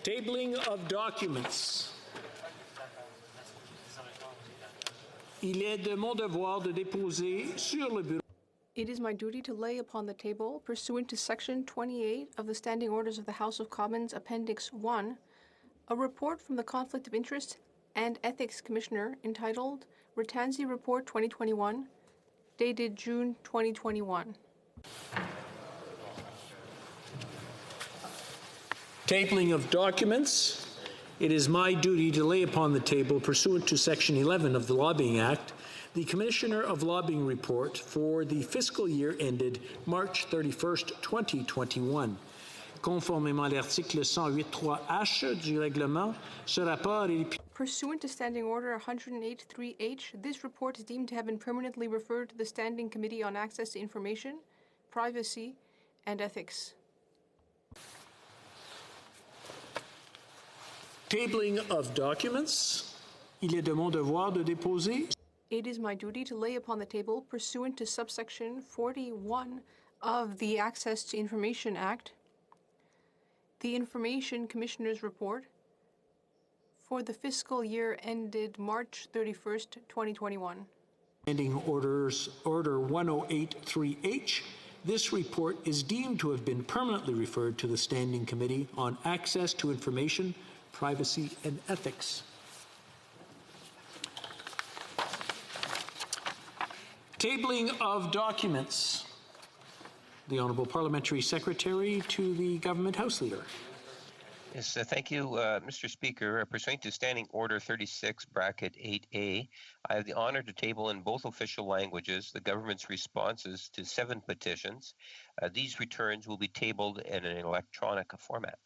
Tabling of documents. Il est de mon devoir de déposer sur le bureau. It is my duty to lay upon the table, pursuant to Section 28 of the Standing Orders of the House of Commons, Appendix 1, a report from the Conflict of Interest and Ethics Commissioner entitled Retanzi Report 2021, dated June 2021. Tabling of documents. It is my duty to lay upon the table, pursuant to Section 11 of the Lobbying Act, the Commissioner of Lobbying Report for the fiscal year ended March 31st, 2021. Conformément à l'article 108.3h du règlement, ce rapport est... Pursuant to Standing Order 108.3h, this report is deemed to have been permanently referred to the Standing Committee on Access to Information, Privacy, and Ethics. Tabling of documents. Il est de mon devoir de déposer. It is my duty to lay upon the table, pursuant to subsection 41 of the Access to Information Act, the Information Commissioner's Report for the fiscal year ended March 31st, 2021. Standing Orders Order 108.3h. This report is deemed to have been permanently referred to the Standing Committee on Access to Information, Privacy, and Ethics. Tabling of documents. The Honourable Parliamentary Secretary to the Government House Leader. Yes, thank you, Mr. Speaker. Pursuant to Standing Order 36, bracket 8A, I have the honour to table in both official languages the government's responses to 7 petitions. These returns will be tabled in an electronic format.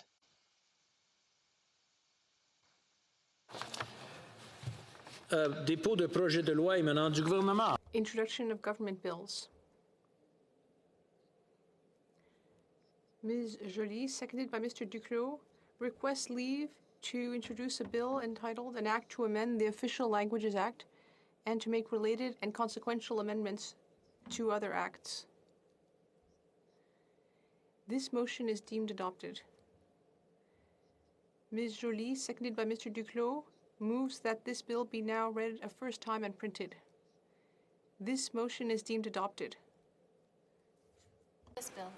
Dépôt de projet de loi émanant du gouvernement. Introduction of government bills. Ms. Joly, seconded by Mr. Duclos, requests leave to introduce a bill entitled An Act to Amend the Official Languages Act and to make related and consequential amendments to other acts. This motion is deemed adopted. Ms. Joly, seconded by Mr. Duclos, moves that this bill be now read a first time and printed. This motion is deemed adopted. This bill.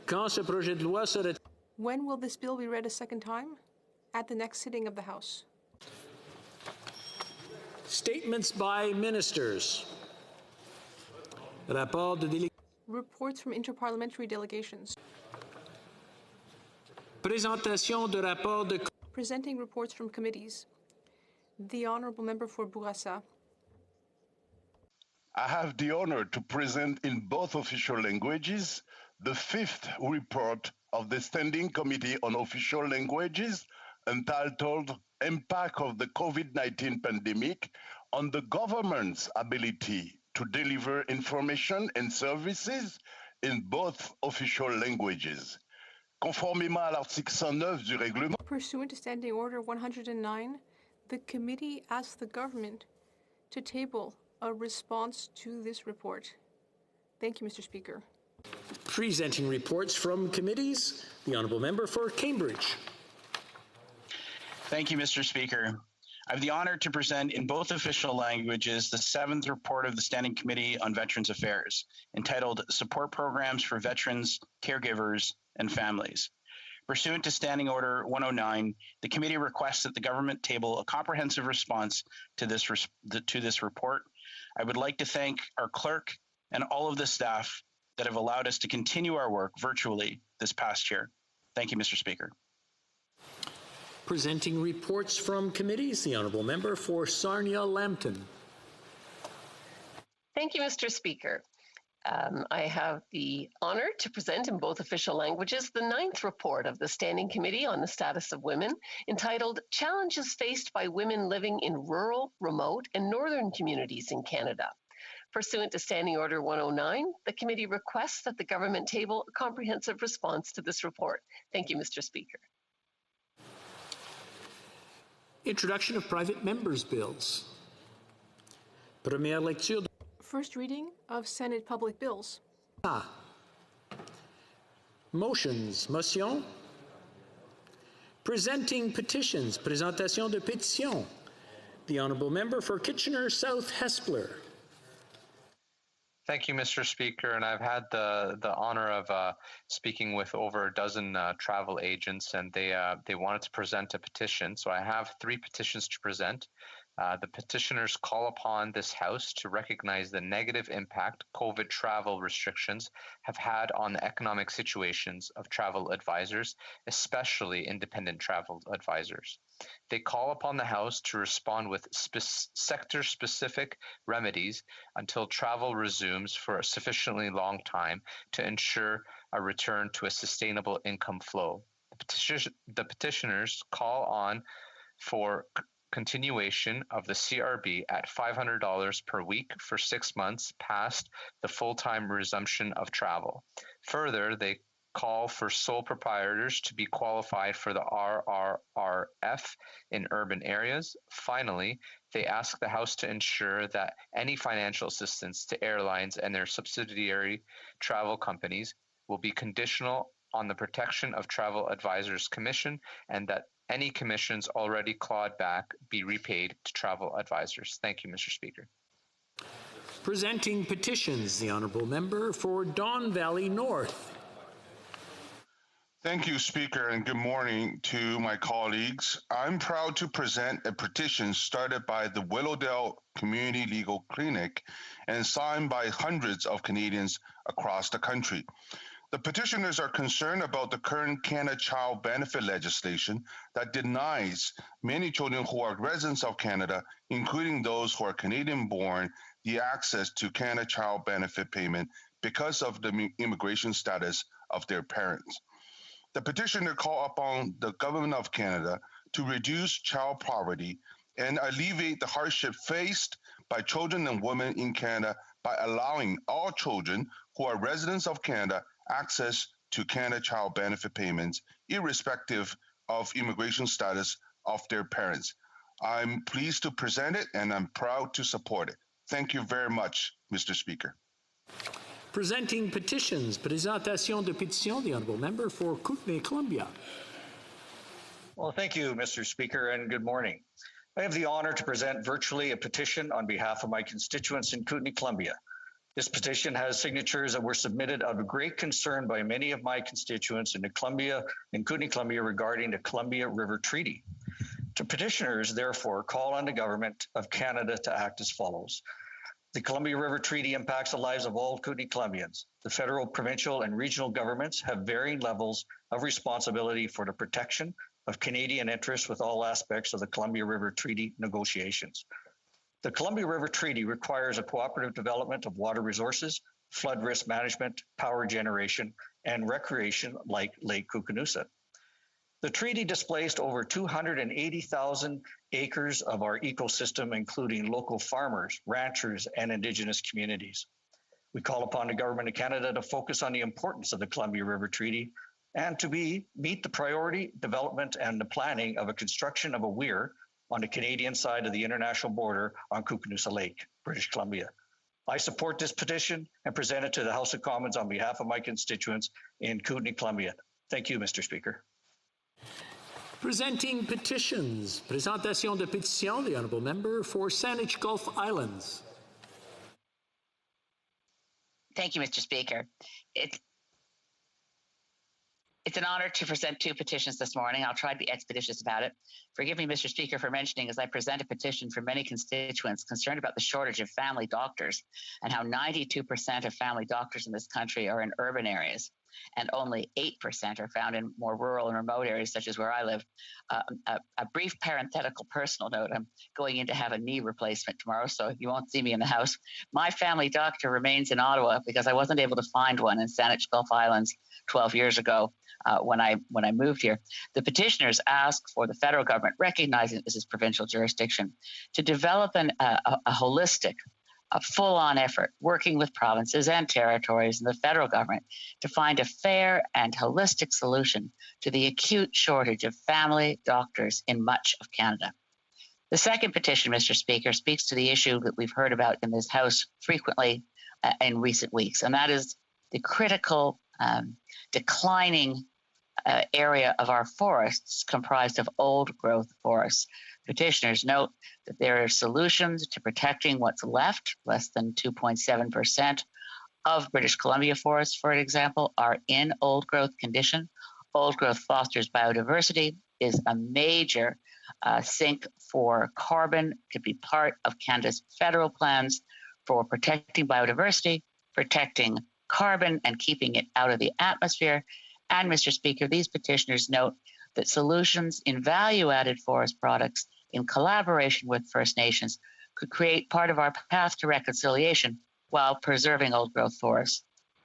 Quand ce projet de loi sera... When will this bill be read a second time? At the next sitting of the House. Statements by ministers. Rapport de Reports from interparliamentary delegations. Présentation de rapport de... Presenting reports from committees. The Honourable Member for Bourassa. I have the honor to present in both official languages the 5th report of the Standing Committee on Official Languages entitled Impact of the COVID-19 Pandemic on the Government's Ability to Deliver Information and Services in both official languages. Conformément à l'article 109 du règlement. Pursuant to Standing Order 109, the committee asks the government to table a response to this report. Thank you, Mr. Speaker. Presenting reports from committees, the Honourable Member for Cambridge. Thank you, Mr. Speaker. I have the honour to present in both official languages the 7th report of the Standing Committee on Veterans Affairs, entitled Support Programs for Veterans, Caregivers, and Families. Pursuant to Standing Order 109, the committee requests that the government table a comprehensive response to this report. I would like to thank our clerk and all of the staff that have allowed us to continue our work virtually this past year. Thank you, Mr. Speaker. Presenting reports from committees, the Honourable Member for Sarnia-Lambton. Thank you, Mr. Speaker. I have the honour to present in both official languages the 9th report of the Standing Committee on the Status of Women, entitled Challenges Faced by Women Living in Rural, Remote, and Northern Communities in Canada. Pursuant to Standing Order 109, the committee requests that the government table a comprehensive response to this report. Thank you, Mr. Speaker. Introduction of private members' bills. Première lecture. First reading of Senate public bills. Motions. Motion. Presenting petitions, présentation de pétitions. The Honourable Member for Kitchener South Hespeler. Thank you, Mr. Speaker, and I've had the honor of speaking with over a dozen travel agents, and they wanted to present a petition. So I have 3 petitions to present. The petitioners call upon this House to recognize the negative impact COVID travel restrictions have had on the economic situations of travel advisors, especially independent travel advisors. They call upon the House to respond with sector-specific remedies until travel resumes for a sufficiently long time to ensure a return to a sustainable income flow. The petitioners call on for continuation of the CRB at $500 per week for 6 months past the full-time resumption of travel. Further, they call for sole proprietors to be qualified for the RRRF in urban areas. Finally, they ask the House to ensure that any financial assistance to airlines and their subsidiary travel companies will be conditional on the protection of travel advisors' commission, and that any commissions already clawed back be repaid to travel advisors. Thank you, Mr. Speaker. Presenting petitions, the Honourable Member for Don Valley North. Thank you, Speaker, and good morning to my colleagues. I'm proud to present a petition started by the Willowdale Community Legal Clinic and signed by hundreds of Canadians across the country. The petitioners are concerned about the current Canada Child Benefit legislation that denies many children who are residents of Canada, including those who are Canadian-born, the access to Canada Child Benefit payment because of the immigration status of their parents. The petitioner call upon the Government of Canada to reduce child poverty and alleviate the hardship faced by children and women in Canada by allowing all children who are residents of Canada access to Canada Child Benefit payments, irrespective of immigration status of their parents. I'm pleased to present it, and I'm proud to support it. Thank you very much, Mr. Speaker. Presenting petitions, présentation de pétitions, the Honourable Member for Kootenay-Columbia. Well, thank you, Mr. Speaker, and good morning. I have the honor to present virtually a petition on behalf of my constituents in Kootenay-Columbia. This petition has signatures that were submitted out of great concern by many of my constituents in Kootenay-Columbia regarding the Columbia River Treaty. The petitioners, therefore, call on the Government of Canada to act as follows. The Columbia River Treaty impacts the lives of all Kootenay-Columbians. The federal, provincial, and regional governments have varying levels of responsibility for the protection of Canadian interests with all aspects of the Columbia River Treaty negotiations. The Columbia River Treaty requires a cooperative development of water resources, flood risk management, power generation, and recreation like Lake Koocanusa. The treaty displaced over 280,000 acres of our ecosystem, including local farmers, ranchers, and Indigenous communities. We call upon the Government of Canada to focus on the importance of the Columbia River Treaty and to meet the priority development and the planning of a construction of a weir on the Canadian side of the international border on Koocanusa Lake, British Columbia. I support this petition and present it to the House of Commons on behalf of my constituents in Kootenay-Columbia. Thank you, Mr. Speaker. Presenting petitions, présentation de pétitions, the Honourable Member for Saanich Gulf Islands. Thank you, Mr. Speaker. It's an honor to present 2 petitions this morning. I'll try to be expeditious about it. Forgive me, Mr. Speaker, for mentioning as I present a petition for many constituents concerned about the shortage of family doctors and how 92% of family doctors in this country are in urban areas and only 8% are found in more rural and remote areas such as where I live. A brief parenthetical personal note, I'm going in to have a knee replacement tomorrow, so you won't see me in the house. My family doctor remains in Ottawa because I wasn't able to find one in Saanich Gulf Islands 12 years ago. When I moved here. The petitioners ask for the federal government, recognizing this is provincial jurisdiction, to develop a holistic, a full-on effort, working with provinces and territories and the federal government to find a fair and holistic solution to the acute shortage of family doctors in much of Canada. The second petition, Mr. Speaker, speaks to the issue that we've heard about in this House frequently in recent weeks, and that is the critical declining area of our forests comprised of old growth forests. Petitioners note that there are solutions to protecting what's left, less than 2.7% of British Columbia forests, for example, are in old growth condition. Old growth fosters biodiversity, is a major sink for carbon, could be part of Canada's federal plans for protecting biodiversity, protecting carbon, and keeping it out of the atmosphere. And, Mr. Speaker, these petitioners note that solutions in value-added forest products in collaboration with First Nations could create part of our path to reconciliation while preserving old-growth forests.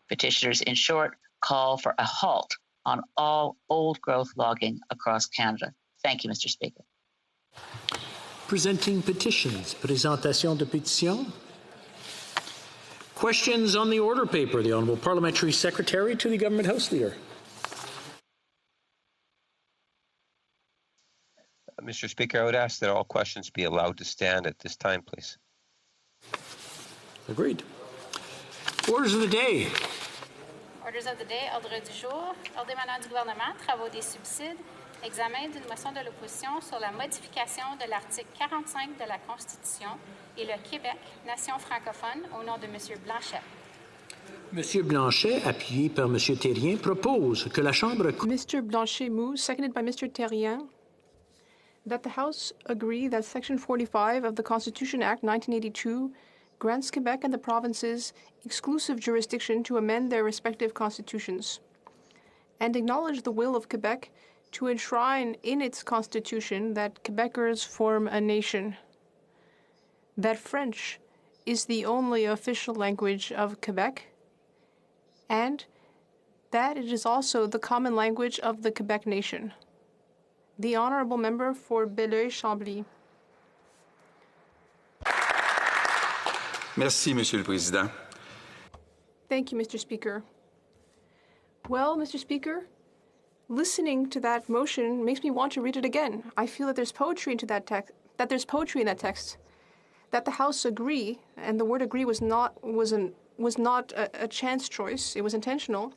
Petitioners, in short, call for a halt on all old-growth logging across Canada. Thank you, Mr. Speaker. Presenting petitions. Présentation de pétitions. Questions on the order paper. The Honourable Parliamentary Secretary to the Government House Leader. Mr. Speaker, I would ask that all questions be allowed to stand at this time, please. Agreed. Orders of the day. Orders of the day, ordre du jour, ordre émanant du gouvernement, travaux des subsides, examen d'une motion de l'opposition sur la modification de l'article 45 de la Constitution et le Québec, nation francophone, au nom de M. Blanchet. M. Blanchet, appuyé par M. Thérien, propose que la Chambre... Mr. Blanchet moves, seconded by Mr. Thérien, that the House agree that Section 45 of the Constitution Act 1982 grants Quebec and the provinces exclusive jurisdiction to amend their respective constitutions, and acknowledge the will of Quebec to enshrine in its constitution that Quebecers form a nation, that French is the only official language of Quebec, and that it is also the common language of the Quebec nation. The Honourable Member for Belleuil-Chambly. Merci, Monsieur le Président. Thank you, Mr. Speaker. Well, Mr. Speaker, listening to that motion makes me want to read it again. I feel that there's poetry into that text. That the House agree, and the word "agree" was not a chance choice. It was intentional.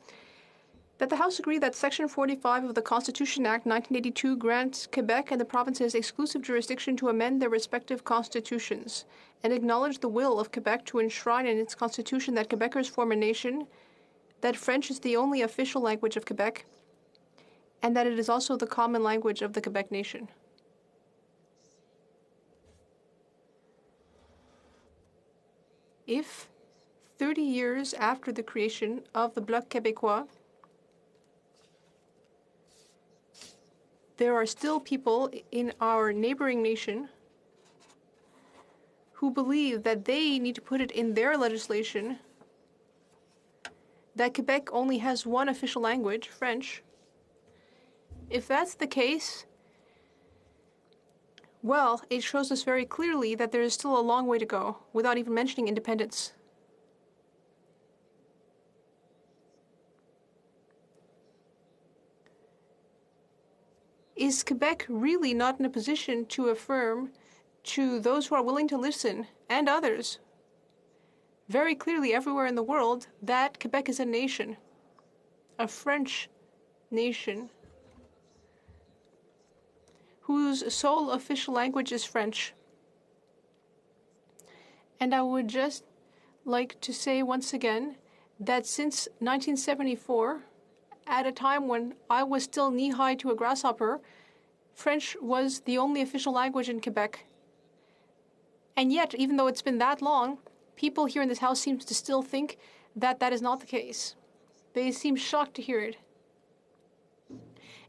That the House agree that Section 45 of the Constitution Act 1982 grants Quebec and the provinces exclusive jurisdiction to amend their respective constitutions, and acknowledge the will of Quebec to enshrine in its constitution that Quebecers form a nation, that French is the only official language of Quebec, and that it is also the common language of the Quebec nation. If, 30 years after the creation of the Bloc Québécois, there are still people in our neighboring nation who believe that they need to put it in their legislation that Quebec only has one official language, French. If that's the case, well, it shows us very clearly that there is still a long way to go, without even mentioning independence. Is Quebec really not in a position to affirm to those who are willing to listen, and others, very clearly everywhere in the world, that Quebec is a nation, a French nation, whose sole official language is French? And I would just like to say once again that since 1974, at a time when I was still knee-high to a grasshopper, French was the only official language in Quebec. And yet, even though it's been that long, people here in this House seem to still think that that is not the case. They seem shocked to hear it.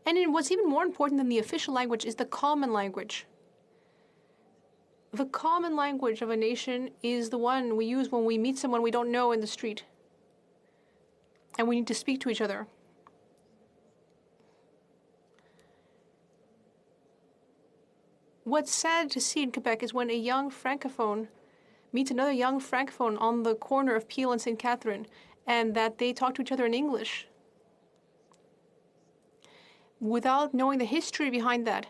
And what's even more important than the official language is the common language. The common language of a nation is the one we use when we meet someone we don't know in the street, and we need to speak to each other. What's sad to see in Quebec is when a young Francophone meets another young Francophone on the corner of Peel and St. Catherine, and that they talk to each other in English, without knowing the history behind that,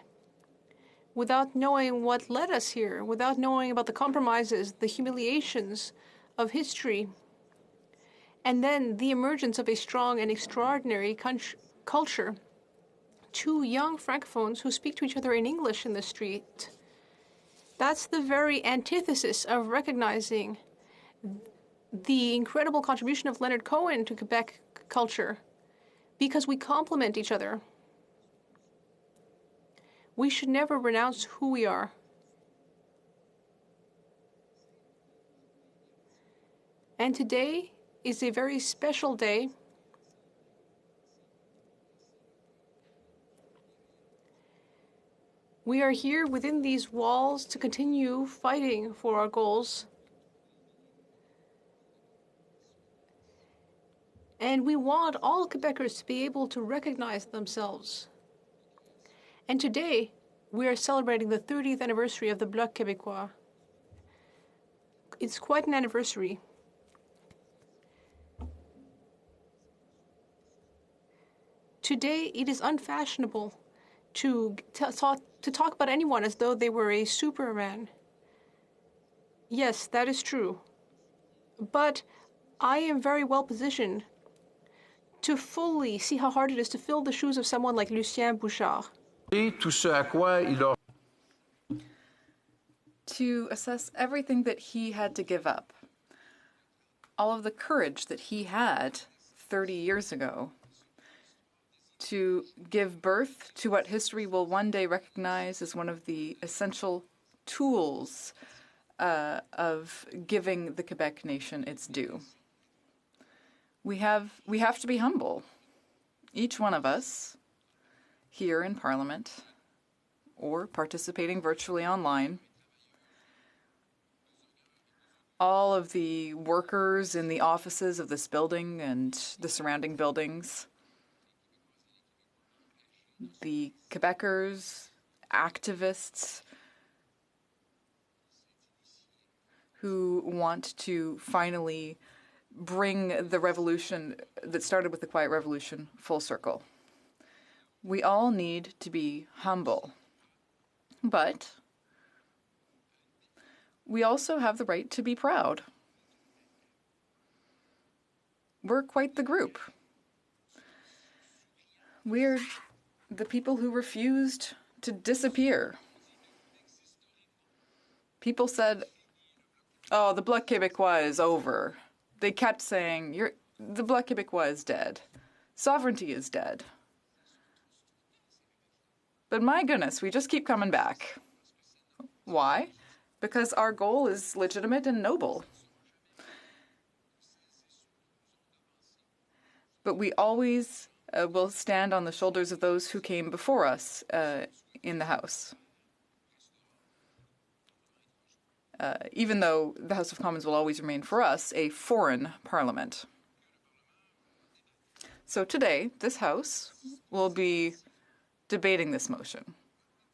without knowing what led us here, without knowing about the compromises, the humiliations of history, and then the emergence of a strong and extraordinary culture two young francophones who speak to each other in English in the street. That's the very antithesis of recognizing the incredible contribution of Leonard Cohen to Quebec culture, because we complement each other. We should never renounce who we are. And today is a very special day. We are here within these walls to continue fighting for our goals. And we want all Quebecers to be able to recognize themselves. And today, we are celebrating the 30th anniversary of the Bloc Québécois. It's quite an anniversary. Today, it is unfashionable to talk about anyone as though they were a Superman. Yes, that is true. But I am very well positioned to fully see how hard it is to fill the shoes of someone like Lucien Bouchard. To assess everything that he had to give up, all of the courage that he had 30 years ago, to give birth to what history will one day recognize as one of the essential tools of giving the Quebec nation its due. We have to be humble. Each one of us here in Parliament or participating virtually online, all of the workers in the offices of this building and the surrounding buildings, the Quebecers, activists who want to finally bring the revolution that started with the Quiet Revolution full circle. We all need to be humble, but we also have the right to be proud. We're quite the group. We're the people who refused to disappear. People said, oh, the Bloc Québécois is over. They kept saying, the Bloc Québécois is dead. Sovereignty is dead. But my goodness, we just keep coming back. Why? Because our goal is legitimate and noble. But we always will stand on the shoulders of those who came before us in the House. Even though the House of Commons will always remain for us a foreign parliament. So today, this House will be debating this motion.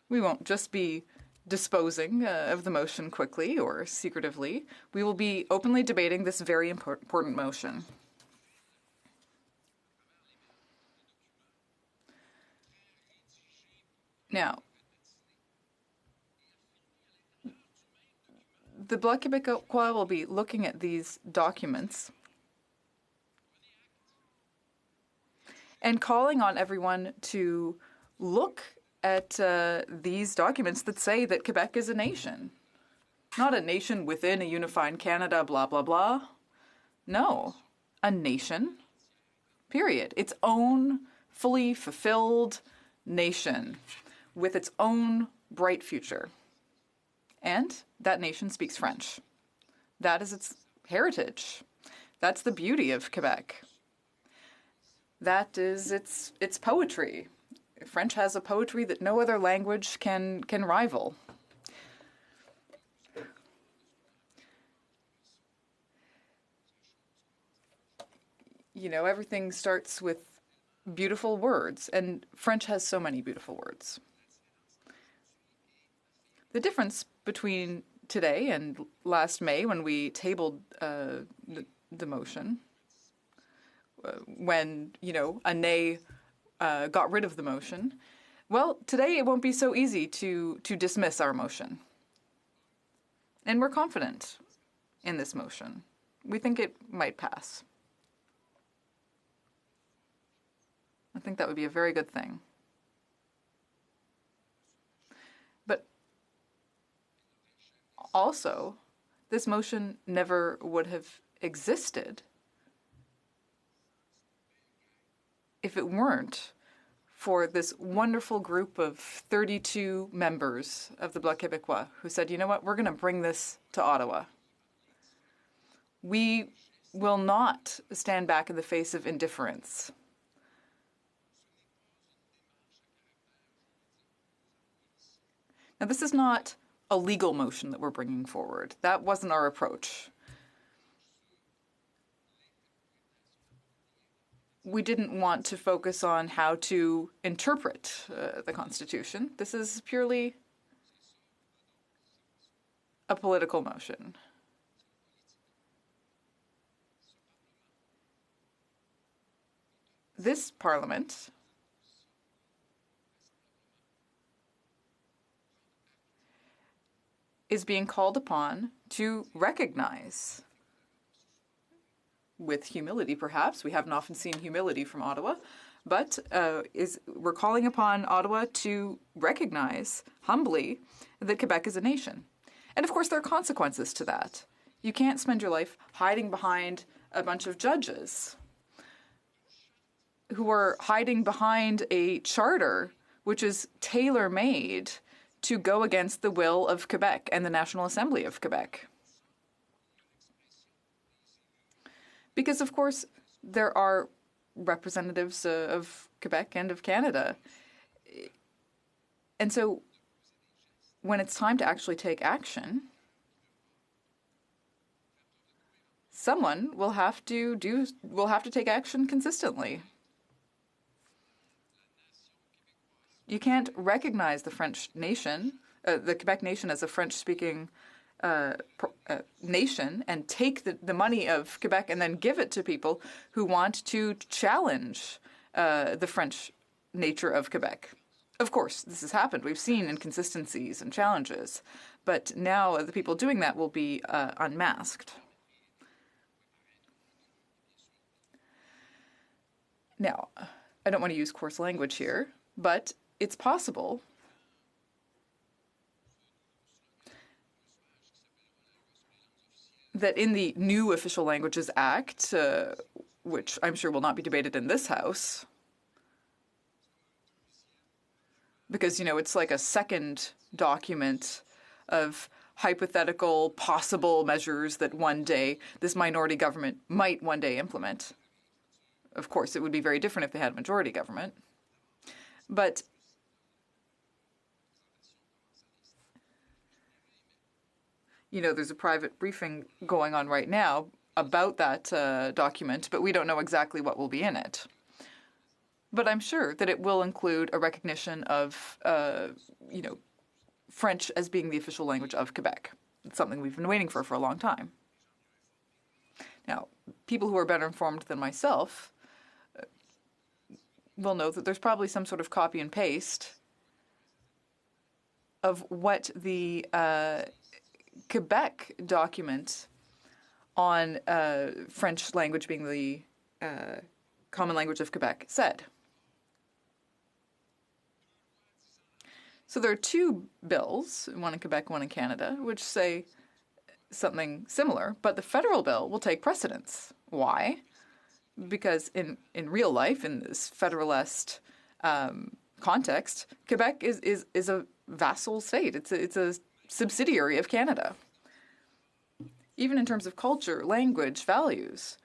We won't just be disposing of the motion quickly or secretively. We will be openly debating this very important motion. Now, the Bloc Québécois will be looking at these documents and calling on everyone to look at these documents that say that Quebec is a nation. Not a nation within a unified Canada, blah, blah, blah. No, a nation, period. Its own fully fulfilled nation with its own bright future. And that nation speaks French. That is its heritage. That's the beauty of Quebec. That is its poetry. French has a poetry that no other language can rival. You know, everything starts with beautiful words, and French has so many beautiful words. The difference between today and last May, when we tabled the motion, when, you know, a nay got rid of the motion, well, today it won't be so easy to dismiss our motion. And we're confident in this motion. We think it might pass. I think that would be a very good thing. Also, this motion never would have existed if it weren't for this wonderful group of 32 members of the Bloc Québécois who said, you know what, we're going to bring this to Ottawa. We will not stand back in the face of indifference. Now, this is not a legal motion that we're bringing forward. That wasn't our approach. We didn't want to focus on how to interpret the Constitution. This is purely a political motion. This Parliament is being called upon to recognize, with humility perhaps, we haven't often seen humility from Ottawa, but we're calling upon Ottawa to recognize humbly that Quebec is a nation. And of course there are consequences to that. You can't spend your life hiding behind a bunch of judges who are hiding behind a charter which is tailor-made to go against the will of Quebec and the National Assembly of Quebec. Because, of course, there are representatives of Quebec and of Canada. And so when it's time to actually take action, someone will have to take action consistently. You can't recognize the French nation, the Quebec nation, as a French-speaking nation and take the money of Quebec and then give it to people who want to challenge the French nature of Quebec. Of course, this has happened. We've seen inconsistencies and challenges, but now the people doing that will be unmasked. Now, I don't want to use coarse language here, but it's possible that in the new Official Languages Act, which I'm sure will not be debated in this House, because, you know, it's like a second document of hypothetical possible measures that one day this minority government might one day implement. Of course, it would be very different if they had a majority government. But you know, there's a private briefing going on right now about that document, but we don't know exactly what will be in it. But I'm sure that it will include a recognition of, you know, French as being the official language of Quebec. It's something we've been waiting for a long time. Now, people who are better informed than myself will know that there's probably some sort of copy and paste of what the Quebec document on French language being the common language of Quebec said. So there are two bills, one in Quebec, one in Canada, which say something similar, but the federal bill will take precedence. Why? Because in real life, in this federalist context, Quebec is a vassal state. It's a subsidiary of Canada. Even in terms of culture, language, values.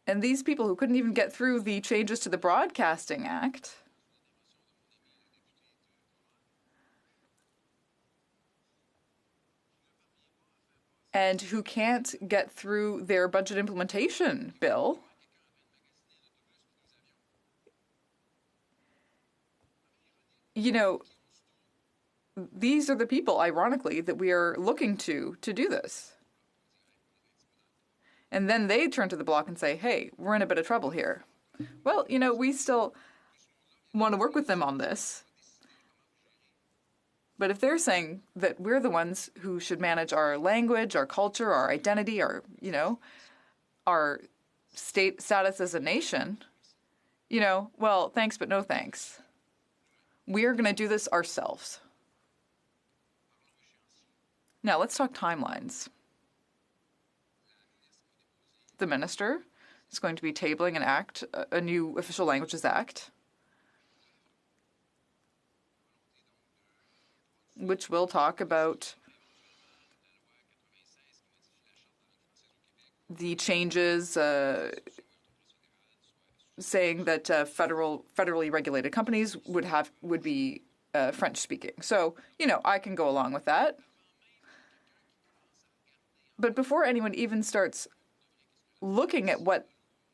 And these people who couldn't even get through the changes to the Broadcasting Act and who can't get through their budget implementation bill, you know, these are the people, ironically, that we are looking to do this. And then they turn to the Bloc and say, hey, we're in a bit of trouble here. Well, you know, we still want to work with them on this. But if they're saying that we're the ones who should manage our language, our culture, our identity, our, you know, our state status as a nation, well, thanks, but no thanks. We are going to do this ourselves. Now, let's talk timelines. The minister is going to be tabling an act, a new Official Languages Act, which will talk about the changes, saying that federally regulated companies would be French speaking. So, I can go along with that. But before anyone even starts looking at what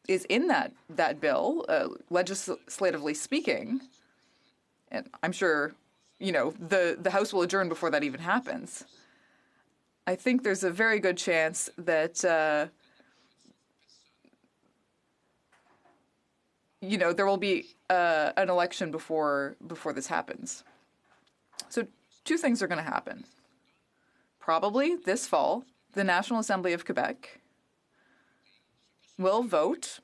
is in that bill, legislatively speaking, and I'm sure, the House will adjourn before that even happens, I think there's a very good chance that, there will be an election before this happens. So 2 things are going to happen. Probably this fall, the National Assembly of Quebec will vote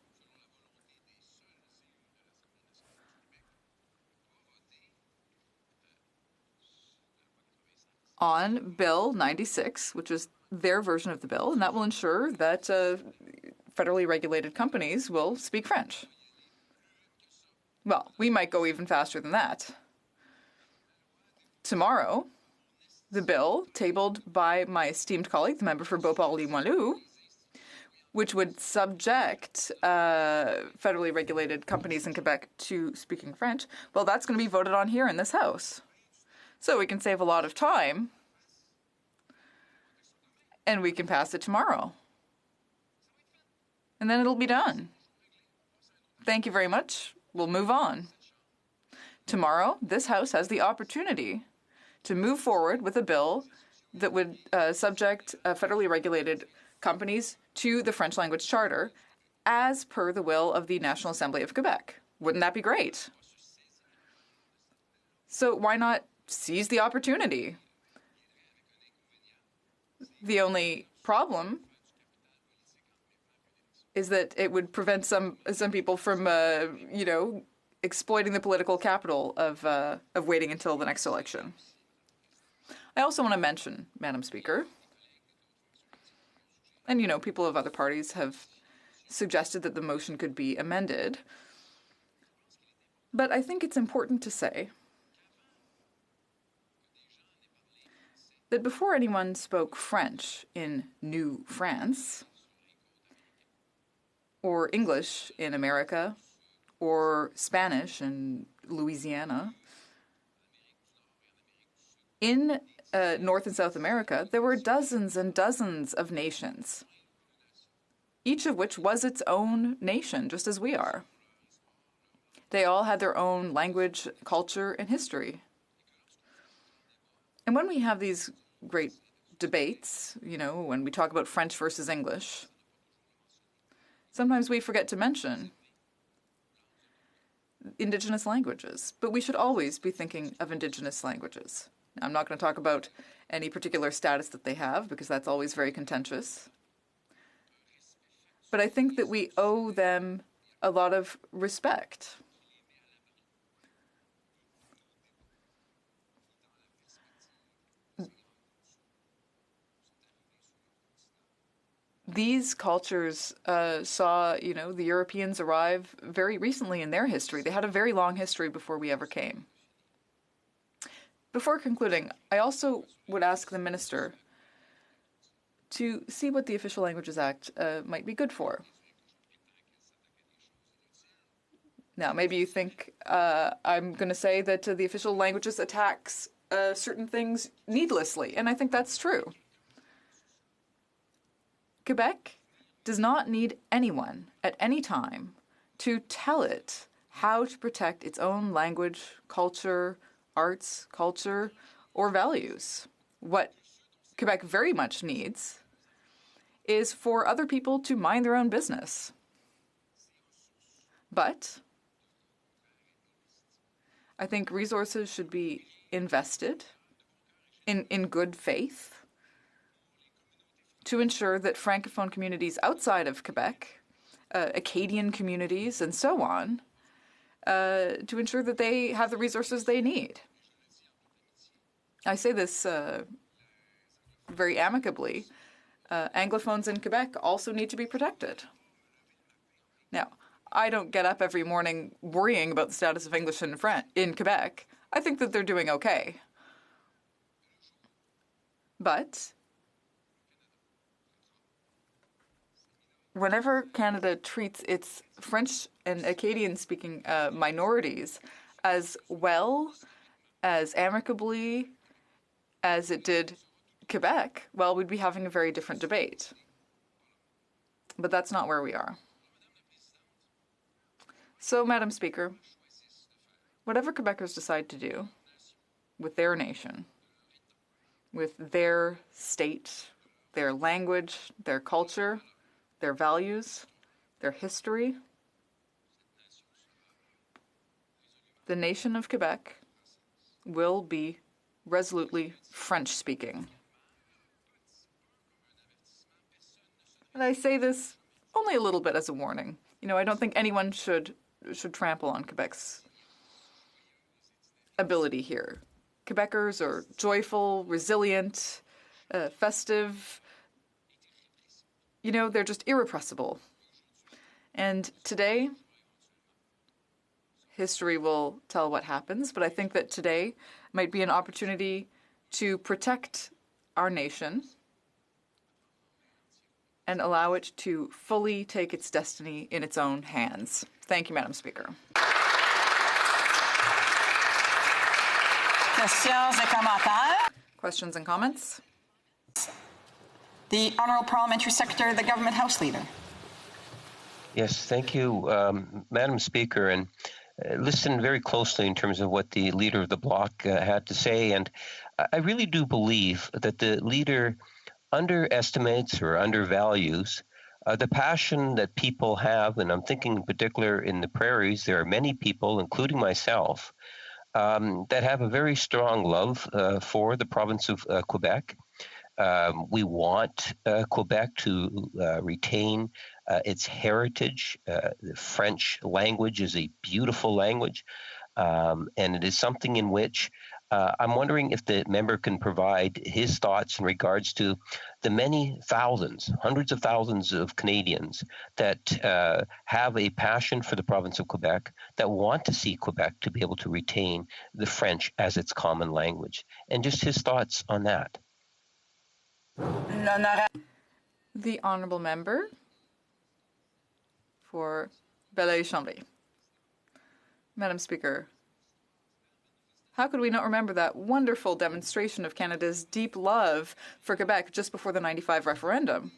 on Bill 96, which is their version of the bill, and that will ensure that federally regulated companies will speak French. Well, we might go even faster than that. Tomorrow, the bill tabled by my esteemed colleague, the member for Beauport-Limoilou, which would subject federally regulated companies in Quebec to speaking French, well, that's going to be voted on here in this House. So we can save a lot of time, and we can pass it tomorrow. And then it'll be done. Thank you very much. We'll move on. Tomorrow, this House has the opportunity to move forward with a bill that would subject federally regulated companies to the French language charter as per the will of the National Assembly of Quebec. Wouldn't that be great? So why not seize the opportunity? The only problem is that it would prevent some people from, exploiting the political capital of waiting until the next election. I also want to mention, Madam Speaker, and, people of other parties have suggested that the motion could be amended, but I think it's important to say that before anyone spoke French in New France, or English in America, or Spanish in Louisiana, in North and South America, there were dozens and dozens of nations, each of which was its own nation, just as we are. They all had their own language, culture, and history. And when we have these great debates, when we talk about French versus English, sometimes we forget to mention Indigenous languages, but we should always be thinking of Indigenous languages. I'm not going to talk about any particular status that they have, because that's always very contentious. But I think that we owe them a lot of respect. These cultures saw, the Europeans arrive very recently in their history. They had a very long history before we ever came. Before concluding, I also would ask the minister to see what the Official Languages Act might be good for. Now, maybe you think I'm going to say that the Official Languages attacks certain things needlessly, and I think that's true. Quebec does not need anyone at any time to tell it how to protect its own language, culture, arts, culture, or values. What Quebec very much needs is for other people to mind their own business. But I think resources should be invested in good faith to ensure that Francophone communities outside of Quebec, Acadian communities, and so on, to ensure that they have the resources they need. I say this very amicably. Anglophones in Quebec also need to be protected. Now, I don't get up every morning worrying about the status of English in Quebec. I think that they're doing okay. But whenever Canada treats its French and Acadian-speaking minorities as well, as amicably as it did Quebec, well, we'd be having a very different debate. But that's not where we are. So, Madam Speaker, whatever Quebecers decide to do with their nation, with their state, their language, their culture, their values, their history, the nation of Quebec will be resolutely French-speaking. And I say this only a little bit as a warning. You know, I don't think anyone should trample on Quebec's ability here. Quebecers are joyful, resilient, festive. You know, they're just irrepressible. And today, history will tell what happens, but I think that today might be an opportunity to protect our nation and allow it to fully take its destiny in its own hands. Thank you, Madam Speaker. Questions and comments? The Honourable Parliamentary Secretary of the Government House Leader. Yes, thank you, Madam Speaker, and listened very closely in terms of what the Leader of the Bloc had to say, and I really do believe that the Leader underestimates or undervalues the passion that people have, and I'm thinking in particular in the prairies, there are many people, including myself, that have a very strong love for the province of Quebec. We want Quebec to retain its heritage. The French language is a beautiful language, and it is something in which I'm wondering if the member can provide his thoughts in regards to the many thousands, hundreds of thousands of Canadians that have a passion for the province of Quebec, that want to see Quebec to be able to retain the French as its common language, and just his thoughts on that. The Honourable Member for Belleuil-Chambly. Madam Speaker, how could we not remember that wonderful demonstration of Canada's deep love for Quebec just before the 95 referendum?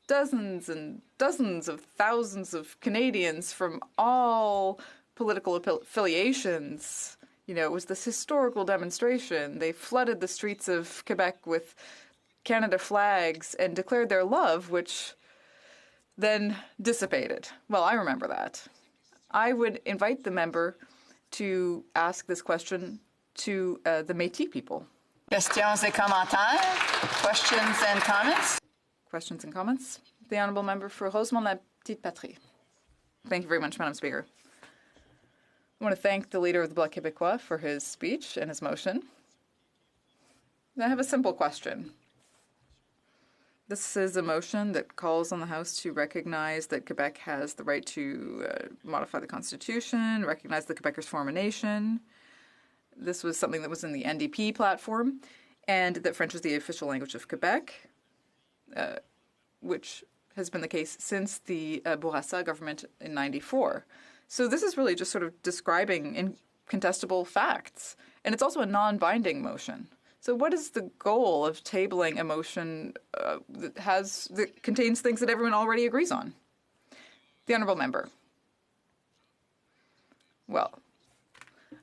Dozens and dozens of thousands of Canadians from all political affiliations. You know, it was this historical demonstration. They flooded the streets of Quebec with Canada flags and declared their love, which then dissipated. Well, I remember that. I would invite the member to ask this question to the Métis people. Questions et commentaires? Questions and comments? Questions and comments? The Honourable Member for Rosemont-la-Petite-Patrie. Thank you very much, Madam Speaker. I want to thank the Leader of the Bloc Québécois for his speech and his motion. I have a simple question. This is a motion that calls on the House to recognize that Quebec has the right to modify the Constitution, recognize the Quebecers form a nation. This was something that was in the NDP platform, and that French is the official language of Quebec, which has been the case since the Bourassa government in '94. So this is really just sort of describing incontestable facts, and it's also a non-binding motion. So what is the goal of tabling a motion that contains things that everyone already agrees on? The Honourable Member. Well,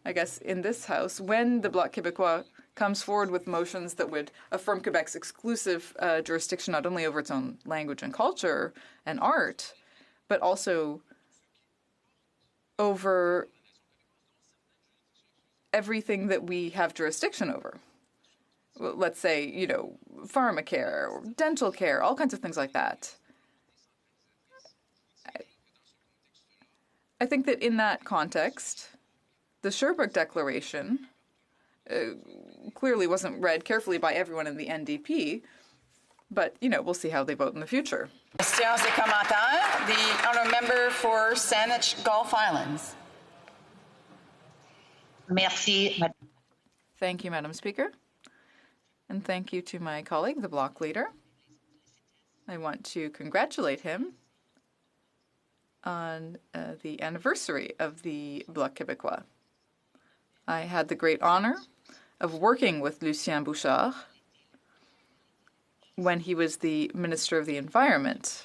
I guess in this House, when the Bloc Québécois comes forward with motions that would affirm Quebec's exclusive jurisdiction not only over its own language and culture and art, but also over everything that we have jurisdiction over. Let's say, you know, pharmacare, or dental care, all kinds of things like that. I think that in that context, the Sherbrooke Declaration clearly wasn't read carefully by everyone in the NDP, but, we'll see how they vote in the future. Questions et commentaires. The honourable member for Saanich Gulf Islands. Merci. Thank you, Madam Speaker. And thank you to my colleague, the bloc leader. I want to congratulate him on the anniversary of the Bloc Québécois. I had the great honor of working with Lucien Bouchard when he was the Minister of the Environment.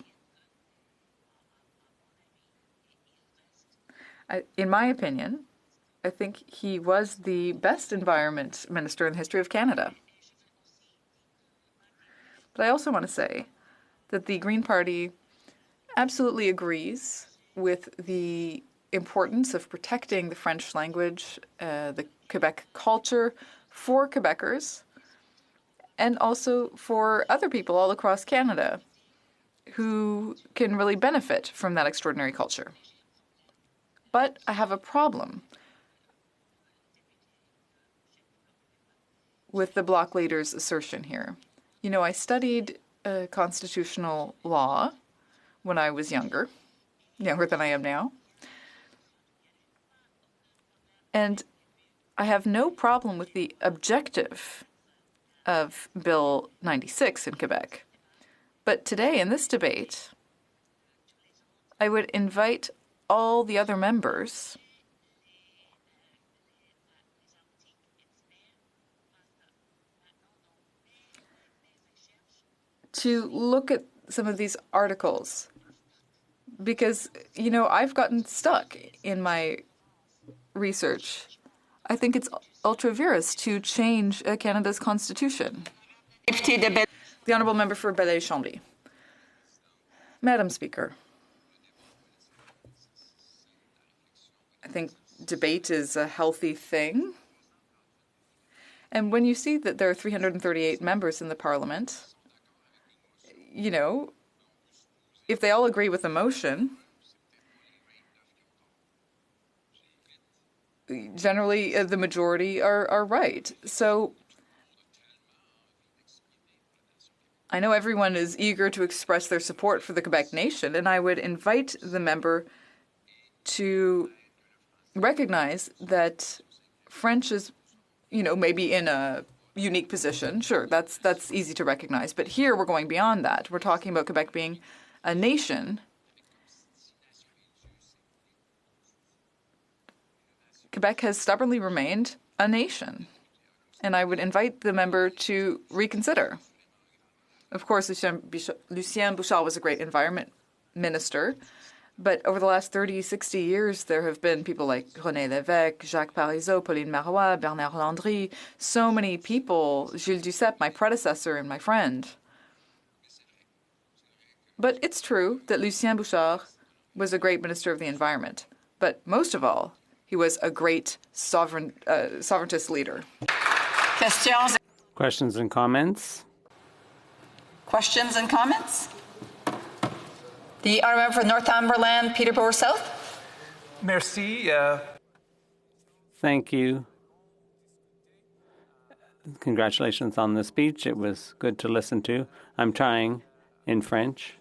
In my opinion, I think he was the best environment minister in the history of Canada. But I also want to say that the Green Party absolutely agrees with the importance of protecting the French language, the Quebec culture for Quebecers, and also for other people all across Canada who can really benefit from that extraordinary culture. But I have a problem with the bloc leader's assertion here. I studied constitutional law when I was younger than I am now. And I have no problem with the objective of Bill 96 in Quebec. But today, in this debate, I would invite all the other members to look at some of these articles because, I've gotten stuck in my research. I think it's ultra vires to change Canada's constitution. The honourable member for Belleuil-Chambly. Madam Speaker, I think debate is a healthy thing. And when you see that there are 338 members in the Parliament, if they all agree with the motion, generally the majority are right. So I know everyone is eager to express their support for the Quebec nation, and I would invite the member to recognize that French is, maybe in a unique position. Sure, that's easy to recognize. But here we're going beyond that. We're talking about Quebec being a nation. Quebec has stubbornly remained a nation. And I would invite the member to reconsider. Of course, Lucien Bouchard was a great environment minister. But over the last 30, 60 years, there have been people like René Lévesque, Jacques Parizeau, Pauline Marois, Bernard Landry, so many people, Gilles Duceppe, my predecessor and my friend. But it's true that Lucien Bouchard was a great minister of the environment. But most of all, he was a great sovereigntist leader. Questions and comments? Questions and comments? The honourable member for Northumberland, Peterborough South. Merci. Thank you. Congratulations on the speech. It was good to listen to. I'm trying in French.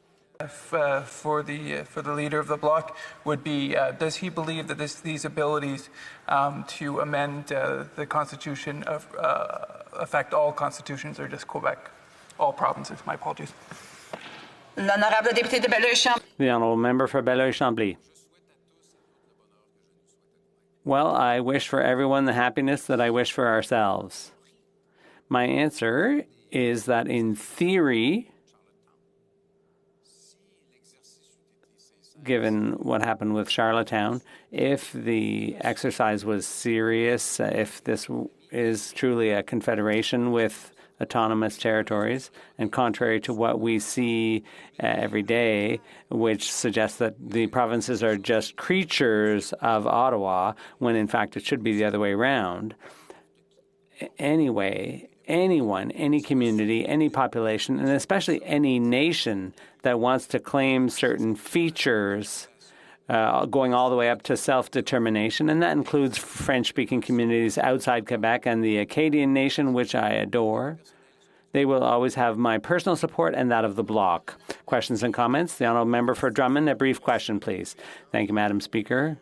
For the leader of the bloc would be, does he believe that these abilities to amend the Constitution affect all constitutions or just Quebec, all provinces? My apologies. L'honorable député de Belleuil-Chambly. The honourable member for Belleuil-Chambly. Well, I wish for everyone the happiness that I wish for ourselves. My answer is that in theory, given what happened with Charlottetown, if the exercise was serious, if this is truly a confederation with autonomous territories, and contrary to what we see every day, which suggests that the provinces are just creatures of Ottawa, when in fact it should be the other way around. Anyway, anyone, any community, any population, and especially any nation that wants to claim certain features going all the way up to self-determination, and that includes French-speaking communities outside Quebec and the Acadian Nation, which I adore. They will always have my personal support and that of the Bloc. Questions and comments? The honourable member for Drummond, a brief question, please. Thank you, Madam Speaker.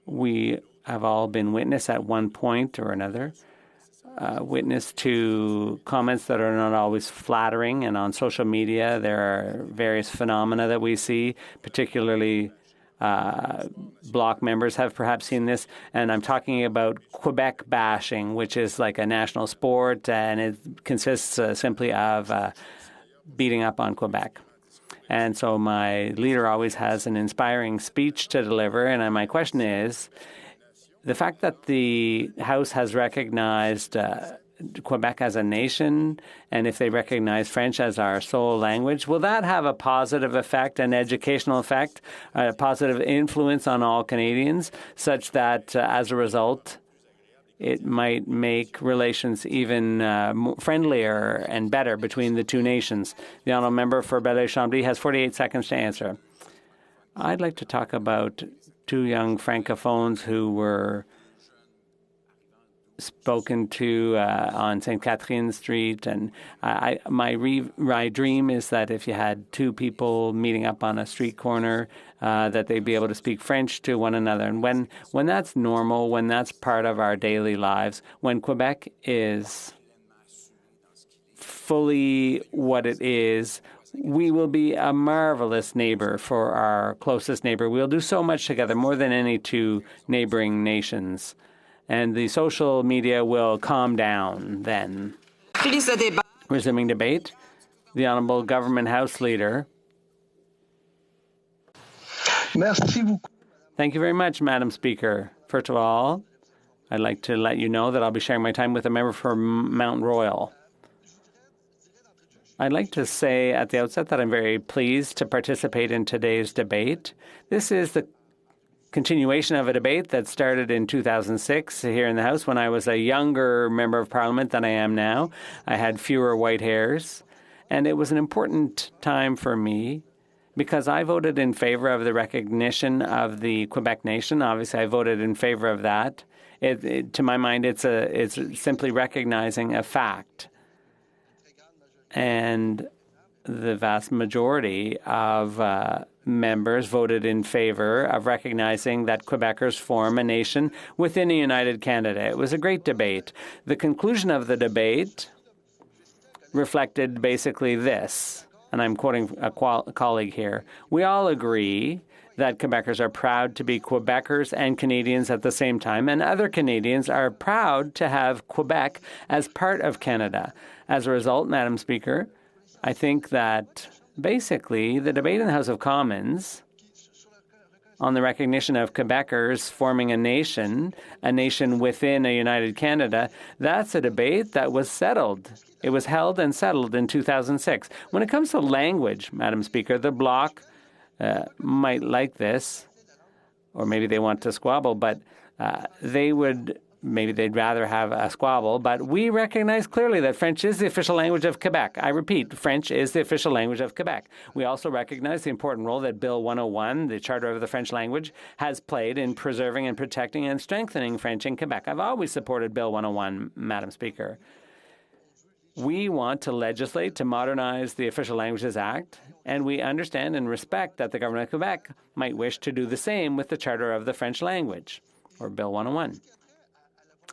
We have all been witness at one point or another, witness to comments that are not always flattering, and on social media there are various phenomena that we see, particularly Bloc members have perhaps seen this, and I'm talking about Quebec bashing, which is like a national sport, and it consists simply of beating up on Quebec. And so my leader always has an inspiring speech to deliver, and my question is, the fact that the House has recognized Quebec as a nation, and if they recognize French as our sole language, will that have a positive effect, an educational effect, a positive influence on all Canadians, such that as a result, it might make relations even friendlier and better between the two nations? The honourable member for Belleuil-Chambly has 48 seconds to answer. I'd like to talk about two young Francophones who were spoken to on St. Catherine Street, and my dream is that if you had two people meeting up on a street corner, that they'd be able to speak French to one another. And when that's normal, when that's part of our daily lives, when Quebec is fully what it is, we will be a marvelous neighbor for our closest neighbor. We'll do so much together, more than any two neighboring nations. And the social media will calm down then. Resuming debate, the Honourable Government House Leader. Thank you very much, Madam Speaker. First of all, I'd like to let you know that I'll be sharing my time with a member for Mount Royal. I'd like to say at the outset that I'm very pleased to participate in today's debate. This is the continuation of a debate that started in 2006 here in the House when I was a younger member of Parliament than I am now. I had fewer white hairs, and it was an important time for me because I voted in favor of the recognition of the Quebec nation. Obviously, I voted in favor of that. To my mind, it's simply recognizing a fact. And the vast majority of members voted in favor of recognizing that Quebecers form a nation within a united Canada. It was a great debate. The conclusion of the debate reflected basically this, and I'm quoting a colleague here. We all agree that Quebecers are proud to be Quebecers and Canadians at the same time, and other Canadians are proud to have Quebec as part of Canada. As a result, Madam Speaker, I think that basically the debate in the House of Commons on the recognition of Quebecers forming a nation within a united Canada, that's a debate that was settled. It was held and settled in 2006. When it comes to language, Madam Speaker, the Bloc might like this, or maybe they want to squabble, but maybe they'd rather have a squabble, but we recognize clearly that French is the official language of Quebec. I repeat, French is the official language of Quebec. We also recognize the important role that Bill 101, the Charter of the French Language, has played in preserving and protecting and strengthening French in Quebec. I've always supported Bill 101, Madam Speaker. We want to legislate to modernize the Official Languages Act, and we understand and respect that the government of Quebec might wish to do the same with the Charter of the French Language, or Bill 101.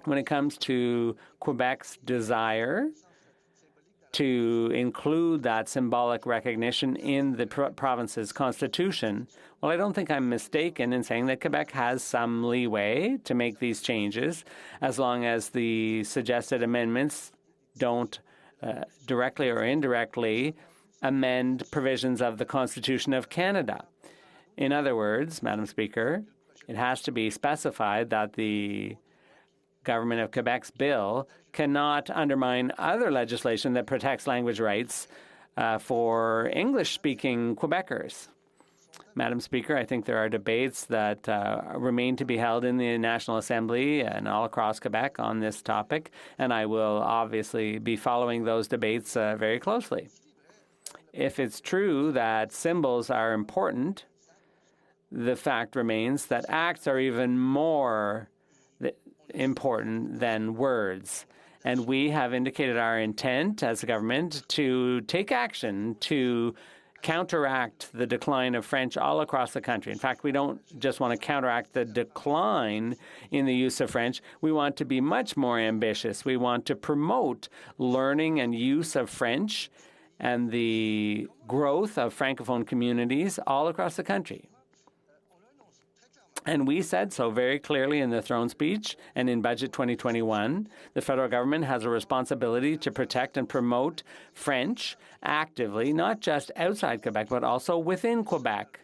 When it comes to Quebec's desire to include that symbolic recognition in the province's constitution, well, I don't think I'm mistaken in saying that Quebec has some leeway to make these changes as long as the suggested amendments don't directly or indirectly amend provisions of the Constitution of Canada. In other words, Madam Speaker, it has to be specified that the Government of Quebec's bill cannot undermine other legislation that protects language rights for English-speaking Quebecers. Madam Speaker, I think there are debates that remain to be held in the National Assembly and all across Quebec on this topic, and I will obviously be following those debates very closely. If it's true that symbols are important, the fact remains that acts are even more important than words. And we have indicated our intent as a government to take action to counteract the decline of French all across the country. In fact, we don't just want to counteract the decline in the use of French. We want to be much more ambitious. We want to promote learning and use of French and the growth of Francophone communities all across the country. And we said so very clearly in the throne speech and in Budget 2021. The federal government has a responsibility to protect and promote French actively, not just outside Quebec, but also within Quebec,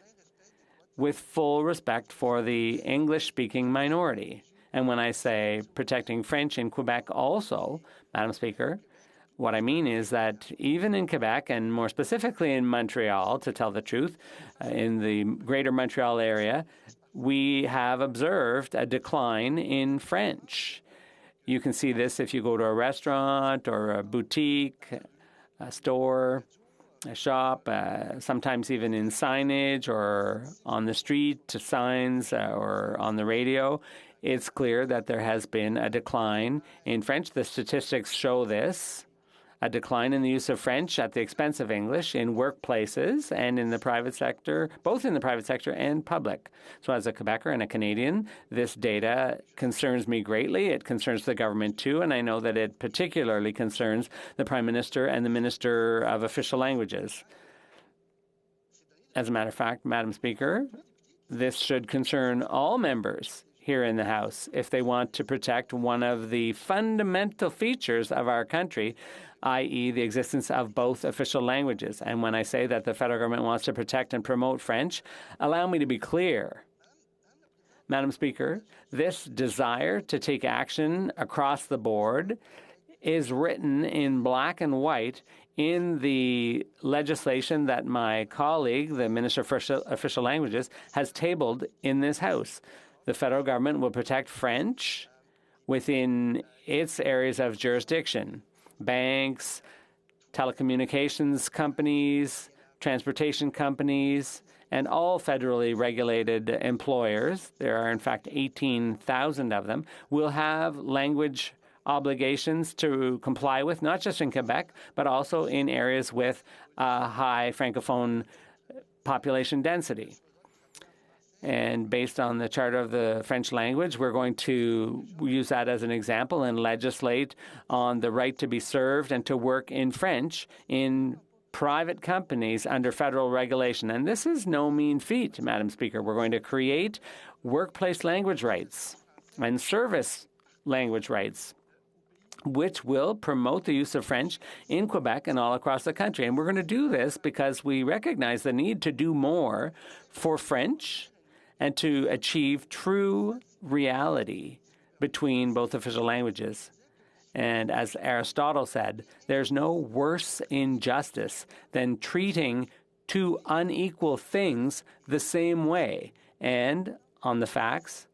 with full respect for the English-speaking minority. And when I say protecting French in Quebec also, Madam Speaker, what I mean is that even in Quebec, and more specifically in Montreal, to tell the truth, in the greater Montreal area, we have observed a decline in French. You can see this if you go to a restaurant or a boutique, a store, a shop, sometimes even in signage or on the street signs or on the radio. It's clear that there has been a decline in French. The statistics show this. A decline in the use of French at the expense of English in workplaces and in the private sector, both in the private sector and public. So as a Quebecer and a Canadian, this data concerns me greatly. It concerns the government too, and I know that it particularly concerns the Prime Minister and the Minister of Official Languages. As a matter of fact, Madam Speaker, this should concern all members here in the House if they want to protect one of the fundamental features of our country, i.e. the existence of both official languages. And when I say that the federal government wants to protect and promote French, allow me to be clear. Madam Speaker, this desire to take action across the board is written in black and white in the legislation that my colleague, the Minister for Official Languages, has tabled in this House. The federal government will protect French within its areas of jurisdiction. Banks, telecommunications companies, transportation companies, and all federally regulated employers, there are in fact 18,000 of them, will have language obligations to comply with, not just in Quebec, but also in areas with high Francophone population density. And based on the Charter of the French language, we're going to use that as an example and legislate on the right to be served and to work in French in private companies under federal regulation. And this is no mean feat, Madam Speaker. We're going to create workplace language rights and service language rights, which will promote the use of French in Quebec and all across the country. And we're going to do this because we recognize the need to do more for French and to achieve true reality between both official languages. And as Aristotle said, there's no worse injustice than treating two unequal things the same way. And on the facts,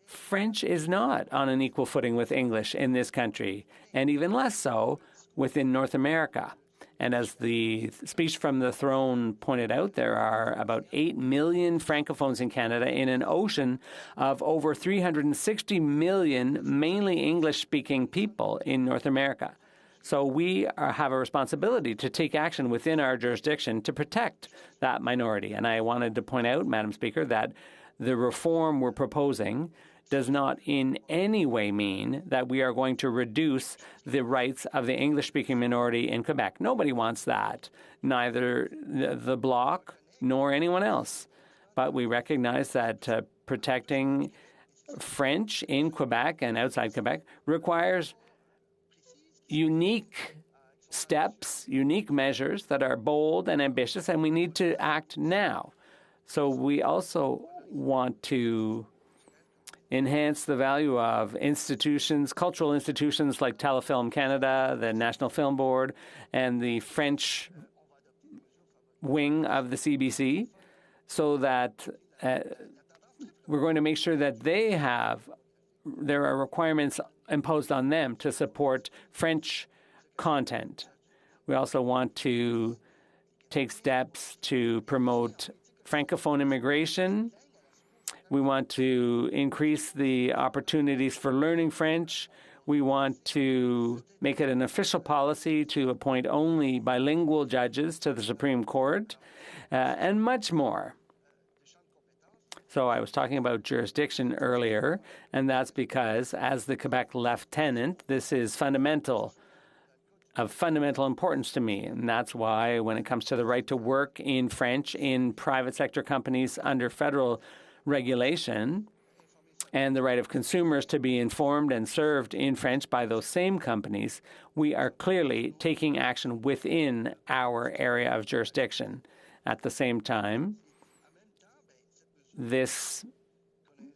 French is not on an equal footing with English in this country, and even less so within North America. And as the speech from the throne pointed out, there are about 8 million Francophones in Canada in an ocean of over 360 million mainly English-speaking people in North America. So we have a responsibility to take action within our jurisdiction to protect that minority. And I wanted to point out, Madam Speaker, that the reform we're proposing does not in any way mean that we are going to reduce the rights of the English-speaking minority in Quebec. Nobody wants that, neither the Bloc nor anyone else. But we recognize that protecting French in Quebec and outside Quebec requires unique steps, unique measures that are bold and ambitious, and we need to act now. So we also want to enhance the value of institutions, cultural institutions like Telefilm Canada, the National Film Board, and the French wing of the CBC, so that we're going to make sure that there are requirements imposed on them to support French content. We also want to take steps to promote Francophone immigration. We want to increase the opportunities for learning French. We want to make it an official policy to appoint only bilingual judges to the Supreme Court, and much more. So I was talking about jurisdiction earlier, and that's because as the Quebec lieutenant, this is of fundamental importance to me. And that's why when it comes to the right to work in French in private sector companies under federal regulation and the right of consumers to be informed and served in French by those same companies, we are clearly taking action within our area of jurisdiction. At the same time, this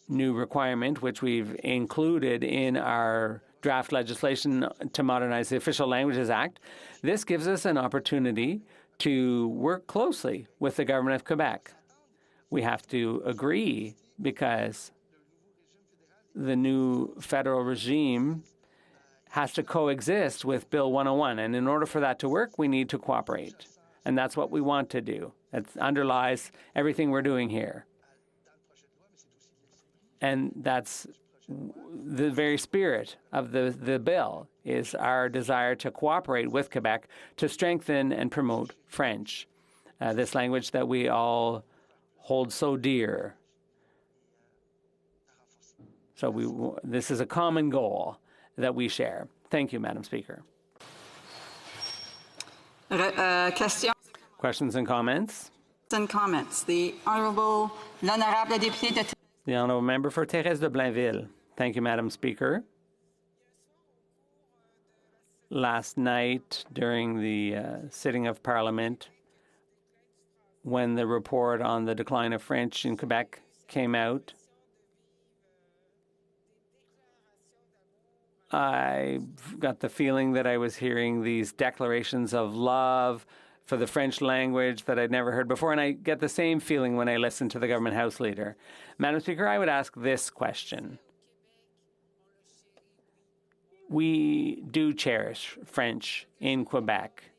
new requirement, which we've included in our draft legislation to modernize the Official Languages Act, this gives us an opportunity to work closely with the government of Quebec. We have to agree because the new federal regime has to coexist with Bill 101. And in order for that to work, we need to cooperate. And that's what we want to do. That underlies everything we're doing here. And that's the very spirit of the bill, is our desire to cooperate with Quebec to strengthen and promote French, this language that we all hold so dear. So this is a common goal that we share. Thank you, Madam Speaker. Questions and comments? The Honourable l'Honorable député de... The Honourable Member for Thérèse de Blainville. Thank you, Madam Speaker. Last night, during the sitting of Parliament, when the report on the decline of French in Quebec came out, I got the feeling that I was hearing these declarations of love for the French language that I'd never heard before, and I get the same feeling when I listen to the government House Leader. Madam Speaker, I would ask this question. We do cherish French in Quebec,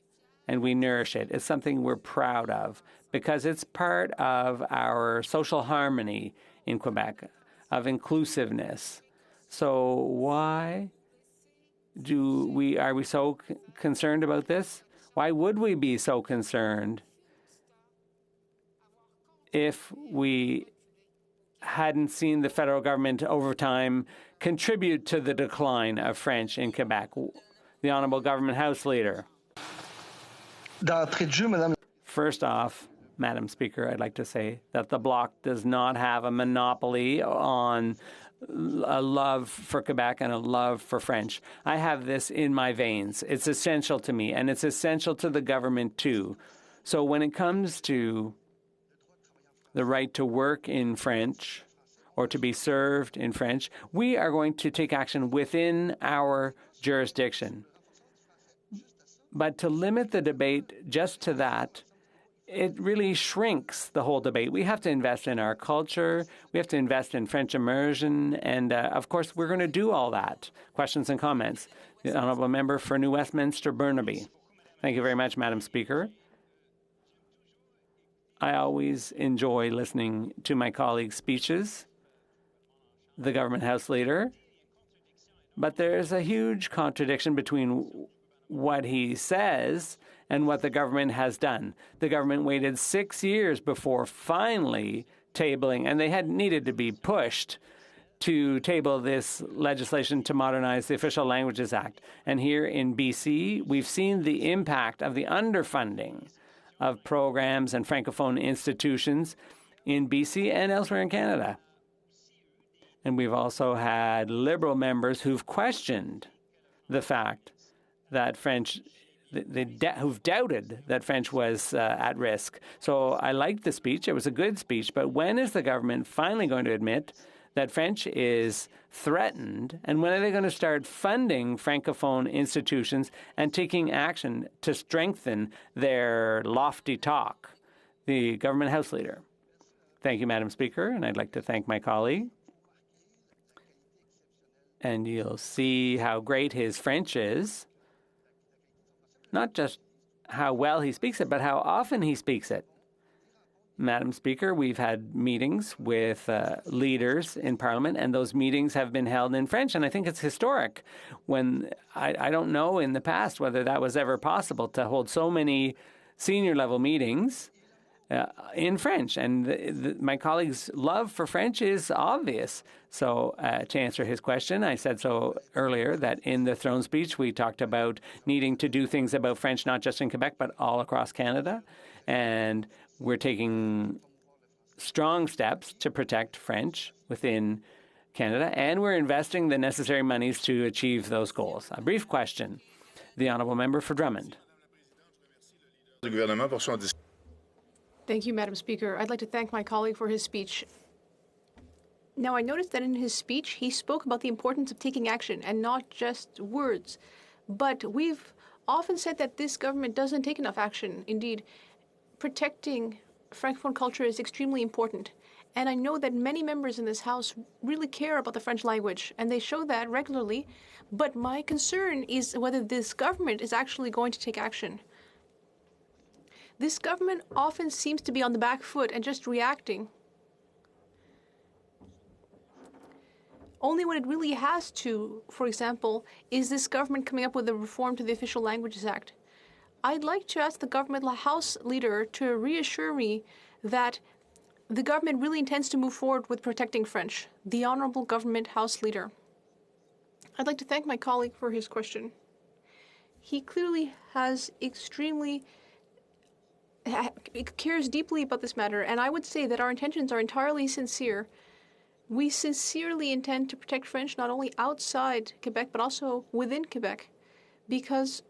and we nourish it. It's something we're proud of because it's part of our social harmony in Quebec, of inclusiveness. So why are we so concerned about this? Why would we be so concerned if we hadn't seen the federal government over time contribute to the decline of French in Quebec? The Honourable Government House Leader. First off, Madam Speaker, I'd like to say that the Bloc does not have a monopoly on a love for Quebec and a love for French. I have this in my veins. It's essential to me, and it's essential to the government too. So when it comes to the right to work in French or to be served in French, we are going to take action within our jurisdiction. But to limit the debate just to that, it really shrinks the whole debate. We have to invest in our culture. We have to invest in French immersion. And, of course, we're going to do all that. Questions and comments. The Honourable Member for New Westminster, Burnaby. Thank you very much, Madam Speaker. I always enjoy listening to my colleagues' speeches, the Government House Leader. But there's a huge contradiction between what he says and what the government has done. The government waited 6 years before finally tabling, and they had needed to be pushed to table this legislation to modernize the Official Languages Act. And here in BC, we've seen the impact of the underfunding of programs and Francophone institutions in BC and elsewhere in Canada. And we've also had Liberal members who've questioned the fact that French who've doubted that French was at risk. So I liked the speech. It was a good speech. But when is the government finally going to admit that French is threatened? And when are they going to start funding Francophone institutions and taking action to strengthen their lofty talk? The Government House Leader. Thank you, Madam Speaker. And I'd like to thank my colleague. And you'll see how great his French is. Not just how well he speaks it, but how often he speaks it. Madam Speaker, we've had meetings with leaders in Parliament, and those meetings have been held in French. And I think it's historic when I don't know in the past whether that was ever possible to hold so many senior level meetings in French. And my colleague's love for French is obvious. So to answer his question, I said so earlier that in the throne speech, we talked about needing to do things about French, not just in Quebec, but all across Canada. And we're taking strong steps to protect French within Canada, and we're investing the necessary monies to achieve those goals. A brief question. The Honourable Member for Drummond. Thank you, Madam Speaker. I'd like to thank my colleague for his speech. Now, I noticed that in his speech, he spoke about the importance of taking action and not just words. But we've often said that this government doesn't take enough action. Indeed, protecting Francophone culture is extremely important. And I know that many members in this House really care about the French language, and they show that regularly. But my concern is whether this government is actually going to take action. This government often seems to be on the back foot and just reacting. Only when it really has to, for example, is this government coming up with a reform to the Official Languages Act. I'd like to ask the government House leader to reassure me that the government really intends to move forward with protecting French. The Honourable Government House Leader. I'd like to thank my colleague for his question. He clearly cares deeply about this matter, and I would say that our intentions are entirely sincere. We sincerely intend to protect French not only outside Quebec, but also within Quebec, because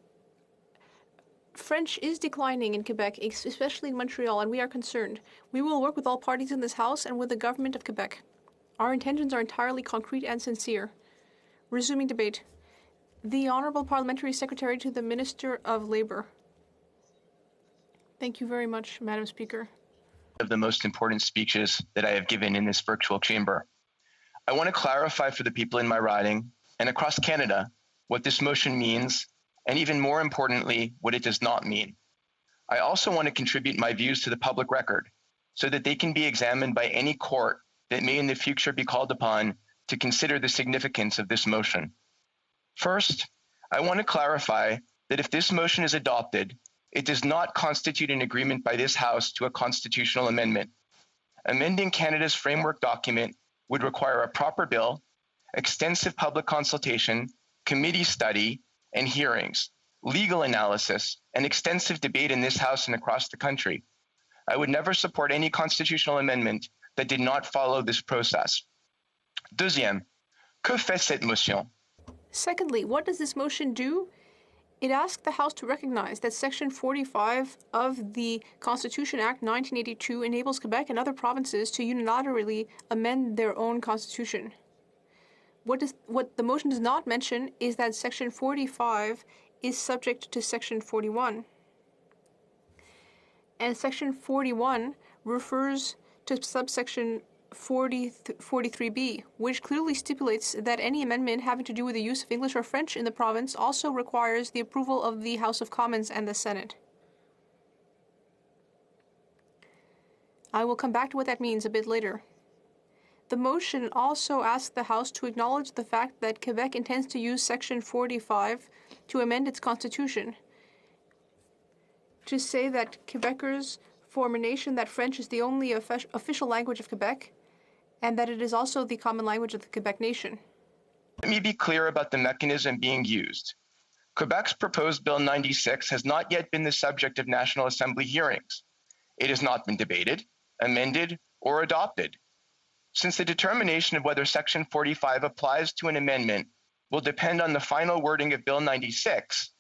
French is declining in Quebec, especially in Montreal, and we are concerned. We will work with all parties in this House and with the government of Quebec. Our intentions are entirely concrete and sincere. Resuming debate. The Honourable Parliamentary Secretary to the Minister of Labour. Thank you very much, Madam Speaker. Of the most important speeches that I have given in this virtual chamber. I want to clarify for the people in my riding and across Canada what this motion means, and even more importantly, what it does not mean. I also want to contribute my views to the public record so that they can be examined by any court that may in the future be called upon to consider the significance of this motion. First, I want to clarify that if this motion is adopted, it does not constitute an agreement by this House to a constitutional amendment. Amending Canada's framework document would require a proper bill, extensive public consultation, committee study, and hearings, legal analysis, and extensive debate in this House and across the country. I would never support any constitutional amendment that did not follow this process. Deuxième, que fait cette motion? Secondly, what does this motion do? It asks the House to recognize that Section 45 of the Constitution Act 1982 enables Quebec and other provinces to unilaterally amend their own constitution. What the motion does not mention is that Section 45 is subject to Section 41. And Section 41 refers to subsection 43B, which clearly stipulates that any amendment having to do with the use of English or French in the province also requires the approval of the House of Commons and the Senate. I will come back to what that means a bit later. The motion also asks the House to acknowledge the fact that Quebec intends to use Section 45 to amend its constitution, to say that Quebecers form a nation that French is the only official language of Quebec, and that it is also the common language of the Quebec nation. Let me be clear about the mechanism being used. Quebec's proposed Bill 96 has not yet been the subject of National Assembly hearings. It has not been debated, amended, or adopted. Since the determination of whether Section 45 applies to an amendment will depend on the final wording of Bill 96,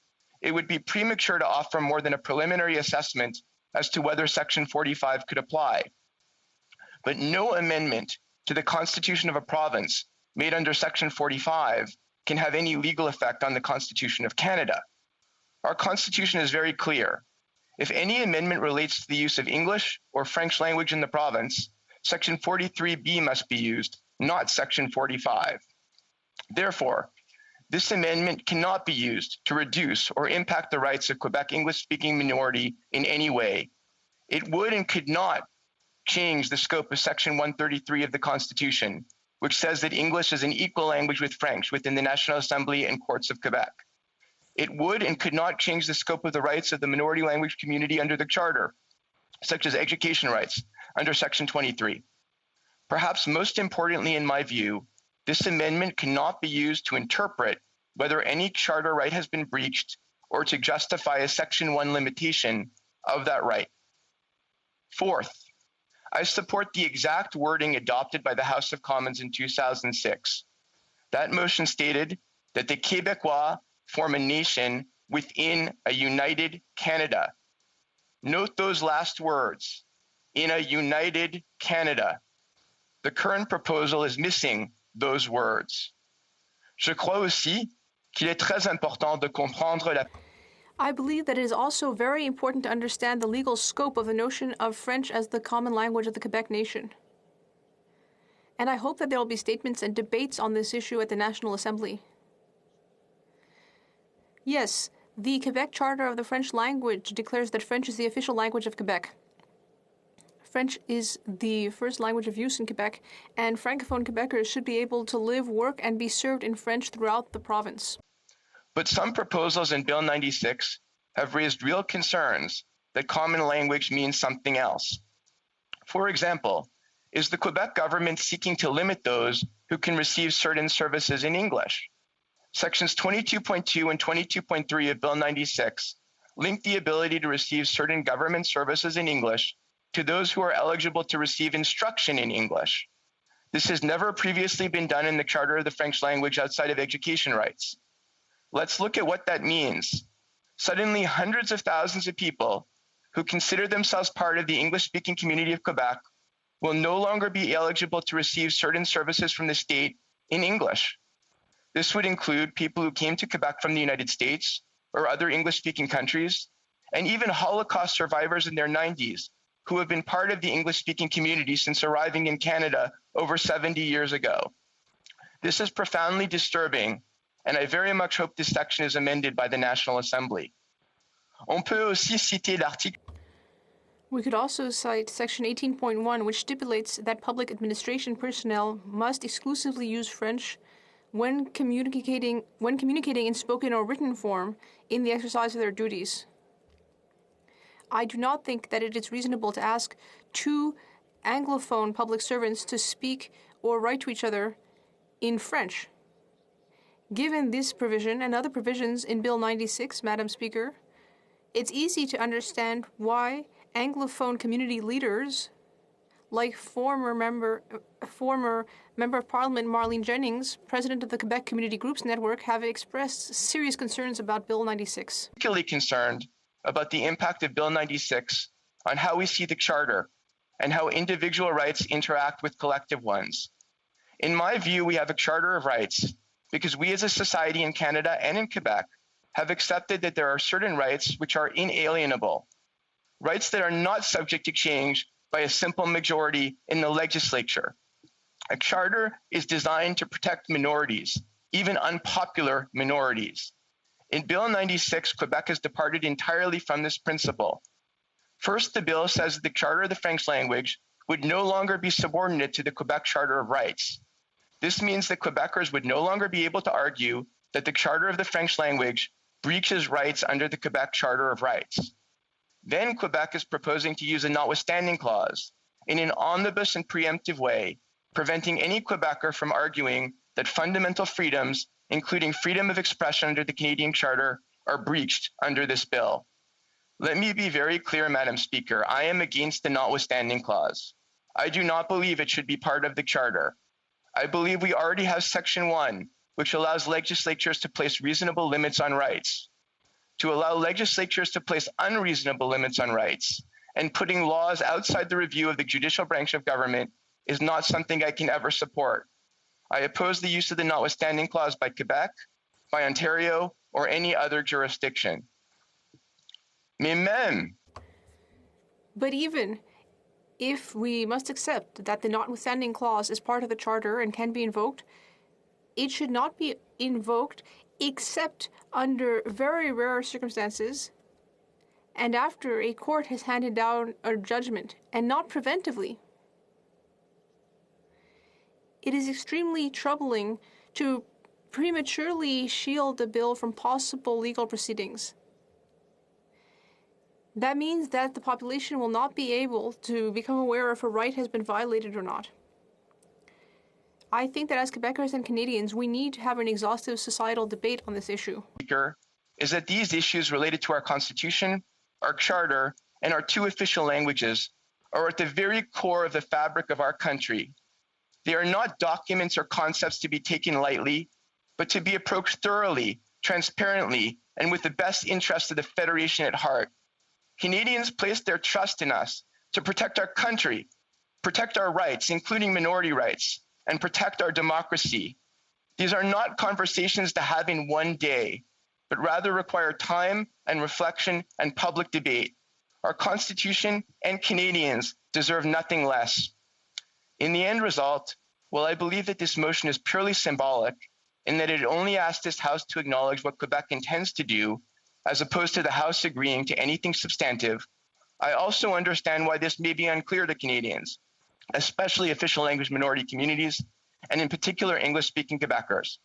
it would be premature to offer more than a preliminary assessment as to whether Section 45 could apply. But no amendment to the Constitution of a province made under Section 45 can have any legal effect on the Constitution of Canada. Our Constitution is very clear. If any amendment relates to the use of English or French language in the province, Section 43B must be used, not Section 45. Therefore, this amendment cannot be used to reduce or impact the rights of Quebec English-speaking minority in any way. It would and could not change the scope of Section 133 of the Constitution, which says that English is an equal language with French within the National Assembly and courts of Quebec. It would and could not change the scope of the rights of the minority language community under the Charter, such as education rights under Section 23. Perhaps most importantly, in my view, this amendment cannot be used to interpret whether any charter right has been breached or to justify a Section 1 limitation of that right. Fourth, I support the exact wording adopted by the House of Commons in 2006. That motion stated that the Québécois form a nation within a united Canada. Note those last words, in a united Canada. The current proposal is missing those words. Je crois aussi qu'il est très important de comprendre la... I believe that it is also very important to understand the legal scope of the notion of French as the common language of the Quebec nation. And I hope that there will be statements and debates on this issue at the National Assembly. Yes, the Quebec Charter of the French language declares that French is the official language of Quebec. French is the first language of use in Quebec, and Francophone Quebecers should be able to live, work, and be served in French throughout the province. But some proposals in Bill 96 have raised real concerns that common language means something else. For example, is the Quebec government seeking to limit those who can receive certain services in English? Sections 22.2 and 22.3 of Bill 96 link the ability to receive certain government services in English to those who are eligible to receive instruction in English. This has never previously been done in the Charter of the French language outside of education rights. Let's look at what that means. Suddenly, hundreds of thousands of people who consider themselves part of the English-speaking community of Quebec will no longer be eligible to receive certain services from the state in English. This would include people who came to Quebec from the United States or other English-speaking countries, and even Holocaust survivors in their 90s who have been part of the English-speaking community since arriving in Canada over 70 years ago. This is profoundly disturbing, and I very much hope this section is amended by the National Assembly. On peut aussi citer l'article. We could also cite Section 18.1, which stipulates that public administration personnel must exclusively use French when communicating in spoken or written form in the exercise of their duties. I do not think that it is reasonable to ask two Anglophone public servants to speak or write to each other in French. Given this provision and other provisions in Bill 96, Madam Speaker, it's easy to understand why Anglophone community leaders, like former member of Parliament Marlene Jennings, president of the Quebec Community Groups Network, have expressed serious concerns about Bill 96. Particularly concerned about the impact of Bill 96 on how we see the Charter and how individual rights interact with collective ones. In my view, we have a Charter of Rights because we as a society in Canada and in Quebec have accepted that there are certain rights which are inalienable, rights that are not subject to change by a simple majority in the legislature. A charter is designed to protect minorities, even unpopular minorities. In Bill 96, Quebec has departed entirely from this principle. First, the bill says that the Charter of the French language would no longer be subordinate to the Quebec Charter of Rights. This means that Quebecers would no longer be able to argue that the Charter of the French language breaches rights under the Quebec Charter of Rights. Then Quebec is proposing to use a notwithstanding clause in an omnibus and preemptive way, preventing any Quebecer from arguing that fundamental freedoms, including freedom of expression under the Canadian Charter, are breached under this bill. Let me be very clear, Madam Speaker. I am against the notwithstanding clause. I do not believe it should be part of the Charter. I believe we already have Section 1, which allows legislatures to place reasonable limits on rights. To allow legislatures to place unreasonable limits on rights and putting laws outside the review of the judicial branch of government is not something I can ever support. I oppose the use of the notwithstanding clause by Quebec, by Ontario, or any other jurisdiction. Mais même. But even if we must accept that the notwithstanding clause is part of the Charter and can be invoked, it should not be invoked except under very rare circumstances and after a court has handed down a judgment, and not preventively. it is extremely troubling to prematurely shield the bill from possible legal proceedings. That means that the population will not be able to become aware if a right has been violated or not. I think that as Quebecers and Canadians, we need to have an exhaustive societal debate on this issue. Is that these issues related to our Constitution, our Charter, and our two official languages are at the very core of the fabric of our country. They are not documents or concepts to be taken lightly, but to be approached thoroughly, transparently, and with the best interest of the Federation at heart. Canadians place their trust in us to protect our country, protect our rights, including minority rights, and protect our democracy. These are not conversations to have in one day, but rather require time and reflection and public debate. Our Constitution and Canadians deserve nothing less. In the end result, while I believe that this motion is purely symbolic, in that it only asks this House to acknowledge what Quebec intends to do, as opposed to the House agreeing to anything substantive, I also understand why this may be unclear to Canadians, especially official language minority communities, and in particular English-speaking Quebecers.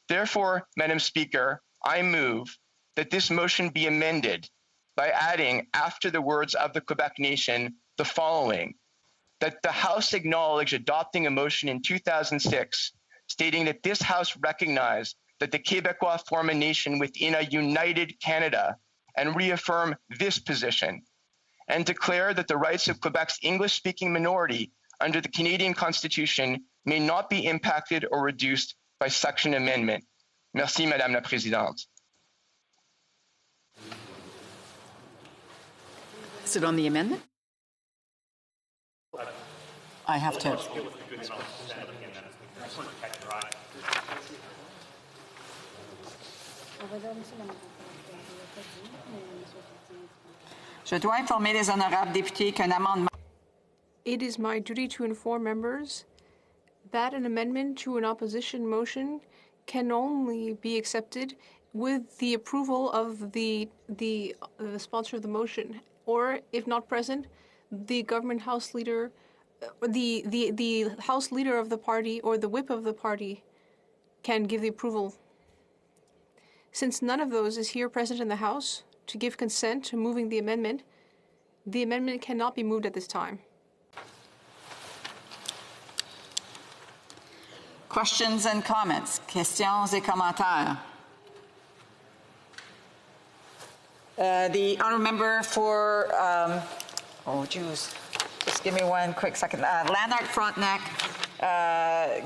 Therefore, Madam Speaker, I move that this motion be amended by adding, after the words of the Quebec nation, the following: that the House acknowledge adopting a motion in 2006 stating that this House recognize that the Québécois form a nation within a united Canada and reaffirm this position, and declare that the rights of Quebec's English-speaking minority under the Canadian Constitution may not be impacted or reduced by such an amendment. Merci, Madame la Présidente. Is it on the amendment? I have to. Je dois informer les honorables députés qu'un amendement. It is my duty to inform members that an amendment to an opposition motion can only be accepted with the approval of the sponsor of the motion, or if not present, the government House leader, the House leader of the party or the whip of the party can give the approval. Since none of those is here present in the House to give consent to moving the amendment cannot be moved at this time. Questions and comments? Questions et commentaires? The honourable member for, just give me one quick second. Lanark, Frontenac,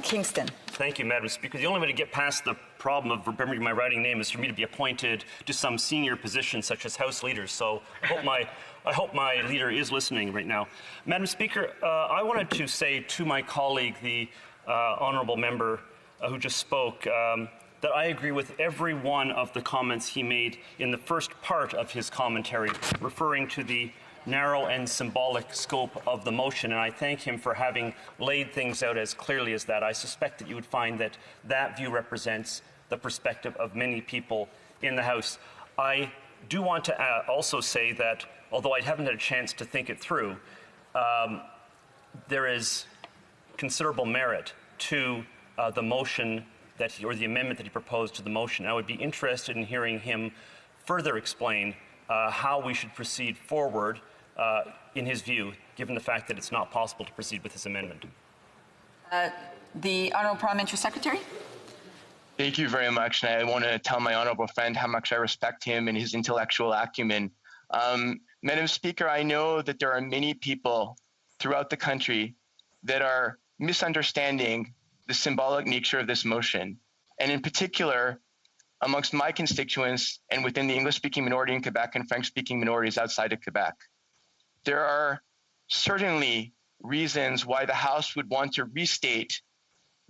Kingston. Thank you, Madam Speaker. The only way to get past the problem of remembering my writing name is for me to be appointed to some senior position, such as House Leader. So I hope my leader is listening right now. Madam Speaker, I wanted to say to my colleague, the honourable member who just spoke, that I agree with every one of the comments he made in the first part of his commentary, referring to the narrow and symbolic scope of the motion, and I thank him for having laid things out as clearly as that. I suspect that you would find that that view represents the perspective of many people in the House. I do want to also say that, although I haven't had a chance to think it through, there is considerable merit to the motion or the amendment that he proposed to the motion. I would be interested in hearing him further explain how we should proceed forward in his view, given the fact that it's not possible to proceed with this amendment. The Honourable Parliamentary Secretary. Thank you very much, and I want to tell my honourable friend how much I respect him and his intellectual acumen. Madam Speaker, I know that there are many people throughout the country that are misunderstanding the symbolic nature of this motion, and in particular, amongst my constituents and within the English-speaking minority in Quebec and French-speaking minorities outside of Quebec. There are certainly reasons why the House would want to restate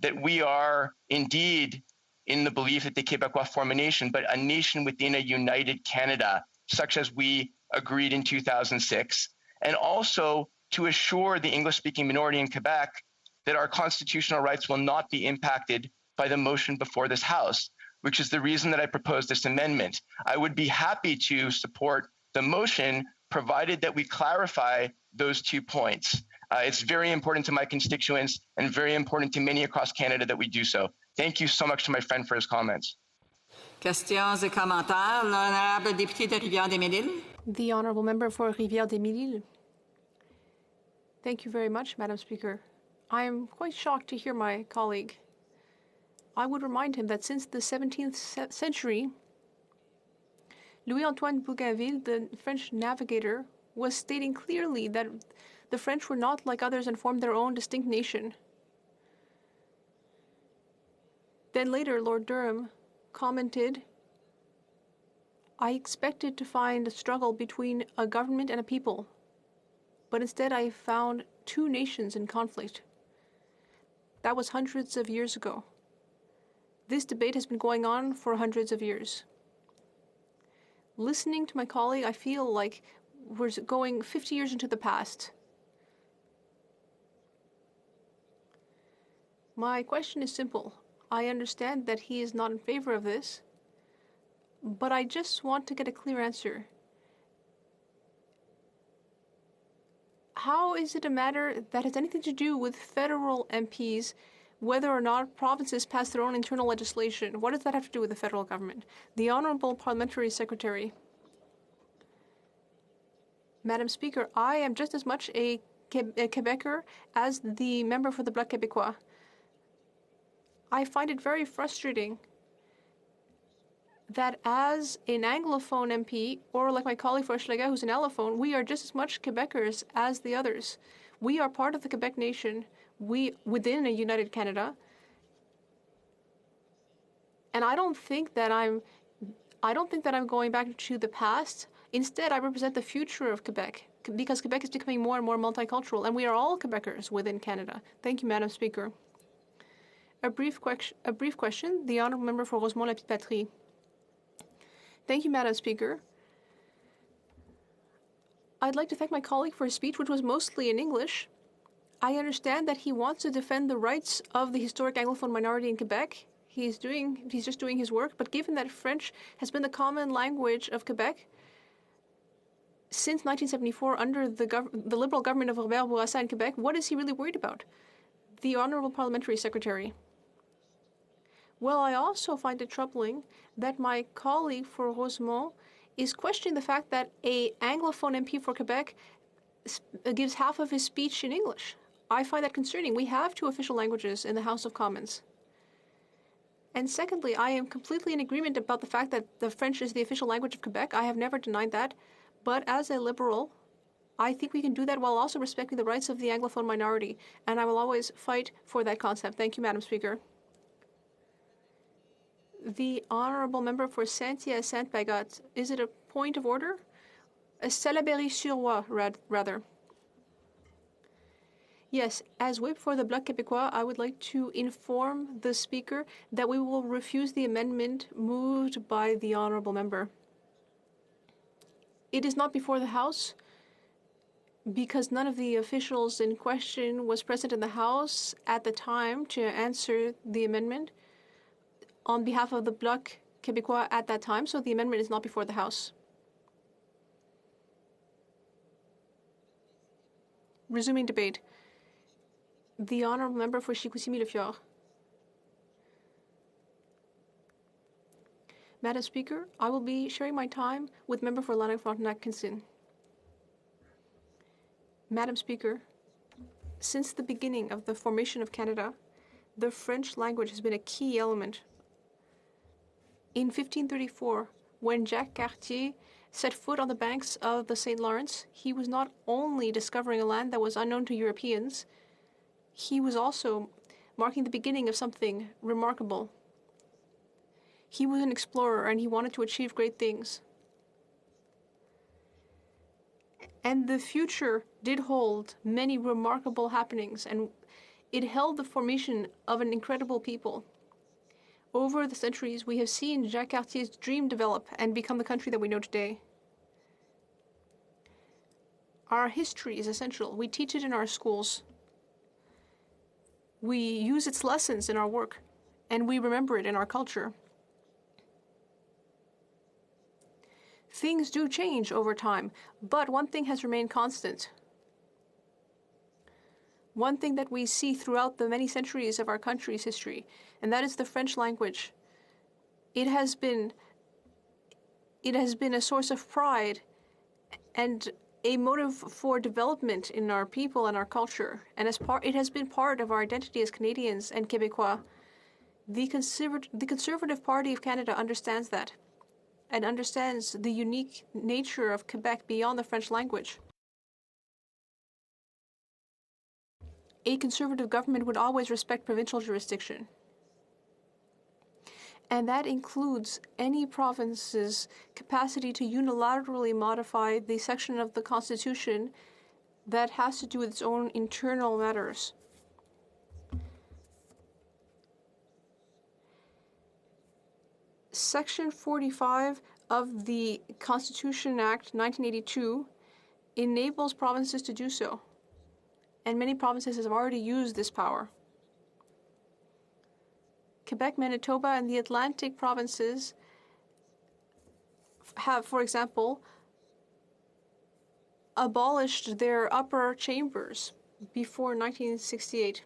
that we are indeed in the belief that the Québécois form a nation, but a nation within a united Canada, such as we agreed in 2006, and also to assure the English-speaking minority in Quebec that our constitutional rights will not be impacted by the motion before this House, which is the reason that I proposed this amendment. I would be happy to support the motion provided that we clarify those 2 points. It's very important to my constituents and very important to many across Canada that we do so. Thank you so much to my friend for his comments. Questions et commentaires. L'honorable député de Rivière-des-Mille-Îles. The honourable member for Rivière-des-Mille-Îles. Thank you very much, Madam Speaker. I am quite shocked to hear my colleague. I would remind him that since the 17th century, Louis-Antoine Bougainville, the French navigator, was stating clearly that the French were not like others and formed their own distinct nation. Then later, Lord Durham commented, I expected to find a struggle between a government and a people, but instead I found two nations in conflict. That was hundreds of years ago. This debate has been going on for hundreds of years. Listening to my colleague, I feel like we're going 50 years into the past. My question is simple. I understand that he is not in favor of this, but I just want to get a clear answer. How is it a matter that has anything to do with federal MPs, whether or not provinces pass their own internal legislation? What does that have to do with the federal government? The Honourable Parliamentary Secretary. Madam Speaker, I am just as much a Quebecer as the member for the Bloc Québécois. I find it very frustrating that as an Anglophone MP, or like my colleague Forschlager, who's an Allophone, we are just as much Quebecers as the others. We are part of the Quebec nation, within a united Canada. And I don't think that I'm going back to the past. Instead, I represent the future of Quebec, because Quebec is becoming more and more multicultural, and we are all Quebecers within Canada. Thank you, Madam Speaker. A brief question. The honourable member for Rosemont-la-Petite-Patrie. Thank you, Madam Speaker. I'd like to thank my colleague for his speech, which was mostly in English. I understand that he wants to defend the rights of the historic Anglophone minority in Quebec. He's just doing his work, but given that French has been the common language of Quebec since 1974 under the Liberal government of Robert Bourassa in Quebec, what is he really worried about? The Honourable Parliamentary Secretary. Well, I also find it troubling that my colleague for Rosemont is questioning the fact that an Anglophone MP for Quebec gives half of his speech in English. I find that concerning. We have two official languages in the House of Commons. And secondly, I am completely in agreement about the fact that the French is the official language of Quebec. I have never denied that. But as a Liberal, I think we can do that while also respecting the rights of the Anglophone minority. And I will always fight for that concept. Thank you, Madam Speaker. The honourable member for Saint-Hyacinthe-Bagotte. Is it a point of order? Salaberry-sur-Oise, rather. Yes, as whip for the Bloc Québécois, I would like to inform the Speaker that we will refuse the amendment moved by the honourable member. It is not before the House because none of the officials in question was present in the House at the time to answer the amendment on behalf of the Bloc Québécois at that time, so the amendment is not before the House. Resuming debate. The honourable member for Chicoutimi-Le-Fjord. Madam Speaker, I will be sharing my time with member for Lanark-Frontenac-Kinston. Madam Speaker, since the beginning of the formation of Canada, the French language has been a key element. In 1534, when Jacques Cartier set foot on the banks of the St. Lawrence, he was not only discovering a land that was unknown to Europeans, he was also marking the beginning of something remarkable. He was an explorer and he wanted to achieve great things. And the future did hold many remarkable happenings, and it held the formation of an incredible people. Over the centuries, we have seen Jacques Cartier's dream develop and become the country that we know today. Our history is essential. We teach it in our schools. We use its lessons in our work, and we remember it in our culture. Things do change over time, but one thing has remained constant. one thing that we see throughout the many centuries of our country's history, and that is the French language. It has been a source of pride and a motive for development in our people and our culture, and it has been part of our identity as Canadians and Québécois. The Conservative Party of Canada understands that, and understands the unique nature of Quebec beyond the French language. A Conservative government would always respect provincial jurisdiction. And that includes any province's capacity to unilaterally modify the section of the Constitution that has to do with its own internal matters. Section 45 of the Constitution Act 1982 enables provinces to do so, and many provinces have already used this power. Quebec, Manitoba, and the Atlantic provinces have, for example, abolished their upper chambers before 1968.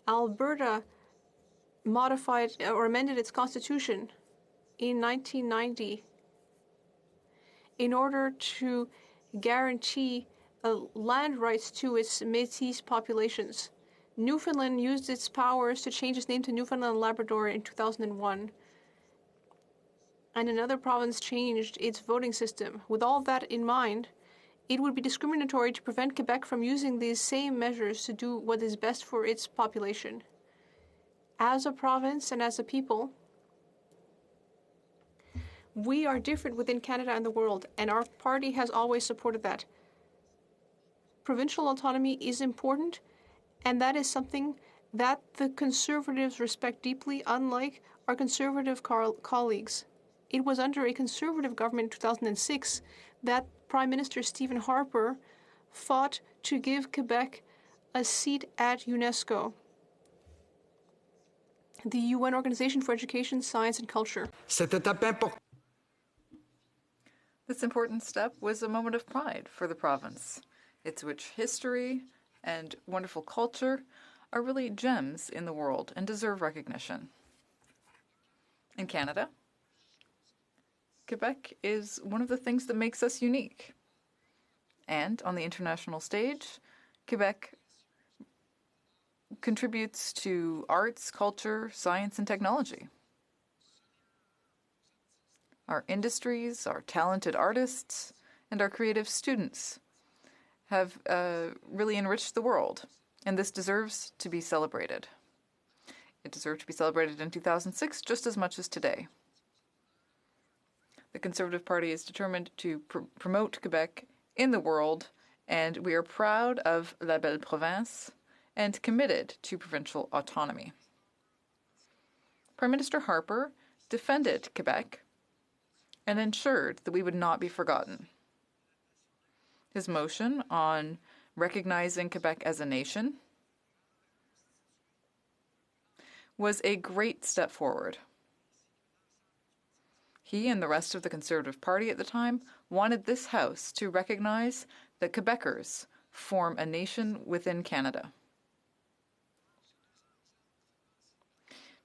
Alberta modified or amended its constitution in 1990 in order to guarantee land rights to its Métis populations. Newfoundland used its powers to change its name to Newfoundland and Labrador in 2001. And another province changed its voting system. With all that in mind, it would be discriminatory to prevent Quebec from using these same measures to do what is best for its population. As a province and as a people, we are different within Canada and the world, and our party has always supported that. Provincial autonomy is important, and that is something that the Conservatives respect deeply, unlike our Conservative colleagues. It was under a Conservative government in 2006 that Prime Minister Stephen Harper fought to give Quebec a seat at UNESCO, the UN Organization for Education, Science and Culture. This important step was a moment of pride for the province. Its rich history and wonderful culture are really gems in the world and deserve recognition. In Canada, Quebec is one of the things that makes us unique. And on the international stage, Quebec contributes to arts, culture, science, and technology. Our industries, our talented artists, and our creative students have really enriched the world, and this deserves to be celebrated. It deserved to be celebrated in 2006 just as much as today. The Conservative Party is determined to promote Quebec in the world, and we are proud of La Belle Province and committed to provincial autonomy. Prime Minister Harper defended Quebec and ensured that we would not be forgotten. His motion on recognizing Quebec as a nation was a great step forward. He and the rest of the Conservative Party at the time wanted this House to recognize that Quebecers form a nation within Canada.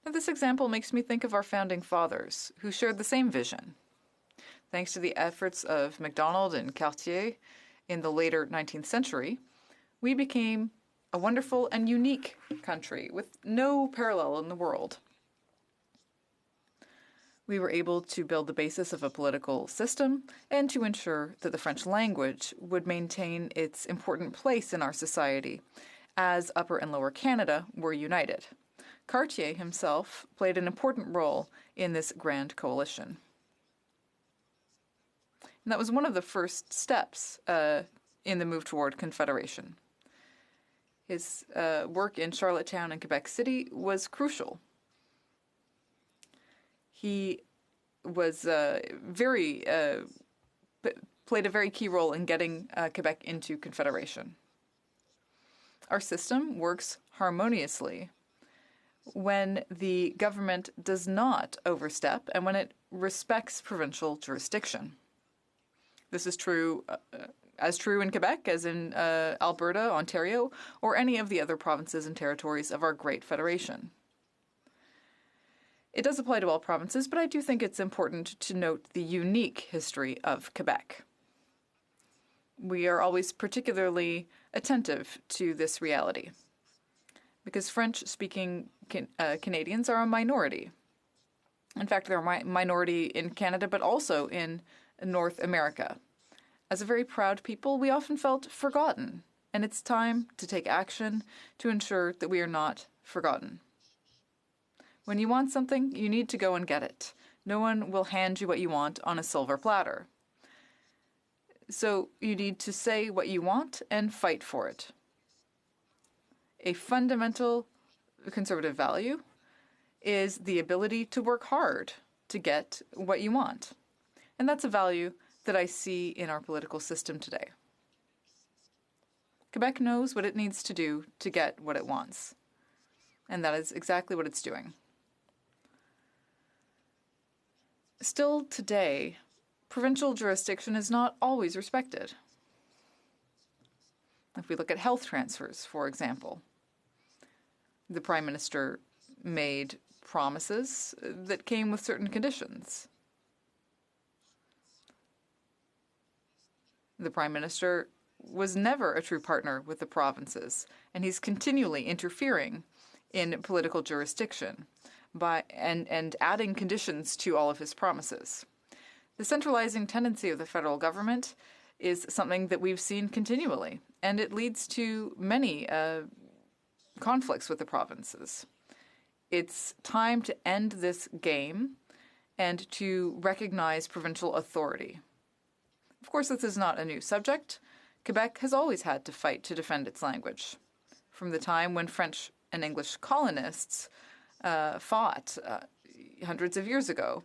Now, this example makes me think of our founding fathers, who shared the same vision. Thanks to the efforts of Macdonald and Cartier in the later 19th century, we became a wonderful and unique country with no parallel in the world. We were able to build the basis of a political system and to ensure that the French language would maintain its important place in our society as Upper and Lower Canada were united. Cartier himself played an important role in this grand coalition. And that was one of the first steps in the move toward Confederation. His work in Charlottetown and Quebec City was crucial. He was played a very key role in getting Quebec into Confederation. Our system works harmoniously when the government does not overstep and when it respects provincial jurisdiction. This is true as true in Quebec as in Alberta, Ontario, or any of the other provinces and territories of our great federation. It does apply to all provinces, but I do think it's important to note the unique history of Quebec. We are always particularly attentive to this reality because French-speaking Canadians are a minority. In fact, they're a minority in Canada, but also in North America. As a very proud people, we often felt forgotten, and it's time to take action to ensure that we are not forgotten. When you want something, you need to go and get it. No one will hand you what you want on a silver platter. So you need to say what you want and fight for it. A fundamental conservative value is the ability to work hard to get what you want. And that's a value that I see in our political system today. Quebec knows what it needs to do to get what it wants. And that is exactly what it's doing. Still today, provincial jurisdiction is not always respected. If we look at health transfers, for example, the Prime Minister made promises that came with certain conditions. The Prime Minister was never a true partner with the provinces, and he's continually interfering in political jurisdiction and adding conditions to all of his promises. The centralizing tendency of the federal government is something that we've seen continually, and it leads to many conflicts with the provinces. It's time to end this game and to recognize provincial authority. Of course, this is not a new subject. Quebec has always had to fight to defend its language. From the time when French and English colonists fought hundreds of years ago,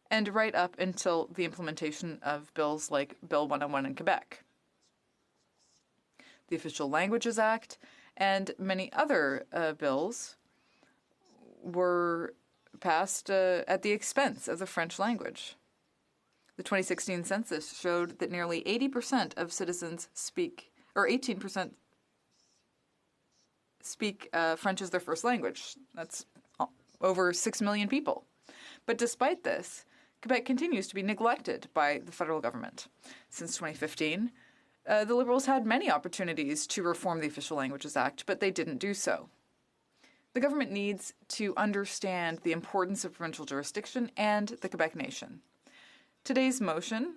and right up until the implementation of bills like Bill 101 in Quebec. The Official Languages Act and many other bills were passed at the expense of the French language. The 2016 census showed that nearly 80% of citizens speak, or 18% speak French as their first language. That's over 6 million people. But despite this, Quebec continues to be neglected by the federal government. Since 2015, the Liberals had many opportunities to reform the Official Languages Act, but they didn't do so. The government needs to understand the importance of provincial jurisdiction and the Quebec nation. Today's motion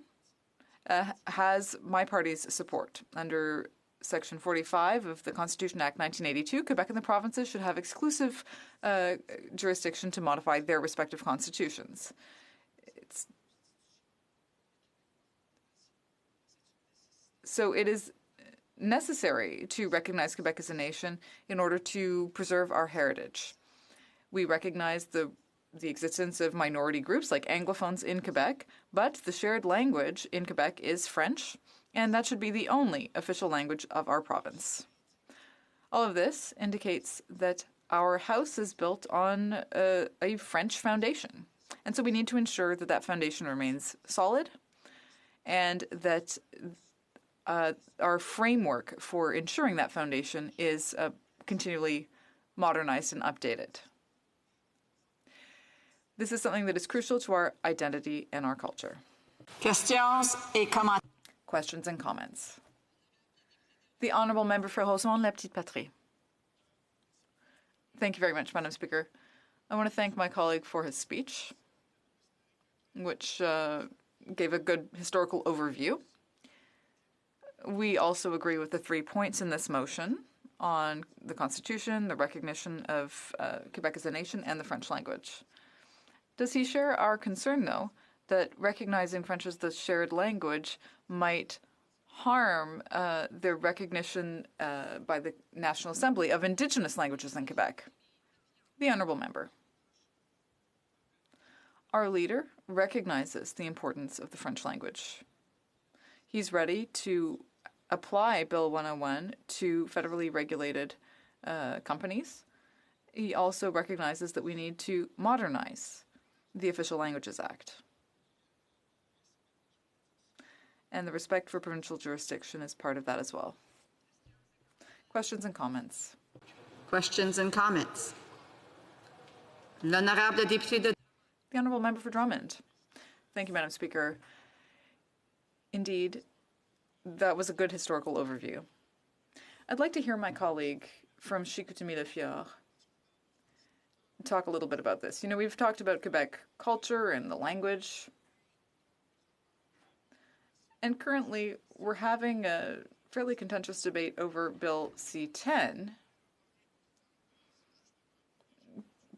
has my party's support. Under Section 45 of the Constitution Act 1982, Quebec and the provinces should have exclusive jurisdiction to modify their respective constitutions. So it is necessary to recognize Quebec as a nation in order to preserve our heritage. We recognize the existence of minority groups like Anglophones in Quebec, but the shared language in Quebec is French, and that should be the only official language of our province. All of this indicates that our house is built on a French foundation, and so we need to ensure that that foundation remains solid and that our framework for ensuring that foundation is continually modernized and updated. This is something that is crucial to our identity and our culture. Questions and comments. The Honourable Member for Rosemont, La Petite Patrie. Thank you very much, Madam Speaker. I want to thank my colleague for his speech, which gave a good historical overview. We also agree with the 3 points in this motion on the Constitution, the recognition of Quebec as a nation, and the French language. Does he share our concern, though, that recognizing French as the shared language might harm the recognition by the National Assembly of Indigenous languages in Quebec? The Honourable Member. Our leader recognizes the importance of the French language. He's ready to apply Bill 101 to federally regulated companies. He also recognizes that we need to modernize the Official Languages Act. And the respect for provincial jurisdiction is part of that as well. Questions and comments? Questions and comments? L'honorable député de... The Honourable Member for Drummond. Thank you, Madam Speaker. Indeed, that was a good historical overview. I'd like to hear my colleague from Chicoutimi-Le-Fjord talk a little bit about this. You know, we've talked about Quebec culture and the language. And currently, we're having a fairly contentious debate over Bill C-10,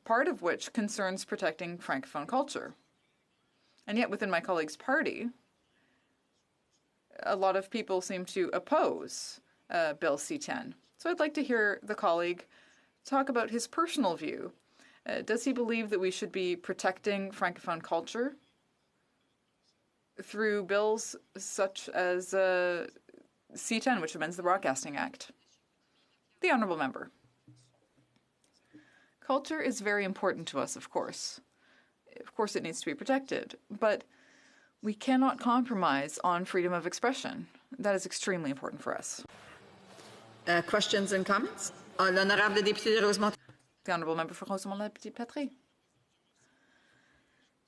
part of which concerns protecting Francophone culture. And yet, within my colleague's party, a lot of people seem to oppose Bill C-10. So I'd like to hear the colleague talk about his personal view. Does he believe that we should be protecting Francophone culture through bills such as C-10, which amends the Broadcasting Act? The Honourable Member. Culture is very important to us, of course. Of course it needs to be protected, but we cannot compromise on freedom of expression. That is extremely important for us. Questions and comments? L'honorable député de Rosemont. The Honourable Member for Rosemont-la-Petite-Patrie.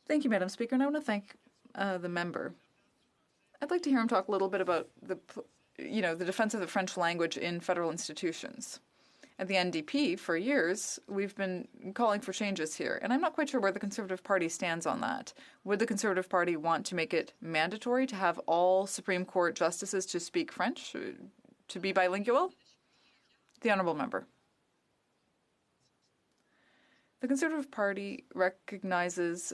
Thank you, Madam Speaker, and I want to thank the member. I'd like to hear him talk a little bit about the defense of the French language in federal institutions. At the NDP, for years, we've been calling for changes here, and I'm not quite sure where the Conservative Party stands on that. Would the Conservative Party want to make it mandatory to have all Supreme Court justices to speak French, to be bilingual? The Honourable Member. The Conservative Party recognizes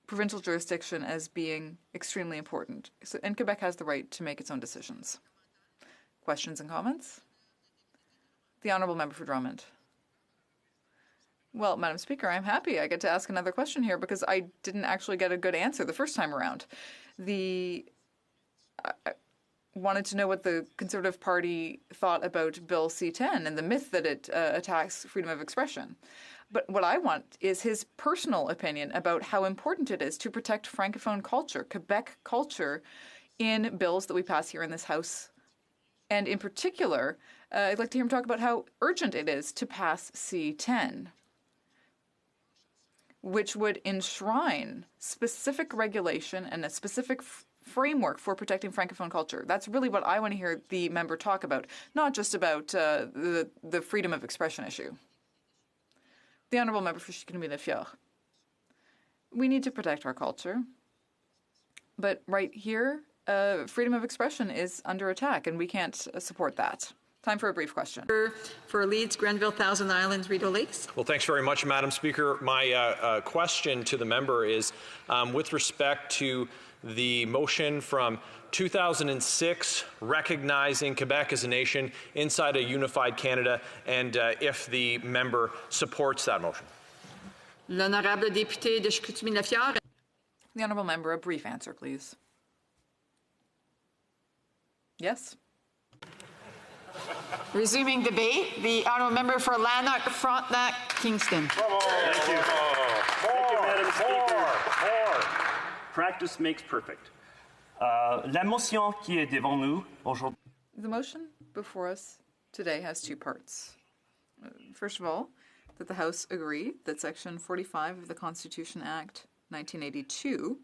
provincial jurisdiction as being extremely important, and Quebec has the right to make its own decisions. Questions and comments? The Honourable Member for Drummond. Well, Madam Speaker, I'm happy I get to ask another question here because I didn't actually get a good answer the first time around. I wanted to know what the Conservative Party thought about Bill C-10 and the myth that it attacks freedom of expression. But what I want is his personal opinion about how important it is to protect Francophone culture, Quebec culture, in bills that we pass here in this House. And in particular, I'd like to hear him talk about how urgent it is to pass C-10, which would enshrine specific regulation and a specific framework for protecting Francophone culture. That's really what I want to hear the member talk about, not just about the freedom of expression issue. The Honourable Member for Chicoutimi-Le-Fjord. We need to protect our culture, but right here, freedom of expression is under attack, and we can't support that. Time for a brief question. For Leeds, Grenville, Thousand Islands, Rideau Lakes. Well, thanks very much, Madam Speaker. My question to the member is with respect to the motion from 2006 recognizing Quebec as a nation inside a unified Canada, and if the member supports that motion. L'honorable député de Chicoutimi-Le-Fjord. The Honourable Member, a brief answer, please. Yes. Resuming debate, the Honourable Member for Lanark, Frontenac, Kingston. Thank you. Thank you, Madam Speaker. Practice makes perfect. La motion qui est devant nous aujourd'hui. The motion before us today has two parts. First of all, that the House agree that Section 45 of the Constitution Act 1982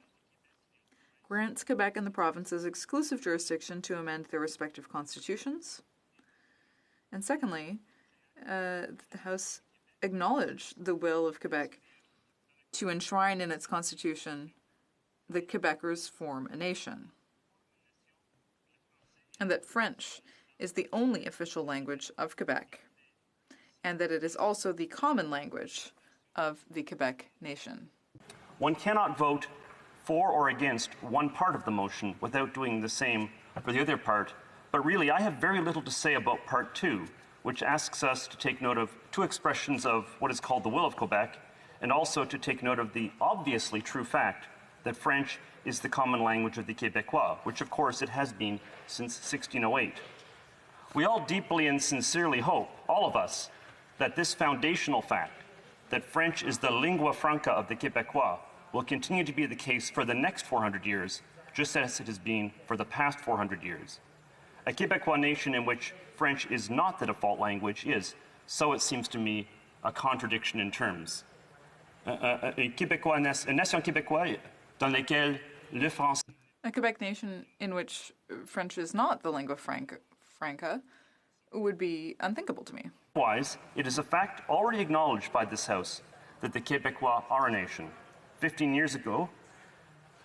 grants Quebec and the provinces exclusive jurisdiction to amend their respective constitutions. And secondly, the House acknowledge the will of Quebec to enshrine in its constitution that Quebecers form a nation, and that French is the only official language of Quebec, and that it is also the common language of the Quebec nation. One cannot vote for or against one part of the motion without doing the same for the other part, but really I have very little to say about part two, which asks us to take note of two expressions of what is called the will of Quebec, and also to take note of the obviously true fact that French is the common language of the Québécois, which of course it has been since 1608. We all deeply and sincerely hope, all of us, that this foundational fact, that French is the lingua franca of the Québécois, will continue to be the case for the next 400 years, just as it has been for the past 400 years. A Quebecois nation in which French is not the default language is, so it seems to me, a contradiction in terms. Une nation québécoise dans laquelle le français. A Quebec nation in which French is not the lingua franca would be unthinkable to me. Likewise, it is a fact already acknowledged by this House that the Québécois are a nation. 15 years ago,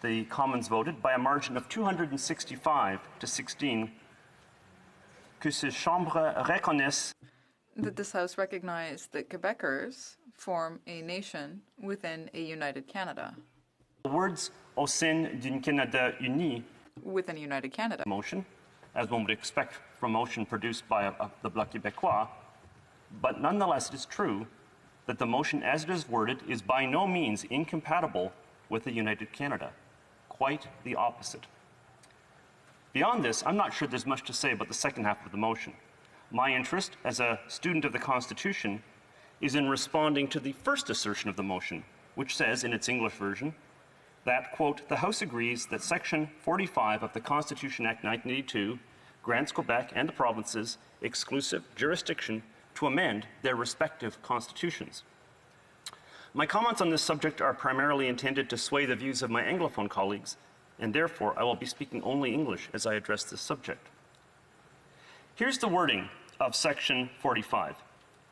the Commons voted by a margin of 265 to 16 que ces chambres reconnaissent that this House recognized that Quebecers form a nation within a united Canada. The words au sein d'un Canada uni within a united Canada motion, as one would expect from a motion produced by the Bloc Québécois, but nonetheless it is true that the motion as it is worded is by no means incompatible with a united Canada. Quite the opposite. Beyond this, I'm not sure there's much to say about the second half of the motion. My interest as a student of the Constitution is in responding to the first assertion of the motion, which says in its English version that, quote, the House agrees that Section 45 of the Constitution Act 1982 grants Quebec and the provinces exclusive jurisdiction to amend their respective constitutions. My comments on this subject are primarily intended to sway the views of my Anglophone colleagues, and therefore I will be speaking only English as I address this subject. Here's the wording of Section 45.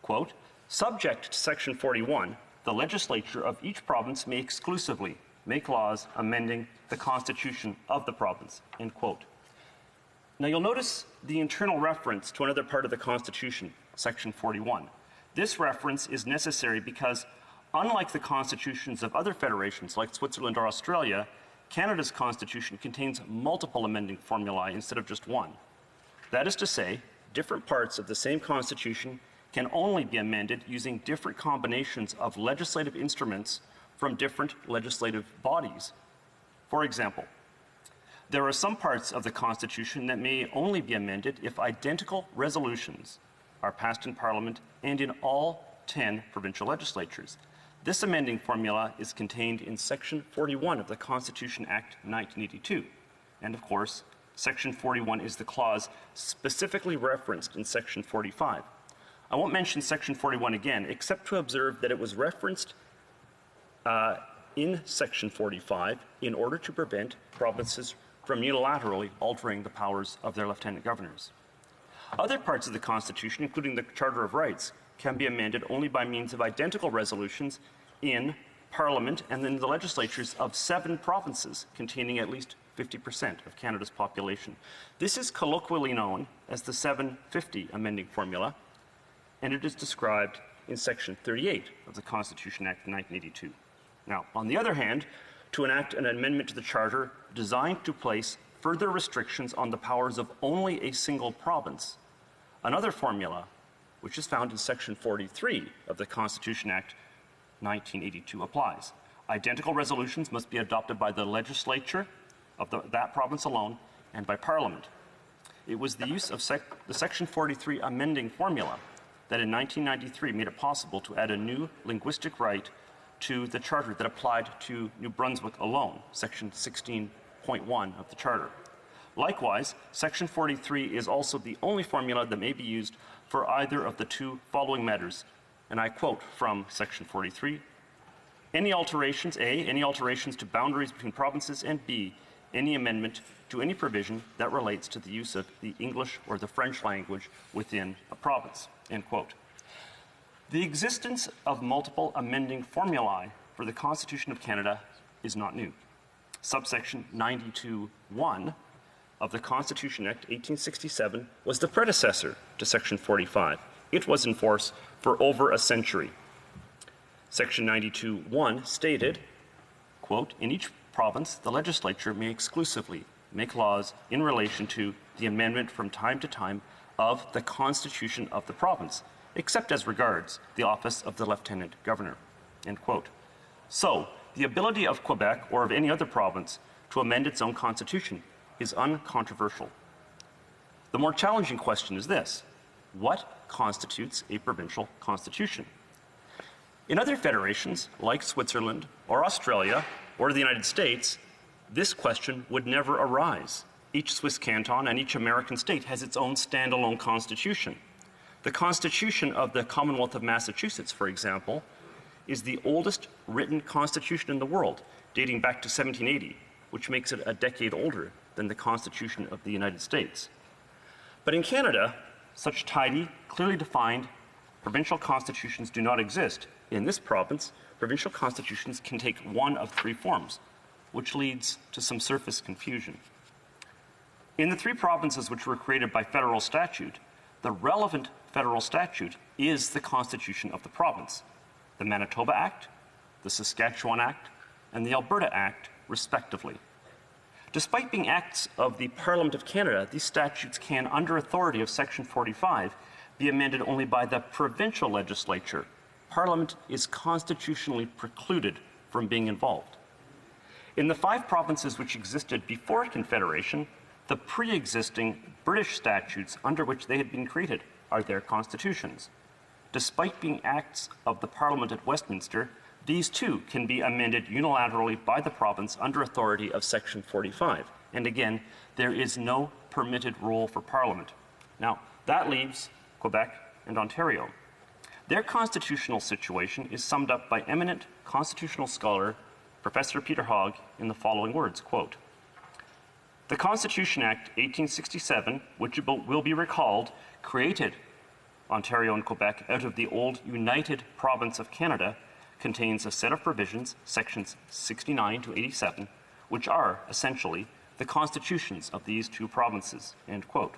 Quote, subject to Section 41, the legislature of each province may exclusively make laws amending the constitution of the province, end quote. Now you'll notice the internal reference to another part of the Constitution, Section 41. This reference is necessary because, unlike the constitutions of other federations like Switzerland or Australia, Canada's constitution contains multiple amending formulae instead of just one. That is to say, different parts of the same constitution can only be amended using different combinations of legislative instruments from different legislative bodies. For example, there are some parts of the Constitution that may only be amended if identical resolutions are passed in Parliament and in all 10 provincial legislatures. This amending formula is contained in Section 41 of the Constitution Act 1982. And of course, Section 41 is the clause specifically referenced in Section 45. I won't mention Section 41 again, except to observe that it was referenced in Section 45 in order to prevent provinces from unilaterally altering the powers of their lieutenant governors. Other parts of the Constitution, including the Charter of Rights, can be amended only by means of identical resolutions in Parliament and in the legislatures of 7 provinces containing at least 50% of Canada's population. This is colloquially known as the 750 amending formula, and it is described in Section 38 of the Constitution Act of 1982. Now, on the other hand, to enact an amendment to the Charter designed to place further restrictions on the powers of only a single province, another formula, which is found in Section 43 of the Constitution Act 1982 applies. Identical resolutions must be adopted by the legislature of that province alone and by Parliament. It was the use of the Section 43 amending formula that in 1993 made it possible to add a new linguistic right to the Charter that applied to New Brunswick alone, Section 16.1 of the Charter. Likewise, Section 43 is also the only formula that may be used for either of the 2 following matters, and I quote from Section 43, any alterations, A, any alterations to boundaries between provinces, and B, any amendment to any provision that relates to the use of the English or the French language within a province, end quote. The existence of multiple amending formulae for the Constitution of Canada is not new. Subsection 92(1) of the Constitution Act 1867 was the predecessor to Section 45. It was in force for over a century. Section 92(1) stated, quote, in each province, the legislature may exclusively make laws in relation to the amendment from time to time of the Constitution of the province, except as regards the office of the Lieutenant Governor, end quote. So, the ability of Quebec or of any other province to amend its own constitution is uncontroversial. The more challenging question is this: what constitutes a provincial constitution? In other federations, like Switzerland or Australia or the United States, this question would never arise. Each Swiss canton and each American state has its own standalone constitution. The Constitution of the Commonwealth of Massachusetts, for example, is the oldest written constitution in the world, dating back to 1780, which makes it a decade older than the Constitution of the United States. But in Canada, such tidy, clearly defined provincial constitutions do not exist. In this province, provincial constitutions can take one of three forms, which leads to some surface confusion. In the three provinces which were created by federal statute, the relevant federal statute is the Constitution of the province, the Manitoba Act, the Saskatchewan Act, and the Alberta Act, respectively. Despite being acts of the Parliament of Canada, these statutes can, under authority of Section 45, be amended only by the provincial legislature. Parliament is constitutionally precluded from being involved. In the 5 provinces which existed before Confederation, the pre-existing British statutes under which they had been created are their constitutions. Despite being acts of the Parliament at Westminster, these too can be amended unilaterally by the province under authority of Section 45. And again, there is no permitted role for Parliament. Now, that leaves Quebec and Ontario. Their constitutional situation is summed up by eminent constitutional scholar Professor Peter HoC in the following words, quote, "The Constitution Act 1867, which will be recalled, created Ontario and Quebec out of the old United Province of Canada, contains a set of provisions, sections 69 to 87, which are essentially the constitutions of these two provinces," end quote.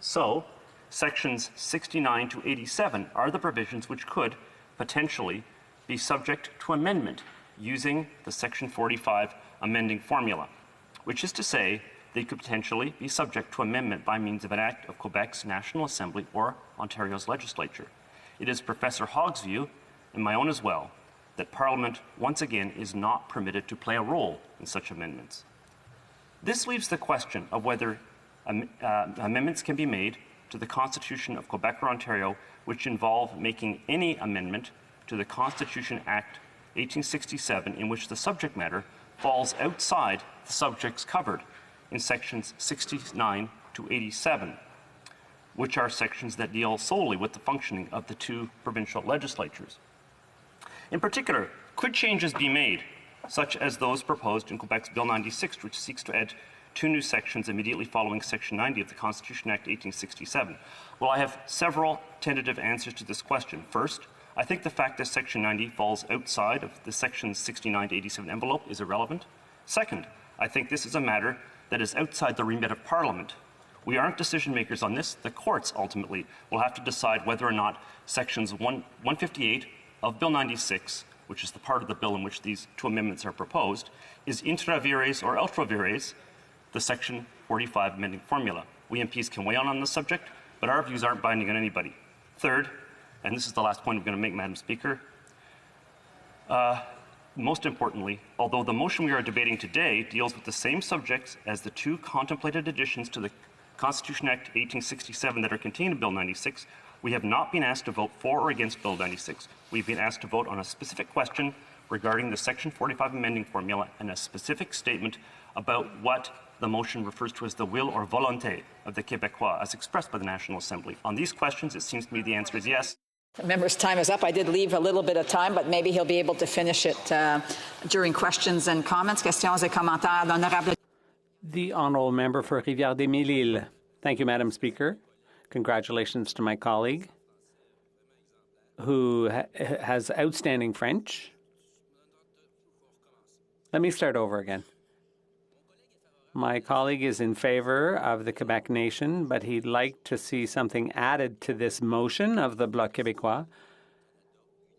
So, sections 69 to 87 are the provisions which could potentially be subject to amendment using the Section 45 amending formula, which is to say they could potentially be subject to amendment by means of an act of Quebec's National Assembly or Ontario's legislature. It is Professor HoC's view, and my own as well, that Parliament once again is not permitted to play a role in such amendments. This leaves the question of whether amendments can be made to the Constitution of Quebec or Ontario which involve making any amendment to the Constitution Act 1867 in which the subject matter falls outside the subjects covered in sections 69 to 87, which are sections that deal solely with the functioning of the two provincial legislatures. In particular, could changes be made, such as those proposed in Quebec's Bill 96, which seeks to add 2 new sections immediately following Section 90 of the Constitution Act 1867? Well, I have several tentative answers to this question. First, I think the fact that Section 90 falls outside of the Sections 69 to 87 envelope is irrelevant. Second, I think this is a matter that is outside the remit of Parliament. We aren't decision makers on this. The courts ultimately will have to decide whether or not Sections 158 of Bill 96, which is the part of the bill in which these two amendments are proposed, is intra vires or ultra vires, the Section 45 amending formula. We MPs can weigh on the subject, but our views aren't binding on anybody. Third, and this is the last point I'm going to make, Madam Speaker, most importantly, although the motion we are debating today deals with the same subjects as the 2 contemplated additions to the Constitution Act 1867 that are contained in Bill 96, we have not been asked to vote for or against Bill 96. We've been asked to vote on a specific question regarding the Section 45 amending formula and a specific statement about what the motion refers to as the will or volonté of the Québécois as expressed by the National Assembly. On these questions, it seems to me the answer is yes. The member's time is up. I did leave a little bit of time, but maybe he'll be able to finish it during questions and comments. Questions et commentaires. L'honorable. The honourable member for Rivière-des-Mille-Îles. Thank you, Madam Speaker. Congratulations to my colleague who has outstanding French. Let me start over again. My colleague is in favor of the Quebec nation, but he'd like to see something added to this motion of the Bloc Québécois,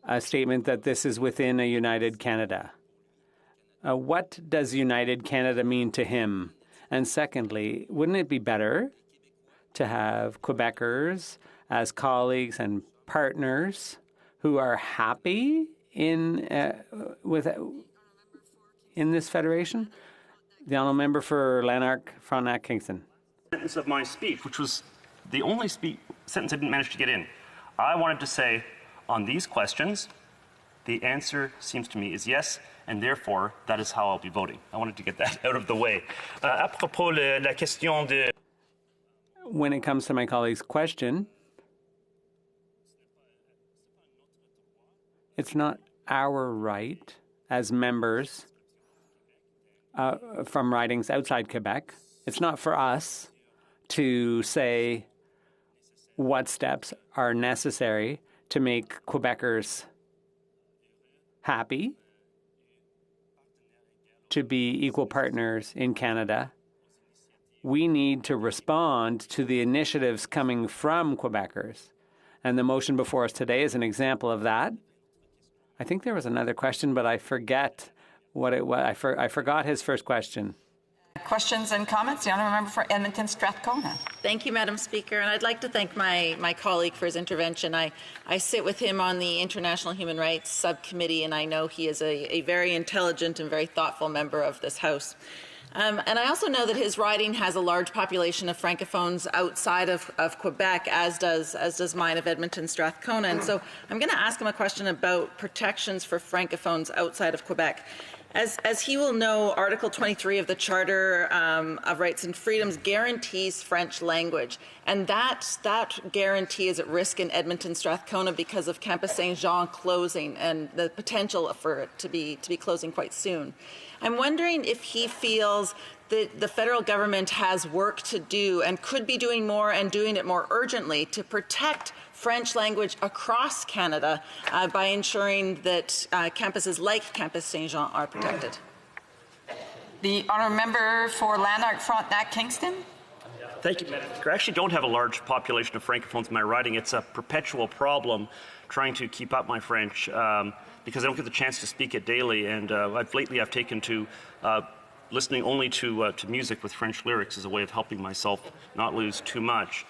a statement that this is within a united Canada. What does united Canada mean to him? And secondly, wouldn't it be better to have Quebecers as colleagues and partners who are happy in this federation? The honourable member for Lanark, Frontenac, Kingston. Sentence of my speech, which was the only sentence I didn't manage to get in. I wanted to say on these questions, The answer seems to me is yes, and therefore that is how I'll be voting. I wanted to get that out of the way. À propos la question de... When it comes to my colleague's question, it's not our right as members from ridings outside Quebec. It's not for us to say what steps are necessary to make Quebecers happy, to be equal partners in Canada. We need to respond to the initiatives coming from Quebecers. And the motion before us today is an example of that. I think there was another question, but I forget what it was. I forgot his first question. Questions and comments? The honourable member for Edmonton Strathcona. Thank you, Madam Speaker, and I'd like to thank my colleague for his intervention. I sit with him on the International Human Rights Subcommittee, and I know he is a very intelligent and very thoughtful member of this House. And I also know that his riding has a large population of Francophones outside of Quebec, as does mine of Edmonton Strathcona. And so I'm going to ask him a question about protections for Francophones outside of Quebec. As he will know, Article 23 of the Charter of Rights and Freedoms guarantees French language, and that guarantee is at risk in Edmonton Strathcona because of Campus Saint-Jean closing and the potential for it to be closing quite soon. I'm wondering if he feels that the federal government has work to do and could be doing more and doing it more urgently to protect French language across Canada by ensuring that campuses like Campus Saint-Jean are protected. The honourable member for Lanark, Frontenac, Kingston. Thank you, Madam Speaker. I actually don't have a large population of Francophones in my riding. It's a perpetual problem trying to keep up my French because I don't get the chance to speak it daily. And lately I've taken to listening only to music with French lyrics as a way of helping myself not lose too much.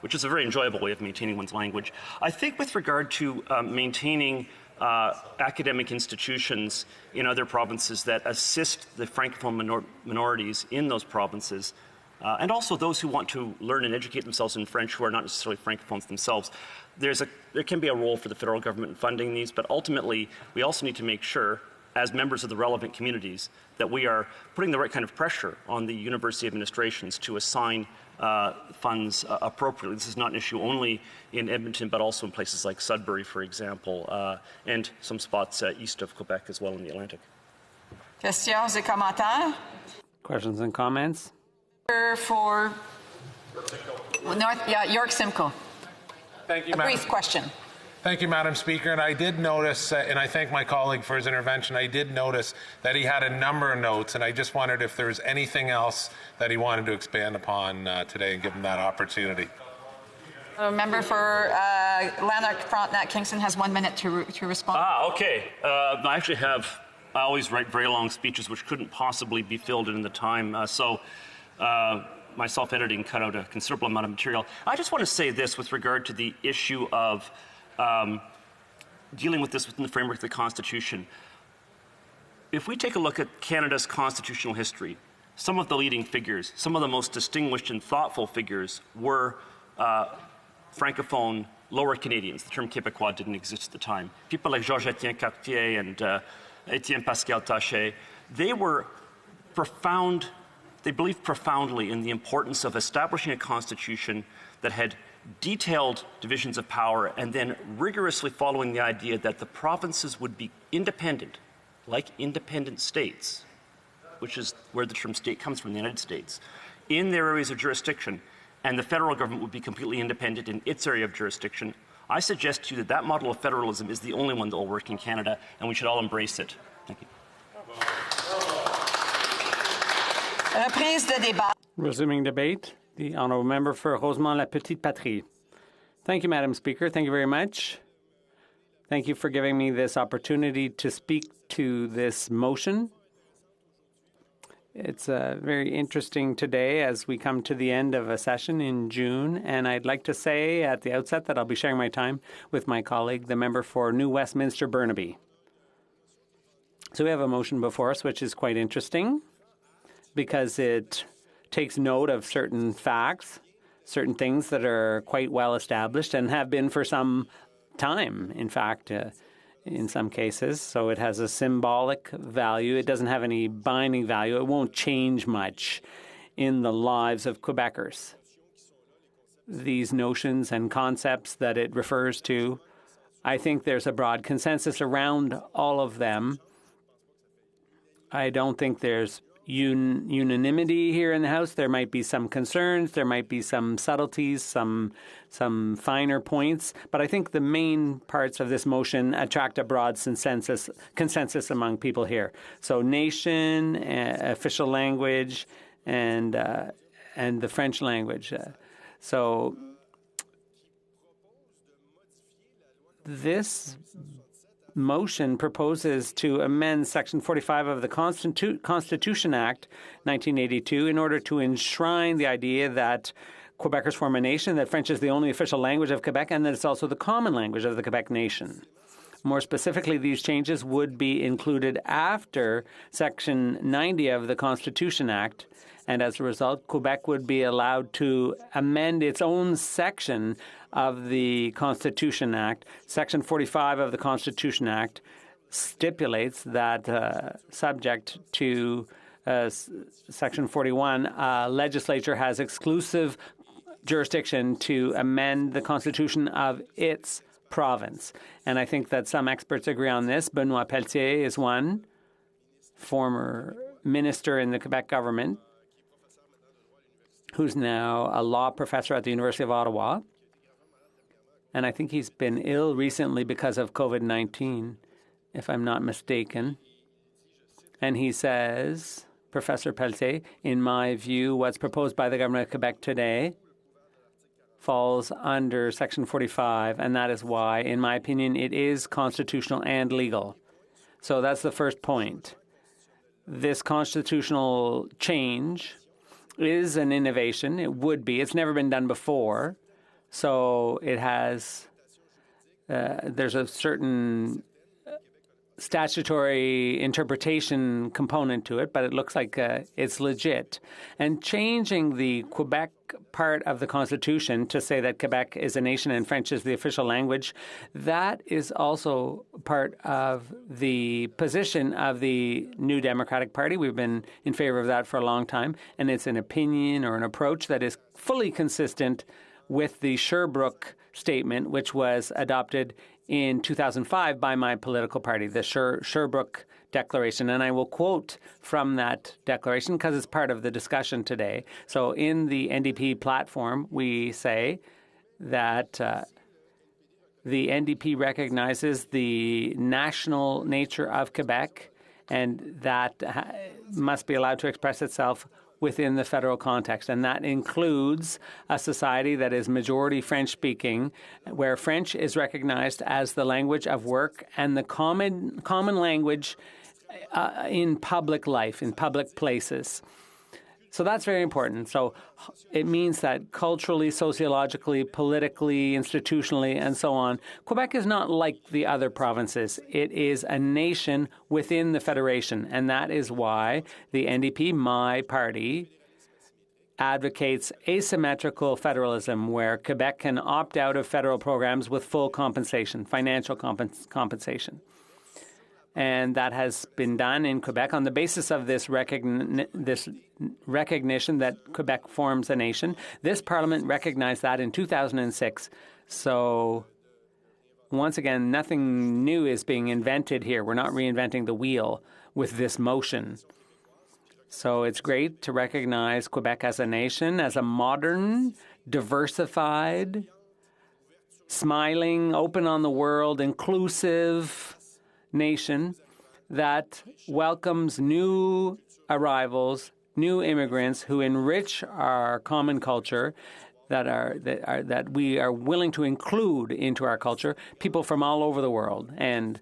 Which is a very enjoyable way of maintaining one's language. I think with regard to maintaining academic institutions in other provinces that assist the Francophone minorities in those provinces, and also those who want to learn and educate themselves in French who are not necessarily Francophones themselves, there can be a role for the federal government in funding these, but ultimately we also need to make sure, as members of the relevant communities, that we are putting the right kind of pressure on the university administrations to assign funds appropriately. This is not an issue only in Edmonton, but also in places like Sudbury, for example, and some spots east of Quebec as well in the Atlantic. Questions et commentaires? Questions and comments? For York Simcoe. Thank you, a brief question. Thank you, Madam Speaker. And I did notice, and I thank my colleague for his intervention, I did notice that he had a number of notes, and I just wondered if there was anything else that he wanted to expand upon today and give him that opportunity. A member for Lanark, Frontenac, Kingston has 1 minute to respond. Okay. I always write very long speeches which couldn't possibly be filled in the time. My self-editing cut out a considerable amount of material. I just want to say this with regard to the issue of dealing with this within the framework of the Constitution. If we take a look at Canada's constitutional history, some of the leading figures, some of the most distinguished and thoughtful figures were Francophone Lower Canadians. The term Québécois didn't exist at the time. People like Georges-Étienne Cartier and Étienne Pascal Taché, they believed profoundly in the importance of establishing a constitution that had detailed divisions of power and then rigorously following the idea that the provinces would be independent, like independent states, which is where the term state comes from, the United States, in their areas of jurisdiction, and the federal government would be completely independent in its area of jurisdiction. I suggest to you that that model of federalism is the only one that will work in Canada, and we should all embrace it. Thank you. Resuming debate, the honourable member for Rosemont-la-Petite-Patrie. Thank you, Madam Speaker. Thank you very much. Thank you for giving me this opportunity to speak to this motion. It's very interesting today as we come to the end of a session in June, and I'd like to say at the outset that I'll be sharing my time with my colleague, the member for New Westminster Burnaby. So we have a motion before us which is quite interesting because it takes note of certain facts, certain things that are quite well established and have been for some time. In fact, in some cases. So it has a symbolic value. It doesn't have any binding value. It won't change much in the lives of Quebecers. These notions and concepts that it refers to, I think there's a broad consensus around all of them. I don't think there's unanimity here in the House. There might be some concerns. There might be some subtleties, some finer points. But I think the main parts of this motion attract a broad consensus among people here. So nation, official language, and the French language. So this motion proposes to amend Section 45 of the Constitution Act 1982 in order to enshrine the idea that Quebecers form a nation, that French is the only official language of Quebec, and that it's also the common language of the Quebec nation. More specifically, these changes would be included after Section 90 of the Constitution Act, and as a result, Quebec would be allowed to amend its own section of the Constitution Act. Section 45 of the Constitution Act stipulates that subject to Section 41, legislature has exclusive jurisdiction to amend the Constitution of its province. And I think that some experts agree on this. Benoit Pelletier is one, former minister in the Quebec government, who's now a law professor at the University of Ottawa. And I think he's been ill recently because of COVID-19, if I'm not mistaken. And he says, Professor Pelletier, in my view, what's proposed by the government of Quebec today falls under Section 45, and that is why, in my opinion, it is constitutional and legal. So that's the first point. This constitutional change is an innovation. It would be. It's never been done before. So it has, there's a certain statutory interpretation component to it, but it looks like it's legit. And changing the Quebec part of the Constitution to say that Quebec is a nation and French is the official language, that is also part of the position of the New Democratic Party. We've been in favor of that for a long time, and it's an opinion or an approach that is fully consistent with the Sherbrooke Statement, which was adopted in 2005 by my political party, the Sherbrooke Declaration. And I will quote from that declaration because it's part of the discussion today. So in the NDP platform, we say that the NDP recognizes the national nature of Quebec and that must be allowed to express itself within the federal context. And that includes a society that is majority French-speaking, where French is recognized as the language of work and the common language in public life, in public places. So that's very important. So it means that culturally, sociologically, politically, institutionally, and so on, Quebec is not like the other provinces. It is a nation within the federation. And that is why the NDP, my party, advocates asymmetrical federalism, where Quebec can opt out of federal programs with full compensation, financial compensation. And that has been done in Quebec on the basis of this recognition that Quebec forms a nation. This Parliament recognized that in 2006. So once again, nothing new is being invented here. We're not reinventing the wheel with this motion. So it's great to recognize Quebec as a nation, as a modern, diversified, smiling, open on the world, inclusive nation that welcomes new arrivals, new immigrants who enrich our common culture, that we are willing to include into our culture people from all over the world. And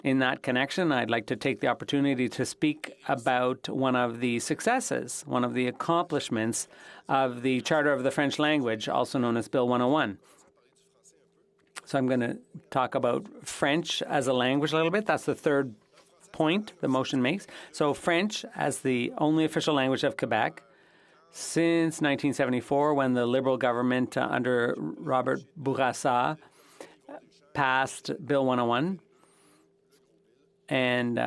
in that connection, I'd like to take the opportunity to speak about one of the successes, one of the accomplishments of the Charter of the French Language, also known as Bill 101. So I'm going to talk about French as a language a little bit. That's the third point the motion makes. So French as the only official language of Quebec since 1974, when the Liberal government under Robert Bourassa passed Bill 101. And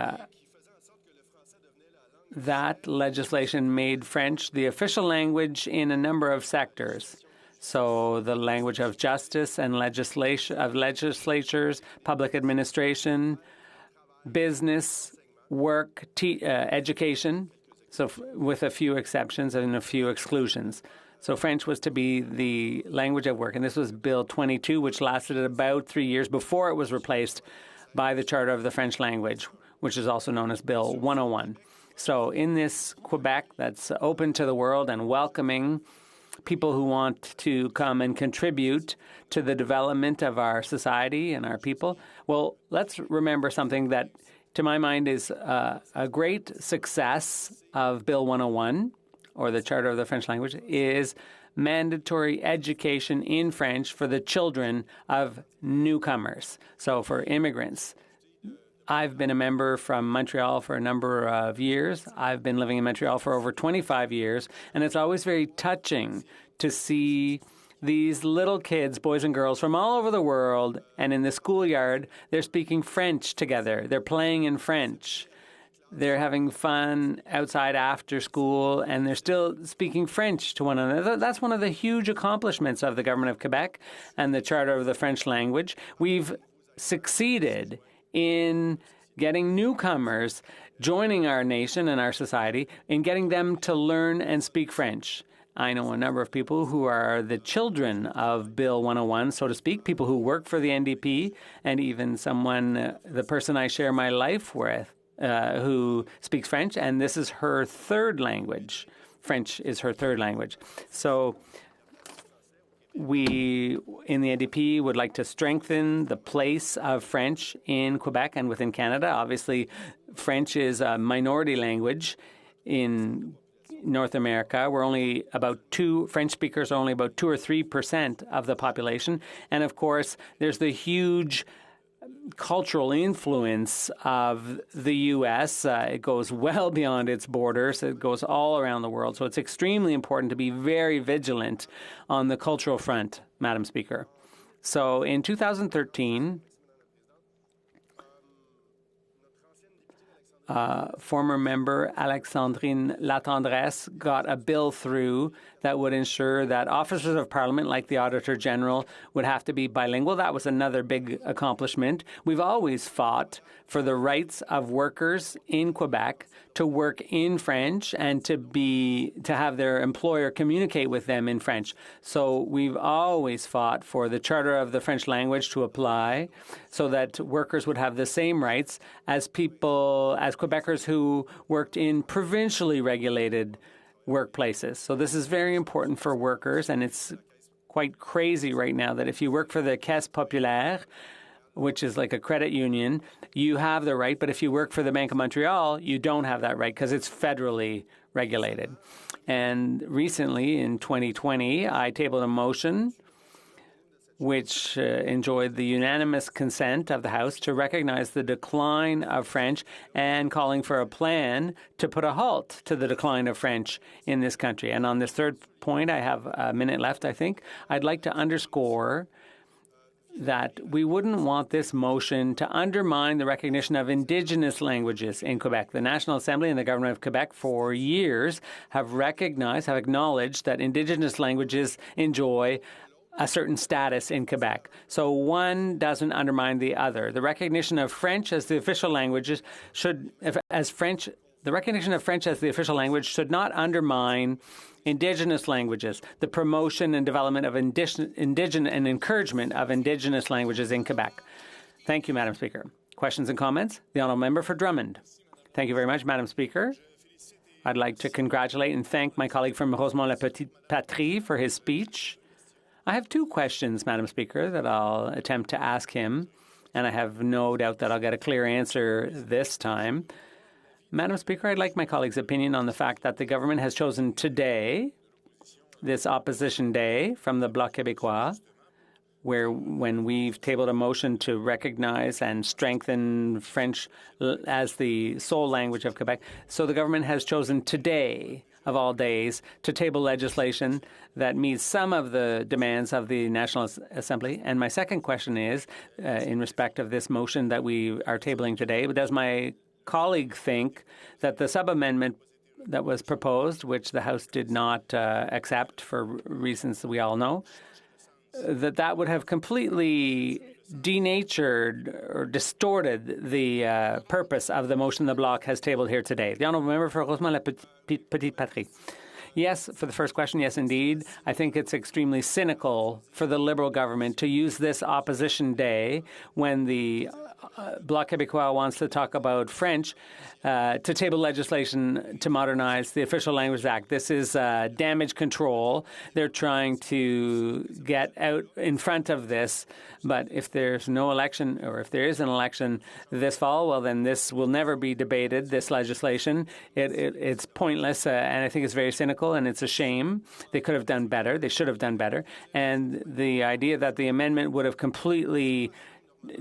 that legislation made French the official language in a number of sectors. So the language of justice and legislatures, public administration, business, work, education, so with a few exceptions and a few exclusions. So French was to be the language of work. And this was Bill 22, which lasted about 3 years before it was replaced by the Charter of the French Language, which is also known as Bill 101. So in this Quebec that's open to the world and welcoming people who want to come and contribute to the development of our society and our people, well, let's remember something that, to my mind, is a great success of Bill 101, or the Charter of the French Language, is mandatory education in French for the children of newcomers, so for immigrants. I've been a member from Montreal for a number of years. I've been living in Montreal for over 25 years, and it's always very touching to see these little kids, boys and girls from all over the world, and in the schoolyard, they're speaking French together. They're playing in French. They're having fun outside after school, and they're still speaking French to one another. That's one of the huge accomplishments of the Government of Quebec and the Charter of the French Language. We've succeeded in getting newcomers joining our nation and our society, in getting them to learn and speak French. I know a number of people who are the children of Bill 101, so to speak, people who work for the NDP, and even someone, the person I share my life with, who speaks French, and this is her third language. French is her third language. So we, in the NDP, would like to strengthen the place of French in Quebec and within Canada. Obviously, French is a minority language in North America. We're only about French speakers are only about 2 or 3% of the population. And of course, there's the huge cultural influence of the U.S. It goes well beyond its borders. It goes all around the world. So it's extremely important to be very vigilant on the cultural front, Madam Speaker. So in 2013, former member Alexandrine Latendresse got a bill through that would ensure that officers of Parliament, like the Auditor General, would have to be bilingual. That was another big accomplishment. We've always fought for the rights of workers in Quebec to work in French and to have their employer communicate with them in French. So we've always fought for the Charter of the French Language to apply so that workers would have the same rights as Quebecers who worked in provincially regulated workplaces. So this is very important for workers, and it's quite crazy right now that if you work for the Caisse Populaire, which is like a credit union, you have the right, but if you work for the Bank of Montreal, you don't have that right because it's federally regulated. And recently, in 2020, I tabled a motion which enjoyed the unanimous consent of the House to recognize the decline of French and calling for a plan to put a halt to the decline of French in this country. And on this third point, I have a minute left, I think. I'd like to underscore that we wouldn't want this motion to undermine the recognition of Indigenous languages in Quebec. The National Assembly and the Government of Quebec for years have acknowledged that Indigenous languages enjoy a certain status in Quebec. So one doesn't undermine the other. The recognition of French as the official language should not undermine Indigenous languages, the promotion and development of Indigenous and encouragement of Indigenous languages in Quebec. Thank you, Madam Speaker. Questions and comments? The Honourable Member for Drummond. Thank you very much, Madam Speaker. I'd like to congratulate and thank my colleague from Rosemont-la-Petite-Patrie for his speech. I have two questions, Madam Speaker, that I'll attempt to ask him, and I have no doubt that I'll get a clear answer this time. Madam Speaker, I'd like my colleague's opinion on the fact that the government has chosen today, this opposition day from the Bloc Québécois, when we've tabled a motion to recognize and strengthen French as the sole language of Quebec. So the government has chosen today of all days to table legislation that meets some of the demands of the National Assembly? And my second question is, in respect of this motion that we are tabling today, does my colleague think that the sub-amendment that was proposed, which the House did not accept for reasons that we all know, that would have completely denatured or distorted the purpose of the motion the Bloc has tabled here today? The Honourable Member for Rosemont-la-Petite-Patrie. Yes, for the first question, yes, indeed. I think it's extremely cynical for the Liberal government to use this opposition day when the Bloc Québécois wants to talk about French to table legislation to modernize the Official Languages Act. This is damage control. They're trying to get out in front of this. But if there's no election, or if there is an election this fall, well, then this will never be debated, this legislation. It's pointless, and I think it's very cynical, and it's a shame. They could have done better. They should have done better. And the idea that the amendment would have completely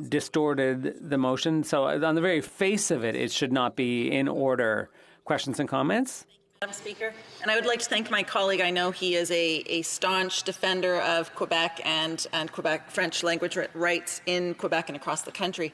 distorted the motion. So on the very face of it, it should not be in order. Questions and comments? Madam Speaker, and I would like to thank my colleague. I know he is a staunch defender of Quebec and Quebec French language rights in Quebec and across the country.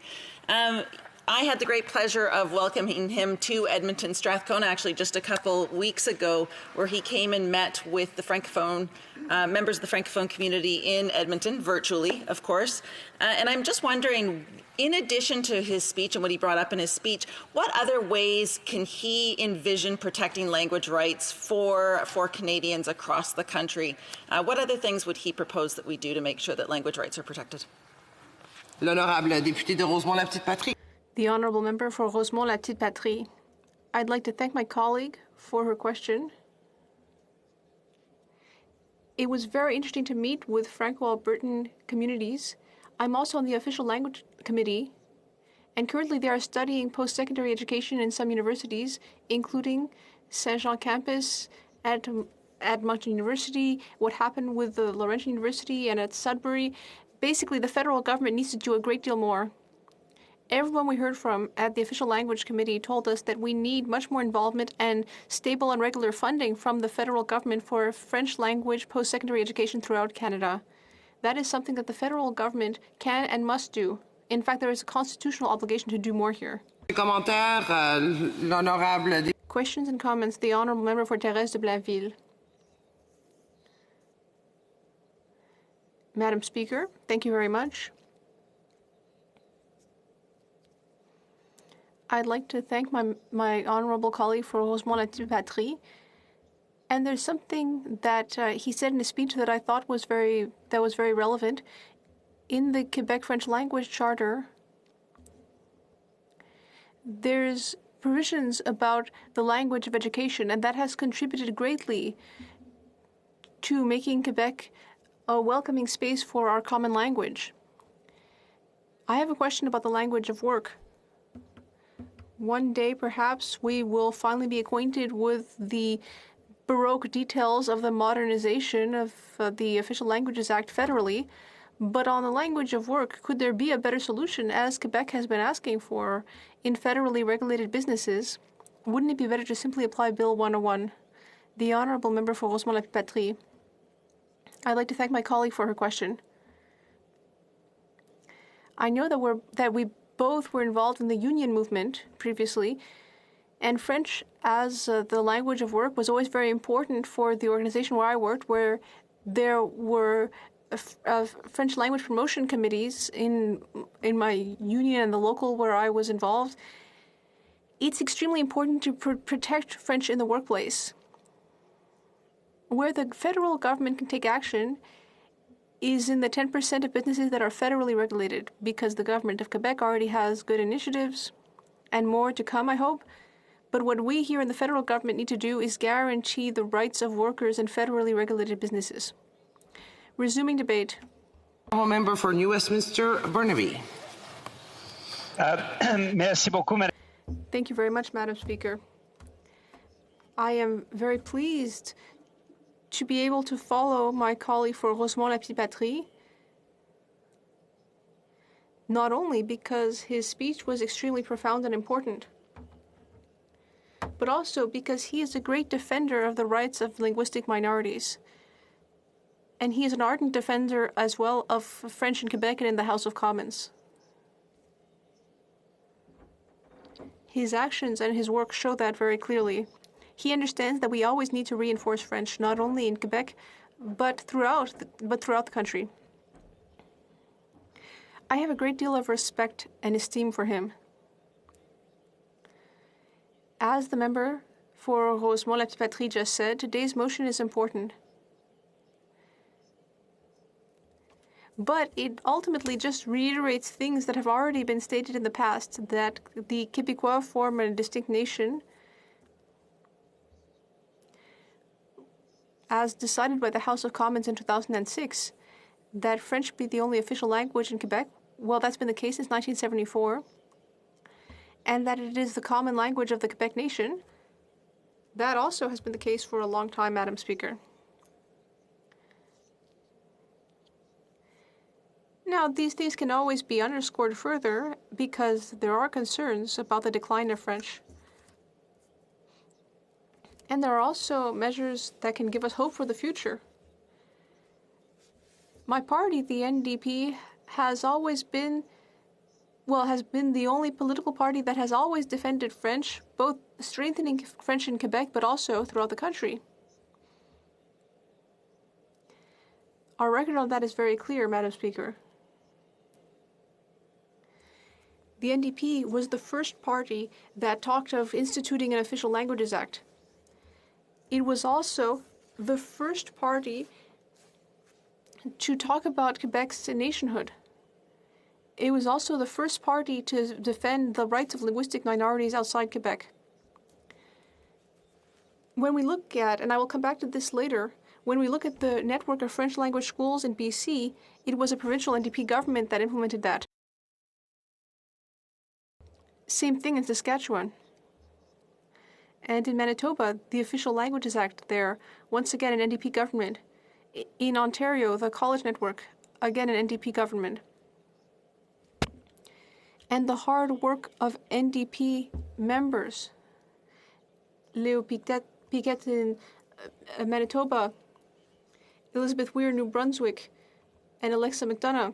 I had the great pleasure of welcoming him to Edmonton Strathcona actually just a couple weeks ago, where he came and met with the Francophone members of the Francophone community in Edmonton, virtually, of course. And I'm just wondering, in addition to his speech and what he brought up in his speech, what other ways can he envision protecting language rights for Canadians across the country? What other things would he propose that we do to make sure that language rights are protected? L'honorable député de Rosemont-la-Petite-Patrie. The Honourable Member for Rosemont-la-Petite-Patrie. I'd like to thank my colleague for her question. It was very interesting to meet with Franco-Albertan communities. I'm also on the Official Language Committee, and currently they are studying post-secondary education in some universities, including Saint-Jean campus, at Moncton University, what happened with the Laurentian University and at Sudbury. Basically, the federal government needs to do a great deal more. Everyone we heard from at the Official Language Committee told us that we need much more involvement and stable and regular funding from the federal government for French language post-secondary education throughout Canada. That is something that the federal government can and must do. In fact, there is a constitutional obligation to do more here. Questions and comments. The Honourable Member for Thérèse de Blainville. Madam Speaker, thank you very much. I'd like to thank my honourable colleague for Rosemont-la-Petite-Patrie. And there's something that he said in his speech that I thought was very relevant. In the Quebec French Language Charter, there's provisions about the language of education, and that has contributed greatly to making Quebec a welcoming space for our common language. I have a question about the language of work. One day, perhaps, we will finally be acquainted with the Baroque details of the modernization of the Official Languages Act federally. But on the language of work, could there be a better solution, as Quebec has been asking for, in federally regulated businesses? Wouldn't it be better to simply apply Bill 101? The Honourable Member for Rosemont-la-Petite-Patrie. I'd like to thank my colleague for her question. I know that we both were involved in the union movement previously, and French as the language of work was always very important for the organization where I worked, where there were French language promotion committees in my union and the local where I was involved. It's extremely important to protect French in the workplace. Where the federal government can take action is in the 10% of businesses that are federally regulated, because the government of Quebec already has good initiatives and more to come, I hope. But what we here in the federal government need to do is guarantee the rights of workers in federally regulated businesses. Resuming debate. Member for New Westminster, Burnaby. Merci beaucoup, Madame. Thank you very much, Madam Speaker. I am very pleased to be able to follow my colleague for Rosemont-la-Petite-Patrie, not only because his speech was extremely profound and important, but also because he is a great defender of the rights of linguistic minorities. And he is an ardent defender as well of French in Quebec and in the House of Commons. His actions and his work show that very clearly. He understands that we always need to reinforce French, not only in Quebec, but throughout the country. I have a great deal of respect and esteem for him. As the member for Rosemont-la-Petite-Patrie just said, today's motion is important. But it ultimately just reiterates things that have already been stated in the past, that the Québécois form a distinct nation, as decided by the House of Commons in 2006, that French be the only official language in Quebec. Well, that's been the case since 1974. And that it is the common language of the Quebec nation. That also has been the case for a long time, Madam Speaker. Now, these things can always be underscored further because there are concerns about the decline of French. And there are also measures that can give us hope for the future. My party, the NDP, has been the only political party that has always defended French, both strengthening French in Quebec, but also throughout the country. Our record on that is very clear, Madam Speaker. The NDP was the first party that talked of instituting an Official Languages Act. It was also the first party to talk about Quebec's nationhood. It was also the first party to defend the rights of linguistic minorities outside Quebec. When we look at, and I will come back to this later, when we look at the network of French language schools in BC, it was a provincial NDP government that implemented that. Same thing in Saskatchewan. And in Manitoba, the Official Languages Act there, once again an NDP government. In Ontario, the college network, again an NDP government. And the hard work of NDP members, Leo Piquet in Manitoba, Elizabeth Weir, New Brunswick, and Alexa McDonough.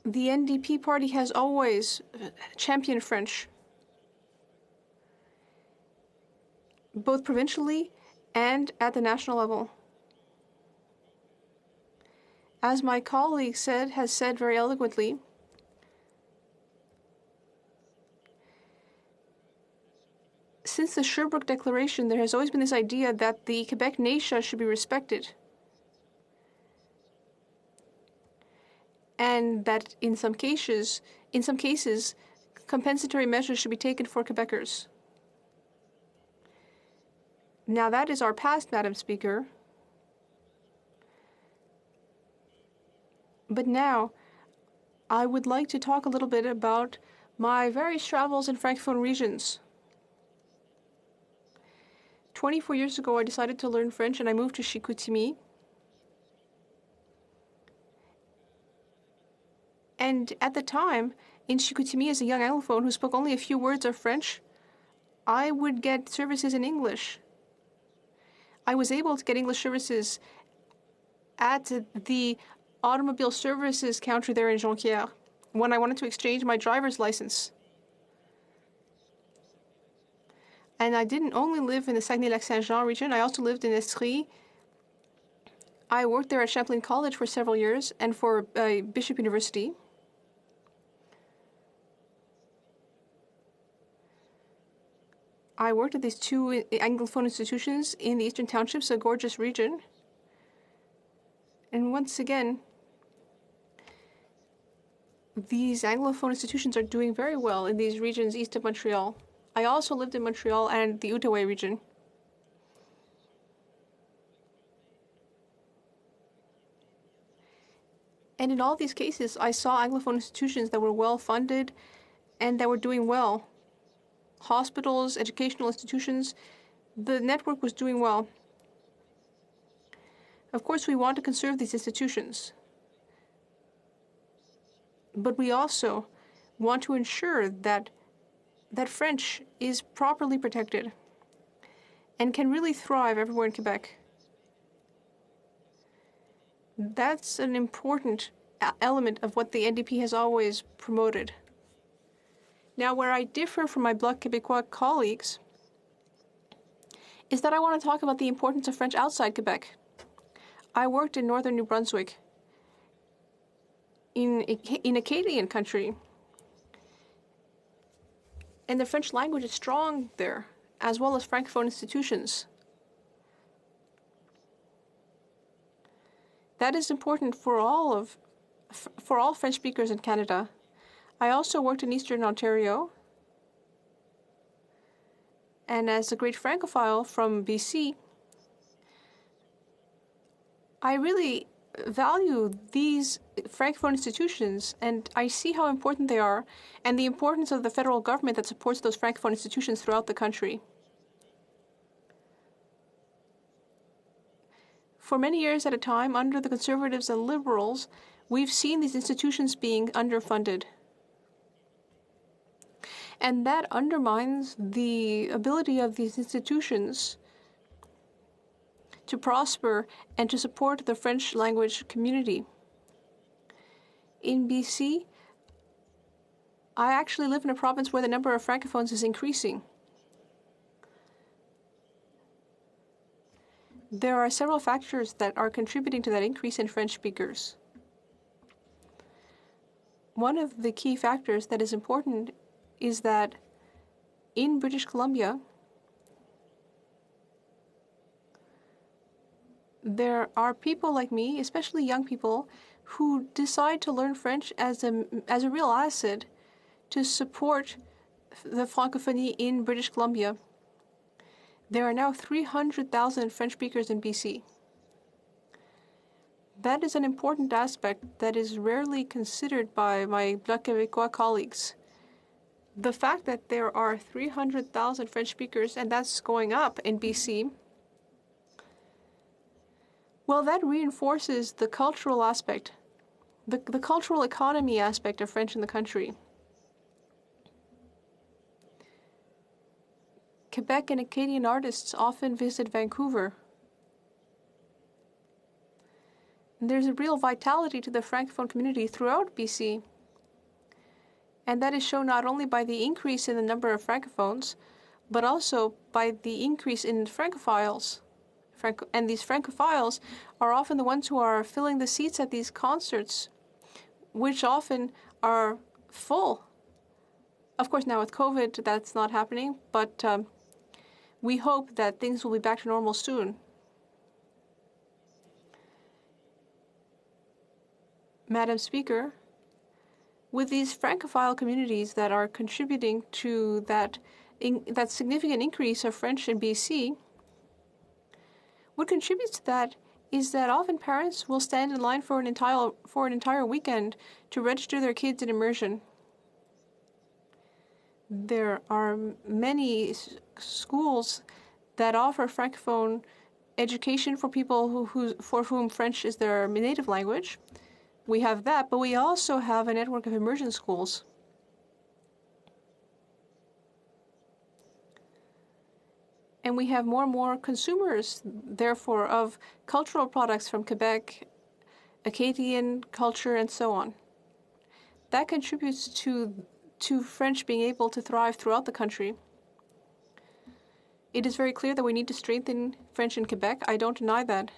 The NDP party has always championed French, both provincially and at the national level. As my colleague has said very eloquently, since the Sherbrooke Declaration, there has always been this idea that the Quebec nation should be respected. And that in some cases, compensatory measures should be taken for Quebecers. Now that is our past, Madam Speaker. But now, I would like to talk a little bit about my various travels in Francophone regions. 24 years ago, I decided to learn French and I moved to Chicoutimi. And at the time, in Chicoutimi, as a young Anglophone who spoke only a few words of French, I would get services in English. I was able to get English services at the automobile services counter there in Jonquière when I wanted to exchange my driver's license. And I didn't only live in the Saguenay-Lac-Saint-Jean region, I also lived in Estrie. I worked there at Champlain College for several years and for Bishop University. I worked at these two Anglophone institutions in the Eastern Townships, a gorgeous region. And once again, these Anglophone institutions are doing very well in these regions east of Montreal. I also lived in Montreal and the Outaouais region. And in all these cases, I saw Anglophone institutions that were well funded and that were doing well. Hospitals, educational institutions, the network was doing well. Of course, we want to conserve these institutions. But we also want to ensure that that French is properly protected and can really thrive everywhere in Quebec. That's an important element of what the NDP has always promoted. Now, where I differ from my Bloc Québécois colleagues is that I want to talk about the importance of French outside Quebec. I worked in northern New Brunswick, in Acadian country, and the French language is strong there, as well as Francophone institutions. That is important for all French speakers in Canada. I also worked in Eastern Ontario, and as a great Francophile from BC, I really value these Francophone institutions, and I see how important they are, and the importance of the federal government that supports those Francophone institutions throughout the country. For many years at a time, under the Conservatives and Liberals, we've seen these institutions being underfunded. And that undermines the ability of these institutions to prosper and to support the French language community. In BC, I actually live in a province where the number of Francophones is increasing. There are several factors that are contributing to that increase in French speakers. One of the key factors that is important is that in British Columbia, there are people like me, especially young people, who decide to learn French as a real asset to support the francophonie in British Columbia. There are now 300,000 French speakers in BC. That is an important aspect that is rarely considered by my Bloc Québécois colleagues. The fact that there are 300,000 French speakers, and that's going up in BC, well, that reinforces the cultural aspect, the cultural economy aspect of French in the country. Quebec and Acadian artists often visit Vancouver. There's a real vitality to the Francophone community throughout BC. And that is shown not only by the increase in the number of Francophones, but also by the increase in Francophiles. And these Francophiles are often the ones who are filling the seats at these concerts, which often are full. Of course, now with COVID, that's not happening, but we hope that things will be back to normal soon. Madam Speaker, with these Francophile communities that are contributing to that significant increase of French in BC, what contributes to that is that often parents will stand in line for an entire weekend to register their kids in immersion. There are many schools that offer Francophone education for people for whom French is their native language. We have that, but we also have a network of immersion schools. And we have more and more consumers, therefore, of cultural products from Quebec, Acadian culture, and so on. That contributes to French being able to thrive throughout the country. It is very clear that we need to strengthen French in Quebec. I don't deny that.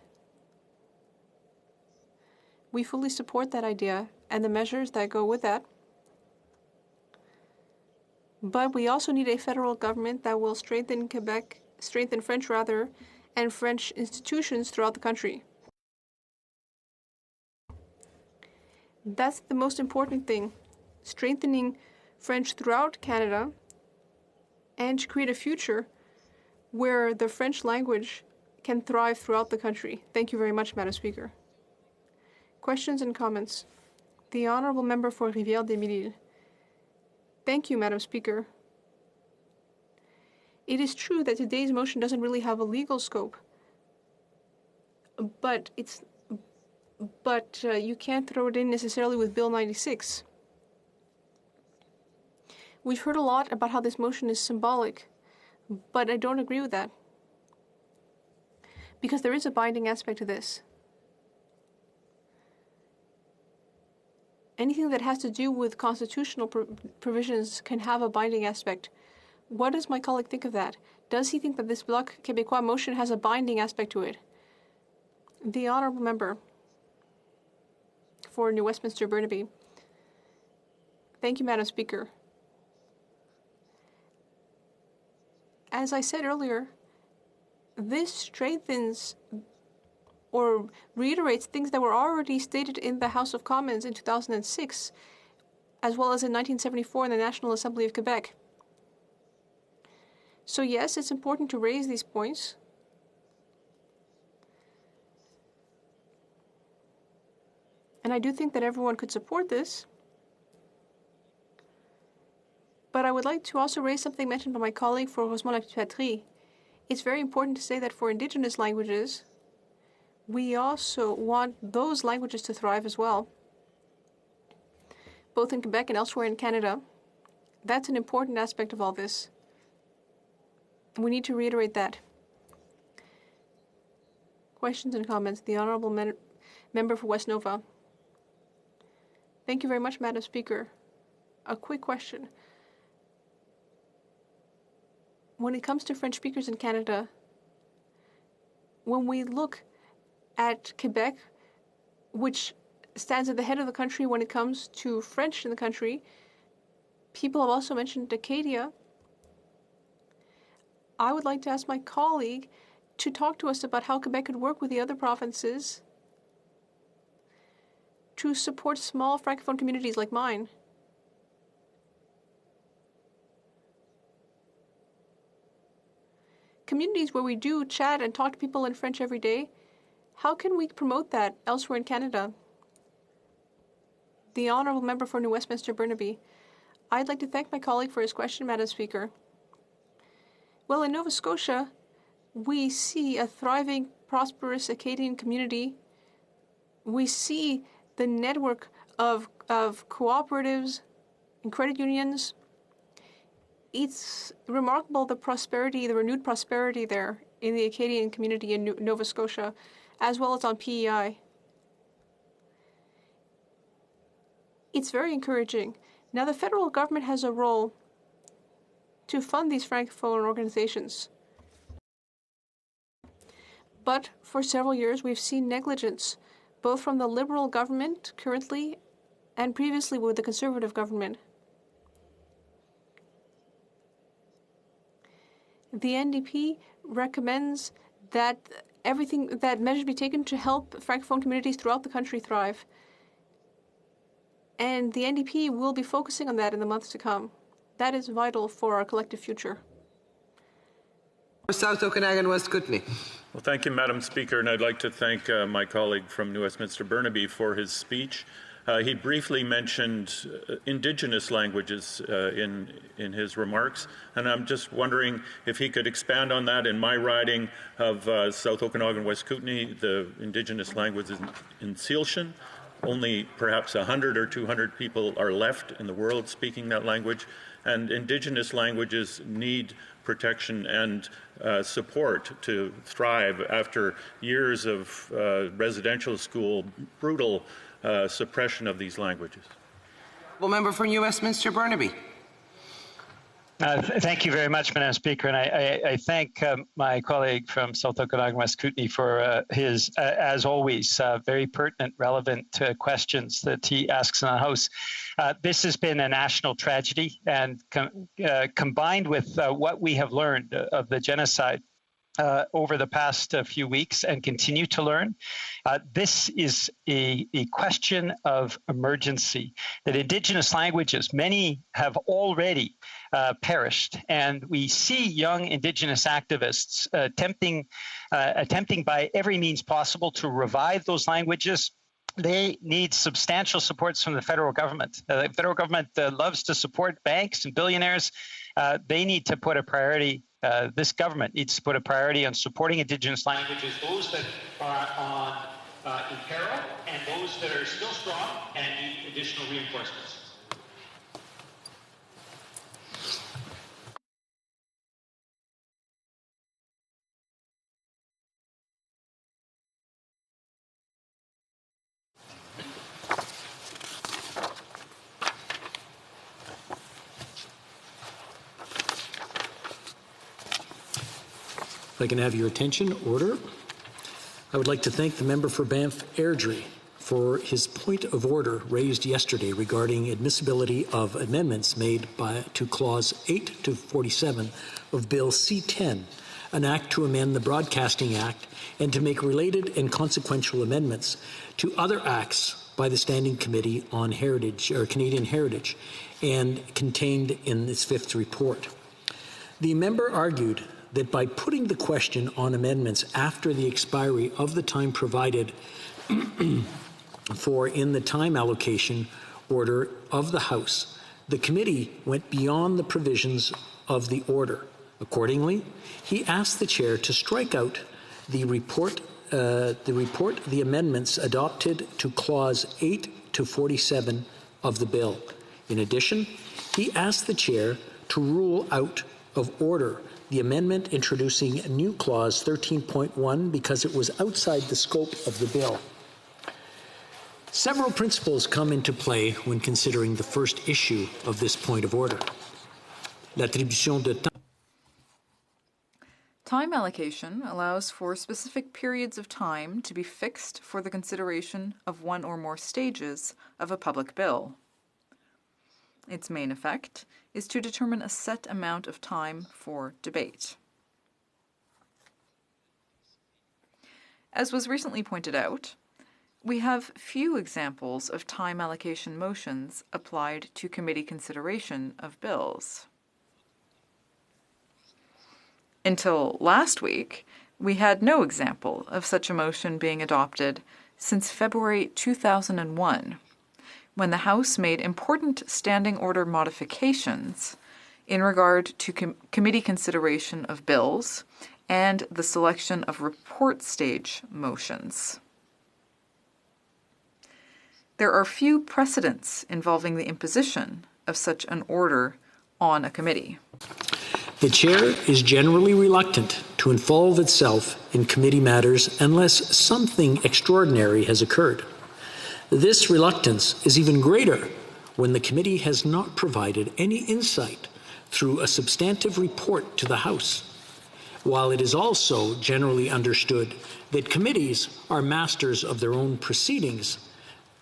We fully support that idea and the measures that go with that. But we also need a federal government that will strengthen French and French institutions throughout the country. That's the most important thing, strengthening French throughout Canada and to create a future where the French language can thrive throughout the country. Thank you very much, Madam Speaker. Questions and comments? The Honourable Member for Rivière-des-Mille. Thank you, Madam Speaker. It is true that today's motion doesn't really have a legal scope, but you can't throw it in necessarily with Bill 96. We've heard a lot about how this motion is symbolic, but I don't agree with that. Because there is a binding aspect to this. Anything that has to do with constitutional provisions can have a binding aspect. What does my colleague think of that? Does he think that this Bloc Québécois motion has a binding aspect to it? The honourable member for New Westminster Burnaby. Thank you, Madam Speaker. As I said earlier, this strengthens or reiterates things that were already stated in the House of Commons in 2006, as well as in 1974 in the National Assembly of Quebec. So yes, it's important to raise these points. And I do think that everyone could support this. But I would like to also raise something mentioned by my colleague for HoC. It's very important to say that for Indigenous languages, we also want those languages to thrive as well, both in Quebec and elsewhere in Canada. That's an important aspect of all this. We need to reiterate that. Questions and comments? The Honourable Member for West Nova. Thank you very much, Madam Speaker. A quick question. When it comes to French speakers in Canada, when we look at Quebec, which stands at the head of the country when it comes to French in the country, people have also mentioned Acadia. I would like to ask my colleague to talk to us about how Quebec could work with the other provinces to support small Francophone communities like mine. Communities where we do chat and talk to people in French every day, how can we promote that elsewhere in Canada? The Honourable Member for New Westminster Burnaby. I'd like to thank my colleague for his question, Madam Speaker. Well, in Nova Scotia, we see a thriving, prosperous Acadian community. We see the network of cooperatives and credit unions. It's remarkable the prosperity, the renewed prosperity there in the Acadian community in Nova Scotia, as well as on PEI. It's very encouraging. Now, the federal government has a role to fund these Francophone organizations. But for several years, we've seen negligence, both from the Liberal government currently and previously with the Conservative government. The NDP recommends that measures be taken to help Francophone communities throughout the country thrive. And the NDP will be focusing on that in the months to come. That is vital for our collective future. South Okanagan, West Kootenay. Well, thank you, Madam Speaker, and I'd like to thank my colleague from New Westminster Burnaby for his speech. He briefly mentioned Indigenous languages in his remarks, and I'm just wondering if he could expand on that. In my riding of South Okanagan, West Kootenay, the Indigenous language is in Sealshan. Only perhaps 100 or 200 people are left in the world speaking that language, and Indigenous languages need protection and support to thrive after years of residential school brutal suppression of these languages. Well, member for New Westminster Burnaby. Thank you very much, Madam Speaker, and I thank my colleague from South Okanagan, West Kootenay for his, as always, very pertinent, relevant questions that he asks in the House. This has been a national tragedy, and combined with what we have learned of the genocide over the past few weeks and continue to learn, this is a question of emergency. That Indigenous languages, many have already perished, and we see young Indigenous activists attempting by every means possible to revive those languages. They need substantial supports from the federal government. The federal government loves to support banks and billionaires. They need to put a priority. This government needs to put a priority on supporting Indigenous languages, those that are in peril and those that are still strong and need additional reinforcements. If I can have your attention, order. I would like to thank the member for Banff Airdrie for his point of order raised yesterday regarding admissibility of amendments made to Clause 8 to 47 of Bill C-10, an act to amend the Broadcasting Act and to make related and consequential amendments to other acts by the Standing Committee on Heritage or Canadian Heritage and contained in its fifth report. The member argued that by putting the question on amendments after the expiry of the time provided for in the time allocation order of the House, the committee went beyond the provisions of the order. Accordingly, he asked the chair to strike out the amendments adopted to Clause 8 to 47 of the bill. In addition, he asked the chair to rule out of order the amendment introducing new Clause 13.1 because it was outside the scope of the bill. Several principles come into play when considering the first issue of this point of order. L'attribution de temps. Time allocation allows for specific periods of time to be fixed for the consideration of one or more stages of a public bill. Its main effect is to determine a set amount of time for debate. As was recently pointed out, we have few examples of time allocation motions applied to committee consideration of bills. Until last week, we had no example of such a motion being adopted since February 2001, when the House made important standing order modifications in regard to committee consideration of bills and the selection of report stage motions. There are few precedents involving the imposition of such an order on a committee. The chair is generally reluctant to involve itself in committee matters unless something extraordinary has occurred. This reluctance is even greater when the committee has not provided any insight through a substantive report to the House. While it is also generally understood that committees are masters of their own proceedings,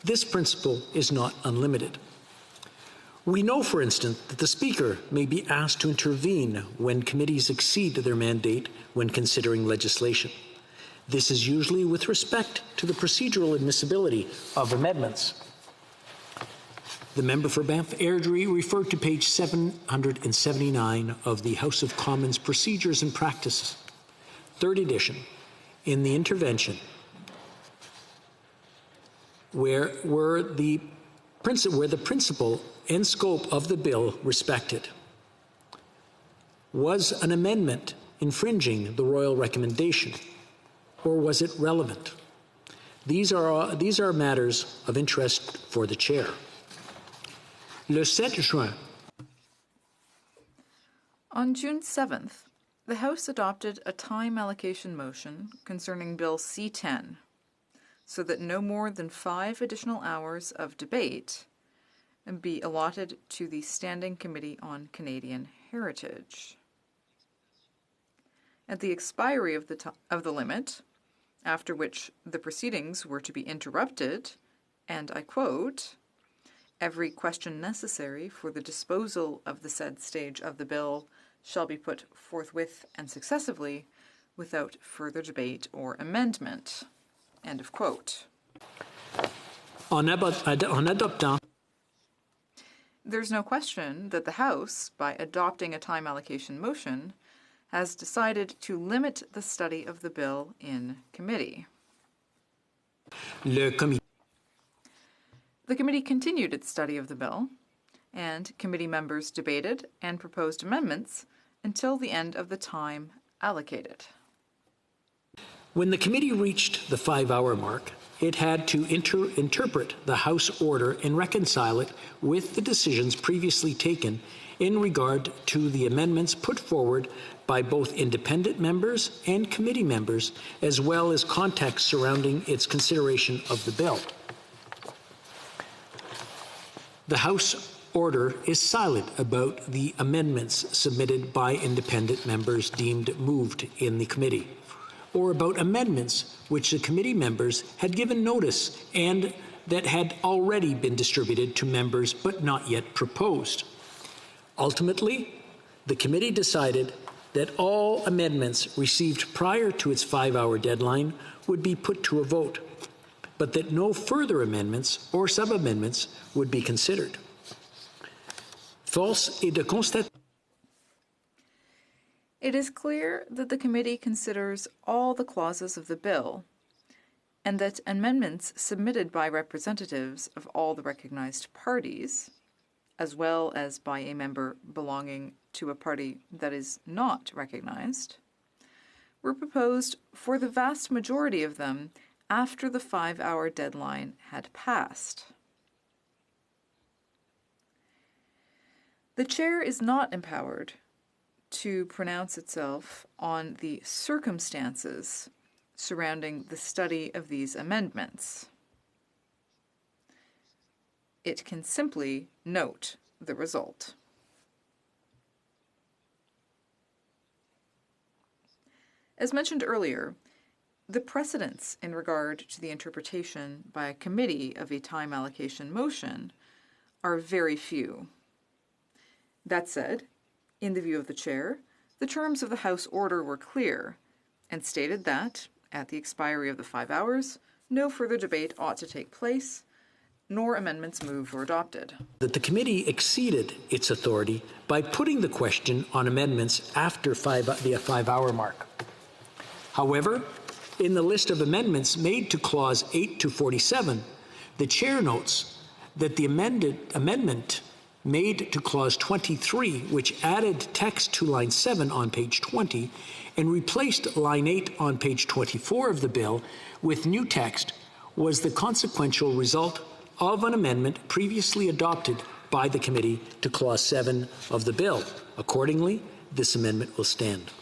this principle is not unlimited. We know, for instance, that the Speaker may be asked to intervene when committees exceed their mandate when considering legislation. This is usually with respect to the procedural admissibility of amendments. The member for Banff Airdrie referred to page 779 of the House of Commons Procedures and Practices, third edition, in the intervention, where the principle and scope of the bill respected. Was an amendment infringing the royal recommendation, or was it relevant? These are matters of interest for the chair. Le 7 juin. On June 7th, the House adopted a time allocation motion concerning Bill C-10, so that no more than 5 additional hours of debate be allotted to the Standing Committee on Canadian Heritage. At the expiry of the limit, after which the proceedings were to be interrupted, and I quote, "Every question necessary for the disposal of the said stage of the bill shall be put forthwith and successively without further debate or amendment." End of quote. En adoptant. There's no question that the House, by adopting a time allocation motion, has decided to limit the study of the bill in committee. The committee continued its study of the bill, and committee members debated and proposed amendments until the end of the time allocated. When the committee reached the 5-hour mark, it had to interpret the House order and reconcile it with the decisions previously taken in regard to the amendments put forward by both independent members and committee members, as well as context surrounding its consideration of the bill. The House order is silent about the amendments submitted by independent members deemed moved in the committee, or about amendments which the committee members had given notice and that had already been distributed to members but not yet proposed. Ultimately, the committee decided that all amendments received prior to its 5-hour deadline would be put to a vote, but that no further amendments or sub-amendments would be considered. Force est de constater. It is clear that the committee considers all the clauses of the bill, and that amendments submitted by representatives of all the recognized parties, as well as by a member belonging to a party that is not recognized, were proposed for the vast majority of them after the 5-hour deadline had passed. The chair is not empowered to pronounce itself on the circumstances surrounding the study of these amendments. It can simply note the result. As mentioned earlier, the precedents in regard to the interpretation by a committee of a time allocation motion are very few. That said, in the view of the chair, the terms of the House order were clear and stated that, at the expiry of the 5 hours, no further debate ought to take place, nor amendments moved or adopted. That the committee exceeded its authority by putting the question on amendments after the 5-hour mark. However, in the list of amendments made to Clause 8 to 47, the chair notes that the amendment made to Clause 23, which added text to line 7 on page 20 and replaced line 8 on page 24 of the bill with new text, was the consequential result of an amendment previously adopted by the committee to Clause 7 of the bill. Accordingly, this amendment will stand.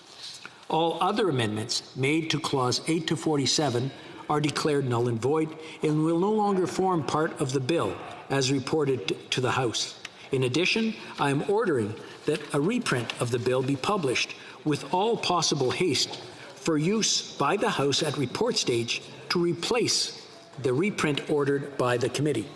All other amendments made to Clause 8 to 47 are declared null and void and will no longer form part of the bill as reported to the House. In addition, I am ordering that a reprint of the bill be published with all possible haste for use by the House at report stage to replace the reprint ordered by the committee.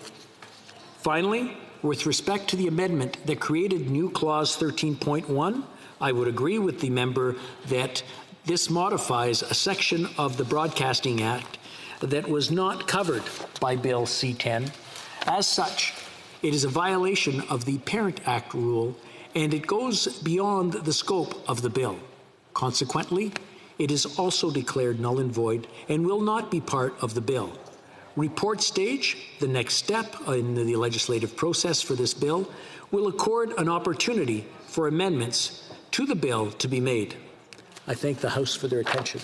Finally, with respect to the amendment that created new Clause 13.1, I would agree with the member that this modifies a section of the Broadcasting Act that was not covered by Bill C-10. As such, it is a violation of the Parent Act rule, and it goes beyond the scope of the bill. Consequently, it is also declared null and void and will not be part of the bill. Report stage, the next step in the legislative process for this bill, will accord an opportunity for amendments to the bill to be made. I thank the House for their attention.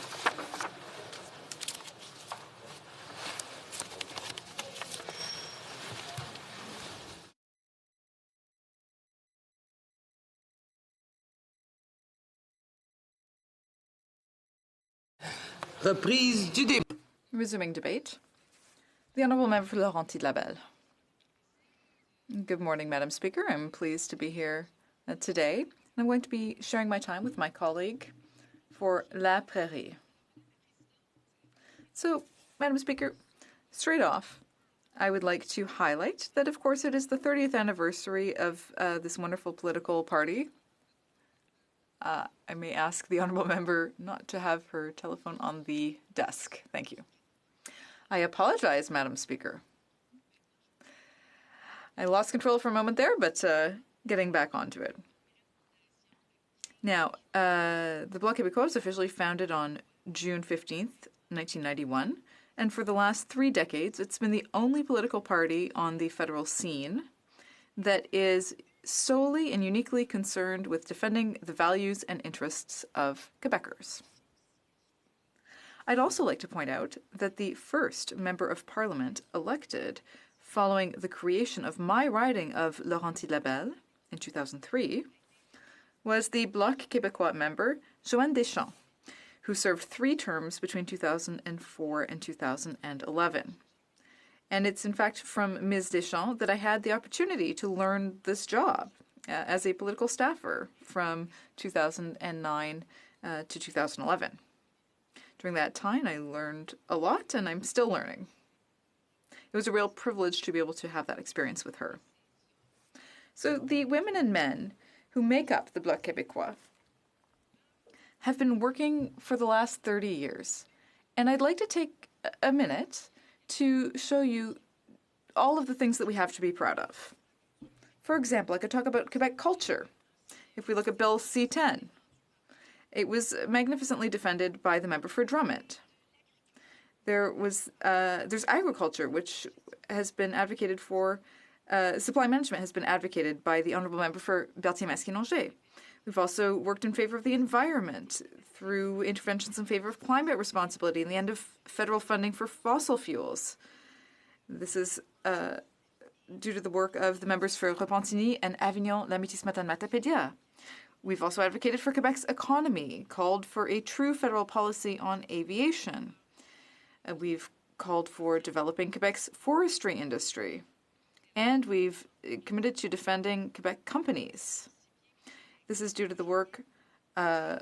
Reprise du débat. Resuming debate. The Honourable Member for Laurenti-Labelle. Good morning, Madam Speaker. I'm pleased to be here today. I'm going to be sharing my time with my colleague for La Prairie. So, Madam Speaker, straight off, I would like to highlight that, of course, it is the 30th anniversary of this wonderful political party. I may ask the Honourable Member not to have her telephone on the desk. Thank you. I apologize, Madam Speaker. I lost control for a moment there, but getting back onto it. Now, the Bloc Québécois was officially founded on June 15th, 1991, and for the last 3 decades, it's been the only political party on the federal scene that is solely and uniquely concerned with defending the values and interests of Quebecers. I'd also like to point out that the first Member of Parliament elected following the creation of my riding of Laurenti-Labelle in 2003 was the Bloc Québécois member Joanne Deschamps, who served 3 terms between 2004 and 2011. And it's in fact from Ms. Deschamps that I had the opportunity to learn this job as a political staffer from 2009 to 2011. During that time, I learned a lot, and I'm still learning. It was a real privilege to be able to have that experience with her. So the women and men who make up the Bloc Québécois have been working for the last 30 years. And I'd like to take a minute to show you all of the things that we have to be proud of. For example, I could talk about Quebec culture. If we look at Bill C-10, it was magnificently defended by the member for Drummond. There's agriculture, which has been advocated for, supply management has been advocated by the honourable member for Berthier-Masquinongé. We've also worked in favor of the environment through interventions in favor of climate responsibility and the end of federal funding for fossil fuels. This is due to the work of the members for Repentigny and Avignon-Lamitis-Matane-Matapédia. We've also advocated for Quebec's economy, called for a true federal policy on aviation. We've called for developing Quebec's forestry industry. And we've committed to defending Quebec companies. This is due to the work by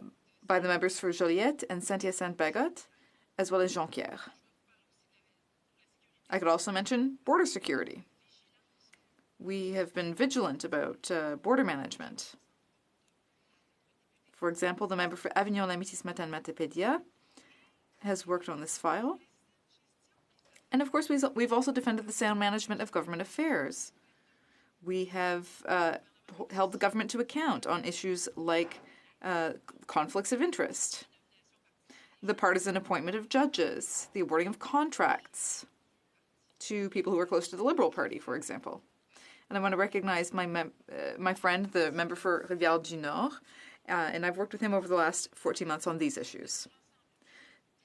the members for Joliette and Saint-Hyacinthe-Bagotte, as well as Jonquière. I could also mention border security. We have been vigilant about border management. For example, the member for Avignon-Lamitis-Matane-Matapédia has worked on this file. And of course, we've also defended the sound management of government affairs. We have held the government to account on issues like conflicts of interest, the partisan appointment of judges, the awarding of contracts to people who are close to the Liberal Party, for example. And I want to recognize my friend, the member for Rivière-du-Nord, and I've worked with him over the last 14 months on these issues.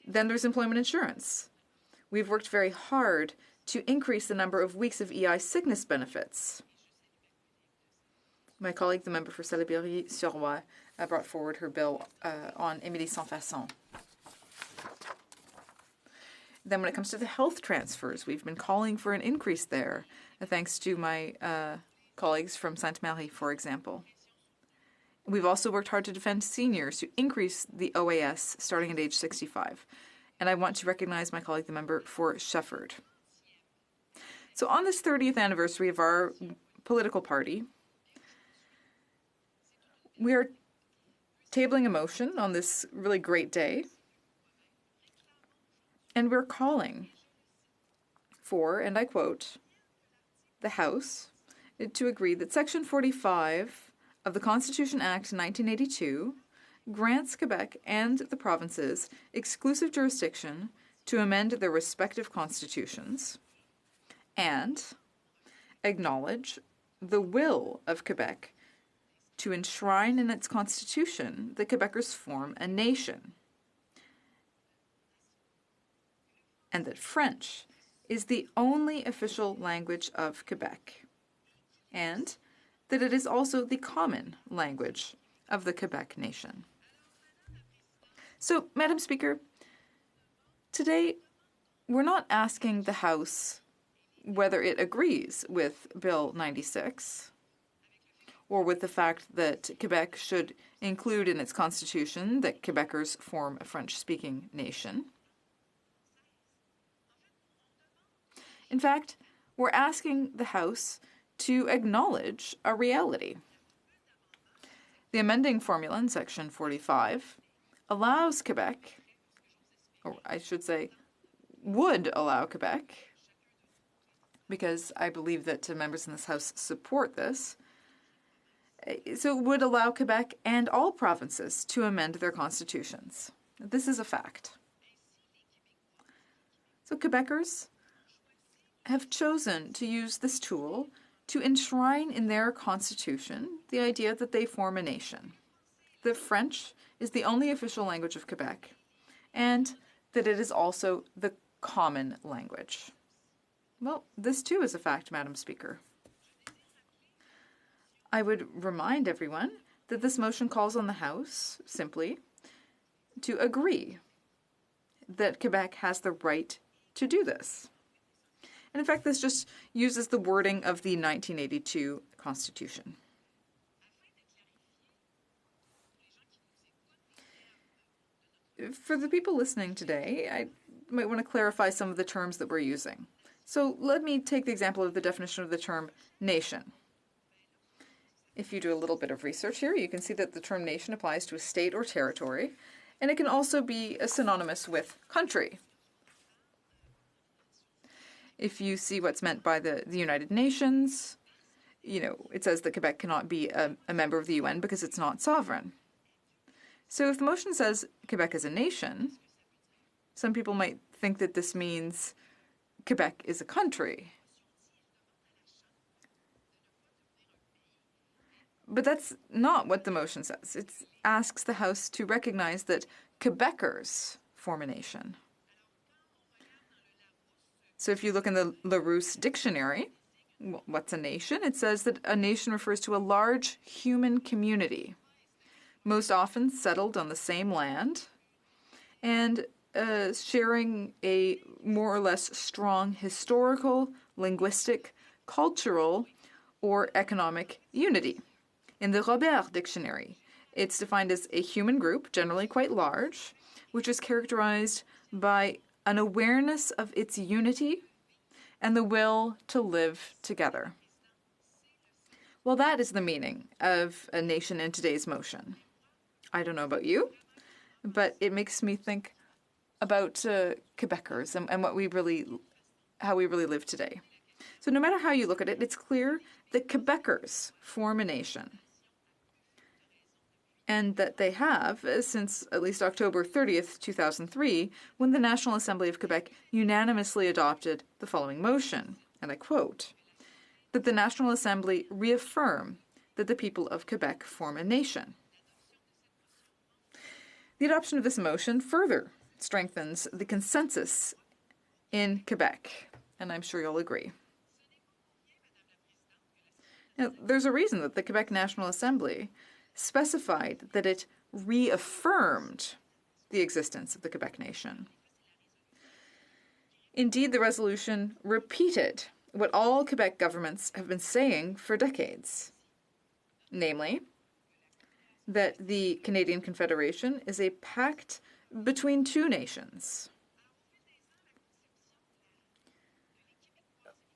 Then there's employment insurance. We've worked very hard to increase the number of weeks of EI sickness benefits. My colleague, the member for Salaberry-sur-Roi, brought forward her bill on Émilie Sans Façon. Then when it comes to the health transfers, we've been calling for an increase there, thanks to my colleagues from Sainte-Marie, for example. We've also worked hard to defend seniors, to increase the OAS starting at age 65. And I want to recognize my colleague, the member for Shefford. So on this 30th anniversary of our political party, we are tabling a motion on this really great day. And we're calling for, and I quote, the House to agree that Section 45 of the Constitution Act 1982 grants Quebec and the provinces exclusive jurisdiction to amend their respective constitutions and acknowledge the will of Quebec to enshrine in its constitution that Quebecers form a nation, and that French is the only official language of Quebec, and that it is also the common language of the Quebec nation. So, Madam Speaker, today we're not asking the House whether it agrees with Bill 96 or with the fact that Quebec should include in its constitution that Quebecers form a French-speaking nation. In fact, we're asking the House to acknowledge a reality. The amending formula in Section 45 allows Quebec, or I should say, would allow Quebec, because I believe that members in this House support this, so it would allow Quebec and all provinces to amend their constitutions. This is a fact. So Quebecers have chosen to use this tool to enshrine in their constitution the idea that they form a nation, that French is the only official language of Quebec, and that it is also the common language. Well, this too is a fact, Madam Speaker. I would remind everyone that this motion calls on the House, simply, to agree that Quebec has the right to do this. And in fact, this just uses the wording of the 1982 Constitution. For the people listening today, I might want to clarify some of the terms that we're using. So let me take the example of the definition of the term nation. If you do a little bit of research here, you can see that the term nation applies to a state or territory, and it can also be synonymous with country. If you see what's meant by the United Nations, it says that Quebec cannot be a member of the UN because it's not sovereign. So if the motion says Quebec is a nation, some people might think that this means Quebec is a country. But that's not what the motion says. It asks the House to recognize that Quebecers form a nation. So if you look in the Larousse dictionary, what's a nation? It says that a nation refers to a large human community, most often settled on the same land, and sharing a more or less strong historical, linguistic, cultural, or economic unity. In the Robert dictionary, it's defined as a human group, generally quite large, which is characterized by an awareness of its unity and the will to live together. Well, that is the meaning of a nation in today's motion. I don't know about you, but it makes me think about Quebecers and how we really live today. So no matter how you look at it, it's clear that Quebecers form a nation, and that they have since at least October 30th, 2003, when the National Assembly of Quebec unanimously adopted the following motion, and I quote, that the National Assembly reaffirm that the people of Quebec form a nation. The adoption of this motion further strengthens the consensus in Quebec, and I'm sure you'll agree. Now, there's a reason that the Quebec National Assembly specified that it reaffirmed the existence of the Quebec nation. Indeed, the resolution repeated what all Quebec governments have been saying for decades, namely, that the Canadian Confederation is a pact between two nations.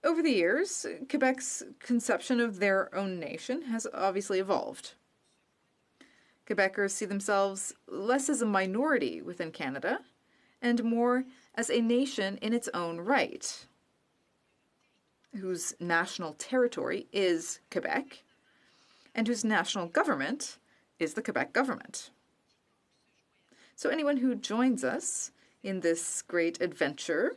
Over the years, Quebec's conception of their own nation has obviously evolved. Quebecers see themselves less as a minority within Canada and more as a nation in its own right, whose national territory is Quebec and whose national government is the Quebec government. So anyone who joins us in this great adventure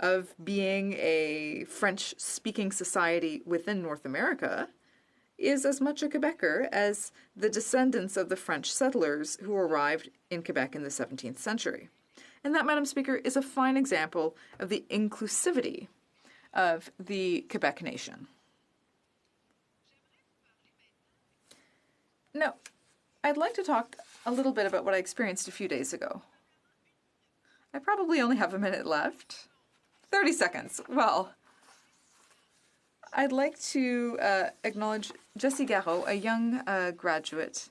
of being a French-speaking society within North America is as much a Quebecer as the descendants of the French settlers who arrived in Quebec in the 17th century. And that, Madam Speaker, is a fine example of the inclusivity of the Quebec nation. Now, I'd like to talk a little bit about what I experienced a few days ago. I probably only have a minute left. 30 seconds. Well, I'd like to acknowledge Jessie Garreau, a young graduate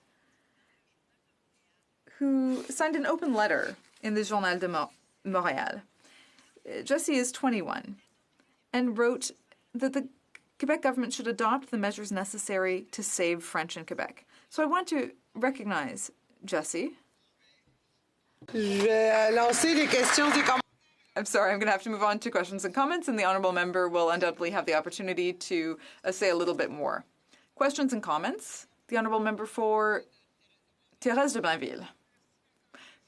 who signed an open letter in the Journal de Montréal. Jessie is 21 and wrote that the Quebec government should adopt the measures necessary to save French in Quebec. So I want to recognize Jessie. I'm sorry, I'm going to have to move on to questions and comments, and the honourable member will undoubtedly have the opportunity to say a little bit more. Questions and comments? The honourable member for Thérèse de Blainville.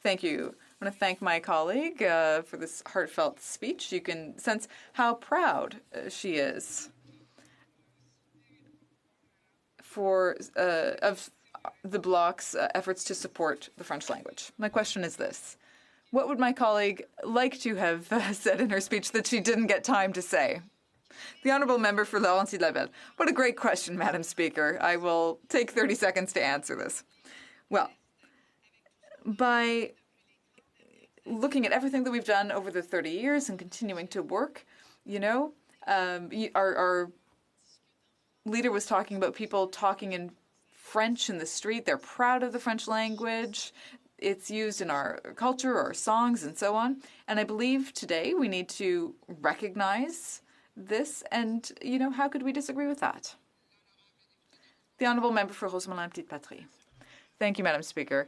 Thank you. I want to thank my colleague for this heartfelt speech. You can sense how proud she is of the Bloc's efforts to support the French language. My question is this. What would my colleague like to have said in her speech that she didn't get time to say? The honourable member for Laurentie-Labelle. What a great question, Madam Speaker. I will take 30 seconds to answer this. Well, by looking at everything that we've done over the 30 years and continuing to work Our leader was talking about people talking in French in the street. They're proud of the French language. It's used in our culture, our songs, and so on. And I believe today we need to recognize this. And, how could we disagree with that? The Honourable Member for Rosemont-Petite-Patrie. Thank you, Madam Speaker.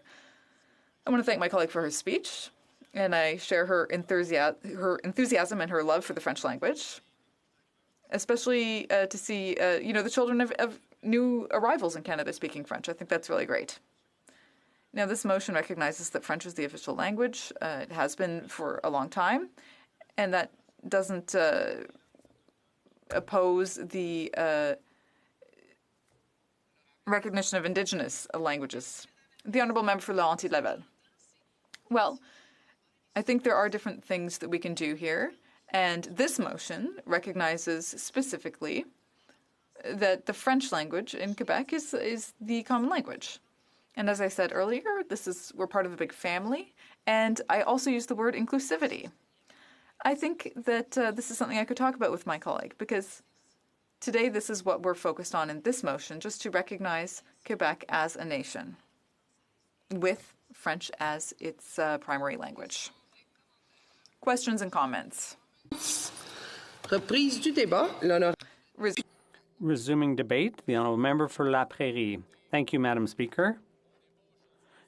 I want to thank my colleague for her speech, and I share her enthusiasm and her love for the French language, especially to see, the children of new arrivals in Canada speaking French. I think that's really great. Now, this motion recognizes that French is the official language. It has been for a long time, and that doesn't oppose the recognition of Indigenous languages. The Honourable Member for Laurentides-Laval. Well, I think there are different things that we can do here, and this motion recognizes specifically that the French language in Quebec is the common language. And as I said earlier, we're part of a big family, and I also use the word inclusivity. I think that this is something I could talk about with my colleague, because today this is what we're focused on in this motion, just to recognize Quebec as a nation, with French as its primary language. Questions and comments? Reprise du débat. Resuming debate, the Honourable Member for La Prairie. Thank you, Madam Speaker.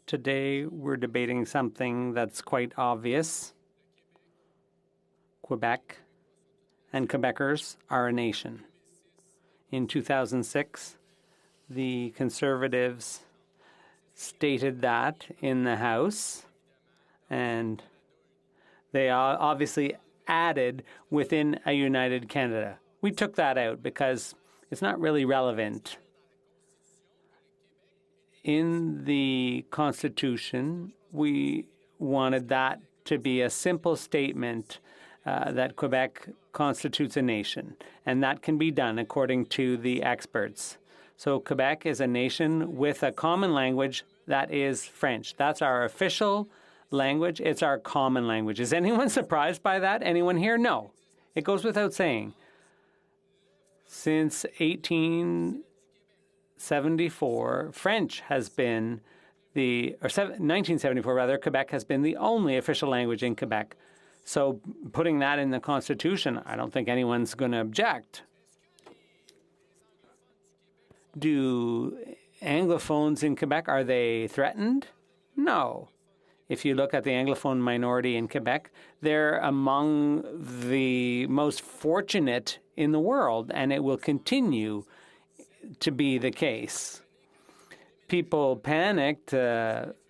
Today we're debating something that's quite obvious. Quebec and Quebecers are a nation. In 2006, the Conservatives stated that in the House, and they obviously added within a united Canada. We took that out because it's not really relevant. In the Constitution, we wanted that to be a simple statement that Quebec constitutes a nation, and that can be done according to the experts. So Quebec is a nation with a common language that is French. That's our official language. It's our common language. Is anyone surprised by that? Anyone here? No. It goes without saying. Since 1874, French has been 1974 rather, Quebec has been the only official language in Quebec. So putting that in the Constitution, I don't think anyone's going to object. Do Anglophones in Quebec, are they threatened? No. If you look at the Anglophone minority in Quebec, they're among the most fortunate in the world, and it will continue to be the case. People panicked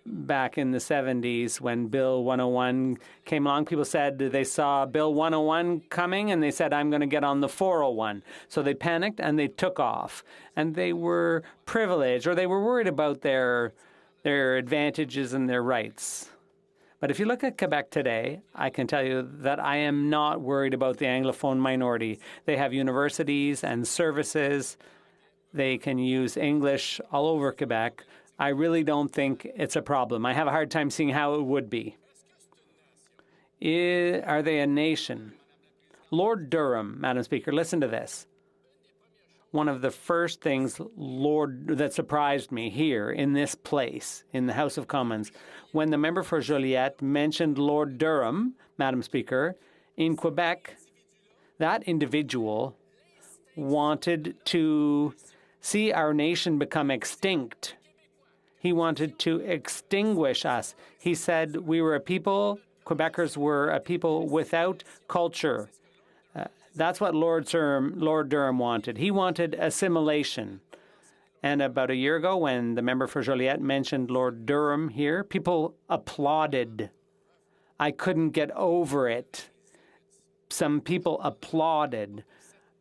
back in the 70s when Bill 101 came along. People said they saw Bill 101 coming, and they said, I'm going to get on the 401. So they panicked, and they took off. And they were privileged, or they were worried about their advantages and their rights. But if you look at Quebec today, I can tell you that I am not worried about the Anglophone minority. They have universities and services. They can use English all over Quebec. I really don't think it's a problem. I have a hard time seeing how it would be. Are they a nation? Lord Durham, Madam Speaker, listen to this. One of the first things that surprised me here in this place, in the House of Commons, when the member for Joliette mentioned Lord Durham, Madam Speaker, in Quebec, that individual wanted to see our nation become extinct. He wanted to extinguish us. He said we were a people, Quebecers were a people without culture. That's what Lord Durham wanted. He wanted assimilation. And about a year ago, when the member for Joliette mentioned Lord Durham here, people applauded. I couldn't get over it. Some people applauded.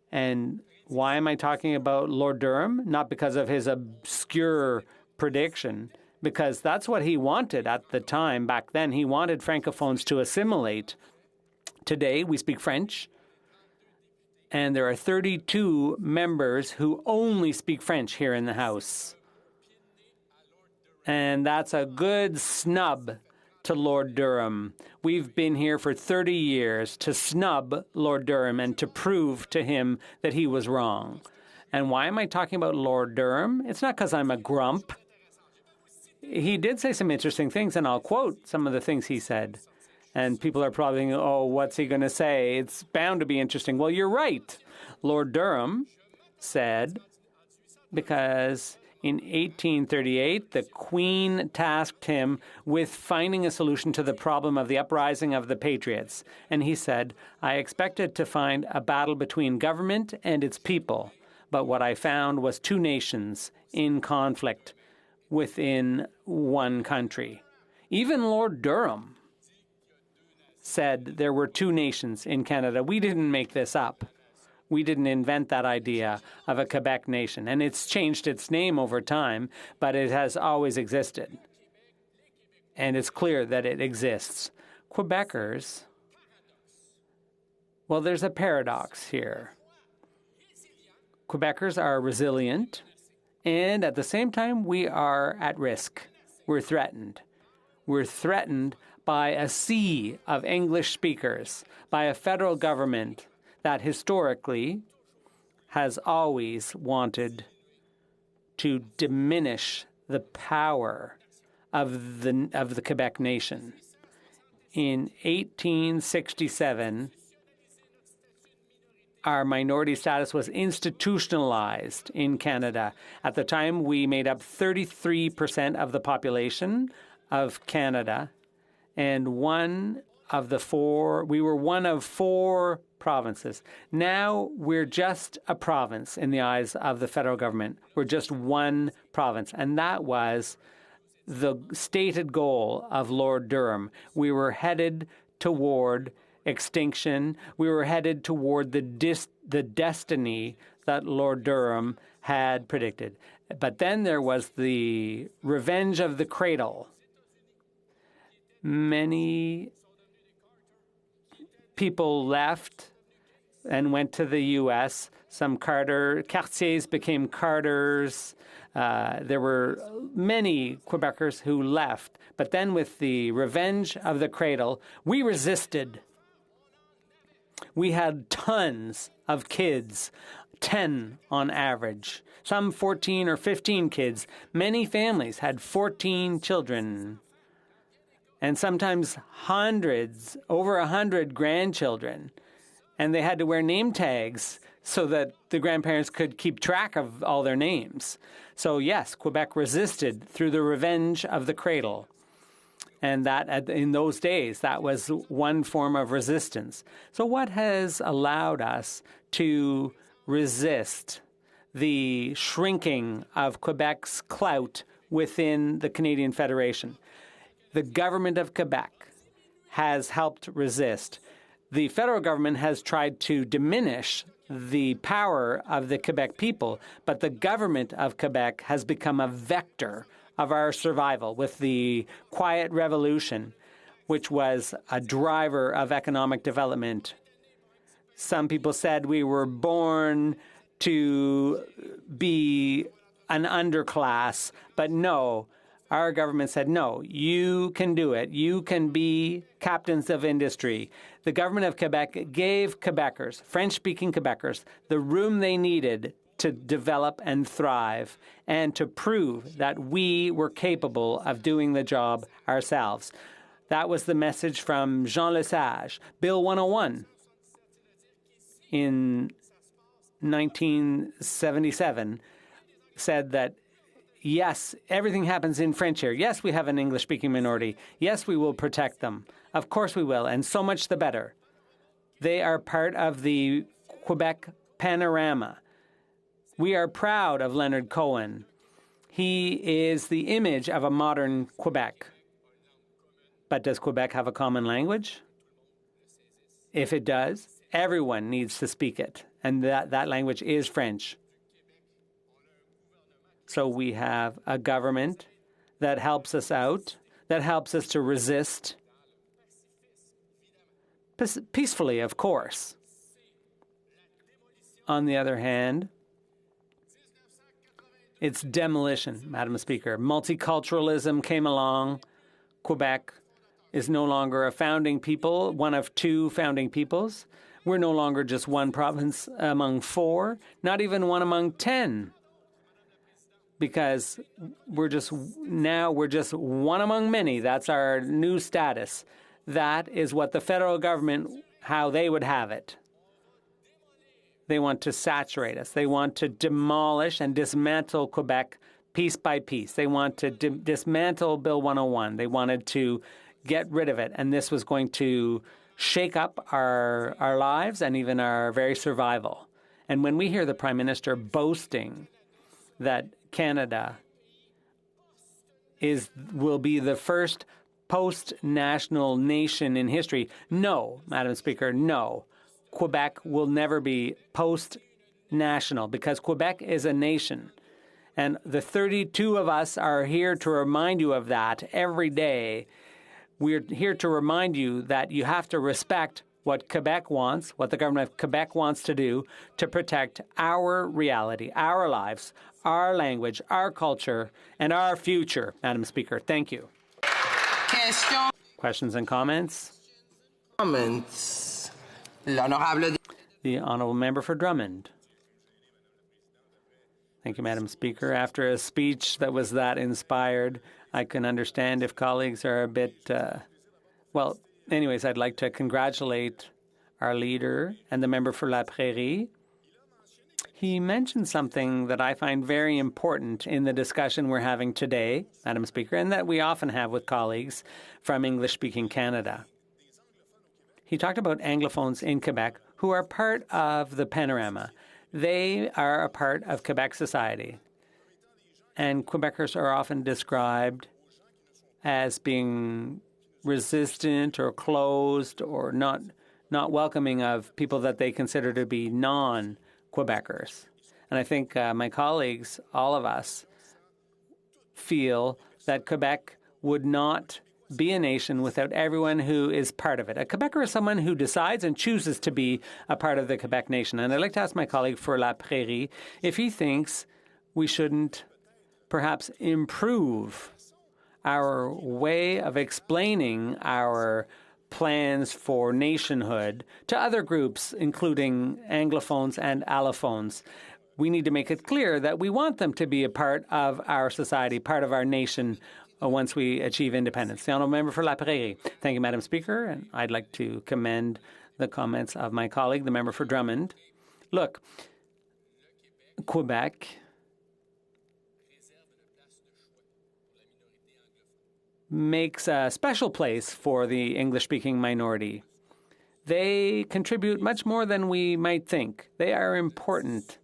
And why am I talking about Lord Durham? Not because of his obscure prediction, because that's what he wanted at the time. Back then, he wanted Francophones to assimilate. Today, we speak French. And there are 32 members who only speak French here in the House. And that's a good snub to Lord Durham. We've been here for 30 years to snub Lord Durham and to prove to him that he was wrong. And why am I talking about Lord Durham? It's not because I'm a grump. He did say some interesting things, and I'll quote some of the things he said. And people are probably thinking, oh, what's he going to say? It's bound to be interesting. Well, you're right. Lord Durham said, because in 1838, the Queen tasked him with finding a solution to the problem of the uprising of the Patriots. And he said, I expected to find a battle between government and its people. But what I found was two nations in conflict within one country. Even Lord Durham said there were two nations in Canada. We didn't make this up. We didn't invent that idea of a Quebec nation. And it's changed its name over time, but it has always existed. And it's clear that it exists. Quebecers, well, there's a paradox here. Quebecers are resilient, and at the same time, we are at risk. We're threatened. We're threatened by a sea of English speakers, by a federal government that historically has always wanted to diminish the power of the Quebec nation. In 1867, our minority status was institutionalized in Canada. At the time, we made up 33% of the population of Canada, and we were one of four provinces. Now we're just a province in the eyes of the federal government. We're just one province, and that was the stated goal of Lord Durham. We were headed toward extinction. We were headed toward the destiny that Lord Durham had predicted. But then there was the revenge of the cradle. Many people left and went to the U.S. Some quartiers became Carters. There were many Quebecers who left. But then with the revenge of the cradle, we resisted. We had tons of kids, 10 on average, some 14 or 15 kids. Many families had 14 children, and sometimes hundreds, over 100 grandchildren. And they had to wear name tags so that the grandparents could keep track of all their names. So yes, Quebec resisted through the revenge of the cradle. And that, in those days, that was one form of resistance. So what has allowed us to resist the shrinking of Quebec's clout within the Canadian Federation? The government of Quebec has helped resist. The federal government has tried to diminish the power of the Quebec people, but the government of Quebec has become a vector of our survival with the Quiet Revolution, which was a driver of economic development. Some people said we were born to be an underclass, but no, our government said, no, you can do it. You can be captains of industry. The government of Quebec gave Quebecers, French-speaking Quebecers, the room they needed to develop and thrive and to prove that we were capable of doing the job ourselves. That was the message from Jean Lesage. Bill 101 in 1977 said that, yes, everything happens in French here. Yes, we have an English-speaking minority. Yes, we will protect them. Of course we will, and so much the better. They are part of the Quebec panorama. We are proud of Leonard Cohen. He is the image of a modern Quebec. But does Quebec have a common language? If it does, everyone needs to speak it, and that language is French. So we have a government that helps us out, that helps us to resist peacefully, of course. On the other hand, it's demolition, Madam Speaker. Multiculturalism came along. Quebec is no longer a founding people, one of two founding peoples. We're no longer just one province among four, not even one among 10, because we're just one among many. That's our new status. That is what the federal government, how they would have it. They want to saturate us. They want to demolish and dismantle Quebec piece by piece. They want to dismantle Bill 101. They wanted to get rid of it. And this was going to shake up our lives and even our very survival. And when we hear the Prime Minister boasting that Canada will be the first post-national nation in history, no, Madam Speaker, no. Quebec will never be post-national because Quebec is a nation. And the 32 of us are here to remind you of that every day. We're here to remind you that you have to respect what Quebec wants, what the government of Quebec wants to do to protect our reality, our lives, our language, our culture, and our future, Madam Speaker. Thank you. Questions and comments? The Honourable Member for Drummond. Thank you, Madam Speaker. After a speech that was that inspired, I can understand if colleagues are a bit, well, anyways, I'd like to congratulate our leader and the member for La Prairie. He mentioned something that I find very important in the discussion we're having today, Madam Speaker, and that we often have with colleagues from English-speaking Canada. He talked about Anglophones in Quebec who are part of the panorama. They are a part of Quebec society. And Quebecers are often described as being resistant or closed or not welcoming of people that they consider to be non-Quebecers. And I think my colleagues, all of us, feel that Quebec would not be a nation without everyone who is part of it. A Quebecer is someone who decides and chooses to be a part of the Quebec nation. And I'd like to ask my colleague for La Prairie if he thinks we shouldn't perhaps improve our way of explaining our plans for nationhood to other groups, including Anglophones and Allophones. We need to make it clear that we want them to be a part of our society, part of our nation, once we achieve independence. The Honourable Member for La Prairie. Thank you, Madam Speaker, and I'd like to commend the comments of my colleague, the member for Drummond. Look, Quebec makes a special place for the English-speaking minority. They contribute much more than we might think. They are important.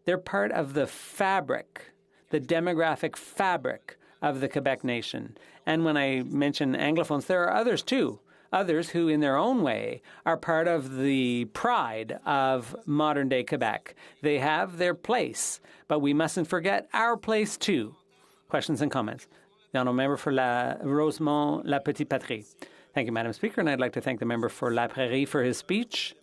They're part of the fabric, the demographic fabric of the Quebec nation. And when I mention Anglophones, there are others too, others who in their own way are part of the pride of modern-day Quebec. They have their place, but we mustn't forget our place too. Questions and comments? The Honourable Member for Rosemont, La Petite Patrie. Thank you, Madam Speaker, and I'd like to thank the member for La Prairie for his speech.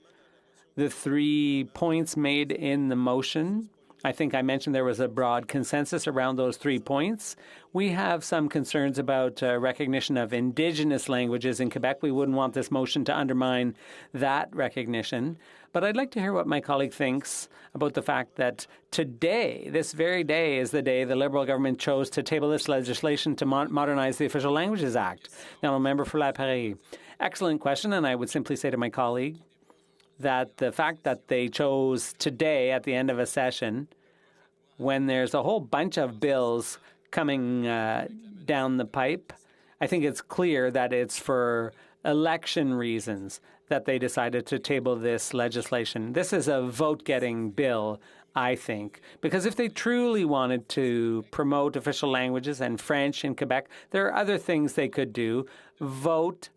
The 3 points made in the motion, I think I mentioned there was a broad consensus around those 3 points. We have some concerns about recognition of Indigenous languages in Quebec. We wouldn't want this motion to undermine that recognition. But I'd like to hear what my colleague thinks about the fact that today, this very day, is the day the Liberal government chose to table this legislation to modernize the Official Languages Act. The Honourable Member for La Prairie. Excellent question, and I would simply say to my colleague that the fact that they chose today at the end of a session, when there's a whole bunch of bills coming down the pipe, I think it's clear that it's for election reasons that they decided to table this legislation. This is a vote-getting bill, I think, because if they truly wanted to promote official languages and French in Quebec, there are other things they could do. Vote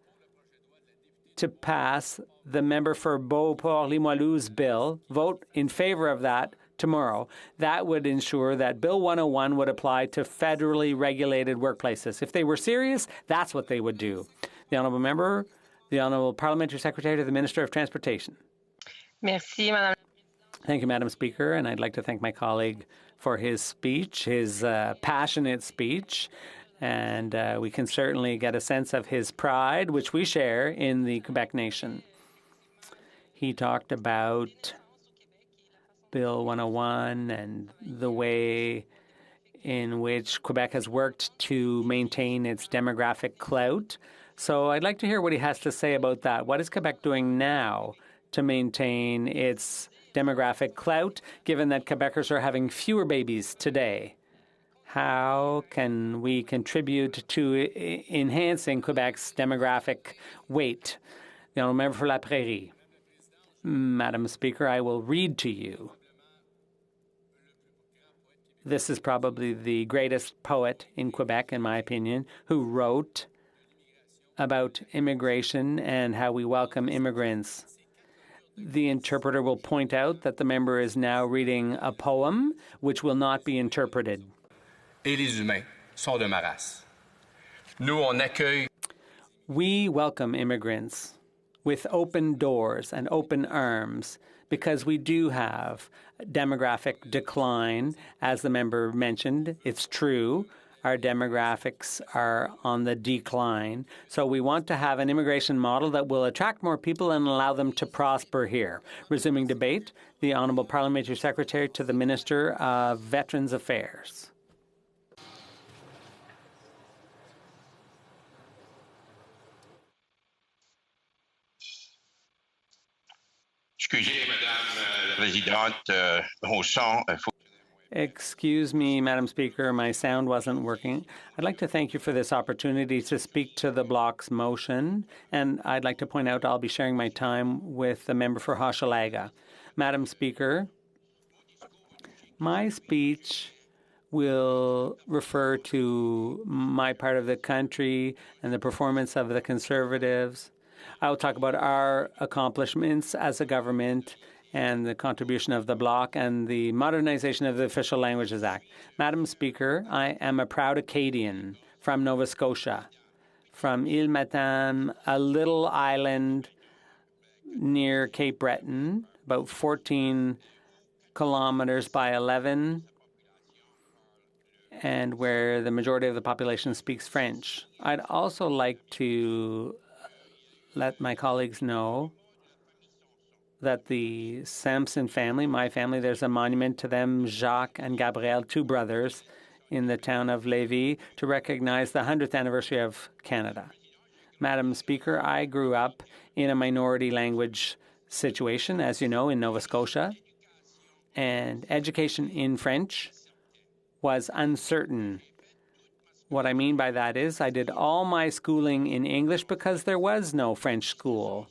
to pass the member for Beauport-Limoilou's bill, vote in favor of that tomorrow. That would ensure that Bill 101 would apply to federally regulated workplaces. If they were serious, that's what they would do. The Honourable Member, the Honourable Parliamentary Secretary to the Minister of Transportation. Merci, Madame. Thank you, Madam Speaker, and I'd like to thank my colleague for his speech, his passionate speech. And we can certainly get a sense of his pride, which we share in the Quebec nation. He talked about Bill 101 and the way in which Quebec has worked to maintain its demographic clout. So I'd like to hear what he has to say about that. What is Quebec doing now to maintain its demographic clout, given that Quebecers are having fewer babies today? How can we contribute to enhancing Quebec's demographic weight? The Honourable Member for La Prairie. Madam Speaker, I will read to you. This is probably the greatest poet in Quebec, in my opinion, who wrote about immigration and how we welcome immigrants. The interpreter will point out that the member is now reading a poem which will not be interpreted. Et les humains sont de ma race. Nous, on accueille. We welcome immigrants with open doors and open arms because we do have demographic decline. As the member mentioned, it's true. Our demographics are on the decline. So we want to have an immigration model that will attract more people and allow them to prosper here. Resuming debate, the Honourable Parliamentary Secretary to the Minister of Veterans Affairs. Excuse me, Madam Speaker, my sound wasn't working. I'd like to thank you for this opportunity to speak to the Block's motion, and I'd like to point out I'll be sharing my time with the member for Hochelaga. Madam Speaker, my speech will refer to my part of the country and the performance of the Conservatives. I will talk about our accomplishments as a government and the contribution of the Bloc and the modernization of the Official Languages Act. Madam Speaker, I am a proud Acadian from Nova Scotia, from Île-Matam, a little island near Cape Breton, about 14 kilometers by 11, and where the majority of the population speaks French. I'd also like to let my colleagues know that the Sampson family, my family, there's a monument to them, Jacques and Gabriel, two brothers, in the town of Lévis to recognize the 100th anniversary of Canada. Madam Speaker, I grew up in a minority language situation, as you know, in Nova Scotia, and education in French was uncertain. What I mean by that is I did all my schooling in English because there was no French school.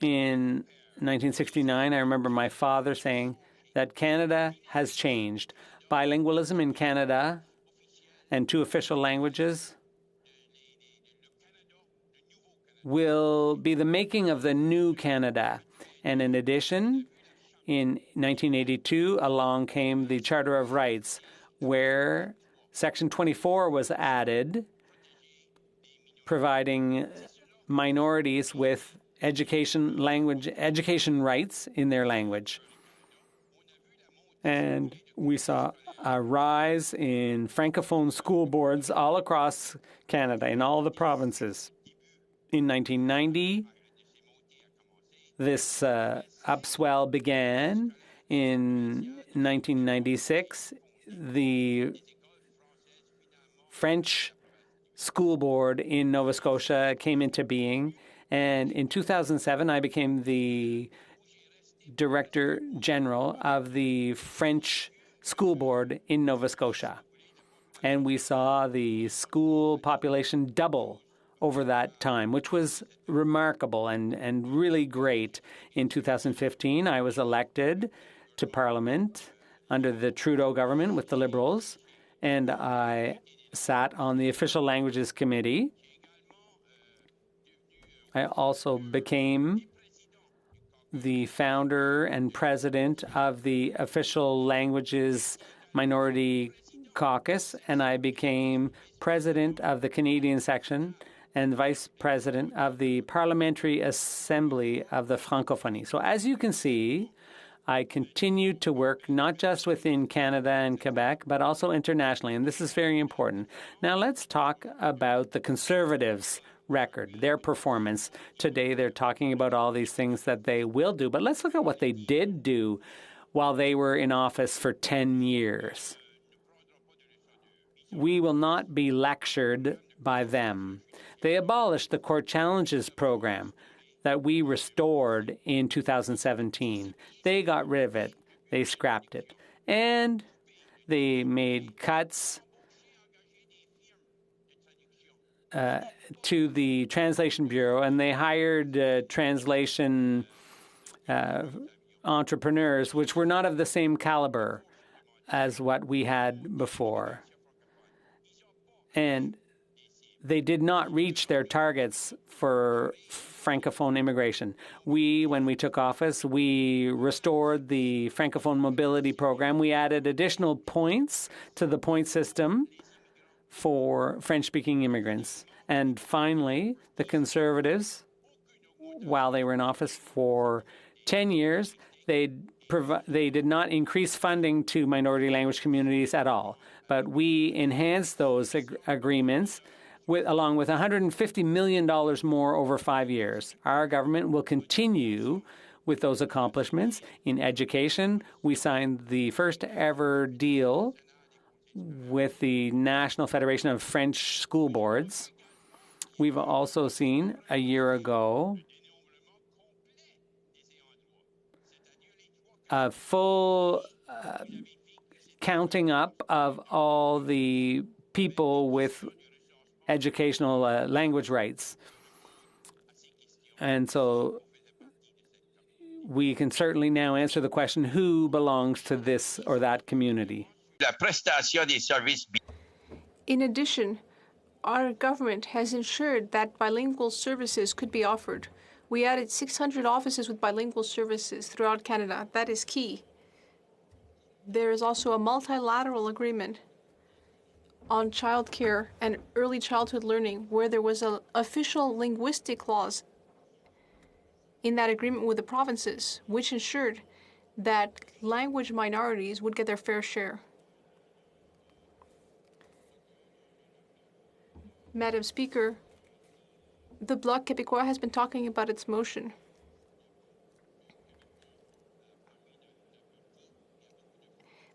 In 1969, I remember my father saying that Canada has changed. Bilingualism in Canada and two official languages will be the making of the new Canada. And in addition, in 1982, along came the Charter of Rights, where Section 24 was added, providing minorities with education rights in their language. And we saw a rise in Francophone school boards all across Canada, in all the provinces. In 1990, this upswell began. In 1996, the French school board in Nova Scotia came into being. And in 2007, I became the Director General of the French School Board in Nova Scotia. And we saw the school population double over that time, which was remarkable and really great. In 2015, I was elected to Parliament under the Trudeau government with the Liberals, and I sat on the Official Languages Committee. I also became the founder and president of the Official Languages Minority Caucus, and I became president of the Canadian section and vice president of the Parliamentary Assembly of the Francophonie. So as you can see, I continued to work not just within Canada and Quebec, but also internationally, and this is very important. Now let's talk about the Conservatives' record, their performance. Today they're talking about all these things that they will do, but let's look at what they did do while they were in office for 10 years. We will not be lectured by them. They abolished the Court Challenges program that we restored in 2017. They got rid of it. They scrapped it. And they made cuts to the Translation Bureau, and they hired translation entrepreneurs, which were not of the same caliber as what we had before. And they did not reach their targets for Francophone immigration. When we took office, we restored the Francophone mobility program. We added additional points to the point system for French-speaking immigrants. And finally, the Conservatives, while they were in office for 10 years, they did not increase funding to minority language communities at all. But we enhanced those agreements along with $150 million more over 5 years. Our government will continue with those accomplishments. In education, we signed the first ever deal with the National Federation of French School Boards. We've also seen a year ago a full counting up of all the people with educational language rights. And so we can certainly now answer the question, who belongs to this or that community? In addition, our government has ensured that bilingual services could be offered. We added 600 offices with bilingual services throughout Canada. That is key. There is also a multilateral agreement on childcare and early childhood learning, where there was an official linguistic clause in that agreement with the provinces, which ensured that language minorities would get their fair share. Madam Speaker, the Bloc Québécois has been talking about its motion.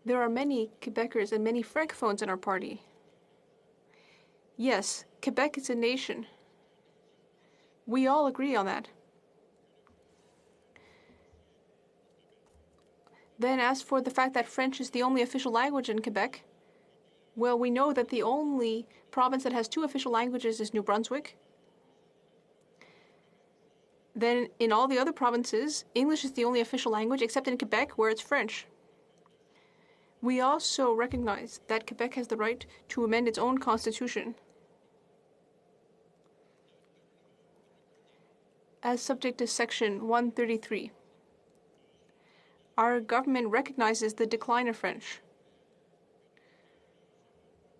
There are many Quebecers and many Francophones in our party. Yes, Quebec is a nation. We all agree on that. Then as for the fact that French is the only official language in Quebec, well, we know that the only province that has 2 official languages is New Brunswick. Then in all the other provinces, English is the only official language, except in Quebec, where it's French. We also recognize that Quebec has the right to amend its own constitution, as subject to Section 133. Our government recognizes the decline of French.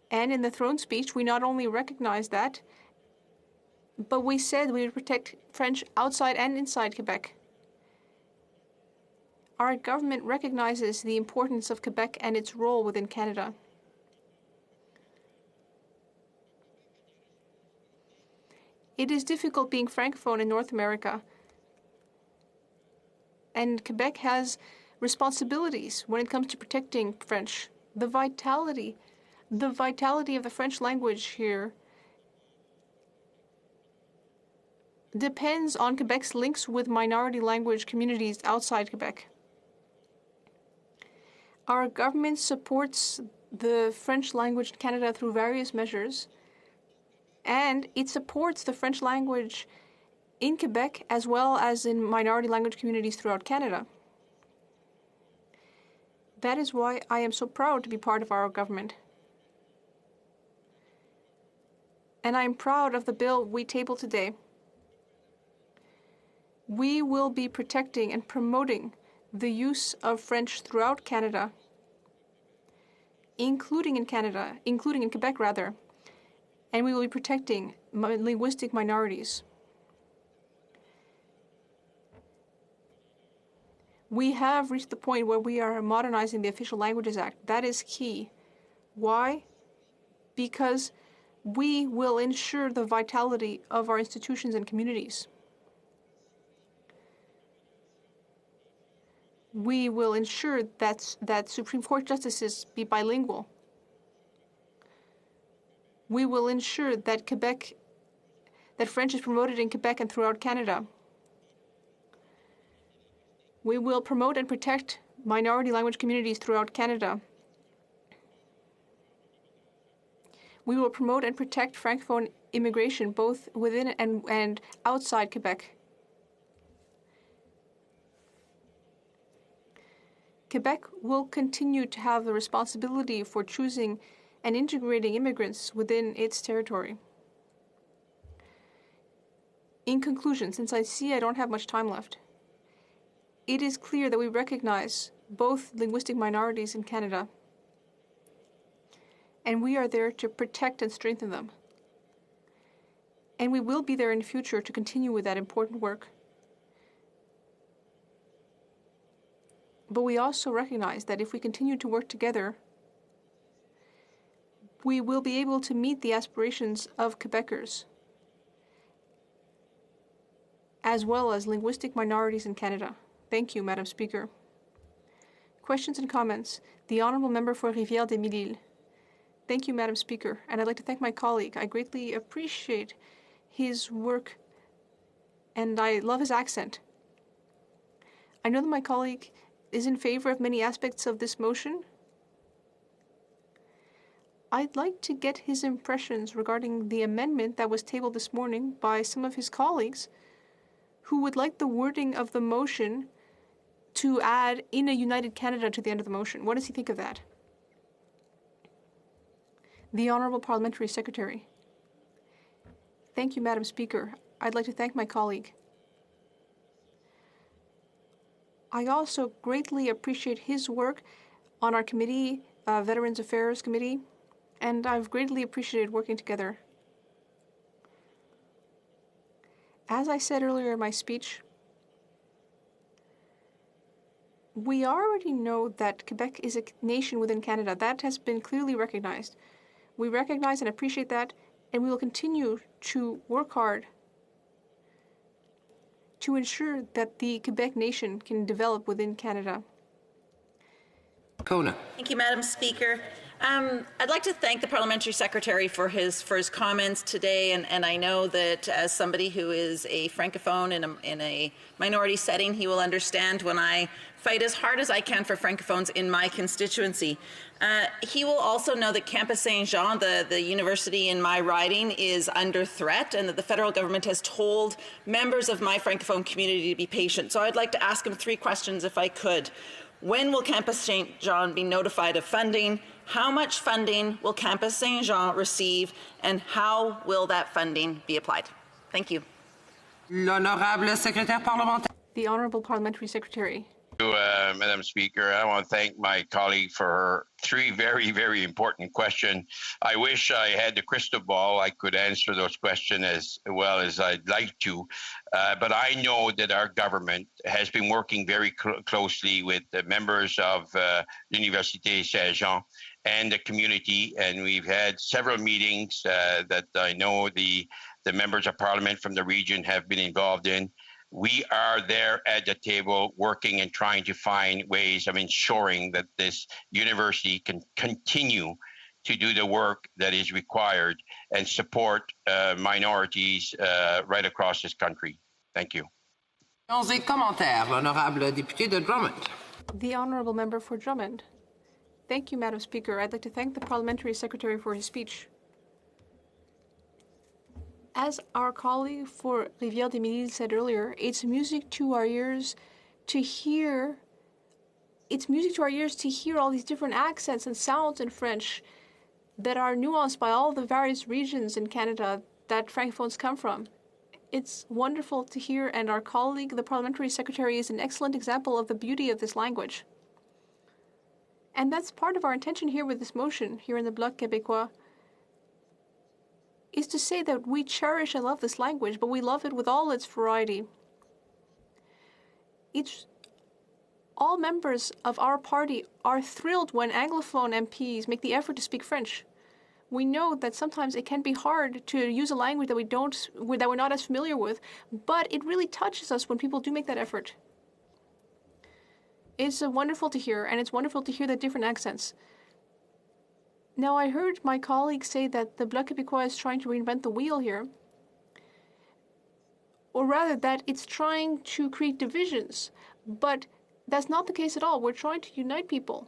And in the throne speech, we not only recognize that, but we said we would protect French outside and inside Quebec. Our government recognizes the importance of Quebec and its role within Canada. It is difficult being Francophone in North America, and Quebec has responsibilities when it comes to protecting French. The vitality of the French language here depends on Quebec's links with minority language communities outside Quebec. Our government supports the French language in Canada through various measures, and it supports the French language in Quebec as well as in minority language communities throughout Canada. That is why I am so proud to be part of our government. And I am proud of the bill we table today. We will be protecting and promoting the use of French throughout Canada, including in Quebec rather, and we will be protecting linguistic minorities. We have reached the point where we are modernizing the Official Languages Act. That is key. Why? Because we will ensure the vitality of our institutions and communities. We will ensure that Supreme Court justices be bilingual. We will ensure that French is promoted in Quebec and throughout Canada. We will promote and protect minority language communities throughout Canada. We will promote and protect Francophone immigration both within and outside Quebec. Quebec will continue to have the responsibility for choosing and integrating immigrants within its territory. In conclusion, since I see I don't have much time left, it is clear that we recognize both linguistic minorities in Canada, and we are there to protect and strengthen them. And we will be there in the future to continue with that important work. But we also recognize that if we continue to work together, we will be able to meet the aspirations of Quebecers, as well as linguistic minorities in Canada. Thank you, Madam Speaker. Questions and comments? The Honourable Member for Rivière-des-Mille-Îles. Thank you, Madam Speaker, and I'd like to thank my colleague. I greatly appreciate his work, and I love his accent. I know that my colleague is in favor of many aspects of this motion. I'd like to get his impressions regarding the amendment that was tabled this morning by some of his colleagues who would like the wording of the motion to add "in a united Canada" to the end of the motion. What does he think of that? The Honourable Parliamentary Secretary. Thank you, Madam Speaker. I'd like to thank my colleague. I also greatly appreciate his work on our committee, Veterans Affairs Committee, and I've greatly appreciated working together. As I said earlier in my speech, we already know that Quebec is a nation within Canada. That has been clearly recognized. We recognize and appreciate that, and we will continue to work hard to ensure that the Quebec nation can develop within Canada. Kona. Thank you, Madam Speaker. I'd like to thank the Parliamentary Secretary for his comments today, and I know that as somebody who is a Francophone in a minority setting, he will understand when I fight as hard as I can for Francophones in my constituency. He will also know that Campus Saint-Jean, the university in my riding, is under threat, and that the federal government has told members of my Francophone community to be patient. So I'd like to ask him 3 questions if I could. When will Campus Saint-Jean be notified of funding? How much funding will Campus Saint-Jean receive, and how will that funding be applied? Thank you. L'honorable secrétaire parlementaire. The Honourable Parliamentary Secretary. Madam Speaker, I want to thank my colleague for her 3 very, very important questions. I wish I had the crystal ball. I could answer those questions as well as I'd like to. But I know that our government has been working very closely with the members of L'Université Saint-Jean and the community, and we've had several meetings that I know the members of Parliament from the region have been involved in. We are there at the table working and trying to find ways of ensuring that this university can continue to do the work that is required and support minorities right across this country. Thank you. Commentaires, l'honorable député de Drummond. The Honourable Member for Drummond. Thank you, Madam Speaker. I'd like to thank the Parliamentary Secretary for his speech. As our colleague for Rivière-des-Mille-Îles said earlier, it's music to our ears to hear. It's music to our ears to hear all these different accents and sounds in French that are nuanced by all the various regions in Canada that Francophones come from. It's wonderful to hear, and our colleague, the Parliamentary Secretary, is an excellent example of the beauty of this language. And that's part of our intention here with this motion, here in the Bloc Québécois, is to say that we cherish and love this language, but we love it with all its variety. All members of our party are thrilled when Anglophone MPs make the effort to speak French. We know that sometimes it can be hard to use a language that we're not as familiar with, but it really touches us when people do make that effort. It's wonderful to hear, and it's wonderful to hear the different accents. Now, I heard my colleague say that the Bloc Québécois is trying to reinvent the wheel here, or rather that it's trying to create divisions, but that's not the case at all. We're trying to unite people.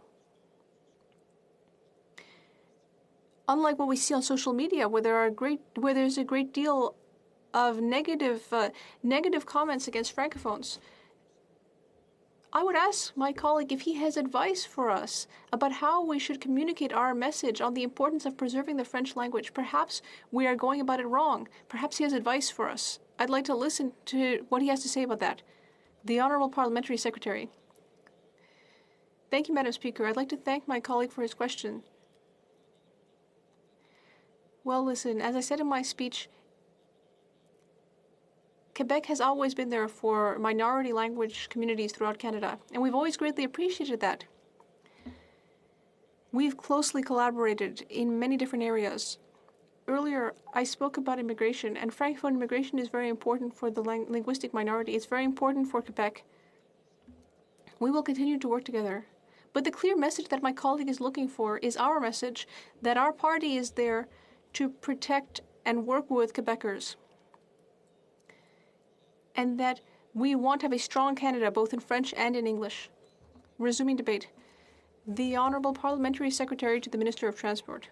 Unlike what we see on social media, where there's a great deal of negative comments against francophones, I would ask my colleague if he has advice for us about how we should communicate our message on the importance of preserving the French language. Perhaps we are going about it wrong. Perhaps he has advice for us. I'd like to listen to what he has to say about that. The Honourable Parliamentary Secretary. Thank you, Madam Speaker. I'd like to thank my colleague for his question. Well, listen, as I said in my speech, Quebec has always been there for minority language communities throughout Canada, and we've always greatly appreciated that. We've closely collaborated in many different areas. Earlier, I spoke about immigration, and Francophone immigration is very important for the linguistic minority. It's very important for Quebec. We will continue to work together. But the clear message that my colleague is looking for is our message that our party is there to protect and work with Quebecers, and that we want to have a strong Canada, both in French and in English. Resuming debate. The Honourable Parliamentary Secretary to the Minister of Transport.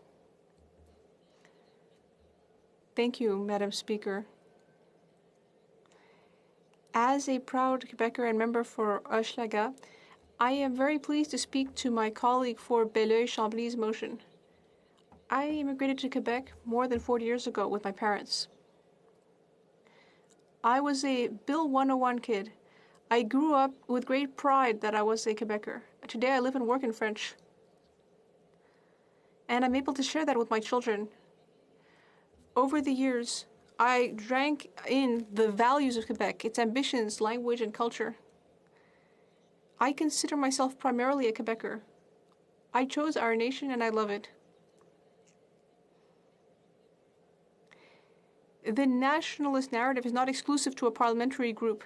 Thank you, Madam Speaker. As a proud Quebecer and member for Hochelaga, I am very pleased to speak to my colleague for Belleuil-Chambly's motion. I immigrated to Quebec more than 40 years ago with my parents. I was a Bill 101 kid. I grew up with great pride that I was a Quebecer. Today I live and work in French. And I'm able to share that with my children. Over the years, I drank in the values of Quebec, its ambitions, language, and culture. I consider myself primarily a Quebecer. I chose our nation and I love it. The nationalist narrative is not exclusive to a parliamentary group.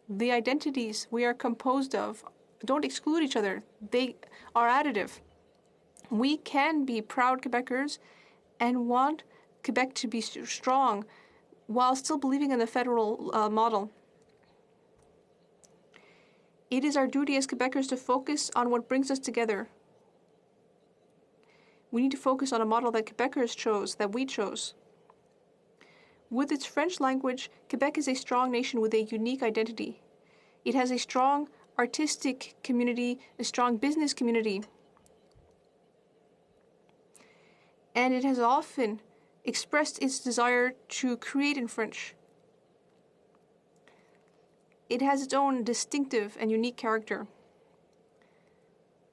The identities we are composed of don't exclude each other. They are additive. We can be proud Quebecers and want Quebec to be strong while still believing in the federal model. It is our duty as Quebecers to focus on what brings us together. We need to focus on a model that Quebecers chose, that we chose. With its French language, Quebec is a strong nation with a unique identity. It has a strong artistic community, a strong business community, and it has often expressed its desire to create in French. It has its own distinctive and unique character.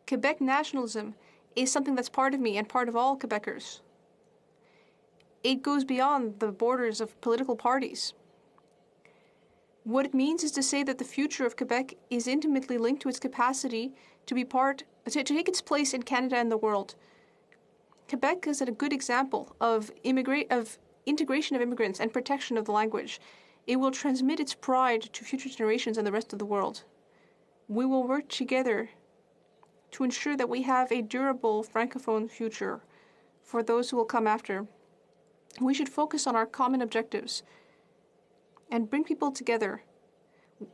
Quebec nationalism is something that's part of me and part of all Quebecers. It goes beyond the borders of political parties. What it means is to say that the future of Quebec is intimately linked to its capacity to take its place in Canada and the world. Quebec is a good example of integration of immigrants and protection of the language. It will transmit its pride to future generations and the rest of the world. We will work together to ensure that we have a durable Francophone future for those who will come after. We should focus on our common objectives and bring people together.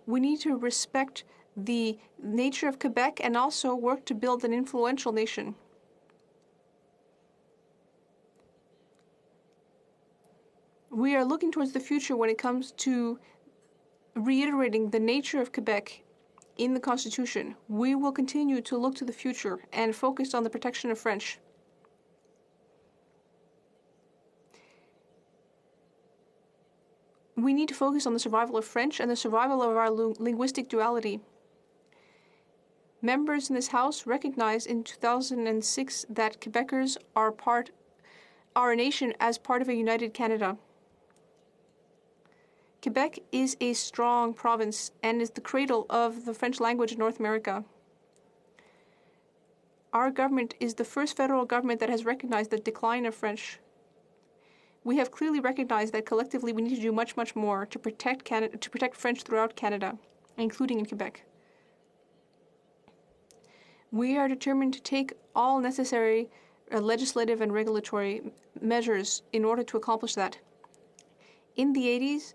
We need to respect the nature of Quebec and also work to build an influential nation. We are looking towards the future when it comes to reiterating the nature of Quebec in the Constitution. We will continue to look to the future and focus on the protection of French. We need to focus on the survival of French and the survival of our linguistic duality. Members in this House recognized in 2006 that Quebecers are a nation as part of a united Canada. Quebec is a strong province and is the cradle of the French language in North America. Our government is the first federal government that has recognized the decline of French. We have clearly recognized that collectively we need to do much, much more to protect Canada, to protect French throughout Canada, including in Quebec. We are determined to take all necessary legislative and regulatory measures in order to accomplish that. In the 80s,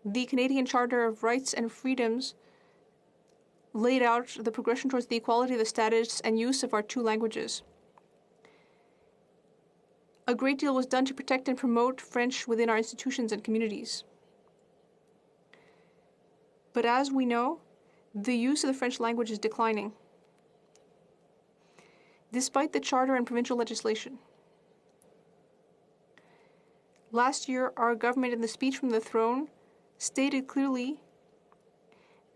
the Canadian Charter of Rights and Freedoms laid out the progression towards the equality of the status and use of our two languages. A great deal was done to protect and promote French within our institutions and communities. But as we know, the use of the French language is declining, despite the charter and provincial legislation. Last year, our government, in the speech from the throne, stated clearly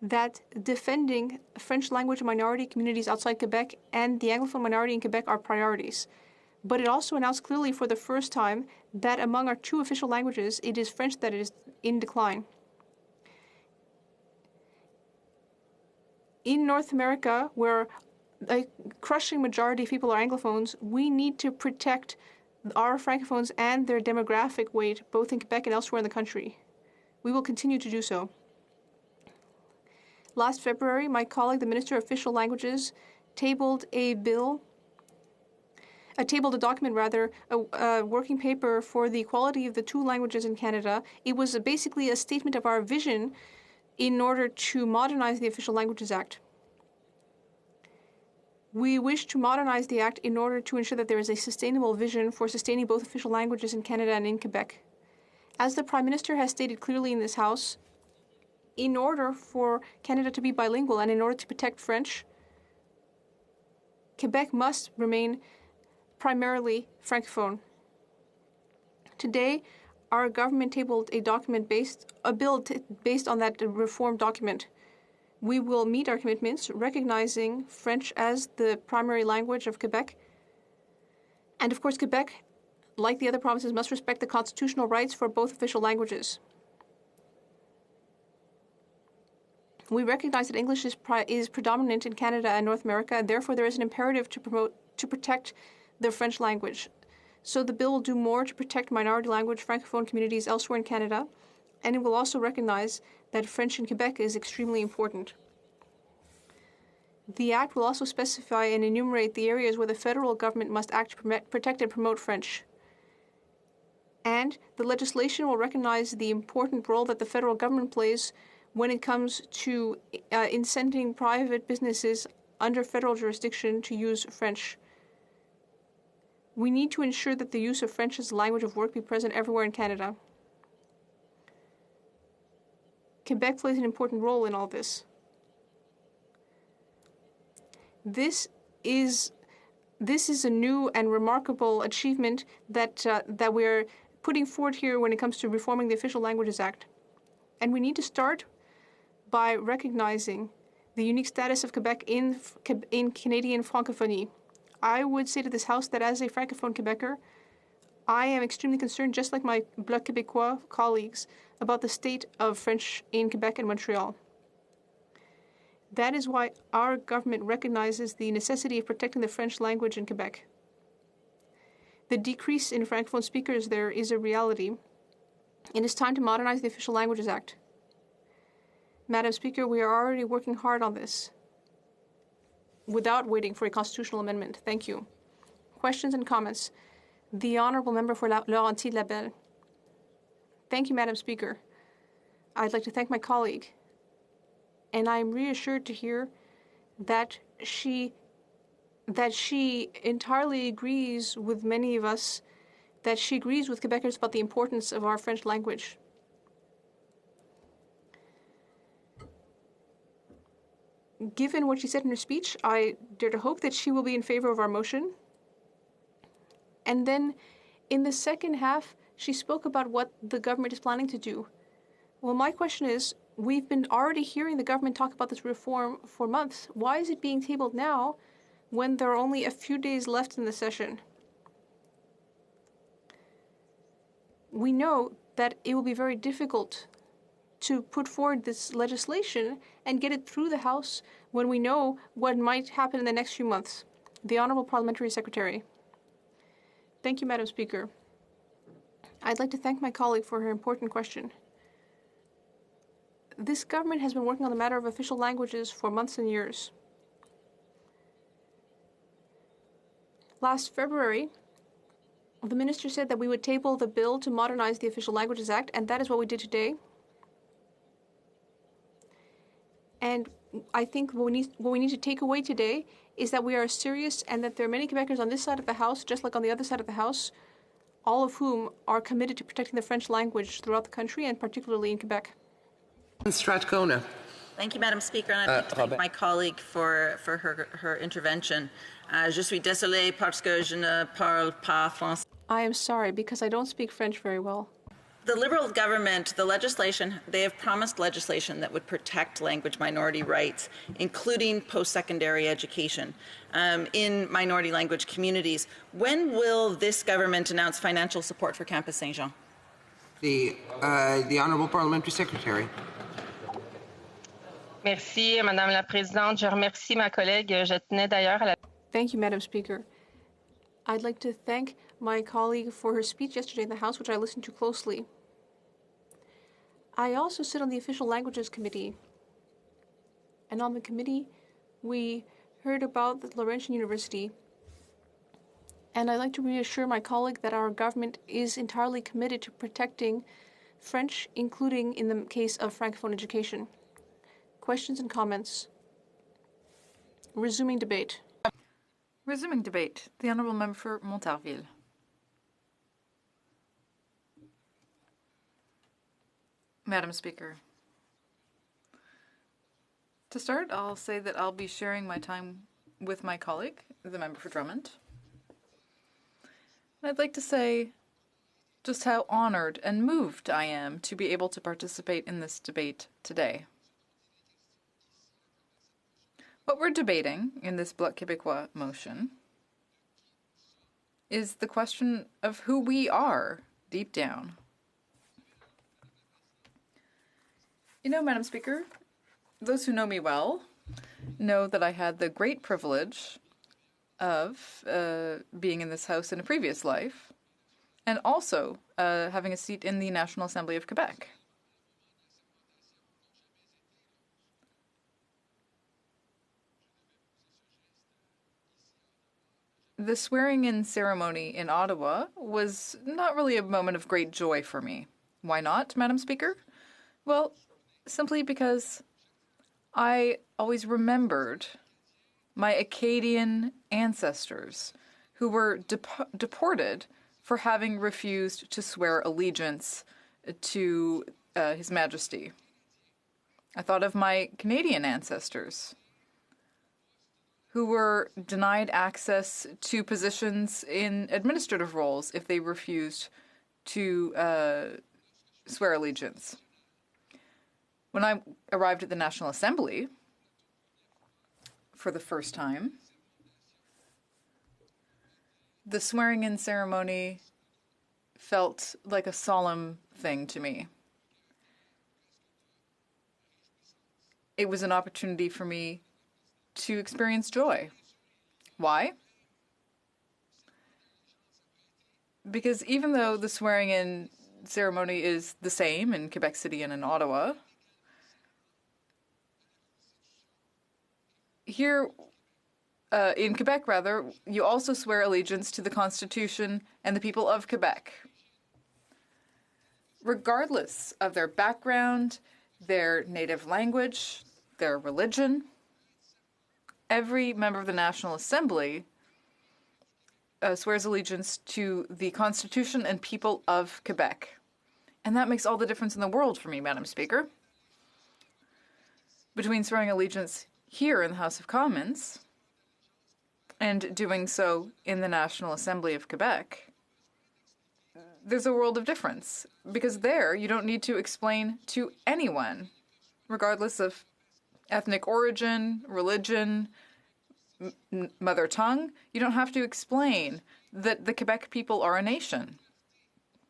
that defending French language minority communities outside Quebec and the Anglophone minority in Quebec are priorities. But it also announced clearly for the first time that among our two official languages, it is French that is in decline. In North America, where a crushing majority of people are Anglophones, we need to protect our Francophones and their demographic weight, both in Quebec and elsewhere in the country. We will continue to do so. Last February, my colleague, the Minister of Official Languages, tabled a working paper for the equality of the two languages in Canada. It was basically a statement of our vision in order to modernize the Official Languages Act. We wish to modernize the Act in order to ensure that there is a sustainable vision for sustaining both official languages in Canada and in Quebec. As the Prime Minister has stated clearly in this House, in order for Canada to be bilingual and in order to protect French, Quebec must remain primarily Francophone. Today, our government tabled a bill based on that reform document. We will meet our commitments, recognizing French as the primary language of Quebec. And of course, Quebec, like the other provinces, must respect the constitutional rights for both official languages. We recognize that English is predominant in Canada and North America, and therefore there is an imperative to protect the French language. So the bill will do more to protect minority language Francophone communities elsewhere in Canada, and it will also recognize that French in Quebec is extremely important. The Act will also specify and enumerate the areas where the federal government must act to protect and promote French. And the legislation will recognize the important role that the federal government plays when it comes to incenting private businesses under federal jurisdiction to use French. We need to ensure that the use of French as a language of work be present everywhere in Canada. Quebec plays an important role in all this. This is a new and remarkable achievement that we're putting forward here when it comes to reforming the Official Languages Act. And we need to start by recognizing the unique status of Quebec in Canadian francophonie. I would say to this House that as a Francophone Quebecer, I am extremely concerned, just like my Bloc Québécois colleagues, about the state of French in Quebec and Montreal. That is why our government recognizes the necessity of protecting the French language in Quebec. The decrease in Francophone speakers there is a reality. It is time to modernize the Official Languages Act. Madam Speaker, we are already working hard on this without waiting for a constitutional amendment. Thank you. Questions and comments? The Honourable Member for Laurentides-Labelle. Thank you, Madam Speaker. I'd like to thank my colleague. And I'm reassured to hear that she entirely agrees with many of us, that she agrees with Quebecers about the importance of our French language. Given what she said in her speech, I dare to hope that she will be in favor of our motion. And then in the second half, she spoke about what the government is planning to do. Well, my question is, we've been already hearing the government talk about this reform for months. Why is it being tabled now when there are only a few days left in the session? We know that it will be very difficult to put forward this legislation and get it through the House when we know what might happen in the next few months. The Honourable Parliamentary Secretary. Thank you, Madam Speaker. I'd like to thank my colleague for her important question. This government has been working on the matter of official languages for months and years. Last February, the minister said that we would table the bill to modernize the Official Languages Act, and that is what we did today. And I think what we need to take away today is that we are serious and that there are many Quebecers on this side of the House, just like on the other side of the House, all of whom are committed to protecting the French language throughout the country and particularly in Quebec. Strathcona. Thank you, Madam Speaker, and I'd like to thank my colleague for her intervention. Je suis désolée parce que je ne parle pas français. I am sorry because I don't speak French very well. The Liberal government, the legislation, they have promised legislation that would protect language minority rights, including post-secondary education in minority language communities. When will this government announce financial support for Campus Saint-Jean? The Honourable Parliamentary Secretary. Merci, Madame la Présidente. Je remercie ma collègue. Je tenais d'ailleurs à la... Thank you, Madam Speaker. I'd like to thank my colleague for her speech yesterday in the House, which I listened to closely. I also sit on the Official Languages Committee. And on the committee, we heard about the Laurentian University. And I'd like to reassure my colleague that our government is entirely committed to protecting French, including in the case of Francophone education. Questions and comments? Resuming debate. Resuming debate. The Honourable Member for Montarville. Madam Speaker. To start, I'll say that I'll be sharing my time with my colleague, the member for Drummond. And I'd like to say just how honored and moved I am to be able to participate in this debate today. What we're debating in this Bloc Québécois motion is the question of who we are deep down. You know, Madam Speaker, those who know me well know that I had the great privilege of being in this House in a previous life and also having a seat in the National Assembly of Quebec. The swearing-in ceremony in Ottawa was not really a moment of great joy for me. Why not, Madam Speaker? Well, simply because I always remembered my Acadian ancestors who were deported for having refused to swear allegiance to His Majesty. I thought of my Canadian ancestors who were denied access to positions in administrative roles if they refused to swear allegiance. When I arrived at the National Assembly for the first time, the swearing-in ceremony felt like a solemn thing to me. It was an opportunity for me to experience joy. Why? Because even though the swearing-in ceremony is the same in Quebec City and in Ottawa, here in Quebec, rather, you also swear allegiance to the Constitution and the people of Quebec. Regardless of their background, their native language, their religion, every member of the National Assembly swears allegiance to the Constitution and people of Quebec. And that makes all the difference in the world for me, Madam Speaker. Between swearing allegiance here in the House of Commons and doing so in the National Assembly of Quebec, there's a world of difference. Because there, you don't need to explain to anyone, regardless of ethnic origin, religion, mother tongue, you don't have to explain that the Quebec people are a nation.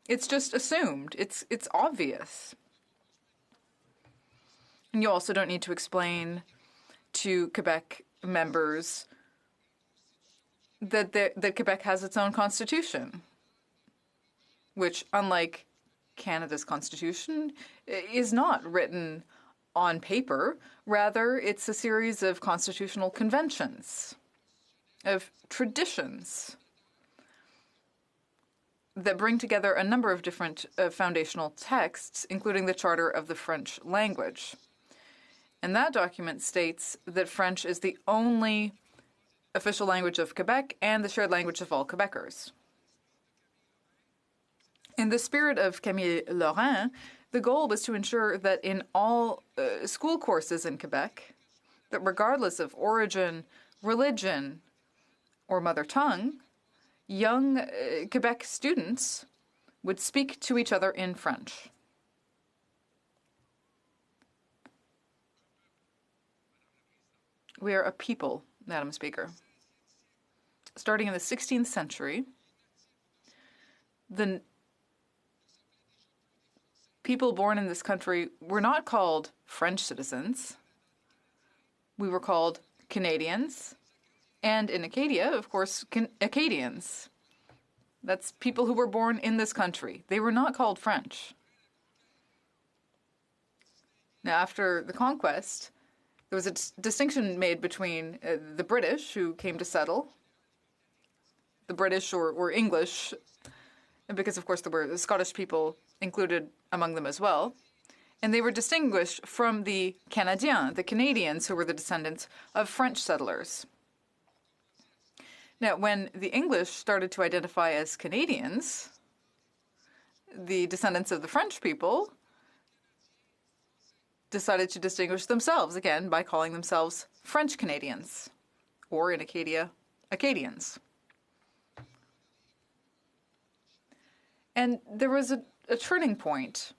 It's just assumed. It's obvious. You also don't need to explain to Quebec members that Quebec has its own constitution, which, unlike Canada's constitution, is not written on paper. Rather, it's a series of constitutional conventions, of traditions that bring together a number of different foundational texts, including the Charter of the French language. And that document states that French is the only official language of Quebec and the shared language of all Quebecers. In the spirit of Camille Lorrain, the goal was to ensure that in all school courses in Quebec, that regardless of origin, religion, or mother tongue, young Quebec students would speak to each other in French. We are a people, Madam Speaker. Starting in the 16th century, the people born in this country were not called French citizens. We were called Canadians. And in Acadia, of course, Acadians. That's people who were born in this country. They were not called French. Now, after the conquest, there was a distinction made between the British, who came to settle, the British or English, because, of course, there were Scottish people included among them as well. And they were distinguished from the Canadiens, the Canadians, who were the descendants of French settlers. Now, when the English started to identify as Canadians, the descendants of the French people decided to distinguish themselves again by calling themselves French Canadians, or in Acadia, Acadians. And there was a turning point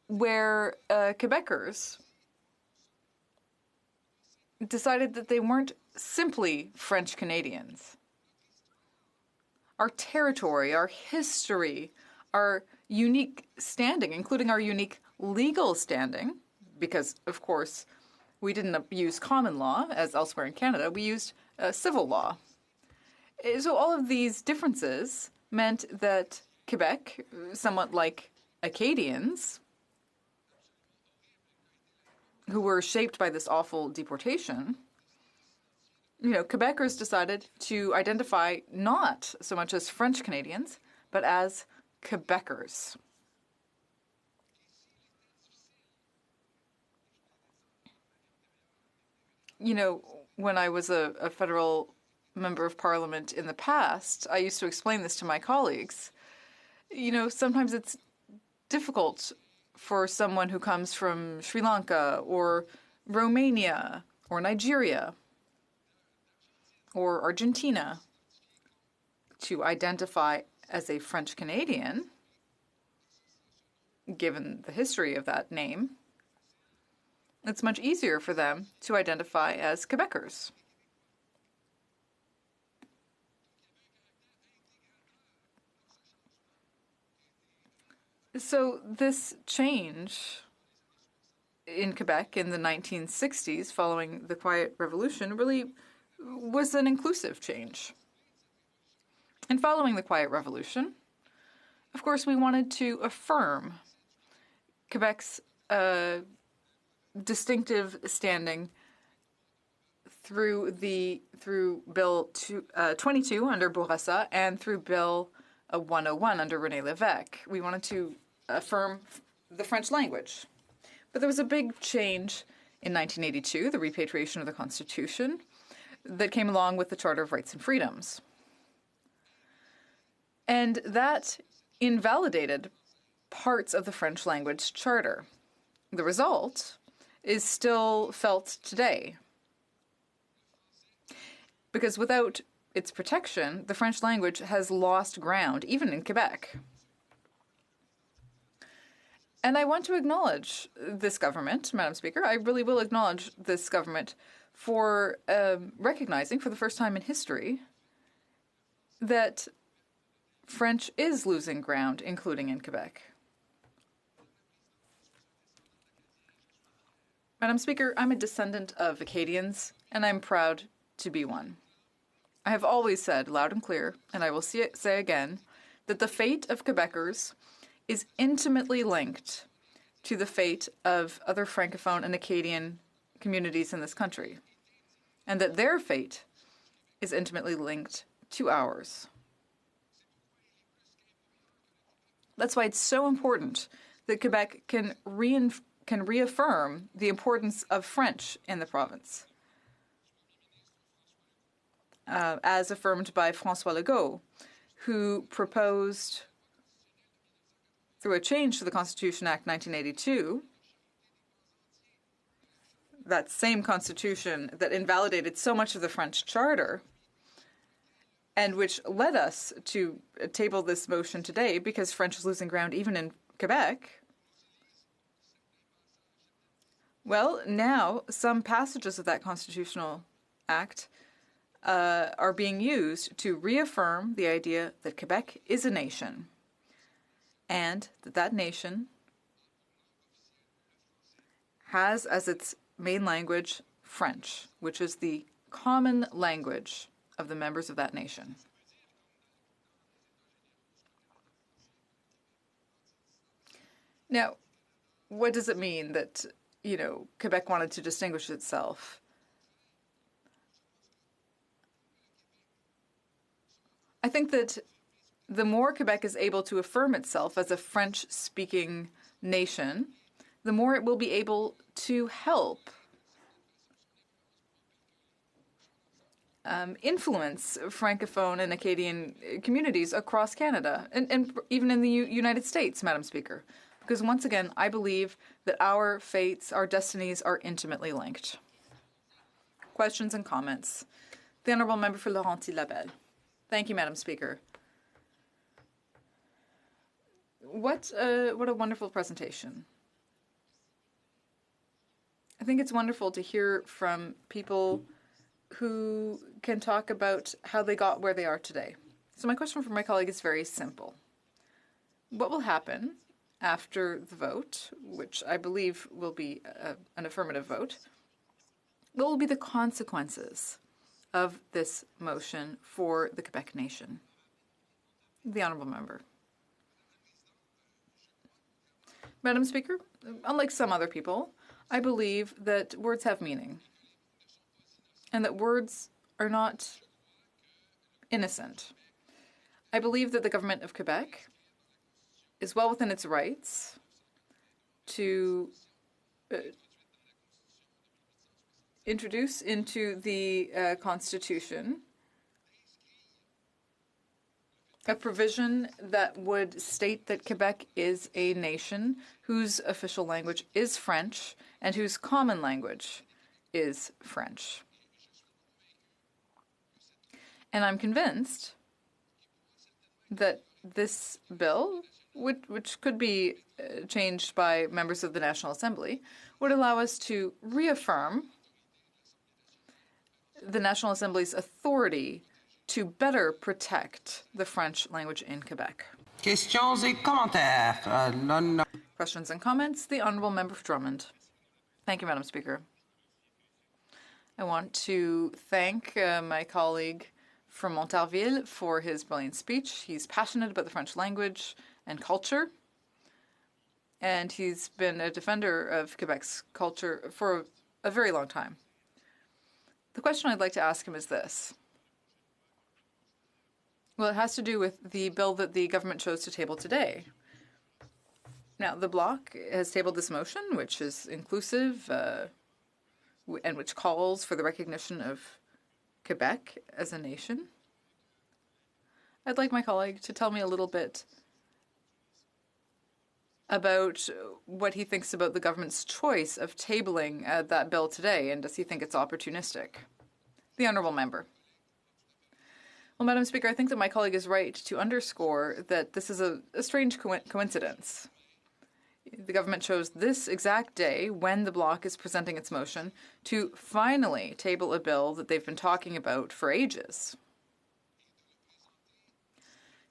where Quebecers decided that they weren't simply French Canadians. Our territory, our history, our unique standing, including our unique legal standing, because, of course, we didn't use common law, as elsewhere in Canada, we used civil law. So all of these differences meant that Quebec, somewhat like Acadians, who were shaped by this awful deportation, Quebecers decided to identify not so much as French Canadians, but as Quebecers. When I was a federal member of parliament in the past, I used to explain this to my colleagues. Sometimes it's difficult for someone who comes from Sri Lanka or Romania or Nigeria or Argentina to identify as a French Canadian, given the history of that name. It's much easier for them to identify as Quebecers. So this change in Quebec in the 1960s, following the Quiet Revolution, really was an inclusive change. And following the Quiet Revolution, of course, we wanted to affirm Quebec's distinctive standing through Bill 22 under Bourassa and through Bill 101 under René Lévesque. We wanted to affirm the French language. But there was a big change in 1982, the repatriation of the Constitution, that came along with the Charter of Rights and Freedoms. And that invalidated parts of the French language charter. The result is still felt today. Because without its protection, the French language has lost ground, even in Quebec. And I want to acknowledge this government, Madam Speaker. I really will acknowledge this government for recognizing for the first time in history that French is losing ground, including in Quebec. Madam Speaker, I'm a descendant of Acadians, and I'm proud to be one. I have always said loud and clear, and I will say again, that the fate of Quebecers is intimately linked to the fate of other Francophone and Acadian communities in this country, and that their fate is intimately linked to ours. That's why it's so important that Quebec can reaffirm the importance of French in the province, as affirmed by François Legault, who proposed, through a change to the Constitution Act 1982, that same constitution that invalidated so much of the French Charter, and which led us to table this motion today because French is losing ground even in Quebec. Well, now some passages of that constitutional act are being used to reaffirm the idea that Quebec is a nation, and that nation has as its main language French, which is the common language of the members of that nation. Now, what does it mean that, Quebec wanted to distinguish itself? I think that the more Quebec is able to affirm itself as a French-speaking nation, the more it will be able to help influence Francophone and Acadian communities across Canada and even in the United States, Madam Speaker. Because once again, I believe that our fates, our destinies are intimately linked. Questions and comments. The Honourable Member for Laurenti-Labelle. Thank you, Madam Speaker. What a wonderful presentation. I think it's wonderful to hear from people who can talk about how they got where they are today. So my question for my colleague is very simple. What will happen after the vote, which I believe will be an affirmative vote? What will be the consequences of this motion for the Quebec nation? The Honourable Member. Madam Speaker, unlike some other people, I believe that words have meaning and that words are not innocent. I believe that the government of Quebec is well within its rights to introduce into the Constitution a provision that would state that Quebec is a nation whose official language is French and whose common language is French. And I'm convinced that this bill, which could be changed by members of the National Assembly, would allow us to reaffirm the National Assembly's authority to better protect the French language in Quebec. Questions et commentaires. Questions and comments. The Honourable Member for Drummond. Thank you, Madam Speaker. I want to thank my colleague from Montarville for his brilliant speech. He's passionate about the French language and culture, and he's been a defender of Quebec's culture for a very long time. The question I'd like to ask him is this. Well, it has to do with the bill that the government chose to table today. Now, the Bloc has tabled this motion, which is inclusive and which calls for the recognition of Quebec as a nation. I'd like my colleague to tell me a little bit about what he thinks about the government's choice of tabling that bill today, and does he think it's opportunistic? The Honourable Member. Well, Madam Speaker, I think that my colleague is right to underscore that this is a strange coincidence. The government chose this exact day, when the Bloc is presenting its motion, to finally table a bill that they've been talking about for ages.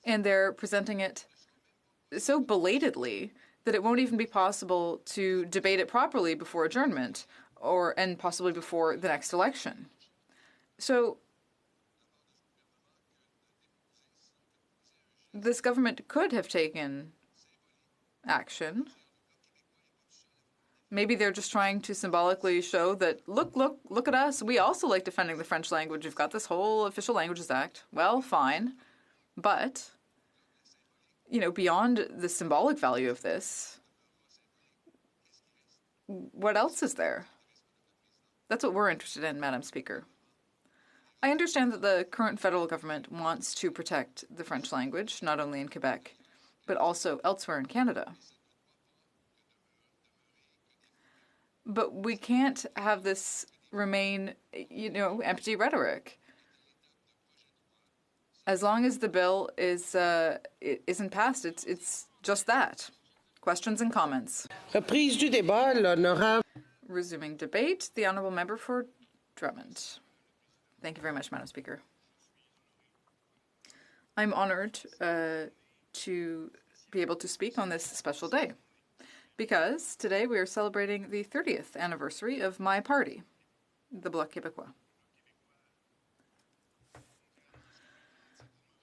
And they're presenting it so belatedly that it won't even be possible to debate it properly before adjournment and possibly before the next election. So this government could have taken action. Maybe they're just trying to symbolically show that, look at us. We also like defending the French language. We've got this whole Official Languages Act. Well, fine. But, beyond the symbolic value of this, what else is there? That's what we're interested in, Madam Speaker. I understand that the current federal government wants to protect the French language, not only in Quebec, but also elsewhere in Canada. But we can't have this remain, empty rhetoric. As long as the bill isn't passed, it's just that. Questions and comments. Reprise du débat, l'honorable. Resuming debate, the honourable member for Drummond. Thank you very much, Madam Speaker. I'm honoured to be able to speak on this special day, because today we are celebrating the 30th anniversary of my party, the Bloc Québécois.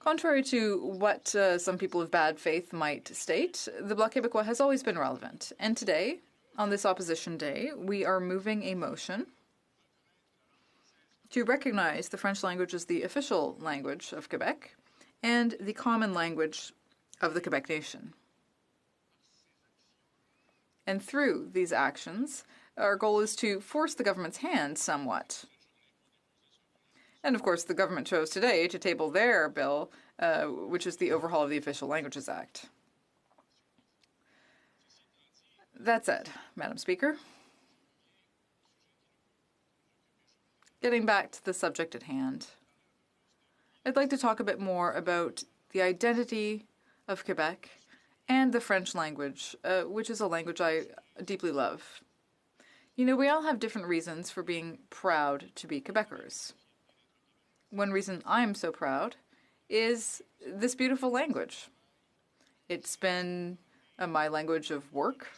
Contrary to what some people of bad faith might state, the Bloc Québécois has always been relevant. And today, on this opposition day, we are moving a motion to recognize the French language as the official language of Quebec and the common language of the Quebec nation. And through these actions, our goal is to force the government's hand somewhat. And of course, the government chose today to table their bill, which is the overhaul of the Official Languages Act. That said, Madam Speaker, getting back to the subject at hand, I'd like to talk a bit more about the identity of Quebec and the French language, which is a language I deeply love. We all have different reasons for being proud to be Quebecers. One reason I'm so proud is this beautiful language. It's been my language of work.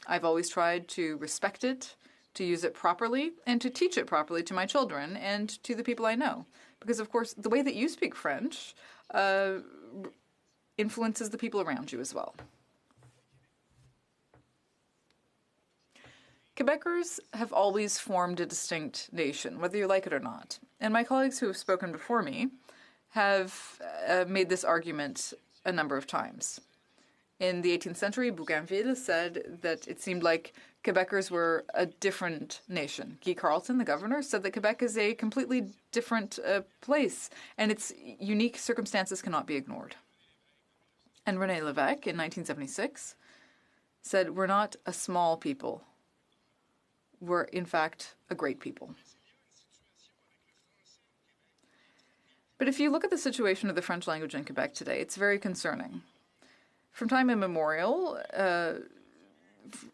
I've always tried to respect it, to use it properly, and to teach it properly to my children and to the people I know. Because, of course, the way that you speak French influences the people around you as well. Quebecers have always formed a distinct nation, whether you like it or not. And my colleagues who have spoken before me have made this argument a number of times. In the 18th century, Bougainville said that it seemed like Quebecers were a different nation. Guy Carleton, the governor, said that Quebec is a completely different place, and its unique circumstances cannot be ignored. And René Lévesque, in 1976, said, "We're not a small people. We're, in fact, a great people." But if you look at the situation of the French language in Quebec today, it's very concerning. From time immemorial,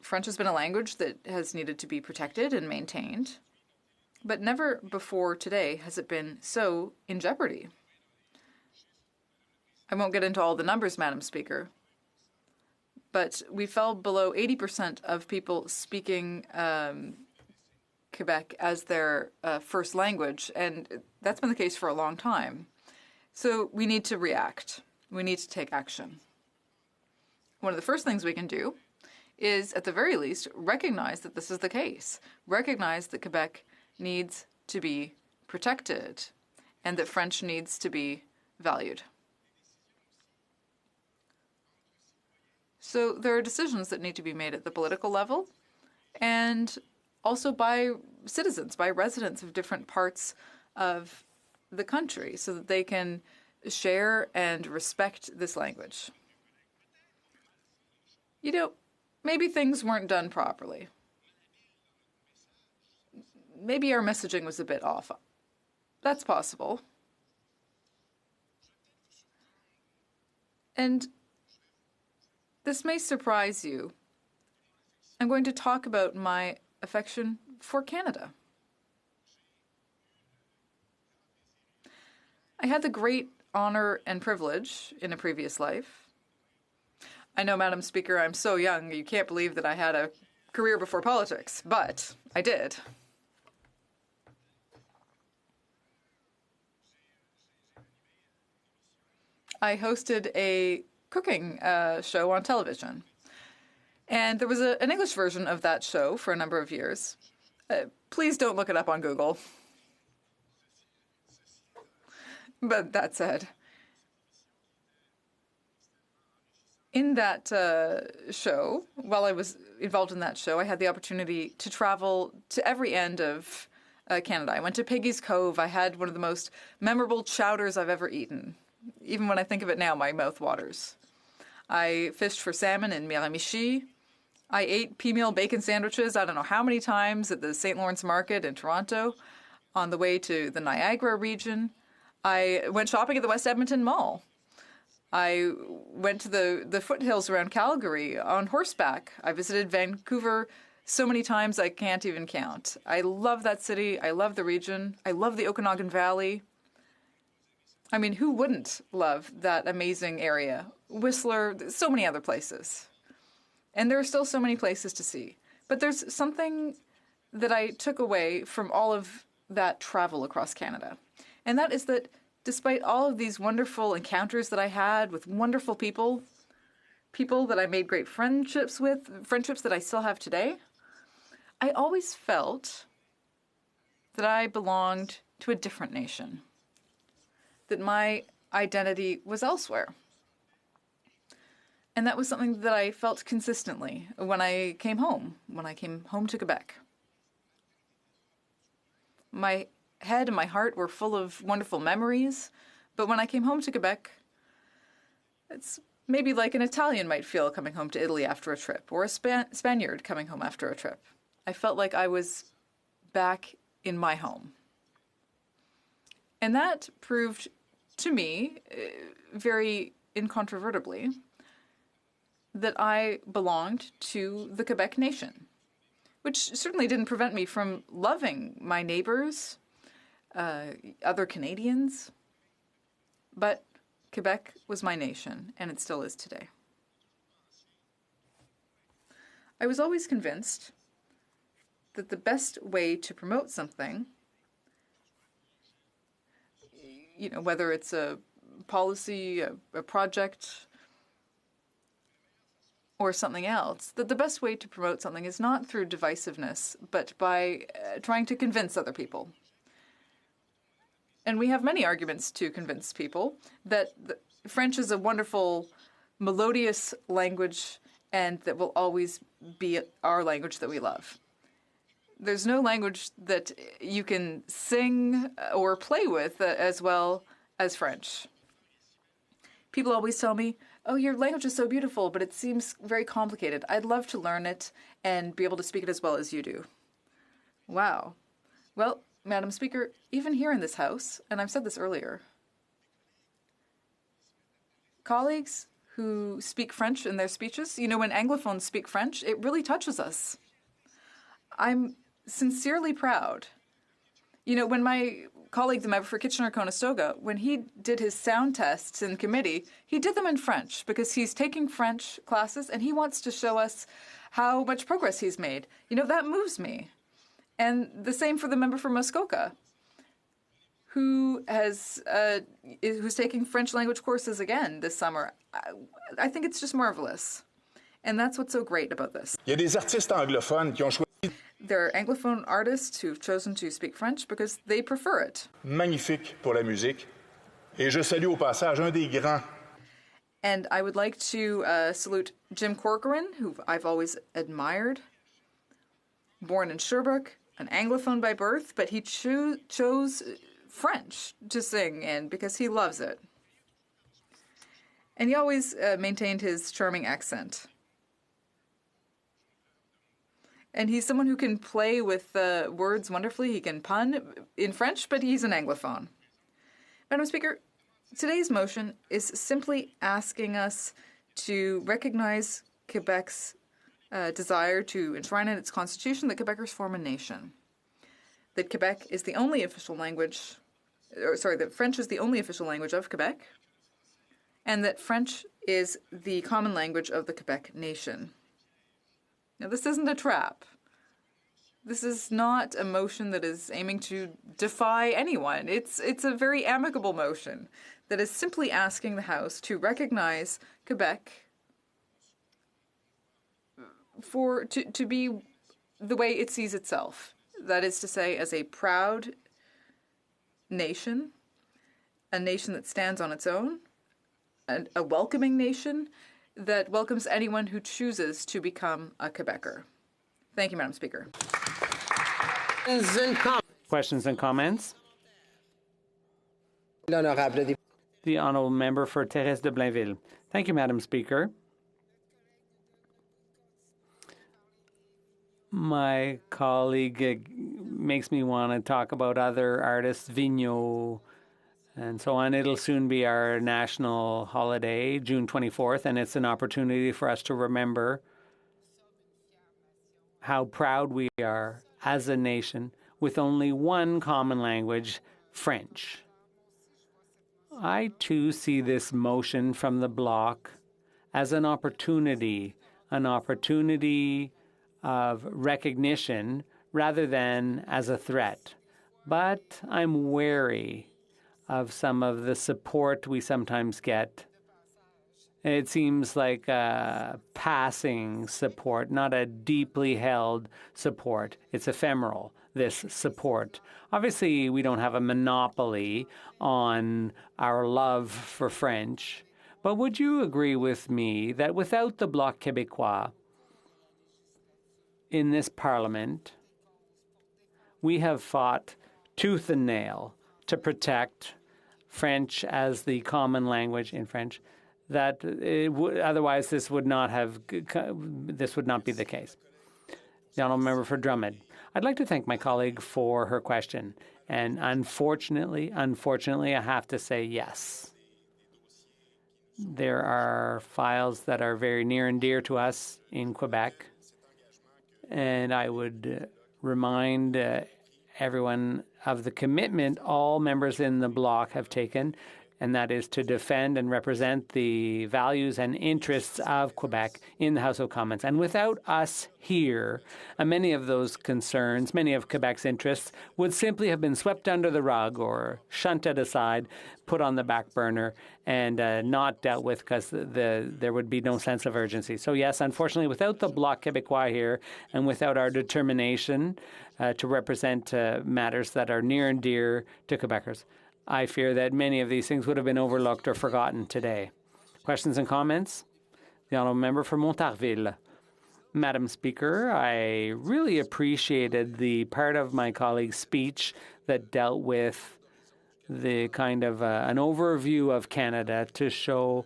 French has been a language that has needed to be protected and maintained, but never before today has it been so in jeopardy. I won't get into all the numbers, Madam Speaker, but we fell below 80% of people speaking Quebec as their first language, and that's been the case for a long time. So we need to react. We need to take action. One of the first things we can do is, at the very least, recognize that this is the case. Recognize that Quebec needs to be protected and that French needs to be valued. So there are decisions that need to be made at the political level and also by citizens, by residents of different parts of the country, so that they can share and respect this language. Maybe things weren't done properly. Maybe our messaging was a bit off. That's possible. And this may surprise you. I'm going to talk about my affection for Canada. I had the great honor and privilege in a previous life I know, Madam Speaker, I'm so young, you can't believe that I had a career before politics, but I did. I hosted a cooking show on television. And there was an English version of that show for a number of years. Please don't look it up on Google. But that said, in that show, while I was involved in that show, I had the opportunity to travel to every end of Canada. I went to Piggy's Cove. I had one of the most memorable chowders I've ever eaten. Even when I think of it now, my mouth waters. I fished for salmon in Miramichi. I ate pea-meal bacon sandwiches I don't know how many times at the St. Lawrence Market in Toronto on the way to the Niagara region. I went shopping at the West Edmonton Mall. I went to the foothills around Calgary on horseback. I visited Vancouver so many times I can't even count. I love that city. I love the region. I love the Okanagan Valley. I mean, who wouldn't love that amazing area? Whistler, so many other places. And there are still so many places to see. But there's something that I took away from all of that travel across Canada. And that is that despite all of these wonderful encounters that I had with wonderful people, people that I made great friendships with, friendships that I still have today, I always felt that I belonged to a different nation, that my identity was elsewhere. And that was something that I felt consistently when I came home to Quebec. My head and my heart were full of wonderful memories, but when I came home to Quebec, it's maybe like an Italian might feel coming home to Italy after a trip, or a Spaniard coming home after a trip. I felt like I was back in my home. And that proved to me, very incontrovertibly, that I belonged to the Quebec nation, which certainly didn't prevent me from loving my neighbors, other Canadians, but Quebec was my nation, and it still is today. I was always convinced that the best way to promote something, whether it's a policy, a project, or something else, that the best way to promote something is not through divisiveness, but by trying to convince other people. And we have many arguments to convince people that French is a wonderful, melodious language and that will always be our language that we love. There's no language that you can sing or play with as well as French. People always tell me, oh, your language is so beautiful, but it seems very complicated. I'd love to learn it and be able to speak it as well as you do. Wow. Well, Madam Speaker, even here in this House, and I've said this earlier, colleagues who speak French in their speeches, when Anglophones speak French, it really touches us. I'm sincerely proud. When my colleague, the member for Kitchener-Conestoga, when he did his sound tests in committee, he did them in French because he's taking French classes and he wants to show us how much progress he's made. That moves me. And the same for the member for Muskoka, who's taking French language courses again this summer. I think it's just marvelous. And that's what's so great about this. Il y a des artistes anglophones qui ont choisi. There are Anglophone artists who've chosen to speak French because they prefer it. Magnifique pour la musique. Et je salue au passage un des grands. And I would like to salute Jim Corcoran, who I've always admired. Born in Sherbrooke, an Anglophone by birth, but he chose French to sing in because he loves it. And he always maintained his charming accent. And he's someone who can play with words wonderfully. He can pun in French, but he's an Anglophone. Madam Speaker, today's motion is simply asking us to recognize Quebec's desire to enshrine in its constitution that Quebecers form a nation. That Quebec is the only official language, that French is the only official language of Quebec, and that French is the common language of the Quebec nation. Now, this isn't a trap. This is not a motion that is aiming to defy anyone. It's a very amicable motion that is simply asking the House to recognize Quebec to be the way it sees itself. That is to say, as a proud nation, a nation that stands on its own, a welcoming nation that welcomes anyone who chooses to become a Quebecer. Thank you, Madam Speaker. Questions and comments? The honourable member for Thérèse de Blainville. Thank you, Madam Speaker. My colleague makes me want to talk about other artists, Vigneault, and so on. It'll soon be our national holiday, June 24th, and it's an opportunity for us to remember how proud we are as a nation with only one common language, French. I, too, see this motion from the Bloc as an opportunity of recognition rather than as a threat. But I'm wary of some of the support we sometimes get. It seems like a passing support, not a deeply held support. It's ephemeral, this support. Obviously, we don't have a monopoly on our love for French, but would you agree with me that without the Bloc Québécois in this Parliament, we have fought tooth and nail to protect French as the common language in French, that otherwise this would not be the case. The honourable member for Drummond. I'd like to thank my colleague for her question, and unfortunately, I have to say yes. There are files that are very near and dear to us in Quebec, and I would remind everyone of the commitment all members in the Bloc have taken, and that is to defend and represent the values and interests of Quebec in the House of Commons. And without us here, many of those concerns, many of Quebec's interests would simply have been swept under the rug or shunted aside, put on the back burner, and not dealt with because there would be no sense of urgency. So yes, unfortunately, without the Bloc Québécois here and without our determination to represent matters that are near and dear to Quebecers, I fear that many of these things would have been overlooked or forgotten today. Questions and comments? The honourable member for Montarville. Madam Speaker, I really appreciated the part of my colleague's speech that dealt with the kind of an overview of Canada to show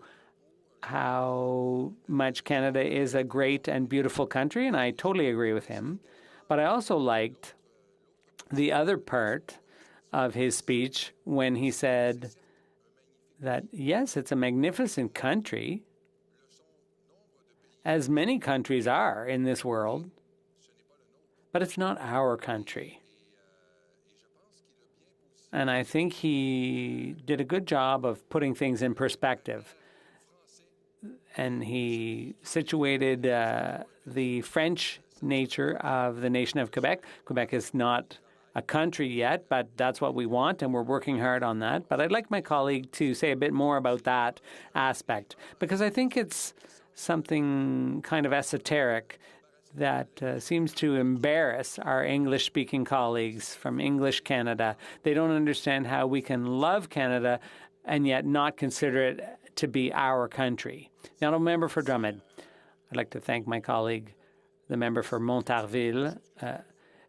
how much Canada is a great and beautiful country, and I totally agree with him. But I also liked the other part of his speech when he said that, yes, it's a magnificent country, as many countries are in this world, but it's not our country. And I think he did a good job of putting things in perspective. And he situated the French nature of the nation of Quebec. Quebec is not a country yet, but that's what we want, and we're working hard on that. But I'd like my colleague to say a bit more about that aspect, because I think it's something kind of esoteric that seems to embarrass our English-speaking colleagues from English Canada. They don't understand how we can love Canada and yet not consider it to be our country. The honourable member for Drummond. I'd like to thank my colleague, the member for Montarville.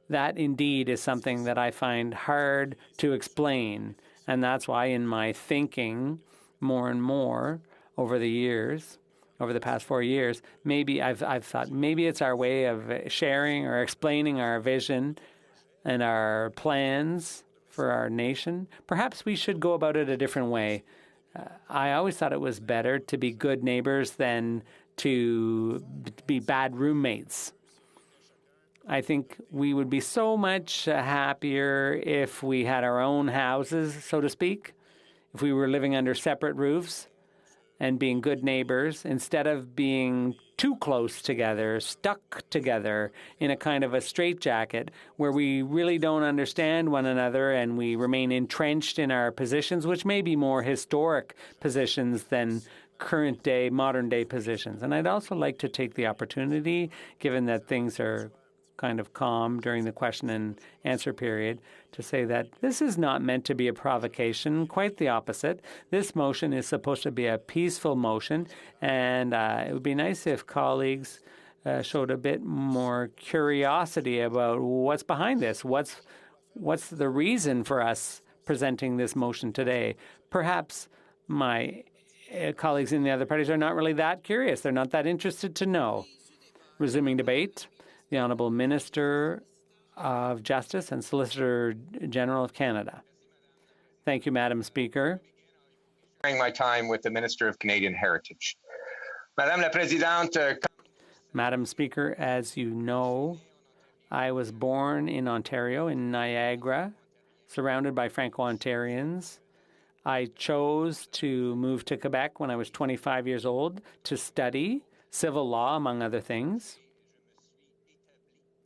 That indeed is something that I find hard to explain, and that's why in my thinking more and more over the years, over the past 4 years, maybe I've thought maybe it's our way of sharing or explaining our vision and our plans for our nation. Perhaps we should go about it a different way. I always thought it was better to be good neighbors than to be bad roommates. I think we would be so much happier if we had our own houses, so to speak, if we were living under separate roofs, and being good neighbors instead of being too close together, stuck together in a kind of a straitjacket where we really don't understand one another and we remain entrenched in our positions, which may be more historic positions than current day, modern day positions. And I'd also like to take the opportunity, given that things are kind of calm during the question and answer period, to say that this is not meant to be a provocation, quite the opposite. This motion is supposed to be a peaceful motion, and it would be nice if colleagues showed a bit more curiosity about what's behind this. What's the reason for us presenting this motion today? Perhaps my colleagues in the other parties are not really that curious. They're not that interested to know. Resuming debate. The Honourable Minister of Justice and Solicitor General of Canada. Thank you, Madam Speaker. During my time with the Minister of Canadian Heritage. Madame la Présidente. Madam Speaker, as you know, I was born in Ontario, in Niagara, surrounded by Franco-Ontarians. I chose to move to Quebec when I was 25 years old to study civil law, among other things.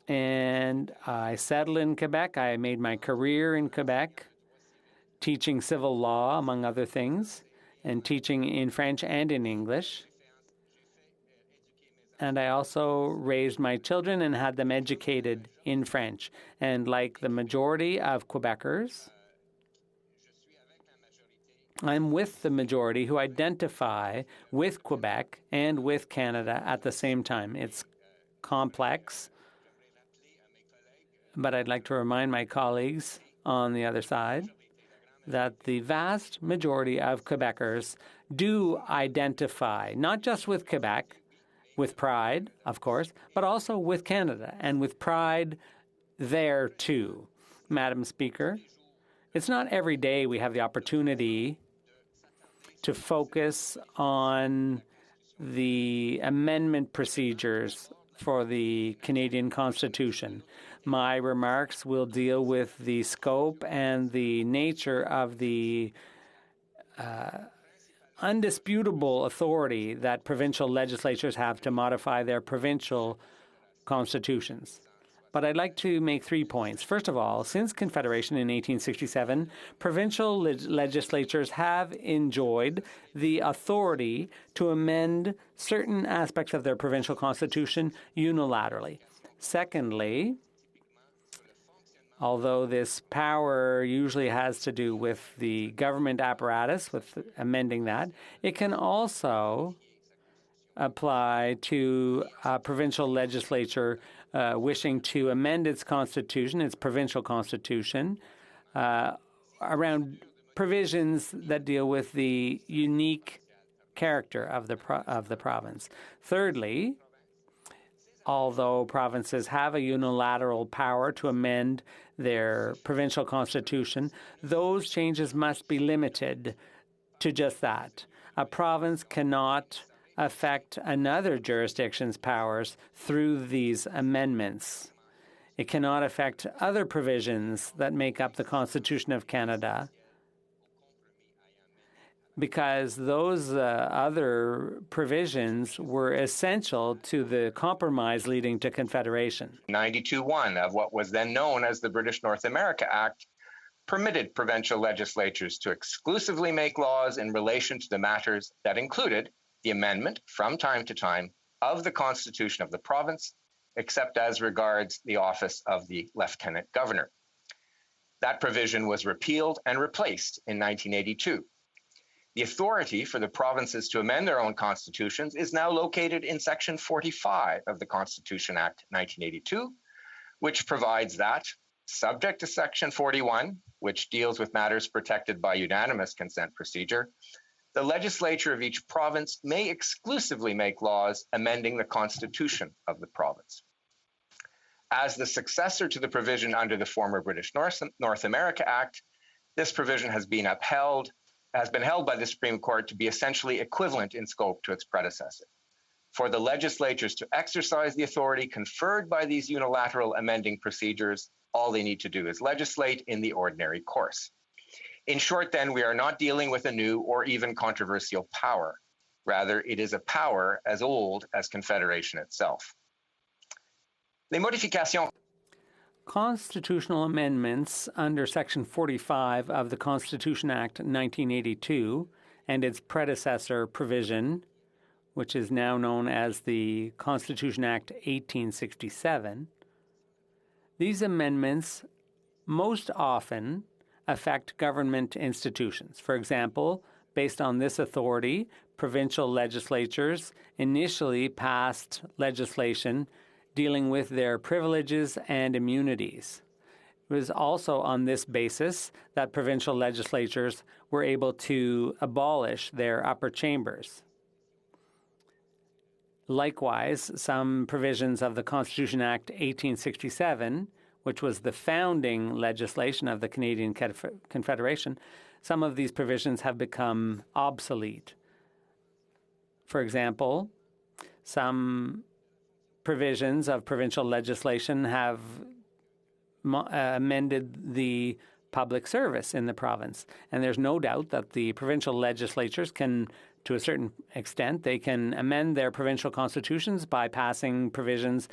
And I settled in Quebec. I made my career in Quebec, teaching civil law, among other things, and teaching in French and in English. And I also raised my children and had them educated in French. And like the majority of Quebecers, I'm with the majority who identify with Quebec and with Canada at the same time. It's complex. But I'd like to remind my colleagues on the other side that the vast majority of Quebecers do identify, not just with Quebec, with pride, of course, but also with Canada, and with pride there too. Madam Speaker, it's not every day we have the opportunity to focus on the amendment procedures for the Canadian Constitution. My remarks will deal with the scope and the nature of the undisputable authority that provincial legislatures have to modify their provincial constitutions. But I'd like to make 3 points. First of all, since Confederation in 1867, provincial legislatures have enjoyed the authority to amend certain aspects of their provincial constitution unilaterally. Secondly, although this power usually has to do with the government apparatus, with amending that, it can also apply to a provincial legislature wishing to amend its constitution, its provincial constitution, around provisions that deal with the unique character of the province. Thirdly, although provinces have a unilateral power to amend their provincial constitution, those changes must be limited to just that. A province cannot affect another jurisdiction's powers through these amendments. It cannot affect other provisions that make up the Constitution of Canada, because those other provisions were essential to the compromise leading to Confederation. 92.1 of what was then known as the British North America Act permitted provincial legislatures to exclusively make laws in relation to the matters that included the amendment from time to time of the Constitution of the province, except as regards the office of the Lieutenant Governor. That provision was repealed and replaced in 1982. The authority for the provinces to amend their own constitutions is now located in Section 45 of the Constitution Act 1982, which provides that, subject to Section 41, which deals with matters protected by unanimous consent procedure, the legislature of each province may exclusively make laws amending the constitution of the province. As the successor to the provision under the former British North America Act, this provision has been held by the Supreme Court to be essentially equivalent in scope to its predecessor. For the legislatures to exercise the authority conferred by these unilateral amending procedures, all they need to do is legislate in the ordinary course. In short, then, we are not dealing with a new or even controversial power. Rather, it is a power as old as Confederation itself. Les modifications Constitutional amendments under Section 45 of the Constitution Act 1982 and its predecessor provision, which is now known as the Constitution Act 1867, these amendments most often affect government institutions. For example, based on this authority, provincial legislatures initially passed legislation dealing with their privileges and immunities. It was also on this basis that provincial legislatures were able to abolish their upper chambers. Likewise, some provisions of the Constitution Act 1867, which was the founding legislation of the Canadian Confederation, some of these provisions have become obsolete. For example, some provisions of provincial legislation have amended the public service in the province. And there's no doubt that the provincial legislatures can, to a certain extent, they can amend their provincial constitutions by passing provisions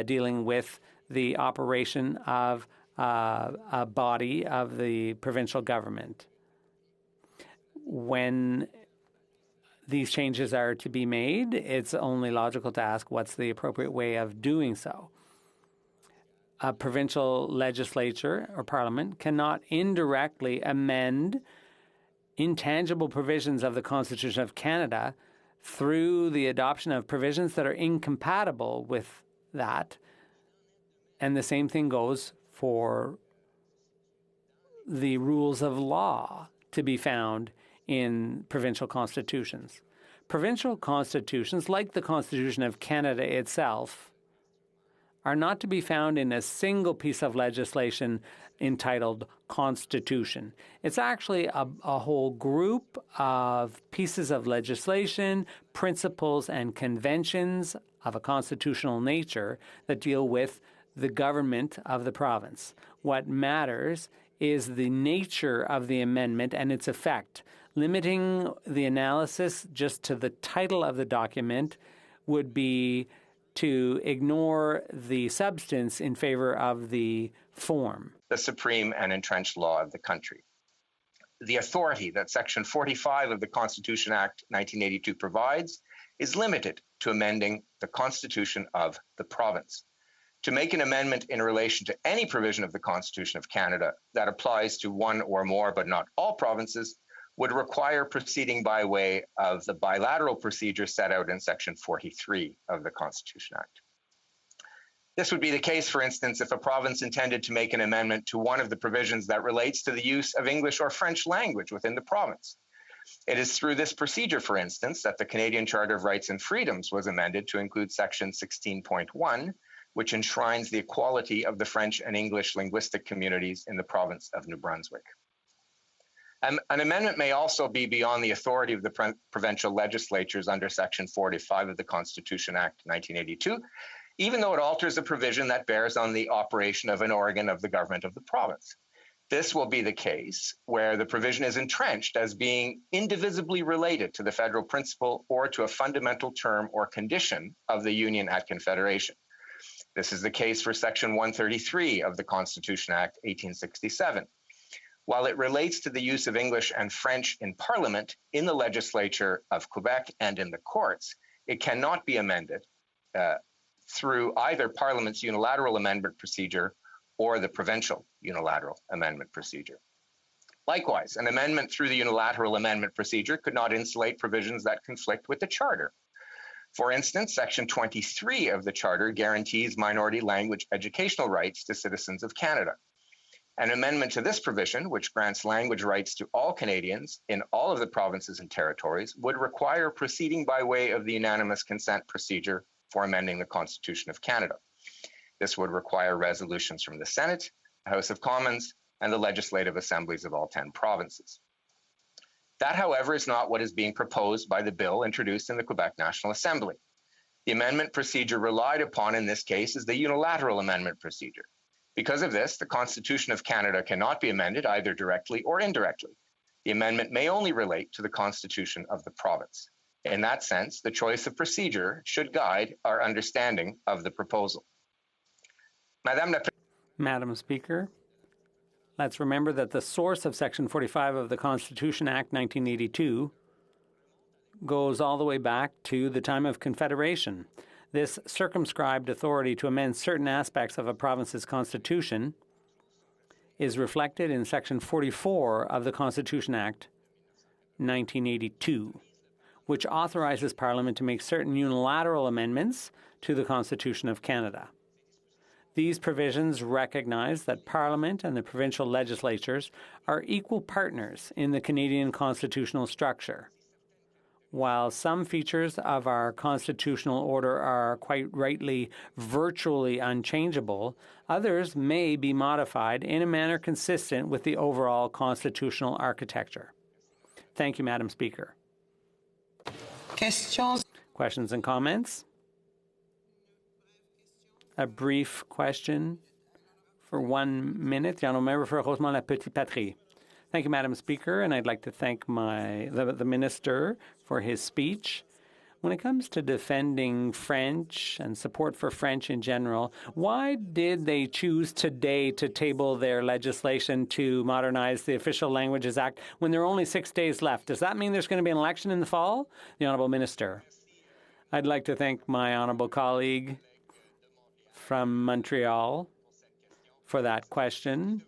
dealing with the operation of a body of the provincial government. When these changes are to be made, it's only logical to ask what's the appropriate way of doing so. A provincial legislature or parliament cannot indirectly amend intangible provisions of the Constitution of Canada through the adoption of provisions that are incompatible with that. And the same thing goes for the rules of law to be found in provincial constitutions. Provincial constitutions, like the Constitution of Canada itself, are not to be found in a single piece of legislation entitled Constitution. It's actually a whole group of pieces of legislation, principles, and conventions of a constitutional nature that deal with the government of the province. What matters is the nature of the amendment and its effect. Limiting the analysis just to the title of the document would be to ignore the substance in favor of the form. The supreme and entrenched law of the country. The authority that Section 45 of the Constitution Act 1982 provides is limited to amending the Constitution of the province. To make an amendment in relation to any provision of the Constitution of Canada that applies to one or more but not all provinces would require proceeding by way of the bilateral procedure set out in Section 43 of the Constitution Act. This would be the case, for instance, if a province intended to make an amendment to one of the provisions that relates to the use of English or French language within the province. It is through this procedure, for instance, that the Canadian Charter of Rights and Freedoms was amended to include Section 16.1, which enshrines the equality of the French and English linguistic communities in the province of New Brunswick. An amendment may also be beyond the authority of the provincial legislatures under Section 45 of the Constitution Act 1982, even though it alters a provision that bears on the operation of an organ of the government of the province. This will be the case where the provision is entrenched as being indivisibly related to the federal principle or to a fundamental term or condition of the Union at Confederation. This is the case for Section 133 of the Constitution Act 1867. While it relates to the use of English and French in Parliament, in the legislature of Quebec, and in the courts, it cannot be amended through either Parliament's unilateral amendment procedure or the provincial unilateral amendment procedure. Likewise, an amendment through the unilateral amendment procedure could not insulate provisions that conflict with the Charter. For instance, Section 23 of the Charter guarantees minority language educational rights to citizens of Canada. An amendment to this provision, which grants language rights to all Canadians in all of the provinces and territories, would require proceeding by way of the unanimous consent procedure for amending the Constitution of Canada. This would require resolutions from the Senate, the House of Commons, and the legislative assemblies of all 10 provinces. That, however, is not what is being proposed by the bill introduced in the Quebec National Assembly. The amendment procedure relied upon in this case is the unilateral amendment procedure. Because of this, the Constitution of Canada cannot be amended either directly or indirectly. The amendment may only relate to the Constitution of the province. In that sense, the choice of procedure should guide our understanding of the proposal. Madam Speaker, let's remember that the source of Section 45 of the Constitution Act 1982 goes all the way back to the time of Confederation. This circumscribed authority to amend certain aspects of a province's constitution is reflected in Section 44 of the Constitution Act 1982, which authorizes Parliament to make certain unilateral amendments to the Constitution of Canada. These provisions recognize that Parliament and the provincial legislatures are equal partners in the Canadian constitutional structure. While some features of our constitutional order are quite rightly virtually unchangeable, others may be modified in a manner consistent with the overall constitutional architecture. Thank you, Madam Speaker. Questions and comments? A brief question for 1 minute. The Honourable Member for Rosemont-la-Petite-Patrie. Thank you, Madam Speaker, and I'd like to thank the Minister for his speech. When it comes to defending French and support for French in general, why did they choose today to table their legislation to modernize the Official Languages Act when there are only 6 days left? Does that mean there's going to be an election in the fall? The Honourable Minister. I'd like to thank my honourable colleague from Montreal for that question.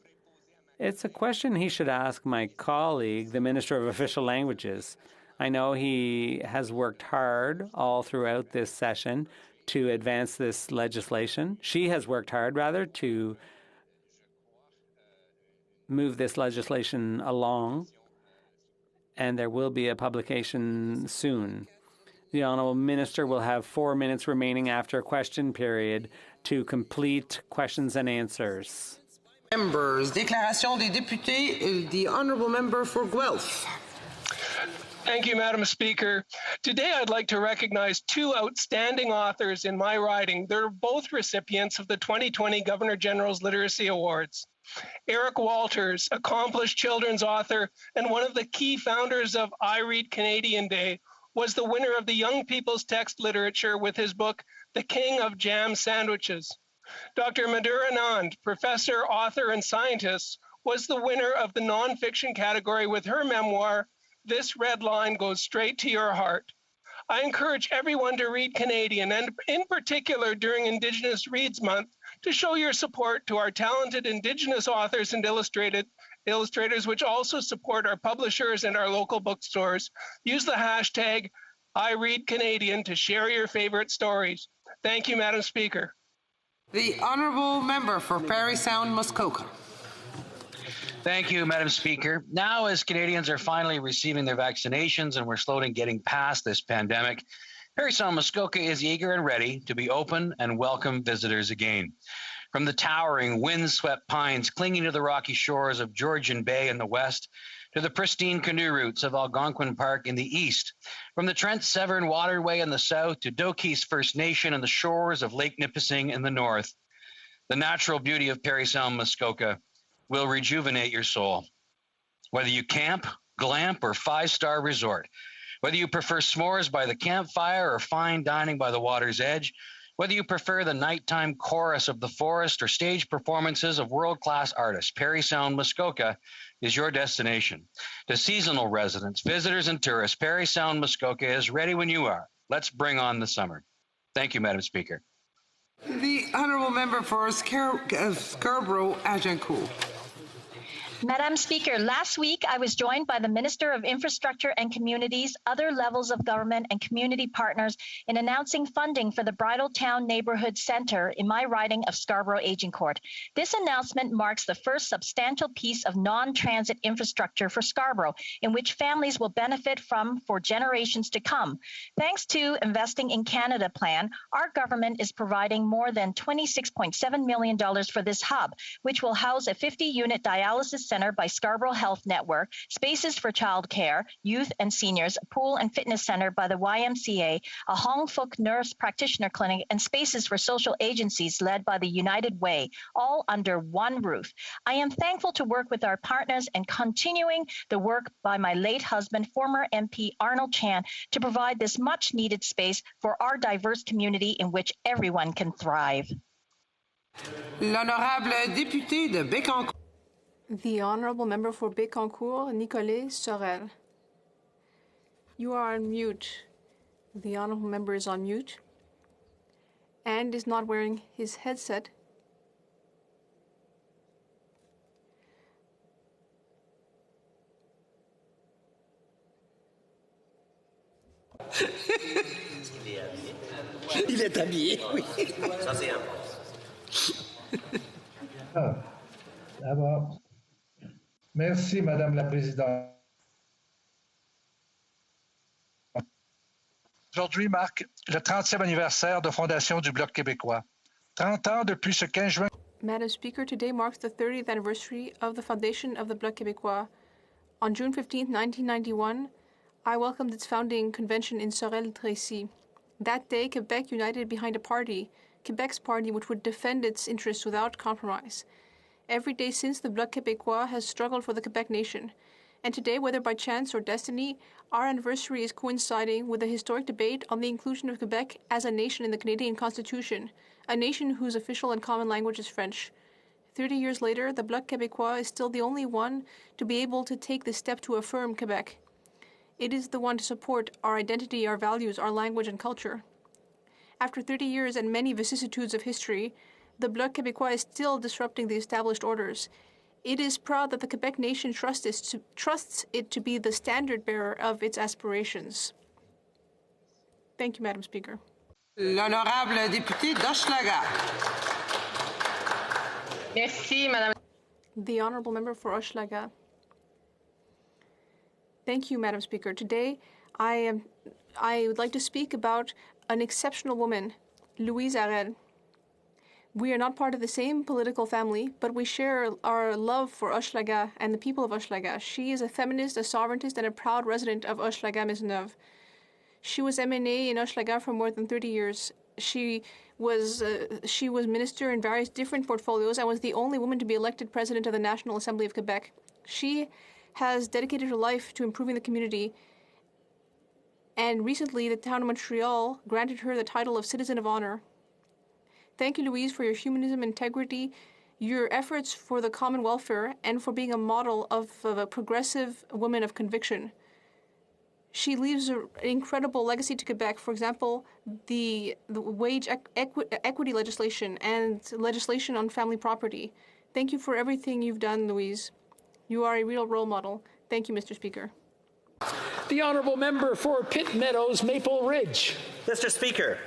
It's a question he should ask my colleague, the Minister of Official Languages. I know he has worked hard all throughout this session to advance this legislation. She has worked hard, rather, to move this legislation along, and there will be a publication soon. The Honourable Minister will have 4 minutes remaining after a question period to complete questions and answers. Members, déclaration des députés, the Honourable Member for Guelph. Thank you, Madam Speaker. Today I'd like to recognize 2 outstanding authors in my riding. They're both recipients of the 2020 Governor General's Literacy Awards. Eric Walters, accomplished children's author and one of the key founders of I Read Canadian Day, was the winner of the Young People's Text Literature with his book, The King of Jam Sandwiches. Dr. Madhur Anand, professor, author, and scientist, was the winner of the nonfiction category with her memoir, This Red Line Goes Straight to Your Heart. I encourage everyone to read Canadian, and in particular during Indigenous Reads Month, to show your support to our talented Indigenous authors and illustrators, which also support our publishers and our local bookstores. Use the hashtag #IReadCanadian to share your favorite stories. Thank you, Madam Speaker. The Honourable Member for Parry Sound, Muskoka. Thank you, Madam Speaker. Now, as Canadians are finally receiving their vaccinations and we're slowly getting past this pandemic, Parry Sound, Muskoka is eager and ready to be open and welcome visitors again. From the towering, wind-swept pines clinging to the rocky shores of Georgian Bay in the west, to the pristine canoe routes of Algonquin Park in the east, from the Trent Severn Waterway in the south to Doki's First Nation and the shores of Lake Nipissing in the north, the natural beauty of Parry Sound, Muskoka will rejuvenate your soul. Whether you camp, glamp, or 5-star resort, whether you prefer s'mores by the campfire or fine dining by the water's edge, whether you prefer the nighttime chorus of the forest or stage performances of world-class artists, Parry Sound, Muskoka is your destination. To seasonal residents, visitors, and tourists, Parry Sound, Muskoka is ready when you are. Let's bring on the summer. Thank you, Madam Speaker. The Honourable Member for Scarborough, Agincourt. Madam Speaker, last week I was joined by the Minister of Infrastructure and Communities, other levels of government and community partners in announcing funding for the Bridletown Neighbourhood Centre in my riding of Scarborough-Agincourt. This announcement marks the first substantial piece of non-transit infrastructure for Scarborough, in which families will benefit from for generations to come. Thanks to Investing in Canada plan, our government is providing more than $26.7 million for this hub, which will house a 50-unit dialysis Center by Scarborough Health Network, spaces for childcare, youth and seniors, a pool and fitness center by the YMCA, a HoC nurse practitioner clinic, and spaces for social agencies led by the United Way, all under one roof. I am thankful to work with our partners and continuing the work by my late husband, former MP Arnold Chan, to provide this much-needed space for our diverse community in which everyone can thrive. L'honorable député de Bécancour. The Honourable Member for Bécancour, Nicolas Sorel. You are on mute. The Honourable Member is on mute and is not wearing his headset. Il est habillé, oui. Ça, c'est D'abord, merci, Madame la Présidente. Aujourd'hui marque le 30e anniversaire de fondation du Bloc québécois. 30 ans depuis ce 15 juin. Madam Speaker, today marks the 30th anniversary of the foundation of the Bloc québécois. On June 15, 1991, I welcomed its founding convention in Sorel-Tracy. That day, Quebec united behind a party, Quebec's party, which would defend its interests without compromise. Every day since, the Bloc québécois has struggled for the Quebec nation. And today, whether by chance or destiny, our anniversary is coinciding with a historic debate on the inclusion of Quebec as a nation in the Canadian Constitution, a nation whose official and common language is French. 30 years later, the Bloc québécois is still the only one to be able to take this step to affirm Quebec. It is the one to support our identity, our values, our language, and culture. After 30 years and many vicissitudes of history, the Bloc québécois is still disrupting the established orders. It is proud that the Quebec nation trusts it to be the standard bearer of its aspirations. Thank you, Madam Speaker. L'honorable député d'Hochelaga. Merci, Madame. The Honourable Member for Hochelaga. Thank you, Madam Speaker. Today, I would like to speak about an exceptional woman, Louise Arel. We are not part of the same political family, but we share our love for Hochelaga and the people of Hochelaga. She is a feminist, a sovereigntist, and a proud resident of Hochelaga-Maisonneuve. She was MNA in Hochelaga for more than 30 years. She was minister in various different portfolios and was the only woman to be elected president of the National Assembly of Quebec. She has dedicated her life to improving the community, and recently the town of Montreal granted her the title of Citizen of Honor. Thank you, Louise, for your humanism, integrity, your efforts for the common welfare, and for being a model of a progressive woman of conviction. She leaves an incredible legacy to Quebec. For example, the wage equity legislation and legislation on family property. Thank you for everything you've done, Louise. You are a real role model. Thank you, Mr. Speaker. The Honourable Member for Pitt Meadows, Maple Ridge. Mr. Speaker,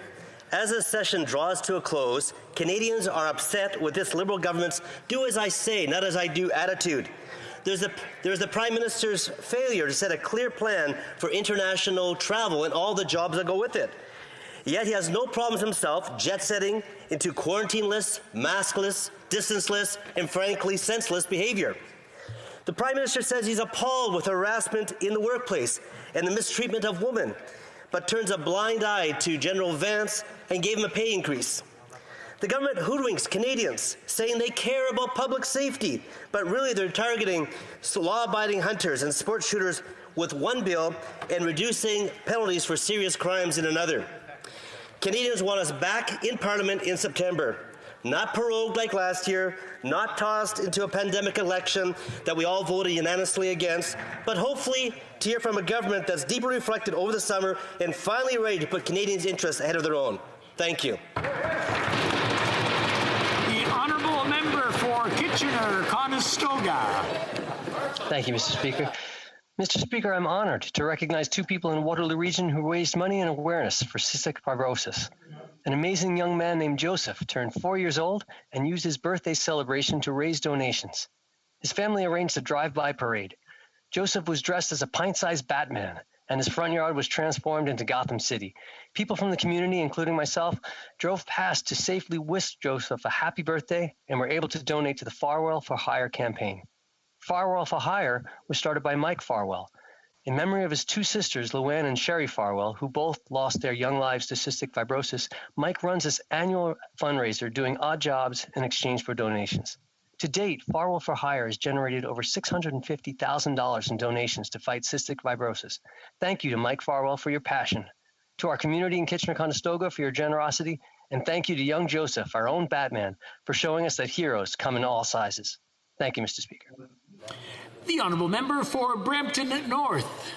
as this session draws to a close, Canadians are upset with this Liberal government's do as I say, not as I do attitude. There's the Prime Minister's failure to set a clear plan for international travel and all the jobs that go with it. Yet he has no problems himself jet-setting into quarantineless, maskless, distanceless, and frankly senseless behavior. The Prime Minister says he's appalled with harassment in the workplace and the mistreatment of women, but turns a blind eye to General Vance and gave him a pay increase. The government hoodwinks Canadians, saying they care about public safety, but really they're targeting law-abiding hunters and sports shooters with one bill and reducing penalties for serious crimes in another. Canadians want us back in Parliament in September. Not prorogued like last year, not tossed into a pandemic election that we all voted unanimously against, but hopefully to hear from a government that's deeply reflected over the summer and finally ready to put Canadians' interests ahead of their own. Thank you. The Honourable Member for Kitchener-Conestoga. Thank you, Mr. Speaker. Mr. Speaker, I'm honored to recognize two people in Waterloo Region who raised money and awareness for cystic fibrosis. An amazing young man named Joseph turned 4 years old and used his birthday celebration to raise donations. His family arranged a drive-by parade. Joseph was dressed as a pint-sized Batman, and his front yard was transformed into Gotham City. People from the community, including myself, drove past to safely wish Joseph a happy birthday and were able to donate to the Farwell for Hire campaign. Farwell for Hire was started by Mike Farwell, in memory of his two sisters, Luann and Sherry Farwell, who both lost their young lives to cystic fibrosis. Mike runs this annual fundraiser doing odd jobs in exchange for donations. To date, Farwell for Hire has generated over $650,000 in donations to fight cystic fibrosis. Thank you to Mike Farwell for your passion, to our community in Kitchener-Conestoga for your generosity, and thank you to young Joseph, our own Batman, for showing us that heroes come in all sizes. Thank you, Mr. Speaker. The Honourable Member for Brampton North.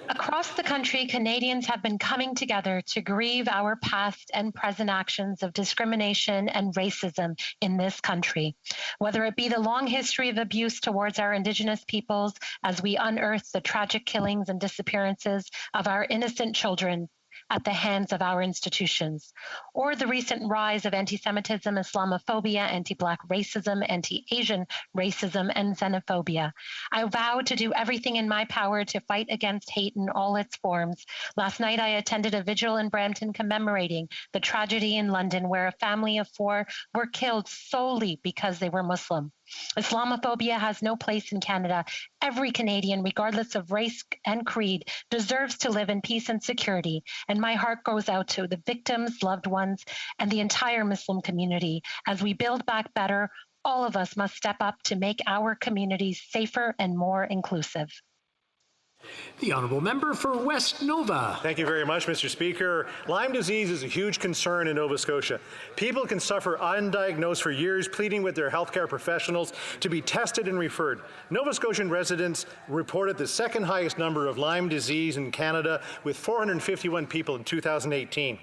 Across the country, Canadians have been coming together to grieve our past and present actions of discrimination and racism in this country, whether it be the long history of abuse towards our Indigenous peoples as we unearth the tragic killings and disappearances of our innocent children at the hands of our institutions, or the recent rise of anti-Semitism, Islamophobia, anti-Black racism, anti-Asian racism, and xenophobia. I vow to do everything in my power to fight against hate in all its forms. Last night, I attended a vigil in Brampton commemorating the tragedy in London where a family of 4 were killed solely because they were Muslim. Islamophobia has no place in Canada. Every Canadian, regardless of race and creed, deserves to live in peace and security. And my heart goes out to the victims, loved ones, and the entire Muslim community. As we build back better, all of us must step up to make our communities safer and more inclusive. The Honourable Member for West Nova. Thank you very much, Mr. Speaker. Lyme disease is a huge concern in Nova Scotia. People can suffer undiagnosed for years, pleading with their healthcare professionals to be tested and referred. Nova Scotian residents reported the second highest number of Lyme disease in Canada, with 451 people in 2018.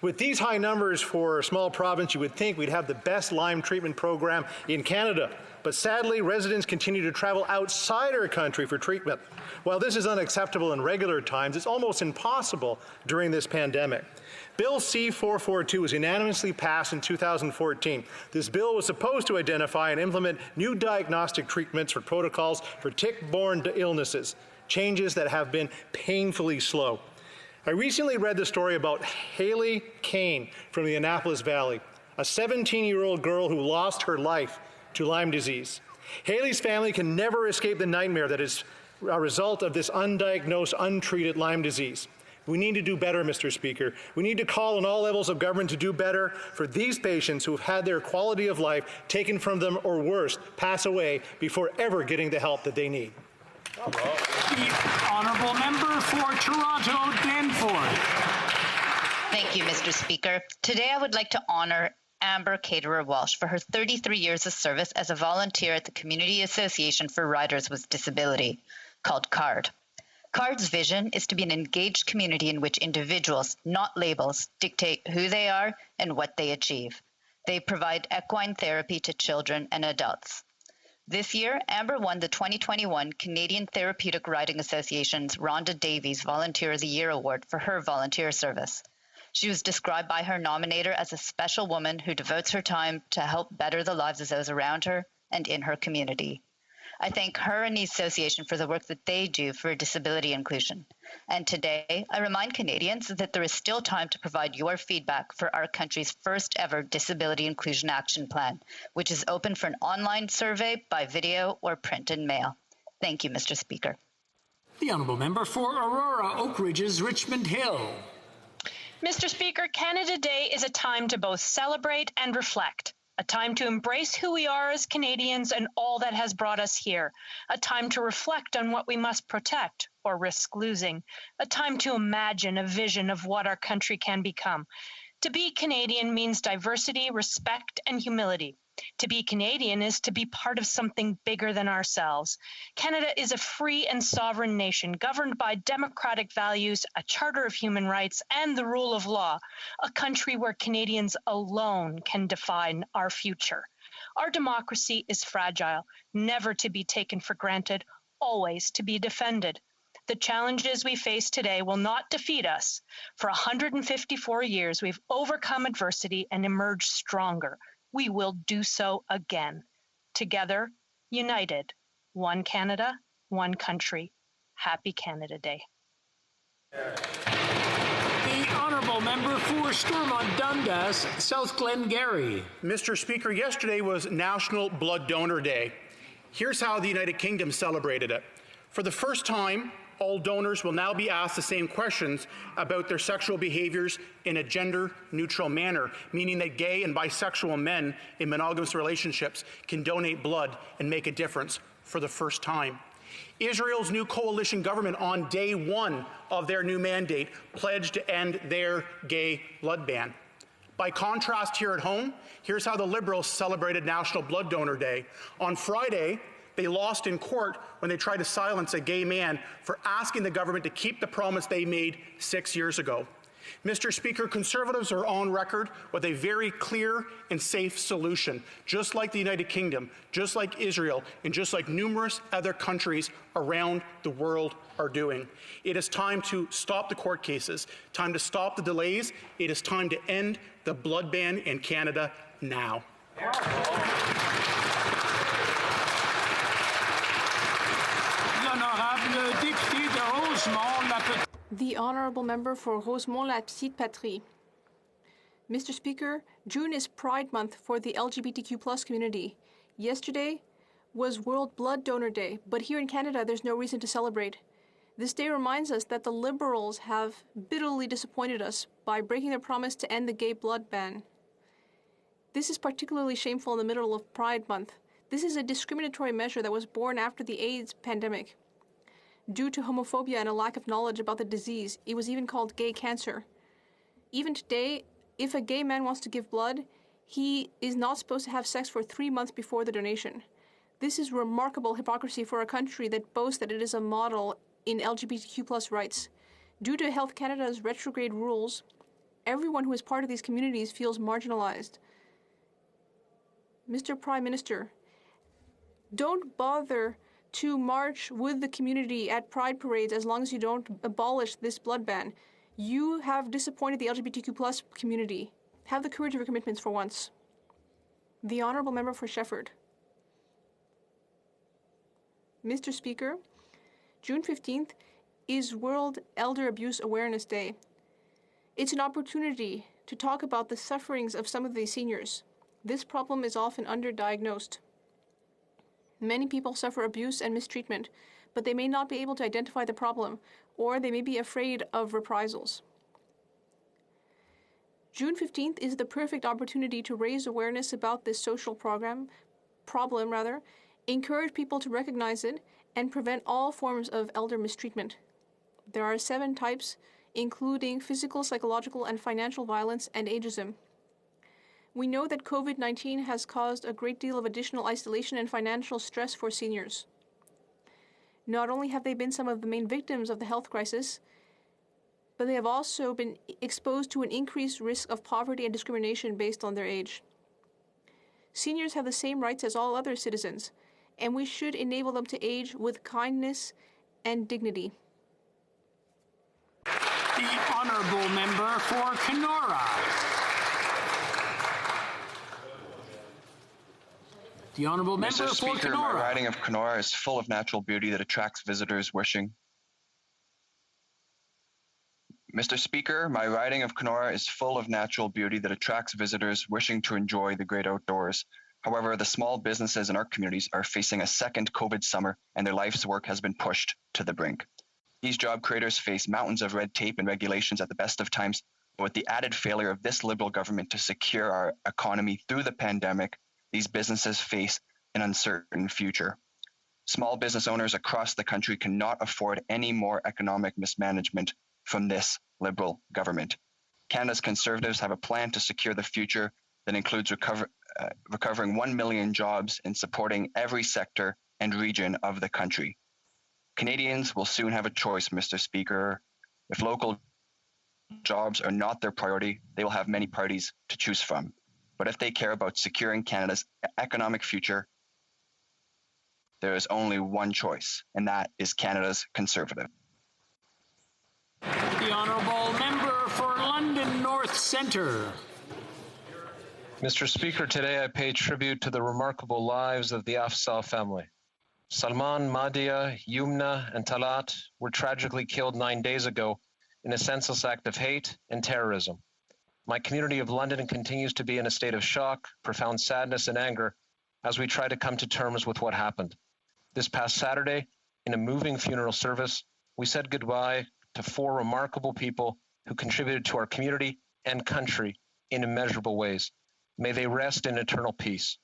With these high numbers for a small province, you would think we'd have the best Lyme treatment program in Canada. But sadly, residents continue to travel outside our country for treatment. While this is unacceptable in regular times, it's almost impossible during this pandemic. Bill C-442 was unanimously passed in 2014. This bill was supposed to identify and implement new diagnostic treatments for protocols for tick-borne illnesses, changes that have been painfully slow. I recently read the story about Haley Kane from the Annapolis Valley, a 17-year-old girl who lost her life to Lyme disease. Haley's family can never escape the nightmare that is a result of this undiagnosed, untreated Lyme disease. We need to do better, Mr. Speaker. We need to call on all levels of government to do better for these patients who have had their quality of life taken from them, or worse, pass away before ever getting the help that they need. The Honourable Member for Toronto Danforth. Thank you, Mr. Speaker. Today I would like to honour Amber Caterer-Walsh for her 33 years of service as a volunteer at the Community Association for Riders with Disability, called CARD. CARD's vision is to be an engaged community in which individuals, not labels, dictate who they are and what they achieve. They provide equine therapy to children and adults. This year, Amber won the 2021 Canadian Therapeutic Riding Association's Rhonda Davies Volunteer of the Year Award for her volunteer service. She was described by her nominator as a special woman who devotes her time to help better the lives of those around her and in her community. I thank her and the association for the work that they do for disability inclusion. And today, I remind Canadians that there is still time to provide your feedback for our country's first ever Disability Inclusion Action Plan, which is open for an online survey by video or print and mail. Thank you, Mr. Speaker. The Honourable Member for Aurora, Oak Ridges, Richmond Hill. Mr. Speaker, Canada Day is a time to both celebrate and reflect, a time to embrace who we are as Canadians and all that has brought us here, a time to reflect on what we must protect or risk losing, a time to imagine a vision of what our country can become. To be Canadian means diversity, respect, and humility. To be Canadian is to be part of something bigger than ourselves. Canada is a free and sovereign nation governed by democratic values, a charter of human rights, and the rule of law, a country where Canadians alone can define our future. Our democracy is fragile, never to be taken for granted, always to be defended. The challenges we face today will not defeat us. For 154 years, we've overcome adversity and emerged stronger. We will do so again. Together, united, one Canada, one country. Happy Canada Day. The honourable member for Stormont Dundas, South Glengarry. Mr. Speaker, yesterday was National Blood Donor Day. Here's how the United Kingdom celebrated it. For the first time, all donors will now be asked the same questions about their sexual behaviors in a gender-neutral manner, meaning that gay and bisexual men in monogamous relationships can donate blood and make a difference for the first time. Israel's new coalition government on day one of their new mandate pledged to end their gay blood ban. By contrast, here at home, here's how the Liberals celebrated National Blood Donor Day. On Friday, they lost in court when they tried to silence a gay man for asking the government to keep the promise they made 6 years ago. Mr. Speaker, Conservatives are on record with a very clear and safe solution, just like the United Kingdom, just like Israel, and just like numerous other countries around the world are doing. It is time to stop the court cases, time to stop the delays. It is time to end the blood ban in Canada now. The Honourable Member for Rosemont-la-Petite-Patrie. Mr. Speaker, June is Pride Month for the LGBTQ+ community. Yesterday was World Blood Donor Day, but here in Canada there's no reason to celebrate. This day reminds us that the Liberals have bitterly disappointed us by breaking their promise to end the gay blood ban. This is particularly shameful in the middle of Pride Month. This is a discriminatory measure that was born after the AIDS pandemic. Due to homophobia and a lack of knowledge about the disease, it was even called gay cancer. Even today, if a gay man wants to give blood, he is not supposed to have sex for 3 months before the donation. This is remarkable hypocrisy for a country that boasts that it is a model in LGBTQ+ rights. Due to Health Canada's retrograde rules, everyone who is part of these communities feels marginalized. Mr. Prime Minister, don't bother to march with the community at pride parades as long as you don't abolish this blood ban. You have disappointed the LGBTQ+ community. Have the courage of your commitments for once. The Honourable Member for Shefford. Mr. Speaker, June 15th is World Elder Abuse Awareness Day. It's an opportunity to talk about the sufferings of some of these seniors. This problem is often underdiagnosed. Many people suffer abuse and mistreatment, but they may not be able to identify the problem, or they may be afraid of reprisals. June 15th is the perfect opportunity to raise awareness about this social problem, encourage people to recognize it, and prevent all forms of elder mistreatment. There are 7 types, including physical, psychological, and financial violence and ageism. We know that COVID-19 has caused a great deal of additional isolation and financial stress for seniors. Not only have they been some of the main victims of the health crisis, but they have also been exposed to an increased risk of poverty and discrimination based on their age. Seniors have the same rights as all other citizens, and we should enable them to age with kindness and dignity. The Honourable Member for Kenora. The Honourable Member Mr. for Speaker, Kenora. my riding of Kenora is full of natural beauty that attracts visitors wishing. Mr. Speaker, my riding of Kenora is full of natural beauty that attracts visitors wishing to enjoy the great outdoors. However, the small businesses in our communities are facing a second COVID summer, and their life's work has been pushed to the brink. These job creators face mountains of red tape and regulations at the best of times, but with the added failure of this Liberal government to secure our economy through the pandemic, these businesses face an uncertain future. Small business owners across the country cannot afford any more economic mismanagement from this Liberal government. Canada's Conservatives have a plan to secure the future that includes recovering 1 million jobs and supporting every sector and region of the country. Canadians will soon have a choice, Mr. Speaker. If local jobs are not their priority, they will have many parties to choose from. But if they care about securing Canada's economic future, there is only one choice, and that is Canada's Conservative. The Honourable Member for London North Centre. Mr. Speaker, today I pay tribute to the remarkable lives of the Afzal family. Salman, Madia, Yumna, and Talat were tragically killed 9 days ago in a senseless act of hate and terrorism. My community of London continues to be in a state of shock, profound sadness, and anger as we try to come to terms with what happened. This past Saturday, in a moving funeral service, we said goodbye to 4 remarkable people who contributed to our community and country in immeasurable ways. May they rest in eternal peace.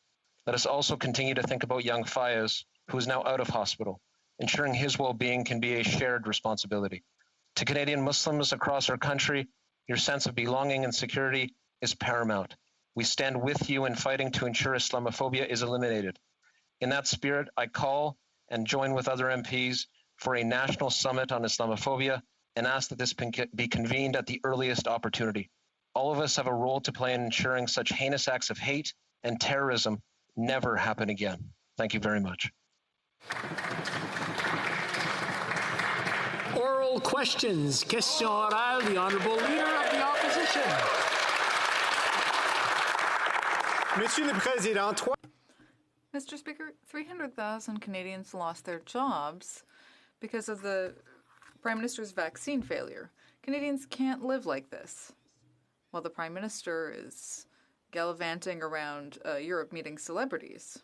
Let us also continue to think about young Fayez, who is now out of hospital. Ensuring his well-being can be a shared responsibility. To Canadian Muslims across our country, your sense of belonging and security is paramount. We stand with you in fighting to ensure Islamophobia is eliminated. In that spirit, I call and join with other MPs for a national summit on Islamophobia and ask that this be convened at the earliest opportunity. All of us have a role to play in ensuring such heinous acts of hate and terrorism never happen again. Thank you very much. Oral questions. Question orale, the Honourable Leader of the Opposition. Monsieur le Président, Mr. Speaker, 300,000 Canadians lost their jobs because of the Prime Minister's vaccine failure. Canadians can't live like this. While the Prime Minister is gallivanting around Europe meeting celebrities.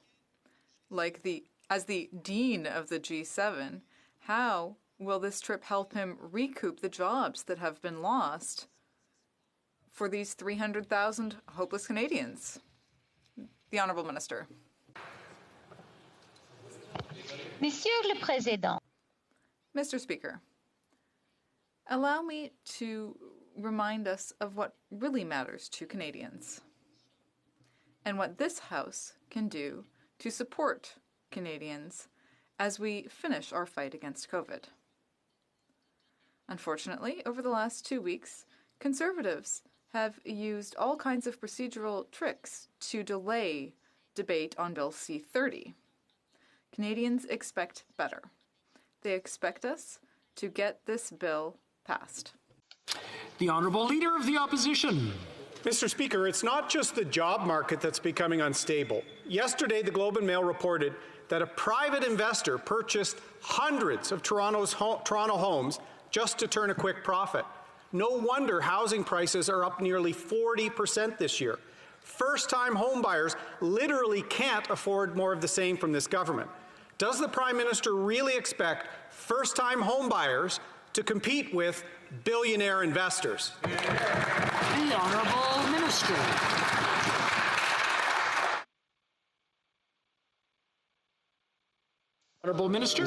As the Dean of the G7, how will this trip help him recoup the jobs that have been lost for these 300,000 hopeless Canadians? The Honourable Minister. Monsieur le Président. Mr. Speaker, allow me to remind us of what really matters to Canadians and what this House can do to support Canadians as we finish our fight against COVID. Unfortunately, over the last 2 weeks, Conservatives have used all kinds of procedural tricks to delay debate on Bill C-30. Canadians expect better. They expect us to get this bill passed. The Honourable Leader of the Opposition. Mr. Speaker, it's not just the job market that's becoming unstable. Yesterday, the Globe and Mail reported that a private investor purchased hundreds of Toronto homes just to turn a quick profit. No wonder housing prices are up nearly 40% this year. First-time homebuyers literally can't afford more of the same from this government. Does the Prime Minister really expect first-time homebuyers to compete with billionaire investors? The Honourable Minister. Honourable Minister.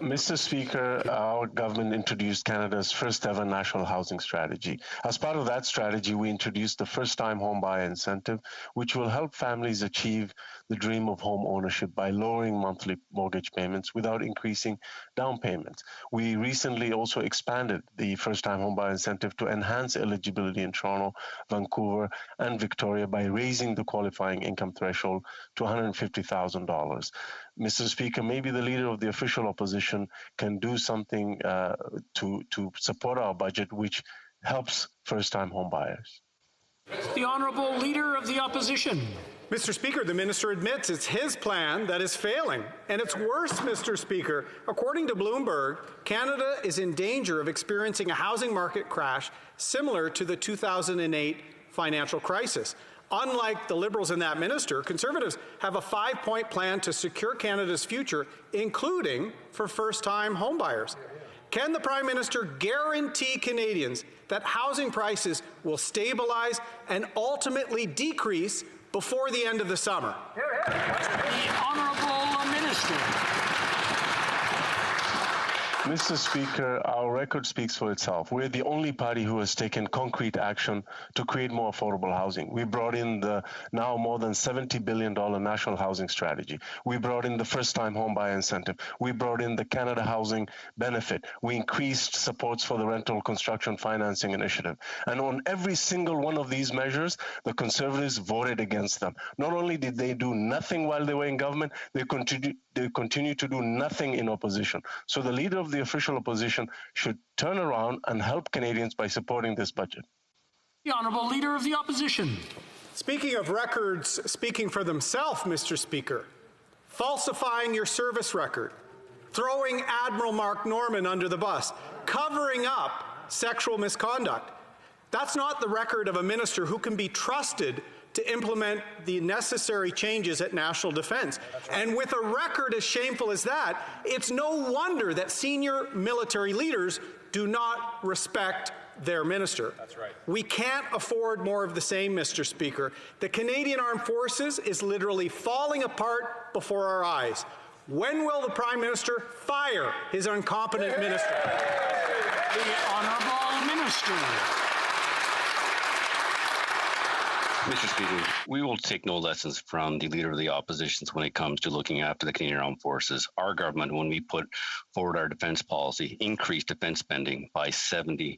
Mr. Speaker, our government introduced Canada's first ever national housing strategy. As part of that strategy, we introduced the first-time homebuyer incentive, which will help families achieve the dream of home ownership by lowering monthly mortgage payments without increasing down payments. We recently also expanded the first-time homebuyer incentive to enhance eligibility in Toronto, Vancouver, and Victoria by raising the qualifying income threshold to $150,000. Mr. Speaker, maybe the Leader of the official opposition can do something to support our budget, which helps first-time homebuyers. The Honourable Leader of the Opposition. Mr. Speaker, the Minister admits it's his plan that is failing. And it's worse, Mr. Speaker. According to Bloomberg, Canada is in danger of experiencing a housing market crash similar to the 2008 financial crisis. Unlike the Liberals and that minister, Conservatives have a 5-point plan to secure Canada's future, including for first-time homebuyers. Can the Prime Minister guarantee Canadians that housing prices will stabilize and ultimately decrease before the end of the summer? The Honourable Minister. Mr. Speaker, our record speaks for itself. We're the only party who has taken concrete action to create more affordable housing. We brought in the now more than $70 billion national housing strategy. We brought in the first-time homebuyer incentive. We brought in the Canada Housing Benefit. We increased supports for the rental construction financing initiative. And on every single one of these measures, the Conservatives voted against them. Not only did they do nothing while they were in government, they continue to do nothing in opposition. So the Leader of the official opposition should turn around and help Canadians by supporting this budget. The Honourable Leader of the Opposition. Speaking of records speaking for themselves, Mr. Speaker, falsifying your service record, throwing Admiral Mark Norman under the bus, covering up sexual misconduct. That's not the record of a minister who can be trusted to implement the necessary changes at national defense. And with a record as shameful as that, it's no wonder that senior military leaders do not respect their minister. That's right. We can't afford more of the same, Mr. Speaker. The Canadian Armed Forces is literally falling apart before our eyes. When will the Prime Minister fire his incompetent minister? The Honourable Minister. Mr. Speaker, we will take no lessons from the Leader of the Opposition when it comes to looking after the Canadian Armed Forces. Our government, when we put forward our defence policy, increased defence spending by 70%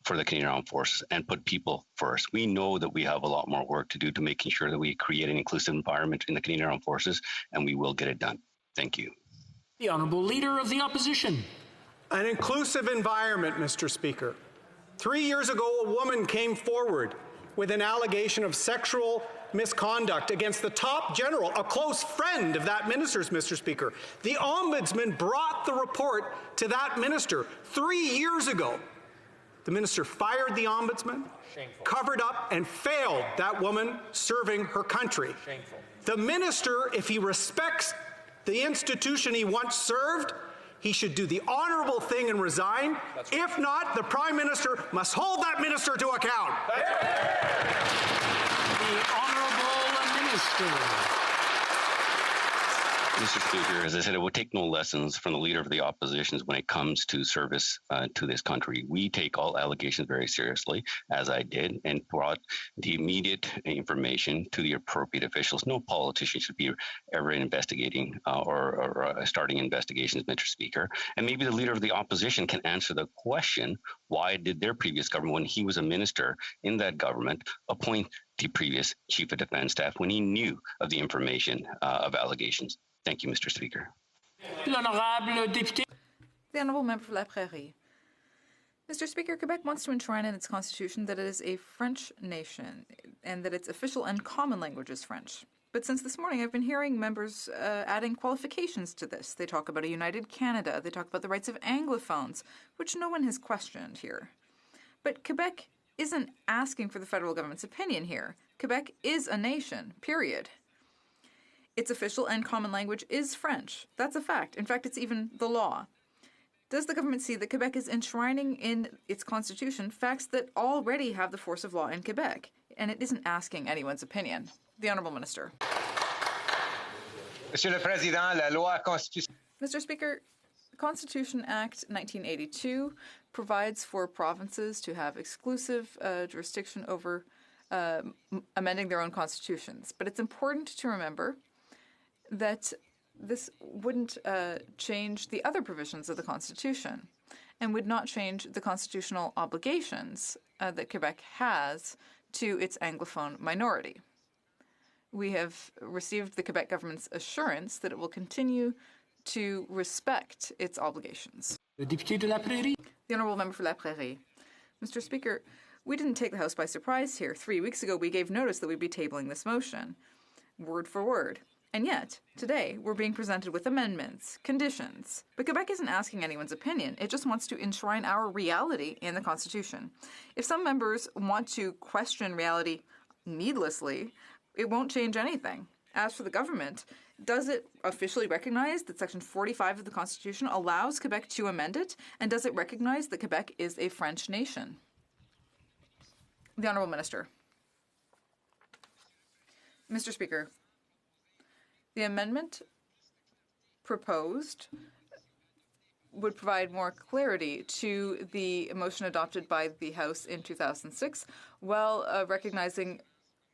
for the Canadian Armed Forces and put people first. We know that we have a lot more work to do to making sure that we create an inclusive environment in the Canadian Armed Forces, and we will get it done. Thank you. The Honourable Leader of the Opposition. An inclusive environment, Mr. Speaker. 3 years ago, a woman came forward with an allegation of sexual misconduct against the top general, a close friend of that minister's, Mr. Speaker. The Ombudsman brought the report to that minister 3 years ago. The minister fired the Ombudsman, covered up, and failed that woman serving her country. Shameful. The minister, if he respects the institution he once served, he should do the honourable thing and resign. Right. If not, the Prime Minister must hold that minister to account. The Honourable Minister. Mr. Speaker, as I said, it will take no lessons from the Leader of the Opposition when it comes to service to this country. We take all allegations very seriously, as I did, and brought the immediate information to the appropriate officials. No politician should be ever investigating or starting investigations, Mr. Speaker. And maybe the Leader of the Opposition can answer the question, why did their previous government, when he was a minister in that government, appoint the previous Chief of Defence Staff when he knew of the information of allegations? Thank you, Mr. Speaker. The Honourable Member for La Prairie. Mr. Speaker, Quebec wants to enshrine in its constitution that it is a French nation and that its official and common language is French. But since this morning, I've been hearing members adding qualifications to this. They talk about a united Canada. They talk about the rights of Anglophones, which no one has questioned here. But Quebec isn't asking for the federal government's opinion here. Quebec is a nation, period. Its official and common language is French. That's a fact. In fact, it's even the law. Does the government see that Quebec is enshrining in its constitution facts that already have the force of law in Quebec? And it isn't asking anyone's opinion. The Honourable Minister. Monsieur le Président, la loi constitutionnelle. Mr. Speaker, the Constitution Act 1982 provides for provinces to have exclusive jurisdiction over amending their own constitutions. But it's important to remember that this wouldn't change the other provisions of the Constitution and would not change the constitutional obligations that Quebec has to its Anglophone minority. We have received the Quebec government's assurance that it will continue to respect its obligations. Le député de La Prairie. The Honourable Member for La Prairie. Mr. Speaker, we didn't take the House by surprise here. 3 weeks ago, we gave notice that we'd be tabling this motion, word for word. And yet, today, we're being presented with amendments, conditions. But Quebec isn't asking anyone's opinion. It just wants to enshrine our reality in the Constitution. If some members want to question reality needlessly, it won't change anything. As for the government, does it officially recognize that Section 45 of the Constitution allows Quebec to amend it? And does it recognize that Quebec is a French nation? The Honourable Minister. Mr. Speaker, the amendment proposed would provide more clarity to the motion adopted by the House in 2006 while recognizing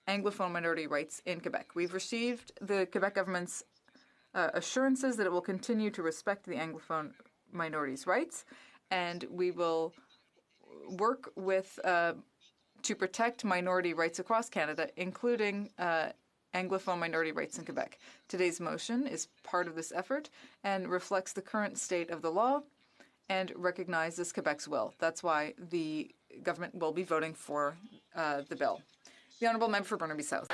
Anglophone minority rights in Quebec. We've received the Quebec government's assurances that it will continue to respect the Anglophone minorities' rights, and we will work with to protect minority rights across Canada, including Anglophone minority rights in Quebec. Today's motion is part of this effort and reflects the current state of the law and recognizes Quebec's will. That's why the government will be voting for the bill. The Honourable Member for Burnaby South.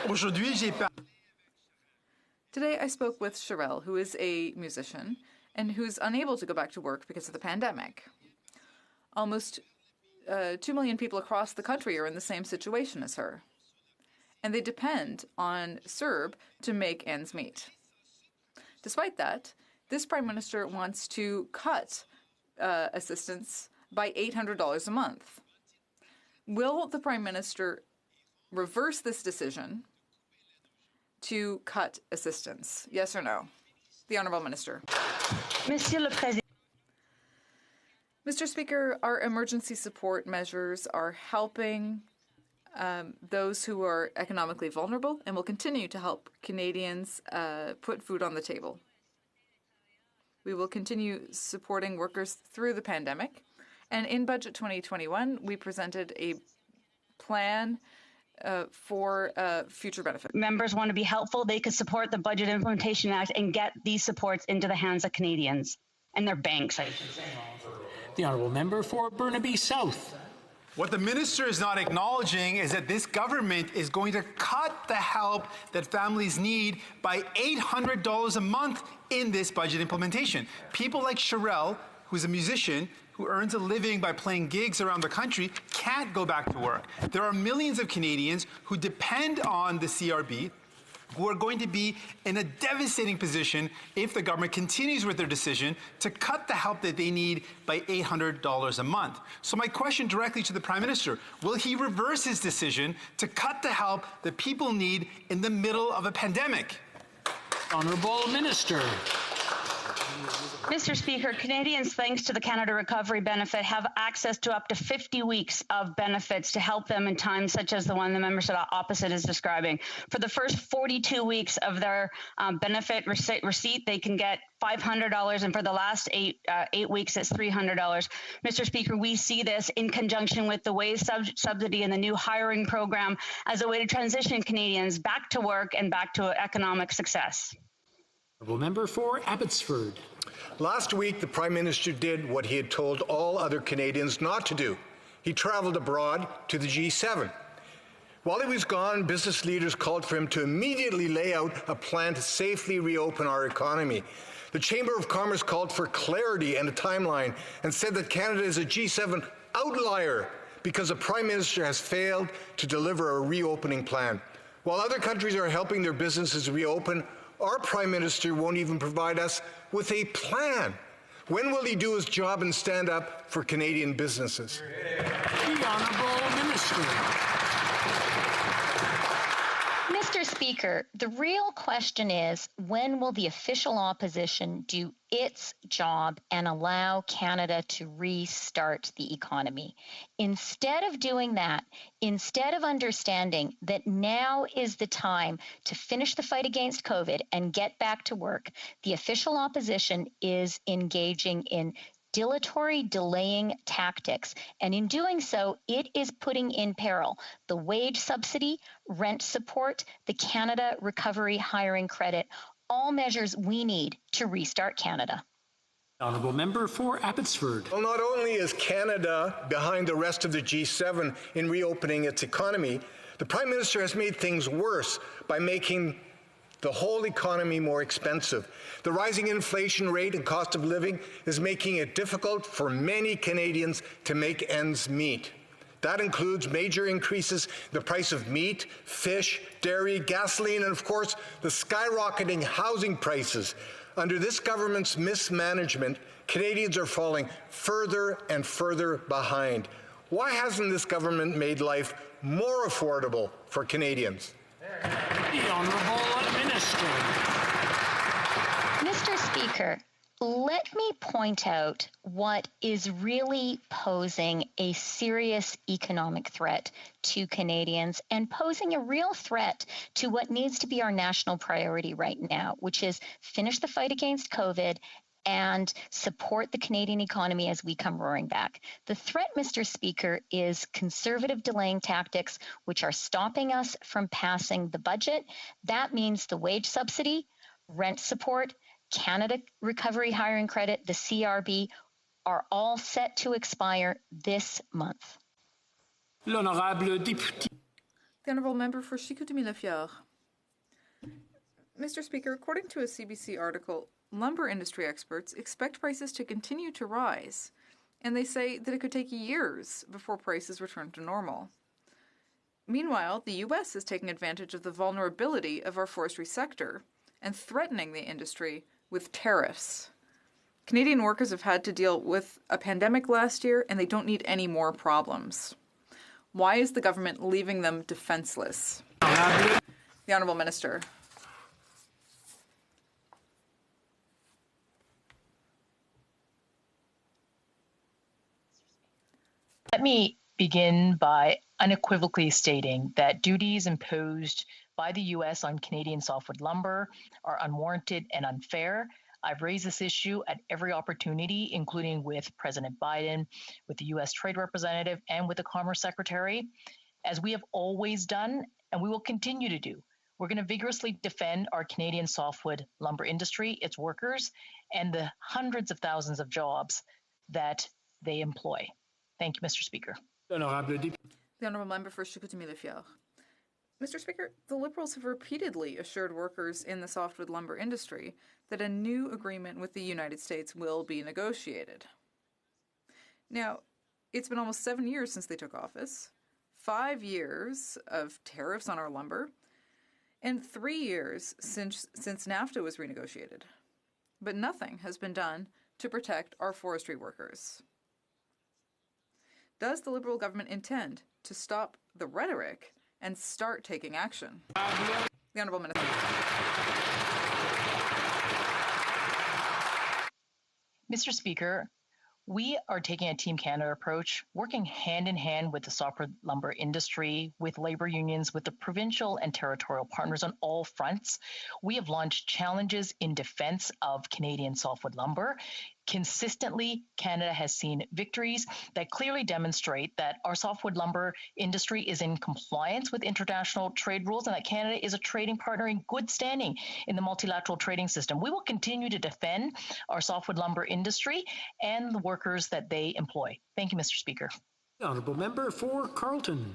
Today I spoke with Sherelle, who is a musician and who's unable to go back to work because of the pandemic. Almost 2 million people across the country are in the same situation as her. And they depend on CERB to make ends meet. Despite that, this Prime Minister wants to cut assistance by $800 a month. Will the Prime Minister reverse this decision to cut assistance? Yes or no? The Honourable Minister. Monsieur le Président. Mr. Speaker, our emergency support measures are helping those who are economically vulnerable and will continue to help Canadians put food on the table. We will continue supporting workers through the pandemic. And in Budget 2021, we presented a plan for future benefit. Members want to be helpful, they could support the Budget Implementation Act and get these supports into the hands of Canadians and their banks, I should say. The Honourable Member for Burnaby South. What the minister is not acknowledging is that this government is going to cut the help that families need by $800 a month in this budget implementation. People like Sherelle, who's a musician, who earns a living by playing gigs around the country, can't go back to work. There are millions of Canadians who depend on the CRB, who are going to be in a devastating position if the government continues with their decision to cut the help that they need by $800 a month. So my question directly to the Prime Minister, will he reverse his decision to cut the help that people need in the middle of a pandemic? Honourable Minister. Mr. Speaker, Canadians, thanks to the Canada Recovery Benefit, have access to up to 50 weeks of benefits to help them in times such as the one the member opposite is describing. For the first 42 weeks of their benefit receipt, they can get $500, and for the last eight weeks, it's $300. Mr. Speaker, we see this in conjunction with the wage subsidy and the new hiring program as a way to transition Canadians back to work and back to economic success. Honourable Member for Abbotsford. Last week, the Prime Minister did what he had told all other Canadians not to do. He travelled abroad to the G7. While he was gone, business leaders called for him to immediately lay out a plan to safely reopen our economy. The Chamber of Commerce called for clarity and a timeline and said that Canada is a G7 outlier because the Prime Minister has failed to deliver a reopening plan. While other countries are helping their businesses reopen, our Prime Minister won't even provide us with a plan. When will he do his job and stand up for Canadian businesses? The Honourable Minister. Mr. Speaker, the real question is, when will the official opposition do its job and allow Canada to restart the economy? Instead of doing that, instead of understanding that now is the time to finish the fight against COVID and get back to work, the official opposition is engaging in dilatory delaying tactics. And in doing so, it is putting in peril the wage subsidy, rent support, the Canada Recovery Hiring Credit, all measures we need to restart Canada. Honourable Member for Abbotsford. Well, not only is Canada behind the rest of the G7 in reopening its economy, the Prime Minister has made things worse by making the whole economy more expensive. The rising inflation rate and cost of living is making it difficult for many Canadians to make ends meet. That includes major increases in the price of meat, fish, dairy, gasoline, and of course, the skyrocketing housing prices. Under this government's mismanagement, Canadians are falling further and further behind. Why hasn't this government made life more affordable for Canadians? The Honourable Minister. Mr. Speaker, let me point out what is really posing a serious economic threat to Canadians and posing a real threat to what needs to be our national priority right now, which is finish the fight against COVID and support the Canadian economy as we come roaring back. The threat, Mr. Speaker, is conservative delaying tactics, which are stopping us from passing the budget. That means the wage subsidy, rent support, Canada Recovery Hiring Credit, the CRB, are all set to expire this month. L'honorable député. The Honourable Member for Chicoutimi-Lafière. Mr. Speaker, according to a CBC article, lumber industry experts expect prices to continue to rise And they say that it could take years before prices return to normal. Meanwhile, the US is taking advantage of the vulnerability of our forestry sector and threatening the industry with tariffs. Canadian workers have had to deal with a pandemic last year, and they don't need any more problems. Why is the government leaving them defenseless? The Honourable Minister. Let me begin by unequivocally stating that duties imposed by the U.S. on Canadian softwood lumber are unwarranted and unfair. I've raised this issue at every opportunity, including with President Biden, with the U.S. Trade Representative, and with the Commerce Secretary, as we have always done, and we will continue to do. We're going to vigorously defend our Canadian softwood lumber industry, its workers, and the hundreds of thousands of jobs that they employ. Thank you, Mr. Speaker. The Honourable Member for Chicoutimi-Le-Fier. Mr. Speaker, the Liberals have repeatedly assured workers in the softwood lumber industry that a new agreement with the United States will be negotiated. Now, it's been almost 7 years since they took office, 5 years of tariffs on our lumber, and 3 years since NAFTA was renegotiated. But nothing has been done to protect our forestry workers. Does the Liberal government intend to stop the rhetoric and start taking action? The Honourable Minister. Mr. Speaker, we are taking a Team Canada approach, working hand in hand with the softwood lumber industry, with labor unions, with the provincial and territorial partners on all fronts. We have launched challenges in defense of Canadian softwood lumber. Consistently, Canada has seen victories that clearly demonstrate that our softwood lumber industry is in compliance with international trade rules and that Canada is a trading partner in good standing in the multilateral trading system. We will continue to defend our softwood lumber industry and the workers that they employ. Thank you, Mr. Speaker. The Honourable Member for Carleton.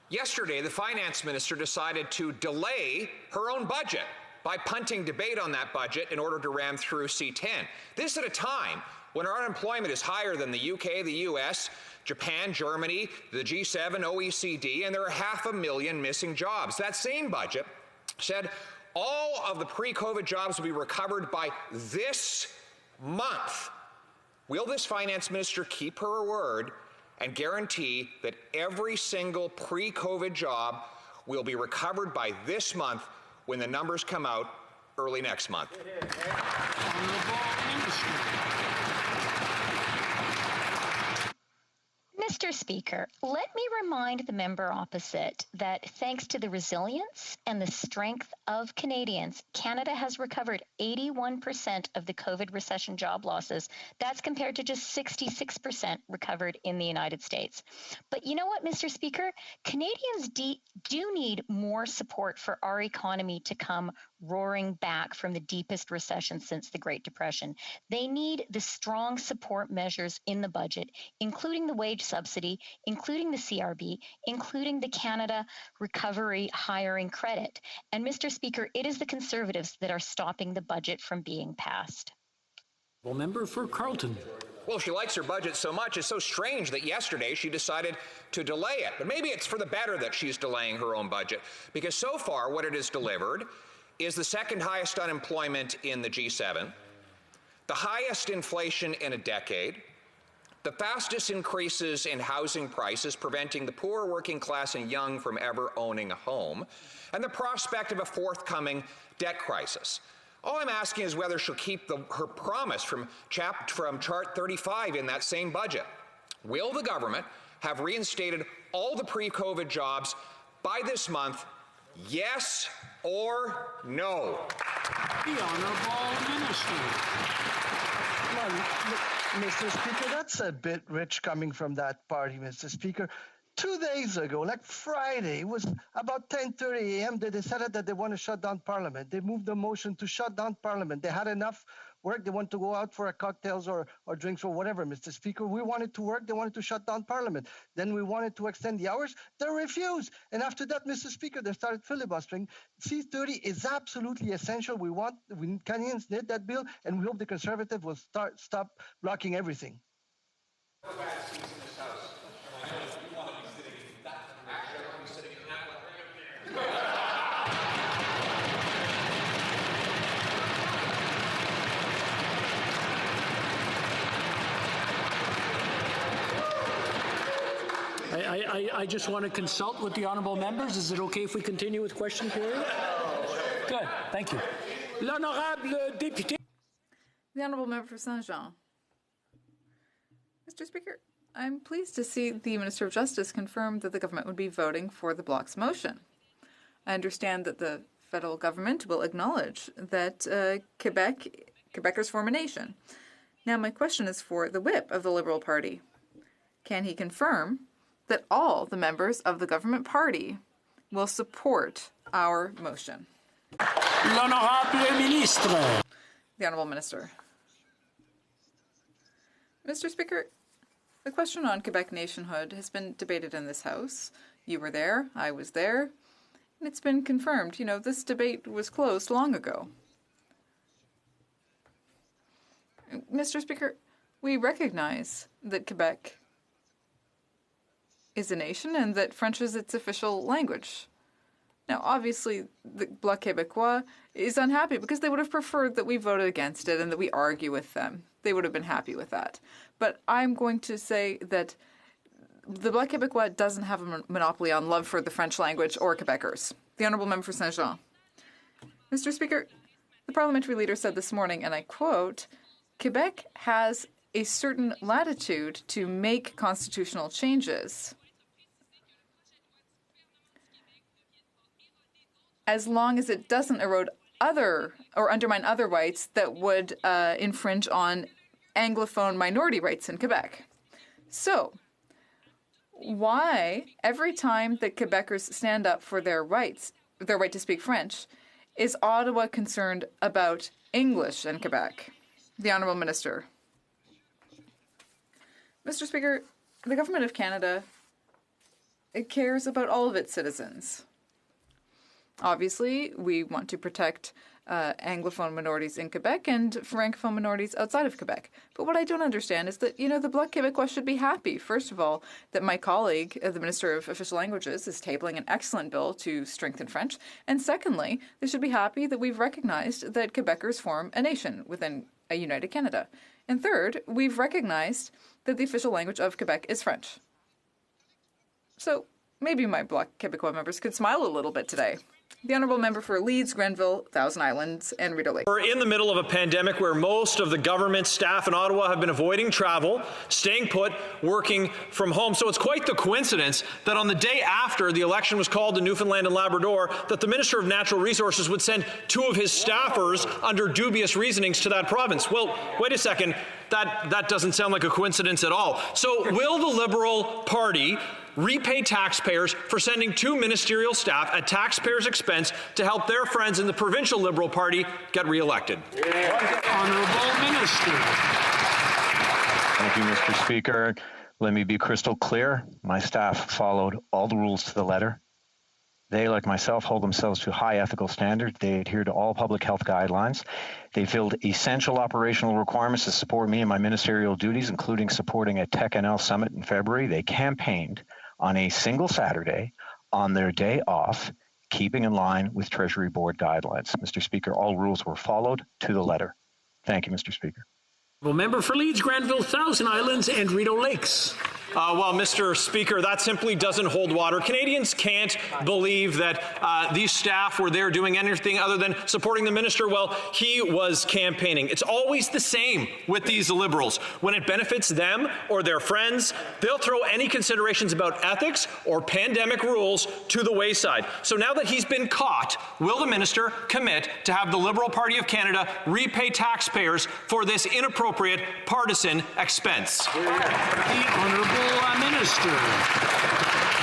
Yesterday, the Finance Minister decided to delay her own budget by punting debate on that budget in order to ram through C-10. This at a time when our unemployment is higher than the UK, the US, Japan, Germany, the G7, OECD, and there are 500,000 missing jobs. That same budget said all of the pre-COVID jobs will be recovered by this month. Will this Finance Minister keep her word and guarantee that every single pre-COVID job will be recovered by this month when the numbers come out early next month? Mr. Speaker, let me remind the member opposite that thanks to the resilience and the strength of Canadians, Canada has recovered 81% of the COVID recession job losses. That's compared to just 66% recovered in the United States. But you know what, Mr. Speaker? Canadians do need more support for our economy to come roaring back from the deepest recession since the Great Depression. They need the strong support measures in the budget, including the wage subsidy, including the CRB, including the Canada Recovery Hiring Credit. And Mr. Speaker, it is the Conservatives that are stopping the budget from being passed. Well, member for Carleton. Well, she likes her budget so much, it's so strange that yesterday she decided to delay it. But maybe it's for the better that she's delaying her own budget, because so far what it has delivered is the second highest unemployment in the G7, the highest inflation in a decade, the fastest increases in housing prices, preventing the poor, working class, and young from ever owning a home, and the prospect of a forthcoming debt crisis. All I'm asking is whether she'll keep her promise from chart 35 in that same budget. Will the government have reinstated all the pre-COVID jobs by this month? Yes or no? The Honourable Minister. Mr. Speaker, that's a bit rich coming from that party, Mr. Speaker. 2 days ago, like Friday, it was about 10:30 a.m., they decided that they want to shut down Parliament. They moved the motion to shut down Parliament. They had enough work. They want to go out for a cocktails or drinks or whatever, Mr. Speaker. We wanted to work. They wanted to shut down Parliament. Then we wanted to extend the hours. They refused. And after that, Mr. Speaker, they started filibustering. C-30 is absolutely essential. We Canadians need that bill, and we hope the Conservatives will stop blocking everything. I just want to consult with the honourable members. Is it okay if we continue with question period? Good, thank you. L'honorable député. The honourable member for Saint-Jean. Mr. Speaker, I'm pleased to see the Minister of Justice confirm that the government would be voting for the Bloc's motion. I understand that the federal government will acknowledge that Quebecers form a nation. Now my question is for the whip of the Liberal Party. Can he confirm that all the members of the government party will support our motion? L'honorable ministre. The Honourable Minister. Mr. Speaker, the question on Quebec nationhood has been debated in this House. You were there, I was there, and it's been confirmed. You know, this debate was closed long ago. Mr. Speaker, we recognize that Quebec is a nation and that French is its official language. Now, obviously, the Bloc Québécois is unhappy because they would have preferred that we voted against it and that we argue with them. They would have been happy with that. But I'm going to say that the Bloc Québécois doesn't have a monopoly on love for the French language or Quebecers. The Honourable Member for Saint-Jean. Mr. Speaker, the parliamentary leader said this morning, and I quote, Quebec has a certain latitude to make constitutional changes as long as it doesn't erode other or undermine other rights that would infringe on Anglophone minority rights in Quebec. So, why every time that Quebecers stand up for their rights, their right to speak French, is Ottawa concerned about English in Quebec? The Honourable Minister. Mr. Speaker, the Government of Canada, it cares about all of its citizens. Obviously, we want to protect Anglophone minorities in Quebec and Francophone minorities outside of Quebec. But what I don't understand is that, you know, the Bloc Québécois should be happy, first of all, that my colleague, the Minister of Official Languages, is tabling an excellent bill to strengthen French. And secondly, they should be happy that we've recognized that Quebecers form a nation within a united Canada. And third, we've recognized that the official language of Quebec is French. So maybe my Bloc Québécois members could smile a little bit today. The Honourable Member for Leeds, Grenville, Thousand Islands, and Rideau Lake. We're in the middle of a pandemic where most of the government staff in Ottawa have been avoiding travel, staying put, working from home. So it's quite the coincidence that on the day after the election was called in Newfoundland and Labrador, that the Minister of Natural Resources would send two of his staffers under dubious reasonings to that province. Well, wait a second. That doesn't sound like a coincidence at all. So will the Liberal Party repay taxpayers for sending two ministerial staff at taxpayers' expense to help their friends in the provincial Liberal Party get re-elected? Honourable Minister. Thank you, Mr. Speaker. Let me be crystal clear. My staff followed all the rules to the letter. They, like myself, hold themselves to high ethical standards. They adhere to all public health guidelines. They filled essential operational requirements to support me in my ministerial duties, including supporting a TechNL summit in February. They campaigned on a single Saturday on their day off, keeping in line with Treasury Board guidelines. Mr. Speaker, all rules were followed to the letter. Thank you, Mr. Speaker. Member for Leeds, Granville, Thousand Islands, and Rideau Lakes. Well, Mr. Speaker, that simply doesn't hold water. Canadians can't believe that these staff were there doing anything other than supporting the minister while he was campaigning. It's always the same with these Liberals. When it benefits them or their friends, they'll throw any considerations about ethics or pandemic rules to the wayside. So now that he's been caught, will the minister commit to have the Liberal Party of Canada repay taxpayers for this inappropriate partisan expense? The Honourable Minister.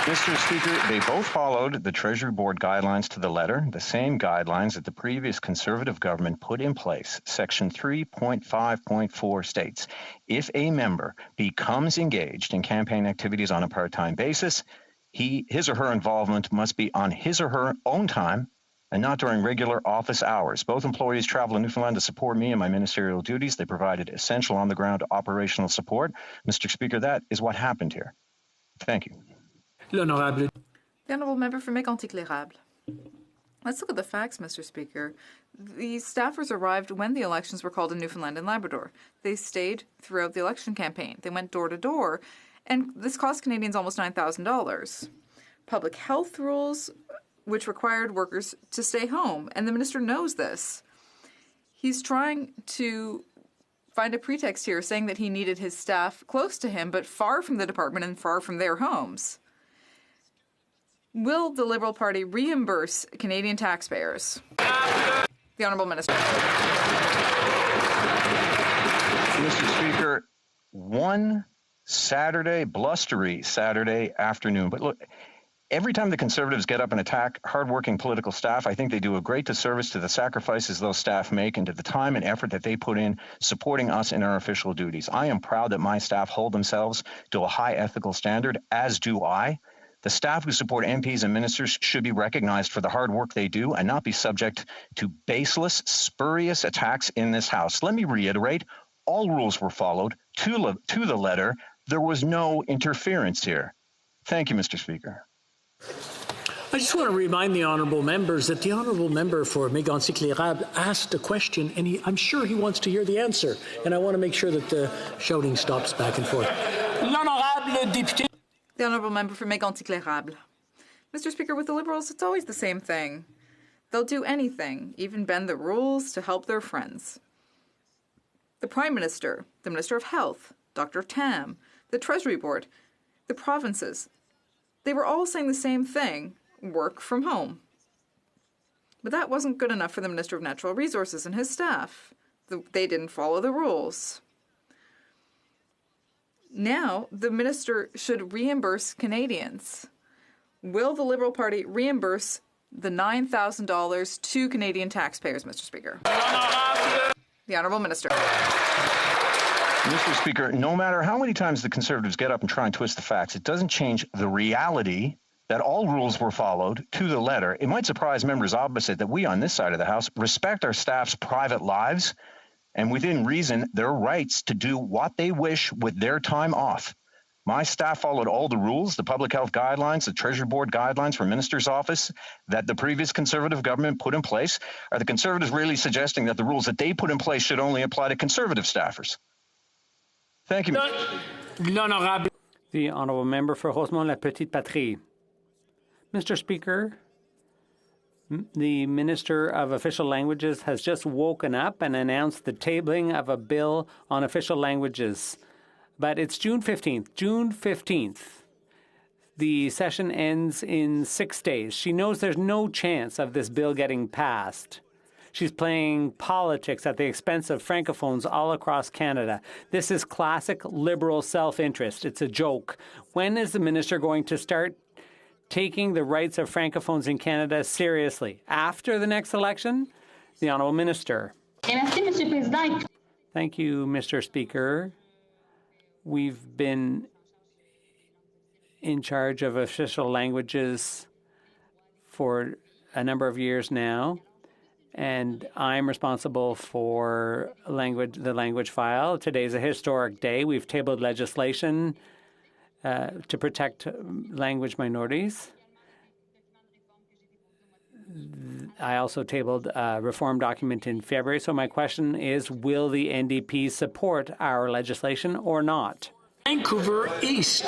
Mr. Speaker, they both followed the Treasury Board guidelines to the letter, the same guidelines that the previous Conservative government put in place. Section 3.5.4 states, if a member becomes engaged in campaign activities on a part-time basis, his or her involvement must be on his or her own time and not during regular office hours. Both employees travel to Newfoundland to support me in my ministerial duties. They provided essential on-the-ground operational support. Mr. Speaker, that is what happened here. Thank you. L'honorable. The honourable member for Mégantic-L'Érable. Let's look at the facts, Mr. Speaker. The staffers arrived when the elections were called in Newfoundland and Labrador. They stayed throughout the election campaign. They went door to door, and this cost Canadians almost $9,000. Public health rules, which required workers to stay home, and the minister knows this. He's trying to find a pretext here, saying that he needed his staff close to him, but far from the department and far from their homes. Will the Liberal Party reimburse Canadian taxpayers? The Honourable Minister. Mr. Speaker, one Saturday, blustery Saturday afternoon. But look, every time the Conservatives get up and attack hardworking political staff, I think they do a great disservice to the sacrifices those staff make and to the time and effort that they put in supporting us in our official duties. I am proud that my staff hold themselves to a high ethical standard, as do I. The staff who support MPs and ministers should be recognized for the hard work they do and not be subject to baseless, spurious attacks in this House. Let me reiterate, all rules were followed to the letter. There was no interference here. Thank you, Mr. Speaker. I just want to remind the honourable members that the honourable member for Mégantic-L'Érable asked a question, and I'm sure he wants to hear the answer. And I want to make sure that the shouting stops back and forth. L'honorable député. The honourable member for Mégantic-L'Érable. Mr. Speaker, with the Liberals, it's always the same thing. They'll do anything, even bend the rules to help their friends. The Prime Minister, the Minister of Health, Dr. Tam, the Treasury Board, the provinces, they were all saying the same thing, work from home. But that wasn't good enough for the Minister of Natural Resources and his staff. They didn't follow the rules. Now, the minister should reimburse Canadians. Will the Liberal Party reimburse the $9,000 to Canadian taxpayers, Mr. Speaker? The Honourable Minister. Mr. Speaker, no matter how many times the Conservatives get up and try and twist the facts, it doesn't change the reality that all rules were followed to the letter. It might surprise members opposite that we on this side of the House respect our staff's private lives and within reason, their rights to do what they wish with their time off. My staff followed all the rules, the public health guidelines, the Treasury Board guidelines for Minister's Office that the previous Conservative government put in place. Are the Conservatives really suggesting that the rules that they put in place should only apply to Conservative staffers? Thank you. The Honourable Member for Rosemont-La Petite Patrie. Mr. Speaker, the Minister of Official Languages has just woken up and announced the tabling of a bill on official languages. But it's June 15th. June 15th. The session ends in 6 days. She knows there's no chance of this bill getting passed. She's playing politics at the expense of Francophones all across Canada. This is classic Liberal self-interest. It's a joke. When is the minister going to start taking the rights of Francophones in Canada seriously? After the next election? The Honourable Minister. Thank you, Mr. Speaker. We've been in charge of official languages for a number of years now, and I'm responsible for the language file. Today's a historic day. We've tabled legislation to protect language minorities. I also tabled a reform document in February. So my question is, will the NDP support our legislation or not? Vancouver East.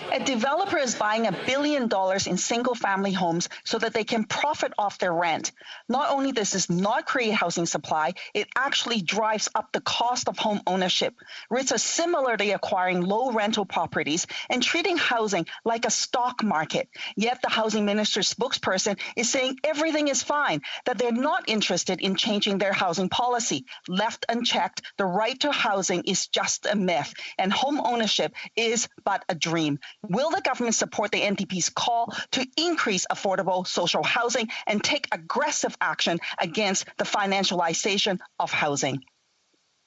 A developer is buying $1 billion in single-family homes so that they can profit off their rent. Not only does this not create housing supply, it actually drives up the cost of home ownership. REITs are similarly acquiring low rental properties and treating housing like a stock market. Yet the housing minister's spokesperson is saying everything is fine, that they're not interested in changing their housing policy. Left unchecked, the right to housing is just a myth, and home ownership is but a dream. Will the government support the NDP's call to increase affordable social housing and take aggressive action against the financialization of housing?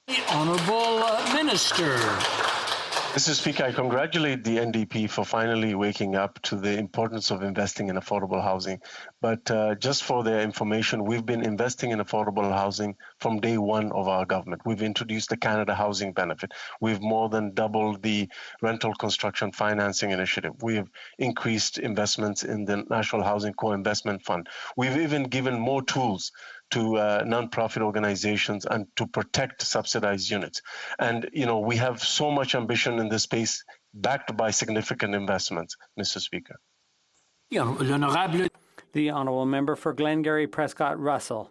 The Honourable Minister. Mr. Speaker, I congratulate the NDP for finally waking up to the importance of investing in affordable housing. But just for their information, we've been investing in affordable housing from day one of our government. We've introduced the Canada Housing Benefit. We've more than doubled the rental construction financing initiative. We have increased investments in the National Housing Co-Investment Fund. We've even given more tools to nonprofit organizations and to protect subsidized units. And, you know, we have so much ambition in this space backed by significant investments, Mr. Speaker. The Honourable Member for Glengarry Prescott Russell.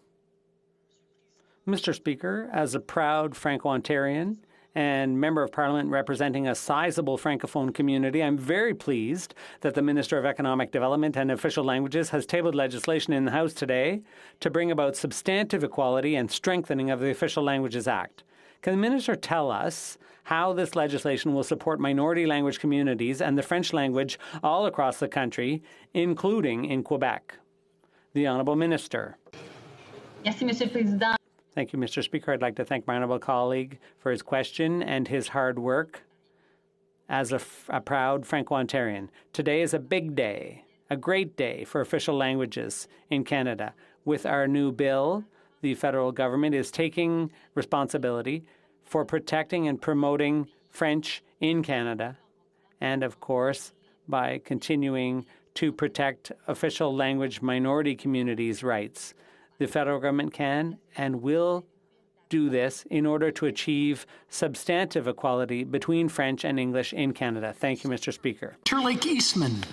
Mr. Speaker, as a proud Franco-Ontarian and Member of Parliament representing a sizable Francophone community, I'm very pleased that the Minister of Economic Development and Official Languages has tabled legislation in the House today to bring about substantive equality and strengthening of the Official Languages Act. Can the Minister tell us how this legislation will support minority language communities and the French language all across the country, including in Quebec? The Honourable Minister. Merci, Monsieur le Président. Thank you, Mr. Speaker. I'd like to thank my honourable colleague for his question and his hard work as a proud Franco-Ontarian. Today is a big day, a great day for official languages in Canada. With our new bill, the federal government is taking responsibility for protecting and promoting French in Canada, and of course, by continuing to protect official language minority communities' rights. The federal government can and will do this in order to achieve substantive equality between French and English in Canada. Thank you, Mr. Speaker. Lake Eastman.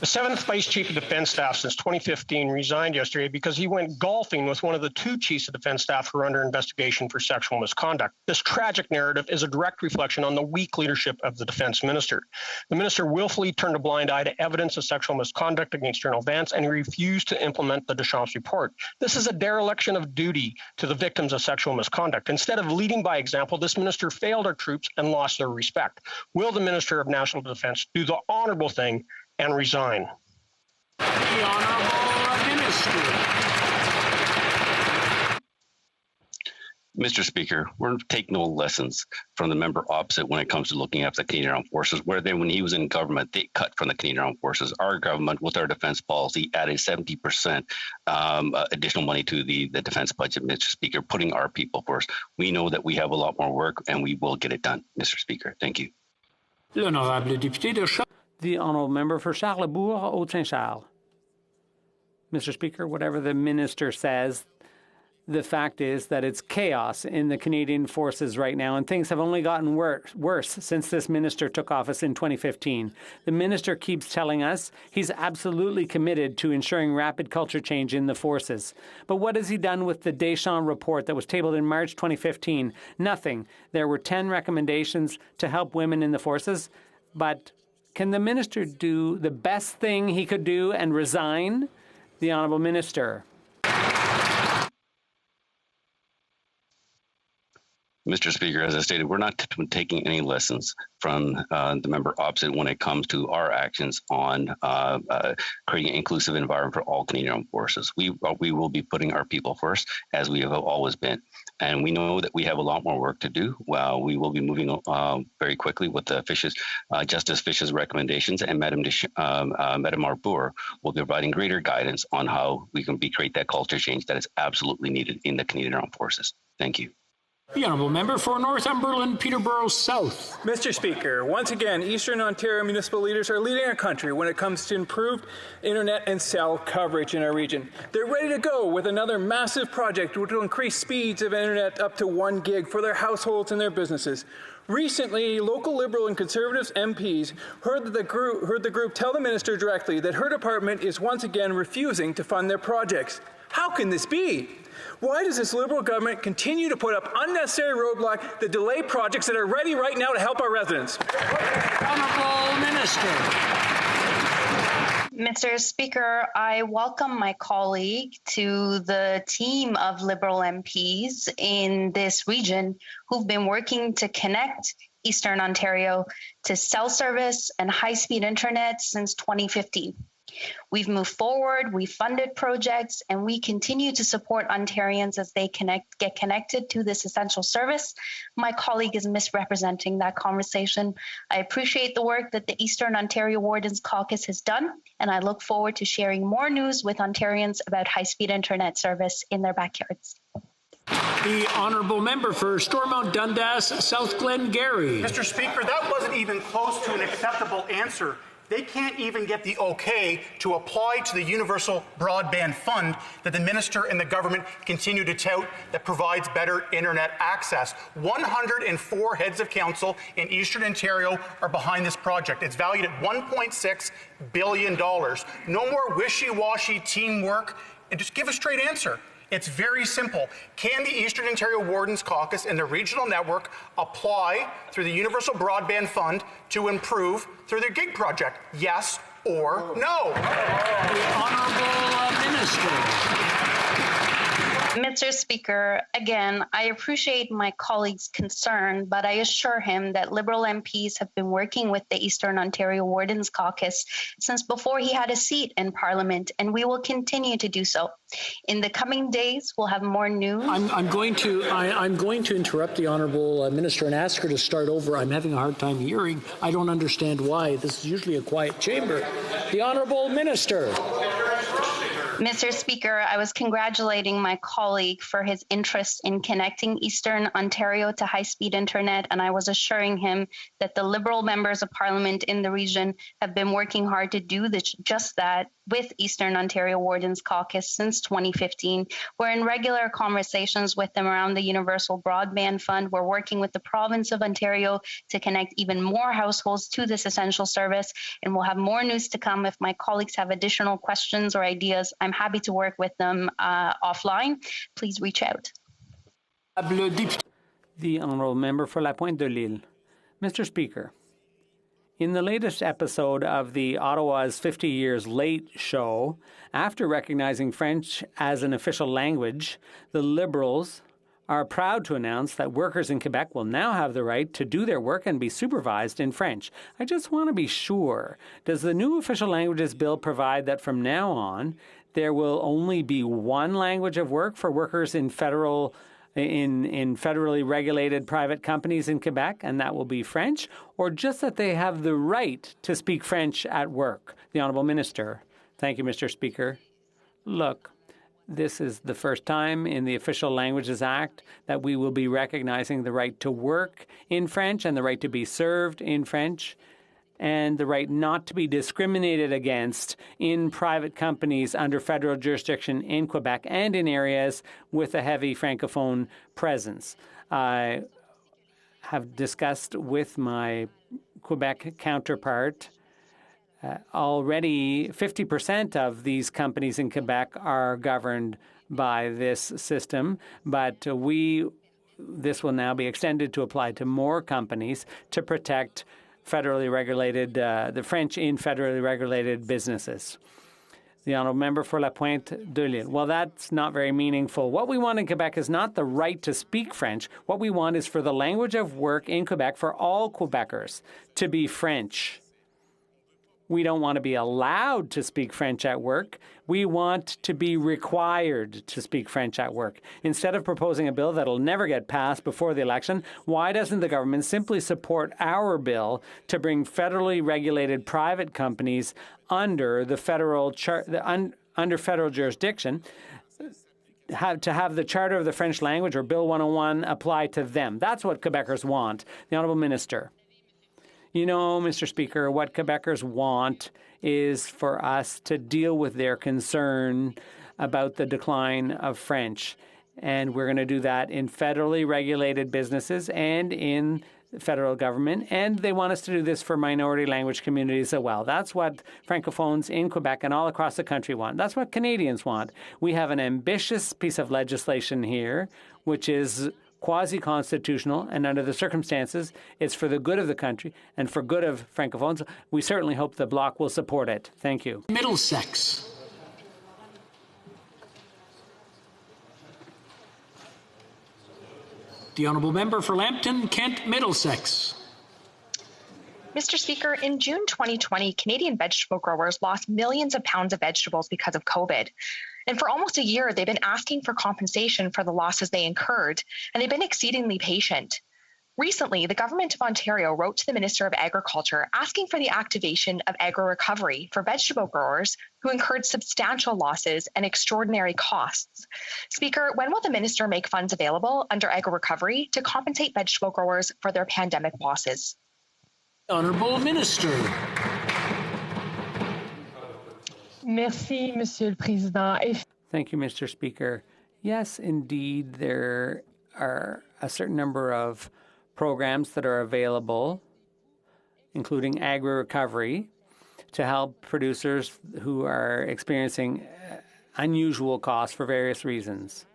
The 7th Vice Chief of Defense Staff since 2015 resigned yesterday because he went golfing with one of the 2 Chiefs of Defense Staff who are under investigation for sexual misconduct. This tragic narrative is a direct reflection on the weak leadership of the Defense Minister. The Minister willfully turned a blind eye to evidence of sexual misconduct against General Vance, and he refused to implement the Deschamps report. This is a dereliction of duty to the victims of sexual misconduct. Instead of leading by example, this Minister failed our troops and lost their respect. Will the Minister of National Defense do the honourable thing and resign? The Honourable Minister. Mr. Speaker, we're taking no lessons from the member opposite when it comes to looking after the Canadian Armed Forces, where then when he was in government, they cut from the Canadian Armed Forces. Our government, with our defense policy, added 70% additional money to the defense budget, Mr. Speaker, putting our people first. We know that we have a lot more work, and we will get it done, Mr. Speaker. Thank you. L'honorable député de The Honourable Member for Charlesbourg, Haute-Saint-Charles. Mr. Speaker, whatever the Minister says, the fact is that it's chaos in the Canadian forces right now, and things have only gotten worse since this Minister took office in 2015. The Minister keeps telling us he's absolutely committed to ensuring rapid culture change in the forces. But what has he done with the Deschamps report that was tabled in March 2015? Nothing. There were 10 recommendations to help women in the forces, but can the Minister do the best thing he could do and resign? The Honourable Minister. Mr. Speaker, as I stated, we're not taking any lessons from the member opposite when it comes to our actions on creating an inclusive environment for all Canadian Armed Forces. We will be putting our people first, as we have always been. And we know that we have a lot more work to do. Well, we will be moving very quickly with the Justice Fish's recommendations, and Madam Arbour will be providing greater guidance on how we can create that culture change that is absolutely needed in the Canadian Armed Forces. Thank you. The Honourable Member for Northumberland, Peterborough South. Mr. Speaker, once again, Eastern Ontario municipal leaders are leading our country when it comes to improved internet and cell coverage in our region. They're ready to go with another massive project which will increase speeds of internet up to 1 gig for their households and their businesses. Recently, local Liberal and Conservative MPs heard the group tell the minister directly that her department is once again refusing to fund their projects. How can this be? Why does this Liberal government continue to put up unnecessary roadblocks that delay projects that are ready right now to help our residents? Honourable Minister. Mr. Speaker, I welcome my colleague to the team of Liberal MPs in this region who've been working to connect Eastern Ontario to cell service and high-speed internet since 2015. We've moved forward, we've funded projects, and we continue to support Ontarians as they get connected to this essential service. My colleague is misrepresenting that conversation. I appreciate the work that the Eastern Ontario Wardens Caucus has done, and I look forward to sharing more news with Ontarians about high-speed internet service in their backyards. The honourable member for Stormont Dundas, South Glengarry. Mr. Speaker, that wasn't even close to an acceptable answer. They can't even get the okay to apply to the Universal Broadband Fund that the minister and the government continue to tout that provides better internet access. 104 heads of council in Eastern Ontario are behind this project. It's valued at $1.6 billion. No more wishy-washy teamwork, and just give a straight answer. It's very simple. Can the Eastern Ontario Wardens Caucus and the regional network apply through the Universal Broadband Fund to improve through their GIG project? Yes or no? The Honourable Minister. Mr. Speaker, again, I appreciate my colleague's concern, but I assure him that Liberal MPs have been working with the Eastern Ontario Wardens Caucus since before he had a seat in Parliament, and we will continue to do so. In the coming days, we'll have more news. I'm going to interrupt the Honourable Minister and ask her to start over. I'm having a hard time hearing. I don't understand why. This is usually a quiet chamber. The Honourable Minister. Mr. Speaker, I was congratulating my colleague for his interest in connecting Eastern Ontario to high-speed internet, and I was assuring him that the Liberal members of Parliament in the region have been working hard to do just that with Eastern Ontario Wardens Caucus since 2015. We're in regular conversations with them around the Universal Broadband Fund. We're working with the province of Ontario to connect even more households to this essential service, and we'll have more news to come. If my colleagues have additional questions or ideas, I'm happy to work with them offline. Please reach out. The Honourable Member for La Pointe de l'Île. Mr. Speaker, in the latest episode of the Ottawa's 50 Years Late show, after recognizing French as an official language, the Liberals are proud to announce that workers in Quebec will now have the right to do their work and be supervised in French. I just want to be sure, does the new official languages bill provide that from now on there will only be one language of work for workers in federally regulated private companies in Quebec, and that will be French, or just that they have the right to speak French at work? The Honourable Minister. Thank you, Mr. Speaker. Look, this is the first time in the Official Languages Act that we will be recognizing the right to work in French and the right to be served in French, and the right not to be discriminated against in private companies under federal jurisdiction in Quebec and in areas with a heavy Francophone presence. I have discussed with my Quebec counterpart. Already 50% of these companies in Quebec are governed by this system, but this will now be extended to apply to more companies to protect federally regulated, the French in federally regulated businesses. The Honourable Member for La Pointe de l'Île. Well, that's not very meaningful. What we want in Quebec is not the right to speak French. What we want is for the language of work in Quebec for all Quebecers to be French. We don't want to be allowed to speak French at work. We want to be required to speak French at work. Instead of proposing a bill that'll never get passed before the election, why doesn't the government simply support our bill to bring federally regulated private companies under the federal under federal jurisdiction, to have the Charter of the French Language or Bill 101 apply to them? That's what Quebecers want. The Honourable Minister. You know, Mr. Speaker, what Quebecers want is for us to deal with their concern about the decline of French. And we're going to do that in federally regulated businesses and in the federal government. And they want us to do this for minority language communities as well. That's what Francophones in Quebec and all across the country want. That's what Canadians want. We have an ambitious piece of legislation here, which is quasi-constitutional, and under the circumstances, it's for the good of the country and for good of Francophones. We certainly hope the Bloc will support it. Thank you. Middlesex. The Honourable Member for Lambton, Kent, Middlesex. Mr. Speaker, in June 2020, Canadian vegetable growers lost millions of pounds of vegetables because of COVID. And for almost a year, they've been asking for compensation for the losses they incurred, and they've been exceedingly patient. Recently, the Government of Ontario wrote to the Minister of Agriculture asking for the activation of agri-recovery for vegetable growers who incurred substantial losses and extraordinary costs. Speaker, when will the Minister make funds available under agri-recovery to compensate vegetable growers for their pandemic losses? Honourable Minister. Merci, Monsieur le Président. Thank you, Mr. Speaker. Yes, indeed, there are a certain number of programs that are available, including agri-recovery, to help producers who are experiencing unusual costs for various reasons.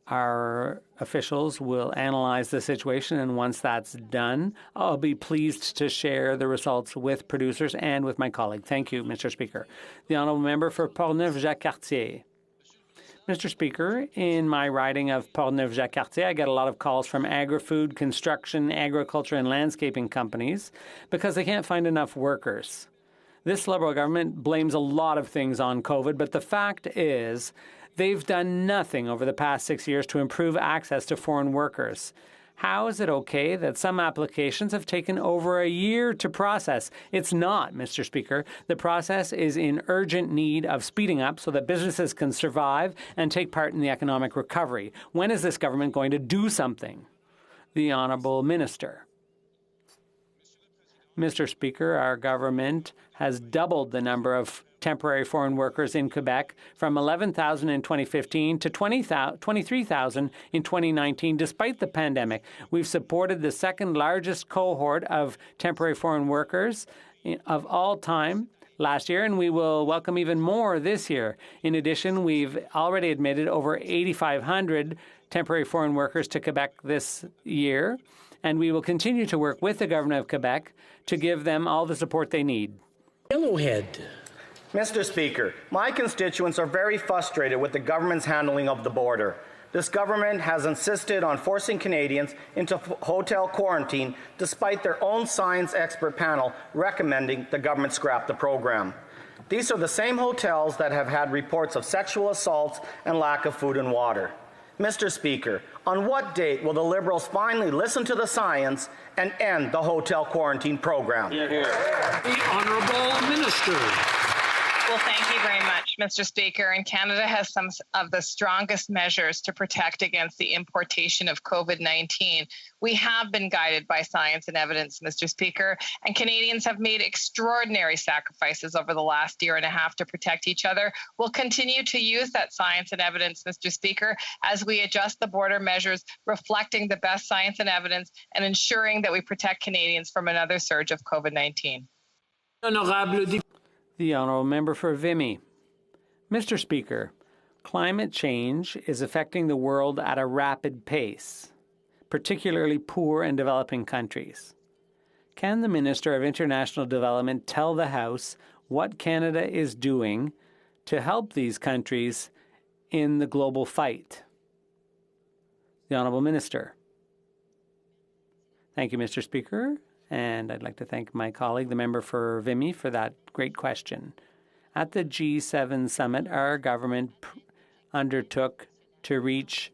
Our officials will analyze the situation, and once that's done, I'll be pleased to share the results with producers and with my colleague. Thank you, Mr. Speaker. The honourable member for Portneuf-Jacques-Cartier. Mr. Speaker, in my riding of Portneuf-Jacques-Cartier, I get a lot of calls from agri-food, construction, agriculture, and landscaping companies because they can't find enough workers. This Liberal government blames a lot of things on COVID, but the fact is they've done nothing over the past 6 years to improve access to foreign workers. How is it okay that some applications have taken over a year to process? It's not, Mr. Speaker. The process is in urgent need of speeding up so that businesses can survive and take part in the economic recovery. When is this government going to do something? The Honourable Minister. Mr. Speaker, our government has doubled the number of temporary foreign workers in Quebec from 11,000 in 2015 to 23,000 in 2019, despite the pandemic. We've supported the second largest cohort of temporary foreign workers of all time last year, and we will welcome even more this year. In addition, we've already admitted over 8,500 temporary foreign workers to Quebec this year, and we will continue to work with the Government of Quebec to give them all the support they need. Yellowhead. Mr. Speaker, my constituents are very frustrated with the government's handling of the border. This government has insisted on forcing Canadians into hotel quarantine despite their own science expert panel recommending the government scrap the program. These are the same hotels that have had reports of sexual assaults and lack of food and water. Mr. Speaker, on what date will the Liberals finally listen to the science and end the hotel quarantine program? The Honourable Minister. Well, thank you very much, Mr. Speaker. And Canada has some of the strongest measures to protect against the importation of COVID-19. We have been guided by science and evidence, Mr. Speaker, and Canadians have made extraordinary sacrifices over the last year and a half to protect each other. We'll continue to use that science and evidence, Mr. Speaker, as we adjust the border measures, reflecting the best science and evidence and ensuring that we protect Canadians from another surge of COVID-19. The Honourable Member for Vimy. Mr. Speaker, climate change is affecting the world at a rapid pace, particularly poor and developing countries. Can the Minister of International Development tell the House what Canada is doing to help these countries in the global fight? The Honourable Minister. Thank you, Mr. Speaker. And I'd like to thank my colleague, the member for Vimy, for that great question. At the G7 summit, our government undertook to reach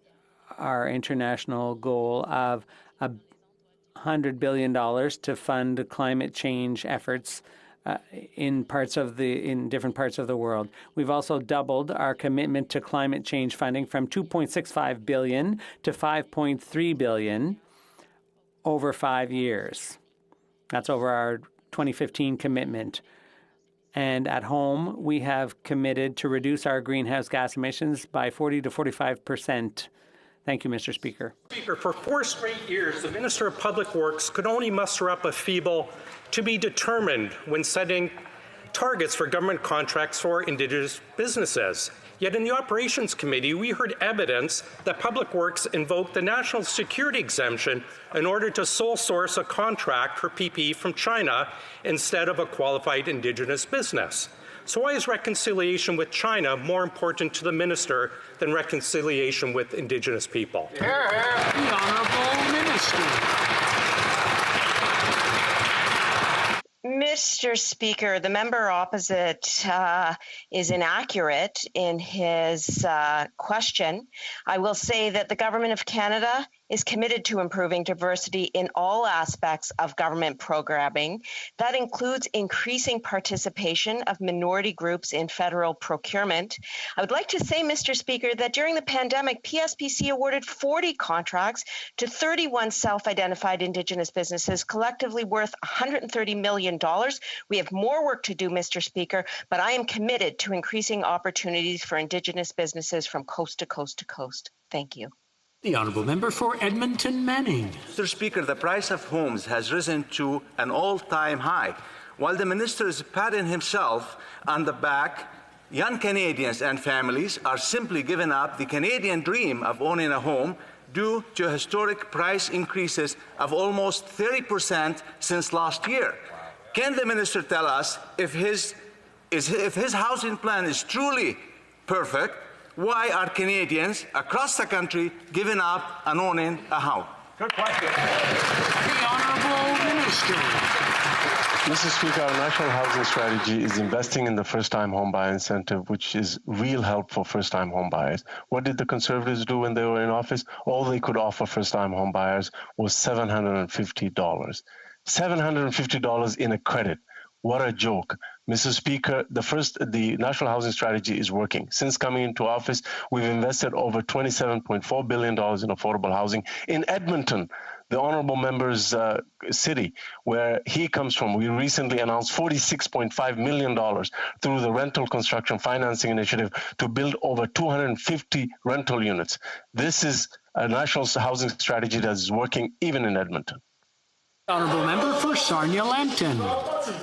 our international goal of $100 billion to fund climate change efforts in different parts of the world. We've also doubled our commitment to climate change funding from $2.65 billion to $5.3 billion over 5 years. That's over our 2015 commitment. And at home, we have committed to reduce our greenhouse gas emissions by 40 to 45%. Thank you, Mr. Speaker. Speaker, for 4 straight years, the Minister of Public Works could only muster up a feeble "to be determined" when setting targets for government contracts for Indigenous businesses. Yet in the Operations Committee, we heard evidence that Public Works invoked the national security exemption in order to sole source a contract for PPE from China instead of a qualified Indigenous business. So why is reconciliation with China more important to the Minister than reconciliation with Indigenous people? The Honourable Minister. Mr. Speaker, the member opposite is inaccurate in his question. I will say that the Government of Canada is committed to improving diversity in all aspects of government programming. That includes increasing participation of minority groups in federal procurement. I would like to say, Mr. Speaker, that during the pandemic, PSPC awarded 40 contracts to 31 self-identified Indigenous businesses, collectively worth $130 million. We have more work to do, Mr. Speaker, but I am committed to increasing opportunities for Indigenous businesses from coast to coast to coast. Thank you. The Honourable Member for Edmonton Manning. Mr. Speaker, the price of homes has risen to an all-time high. While the minister is patting himself on the back, young Canadians and families are simply giving up the Canadian dream of owning a home due to historic price increases of almost 30% since last year. Can the minister tell us if his housing plan is truly perfect? Why are Canadians across the country giving up on owning a home? Good question. The Honourable Minister. Mr. Speaker, our national housing strategy is investing in the first-time homebuyer incentive, which is real help for first-time homebuyers. What did the Conservatives do when they were in office? All they could offer first-time homebuyers was $750. $750 in a credit. What a joke. Mr. Speaker, the National Housing Strategy is working. Since coming into office, we've invested over $27.4 billion in affordable housing. In Edmonton, the honourable member's city, where he comes from, we recently announced $46.5 million through the Rental Construction Financing Initiative to build over 250 rental units. This is a national housing strategy that is working even in Edmonton. Honourable Member for Sarnia-Lambton.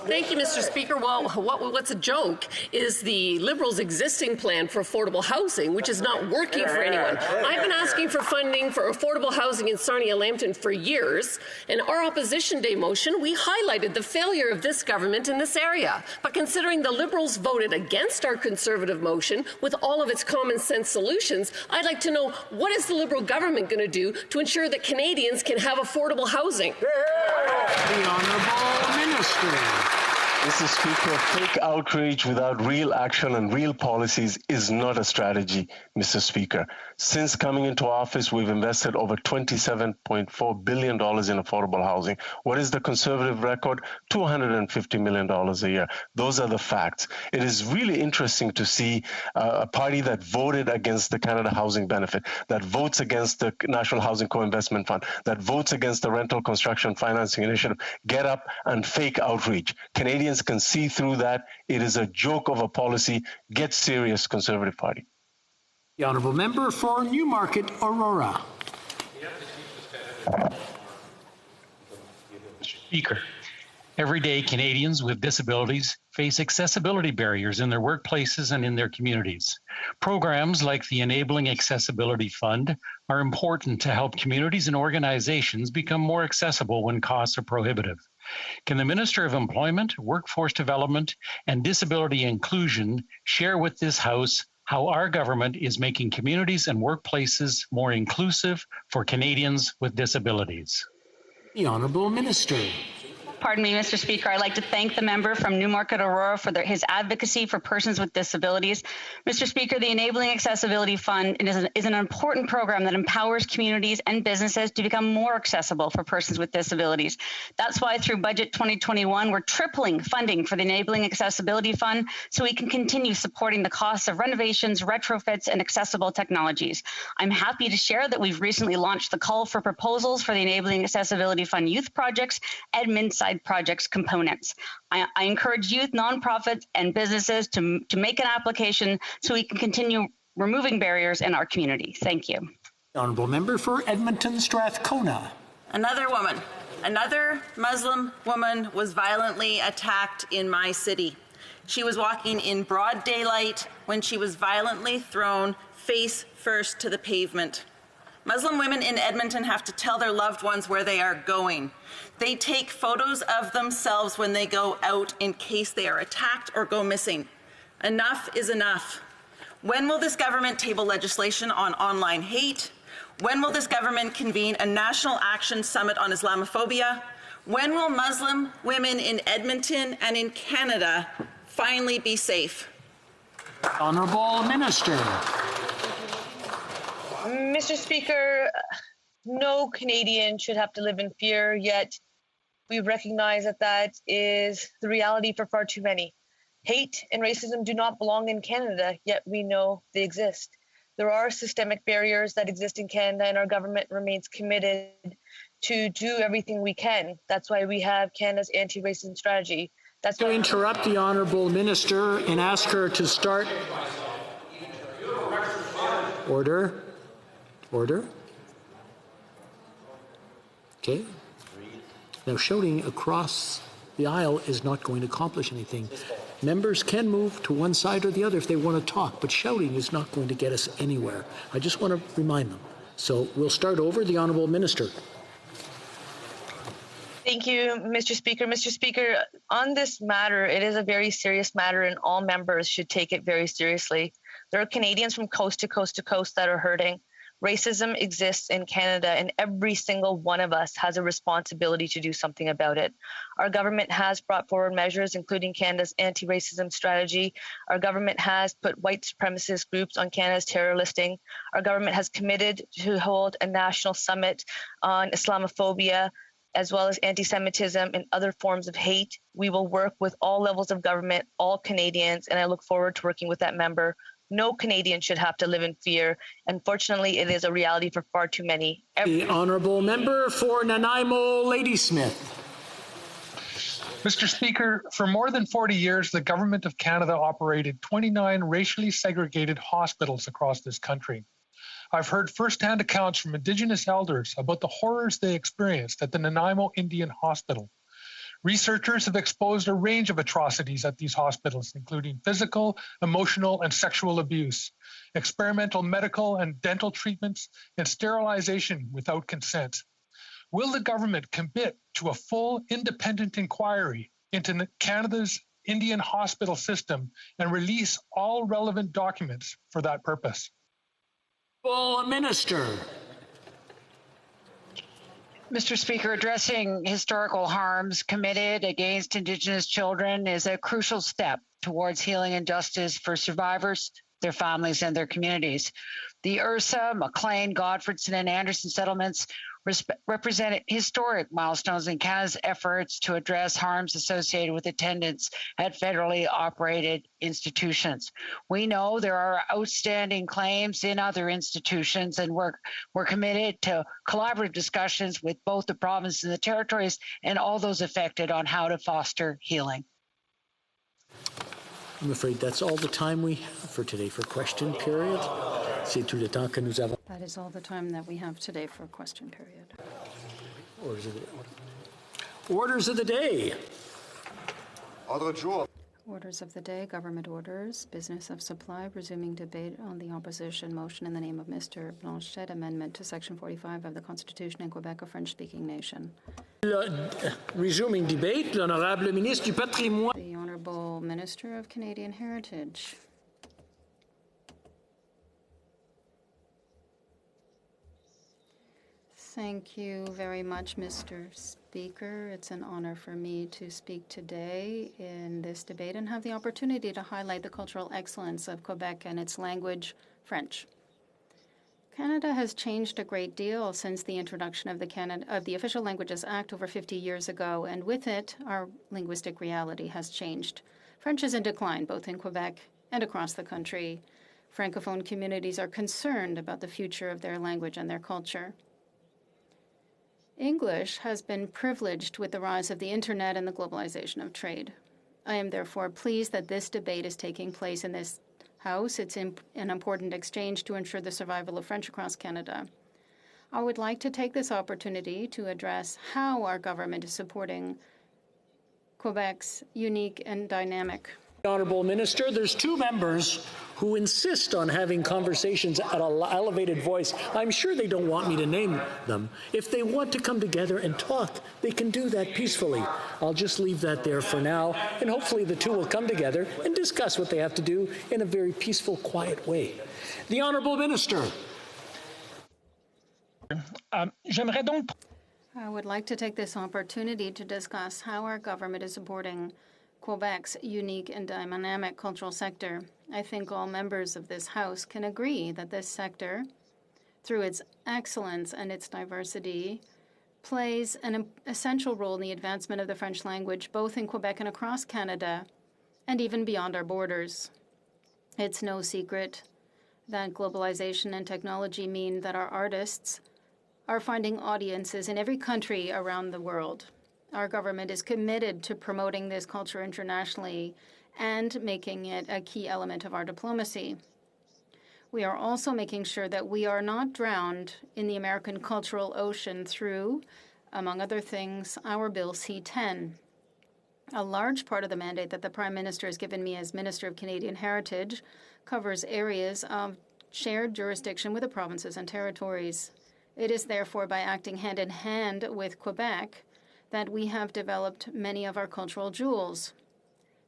Thank you, Mr. Speaker. Well, what's a joke is the Liberals' existing plan for affordable housing, which is not working for anyone. I've been asking for funding for affordable housing in Sarnia-Lambton for years. In our Opposition Day motion, we highlighted the failure of this government in this area. But considering the Liberals voted against our Conservative motion with all of its common sense solutions, I'd like to know, what is the Liberal government going to do to ensure that Canadians can have affordable housing? The Honourable Minister. Mr. Speaker, fake outrage without real action and real policies is not a strategy, Mr. Speaker. Since coming into office, we've invested over $27.4 billion in affordable housing. What is the Conservative record? $250 million a year. Those are the facts. It is really interesting to see a party that voted against the Canada Housing Benefit, that votes against the National Housing Co-Investment Fund, that votes against the Rental Construction Financing Initiative, get up and fake outreach. Canadians can see through that. It is a joke of a policy. Get serious, Conservative Party. The Honourable Member for Newmarket, Aurora. Mr. Speaker, every day Canadians with disabilities face accessibility barriers in their workplaces and in their communities. Programs like the Enabling Accessibility Fund are important to help communities and organizations become more accessible when costs are prohibitive. Can the Minister of Employment, Workforce Development, and Disability Inclusion share with this House how our government is making communities and workplaces more inclusive for Canadians with disabilities? The Honourable Minister. Pardon me, Mr. Speaker. I'd like to thank the member from Newmarket Aurora for his advocacy for persons with disabilities. Mr. Speaker, the Enabling Accessibility Fund is an important program that empowers communities and businesses to become more accessible for persons with disabilities. That's why through Budget 2021, we're tripling funding for the Enabling Accessibility Fund so we can continue supporting the costs of renovations, retrofits, and accessible technologies. I'm happy to share that we've recently launched the call for proposals for the Enabling Accessibility Fund youth projects, admin side projects components. I encourage youth, nonprofits, and businesses to make an application so we can continue removing barriers in our community. Thank you. Honourable Member for Edmonton Strathcona. Another Muslim woman was violently attacked in my city. She was walking in broad daylight when she was violently thrown face first to the pavement. Muslim women in Edmonton have to tell their loved ones where they are going. They take photos of themselves when they go out in case they are attacked or go missing. Enough is enough. When will this government table legislation on online hate? When will this government convene a national action summit on Islamophobia? When will Muslim women in Edmonton and in Canada finally be safe? Honourable Minister. Mr. Speaker, no Canadian should have to live in fear, yet we recognize that that is the reality for far too many. Hate and racism do not belong in Canada, yet we know they exist. There are systemic barriers that exist in Canada, and our government remains committed to do everything we can. That's why we have Canada's anti-racism strategy. That's to interrupt the Honourable Minister and ask her to start. Order. Order. Okay. Now, shouting across the aisle is not going to accomplish anything. Members can move to one side or the other if they want to talk, but shouting is not going to get us anywhere. I just want to remind them. So we'll start over. The Honourable Minister. Thank you, Mr. Speaker. Mr. Speaker, on this matter, it is a very serious matter, and all members should take it very seriously. There are Canadians from coast to coast to coast that are hurting. Racism exists in Canada, and every single one of us has a responsibility to do something about it. Our government has brought forward measures, including Canada's anti-racism strategy. Our government has put white supremacist groups on Canada's terror listing. Our government has committed to hold a national summit on Islamophobia, as well as anti-Semitism and other forms of hate. We will work with all levels of government, all Canadians, and I look forward to working with that member. No Canadian should have to live in fear. Unfortunately, it is a reality for far too many. The Honourable Member for Nanaimo, Ladysmith. Mr. Speaker, for more than 40 years, the Government of Canada operated 29 racially segregated hospitals across this country. I've heard firsthand accounts from Indigenous elders about the horrors they experienced at the Nanaimo Indian Hospital. Researchers have exposed a range of atrocities at these hospitals, including physical, emotional, and sexual abuse, experimental medical and dental treatments, and sterilization without consent. Will the government commit to a full independent inquiry into Canada's Indian hospital system and release all relevant documents for that purpose? Minister. Mr. Speaker, addressing historical harms committed against Indigenous children is a crucial step towards healing and justice for survivors, their families, and their communities. The Ursa, McLean, Godfredson, and Anderson settlements represented historic milestones in Canada's efforts to address harms associated with attendance at federally operated institutions. We know there are outstanding claims in other institutions, and we're committed to collaborative discussions with both the province and the territories and all those affected on how to foster healing. I'm afraid that's all the time we have for today for question period. That is all the time that we have today for question period. Orders of the day. Orders of the day, government orders, business of supply, resuming debate on the opposition motion in the name of Mr. Blanchet, amendment to Section 45 of the Constitution in Quebec, a French-speaking nation. Resuming debate, l'honorable ministre du patrimoine. The Honourable Minister of Canadian Heritage. Thank you very much, Mr. Speaker. It's an honor for me to speak today in this debate and have the opportunity to highlight the cultural excellence of Quebec and its language, French. Canada has changed a great deal since the introduction of the Official Languages Act over 50 years ago, and with it, our linguistic reality has changed. French is in decline, both in Quebec and across the country. Francophone communities are concerned about the future of their language and their culture. English has been privileged with the rise of the internet and the globalization of trade. I am therefore pleased that this debate is taking place in this House. It's an important exchange to ensure the survival of French across Canada. I would like to take this opportunity to address how our government is supporting Quebec's unique and dynamic. Honourable Minister, there's two members who insist on having conversations at an elevated voice. I'm sure they don't want me to name them. If they want to come together and talk, they can do that peacefully. I'll just leave that there for now, and hopefully the two will come together and discuss what they have to do in a very peaceful, quiet way. The Honourable Minister. I would like to take this opportunity to discuss how our government is supporting Quebec's unique and dynamic cultural sector. I think all members of this House can agree that this sector, through its excellence and its diversity, plays an essential role in the advancement of the French language, both in Quebec and across Canada, and even beyond our borders. It's no secret that globalization and technology mean that our artists are finding audiences in every country around the world. Our government is committed to promoting this culture internationally and making it a key element of our diplomacy. We are also making sure that we are not drowned in the American cultural ocean through, among other things, our Bill C-10. A large part of the mandate that the Prime Minister has given me as Minister of Canadian Heritage covers areas of shared jurisdiction with the provinces and territories. It is therefore by acting hand in hand with Quebec that we have developed many of our cultural jewels.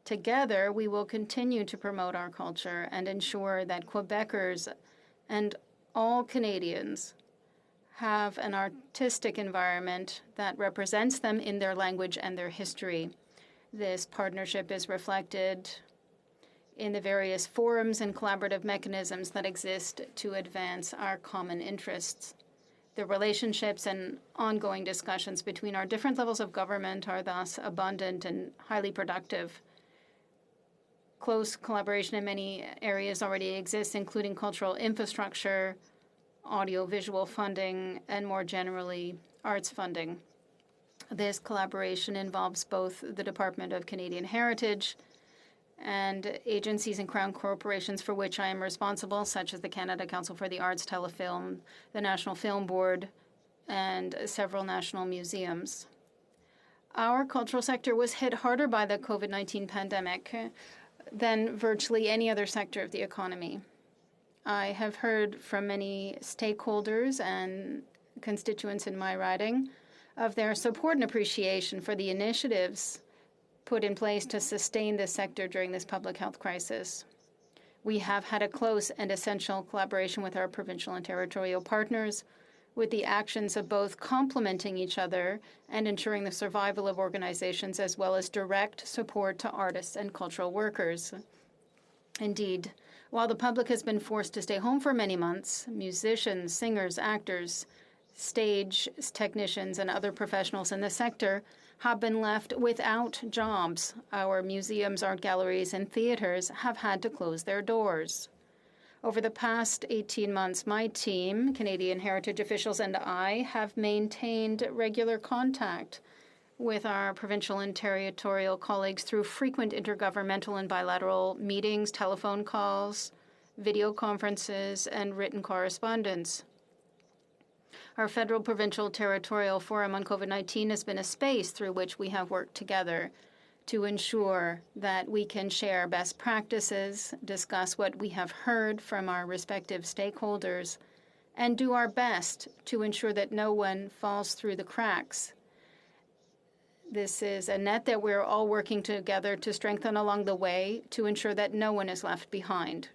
Together, we will continue to promote our culture and ensure that Quebecers and all Canadians have an artistic environment that represents them in their language and their history. This partnership is reflected in the various forums and collaborative mechanisms that exist to advance our common interests. The relationships and ongoing discussions between our different levels of government are thus abundant and highly productive. Close collaboration in many areas already exists, including cultural infrastructure, audiovisual funding, and more generally, arts funding. This collaboration involves both the Department of Canadian Heritage and agencies and crown corporations for which I am responsible, such as the Canada Council for the Arts, Telefilm, the National Film Board, and several national museums. Our cultural sector was hit harder by the COVID-19 pandemic than virtually any other sector of the economy. I have heard from many stakeholders and constituents in my riding of their support and appreciation for the initiatives put in place to sustain this sector during this public health crisis. We have had a close and essential collaboration with our provincial and territorial partners, with the actions of both complementing each other and ensuring the survival of organizations, as well as direct support to artists and cultural workers. Indeed, while the public has been forced to stay home for many months, musicians, singers, actors, stage technicians, and other professionals in the sector have been left without jobs. Our museums, art galleries, and theaters have had to close their doors. Over the past 18 months, my team, Canadian Heritage officials, and I have maintained regular contact with our provincial and territorial colleagues through frequent intergovernmental and bilateral meetings, telephone calls, video conferences, and written correspondence. Our Federal Provincial Territorial Forum on COVID-19 has been a space through which we have worked together to ensure that we can share best practices, discuss what we have heard from our respective stakeholders, and do our best to ensure that no one falls through the cracks. This is a net that we're all working together to strengthen along the way to ensure that no one is left behind.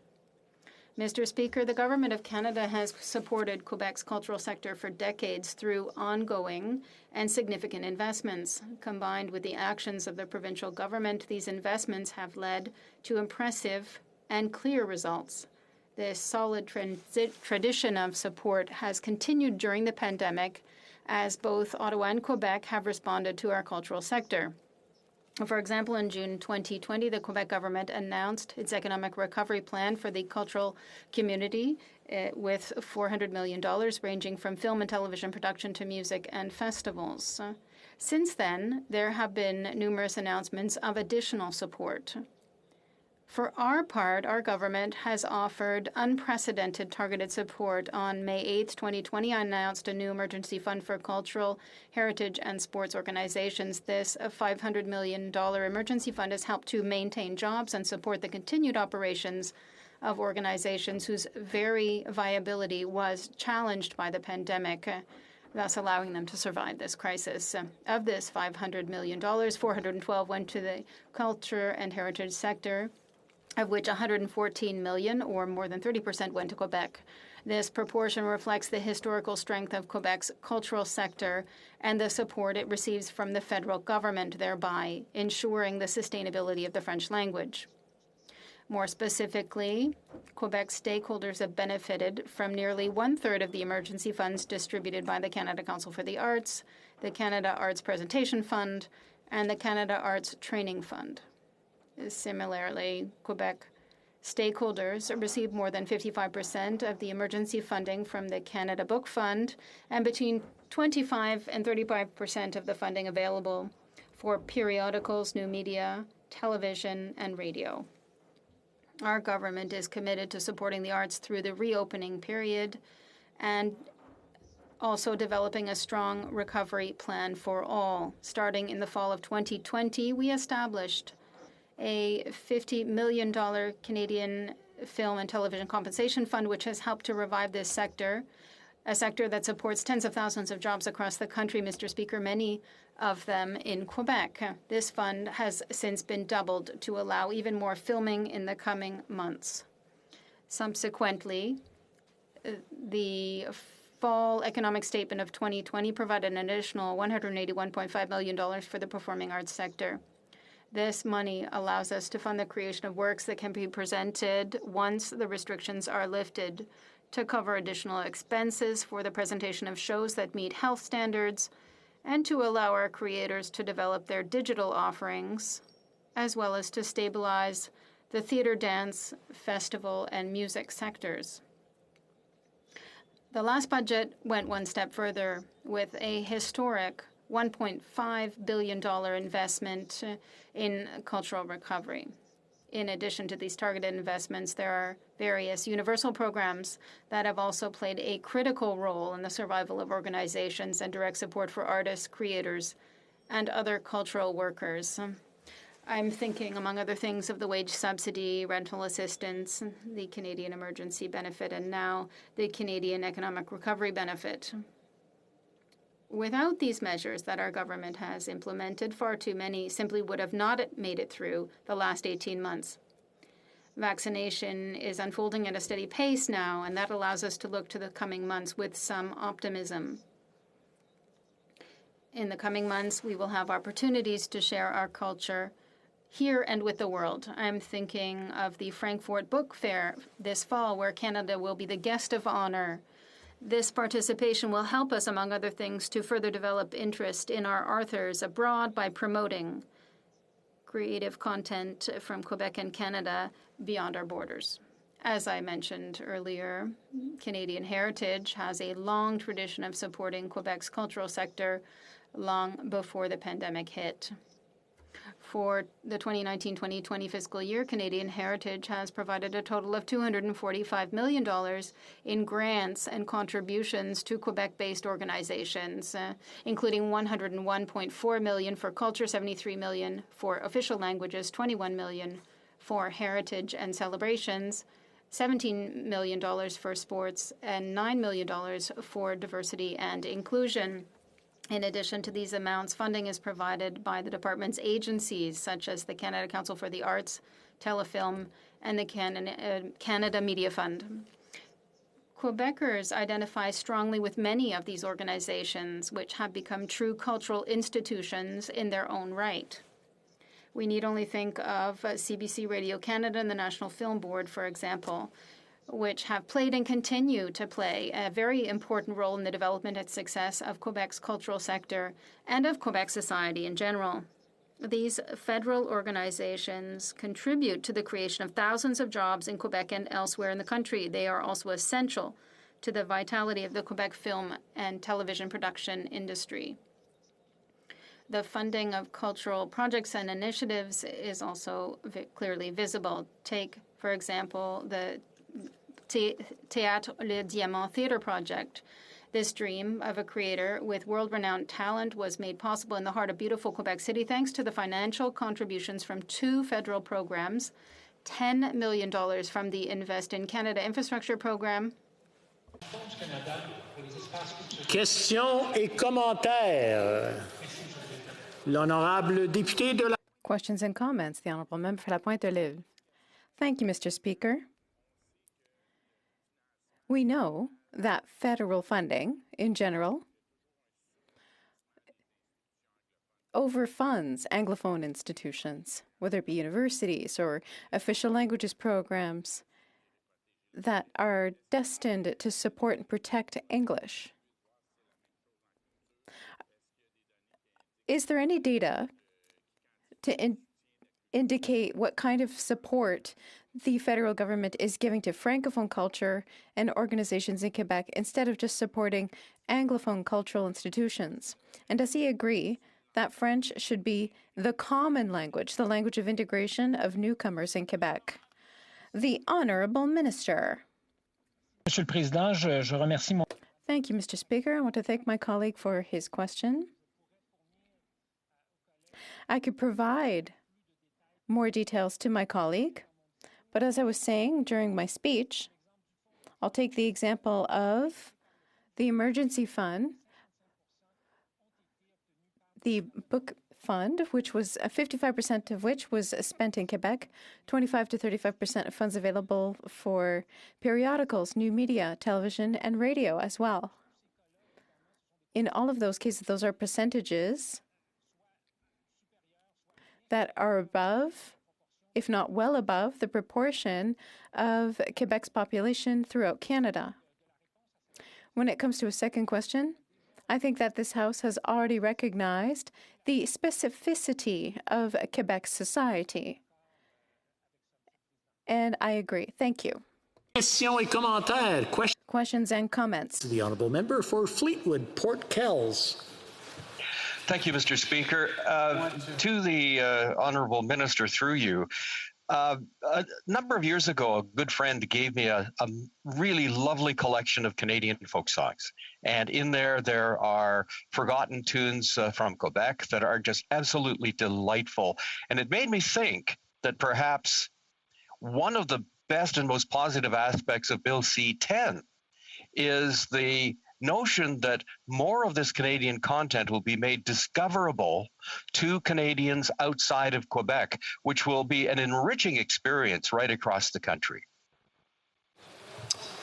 Mr. Speaker, the Government of Canada has supported Quebec's cultural sector for decades through ongoing and significant investments. Combined with the actions of the provincial government, these investments have led to impressive and clear results. This solid tradition of support has continued during the pandemic as both Ottawa and Quebec have responded to our cultural sector. For example, in June 2020, the Quebec government announced its economic recovery plan for the cultural community with $400 million, ranging from film and television production to music and festivals. Since then, there have been numerous announcements of additional support. For our part, our government has offered unprecedented targeted support. On May 8, 2020, I announced a new emergency fund for cultural, heritage, and sports organizations. This $500 million emergency fund has helped to maintain jobs and support the continued operations of organizations whose very viability was challenged by the pandemic, thus allowing them to survive this crisis. Of this $500 million, $412 went to the culture and heritage sector, of which $114 million, or more than 30%, went to Quebec. This proportion reflects the historical strength of Quebec's cultural sector and the support it receives from the federal government, thereby ensuring the sustainability of the French language. More specifically, Quebec stakeholders have benefited from nearly one-third of the emergency funds distributed by the Canada Council for the Arts, the Canada Arts Presentation Fund, and the Canada Arts Training Fund. Similarly, Quebec stakeholders receive more than 55% of the emergency funding from the Canada Book Fund and between 25 and 35% of the funding available for periodicals, new media, television, and radio. Our government is committed to supporting the arts through the reopening period and also developing a strong recovery plan for all. Starting in the fall of 2020, we established a $50 million Canadian Film and Television Compensation Fund, which has helped to revive this sector, a sector that supports tens of thousands of jobs across the country, Mr. Speaker, many of them in Quebec. This fund has since been doubled to allow even more filming in the coming months. Subsequently, the Fall Economic Statement of 2020 provided an additional $181.5 million for the performing arts sector. This money allows us to fund the creation of works that can be presented once the restrictions are lifted, to cover additional expenses for the presentation of shows that meet health standards, and to allow our creators to develop their digital offerings, as well as to stabilize the theater, dance, festival, and music sectors. The last budget went one step further with a historic $1.5 billion investment in cultural recovery. In addition to these targeted investments, there are various universal programs that have also played a critical role in the survival of organizations and direct support for artists, creators, and other cultural workers. I'm thinking, among other things, of the wage subsidy, rental assistance, the Canadian Emergency Benefit, and now the Canadian Economic Recovery Benefit. Without these measures that our government has implemented, far too many simply would have not made it through the last 18 months. Vaccination is unfolding at a steady pace now, and that allows us to look to the coming months with some optimism. In the coming months, we will have opportunities to share our culture here and with the world. I'm thinking of the Frankfurt Book Fair this fall, where Canada will be the guest of honor. This participation will help us, among other things, to further develop interest in our authors abroad by promoting creative content from Quebec and Canada beyond our borders. As I mentioned earlier, Canadian Heritage has a long tradition of supporting Quebec's cultural sector long before the pandemic hit. For the 2019-2020 fiscal year, Canadian Heritage has provided a total of $245 million in grants and contributions to Quebec-based organizations, including $101.4 million for culture, $73 million for official languages, $21 million for heritage and celebrations, $17 million for sports, and $9 million for diversity and inclusion. In addition to these amounts, funding is provided by the department's agencies, such as the Canada Council for the Arts, Telefilm, and the Canada Media Fund. Quebecers identify strongly with many of these organizations, which have become true cultural institutions in their own right. We need only think of CBC Radio Canada and the National Film Board, for example, which have played and continue to play a very important role in the development and success of Quebec's cultural sector and of Quebec society in general. These federal organizations contribute to the creation of thousands of jobs in Quebec and elsewhere in the country. They are also essential to the vitality of the Quebec film and television production industry. The funding of cultural projects and initiatives is also clearly visible. Take, for example, the Théâtre Le Diamant Theatre Project. This dream of a creator with world-renowned talent was made possible in the heart of beautiful Quebec City thanks to the financial contributions from two federal programs, $10 million from the Invest in Canada infrastructure program. Questions et commentaires. L'honorable député de la... Questions and comments. The honourable member for La Pointe-de-L'Île. Thank you, Mr. Speaker. We know that federal funding, in general, overfunds Anglophone institutions, whether it be universities or official languages programs that are destined to support and protect English. Is there any data to indicate what kind of support the federal government is giving to Francophone culture and organizations in Quebec instead of just supporting Anglophone cultural institutions? And does he agree that French should be the common language, the language of integration of newcomers in Quebec? The Honourable Minister. Monsieur le Président, je remercie mon... Thank you, Mr. Speaker. I want to thank my colleague for his question. I could provide more details to my colleague, but as I was saying during my speech, I'll take the example of the emergency fund, the book fund, which was 55% of which was spent in Quebec, 25 to 35% of funds available for periodicals, new media, television, and radio as well. In all of those cases, those are percentages that are above, if not well above, the proportion of Quebec's population throughout Canada. When it comes to a second question, I think that this House has already recognized the specificity of Quebec's society. And I agree. Thank you. Questions and comments. The Honourable Member for Fleetwood, Port Kells. Thank you, Mr. Speaker. To the Honourable Minister, through you, a number of years ago, a good friend gave me a really lovely collection of Canadian folk songs. And in there are forgotten tunes from Quebec that are just absolutely delightful. And it made me think that perhaps one of the best and most positive aspects of Bill C-10 is the notion that more of this Canadian content will be made discoverable to Canadians outside of Quebec, which will be an enriching experience right across the country.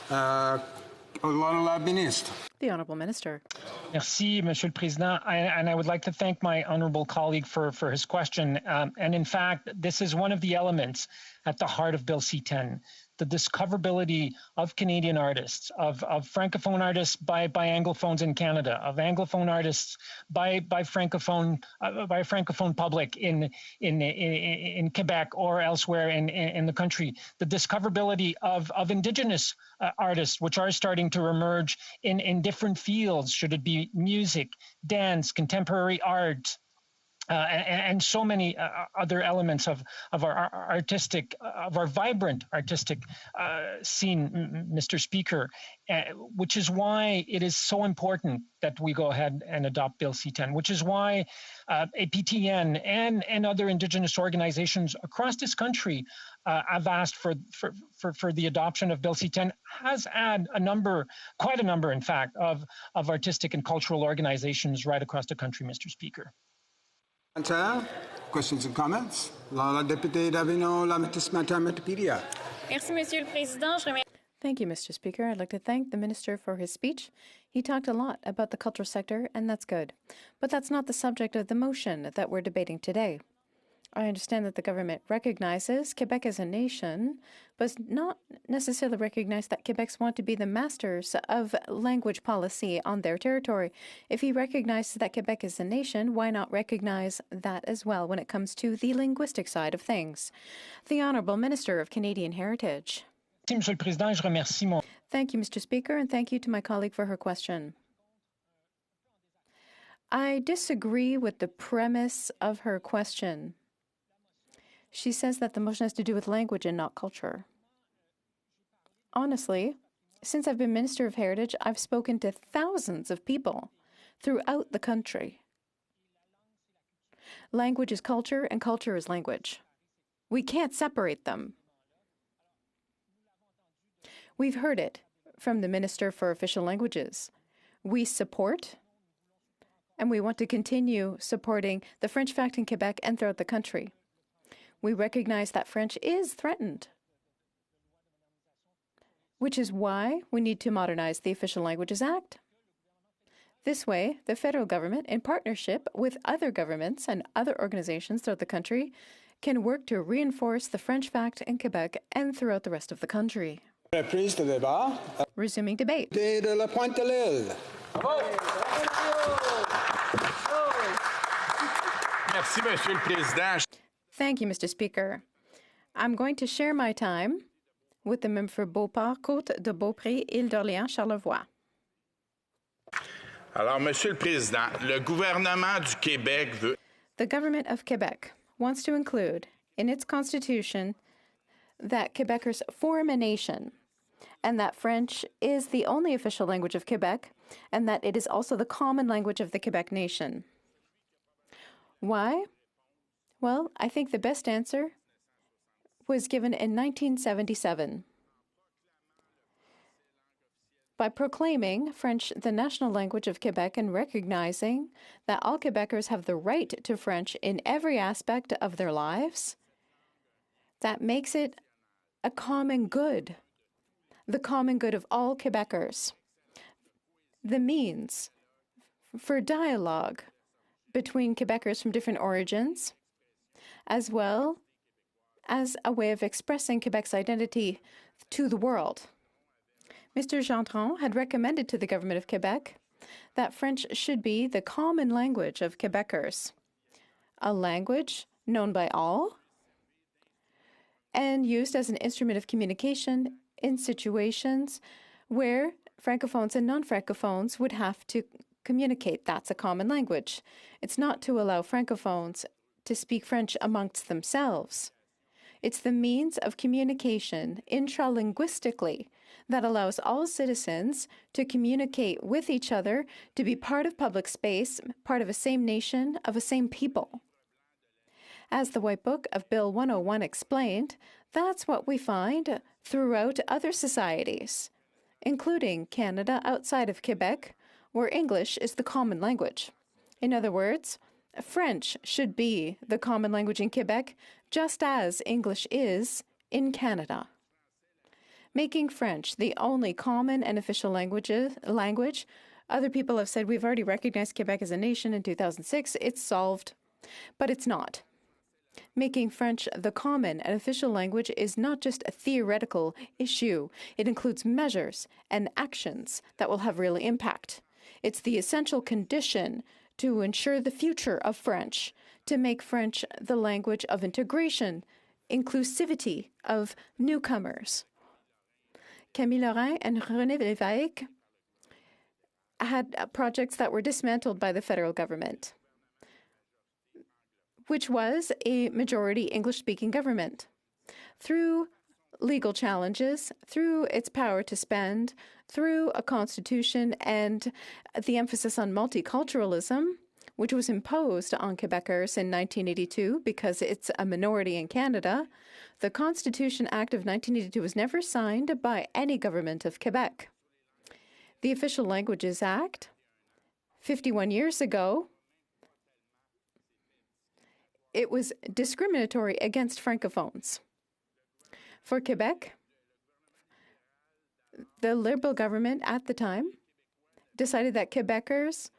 The Honourable Minister. Merci, Monsieur le Président. And I would like to thank my honourable colleague for his question. And in fact, this is one of the elements at the heart of Bill C-10. The discoverability of Canadian artists, of Francophone artists by Anglophones in Canada, of Anglophone artists by Francophone public in Quebec or elsewhere in the country. The discoverability of Indigenous artists, which are starting to emerge in different fields, should it be music, dance, contemporary art, and so many other elements of our vibrant artistic scene, Mr. Speaker, which is why it is so important that we go ahead and adopt Bill C-10, which is why APTN and other Indigenous organizations across this country have asked for the adoption of Bill C-10, has had quite a number, in fact, of artistic and cultural organizations right across the country, Mr. Speaker. Questions and comments? La députée d'Avignon, la Matapédia. Merci, Monsieur le Président. Thank you, Mr. Speaker. I'd like to thank the Minister for his speech. He talked a lot about the cultural sector, and that's good. But that's not the subject of the motion that we're debating today. I understand that the government recognizes Quebec as a nation, but does not necessarily recognize that Quebec's want to be the masters of language policy on their territory. If he recognizes that Quebec is a nation, why not recognize that as well when it comes to the linguistic side of things? The Honourable Minister of Canadian Heritage. Monsieur le Président, je remercie mon... Thank you, Mr. Speaker, and thank you to my colleague for her question. I disagree with the premise of her question. She says that the motion has to do with language and not culture. Honestly, since I've been Minister of Heritage, I've spoken to thousands of people throughout the country. Language is culture, and culture is language. We can't separate them. We've heard it from the Minister for Official Languages. We support, and we want to continue supporting the French fact in Quebec and throughout the country. We recognize that French is threatened. which is why we need to modernize the Official Languages Act. This way, the federal government, in partnership with other governments and other organizations throughout the country, can work to reinforce the French fact in Quebec and throughout the rest of the country. Resuming debate. Thank you, Mr. Speaker. I'm going to share my time with the member for Beauport, Côte de Beaupré, Île d'Orléans, Charlevoix. Alors, Monsieur le Président, le gouvernement du Québec veut... The government of Quebec wants to include in its constitution that Quebecers form a nation, and that French is the only official language of Quebec, and that it is also the common language of the Quebec nation. Why? Well, I think the best answer was given in 1977. By proclaiming French the national language of Quebec and recognizing that all Quebecers have the right to French in every aspect of their lives, that makes it a common good, the common good of all Quebecers, the means for dialogue between Quebecers from different origins, as well as a way of expressing Quebec's identity to the world. Mr. Gendron had recommended to the government of Quebec that French should be the common language of Quebecers, a language known by all and used as an instrument of communication in situations where Francophones and non-Francophones would have to communicate. That's a common language. It's not to allow Francophones to speak French amongst themselves. It's the means of communication intralinguistically that allows all citizens to communicate with each other, to be part of public space, part of a same nation, of a same people. As the White Book of Bill 101 explained, that's what we find throughout other societies, including Canada outside of Quebec, where English is the common language. In other words, French should be the common language in Quebec, just as English is in Canada. Making French the only common and official language, other people have said we've already recognized Quebec as a nation in 2006, it's solved, but it's not. Making French the common and official language is not just a theoretical issue. It includes measures and actions that will have real impact. It's the essential condition to ensure the future of French, to make French the language of integration, inclusivity of newcomers. Camille Lorrain and René Lévesque had projects that were dismantled by the federal government, which was a majority English-speaking government. Through legal challenges, through its power to spend, through a constitution and the emphasis on multiculturalism, which was imposed on Quebecers in 1982 because it's a minority in Canada, the Constitution Act of 1982 was never signed by any government of Quebec. The Official Languages Act, 51 years ago, it was discriminatory against Francophones. For Quebec, the Liberal government at the time decided that Quebecers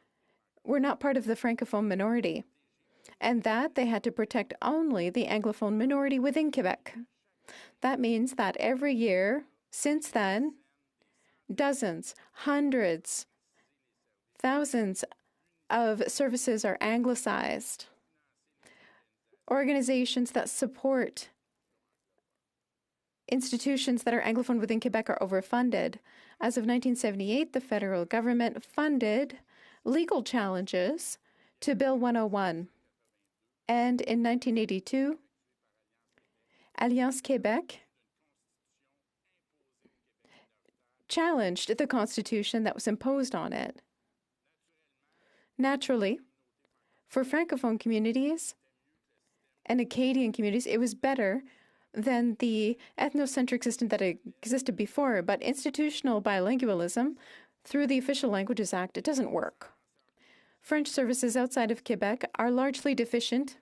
were not part of the Francophone minority, and that they had to protect only the Anglophone minority within Quebec. That means that every year since then, dozens, hundreds, thousands of services are anglicized. Organizations that support institutions that are Anglophone within Quebec are overfunded. As of 1978, the federal government funded legal challenges to Bill 101. And in 1982, Alliance Québec challenged the constitution that was imposed on it. Naturally, for Francophone communities and Acadian communities, it was better than the ethnocentric system that existed before, but institutional bilingualism through the Official Languages Act, it doesn't work. French services outside of Quebec are largely deficient,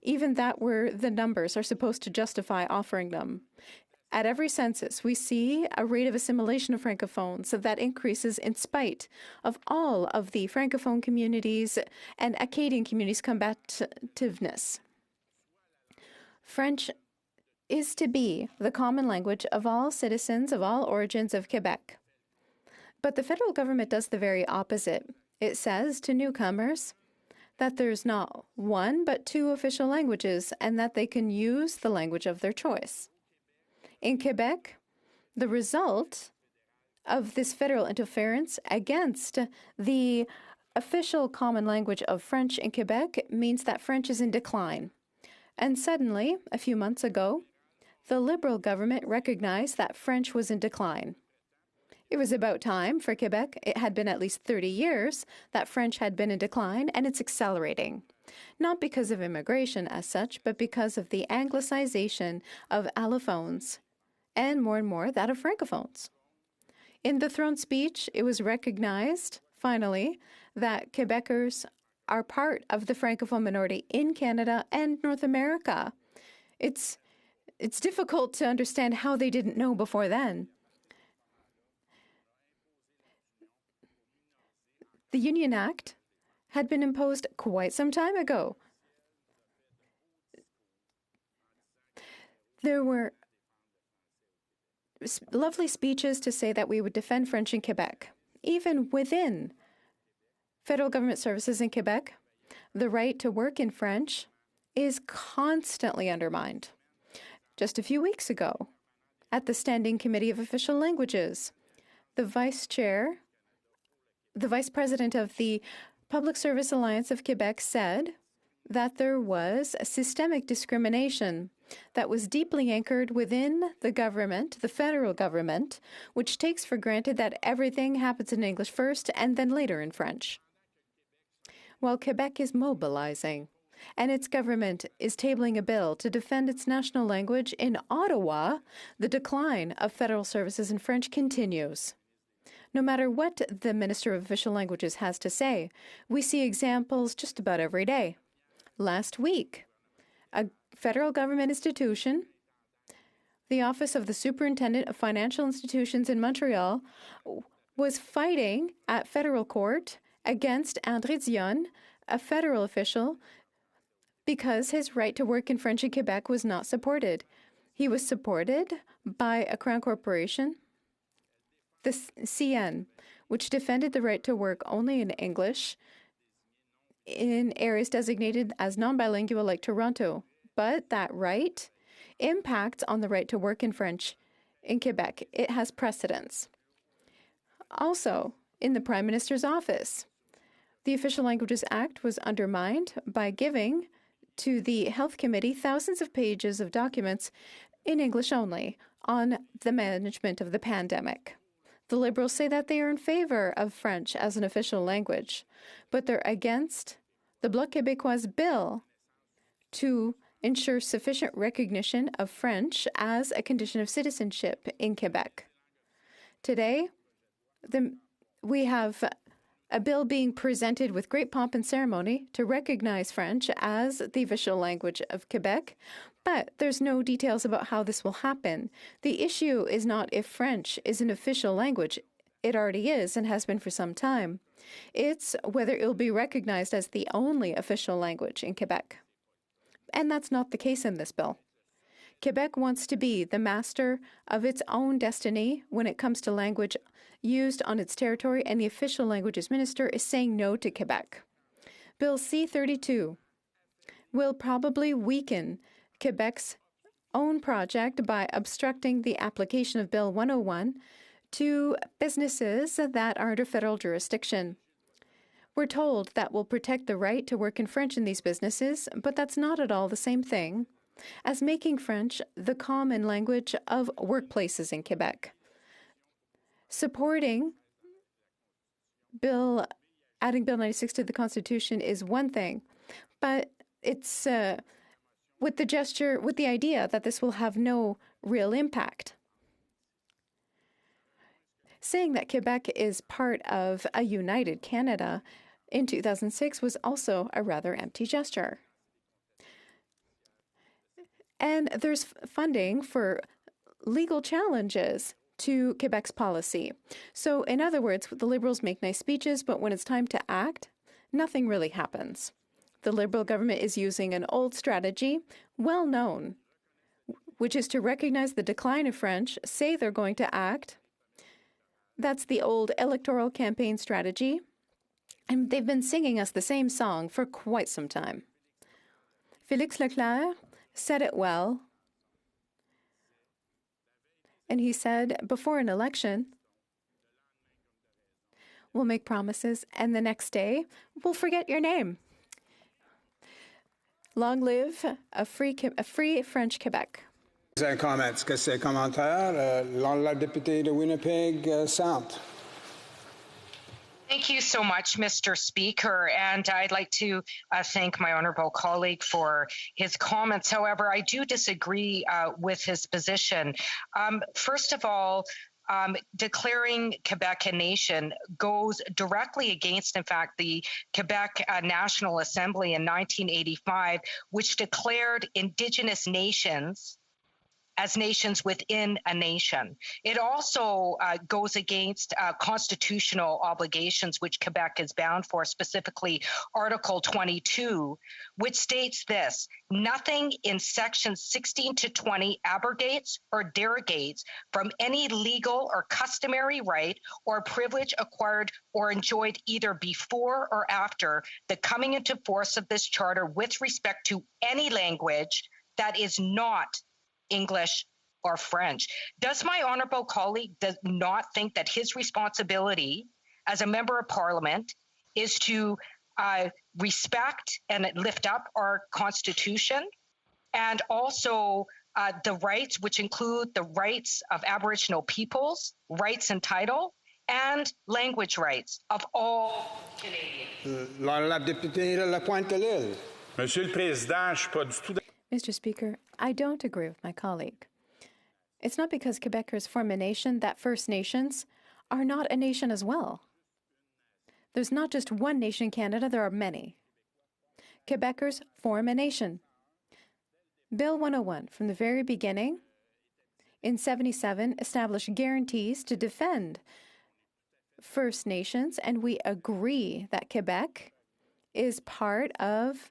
even that where the numbers are supposed to justify offering them. At every census, we see a rate of assimilation of Francophones that increases in spite of all of the Francophone communities and Acadian communities' combativeness. French is to be the common language of all citizens of all origins of Quebec. But the federal government does the very opposite. It says to newcomers that there's not one but two official languages and that they can use the language of their choice. In Quebec, the result of this federal interference against the official common language of French in Quebec means that French is in decline. And suddenly, a few months ago, the Liberal government recognized that French was in decline. It was about time for Quebec. It had been at least 30 years that French had been in decline, and it's accelerating. Not because of immigration as such, but because of the anglicization of allophones, and more that of francophones. In the throne speech, it was recognized, finally, that Quebecers are part of the francophone minority in Canada and North America. It's difficult to understand how they didn't know before then. The Union Act had been imposed quite some time ago. There were lovely speeches to say that we would defend French in Quebec. Even within federal government services in Quebec, the right to work in French is constantly undermined. Just a few weeks ago, at the Standing Committee of Official Languages, the vice president of the Public Service Alliance of Quebec said that there was a systemic discrimination that was deeply anchored within the government, the federal government, which takes for granted that everything happens in English first and then later in French. While Quebec is mobilizing and its government is tabling a bill to defend its national language, in Ottawa, the decline of federal services in French continues. No matter what the Minister of Official Languages has to say, we see examples just about every day. Last week, a federal government institution, the Office of the Superintendent of Financial Institutions in Montreal, was fighting at federal court against André Dionne, a federal official, because his right to work in French in Quebec was not supported. He was supported by a Crown corporation, the CN, which defended the right to work only in English in areas designated as non-bilingual like Toronto. But that right impacts on the right to work in French in Quebec. It has precedence. Also, in the Prime Minister's office, the Official Languages Act was undermined by giving to the Health Committee thousands of pages of documents in English only on the management of the pandemic. The Liberals say that they are in favor of French as an official language, but they're against the Bloc Québécois bill to ensure sufficient recognition of French as a condition of citizenship in Quebec. Today, we have a bill being presented with great pomp and ceremony to recognize French as the official language of Quebec, but there's no details about how this will happen. The issue is not if French is an official language. It already is and has been for some time. It's whether it will be recognized as the only official language in Quebec. And that's not the case in this bill. Quebec wants to be the master of its own destiny when it comes to language used on its territory, and the Official Languages Minister is saying no to Quebec. Bill C-32 will probably weaken Quebec's own project by obstructing the application of Bill 101 to businesses that are under federal jurisdiction. We're told that will protect the right to work in French in these businesses, but that's not at all the same thing as making French the common language of workplaces in Quebec. Supporting adding Bill 96 to the Constitution is one thing, but it's with the idea that this will have no real impact. Saying that Quebec is part of a united Canada in 2006 was also a rather empty gesture. And there's funding for legal challenges to Quebec's policy. So, in other words, the Liberals make nice speeches, but when it's time to act, nothing really happens. The Liberal government is using an old strategy, well known, which is to recognize the decline of French, say they're going to act. That's the old electoral campaign strategy. And they've been singing us the same song for quite some time. Félix Leclerc said it well. And he said, before an election, we'll make promises, and the next day, we'll forget your name. Long live a free French Quebec. Comments, que ces commentaires, la députée de Winnipeg Centre. Thank you so much, Mr. Speaker, and I'd like to thank my honourable colleague for his comments. However, I do disagree with his position. First of all, declaring Quebec a nation goes directly against, in fact, the Quebec National Assembly in 1985, which declared Indigenous nations as nations within a nation. It also goes against constitutional obligations which Quebec is bound for, specifically Article 22, which states this: nothing in sections 16 to 20 abrogates or derogates from any legal or customary right or privilege acquired or enjoyed either before or after the coming into force of this charter with respect to any language that is not English or French. Does my honourable colleague not think that his responsibility as a member of parliament is to respect and lift up our constitution, and also the rights, which include the rights of Aboriginal peoples, rights and title, and language rights of all Canadians? La députée de la Pointe-de-l'Île. Monsieur le Président, je suis pas du tout. Mr. Speaker, I don't agree with my colleague. It's not because Quebecers form a nation that First Nations are not a nation as well. There's not just one nation in Canada, there are many. Quebecers form a nation. Bill 101, from the very beginning, in 77, established guarantees to defend First Nations, and we agree that Quebec is part of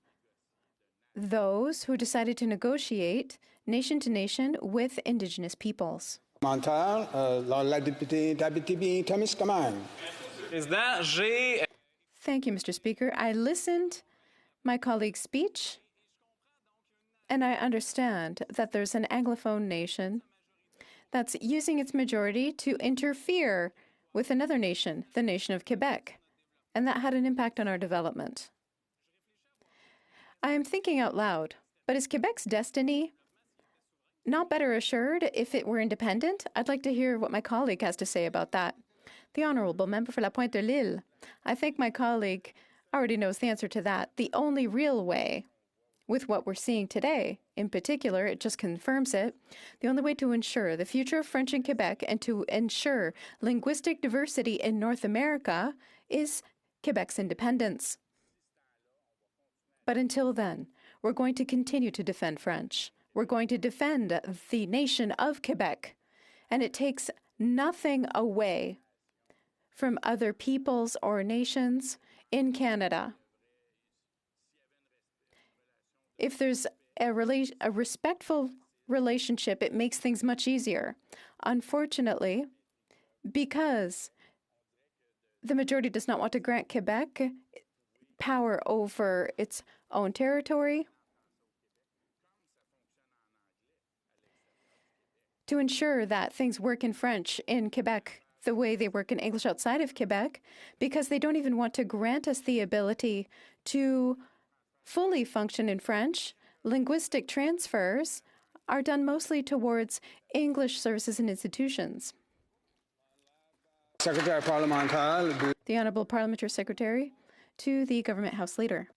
those who decided to negotiate nation to nation with Indigenous peoples. La députée d'Abitibi-Témiscamingue. Thank you, Mr. Speaker. I listened my colleague's speech, and I understand that there's an Anglophone nation that's using its majority to interfere with another nation, the nation of Quebec, and that had an impact on our development. I am thinking out loud, but is Quebec's destiny not better assured if it were independent? I'd like to hear what my colleague has to say about that. The Honourable Member for La Pointe-de-l'Île. I think my colleague already knows the answer to that. The only real way, with what we're seeing today, in particular, it just confirms it, the only way to ensure the future of French in Quebec and to ensure linguistic diversity in North America is Quebec's independence. But until then, we're going to continue to defend French. We're going to defend the nation of Quebec. And it takes nothing away from other peoples or nations in Canada. If there's a respectful relationship, it makes things much easier. Unfortunately, because the majority does not want to grant Quebec power over its own territory, to ensure that things work in French in Quebec the way they work in English outside of Quebec, because they don't even want to grant us the ability to fully function in French. Linguistic transfers are done mostly towards English services and institutions. Secretary Parliamentary. The Honourable Parliamentary Secretary to the Government House Leader.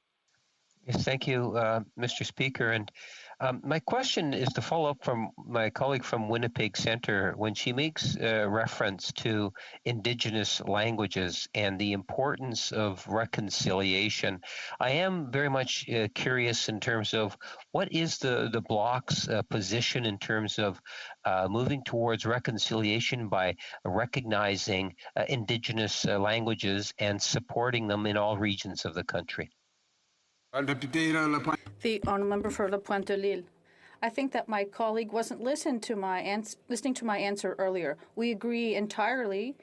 Yes, thank you, Mr. Speaker. And my question is to follow up from my colleague from Winnipeg Centre when she makes reference to Indigenous languages and the importance of reconciliation. I am very much curious in terms of what is the Bloc's position in terms of moving towards reconciliation by recognizing Indigenous languages and supporting them in all regions of the country. The honourable member for La Pointe de l'Île. I think that my colleague wasn't listening to my answer earlier. We agree entirely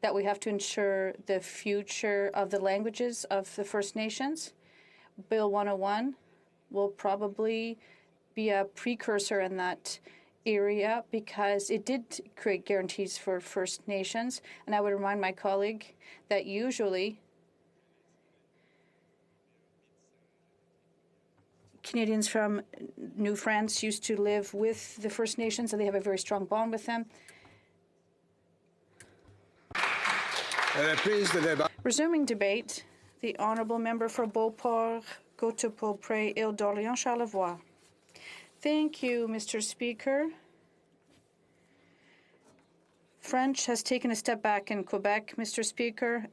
that we have to ensure the future of the languages of the First Nations. Bill 101 will probably be a precursor in that area because it did create guarantees for First Nations. And I would remind my colleague that usually Canadians from New France used to live with the First Nations, and they have a very strong bond with them. Resuming debate, the honourable member for Beauport, Côte-Beaupré, Île-d'Orléans, Charlevoix. Thank you, Mr. Speaker. French has taken a step back in Quebec, Mr. Speaker,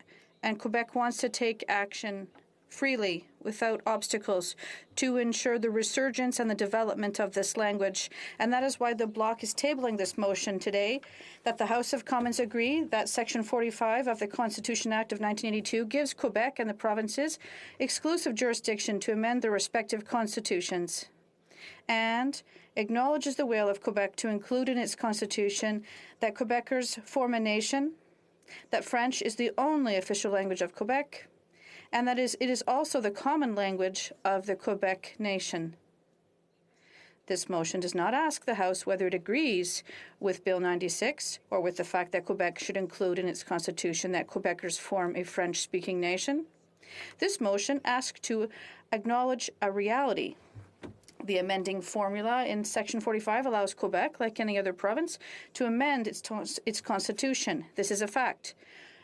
and Quebec wants to take action freely, without obstacles, to ensure the resurgence and the development of this language. And that is why the Bloc is tabling this motion today, that the House of Commons agree that Section 45 of the Constitution Act of 1982 gives Quebec and the provinces exclusive jurisdiction to amend their respective constitutions, and acknowledges the will of Quebec to include in its constitution that Quebecers form a nation, that French is the only official language of Quebec, and that it is also the common language of the Quebec nation. This motion does not ask the House whether it agrees with Bill 96 or with the fact that Quebec should include in its constitution that Quebecers form a French-speaking nation. This motion asks to acknowledge a reality. The amending formula in Section 45 allows Quebec, like any other province, to amend its constitution. This is a fact.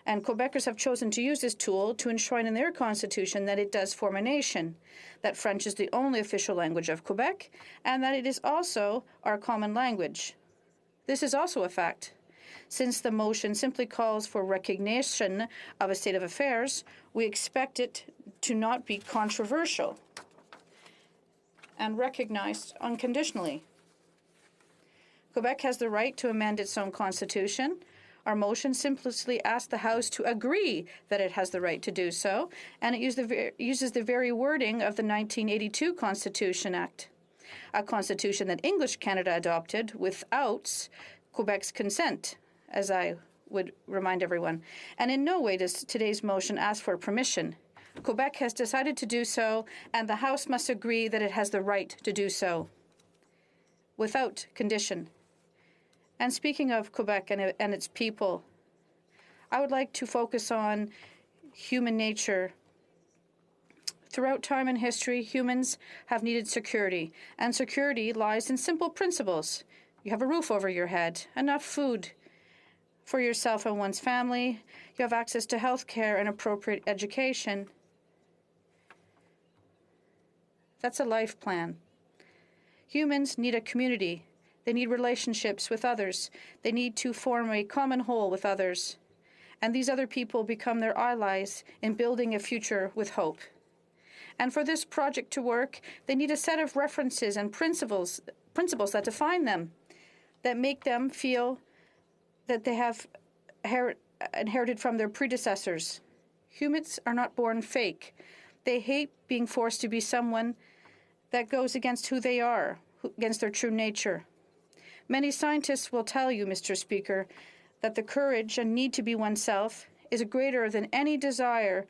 And Quebecers have chosen to use this tool to enshrine in their constitution that it does form a nation, that French is the only official language of Quebec, and that it is also our common language. This is also a fact. Since the motion simply calls for recognition of a state of affairs, we expect it to not be controversial and recognized unconditionally. Quebec has the right to amend its own constitution. Our motion simply asks the House to agree that it has the right to do so, and it uses the very wording of the 1982 Constitution Act, a constitution that English Canada adopted without Quebec's consent, as I would remind everyone. And in no way does today's motion ask for permission. Quebec has decided to do so, and the House must agree that it has the right to do so, without condition. And speaking of Quebec and its people, I would like to focus on human nature. Throughout time and history, humans have needed security, and security lies in simple principles. You have a roof over your head, enough food for yourself and one's family, you have access to health care and appropriate education. That's a life plan. Humans need a community. They need relationships with others. They need to form a common whole with others. And these other people become their allies in building a future with hope. And for this project to work, they need a set of references and principles that define them, that make them feel that they have inherited from their predecessors. Humans are not born fake. They hate being forced to be someone that goes against who they are, against their true nature. Many scientists will tell you, Mr. Speaker, that the courage and need to be oneself is greater than any desire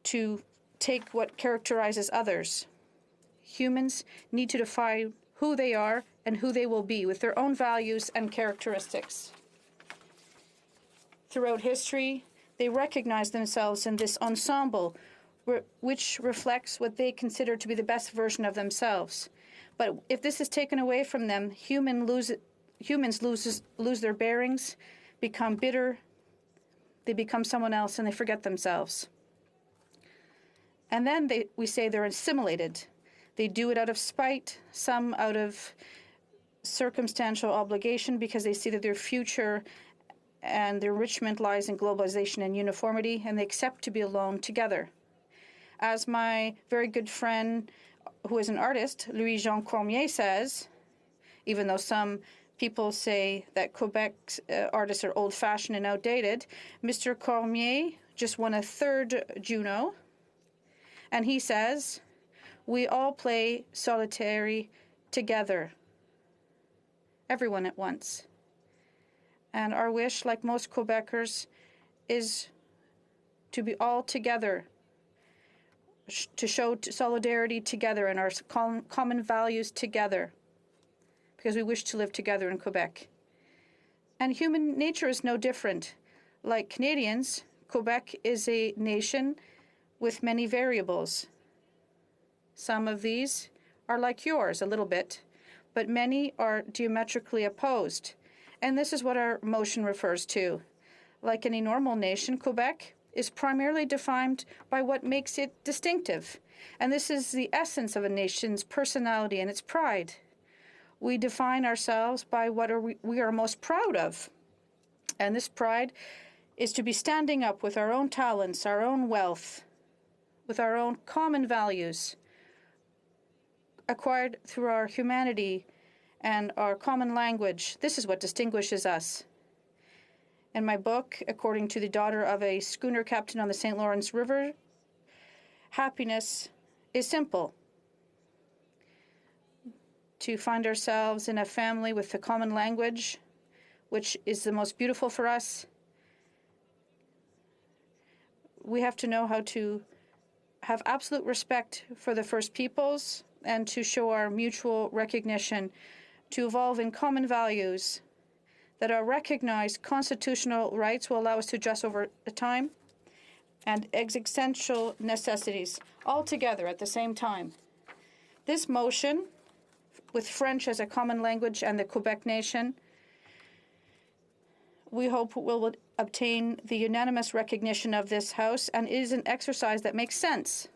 to take what characterizes others. Humans need to define who they are and who they will be with their own values and characteristics. Throughout history, they recognize themselves in this ensemble which reflects what they consider to be the best version of themselves. But if this is taken away from them, humans lose their bearings, become bitter, they become someone else, and they forget themselves. And then we say they're assimilated. They do it out of spite, some out of circumstantial obligation because they see that their future and their enrichment lies in globalization and uniformity, and they accept to be alone together. As my very good friend, who is an artist, Louis-Jean Cormier, says, even though some people say that Quebec's artists are old-fashioned and outdated, Mr. Cormier just won a third Juno, and he says, we all play solitary together, everyone at once. And our wish, like most Quebecers, is to be all together, to show solidarity together and our common values together, because we wish to live together in Quebec. And human nature is no different. Like Canadians, Quebec is a nation with many variables. Some of these are like yours a little bit, but many are diametrically opposed. And this is what our motion refers to. Like any normal nation, Quebec is primarily defined by what makes it distinctive. And this is the essence of a nation's personality and its pride. We define ourselves by what we are most proud of. And this pride is to be standing up with our own talents, our own wealth, with our own common values, acquired through our humanity and our common language. This is what distinguishes us. In my book, according to the daughter of a schooner captain on the St. Lawrence River, happiness is simple. To find ourselves in a family with a common language, which is the most beautiful for us, we have to know how to have absolute respect for the First Peoples and to show our mutual recognition, to evolve in common values, that our recognized constitutional rights will allow us to adjust over time, and existential necessities all together at the same time. This motion, with French as a common language and the Quebec nation, we hope will obtain the unanimous recognition of this House, and it is an exercise that makes sense.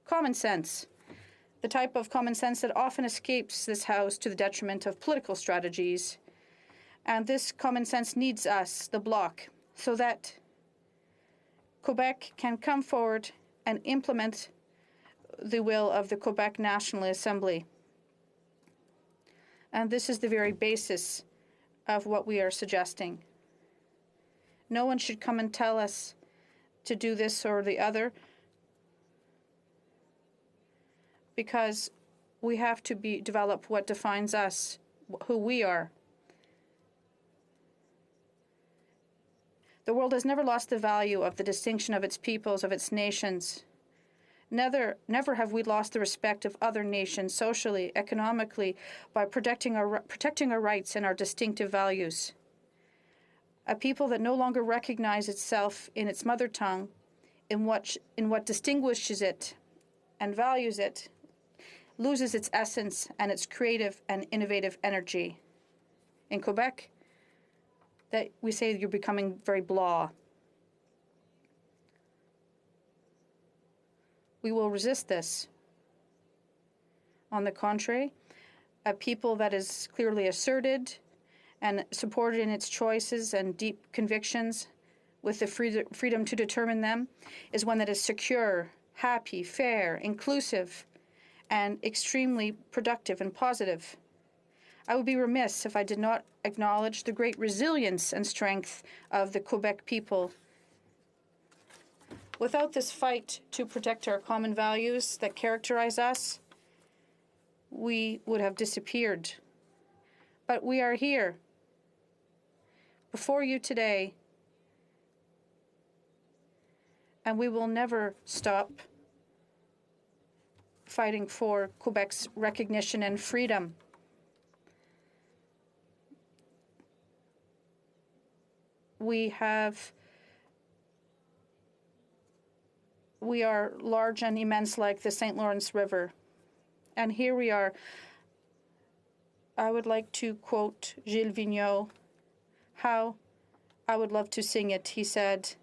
Common sense. The type of common sense that often escapes this House to the detriment of political strategies. And this common sense needs us, the Bloc, so that Quebec can come forward and implement the will of the Quebec National Assembly. And this is the very basis of what we are suggesting. No one should come and tell us to do this or the other, because we have to develop what defines us, who we are. The world has never lost the value of the distinction of its peoples, of its nations. Never have we lost the respect of other nations socially, economically, by protecting our rights and our distinctive values. A people that no longer recognizes itself in its mother tongue, in what distinguishes it and values it, loses its essence and its creative and innovative energy. In Quebec, that we say you're becoming very blah. We will resist this. On the contrary, a people that is clearly asserted and supported in its choices and deep convictions with the freedom to determine them is one that is secure, happy, fair, inclusive, and extremely productive and positive. I would be remiss if I did not acknowledge the great resilience and strength of the Quebec people. Without this fight to protect our common values that characterize us, we would have disappeared. But we are here before you today, and we will never stop fighting for Quebec's recognition and freedom. We are large and immense like the St. Lawrence River. And here we are. I would like to quote Gilles Vigneault. How I would love to sing it. He said,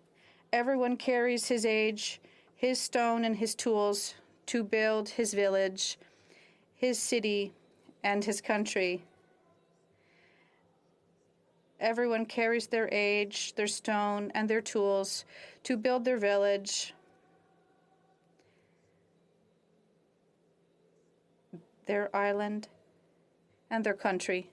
"Everyone carries his age, his stone and his tools to build his village, his city, and his country. Everyone carries their age, their stone, and their tools to build their village, their island, and their country.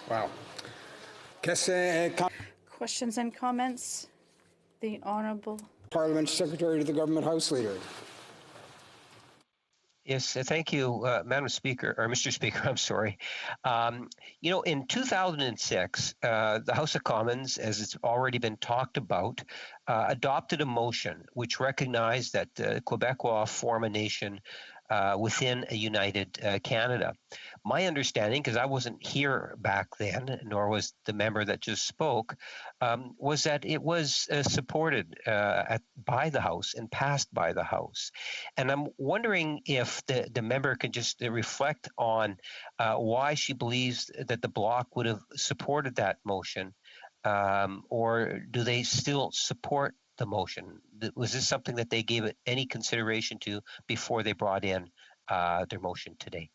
Wow. Questions and comments? The Honourable Parliament Secretary to the Government House Leader. Yes, thank you, Madam Speaker, or Mr. Speaker, I'm sorry. In 2006, the House of Commons, as it's already been talked about, adopted a motion which recognized that Quebecois form a nation within a united Canada. My understanding, because I wasn't here back then, nor was the member that just spoke, was that it was supported by the House and passed by the House. And I'm wondering if the member can just reflect on why she believes that the Bloc would have supported that motion, or do they still support the motion? Was this something that they gave it any consideration to before they brought in their motion today?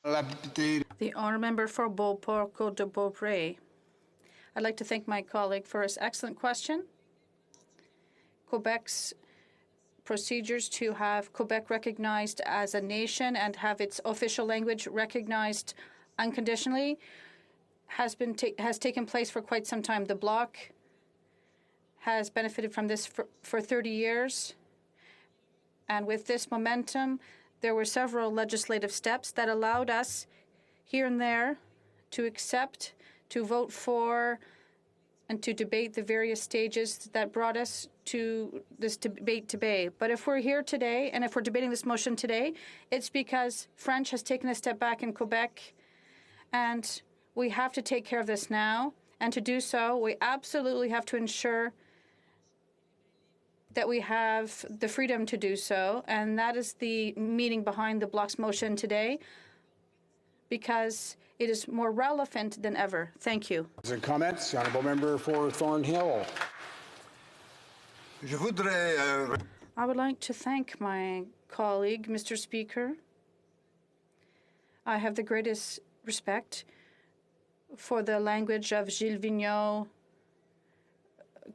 The Honourable Member for Beauport-Côte-de-Beaupré. I'd like to thank my colleague for his excellent question. Quebec's procedures to have Quebec recognized as a nation and have its official language recognized unconditionally has taken place for quite some time. The Bloc has benefited from this for 30 years. And with this momentum, there were several legislative steps that allowed us here and there to accept, to vote for, and to debate the various stages that brought us to this debate today. But if we're here today, and if we're debating this motion today, it's because French has taken a step back in Quebec, and we have to take care of this now. And to do so, we absolutely have to ensure that we have the freedom to do so, and that is the meaning behind the Bloc's motion today, because it is more relevant than ever. Thank you. And comments, the Honourable Member for Thornhill. I would like to thank my colleague, Mr. Speaker. I have the greatest respect for the language of Gilles Vigneault,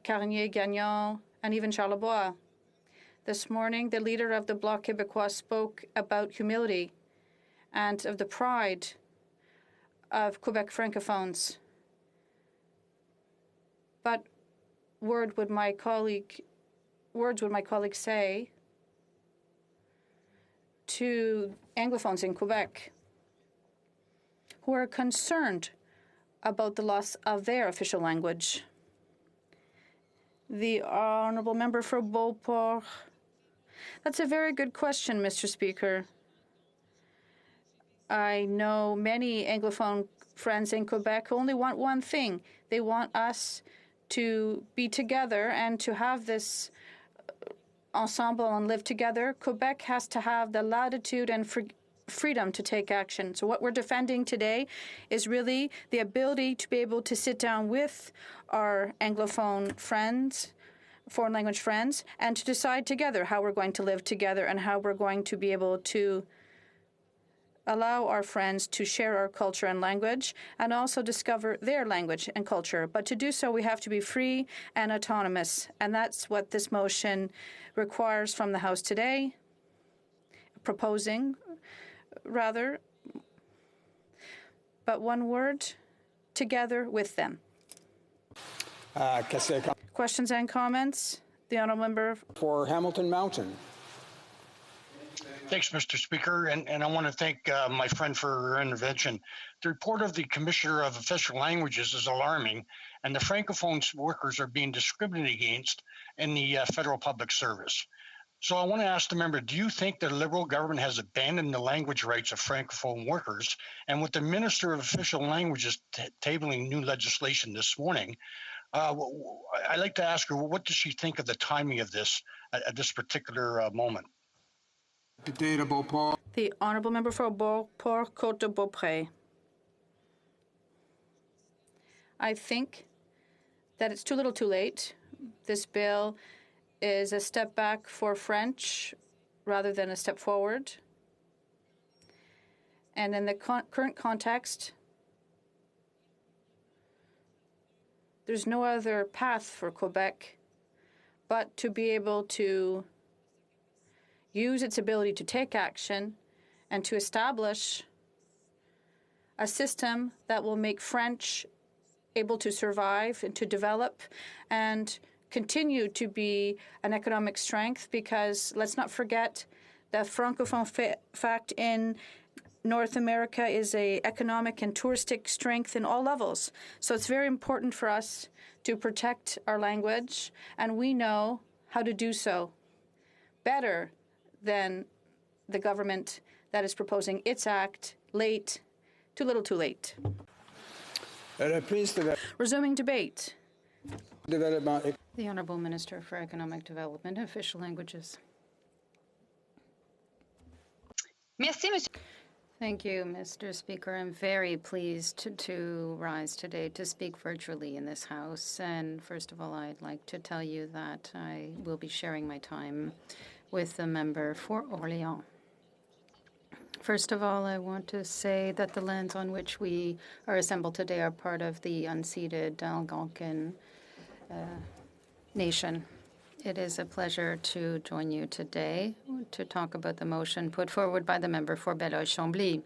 Carnier-Gagnon, and even Charlebois. This morning, the leader of the Bloc Québécois spoke about humility and of the pride of Quebec francophones. But words would my colleague say to Anglophones in Quebec who are concerned about the loss of their official language? The Honourable Member for Beauport. That's a very good question, Mr. Speaker. I know many Anglophone friends in Quebec who only want one thing. They want us to be together and to have this ensemble and live together. Quebec has to have the latitude and freedom to take action. So what we're defending today is really the ability to be able to sit down with our Anglophone friends, foreign language friends, and to decide together how we're going to live together and how we're going to be able to allow our friends to share our culture and language and also discover their language and culture. But to do so, we have to be free and autonomous. And that's what this motion requires from the House today, proposing, rather, but one word, together with them. Questions and comments? The Honourable Member for Hamilton Mountain. Thanks, Mr. Speaker, and I want to thank my friend for her intervention. The report of the Commissioner of Official Languages is alarming, and the Francophone workers are being discriminated against in the federal public service. So I want to ask the member, do you think the Liberal government has abandoned the language rights of Francophone workers? And with the Minister of Official Languages tabling new legislation this morning, I'd like to ask her, what does she think of the timing of this at this particular moment? The Honourable Member for Beauport-Côte-de-Beaupré. I think that it's too little too late. This bill is a step back for French rather than a step forward. And in the current context, there's no other path for Quebec but to be able to use its ability to take action and to establish a system that will make French able to survive and to develop and continue to be an economic strength, because let's not forget the Francophone fact in North America is a economic and touristic strength in all levels. So it's very important for us to protect our language, and we know how to do so better than the government that is proposing its act late, too little too late. Resuming debate. The Honourable Minister for Economic Development and Official Languages. Merci, Monsieur. Thank you, Mr. Speaker. I'm very pleased to rise today to speak virtually in this House. And first of all, I'd like to tell you that I will be sharing my time with the member for Orléans. First of all, I want to say that the lands on which we are assembled today are part of the unceded Algonquin nation. It is a pleasure to join you today to talk about the motion put forward by the member for Beloeil-Chambly.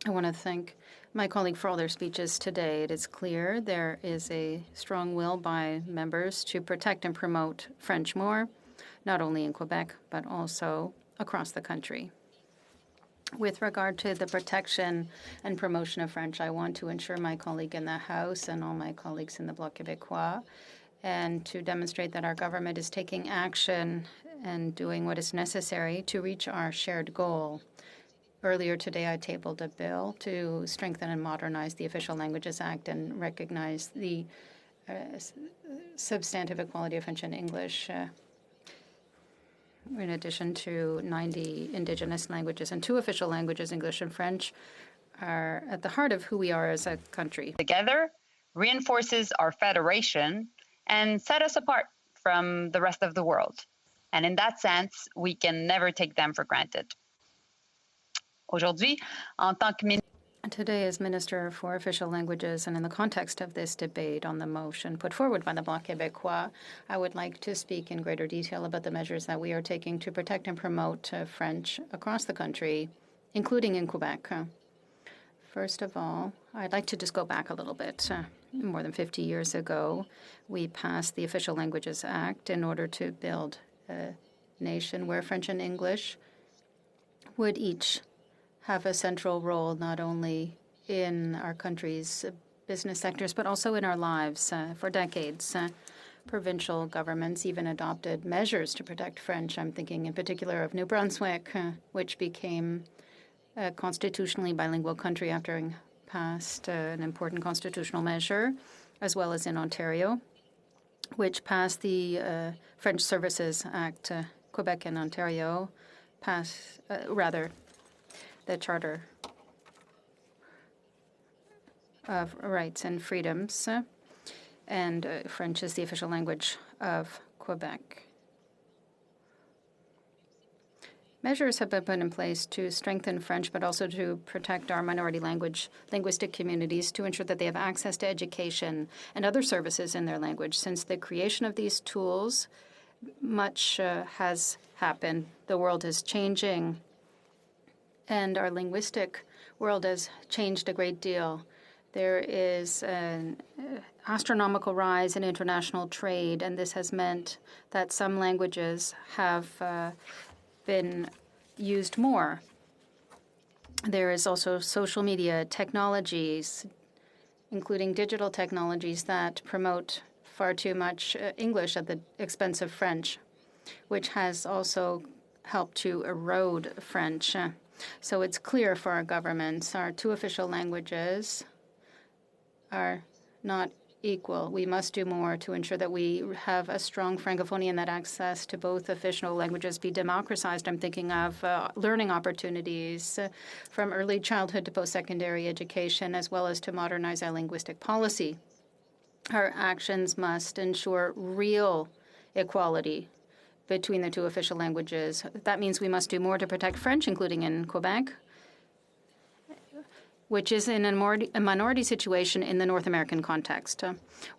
I want to thank my colleague for all their speeches today. It is clear there is a strong will by members to protect and promote French more, not only in Quebec, but also across the country. With regard to the protection and promotion of French, I want to ensure my colleague in the House and all my colleagues in the Bloc Québécois, and to demonstrate that our government is taking action and doing what is necessary to reach our shared goal. Earlier today, I tabled a bill to strengthen and modernize the Official Languages Act and recognize the substantive equality of French and English in addition to 90 Indigenous languages and 2 official languages, English and French, are at the heart of who we are as a country. Together reinforces our federation and set us apart from the rest of the world. And in that sense, we can never take them for granted. Aujourd'hui, en tant que Today, as Minister for Official Languages, and in the context of this debate on the motion put forward by the Bloc Québécois, I would like to speak in greater detail about the measures that we are taking to protect and promote French across the country, including in Quebec. First of all, I'd like to just go back a little bit. More than 50 years ago, we passed the Official Languages Act in order to build a nation where French and English would each have a central role, not only in our country's business sectors, but also in our lives. For decades, provincial governments even adopted measures to protect French. I'm thinking in particular of New Brunswick, which became a constitutionally bilingual country after having passed an important constitutional measure, as well as in Ontario, which passed the French Services Act. Quebec and Ontario passed, the Charter of Rights and Freedoms, and French is the official language of Quebec. Measures have been put in place to strengthen French, but also to protect our minority linguistic communities, to ensure that they have access to education and other services in their language. Since the creation of these tools, much has happened. The world is changing, and our linguistic world has changed a great deal. There is an astronomical rise in international trade, and this has meant that some languages have been used more. There is also social media technologies, including digital technologies, that promote far too much English at the expense of French, which has also helped to erode French. So it's clear for our governments, our 2 official languages are not equal. We must do more to ensure that we have a strong Francophonie and that access to both official languages be democratized. I'm thinking of learning opportunities from early childhood to post-secondary education, as well as to modernize our linguistic policy. Our actions must ensure real equality between the two official languages. That means we must do more to protect French, including in Quebec, which is in a minority situation in the North American context.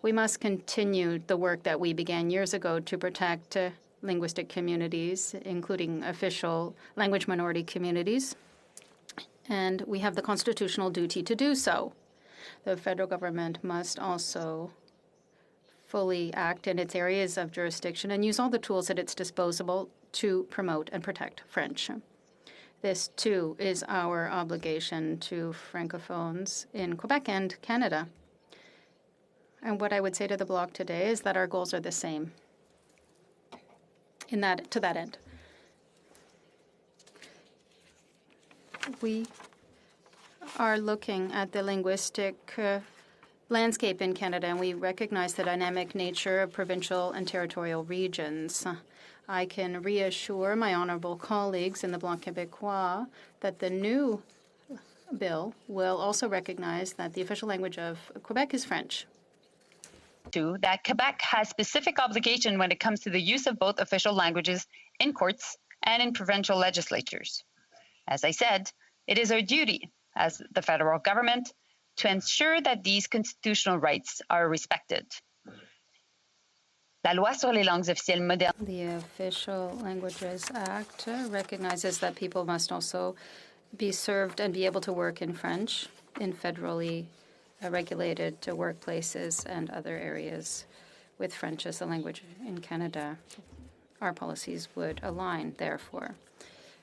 We must continue the work that we began years ago to protect linguistic communities, including official language minority communities, and we have the constitutional duty to do so. The federal government must also fully act in its areas of jurisdiction and use all the tools at its disposal to promote and protect French. This, too, is our obligation to Francophones in Quebec and Canada. And what I would say to the Bloc today is that our goals are the same to that end. We are looking at the linguistic landscape in Canada, and we recognize the dynamic nature of provincial and territorial regions. I can reassure my honourable colleagues in the Bloc Québécois that the new bill will also recognize that the official language of Quebec is French. That Quebec has specific obligation when it comes to the use of both official languages in courts and in provincial legislatures. As I said, it is our duty as the federal government to ensure that these constitutional rights are respected. La loi sur les langues officielles modernes. The Official Languages Act recognizes that people must also be served and be able to work in French in federally regulated workplaces and other areas with French as a language in Canada. Our policies would align, therefore.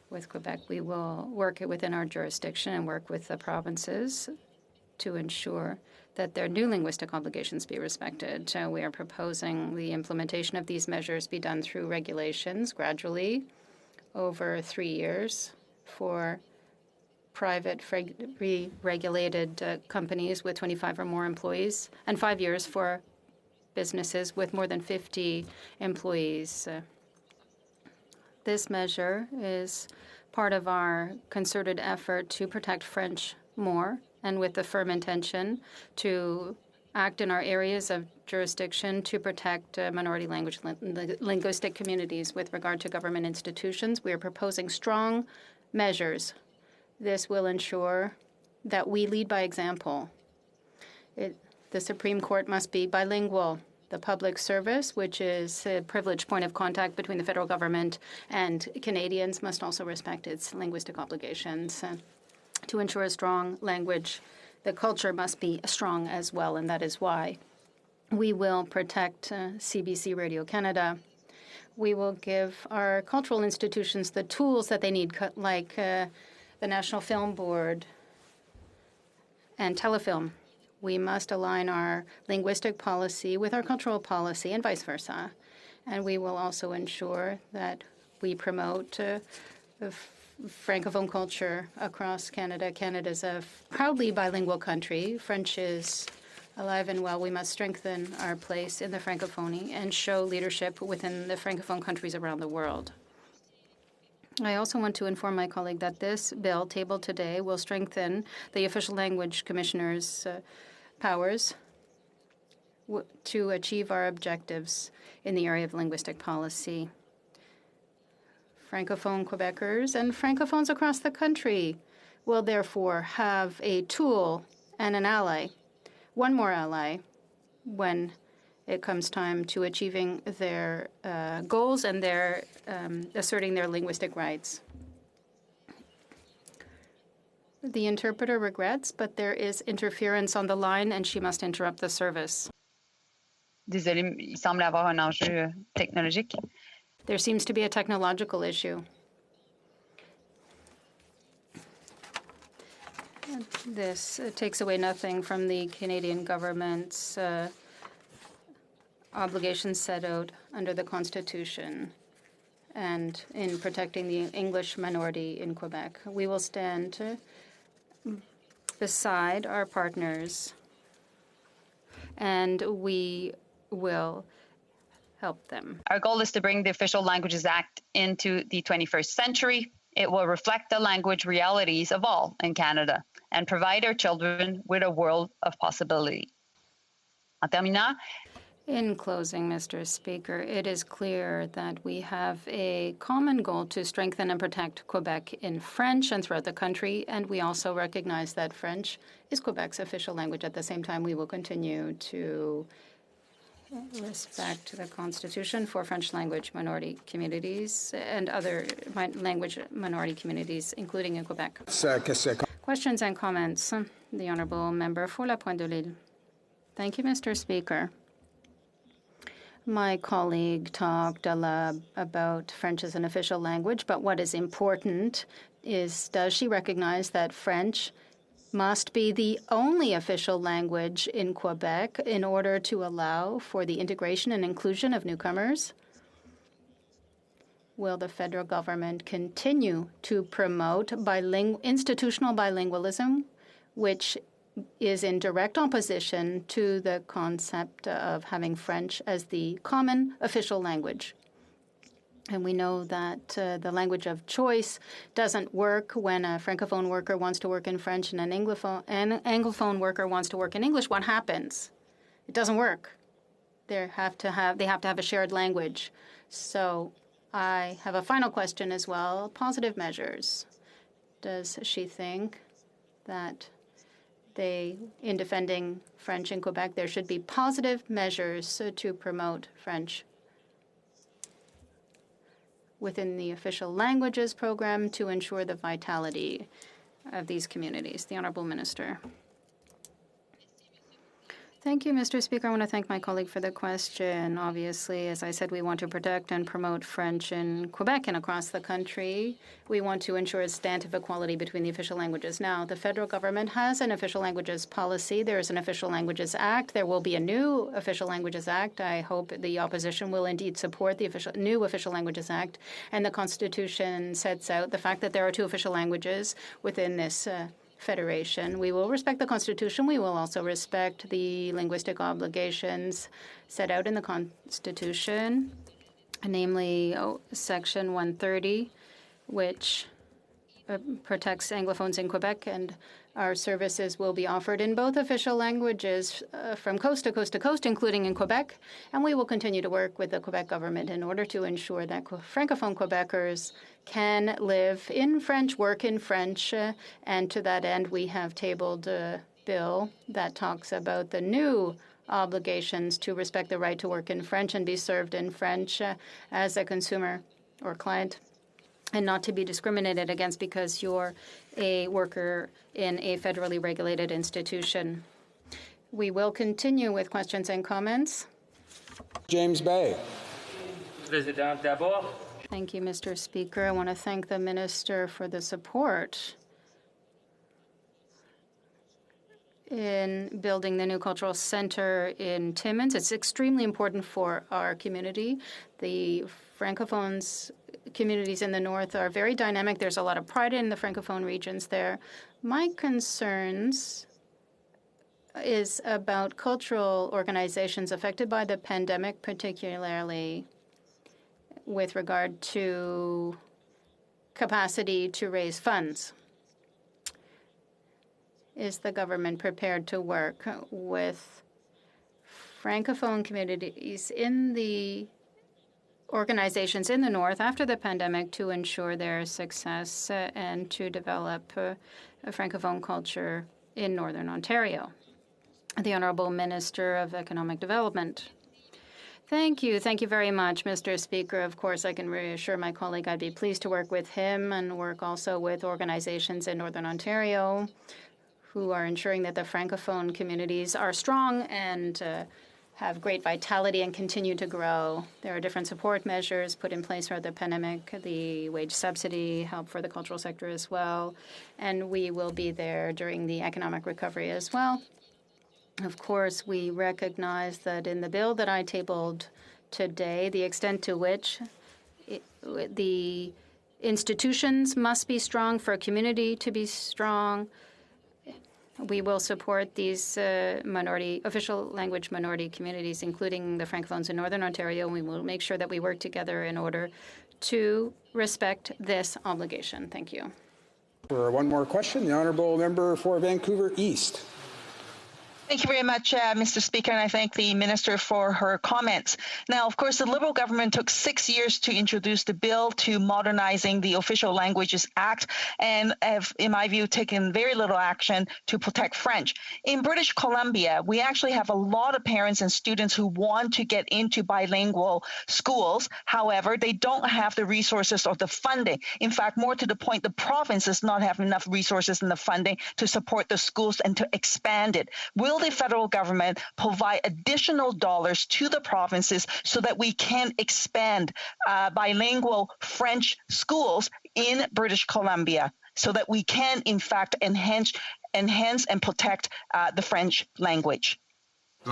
With Quebec, we will work within our jurisdiction and work with the provinces to ensure that their new linguistic obligations be respected. We are proposing the implementation of these measures be done through regulations gradually over 3 years for private regulated companies with 25 or more employees, and 5 years for businesses with more than 50 employees. This measure is part of our concerted effort to protect French more, and with the firm intention to act in our areas of jurisdiction to protect minority language linguistic communities. With regard to government institutions, we are proposing strong measures. This will ensure that we lead by example. The Supreme Court must be bilingual. The public service, which is a privileged point of contact between the federal government and Canadians, must also respect its linguistic obligations. To ensure a strong language, the culture must be strong as well, and that is why we will protect CBC Radio Canada. We will give our cultural institutions the tools that they need, like the National Film Board and Telefilm. We must align our linguistic policy with our cultural policy and vice versa. And we will also ensure that we promote Francophone culture across Canada. Canada is a proudly bilingual country. French is alive and well. We must strengthen our place in the Francophonie and show leadership within the Francophone countries around the world. I also want to inform my colleague that this bill tabled today will strengthen the official language commissioner's powers to achieve our objectives in the area of linguistic policy. Francophone Quebecers and Francophones across the country will therefore have a tool and an ally, one more ally, when it comes time to achieving their goals and their asserting their linguistic rights. The interpreter regrets, but there is interference on the line and she must interrupt the service. Désolé, il semble avoir un enjeu technologique. There seems to be a technological issue. This takes away nothing from the Canadian government's obligations set out under the Constitution and in protecting the English minority in Quebec. We will stand beside our partners and we will help them. Our goal is to bring the Official Languages Act into the 21st century. It will reflect the language realities of all in Canada and provide our children with a world of possibility. En terminant, in closing, Mr. Speaker, it is clear that we have a common goal to strengthen and protect Quebec in French and throughout the country, and we also recognize that French is Quebec's official language. At the same time, we will continue to respect the Constitution for French language minority communities and other language minority communities, including in Quebec. Questions and comments? The Honourable Member for La Pointe de l'Île. Thank you, Mr. Speaker. My colleague talked a lot about French as an official language, but what is important is, does she recognize that French must be the only official language in Quebec in order to allow for the integration and inclusion of newcomers? Will the federal government continue to promote institutional bilingualism, which is in direct opposition to the concept of having French as the common official language? And we know that the language of choice doesn't work when a Francophone worker wants to work in French and an Anglophone worker wants to work in English. What happens? It doesn't work. They have to have a shared language. So I have a final question as well. Positive measures. Does she think that in defending French in Quebec, there should be positive measures to promote French within the official languages program to ensure the vitality of these communities? The Honourable Minister. Thank you, Mr. Speaker. I want to thank my colleague for the question. Obviously, as I said, we want to protect and promote French in Quebec and across the country. We want to ensure a substantive equality between the official languages. Now, the federal government has an official languages policy. There is an Official Languages Act. There will be a new Official Languages Act. I hope the opposition will indeed support the new Official Languages Act. And the Constitution sets out the fact that there are two official languages within this Federation. We will respect the Constitution. We will also respect the linguistic obligations set out in the Constitution, namely Section 130, which protects Anglophones in Quebec, and our services will be offered in both official languages from coast to coast to coast, including in Quebec. And we will continue to work with the Quebec government in order to ensure that Francophone Quebecers can live in French, work in French, and to that end, we have tabled a bill that talks about the new obligations to respect the right to work in French and be served in French as a consumer or client, and not to be discriminated against because you're a worker in a federally regulated institution. We will continue with questions and comments. James Bay. Thank you, Mr. Speaker. I want to thank the Minister for the support in building the new cultural center in Timmins. It's extremely important for our community. The Francophones communities in the north are very dynamic. There's a lot of pride in the Francophone regions there. My concerns is about cultural organizations affected by the pandemic, particularly with regard to capacity to raise funds. Is the government prepared to work with Francophone communities in the organizations in the north after the pandemic to ensure their success and to develop a Francophone culture in Northern Ontario? The Honourable Minister of Economic Development. Thank you. Thank you very much, Mr. Speaker. Of course, I can reassure my colleague I'd be pleased to work with him and work also with organizations in Northern Ontario who are ensuring that the Francophone communities are strong and have great vitality and continue to grow. There are different support measures put in place throughout the pandemic, the wage subsidy, help for the cultural sector as well, and we will be there during the economic recovery as well. Of course, we recognize that in the bill that I tabled today, the extent to which the institutions must be strong for a community to be strong, We will support these official language minority communities, including the Francophones in Northern Ontario, and we will make sure that we work together in order to respect this obligation. Thank you. For one more question, the honourable member for Vancouver East. Thank you very much, Mr. Speaker, and I thank the Minister for her comments. Now, of course, the Liberal government took 6 years to introduce the bill to modernizing the Official Languages Act and have, in my view, taken very little action to protect French. In British Columbia, we actually have a lot of parents and students who want to get into bilingual schools. However, they don't have the resources or the funding. In fact, more to the point, the province does not have enough resources and the funding to support the schools and to expand it. Will the federal government provide additional dollars to the provinces so that we can expand bilingual French schools in British Columbia so that we can, in fact, enhance and protect the French language? The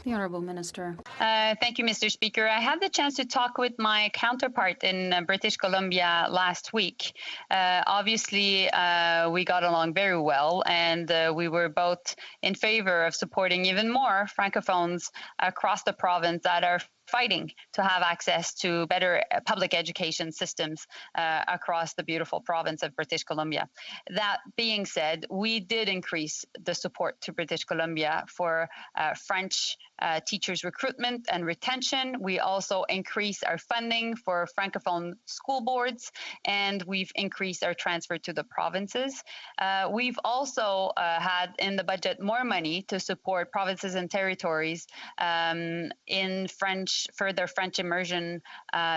Honourable Minister. Thank you, Mr. Speaker. I had the chance to talk with my counterpart in British Columbia last week. Obviously, we got along very well, and we were both in favor of supporting even more Francophones across the province that are fighting to have access to better public education systems across the beautiful province of British Columbia. That being said, we did increase the support to British Columbia for French teachers recruitment and retention. We also increased our funding for Francophone school boards, and we've increased our transfer to the provinces. We've also had in the budget more money to support provinces and territories in French, for their French immersion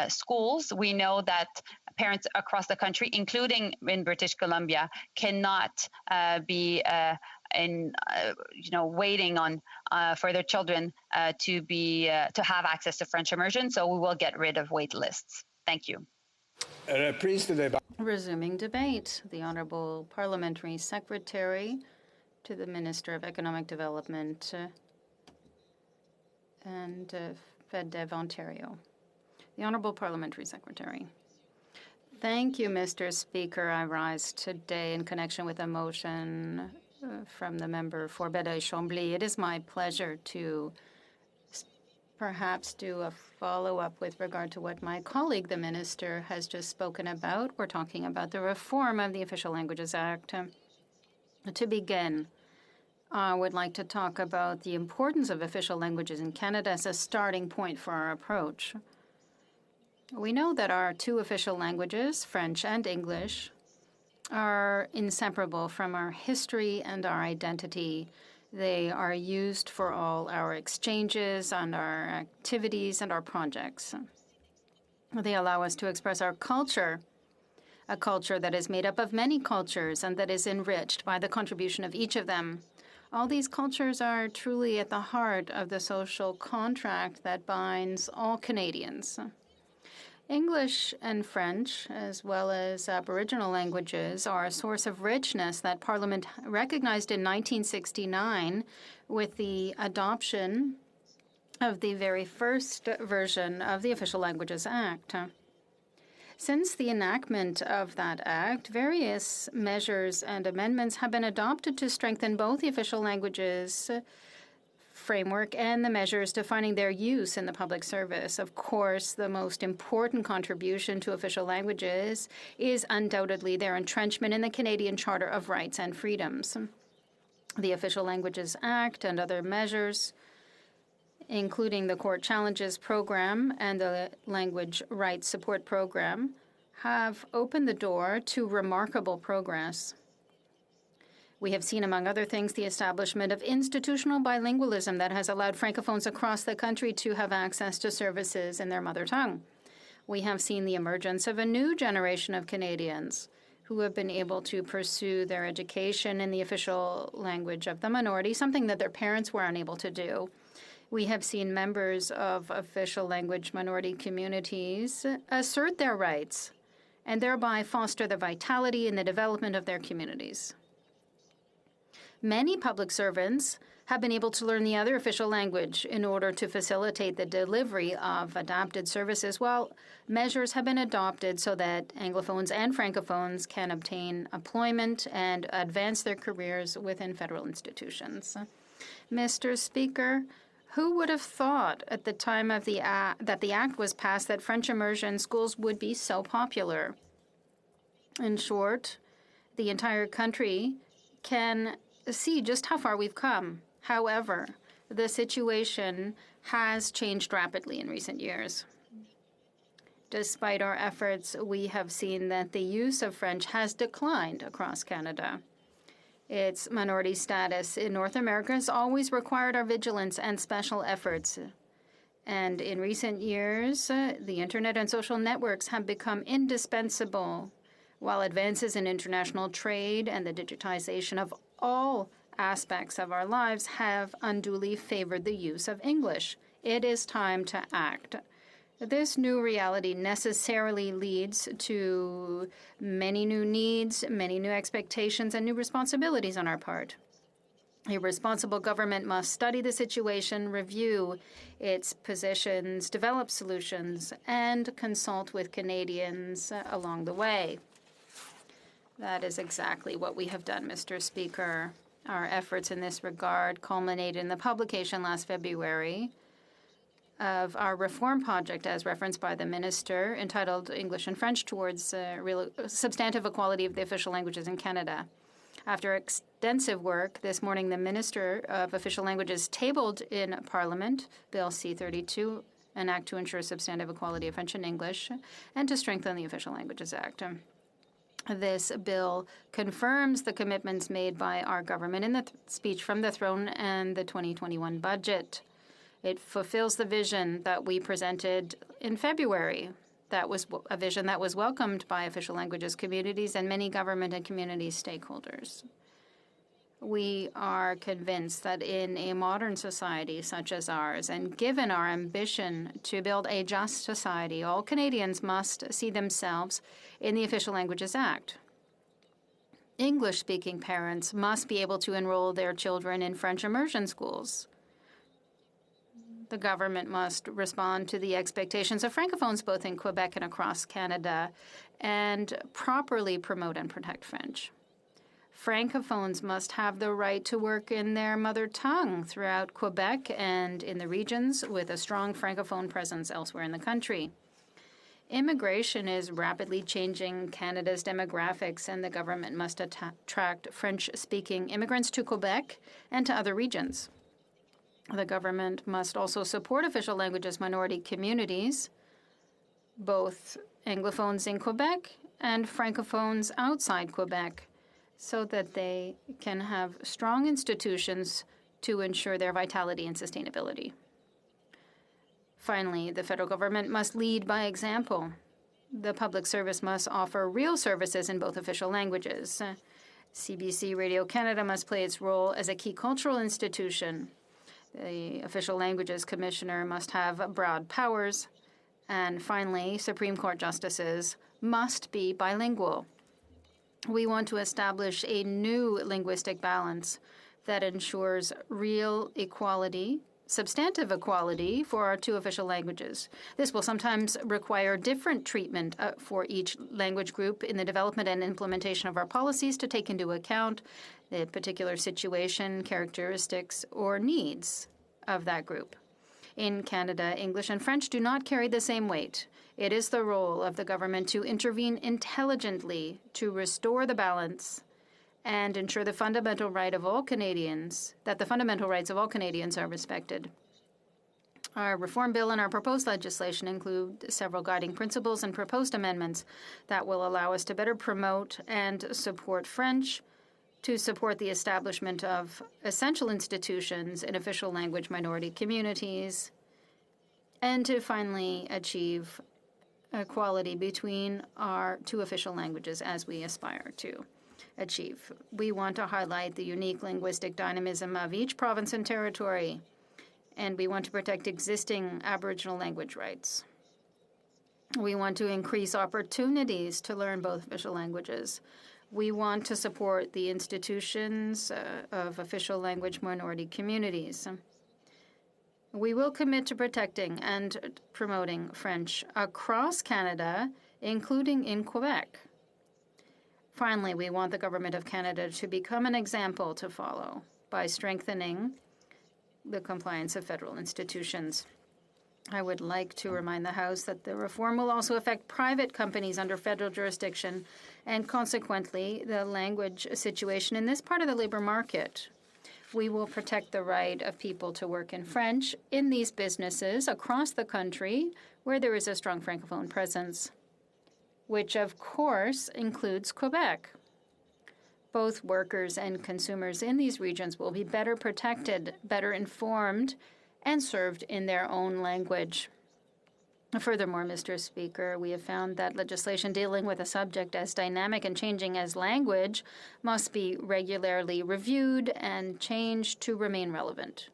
schools. We know that parents across the country, including in British Columbia, cannot be waiting on for their children to have access to French immersion. So we will get rid of wait lists. Thank you. Resuming debate, the Honourable Parliamentary Secretary to the Minister of Economic Development and FedDev Ontario. The Honourable Parliamentary Secretary. Thank you, Mr. Speaker. I rise today in connection with a motion from the member for Belleuil-Chambly. It is my pleasure to perhaps do a follow-up with regard to what my colleague, the minister, has just spoken about. We're talking about the reform of the Official Languages Act. To begin, I would like to talk about the importance of official languages in Canada as a starting point for our approach. We know that our two official languages, French and English, are inseparable from our history and our identity. They are used for all our exchanges and our activities and our projects. They allow us to express our culture, a culture that is made up of many cultures and that is enriched by the contribution of each of them. All these cultures are truly at the heart of the social contract that binds all Canadians. English and French, as well as Aboriginal languages, are a source of richness that Parliament recognized in 1969 with the adoption of the very first version of the Official Languages Act. Since the enactment of that act, various measures and amendments have been adopted to strengthen both the official languages framework and the measures defining their use in the public service. Of course, the most important contribution to official languages is undoubtedly their entrenchment in the Canadian Charter of Rights and Freedoms. The Official Languages Act and other measures, including the Court Challenges Program and the Language Rights Support Program, have opened the door to remarkable progress. We have seen, among other things, the establishment of institutional bilingualism that has allowed Francophones across the country to have access to services in their mother tongue. We have seen the emergence of a new generation of Canadians who have been able to pursue their education in the official language of the minority, something that their parents were unable to do. We have seen members of official language minority communities assert their rights and thereby foster the vitality and the development of their communities. Many public servants have been able to learn the other official language in order to facilitate the delivery of adapted services, while measures have been adopted so that Anglophones and Francophones can obtain employment and advance their careers within federal institutions. Mr. Speaker, who would have thought at the time of that the act was passed that French immersion schools would be so popular? In short, the entire country can see just how far we've come. However, the situation has changed rapidly in recent years. Despite our efforts, we have seen that the use of French has declined across Canada. Its minority status in North America has always required our vigilance and special efforts. And in recent years, the internet and social networks have become indispensable, while advances in international trade and the digitization of all aspects of our lives have unduly favored the use of English. It is time to act. This new reality necessarily leads to many new needs, many new expectations, and new responsibilities on our part. A responsible government must study the situation, review its positions, develop solutions, and consult with Canadians along the way. That is exactly what we have done, Mr. Speaker. Our efforts in this regard culminated in the publication last February of our reform project, as referenced by the Minister, entitled English and French Towards Real Substantive Equality of the Official Languages in Canada. After extensive work, this morning the Minister of Official Languages tabled in Parliament Bill C-32, an act to ensure substantive equality of French and English and to strengthen the Official Languages Act. This bill confirms the commitments made by our government in the speech from the throne and the 2021 budget. It fulfills the vision that we presented in February. That was a vision that was welcomed by official languages communities and many government and community stakeholders. We are convinced that in a modern society such as ours, and given our ambition to build a just society, all Canadians must see themselves in the Official Languages Act. English-speaking parents must be able to enroll their children in French immersion schools. The government must respond to the expectations of Francophones both in Quebec and across Canada and properly promote and protect French. Francophones must have the right to work in their mother tongue throughout Quebec and in the regions with a strong Francophone presence elsewhere in the country. Immigration is rapidly changing Canada's demographics, and the government must attract French-speaking immigrants to Quebec and to other regions. The government must also support official languages minority communities, both Anglophones in Quebec and Francophones outside Quebec, so that they can have strong institutions to ensure their vitality and sustainability. Finally, the federal government must lead by example. The public service must offer real services in both official languages. CBC Radio Canada must play its role as a key cultural institution. The Official Languages Commissioner must have broad powers. And finally, Supreme Court justices must be bilingual. We want to establish a new linguistic balance that ensures real equality, substantive equality for our two official languages. This will sometimes require different treatment for each language group in the development and implementation of our policies to take into account the particular situation, characteristics, or needs of that group. In Canada, English and French do not carry the same weight. It is the role of the government to intervene intelligently to restore the balance and ensure the fundamental right of all Canadians, that the fundamental rights of all Canadians are respected. Our reform bill and our proposed legislation include several guiding principles and proposed amendments that will allow us to better promote and support French, to support the establishment of essential institutions in official language minority communities, and to finally achieve equality between our two official languages as we aspire to achieve. We want to highlight the unique linguistic dynamism of each province and territory, and we want to protect existing Aboriginal language rights. We want to increase opportunities to learn both official languages. We want to support the institutions of official language minority communities. We will commit to protecting and promoting French across Canada, including in Quebec. Finally, we want the Government of Canada to become an example to follow by strengthening the compliance of federal institutions. I would like to remind the House that the reform will also affect private companies under federal jurisdiction and consequently the language situation in this part of the labor market. We will protect the right of people to work in French in these businesses across the country where there is a strong Francophone presence, which of course includes Quebec. Both workers and consumers in these regions will be better protected, better informed, and served in their own language. Furthermore, Mr. Speaker, we have found that legislation dealing with a subject as dynamic and changing as language must be regularly reviewed and changed to remain relevant.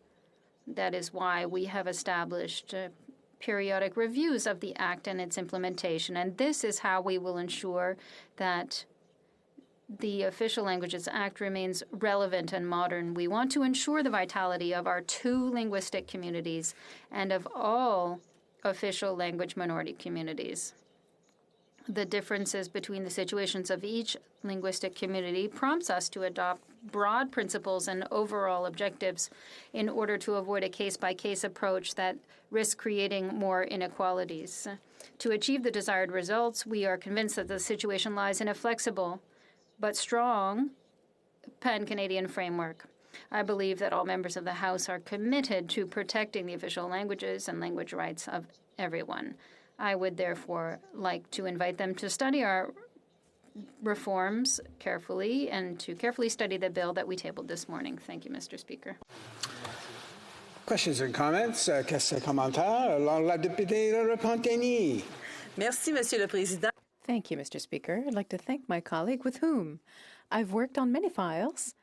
That is why we have established periodic reviews of the Act and its implementation, and this is how we will ensure that the Official Languages Act remains relevant and modern. We want to ensure the vitality of our two linguistic communities and of all official language minority communities. The differences between the situations of each linguistic community prompts us to adopt broad principles and overall objectives in order to avoid a case-by-case approach that risks creating more inequalities. To achieve the desired results, we are convinced that the situation lies in a flexible but strong pan-Canadian framework. I believe that all members of the House are committed to protecting the official languages and language rights of everyone. I would therefore like to invite them to study our reforms carefully and to carefully study the bill that we tabled this morning. Thank you, Mr. Speaker. Questions and comments? Questions et commentaires? Alors, la députée Repentigny. Merci, Monsieur le Président. Thank you, Mr. Speaker. I'd like to thank my colleague with whom I've worked on many files,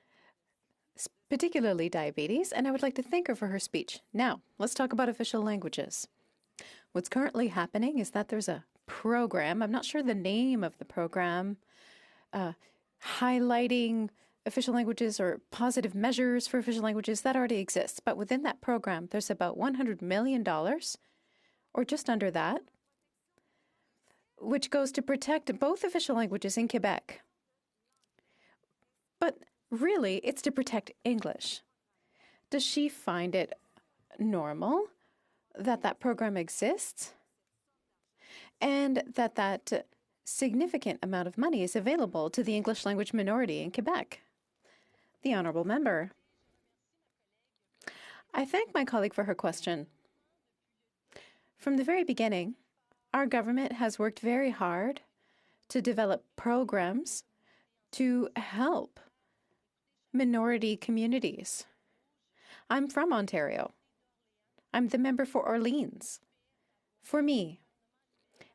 particularly diabetes, and I would like to thank her for her speech. Now, let's talk about official languages. What's currently happening is that there's a program, I'm not sure the name of the program, highlighting official languages or positive measures for official languages that already exists. But within that program, there's about $100 million, or just under that, which goes to protect both official languages in Quebec. But really, it's to protect English. Does she find it normal that that program exists and that that significant amount of money is available to the English language minority in Quebec? The Honourable Member. I thank my colleague for her question. From the very beginning, our government has worked very hard to develop programs to help minority communities. I'm from Ontario. I'm the member for Orleans. For me,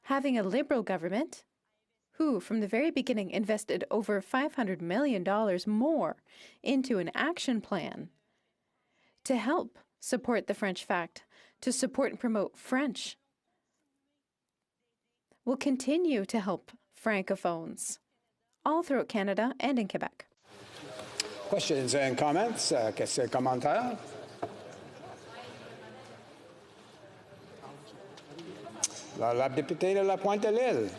having a Liberal government who, from the very beginning, invested over $500 million more into an action plan to help support the French Fact, to support and promote French, will continue to help Francophones all throughout Canada and in Quebec. Questions and comments? Questions et commentaires? La députée de la Pointe-à-l'Île.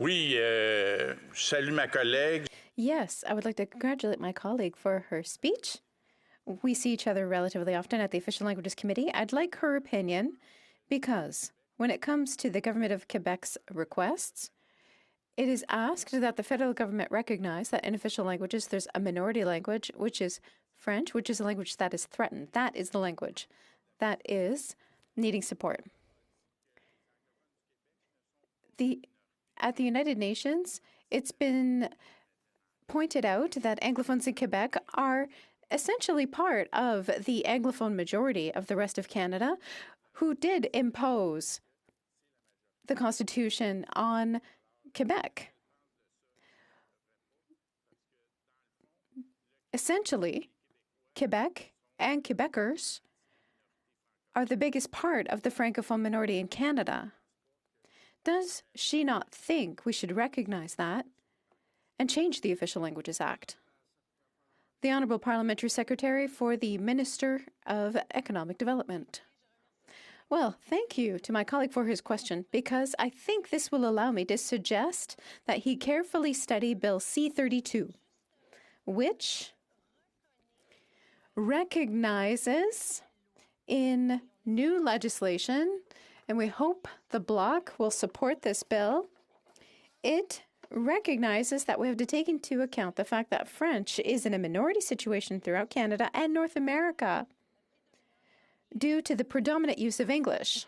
Oui, je salue ma collègue. Yes, I would like to congratulate my colleague for her speech. We see each other relatively often at the Official Languages Committee. I'd like her opinion because when it comes to the Government of Quebec's requests, it is asked that the federal government recognize that in official languages there's a minority language, which is French, which is a language that is threatened. That is the language that is needing support. At the United Nations, it's been pointed out that Anglophones in Quebec are essentially part of the Anglophone majority of the rest of Canada, who did impose the Constitution on Quebec. Essentially, Quebec and Quebecers are the biggest part of the Francophone minority in Canada. Does she not think we should recognize that and change the Official Languages Act. The Honourable Parliamentary Secretary for the Minister of Economic Development. Well, thank you to my colleague for his question, because I think this will allow me to suggest that he carefully study Bill C-32, which recognizes in new legislation, and we hope the Bloc will support this bill, it recognizes that we have to take into account the fact that French is in a minority situation throughout Canada and North America due to the predominant use of English.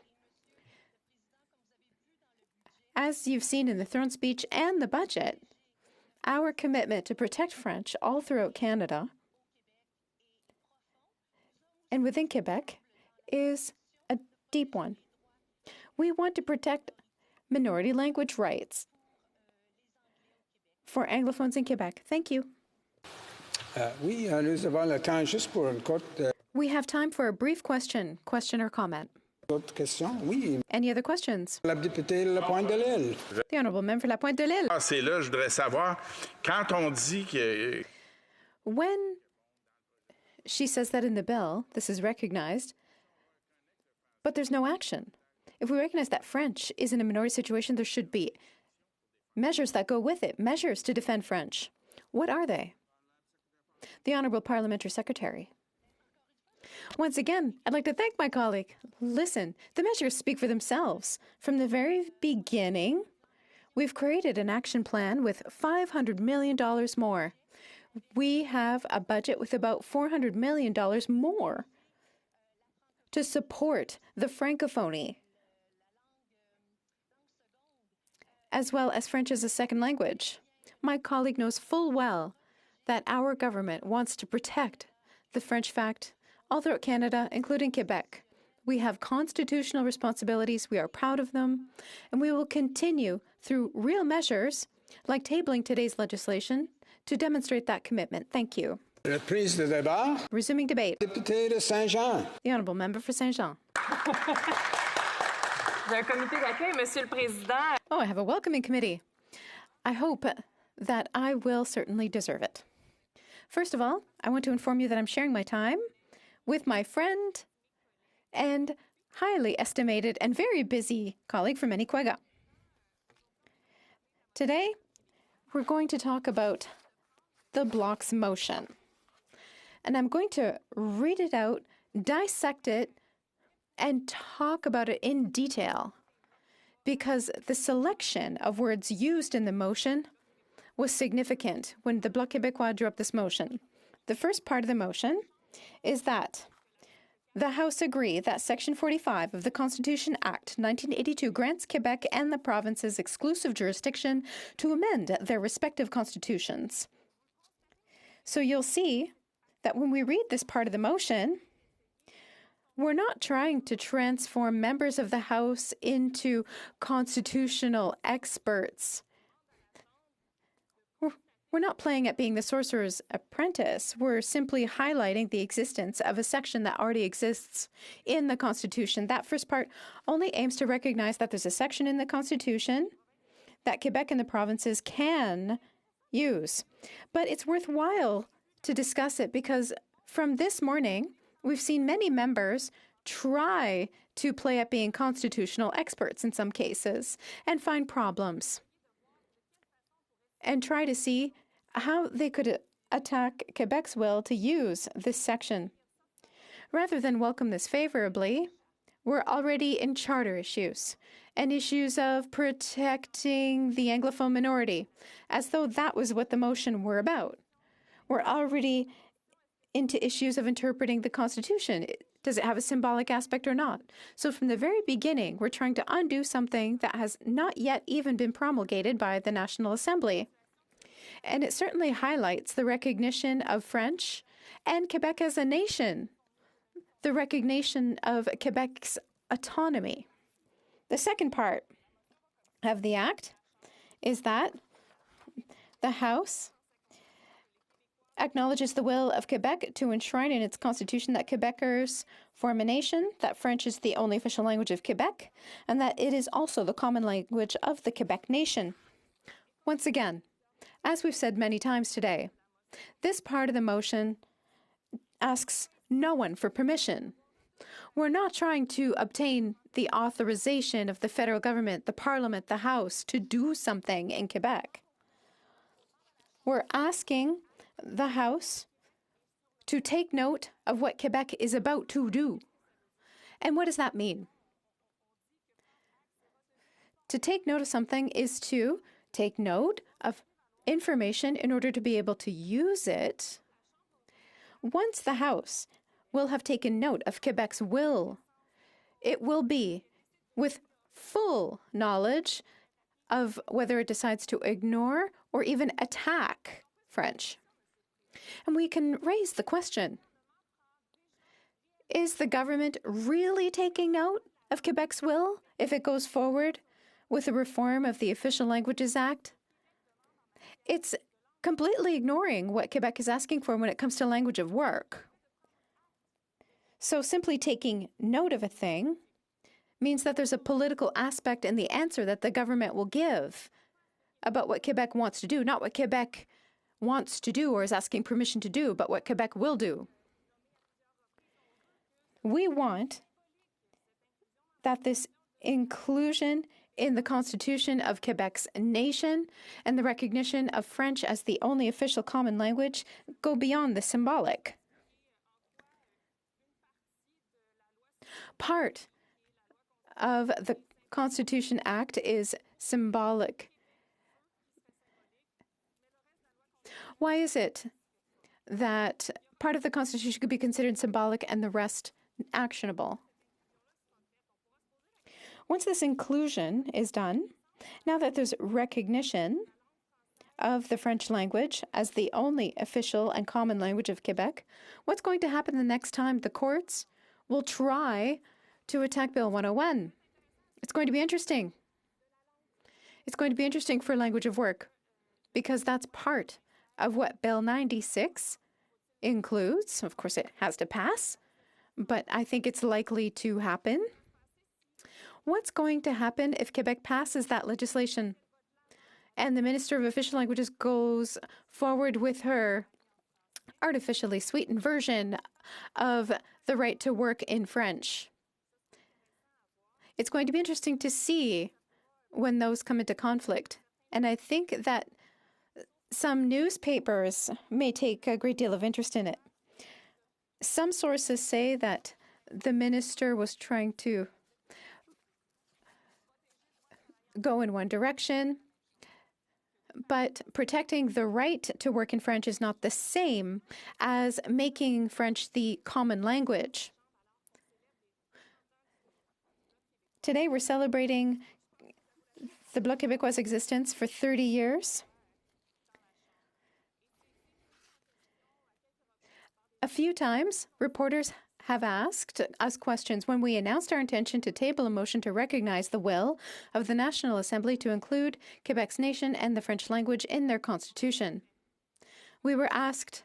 As you've seen in the throne speech and the budget, our commitment to protect French all throughout Canada and within Quebec is a deep one. We want to protect minority language rights for anglophones in Quebec. Thank you. Oui, nous avons le temps juste pour une courte We have time for a brief question or comment. question. Oui. Any other questions? La députée La Pointe-de-l'Île. The Honourable Member for La Pointe-de-l'Île. C'est là, je voudrais savoir, quand on dit que... When she says that in the bill, this is recognized, but there's no action. If we recognize that French is in a minority situation, there should be measures that go with it, measures to defend French. What are they? The Honourable Parliamentary Secretary. Once again, I'd like to thank my colleague. Listen, the measures speak for themselves. From the very beginning, we've created an action plan with $500 million more. We have a budget with about $400 million more to support the Francophonie, as well as French as a second language. My colleague knows full well that our government wants to protect the French fact all throughout Canada, including Quebec. We have constitutional responsibilities, we are proud of them, and we will continue through real measures, like tabling today's legislation, to demonstrate that commitment. Thank you. Reprise de débat. Resuming debate. Député de Saint-Jean. The Honourable Member for Saint-Jean. Oh, I have a welcoming committee. I hope that I will certainly deserve it. First of all, I want to inform you that I'm sharing my time with my friend and highly estimated and very busy colleague from Eniquega. Today, we're going to talk about the Bloc's motion. And I'm going to read it out, dissect it, and talk about it in detail, because the selection of words used in the motion was significant when the Bloc Québécois drew up this motion. The first part of the motion is that the House agree that Section 45 of the Constitution Act 1982 grants Quebec and the provinces exclusive jurisdiction to amend their respective constitutions. So you'll see that when we read this part of the motion, we're not trying to transform members of the House into constitutional experts. We're not playing at being the sorcerer's apprentice. We're simply highlighting the existence of a section that already exists in the Constitution. That first part only aims to recognize that there's a section in the Constitution that Quebec and the provinces can use. But it's worthwhile to discuss it because from this morning, we've seen many members try to play at being constitutional experts in some cases and find problems and try to see how they could attack Quebec's will to use this section. Rather than welcome this favorably, we're already in charter issues and issues of protecting the Anglophone minority, as though that was what the motion were about. We're already into issues of interpreting the Constitution. Does it have a symbolic aspect or not? So from the very beginning, we're trying to undo something that has not yet even been promulgated by the National Assembly. And it certainly highlights the recognition of French and Quebec as a nation, the recognition of Quebec's autonomy. The second part of the Act is that the House acknowledges the will of Quebec to enshrine in its constitution that Quebecers form a nation, that French is the only official language of Quebec, and that it is also the common language of the Quebec nation. Once again, As we've said many times today, this part of the motion asks no one for permission. We're not trying to obtain the authorization of the federal government, the Parliament, the House to do something in Quebec. We're asking the House to take note of what Quebec is about to do. And what does that mean? To take note of something is to take note of information in order to be able to use it. Once the House will have taken note of Quebec's will, it will be with full knowledge of whether it decides to ignore or even attack French. And we can raise the question, is the government really taking note of Quebec's will if it goes forward with a reform of the Official Languages Act? It's completely ignoring what Quebec is asking for when it comes to language of work. So simply taking note of a thing means that there's a political aspect in the answer that the government will give about what Quebec wants to do, not what Quebec wants to do or is asking permission to do, but what Quebec will do. We want that this inclusion in the Constitution of Quebec's nation and the recognition of French as the only official common language go beyond the symbolic. Part of the Constitution Act is symbolic. Why is it that part of the Constitution could be considered symbolic and the rest actionable? Once this inclusion is done, now that there's recognition of the French language as the only official and common language of Quebec, what's going to happen the next time the courts will try to attack Bill 101? It's going to be interesting. It's going to be interesting for language of work because that's part of what Bill 96 includes. Of course, it has to pass, but I think it's likely to happen. What's going to happen if Quebec passes that legislation and the Minister of Official Languages goes forward with her artificially sweetened version of the right to work in French? It's going to be interesting to see when those come into conflict. And I think that some newspapers may take a great deal of interest in it. Some sources say that the minister was trying to go in one direction, but protecting the right to work in French is not the same as making French the common language. Today, we're celebrating the Bloc Québécois' existence for 30 years. A few times, reporters have asked us questions when we announced our intention to table a motion to recognize the will of the National Assembly to include Quebec's nation and the French language in their constitution. We were asked,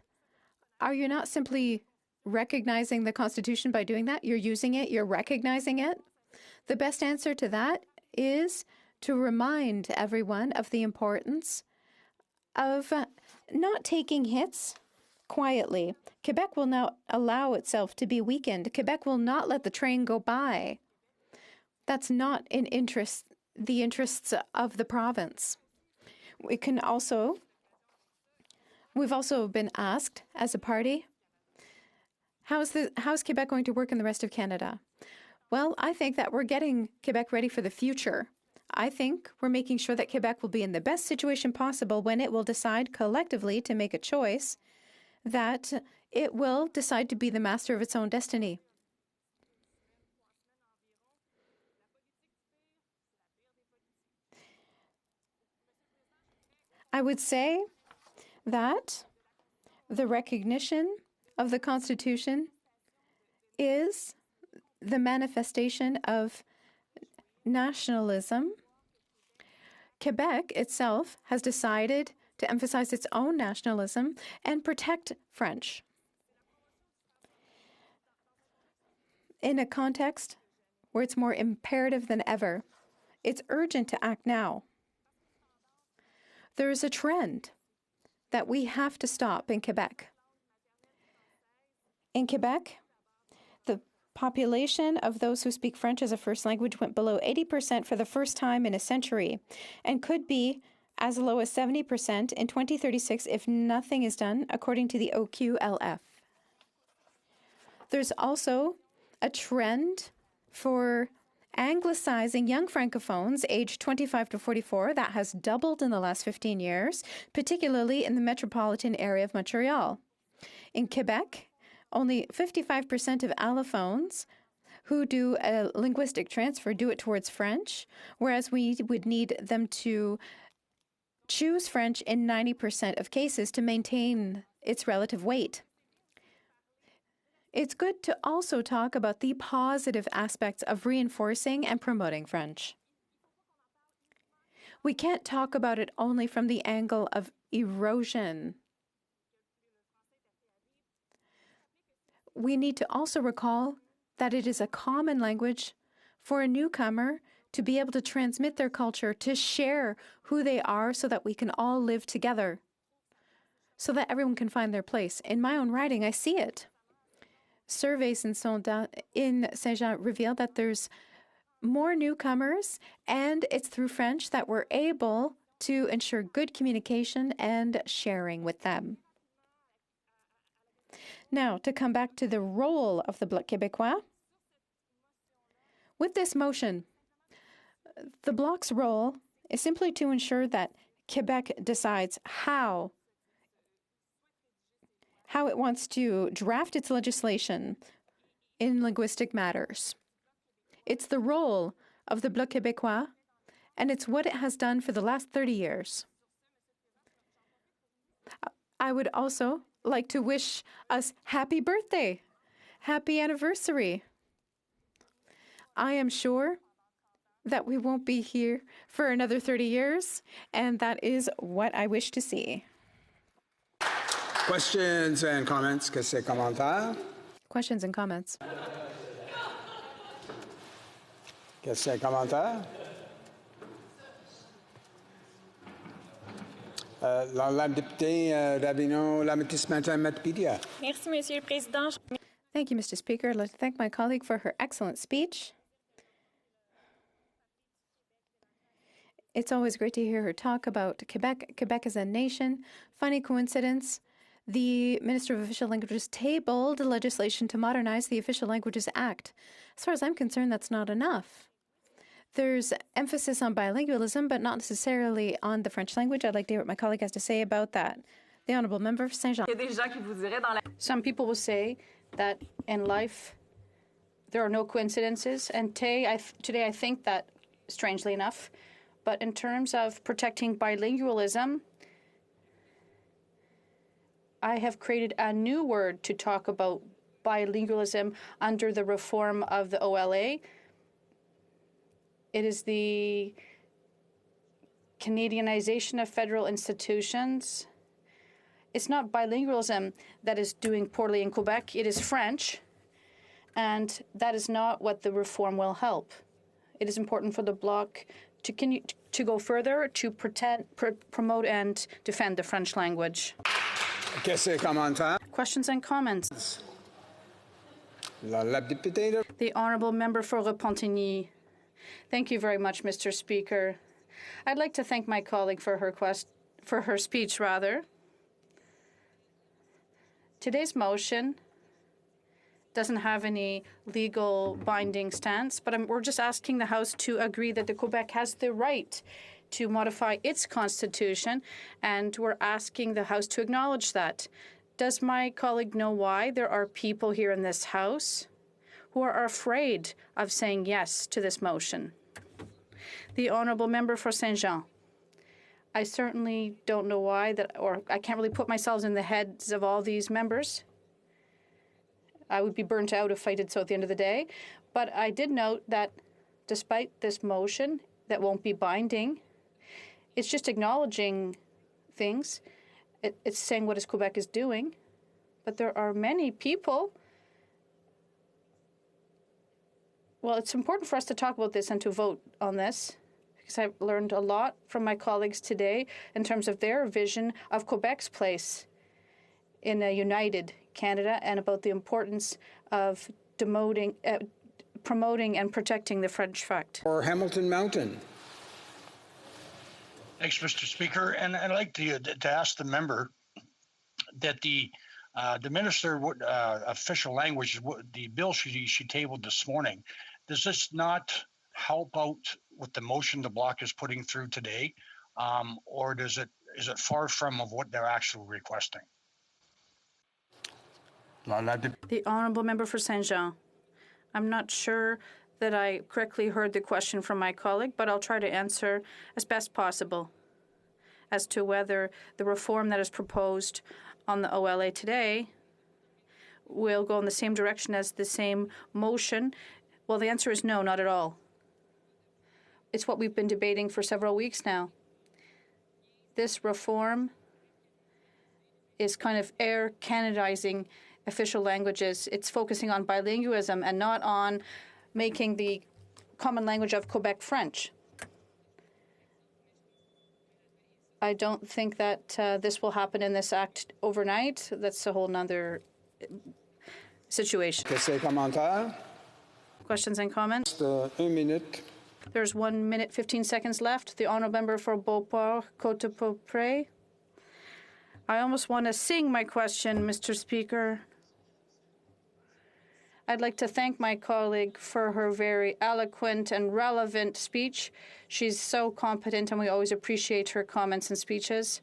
are you not simply recognizing the Constitution by doing that? You're using it, you're recognizing it? The best answer to that is to remind everyone of the importance of not taking hits quietly. Quebec will not allow itself to be weakened. Quebec will not let the train go by. That's not in the interests of the province. We've also been asked as a party, how's Quebec going to work in the rest of Canada? Well, I think that we're getting Quebec ready for the future. I think we're making sure that Quebec will be in the best situation possible when it will decide collectively to make a choice that it will decide to be the master of its own destiny. I would say that the recognition of the Constitution is the manifestation of nationalism. Quebec itself has decided to emphasize its own nationalism and protect French. In a context where it's more imperative than ever, it's urgent to act now. There is a trend that we have to stop in Quebec. In Quebec, the population of those who speak French as a first language went below 80% for the first time in a century and could be as low as 70% in 2036 if nothing is done, according to the OQLF. There's also a trend for anglicizing young francophones aged 25 to 44 that has doubled in the last 15 years, particularly in the metropolitan area of Montreal. In Quebec, only 55% of allophones who do a linguistic transfer do it towards French, whereas we would need them to choose French in 90% of cases to maintain its relative weight. It's good to also talk about the positive aspects of reinforcing and promoting French. We can't talk about it only from the angle of erosion. We need to also recall that it is a common language for a newcomer to be able to transmit their culture, to share who they are so that we can all live together, so that everyone can find their place. In my own writing, I see it. Surveys in Saint-Jean reveal that there's more newcomers, and it's through French that we're able to ensure good communication and sharing with them. Now, to come back to the role of the Bloc Québécois, with this motion, the Bloc's role is simply to ensure that Quebec decides how it wants to draft its legislation in linguistic matters. It's the role of the Bloc Québécois, and it's what it has done for the last 30 years. I would also like to wish us happy birthday, happy anniversary. I am sure that we won't be here for another 30 years, and that is what I wish to see. Questions and comments? Commentaires? Questions and comments? Commentaires? La députée Rabino-Lametis-Matapédia. Merci, Monsieur le Président. Thank you, Mr. Speaker. I'd like to thank my colleague for her excellent speech. It's always great to hear her talk about Quebec. Quebec as a nation. Funny coincidence. The Minister of Official Languages tabled legislation to modernize the Official Languages Act. As far as I'm concerned, that's not enough. There's emphasis on bilingualism, but not necessarily on the French language. I'd like to hear what my colleague has to say about that. The Honourable Member for Saint-Jean. Some people will say that in life there are no coincidences, and today I think that, strangely enough. But in terms of protecting bilingualism, I have created a new word to talk about bilingualism under the reform of the OLA. It is the Canadianization of federal institutions. It's not bilingualism that is doing poorly in Quebec. It is French, and that is not what the reform will help. It is important for the Bloc to continue to go further to promote and defend the French language. Questions and comments? The Honourable Member for Repentigny. Thank you very much, Mr. Speaker. I'd like to thank my colleague for her speech. Today's motion doesn't have any legal binding stance, but we're just asking the House to agree that the Quebec has the right to modify its constitution, and we're asking the House to acknowledge that. Does my colleague know why there are people here in this House who are afraid of saying yes to this motion? The Honourable Member for Saint-Jean. I certainly don't know why or I can't really put myself in the heads of all these members. I would be burnt out if I did so at the end of the day. But I did note that despite this motion that won't be binding, it's just acknowledging things. It's saying what Quebec is doing. But there are many people. Well, it's important for us to talk about this and to vote on this, because I've learned a lot from my colleagues today in terms of their vision of Quebec's place in a united Canada and about the importance of promoting and protecting the French fact. Or Hamilton Mountain. Thanks, Mr. Speaker. And I'd like to ask the member that the minister official language, the bill she tabled this morning, does this not help out with the motion the Bloc is putting through today, or is it far from of what they're actually requesting? The honourable member for Saint-Jean. I'm not sure that I correctly heard the question from my colleague, but I'll try to answer as best possible as to whether the reform that is proposed on the OLA today will go in the same direction as the same motion. Well, the answer is no, not at all. It's what we've been debating for several weeks now. This reform is kind of air Canadizing official languages. It's focusing on bilingualism and not on making the common language of Quebec French. I don't think that this will happen in this act overnight. That's a whole nother situation. Questions and comments? 1 minute. There's 1 minute, 15 seconds left. The honourable member for Beauport, Côte-de-Beaupré. I almost want to sing my question, Mr. Speaker. I'd like to thank my colleague for her very eloquent and relevant speech. She's so competent, and we always appreciate her comments and speeches.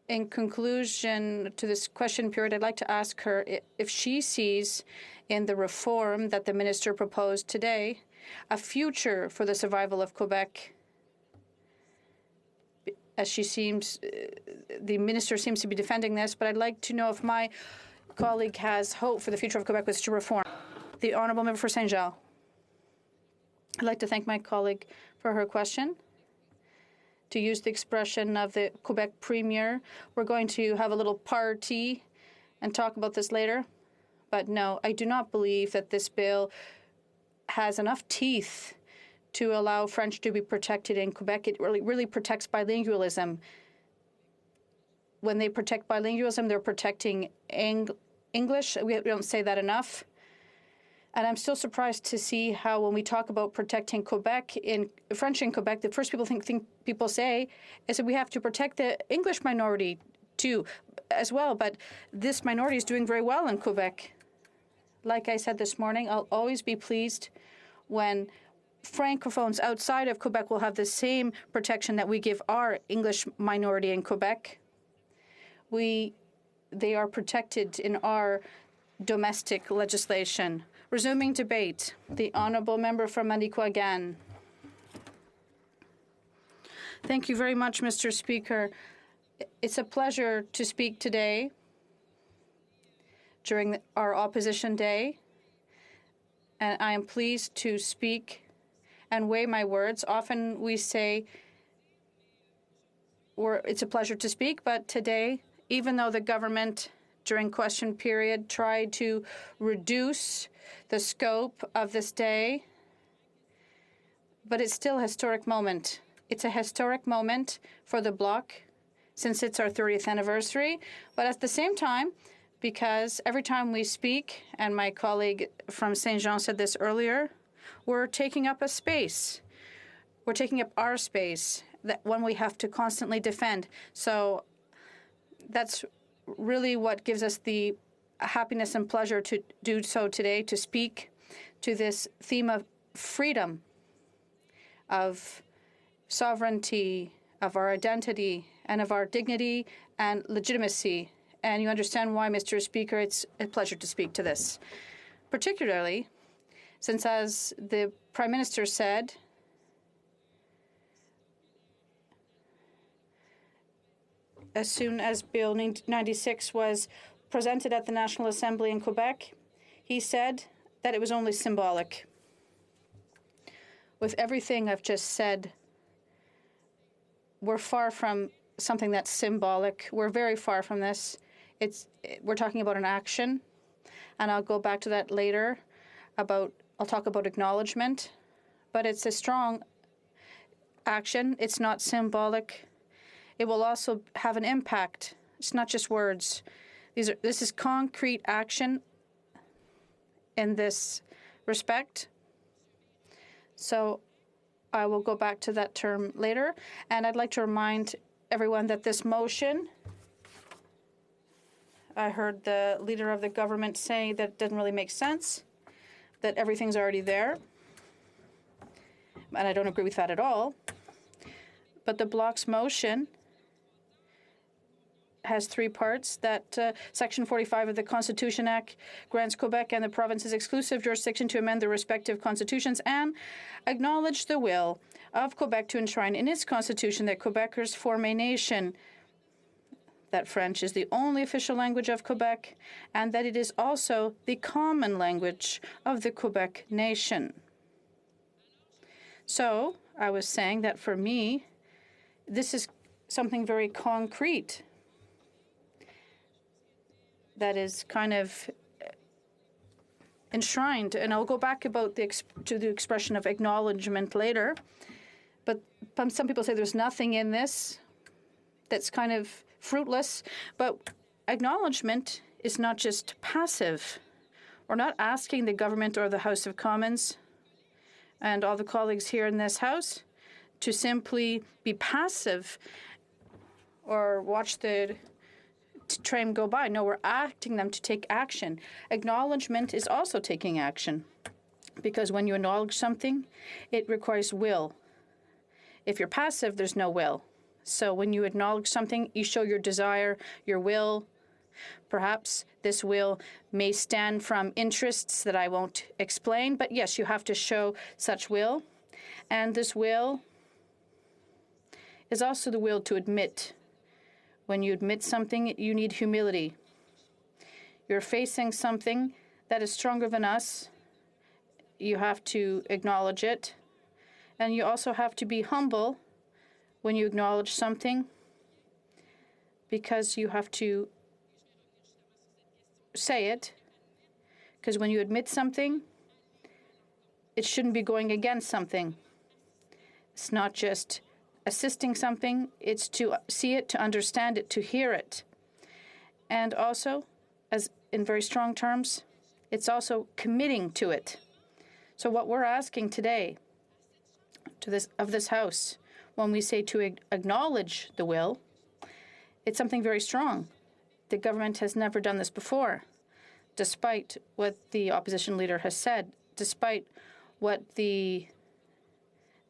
In conclusion to this question period, I'd like to ask her if she sees in the reform that the minister proposed today a future for the survival of Quebec, as the minister seems to be defending this, but I'd like to know if my colleague has hope for the future of Quebec with such a reform. The honourable member for Saint-Jean. I'd like to thank my colleague for her question. To use the expression of the Quebec Premier, we're going to have a little party and talk about this later. But no, I do not believe that this bill has enough teeth to allow French to be protected in Quebec. It really protects bilingualism. When they protect bilingualism, they're protecting English. We don't say that enough. And I'm still surprised to see how when we talk about protecting French in Quebec, the first people say is that we have to protect the English minority too, as well. But this minority is doing very well in Quebec. Like I said this morning, I'll always be pleased when Francophones outside of Quebec will have the same protection that we give our English minority in Quebec. They are protected in our domestic legislation. Resuming debate, the honourable member from Manicouagan. Thank you very much, Mr. Speaker. It's a pleasure to speak today during our opposition day, and I am pleased to speak and weigh my words. Often we say it's a pleasure to speak, but today, even though the government during question period tried to reduce the scope of this day, but it's still a historic moment. It's a historic moment for the Bloc since it's our 30th anniversary, but at the same time, because every time we speak, and my colleague from Saint-Jean said this earlier, we're taking up a space. We're taking up our space, that one we have to constantly defend. So that's really what gives us the happiness and pleasure to do so today, to speak to this theme of freedom, of sovereignty, of our identity, and of our dignity and legitimacy. And you understand why, Mr. Speaker, it's a pleasure to speak to this, particularly since, as the Prime Minister said, as soon as Bill 96 was presented at the National Assembly in Quebec, he said that it was only symbolic. With everything I've just said, we're far from something that's symbolic. We're very far from this. We're talking about an action, and I'll go back to that later. I'll talk about acknowledgement, but it's a strong action. It's not symbolic. It will also have an impact. It's not just words. This is concrete action in this respect. So I will go back to that term later. And I'd like to remind everyone that this motion, I heard the leader of the government say that it doesn't really make sense, that everything's already there. And I don't agree with that at all. But the Bloc's motion has three parts, that Section 45 of the Constitution Act grants Quebec and the provinces exclusive jurisdiction to amend their respective constitutions and acknowledge the will of Quebec to enshrine in its constitution that Quebecers form a nation, that French is the only official language of Quebec, and that it is also the common language of the Quebec nation. So I was saying that for me, this is something very concrete that is kind of enshrined. And I'll go back about to the expression of acknowledgement later. But some people say there's nothing in this that's kind of fruitless. But acknowledgement is not just passive. We're not asking the government or the House of Commons and all the colleagues here in this House to simply be passive or watch the train go by. No, we're asking them to take action. Acknowledgement is also taking action, because when you acknowledge something, it requires will. If you're passive, there's no will. So when you acknowledge something, you show your desire, your will. Perhaps this will may stand from interests that I won't explain, but yes, you have to show such will. And this will is also the will to admit. When you admit something, you need humility. You're facing something that is stronger than us. You have to acknowledge it. And you also have to be humble when you acknowledge something, because you have to say it. Because when you admit something, it shouldn't be going against something. It's not just assisting something, it's to see it, to understand it, to hear it. And also, as in very strong terms, it's also committing to it. So what we're asking today of this House, when we say to acknowledge the will, it's something very strong. The government has never done this before, despite what the opposition leader has said, despite what the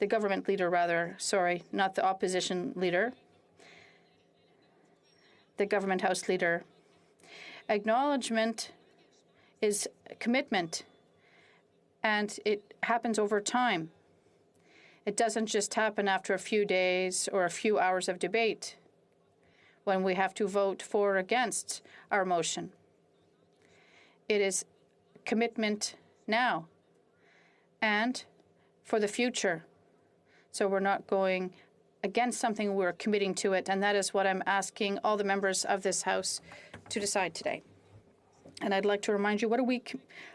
government leader, rather, sorry, not the opposition leader, the government house leader. Acknowledgement is commitment, and it happens over time. It doesn't just happen after a few days or a few hours of debate when we have to vote for or against our motion. It is commitment now and for the future. So we're not going against something, we're committing to it, and that is what I'm asking all the members of this House to decide today. And I'd like to remind you, what are we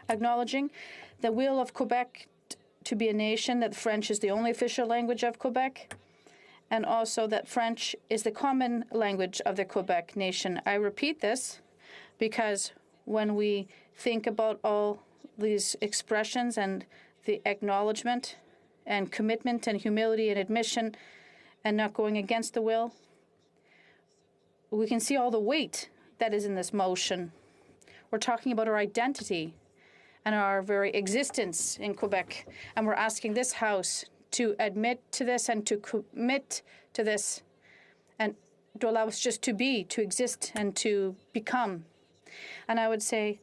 acknowledging? The will of Quebec to be a nation, that French is the only official language of Quebec, and also that French is the common language of the Quebec nation. I repeat this because when we think about all these expressions and the acknowledgement and commitment and humility and admission and not going against the will, we can see all the weight that is in this motion. We're talking about our identity and our very existence in Quebec, and we're asking this House to admit to this and to commit to this and to allow us just to be, to exist, and to become. And I would say,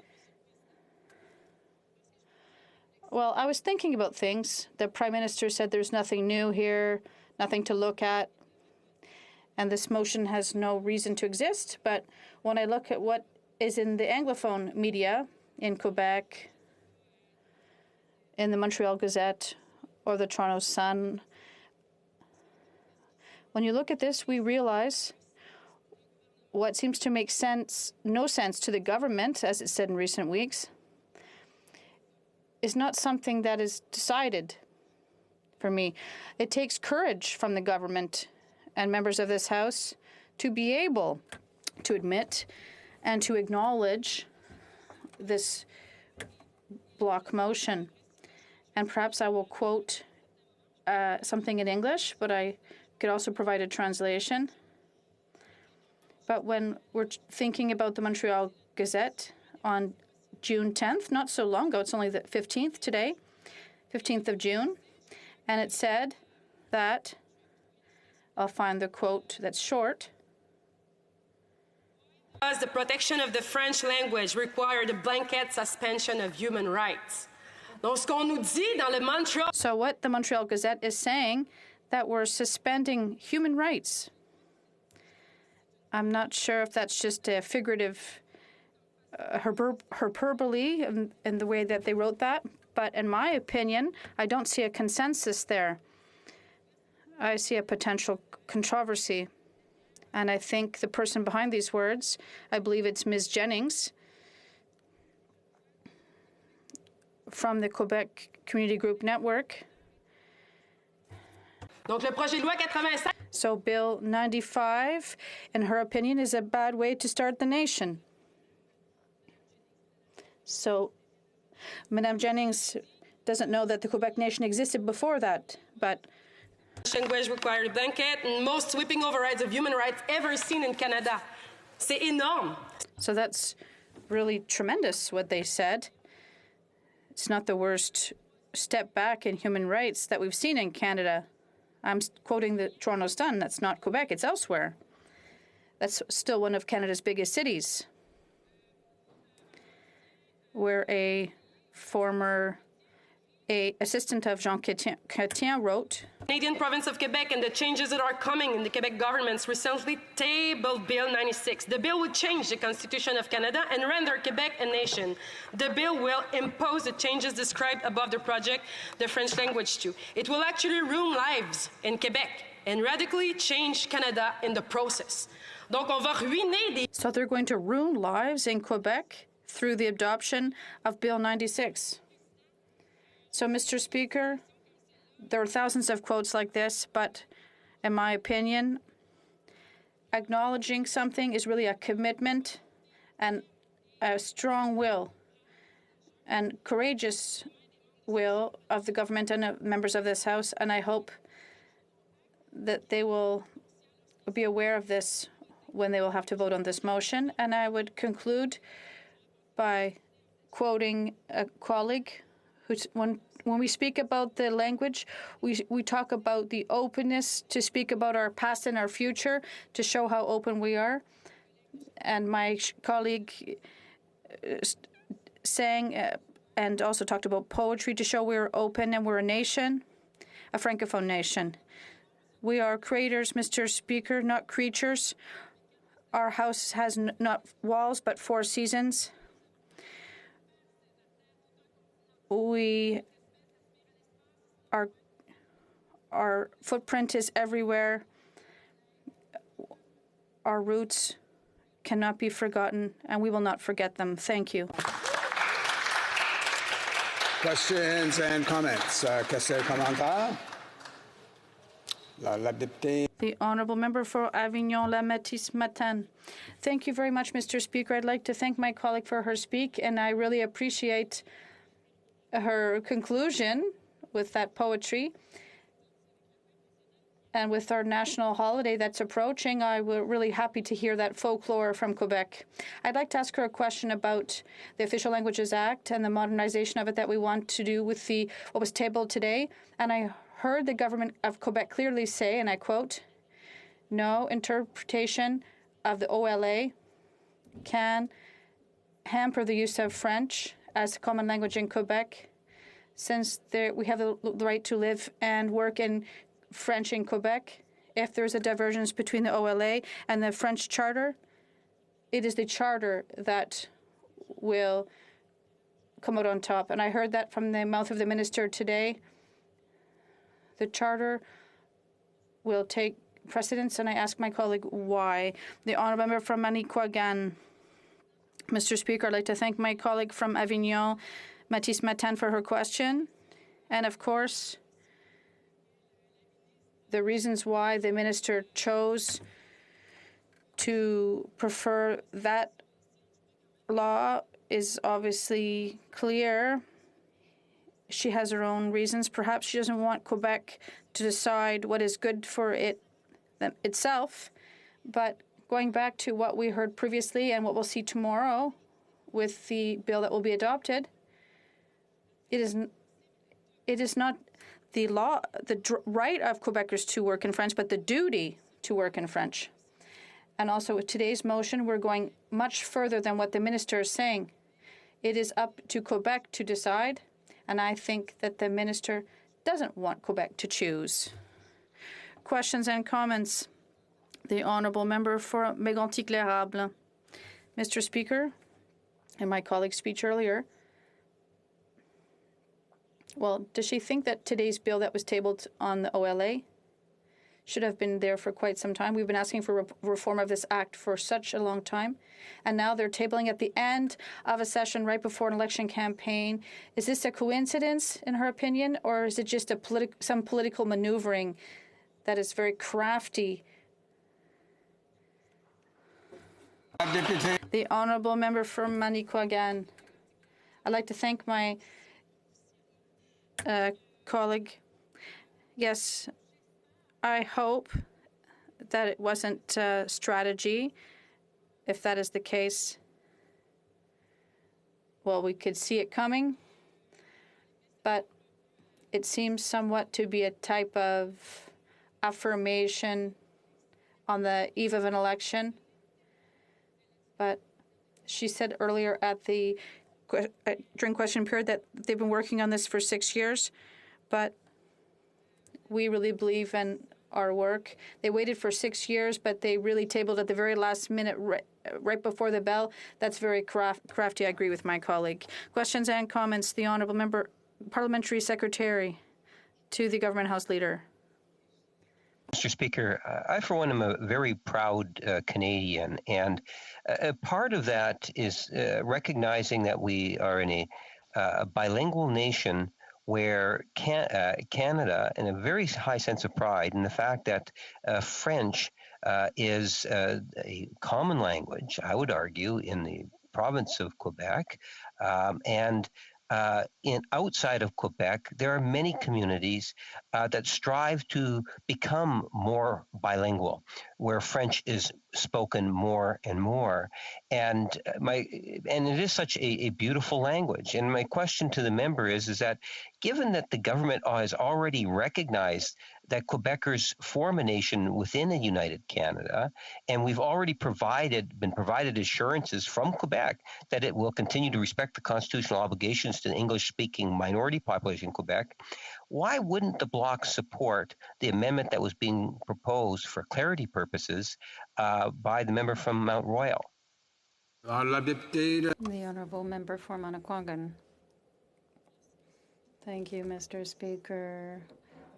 well, I was thinking about things. The Prime Minister said there's nothing new here, nothing to look at, and this motion has no reason to exist. But when I look at what is in the Anglophone media in Quebec, in the Montreal Gazette or the Toronto Sun, when you look at this, we realize what seems to make no sense to the government, as it said in recent weeks, is not something that is decided for me. It takes courage from the government and members of this House to be able to admit and to acknowledge this block motion. And perhaps I will quote something in English, but I could also provide a translation. But when we're thinking about the Montreal Gazette on June 10th, not so long ago, it's only the 15th today, 15th of June, and it said that, I'll find the quote that's short. Because the protection of the French language required a blanket suspension of human rights. Donc, ce qu'on nous dit dans le Montreal... So what the Montreal Gazette is saying, that we're suspending human rights. I'm not sure if that's just a figurative hyperbole in the way that they wrote that, but in my opinion, I don't see a consensus there. I see a potential controversy. And I think the person behind these words, I believe it's Ms. Jennings from the Quebec Community Group Network. Donc, le projet de loi 85... So Bill 95, in her opinion, is a bad way to start the nation. So Madame Jennings doesn't know that the Quebec nation existed before that, but language required a blanket and most sweeping overrides of human rights ever seen in Canada. C'est énorme. So that's really tremendous what they said. It's not the worst step back in human rights that we've seen in Canada. I'm quoting the Toronto Sun. That's not Quebec. It's elsewhere. That's still one of Canada's biggest cities, where a former assistant of Jean Chrétien wrote, Canadian province of Quebec and the changes that are coming in the Quebec governments recently tabled Bill 96. The bill would change the Constitution of Canada and render Quebec a nation. The bill will impose the changes described above the project, the French language too. It will actually ruin lives in Quebec and radically change Canada in the process. Donc on va ruiner des... So they're going to ruin lives in Quebec through the adoption of Bill 96. So, Mr. Speaker, there are thousands of quotes like this, but in my opinion, acknowledging something is really a commitment and a strong will and courageous will of the government and of members of this House, and I hope that they will be aware of this when they will have to vote on this motion. And I would conclude by quoting a colleague who's, when we speak about the language, we talk about the openness to speak about our past and our future, to show how open we are. And my colleague sang and also talked about poetry to show we're open and we're a nation, a Francophone nation. We are creators, Mr. Speaker, not creatures. Our house has not walls, but 4 seasons. Our footprint is everywhere. Our roots cannot be forgotten, and we will not forget them. Thank you. Questions and comments. Questions et commentaires? La députée. The Honourable Member for Avignon-La Métis-Matane. Thank you very much, Mr. Speaker. I'd like to thank my colleague for her speak, and I really appreciate her conclusion with that poetry. And with our national holiday that's approaching, I was really happy to hear that folklore from Quebec. I'd like to ask her a question about the Official Languages Act and the modernization of it that we want to do with what was tabled today. And I heard the government of Quebec clearly say, and I quote, no interpretation of the OLA can hamper the use of French as a common language in Quebec, since we have the right to live and work in French in Quebec. If there's a divergence between the OLA and the French Charter, it is the Charter that will come out on top. And I heard that from the mouth of the minister today. The Charter will take precedence, and I ask my colleague why. The Honourable Member from Manicouagan. Mr. Speaker, I'd like to thank my colleague from Avignon, Métis-Matane, for her question. And of course, the reasons why the minister chose to prefer that law is obviously clear. She has her own reasons. Perhaps she doesn't want Quebec to decide what is good for itself. But going back to what we heard previously and what we'll see tomorrow with the bill that will be adopted, it is not the law, the right of Quebecers to work in French, but the duty to work in French. And also with today's motion, we're going much further than what the minister is saying. It is up to Quebec to decide, and I think that the minister doesn't want Quebec to choose. Questions and comments? The honourable member for Mégantic-L'Érable. Mr. Speaker, in my colleague's speech earlier, well, does she think that today's bill that was tabled on the OLA should have been there for quite some time? We've been asking for reform of this act for such a long time, and now they're tabling at the end of a session right before an election campaign. Is this a coincidence, in her opinion, or is it just some political maneuvering that is very crafty? The honourable member from Manicouagan. I'd like to thank my colleague. Yes, I hope that it wasn't strategy. If that is the case, well, we could see it coming, but it seems somewhat to be a type of affirmation on the eve of an election. But she said earlier at the during question period that they've been working on this for 6 years, but we really believe in our work. They waited for 6 years, but they really tabled at the very last minute, right before the bell. That's very crafty. I agree with my colleague. Questions and comments. The honourable member, parliamentary secretary to the government house leader. Mr. Speaker, I, for one, am a very proud Canadian, and a part of that is recognizing that we are in a bilingual nation where Canada, in a very high sense of pride in the fact that French is a common language, I would argue, in the province of Quebec, and outside of Quebec, there are many communities that strive to become more bilingual, where French is spoken more and more, and it is such a beautiful language. And my question to the member is that given that the government has already recognized that Quebecers form a nation within a united Canada, and we've already been provided assurances from Quebec that it will continue to respect the constitutional obligations to the English-speaking minority population in Quebec, why wouldn't the Bloc support the amendment that was being proposed for clarity purposes by the member from Mount Royal? The honourable member for Manicouagan. Thank you, Mr. Speaker.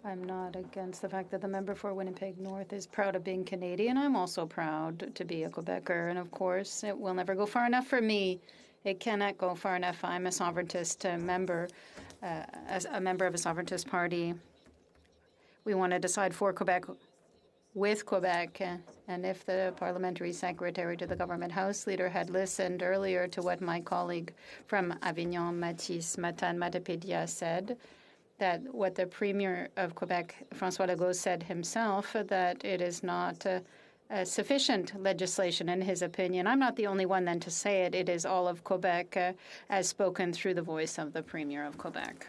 I'm not against the fact that the member for Winnipeg North is proud of being Canadian. I'm also proud to be a Quebecer, and of course, it will never go far enough for me. It cannot go far enough. I'm a sovereigntist member, as a member of a sovereigntist party. We want to decide for Quebec with Quebec, and if the parliamentary secretary to the government house leader had listened earlier to what my colleague from Avignon, Mathis Matan-Matapédia, said, that what the Premier of Quebec, François Legault, said himself, that it is not sufficient legislation in his opinion. I'm not the only one then to say it. It is all of Quebec as spoken through the voice of the Premier of Quebec.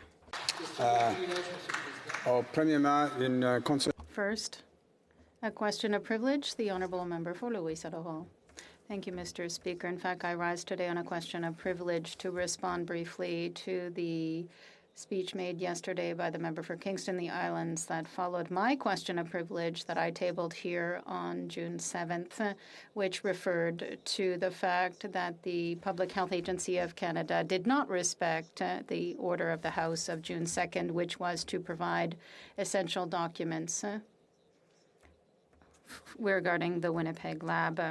First, a question of privilege, the honourable member for Louis-Saint-Laurent. Thank you, Mr. Speaker. In fact, I rise today on a question of privilege to respond briefly to the speech made yesterday by the member for Kingston, the Islands, that followed my question of privilege that I tabled here on June 7th, which referred to the fact that the Public Health Agency of Canada did not respect the order of the House of June 2nd, which was to provide essential documents regarding the Winnipeg lab.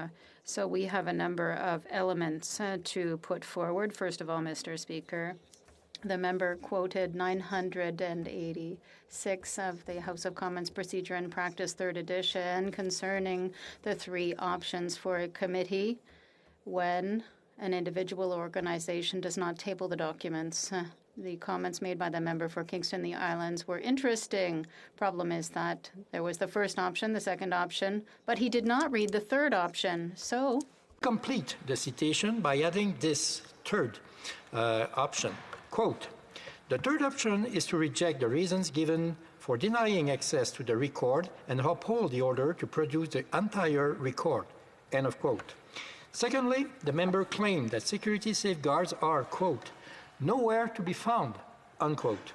So we have a number of elements to put forward. First of all, Mr. Speaker, The member quoted 986 of the House of Commons Procedure and Practice, 3rd edition, concerning the 3 options for a committee when an individual or organization does not table the documents. The comments made by the member for Kingston and the Islands were interesting. Problem is that there was the first option, the second option, but he did not read the third option. So complete the citation by adding this third option. Quote, the third option is to reject the reasons given for denying access to the record and uphold the order to produce the entire record. End of quote. Secondly, the member claimed that security safeguards are, quote, nowhere to be found, unquote,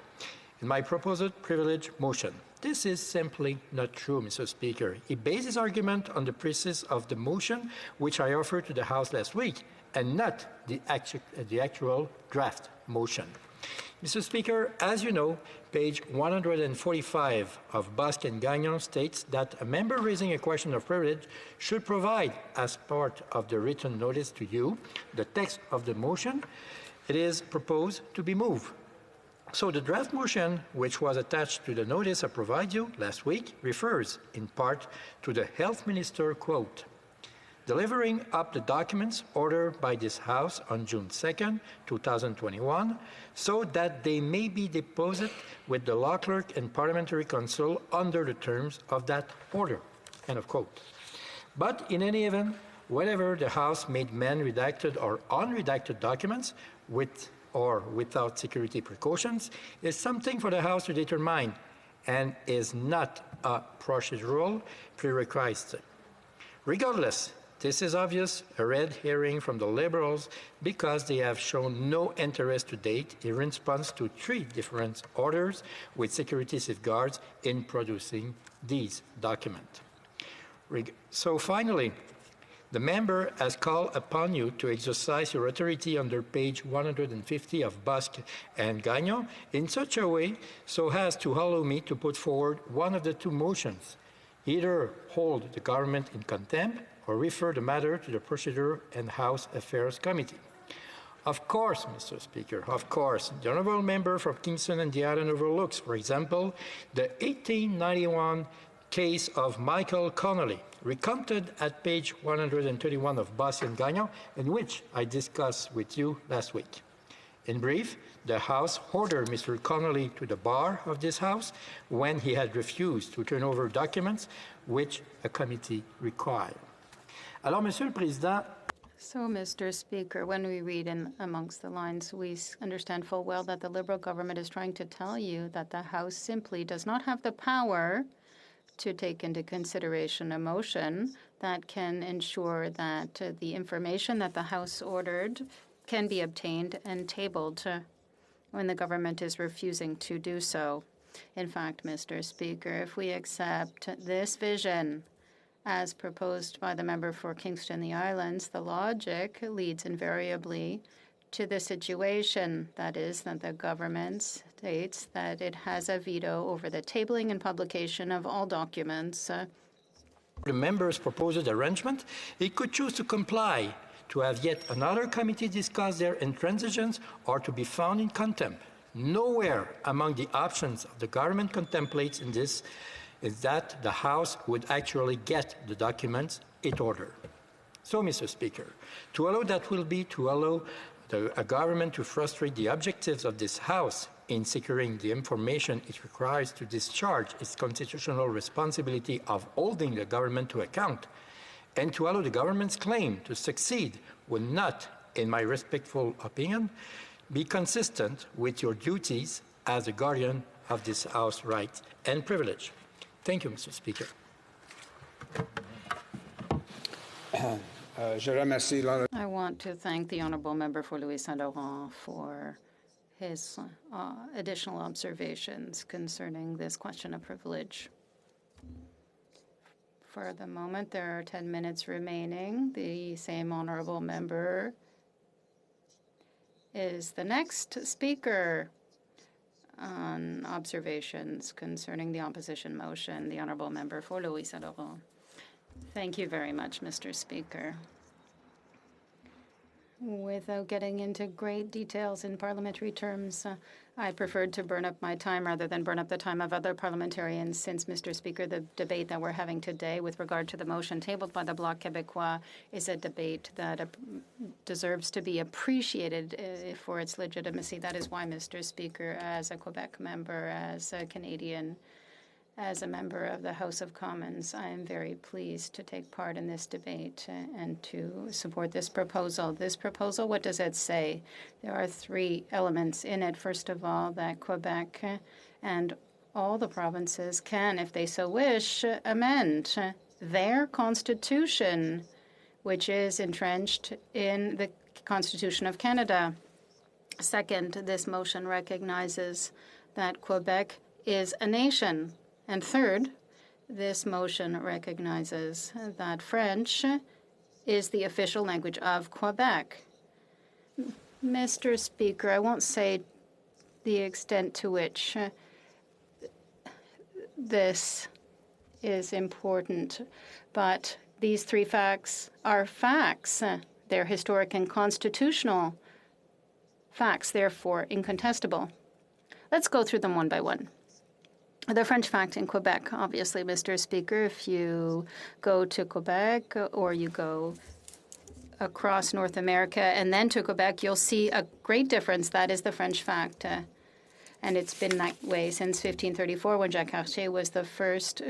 in my proposed privilege motion. This is simply not true, Mr. Speaker. He based his argument on the precis of the motion which I offered to the House last week, and not the actual draft motion. Mr. Speaker, as you know, page 145 of Bosque and Gagnon states that a member raising a question of privilege should provide, as part of the written notice to you, the text of the motion it is proposed to be moved. So the draft motion, which was attached to the notice I provided you last week, refers in part to the Health Minister, quote, delivering up the documents ordered by this House on June 2nd, 2021, so that they may be deposited with the Law Clerk and Parliamentary Council under the terms of that order, end of quote. But in any event, whether the House made redacted or unredacted documents with or without security precautions is something for the House to determine and is not a procedural prerequisite. Regardless, this is obvious a red herring from the Liberals because they have shown no interest to date in response to 3 different orders with security safeguards in producing these documents. So finally, the member has called upon you to exercise your authority under page 150 of Bosque and Gagnon in such a way so as to allow me to put forward one of the 2 motions, either hold the government in contempt or refer the matter to the Procedure and House Affairs Committee. Of course, Mr. Speaker, of course, the honourable member from Kingston and the Island overlooks, for example, the 1891 case of Michael Connolly, recounted at page 131 of Bosque and Gagnon, in which I discussed with you last week. In brief, the House ordered Mr. Connolly to the bar of this House when he had refused to turn over documents which a committee required. Alors, Monsieur le Président, so, Mr. Speaker, when we read in amongst the lines, we understand full well that the Liberal government is trying to tell you that the House simply does not have the power to take into consideration a motion that can ensure that the information that the House ordered can be obtained and tabled when the government is refusing to do so. In fact, Mr. Speaker, if we accept this vision as proposed by the member for Kingston and the Islands, the logic leads invariably to the situation, that is, that the government states that it has a veto over the tabling and publication of all documents. The members proposed arrangement, it could choose to comply, to have yet another committee discuss their intransigence, or to be found in contempt. Nowhere among the options the government contemplates in this is that the House would actually get the documents it ordered. So, Mr. Speaker, to allow that will be to allow a government to frustrate the objectives of this House in securing the information it requires to discharge its constitutional responsibility of holding the government to account, and to allow the government's claim to succeed would not, in my respectful opinion, be consistent with your duties as a guardian of this House rights and privilege. Thank you, Mr. Speaker. I want to thank the honourable member for Louis Saint-Laurent for his additional observations concerning this question of privilege. For the moment, there are 10 minutes remaining. The same honourable member is the next speaker on observations concerning the opposition motion, the honourable member for Louis Saint-Laurent. Thank you very much, Mr. Speaker. Without getting into great details in parliamentary terms, I preferred to burn up my time rather than burn up the time of other parliamentarians, since, Mr. Speaker, the debate that we're having today with regard to the motion tabled by the Bloc Québécois is a debate that deserves to be appreciated for its legitimacy. That is why, Mr. Speaker, as a Quebec member, as a Canadian, as a member of the House of Commons, I am very pleased to take part in this debate and to support this proposal. This proposal, what does it say? There are three elements in it. First of all, that Quebec and all the provinces can, if they so wish, amend their constitution, which is entrenched in the Constitution of Canada. Second, this motion recognizes that Quebec is a nation. And third, this motion recognizes that French is the official language of Quebec. Mr. Speaker, I won't say the extent to which this is important, but these three facts are facts. They're historic and constitutional facts, therefore incontestable. Let's go through them one by one. The French fact in Quebec, obviously, Mr. Speaker, if you go to Quebec or you go across North America and then to Quebec, you'll see a great difference. That is the French fact. And it's been that way since 1534, when Jacques Cartier was the first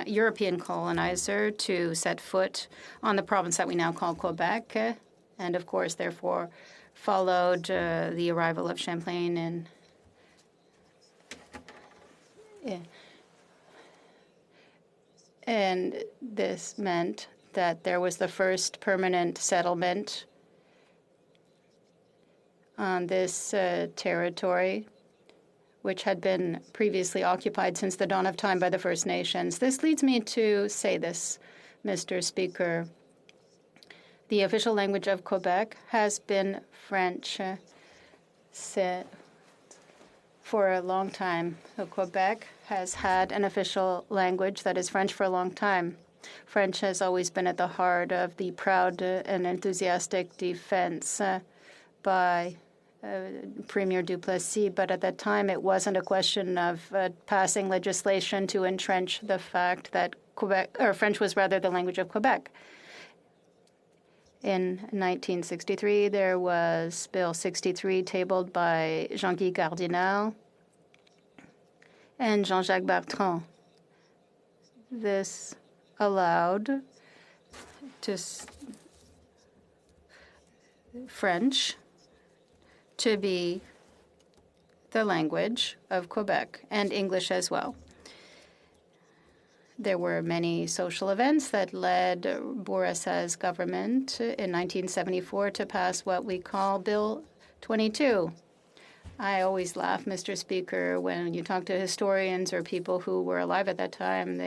European colonizer to set foot on the province that we now call Quebec. And, of course, therefore, followed the arrival of Champlain and And this meant that there was the first permanent settlement on this territory, which had been previously occupied since the dawn of time by the First Nations. This leads me to say this, Mr. Speaker. The official language of Quebec has been French for a long time. So Quebec has had an official language that is French for a long time. French has always been at the heart of the proud and enthusiastic defense by Premier Duplessis, but at that time it wasn't a question of passing legislation to entrench the fact that French was rather the language of Quebec. In 1963, there was Bill 63 tabled by Jean-Guy Cardinal and Jean-Jacques Bertrand. This allowed French to be the language of Quebec, and English as well. There were many social events that led Bourassa's government in 1974 to pass what we call Bill 22. I always laugh, Mr. Speaker, when you talk to historians or people who were alive at that time.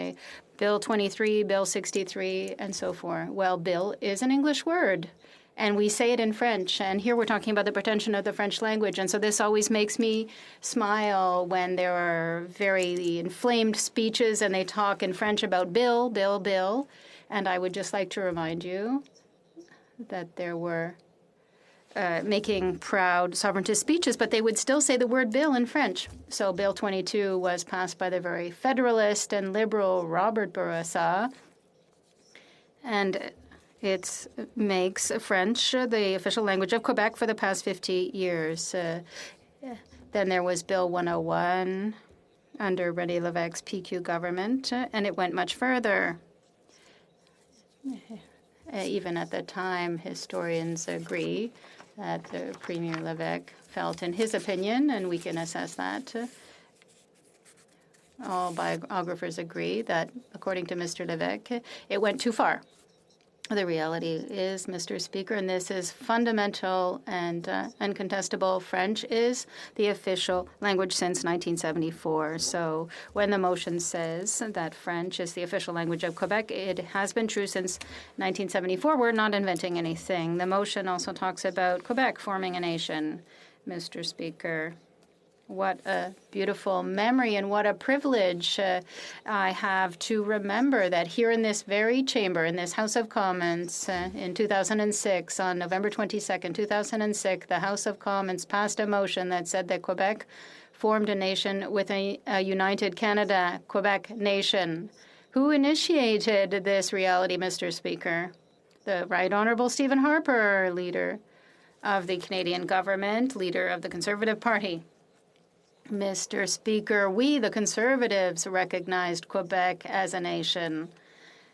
Bill 23, Bill 63, and so forth. Well, Bill is an English word, and we say it in French. And here we're talking about the pretension of the French language. And so this always makes me smile when there are very inflamed speeches and they talk in French about Bill, Bill, Bill. And I would just like to remind you that there were making proud sovereigntist speeches, but they would still say the word Bill in French. So Bill 22 was passed by the very federalist and liberal Robert Bourassa, and it makes French the official language of Quebec for the past 50 years. Then there was Bill 101 under René Lévesque's PQ government, and it went much further. Even at the time, historians agree that Premier Lévesque felt, in his opinion, and we can assess that, all biographers agree that, according to Mr. Lévesque, it went too far. The reality is, Mr. Speaker, and this is fundamental and uncontestable, French is the official language since 1974. So when the motion says that French is the official language of Quebec, it has been true since 1974. We're not inventing anything. The motion also talks about Quebec forming a nation, Mr. Speaker. What a beautiful memory and what a privilege I have to remember that here in this very chamber, in this House of Commons, in 2006, on November 22nd, 2006, the House of Commons passed a motion that said that Quebec formed a nation with a united Canada, Quebec nation. Who initiated this reality, Mr. Speaker? The Right Honourable Stephen Harper, leader of the Canadian government, leader of the Conservative Party. Mr. Speaker, we, the Conservatives, recognized Quebec as a nation.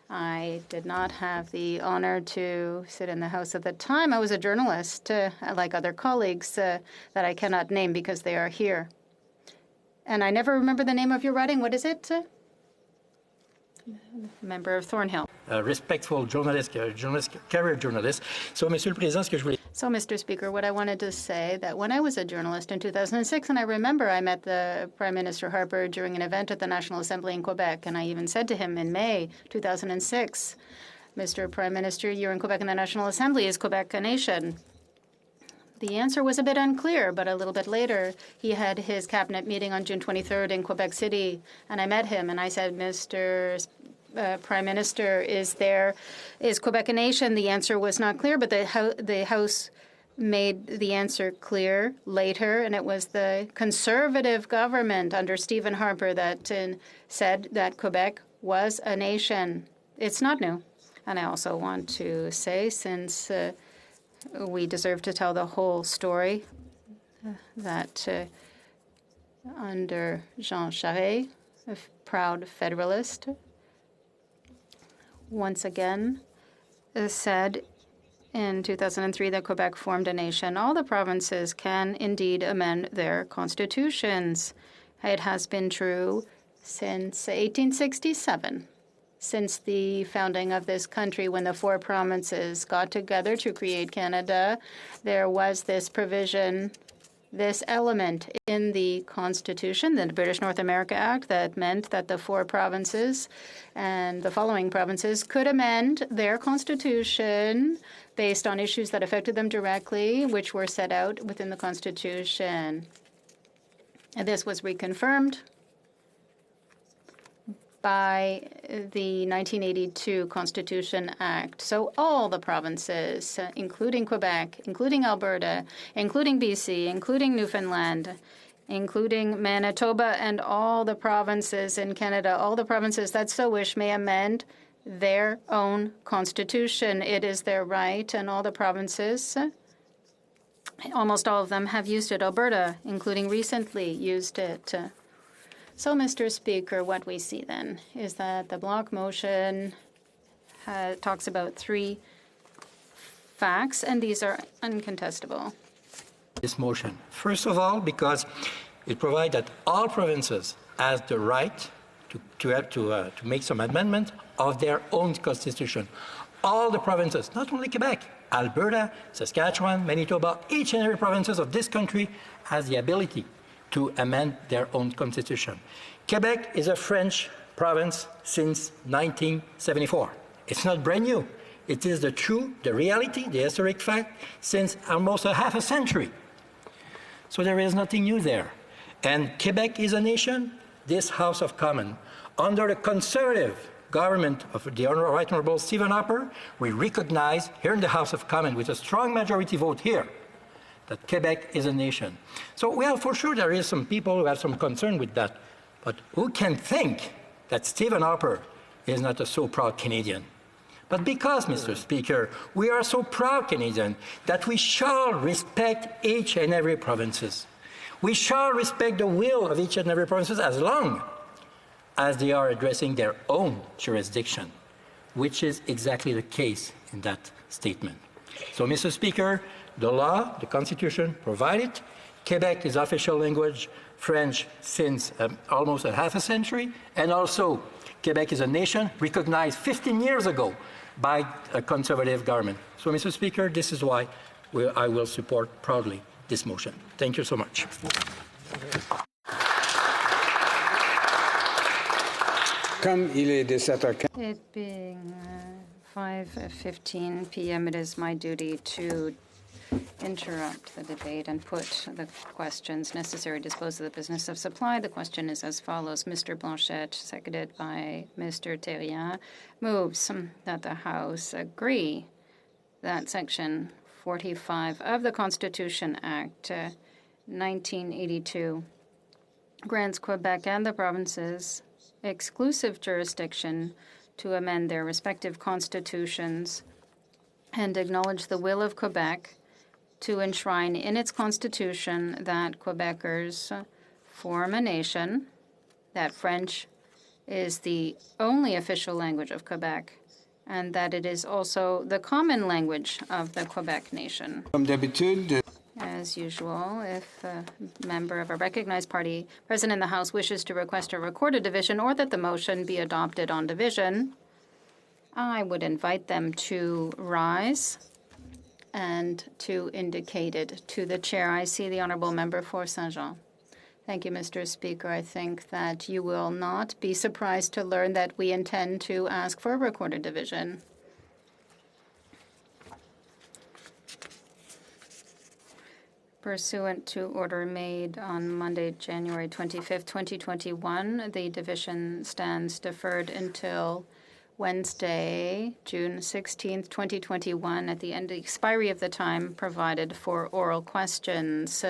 I did not have the honor to sit in the House at the time. I was a journalist, like other colleagues that I cannot name because they are here. And I never remember the name of your writing. What is it? Member of Thornhill. Respectful journalist, career journalist. So, Monsieur le Président, ce que je voulais... So, Mr. Speaker, what I wanted to say that when I was a journalist in 2006, and I remember I met the Prime Minister Harper during an event at the National Assembly in Quebec, and I even said to him in May 2006, Mr. Prime Minister, you're in Quebec in the National Assembly. Is Quebec a nation? The answer was a bit unclear, but a little bit later, he had his cabinet meeting on June 23rd in Quebec City, and I met him, and I said, Mr. Prime Minister, is Quebec a nation? The answer was not clear, but the House made the answer clear later, and it was the Conservative government under Stephen Harper that said that Quebec was a nation. It's not new. And I also want to say, since we deserve to tell the whole story, that under Jean Charest, a proud federalist, once again said in 2003 that Quebec formed a nation. All the provinces can indeed amend their constitutions. It has been true since 1867. Since the founding of this country, when the four provinces got together to create Canada, there was this provision, this element in the Constitution, the British North America Act, that meant that the four provinces and the following provinces could amend their constitution based on issues that affected them directly, which were set out within the Constitution. And this was reconfirmed by the 1982 Constitution Act. So all the provinces, including Quebec, including Alberta, including BC, including Newfoundland, including Manitoba, and all the provinces in Canada, all the provinces that so wish may amend their own constitution. It is their right, and all the provinces, almost all of them, have used it. Alberta, including recently, used it. So, Mr. Speaker, what we see then is that the block motion talks about three facts, and these are uncontestable. This motion, first of all, because it provides that all provinces have the right to make some amendment of their own constitution. All the provinces, not only Quebec, Alberta, Saskatchewan, Manitoba, each and every provinces of this country has the ability to amend their own constitution. Quebec is a French province since 1974. It's not brand new. It is the reality, the historic fact, since almost a half a century. So there is nothing new there. And Quebec is a nation. This House of Commons, under the Conservative government of the Right Honourable Stephen Harper, we recognize here in the House of Commons with a strong majority vote here that Quebec is a nation. So, well, for sure there is some people who have some concern with that. But who can think that Stephen Harper is not a so proud Canadian? But because, Mr. Speaker, we are so proud Canadian that we shall respect each and every provinces. We shall respect the will of each and every provinces as long as they are addressing their own jurisdiction, which is exactly the case in that statement. So, Mr. Speaker, the law, the Constitution provided. Quebec is official language, French since almost a half a century, and also Quebec is a nation recognized 15 years ago by a Conservative government. So, Mr. Speaker, this is why I will support proudly this motion. Thank you so much. It being 5:15 p.m., it is my duty to interrupt the debate and put the questions necessary to dispose of the business of supply. The question is as follows. Mr. Blanchet, seconded by Mr. Terrien, moves that the House agree that Section 45 of the Constitution Act 1982 grants Quebec and the provinces exclusive jurisdiction to amend their respective constitutions and acknowledge the will of Quebec to enshrine in its constitution that Quebecers form a nation, that French is the only official language of Quebec, and that it is also the common language of the Quebec nation. As usual, if a member of a recognized party present in the House wishes to request a recorded division or that the motion be adopted on division, I would invite them to rise and to indicate it to the chair. I see the honourable member for Saint-Jean. Thank you, Mr. Speaker. I think that you will not be surprised to learn that we intend to ask for a recorded division. Pursuant to order made on Monday, January 25th, 2021, the division stands deferred until Wednesday, June 16th, 2021, at the end of the expiry of the time provided for oral questions.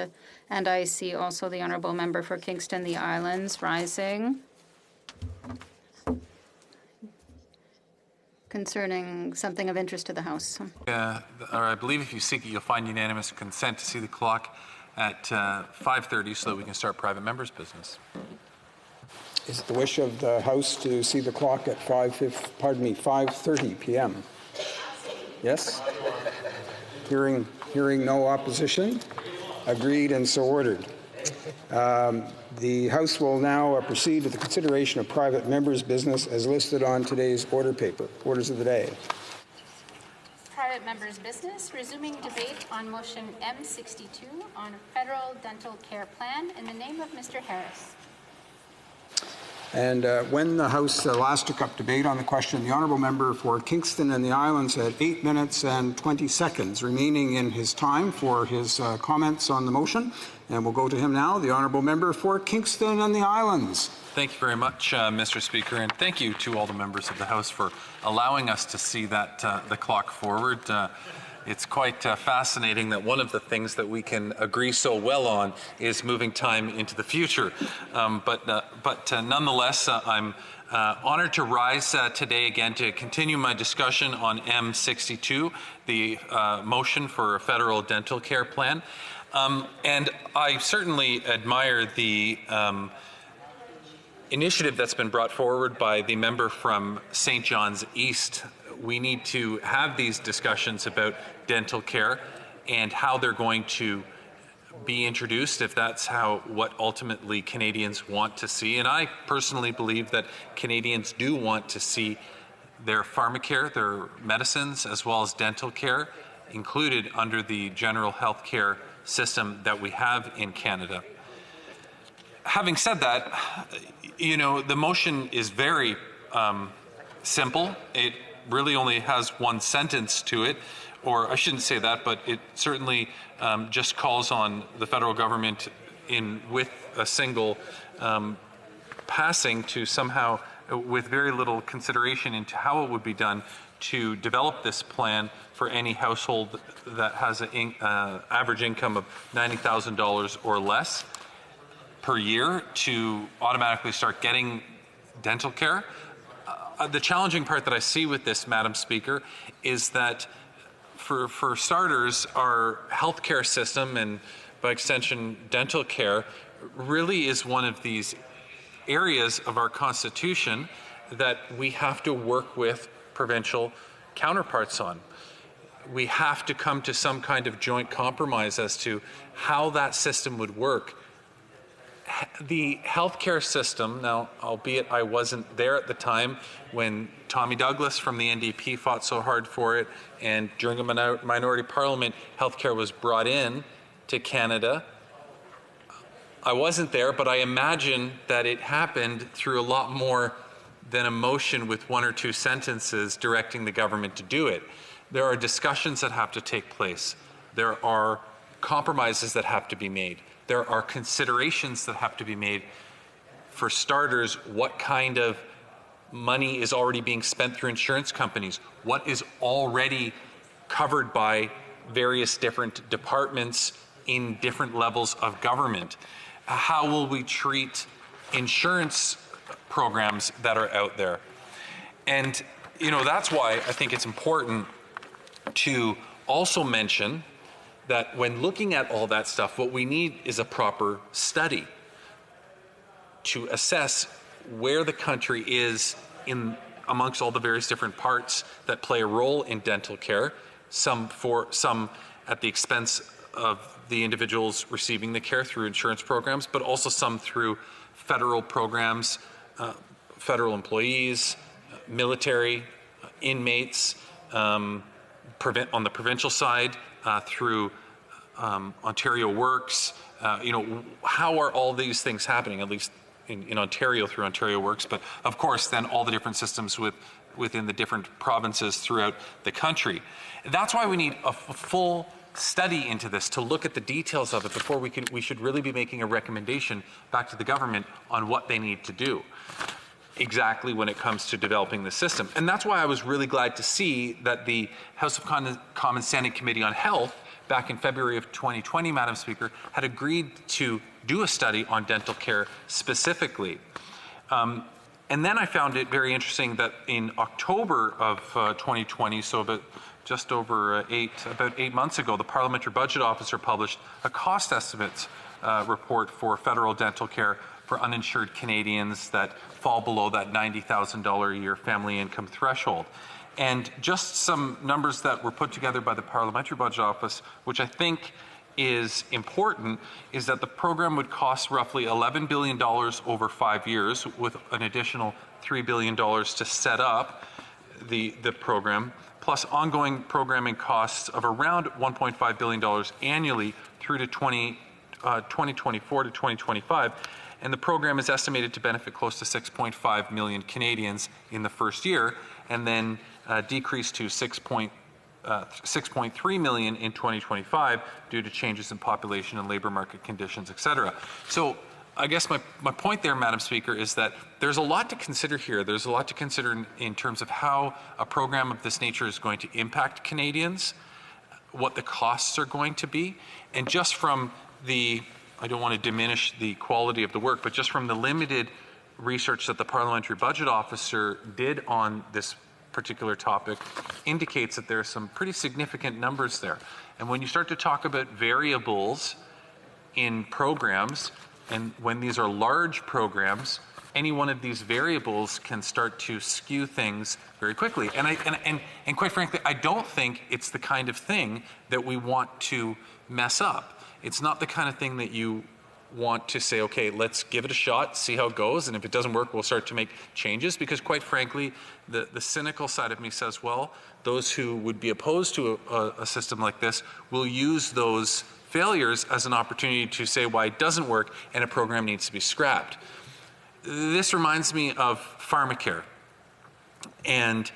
And I see also the honourable member for Kingston, the Islands, rising. Concerning something of interest to the House. I believe if you seek it, you'll find unanimous consent to see the clock at 5:30 so that we can start private members' business. Is it the wish of the House to see the clock at 5:30 p.m.? Yes? Hearing no opposition? Agreed and so ordered. The House will now proceed with the consideration of private members' business as listed on today's order paper. Orders of the day. Private members' business, resuming debate on motion M62 on federal dental care plan in the name of Mr. Harris. And when the House last took up debate on the question, the honourable member for Kingston and the Islands had 8 minutes and 20 seconds remaining in his time for his comments on the motion. And we'll go to him now, the honourable member for Kingston and the Islands. Thank you very much, Mr. Speaker, and thank you to all the members of the House for allowing us to see that the clock forward. It's quite fascinating that one of the things that we can agree so well on is moving time into the future. But nonetheless, I'm honored to rise today again to continue my discussion on M62, the motion for a federal dental care plan. And I certainly admire the initiative that's been brought forward by the member from St. John's East. We need to have these discussions about dental care and how they're going to be introduced, if that's what ultimately Canadians want to see. And I personally believe that Canadians do want to see their pharmacare, their medicines, as well as dental care included under the general health care system that we have in Canada. Having said that, the motion is very simple. It really only has one sentence to it, or I shouldn't say that, but it certainly just calls on the federal government with a single passing to somehow, with very little consideration into how it would be done, to develop this plan for any household that has an average income of $90,000 or less per year to automatically start getting dental care. The challenging part that I see with this, Madam Speaker, is that for starters, our healthcare system and by extension dental care really is one of these areas of our Constitution that we have to work with provincial counterparts on. We have to come to some kind of joint compromise as to how that system would work. The healthcare system, now, albeit I wasn't there at the time when Tommy Douglas from the NDP fought so hard for it, and during a minority parliament, healthcare was brought in to Canada. I wasn't there, but I imagine that it happened through a lot more than a motion with one or two sentences directing the government to do it. There are discussions that have to take place. There are compromises that have to be made. There are considerations that have to be made. For starters, what kind of money is already being spent through insurance companies? What is already covered by various different departments in different levels of government? How will we treat insurance programs that are out there? And, you know, that's why I think it's important to also mention that when looking at all that stuff, what we need is a proper study to assess where the country is in amongst all the various different parts that play a role in dental care, some at the expense of the individuals receiving the care through insurance programs, but also some through federal programs, federal employees, military, inmates, on the provincial side, through Ontario Works. You know, how are all these things happening, at least in Ontario through Ontario Works, but of course then all the different systems within the different provinces throughout the country. That's why we need a full study into this to look at the details of it before we should really be making a recommendation back to the government on what they need to do exactly when it comes to developing the system. And that's why I was really glad to see that the House of Commons Standing Committee on Health back in February of 2020, Madam Speaker, had agreed to do a study on dental care specifically. And then I found it very interesting that in October of 2020, so about 8 months ago, the Parliamentary Budget Officer published a cost estimates report for federal dental care for uninsured Canadians that fall below that $90,000 a year family income threshold. And just some numbers that were put together by the Parliamentary Budget Office, which I think is important, is that the program would cost roughly $11 billion over 5 years, with an additional $3 billion to set up the program, plus ongoing programming costs of around $1.5 billion annually through to 2024 to 2025. And the program is estimated to benefit close to 6.5 million Canadians in the first year, and then decrease to 6.3 million in 2025 due to changes in population and labor market conditions, et cetera. So I guess my point there, Madam Speaker, is that there's a lot to consider here. There's a lot to consider in terms of how a program of this nature is going to impact Canadians, what the costs are going to be, and just from I don't want to diminish the quality of the work, but just from the limited research that the Parliamentary Budget Officer did on this particular topic indicates that there are some pretty significant numbers there. And when you start to talk about variables in programs, and when these are large programs, any one of these variables can start to skew things very quickly. And quite frankly, I don't think it's the kind of thing that we want to mess up. It's not the kind of thing that you want to say, okay, let's give it a shot, see how it goes, and if it doesn't work, we'll start to make changes, because quite frankly, the cynical side of me says, well, those who would be opposed to a system like this will use those failures as an opportunity to say why it doesn't work and a program needs to be scrapped. This reminds me of pharmacare and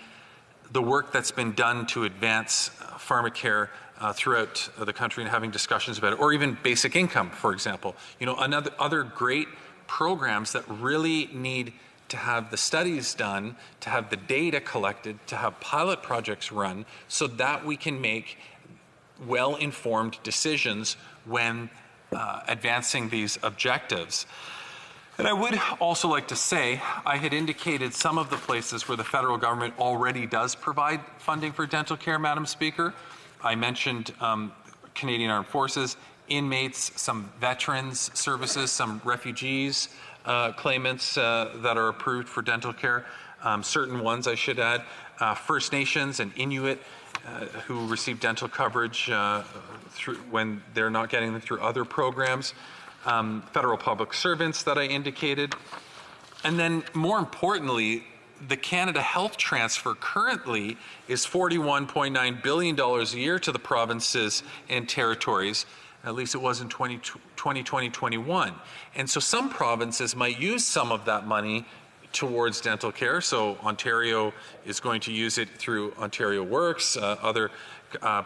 the work that's been done to advance pharmacare throughout the country and having discussions about it, or even basic income, for example. You know, other great programs that really need to have the studies done, to have the data collected, to have pilot projects run, so that we can make well-informed decisions when advancing these objectives. And I would also like to say, I had indicated some of the places where the federal government already does provide funding for dental care, Madam Speaker. I mentioned Canadian Armed Forces, inmates, some veterans services, some refugees, claimants that are approved for dental care, certain ones I should add, First Nations and Inuit who receive dental coverage when they're not getting them through other programs, federal public servants that I indicated, and then more importantly, the Canada Health Transfer currently is $41.9 billion a year to the provinces and territories. At least it was in 2020-21. And so some provinces might use some of that money towards dental care. So Ontario is going to use it through Ontario Works. Other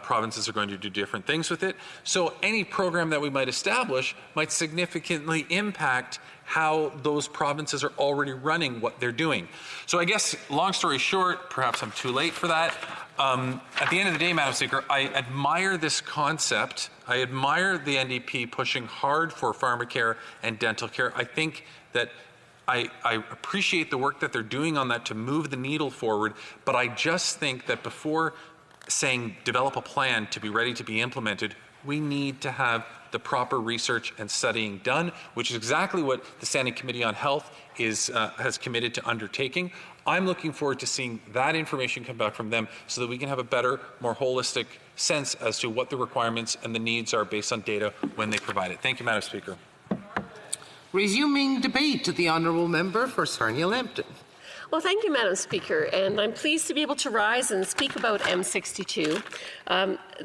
provinces are going to do different things with it. So any program that we might establish might significantly impact how those provinces are already running what they're doing. So I guess, long story short, perhaps I'm too late for that. At the end of the day, Madam Speaker, I admire this concept. I admire the NDP pushing hard for pharmacare and dental care. I think that I appreciate the work that they're doing on that to move the needle forward, but I just think that before saying develop a plan to be ready to be implemented, we need to have the proper research and studying done, which is exactly what the Standing Committee on Health has committed to undertaking. I'm looking forward to seeing that information come back from them so that we can have a better, more holistic sense as to what the requirements and the needs are based on data when they provide it. Thank you, Madam Speaker. Resuming debate, the honourable member for Sarnia-Lambton. Well, thank you, Madam Speaker, and I'm pleased to be able to rise and speak about M62,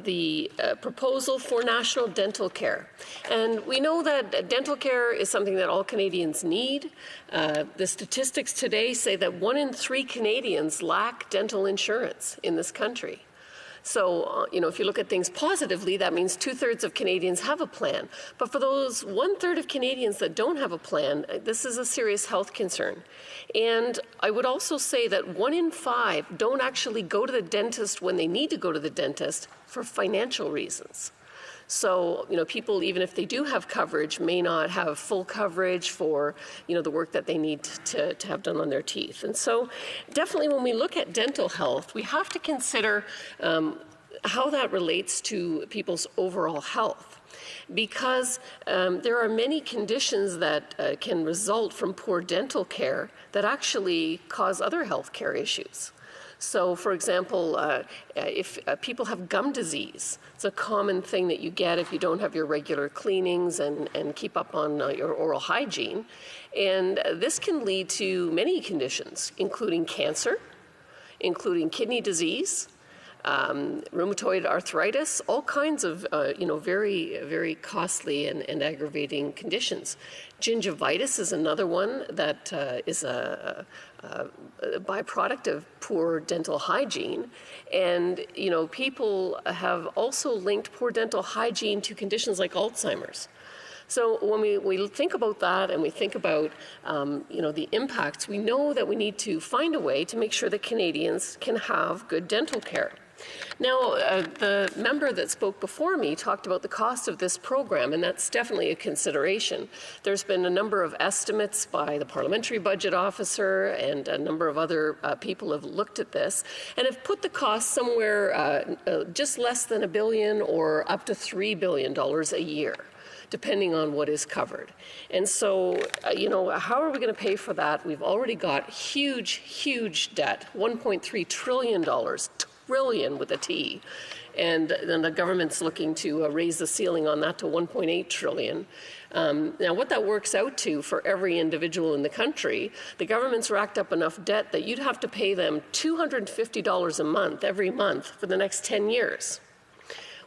the proposal for national dental care. And we know that dental care is something that all Canadians need. The statistics today say that 1 in 3 Canadians lack dental insurance in this country. So, if you look at things positively, that means 2/3 of Canadians have a plan. But for those 1/3 of Canadians that don't have a plan, this is a serious health concern. And I would also say that 1 in 5 don't actually go to the dentist when they need to go to the dentist for financial reasons. So, people, even if they do have coverage, may not have full coverage for, the work that they need to have done on their teeth. And so definitely when we look at dental health, we have to consider how that relates to people's overall health. Because there are many conditions that can result from poor dental care that actually cause other health care issues. So, for example, if people have gum disease, it's a common thing that you get if you don't have your regular cleanings and keep up on your oral hygiene. And this can lead to many conditions, including cancer, including kidney disease, rheumatoid arthritis, all kinds of, very, very costly and aggravating conditions. Gingivitis is another one that is a byproduct of poor dental hygiene. And, people have also linked poor dental hygiene to conditions like Alzheimer's. So when we think about that and we think about, the impacts, we know that we need to find a way to make sure that Canadians can have good dental care. Now, the member that spoke before me talked about the cost of this program, and that's definitely a consideration. There's been a number of estimates by the Parliamentary Budget Officer, and a number of other people have looked at this and have put the cost somewhere just less than $1 billion or up to $3 billion a year, depending on what is covered. And so, how are we going to pay for that? We've already got huge, huge debt, $1.3 trillion. Trillion with a T, and then the government's looking to raise the ceiling on that to 1.8 trillion. Now, what that works out to for every individual in the country, the government's racked up enough debt that you'd have to pay them $250 a month every month for the next 10 years.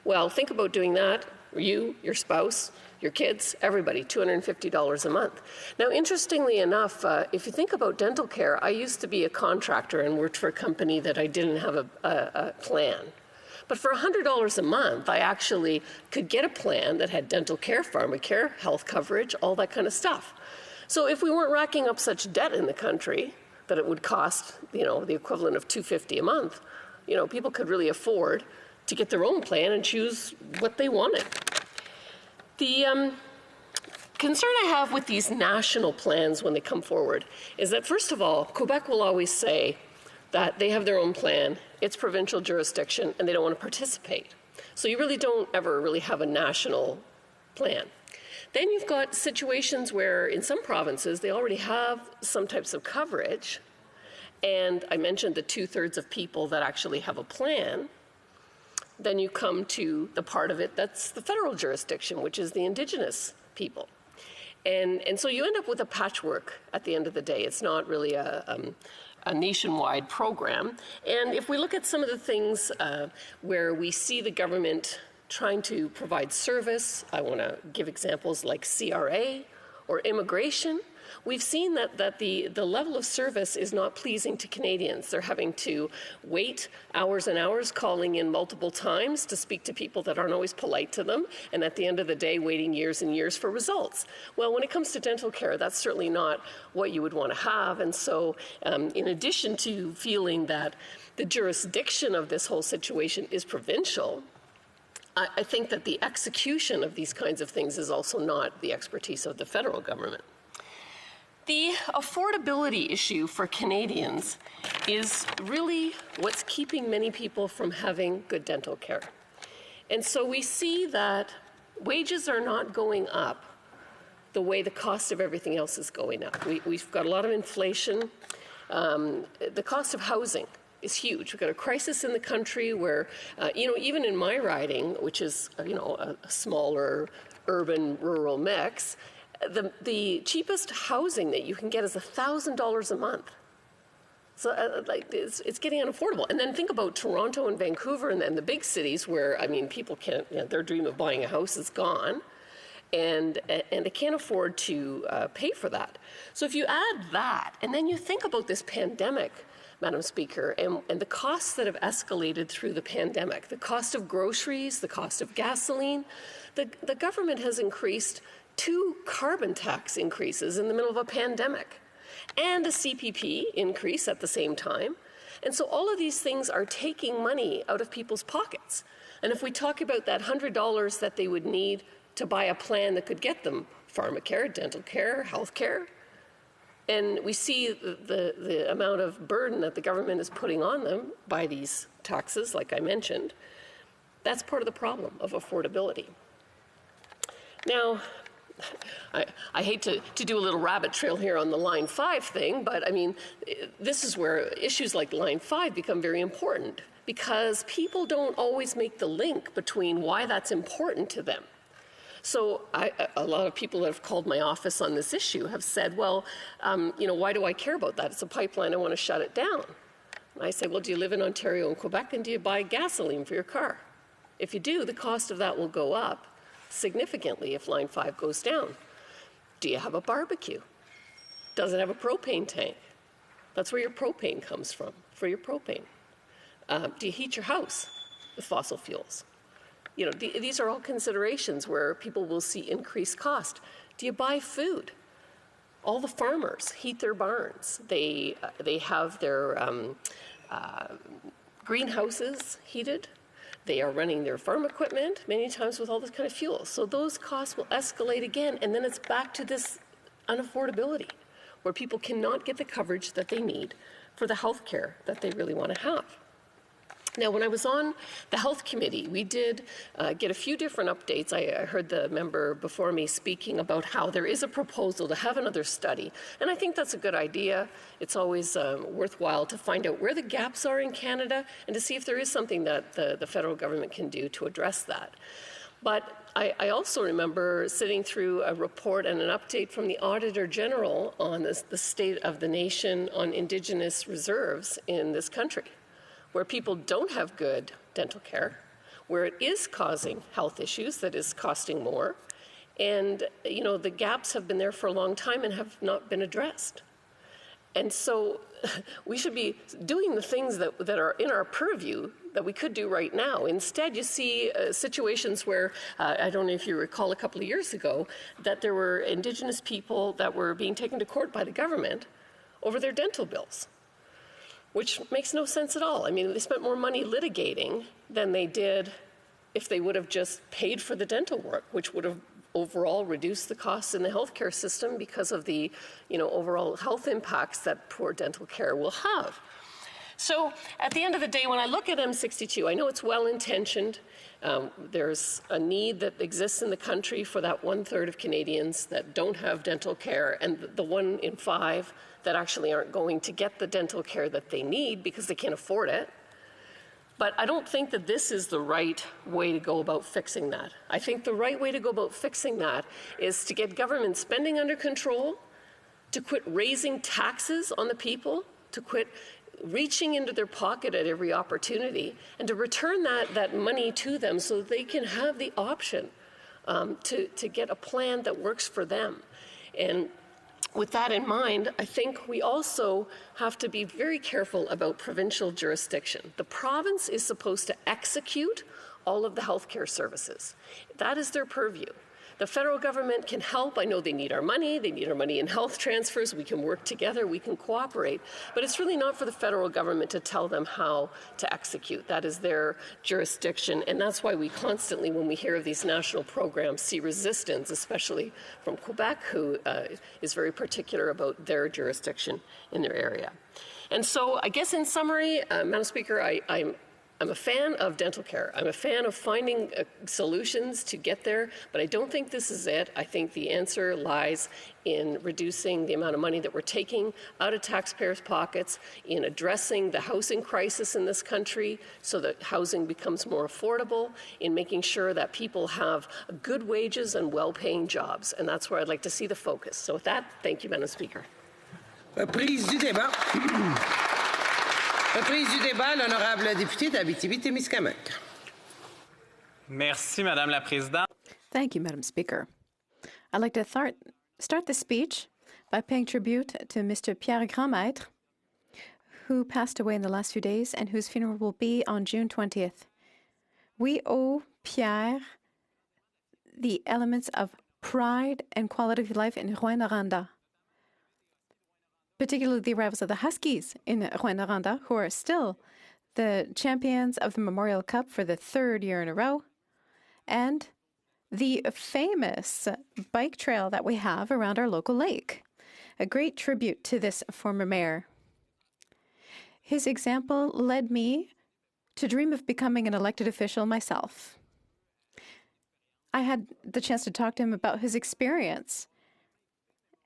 Well, think about doing that. You, your spouse, your kids, everybody, $250 a month. Now, interestingly enough, if you think about dental care, I used to be a contractor and worked for a company that I didn't have a plan. But for $100 a month, I actually could get a plan that had dental care, pharmacare, health coverage, all that kind of stuff. So if we weren't racking up such debt in the country that it would cost, the equivalent of $250 a month, people could really afford to get their own plan and choose what they wanted. The concern I have with these national plans when they come forward is that, first of all, Quebec will always say that they have their own plan, it's provincial jurisdiction, and they don't want to participate. So you really don't ever really have a national plan. Then you've got situations where in some provinces they already have some types of coverage, and I mentioned the 2/3 of people that actually have a plan. Then you come to the part of it that's the federal jurisdiction, which is the Indigenous people. And so you end up with a patchwork at the end of the day. It's not really a nationwide program. And if we look at some of the things where we see the government trying to provide service, I want to give examples like CRA or immigration. we've seen that the level of service is not pleasing to Canadians. They're having to wait hours and hours, calling in multiple times to speak to people that aren't always polite to them, and at the end of the day, waiting years and years for results. Well, when it comes to dental care, that's certainly not what you would want to have. And so, in addition to feeling that the jurisdiction of this whole situation is provincial, I think that the execution of these kinds of things is also not the expertise of the federal government. The affordability issue for Canadians is really what's keeping many people from having good dental care. And so we see that wages are not going up the way the cost of everything else is going up. We've got a lot of inflation. The cost of housing is huge. We've got a crisis in the country where, even in my riding, which is, a smaller urban rural mix, the cheapest housing that you can get is $1,000 a month. So it's getting unaffordable. And then think about Toronto and Vancouver and the big cities where, people can't, their dream of buying a house is gone. And they can't afford to pay for that. So if you add that, and then you think about this pandemic, Madam Speaker, and the costs that have escalated through the pandemic, the cost of groceries, the cost of gasoline, the government has increased 2 carbon tax increases in the middle of a pandemic and a CPP increase at the same time. And so all of these things are taking money out of people's pockets. And if we talk about that $100 that they would need to buy a plan that could get them pharmacare, dental care, health care, and we see the amount of burden that the government is putting on them by these taxes, like I mentioned, that's part of the problem of affordability. Now, I hate to do a little rabbit trail here on the Line 5 thing, but this is where issues like Line 5 become very important, because people don't always make the link between why that's important to them. So a lot of people that have called my office on this issue have said, well, why do I care about that? It's a pipeline, I want to shut it down. And I say, well, do you live in Ontario and Quebec, and do you buy gasoline for your car? If you do, the cost of that will go up significantly if Line 5 goes down. Do you have a barbecue? Does it have a propane tank? That's where your propane comes from, for your propane. Do you heat your house with fossil fuels? These are all considerations where people will see increased cost. Do you buy food? All the farmers heat their barns. They have their greenhouses heated. They are running their farm equipment many times with all this kind of fuel. So those costs will escalate again, and then it's back to this unaffordability, where people cannot get the coverage that they need for the health care that they really want to have. Now, when I was on the Health Committee, we did get a few different updates. I heard the member before me speaking about how there is a proposal to have another study, and I think that's a good idea. It's always worthwhile to find out where the gaps are in Canada and to see if there is something that the federal government can do to address that. But I also remember sitting through a report and an update from the Auditor General on the state of the nation on Indigenous reserves in this country, where people don't have good dental care, where it is causing health issues that is costing more. And, the gaps have been there for a long time and have not been addressed. And so we should be doing the things that are in our purview that we could do right now. Instead, you see situations where, I don't know if you recall a couple of years ago, that there were Indigenous people that were being taken to court by the government over their dental bills, which makes no sense at all. They spent more money litigating than they did if they would have just paid for the dental work, which would have overall reduced the costs in the healthcare system because of the, overall health impacts that poor dental care will have. So at the end of the day, when I look at M62, I know it's well-intentioned. There's a need that exists in the country for that 1/3 of Canadians that don't have dental care, and the 1 in 5 that actually aren't going to get the dental care that they need because they can't afford it. But I don't think that this is the right way to go about fixing that. I think the right way to go about fixing that is to get government spending under control, to quit raising taxes on the people, to quit reaching into their pocket at every opportunity, and to return that money to them so that they can have the option to get a plan that works for them. And with that in mind, I think we also have to be very careful about provincial jurisdiction. The province is supposed to execute all of the healthcare services. That is their purview. The federal government can help. I know they need our money. They need our money in health transfers. We can work together. We can cooperate. But it's really not for the federal government to tell them how to execute. That is their jurisdiction. And that's why we constantly, when we hear of these national programs, see resistance, especially from Quebec, who is very particular about their jurisdiction in their area. And so I guess in summary, Madam Speaker, I'm a fan of dental care. I'm a fan of finding solutions to get there, but I don't think this is it. I think the answer lies in reducing the amount of money that we're taking out of taxpayers' pockets, in addressing the housing crisis in this country so that housing becomes more affordable, in making sure that people have good wages and well-paying jobs. And that's where I'd like to see the focus. So with that, thank you, Madam Speaker. Reprise du débat. Reprise du débat, l'honorable député d'Abitibi-Témiscamingue. Merci, Madame la Présidente. Thank you, Madam Speaker. I'd like to start the speech by paying tribute to Mr. Pierre Grandmaître, who passed away in the last few days and whose funeral will be on June 20th. We owe Pierre the elements of pride and quality of life in Rouyn-Noranda, particularly the arrivals of the Huskies in Rouyn-Noranda, who are still the champions of the Memorial Cup for the third year in a row, and the famous bike trail that we have around our local lake. A great tribute to this former mayor. His example led me to dream of becoming an elected official myself. I had the chance to talk to him about his experience,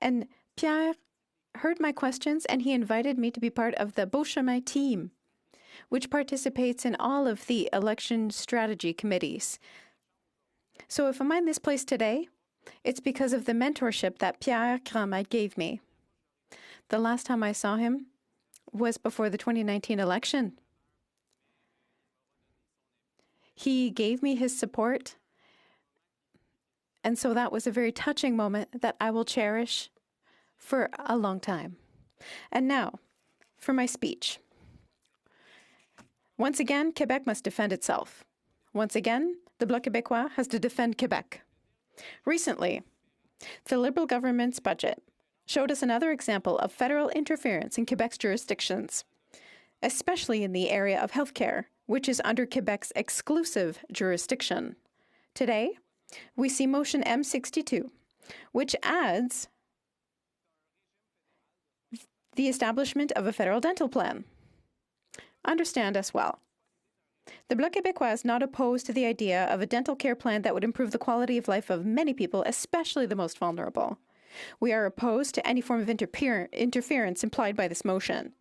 and Pierre heard my questions, and he invited me to be part of the Beauchemin team, which participates in all of the election strategy committees. So if I'm in this place today, it's because of the mentorship that Pierre Grandmaître gave me. The last time I saw him was before the 2019 election. He gave me his support, and so that was a very touching moment that I will cherish for a long time. And now, for my speech. Once again, Quebec must defend itself. Once again, the Bloc Québécois has to defend Quebec. Recently, the Liberal government's budget showed us another example of federal interference in Quebec's jurisdictions, especially in the area of healthcare, which is under Quebec's exclusive jurisdiction. Today, we see motion M62, which adds the establishment of a federal dental plan. Understand us well. The Bloc Québécois is not opposed to the idea of a dental care plan that would improve the quality of life of many people, especially the most vulnerable. We are opposed to any form of interference implied by this motion.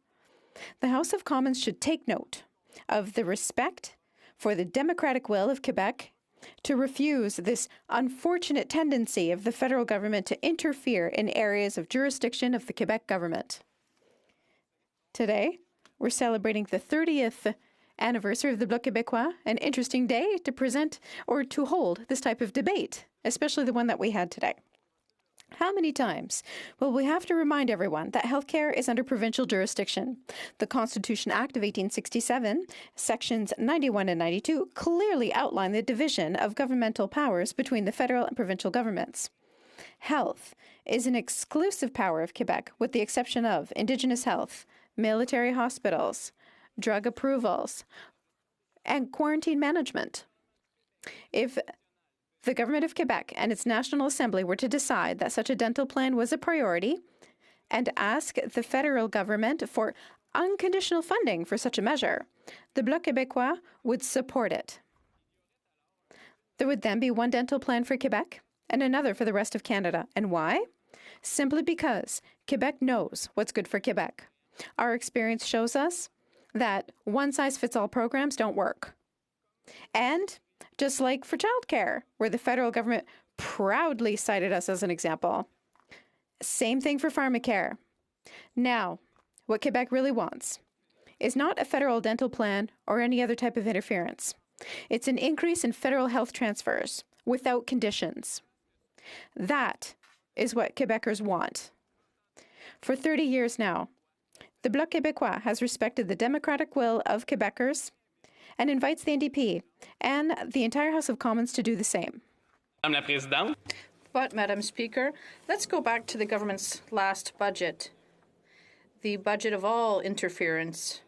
The House of Commons should take note of the respect for the democratic will of Quebec to refuse this unfortunate tendency of the federal government to interfere in areas of jurisdiction of the Quebec government. Today, we're celebrating the 30th anniversary of the Bloc Québécois, an interesting day to present or to hold this type of debate, especially the one that we had today. How many times will we have to remind everyone that healthcare is under provincial jurisdiction? The Constitution Act of 1867, sections 91 and 92, clearly outline the division of governmental powers between the federal and provincial governments. Health is an exclusive power of Quebec, with the exception of Indigenous health, military hospitals, drug approvals, and quarantine management. If the Government of Quebec and its National Assembly were to decide that such a dental plan was a priority and ask the federal government for unconditional funding for such a measure, the Bloc Québécois would support it. There would then be one dental plan for Quebec and another for the rest of Canada. And why? Simply because Quebec knows what's good for Quebec. Our experience shows us that one-size-fits-all programs don't work. And just like for childcare, where the federal government proudly cited us as an example. Same thing for pharmacare. Now, what Quebec really wants is not a federal dental plan or any other type of interference. It's an increase in federal health transfers without conditions. That is what Quebecers want. For 30 years now, the Bloc Québécois has respected the democratic will of Quebecers and invites the NDP and the entire House of Commons to do the same. Madame la Présidente. But, Madam Speaker, let's go back to the government's last budget, the budget of all interference.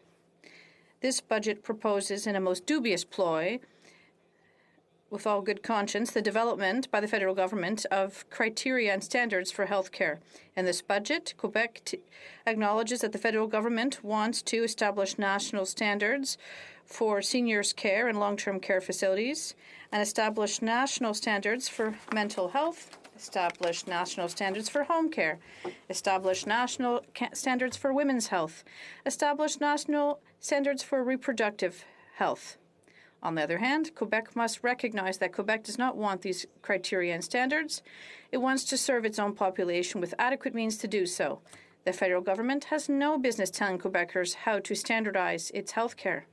This budget proposes, in a most dubious ploy, with all good conscience, the development by the federal government of criteria and standards for health care. In this budget, Quebec acknowledges that the federal government wants to establish national standards for seniors' care and long-term care facilities, and establish national standards for mental health, establish national standards for home care, establish national standards for women's health, establish national standards for reproductive health. On the other hand, Quebec must recognize that Quebec does not want these criteria and standards. It wants to serve its own population with adequate means to do so. The federal government has no business telling Quebecers how to standardize its health care.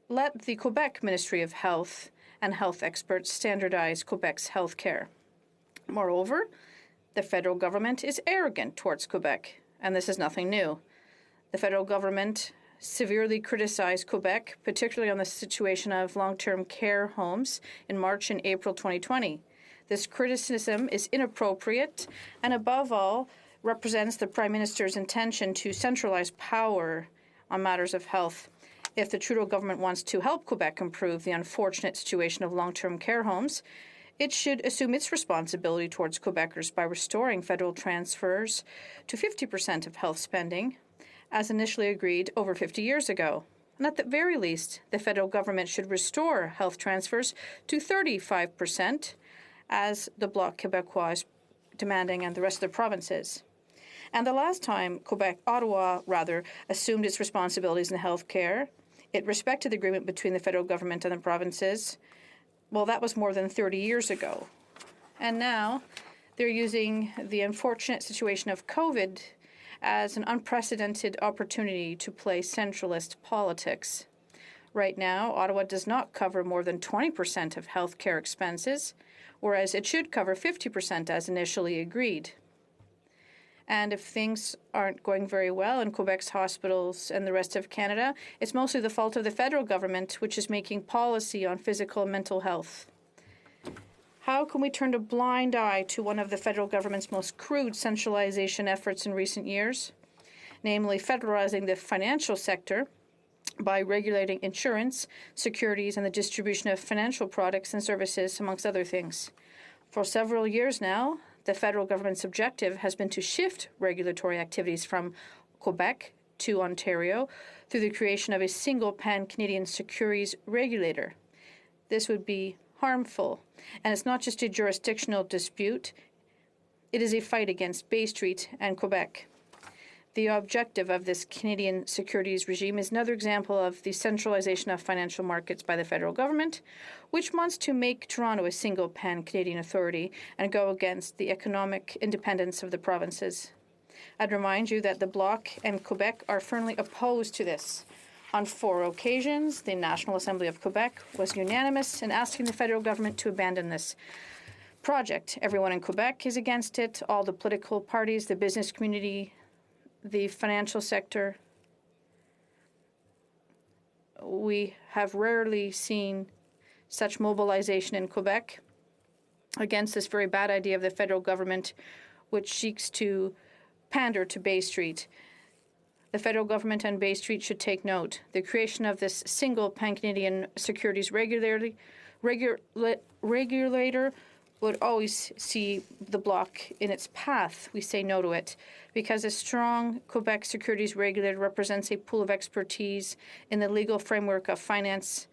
Let the Quebec Ministry of Health and health experts standardize Quebec's health care. Moreover, the federal government is arrogant towards Quebec, and this is nothing new. The federal government severely criticized Quebec, particularly on the situation of long-term care homes in March and April 2020. This criticism is inappropriate and, above all, represents the Prime Minister's intention to centralize power on matters of health. If the Trudeau government wants to help Quebec improve the unfortunate situation of long-term care homes, it should assume its responsibility towards Quebecers by restoring federal transfers to 50% of health spending, as initially agreed over 50 years ago. And at the very least, the federal government should restore health transfers to 35%, as the Bloc Québécois is demanding and the rest of the provinces. And the last time Ottawa assumed its responsibilities in health care, it respected the agreement between the federal government and the provinces. Well, that was more than 30 years ago. And now they're using the unfortunate situation of COVID as an unprecedented opportunity to play centralist politics. Right now, Ottawa does not cover more than 20% of health care expenses, whereas it should cover 50% as initially agreed. And if things aren't going very well in Quebec's hospitals and the rest of Canada, it's mostly the fault of the federal government, which is making policy on physical and mental health. How can we turn a blind eye to one of the federal government's most crude centralization efforts in recent years, namely federalizing the financial sector by regulating insurance, securities, and the distribution of financial products and services, amongst other things? For several years now, the federal government's objective has been to shift regulatory activities from Quebec to Ontario through the creation of a single pan-Canadian securities regulator. This would be harmful, and it's not just a jurisdictional dispute, it is a fight against Bay Street and Quebec. The objective of this Canadian securities regime is another example of the centralization of financial markets by the federal government, which wants to make Toronto a single pan-Canadian authority and go against the economic independence of the provinces. I'd remind you that the Bloc and Quebec are firmly opposed to this. On 4 occasions, the National Assembly of Quebec was unanimous in asking the federal government to abandon this project. Everyone in Quebec is against it, all the political parties, the business community, the financial sector. We have rarely seen such mobilization in Quebec against this very bad idea of the federal government, which seeks to pander to Bay Street. The federal government and Bay Street should take note. The creation of this single pan-Canadian securities regulator would always see the Bloc in its path. We say no to it because a strong Quebec securities regulator represents a pool of expertise in the legal framework of finance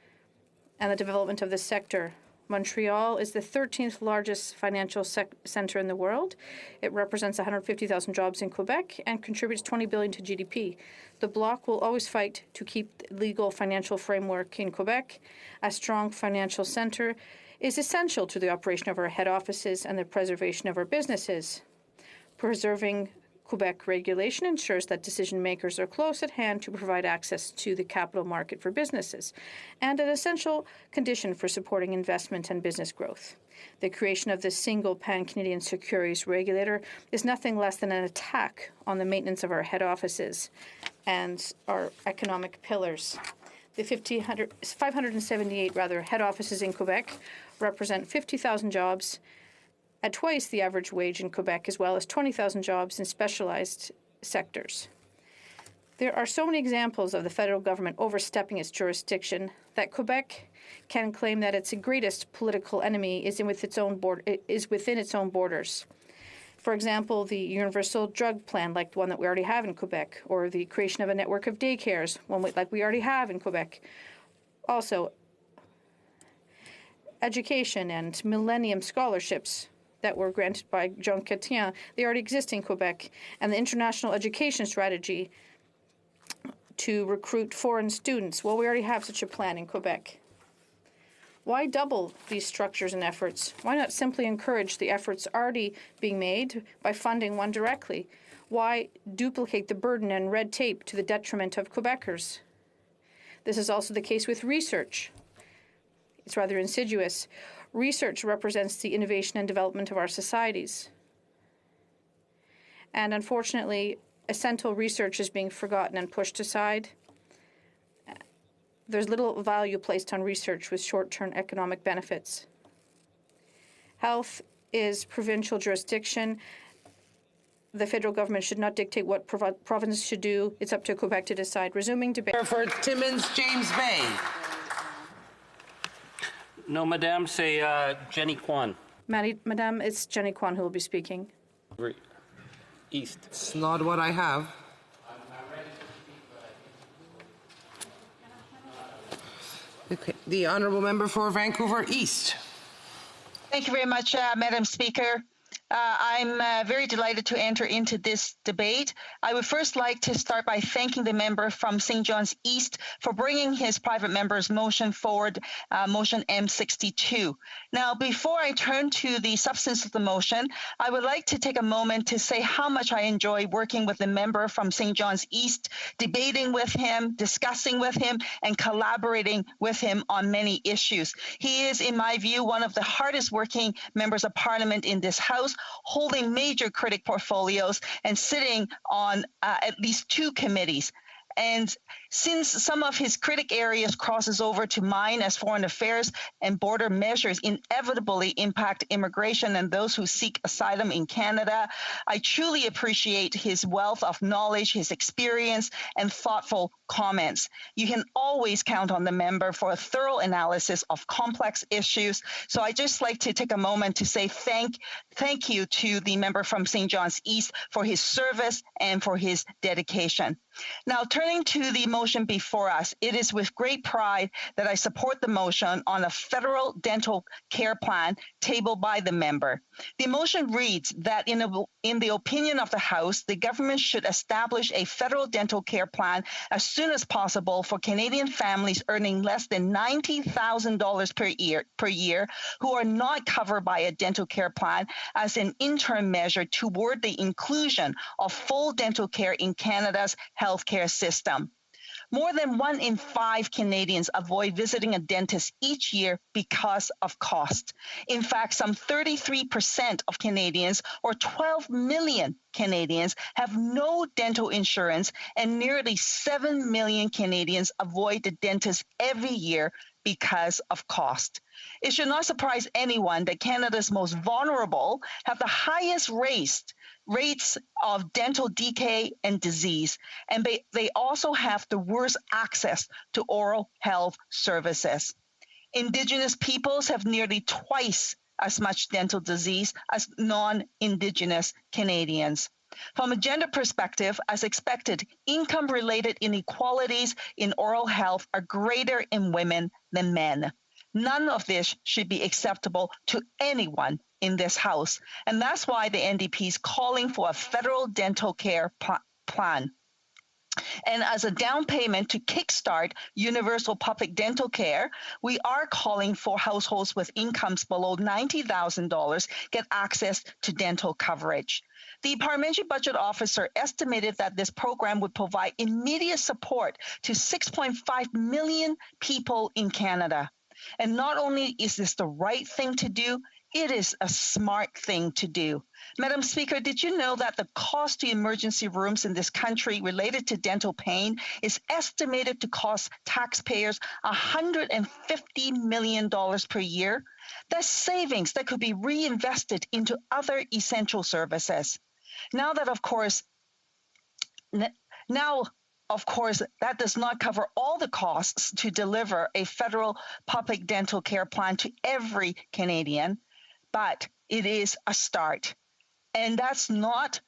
and the development of the sector. Montreal is the 13th largest financial center in the world. It represents 150,000 jobs in Quebec and contributes $20 billion to GDP. The Bloc will always fight to keep the legal financial framework in Quebec. A strong financial center is essential to the operation of our head offices and the preservation of our businesses. Preserving Quebec regulation ensures that decision makers are close at hand to provide access to the capital market for businesses, and an essential condition for supporting investment and business growth. The creation of this single pan-Canadian securities regulator is nothing less than an attack on the maintenance of our head offices and our economic pillars. The 578 head offices in Quebec represent 50,000 jobs at twice the average wage in Quebec, as well as 20,000 jobs in specialized sectors. There are so many examples of the federal government overstepping its jurisdiction that Quebec can claim that its greatest political enemy is within its own borders. For example, the universal drug plan, like the one that we already have in Quebec, or the creation of a network of daycares, like we already have in Quebec. Also, education and millennium scholarships that were granted by Jean Chrétien, they already exist in Quebec, and the international education strategy to recruit foreign students, well, we already have such a plan in Quebec. Why double these structures and efforts? Why not simply encourage the efforts already being made by funding one directly? Why duplicate the burden and red tape to the detriment of Quebecers? This is also the case with research. It's rather insidious. Research represents the innovation and development of our societies. And unfortunately, essential research is being forgotten and pushed aside. There's little value placed on research with short-term economic benefits. Health is provincial jurisdiction. The federal government should not dictate what provinces should do. It's up to Quebec to decide. Resuming debate. For Timmins, James Bay. No, Madame, say Jenny Kwan. Madame, it's Jenny Kwan who will be speaking. East. It's not what I have. Okay. The Honourable Member for Vancouver East. Thank you very much, Madam Speaker. I'm very delighted to enter into this debate. I would first like to start by thanking the member from St. John's East for bringing his private member's motion forward, motion M62. Now, before I turn to the substance of the motion, I would like to take a moment to say how much I enjoy working with the member from St. John's East, debating with him, discussing with him, and collaborating with him on many issues. He is, in my view, one of the hardest working members of Parliament in this House, holding major critic portfolios and sitting on at least 2 committees. And since some of his critic areas crosses over to mine as foreign affairs and border measures inevitably impact immigration and those who seek asylum in Canada, I truly appreciate his wealth of knowledge, his experience, and thoughtful comments. You can always count on the member for a thorough analysis of complex issues. So I just like to take a moment to say thank you to the member from St. John's East for his service and for his dedication. Now, turning to the motion before us, it is with great pride that I support the motion on a federal dental care plan tabled by the member. The motion reads that in the opinion of the House, the government should establish a federal dental care plan as soon as possible for Canadian families earning less than $90,000 per year who are not covered by a dental care plan as an interim measure toward the inclusion of full dental care in Canada's healthcare system. More than 1 in 5 Canadians avoid visiting a dentist each year because of cost. In fact, some 33% of Canadians, or 12 million Canadians, have no dental insurance, and nearly 7 million Canadians avoid the dentist every year because of cost. It should not surprise anyone that Canada's most vulnerable have the highest rates of dental decay and disease, and they also have the worst access to oral health services. Indigenous peoples have nearly twice as much dental disease as non-Indigenous Canadians. From a gender perspective, as expected, income-related inequalities in oral health are greater in women than men. None of this should be acceptable to anyone in this House, and that's why the NDP is calling for a federal dental care plan. And as a down payment to kickstart universal public dental care, we are calling for households with incomes below $90,000 get access to dental coverage. The Parliamentary Budget Officer estimated that this program would provide immediate support to 6.5 million people in Canada. And not only is this the right thing to do, it is a smart thing to do. Madam Speaker, did you know that the cost to emergency rooms in this country related to dental pain is estimated to cost taxpayers $150 million per year? That's savings that could be reinvested into other essential services. Now, of course, that does not cover all the costs to deliver a federal public dental care plan to every Canadian, but it is a start. And that's not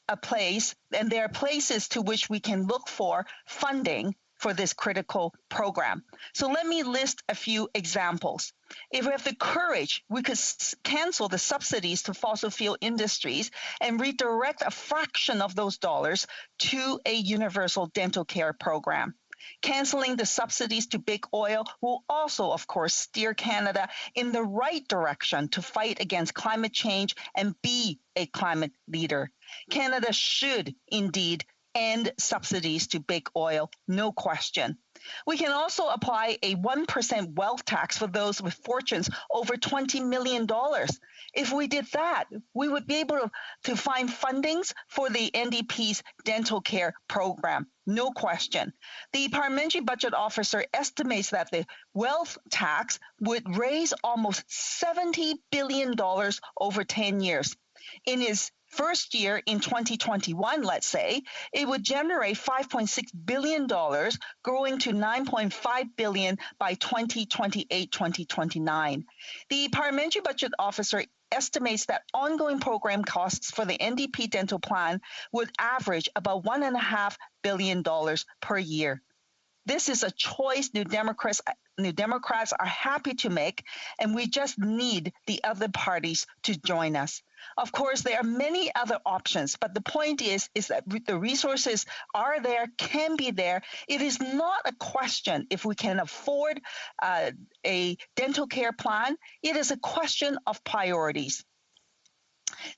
a place, and there are places to which we can look for funding for this critical program. So let me list a few examples. If we have the courage, we could cancel the subsidies to fossil fuel industries and redirect a fraction of those dollars to a universal dental care program. Canceling the subsidies to big oil will also, of course, steer Canada in the right direction to fight against climate change and be a climate leader. Canada should indeed end subsidies to big oil, no question. We can also apply a 1% wealth tax for those with fortunes over $20 million. If we did that, we would be able to find fundings for the NDP's dental care program, no question. The Parliamentary Budget Officer estimates that the wealth tax would raise almost $70 billion over 10 years. In his first year in 2021, let's say, it would generate $5.6 billion, growing to $9.5 billion by 2028-2029. The Parliamentary Budget Officer estimates that ongoing program costs for the NDP dental plan would average about $1.5 billion per year. This is a choice New Democrats are happy to make, and we just need the other parties to join us. Of course, there are many other options, but the point is that the resources are there, can be there. It is not a question if we can afford a dental care plan. It is a question of priorities.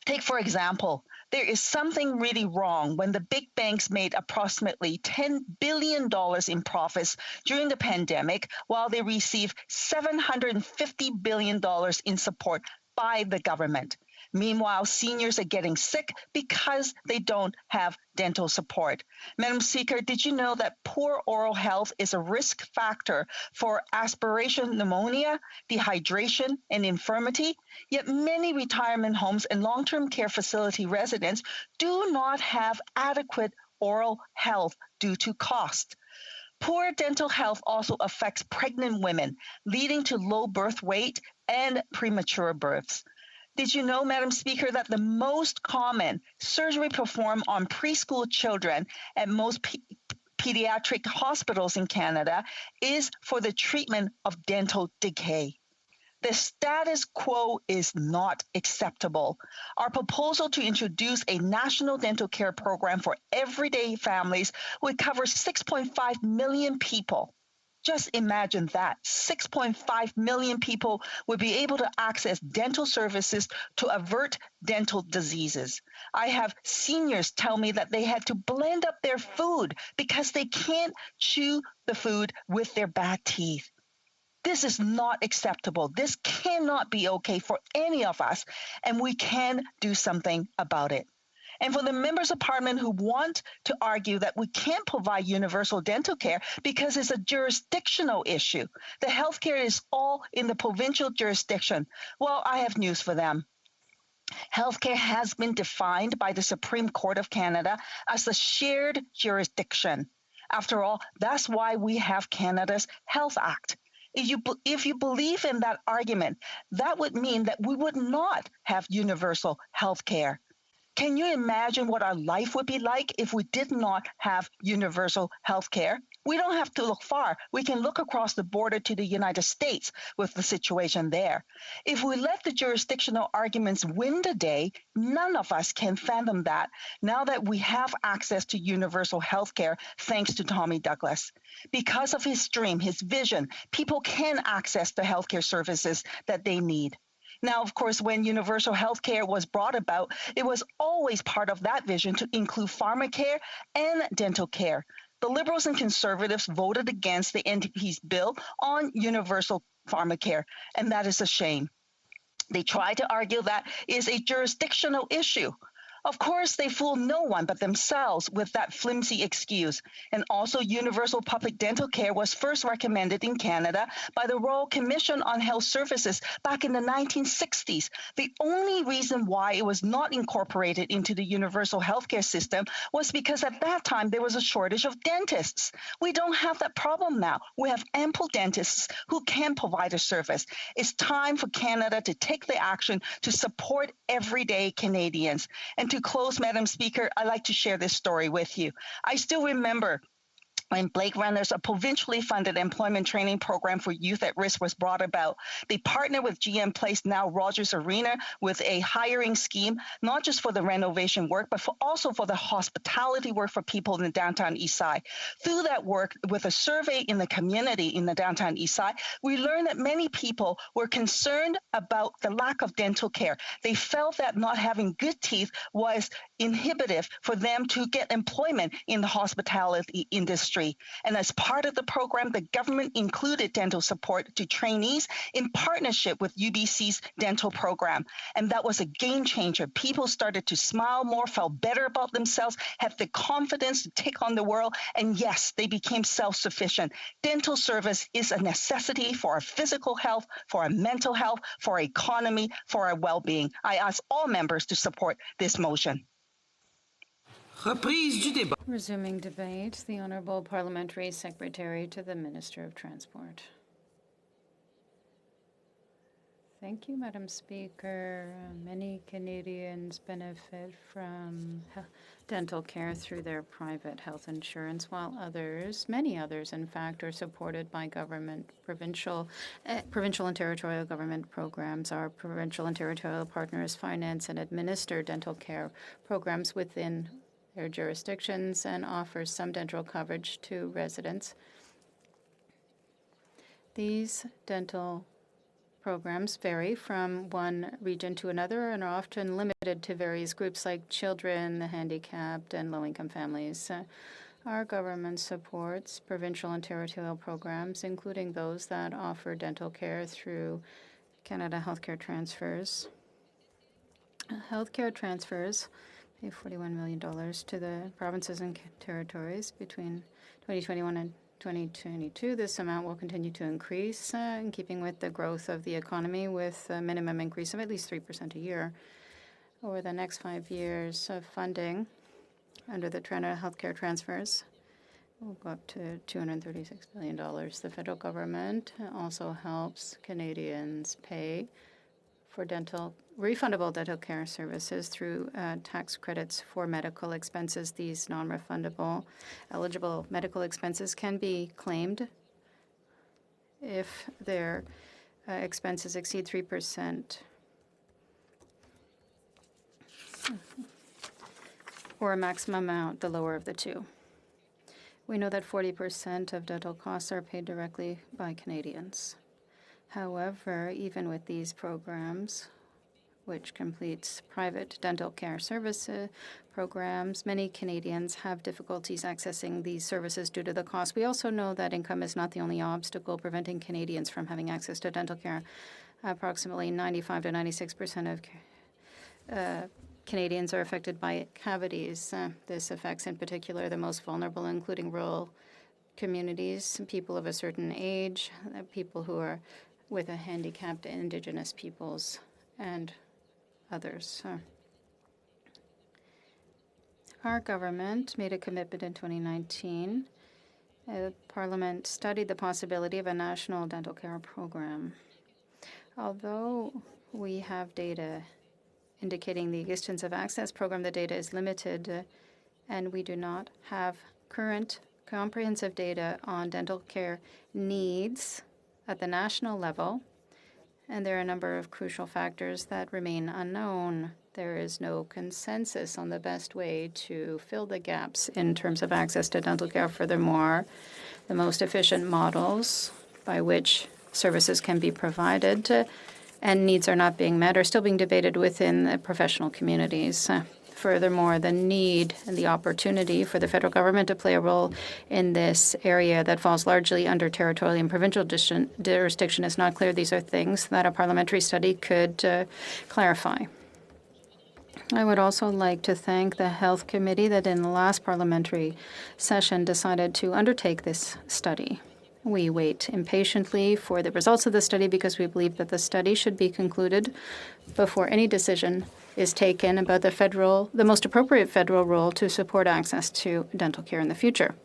Take, for example, there is something really wrong when the big banks made approximately $10 billion in profits during the pandemic, while they received $750 billion in support by the government. Meanwhile, seniors are getting sick because they don't have dental support. Madam Speaker, did you know that poor oral health is a risk factor for aspiration pneumonia, dehydration, and infirmity? Yet many retirement homes and long-term care facility residents do not have adequate oral health due to cost. Poor dental health also affects pregnant women, leading to low birth weight and premature births. Did you know, Madam Speaker, that the most common surgery performed on preschool children at most pediatric hospitals in Canada is for the treatment of dental decay? The status quo is not acceptable. Our proposal to introduce a national dental care program for everyday families would cover 6.5 million people. Just imagine that 6.5 million people would be able to access dental services to avert dental diseases. I have seniors tell me that they had to blend up their food because they can't chew the food with their bad teeth. This is not acceptable. This cannot be okay for any of us, and we can do something about it. And for the members of parliament who want to argue that we can't provide universal dental care because it's a jurisdictional issue, the healthcare is all in the provincial jurisdiction. Well, I have news for them. Healthcare has been defined by the Supreme Court of Canada as a shared jurisdiction. After all, that's why we have Canada's Health Act. If you believe in that argument, that would mean that we would not have universal health care. Can you imagine what our life would be like if we did not have universal health care? We don't have to look far. We can look across the border to the United States with the situation there. If we let the jurisdictional arguments win the day, none of us can fathom that now that we have access to universal health care thanks to Tommy Douglas. Because of his dream, his vision, people can access the healthcare services that they need. Now, of course, when universal health care was brought about, it was always part of that vision to include pharmacare and dental care. The Liberals and Conservatives voted against the NDP's bill on universal pharmacare, and that is a shame. They tried to argue that it is a jurisdictional issue. Of course, they fool no one but themselves with that flimsy excuse. And also, universal public dental care was first recommended in Canada by the Royal Commission on Health Services back in the 1960s. The only reason why it was not incorporated into the universal healthcare system was because at that time there was a shortage of dentists. We don't have that problem now. We have ample dentists who can provide a service. It's time for Canada to take the action to support everyday Canadians. And to close, Madam Speaker, I'd like to share this story with you. I still remember when Blake Renner's a provincially funded employment training program for youth at risk was brought about. They partnered with GM Place, now Rogers Arena, with a hiring scheme, not just for the renovation work, but also for the hospitality work for people in the downtown east side. Through that work, with a survey in the community in the downtown east side, we learned that many people were concerned about the lack of dental care. They felt that not having good teeth was inhibitive for them to get employment in the hospitality industry. And as part of the program, the government included dental support to trainees in partnership with UBC's dental program. And that was a game changer. People started to smile more, felt better about themselves, had the confidence to take on the world. And yes, they became self-sufficient. Dental service is a necessity for our physical health, for our mental health, for our economy, for our well-being. I ask all members to support this motion. Resuming debate, the Honourable Parliamentary Secretary to the Minister of Transport. Thank you, Madam Speaker. Many Canadians benefit from dental care through their private health insurance, while many others, in fact, are supported by government, provincial and territorial government programs. Our provincial and territorial partners finance and administer dental care programs within their jurisdictions and offers some dental coverage to residents. These dental programs vary from one region to another and are often limited to various groups like children, the handicapped, and low-income families. Our government supports provincial and territorial programs, including those that offer dental care through Canada Healthcare Transfers. Healthcare transfers pay $41 million to the provinces and territories between 2021 and 2022. This amount will continue to increase in keeping with the growth of the economy, with a minimum increase of at least 3% a year. Over the next 5 years of funding under the Canada Healthcare Transfers will go up to $236 billion. The federal government also helps Canadians pay for refundable dental care services through tax credits for medical expenses. These non-refundable eligible medical expenses can be claimed if their expenses exceed 3% or a maximum amount, the lower of the two. We know that 40% of dental costs are paid directly by Canadians. However, even with these programs, which completes private dental care services programs, many Canadians have difficulties accessing these services due to the cost. We also know that income is not the only obstacle preventing Canadians from having access to dental care. Approximately 95 to 96% of Canadians are affected by cavities. This affects in particular the most vulnerable, including rural communities, people of a certain age, people who are with a handicapped, Indigenous peoples, and others. Our government made a commitment in 2019. Parliament studied the possibility of a national dental care program. Although we have data indicating the existence of access program, the data is limited, and we do not have current comprehensive data on dental care needs at the national level, and there are a number of crucial factors that remain unknown. There is no consensus on the best way to fill the gaps in terms of access to dental care. Furthermore, the most efficient models by which services can be provided and needs are not being met are still being debated within the professional communities. Furthermore, the need and the opportunity for the federal government to play a role in this area that falls largely under territorial and provincial jurisdiction is not clear. These are things that a parliamentary study could clarify. I would also like to thank the Health Committee that in the last parliamentary session decided to undertake this study. We wait impatiently for the results of the study because we believe that the study should be concluded before any decision is taken about the most appropriate federal role to support access to dental care in the future.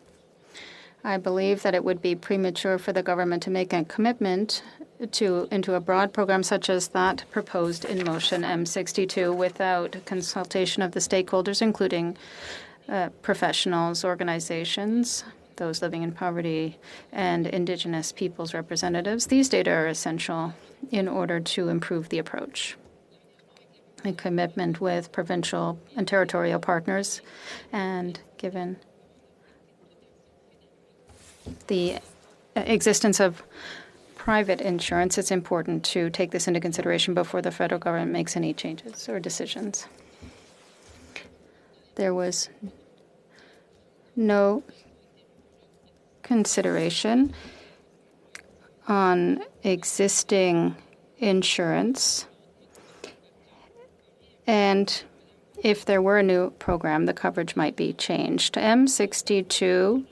I believe that it would be premature for the government to make a commitment into a broad program such as that proposed in motion M62 without consultation of the stakeholders, including professionals, organizations, those living in poverty, and Indigenous peoples representatives. These data are essential in order to improve the approach. A commitment with provincial and territorial partners, and given the existence of private insurance, it's important to take this into consideration before the federal government makes any changes or decisions. There was no consideration on existing insurance, and if there were a new program, the coverage might be changed. M62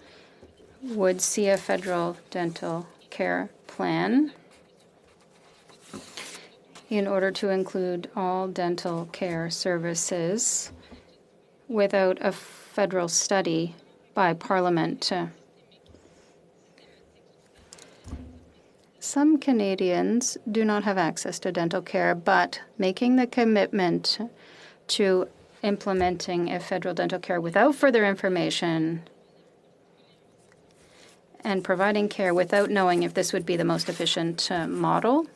would see a federal dental care plan in order to include all dental care services without a federal study by Parliament. Some Canadians do not have access to dental care, but making the commitment to implementing a federal dental care without further information and providing care without knowing if this would be the most efficient model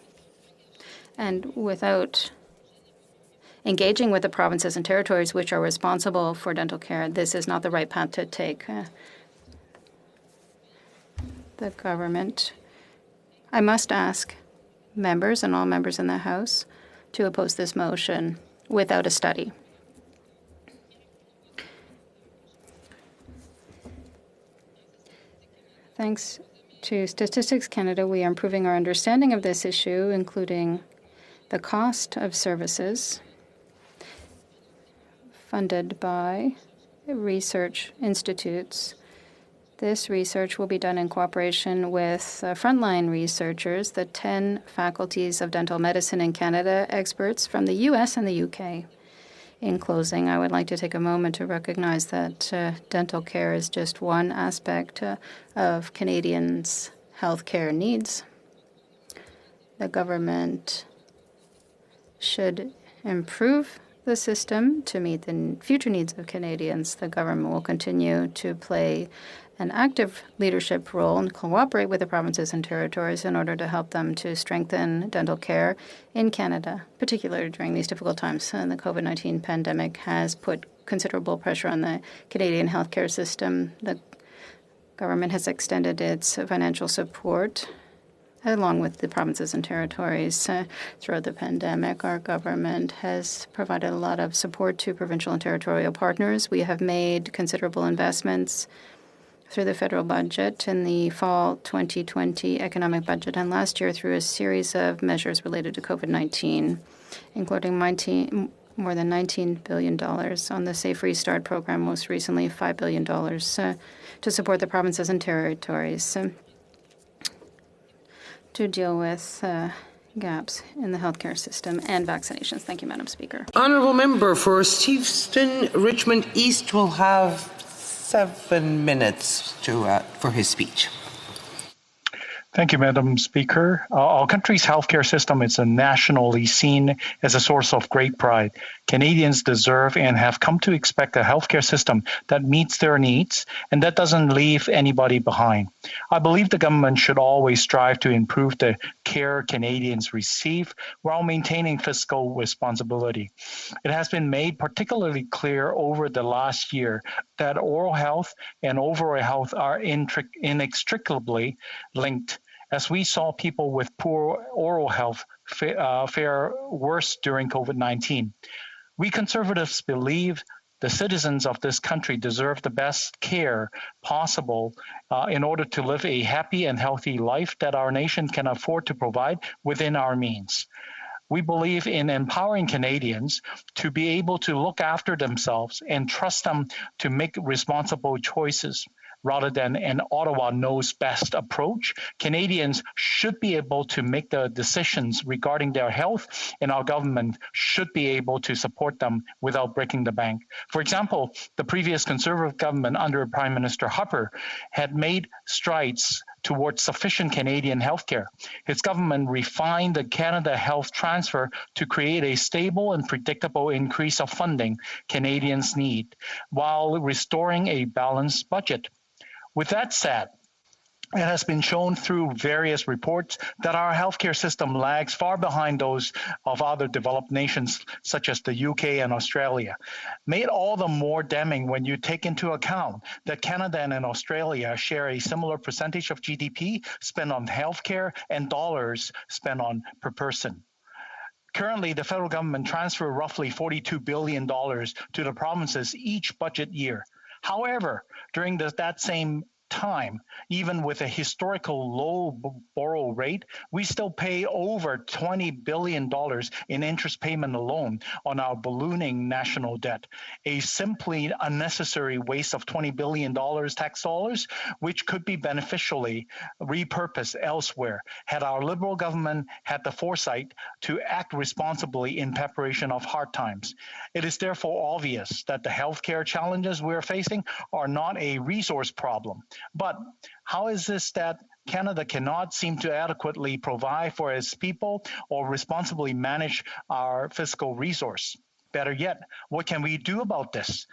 and without engaging with the provinces and territories which are responsible for dental care, this is not the right path to take. The government, I must ask members and all members in the House to oppose this motion without a study. Thanks to Statistics Canada, we are improving our understanding of this issue, including the cost of services funded by research institutes. This research will be done in cooperation with frontline researchers, the 10 faculties of dental medicine in Canada, experts from the U.S. and the U.K. In closing, I would like to take a moment to recognize that dental care is just one aspect of Canadians' health care needs. The government should improve the system to meet the future needs of Canadians. The government will continue to play an active leadership role and cooperate with the provinces and territories in order to help them to strengthen dental care in Canada, particularly during these difficult times. And the COVID-19 pandemic has put considerable pressure on the Canadian healthcare system. The government has extended its financial support along with the provinces and territories throughout the pandemic. Our government has provided a lot of support to provincial and territorial partners. We have made considerable investments through the federal budget in the fall 2020 economic budget and last year through a series of measures related to COVID-19, including more than $19 billion on the Safe Restart program, most recently $5 billion to support the provinces and territories to deal with gaps in the healthcare system and vaccinations. Thank you, Madam Speaker. Honourable member for Steveston Richmond East will have 7 minutes for his speech. Thank you, Madam Speaker. Our country's healthcare system is nationally seen as a source of great pride. Canadians deserve and have come to expect a healthcare system that meets their needs and that doesn't leave anybody behind. I believe the government should always strive to improve the care Canadians receive while maintaining fiscal responsibility. It has been made particularly clear over the last year that oral health and overall health are inextricably linked, as we saw people with poor oral health fare worse during COVID-19. We conservatives believe the citizens of this country deserve the best care possible in order to live a happy and healthy life that our nation can afford to provide within our means. We believe in empowering Canadians to be able to look after themselves and trust them to make responsible choices. Rather than an Ottawa knows best approach, Canadians should be able to make the decisions regarding their health, and our government should be able to support them without breaking the bank. For example, the previous Conservative government under Prime Minister Harper had made strides towards sufficient Canadian healthcare. His government refined the Canada Health Transfer to create a stable and predictable increase of funding Canadians need, while restoring a balanced budget. With that said, it has been shown through various reports that our healthcare system lags far behind those of other developed nations such as the UK and Australia, made all the more damning when you take into account that Canada and Australia share a similar percentage of GDP spent on healthcare and dollars spent on per person. Currently, the federal government transfers roughly $42 billion to the provinces each budget year. However, during that same time, even with a historical low borrow rate, we still pay over $20 billion in interest payment alone on our ballooning national debt, a simply unnecessary waste of $20 billion tax dollars, which could be beneficially repurposed elsewhere had our Liberal government had the foresight to act responsibly in preparation of hard times. It is therefore obvious that the healthcare challenges we're facing are not a resource problem. But how is this that Canada cannot seem to adequately provide for its people or responsibly manage our fiscal resource? Better yet, what can we do about this?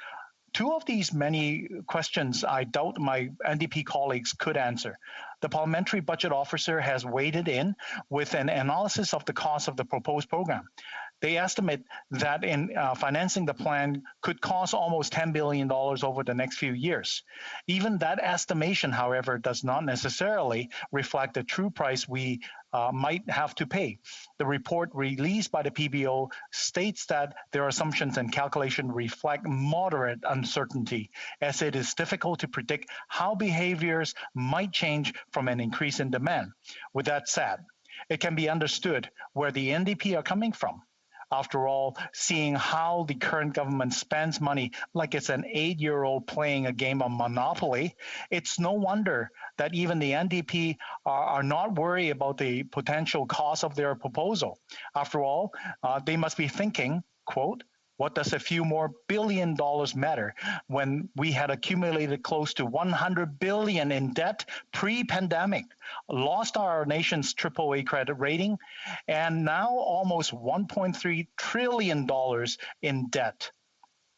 Two of these many questions I doubt my NDP colleagues could answer. The Parliamentary Budget Officer has waded in with an analysis of the cost of the proposed program. They estimate that in financing the plan could cost almost $10 billion over the next few years. Even that estimation, however, does not necessarily reflect the true price we might have to pay. The report released by the PBO states that their assumptions and calculation reflect moderate uncertainty, as it is difficult to predict how behaviors might change from an increase in demand. With that said, it can be understood where the NDP are coming from. After all, seeing how the current government spends money like it's an 8-year-old playing a game of Monopoly, it's no wonder that even the NDP are not worried about the potential cost of their proposal. After all, they must be thinking, quote, what does a few more $1 billion matter when we had accumulated close to $100 billion in debt pre-pandemic, lost our nation's AAA credit rating, and now almost $1.3 trillion in debt?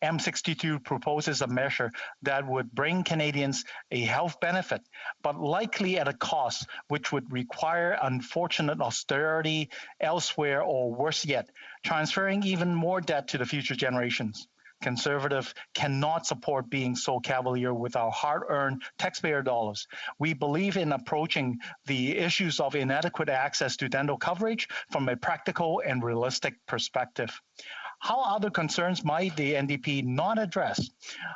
M62 proposes a measure that would bring Canadians a health benefit, but likely at a cost which would require unfortunate austerity elsewhere, or worse yet, transferring even more debt to the future generations. Conservative cannot support being so cavalier with our hard-earned taxpayer dollars. We believe in approaching the issues of inadequate access to dental coverage from a practical and realistic perspective. How other concerns might the NDP not address?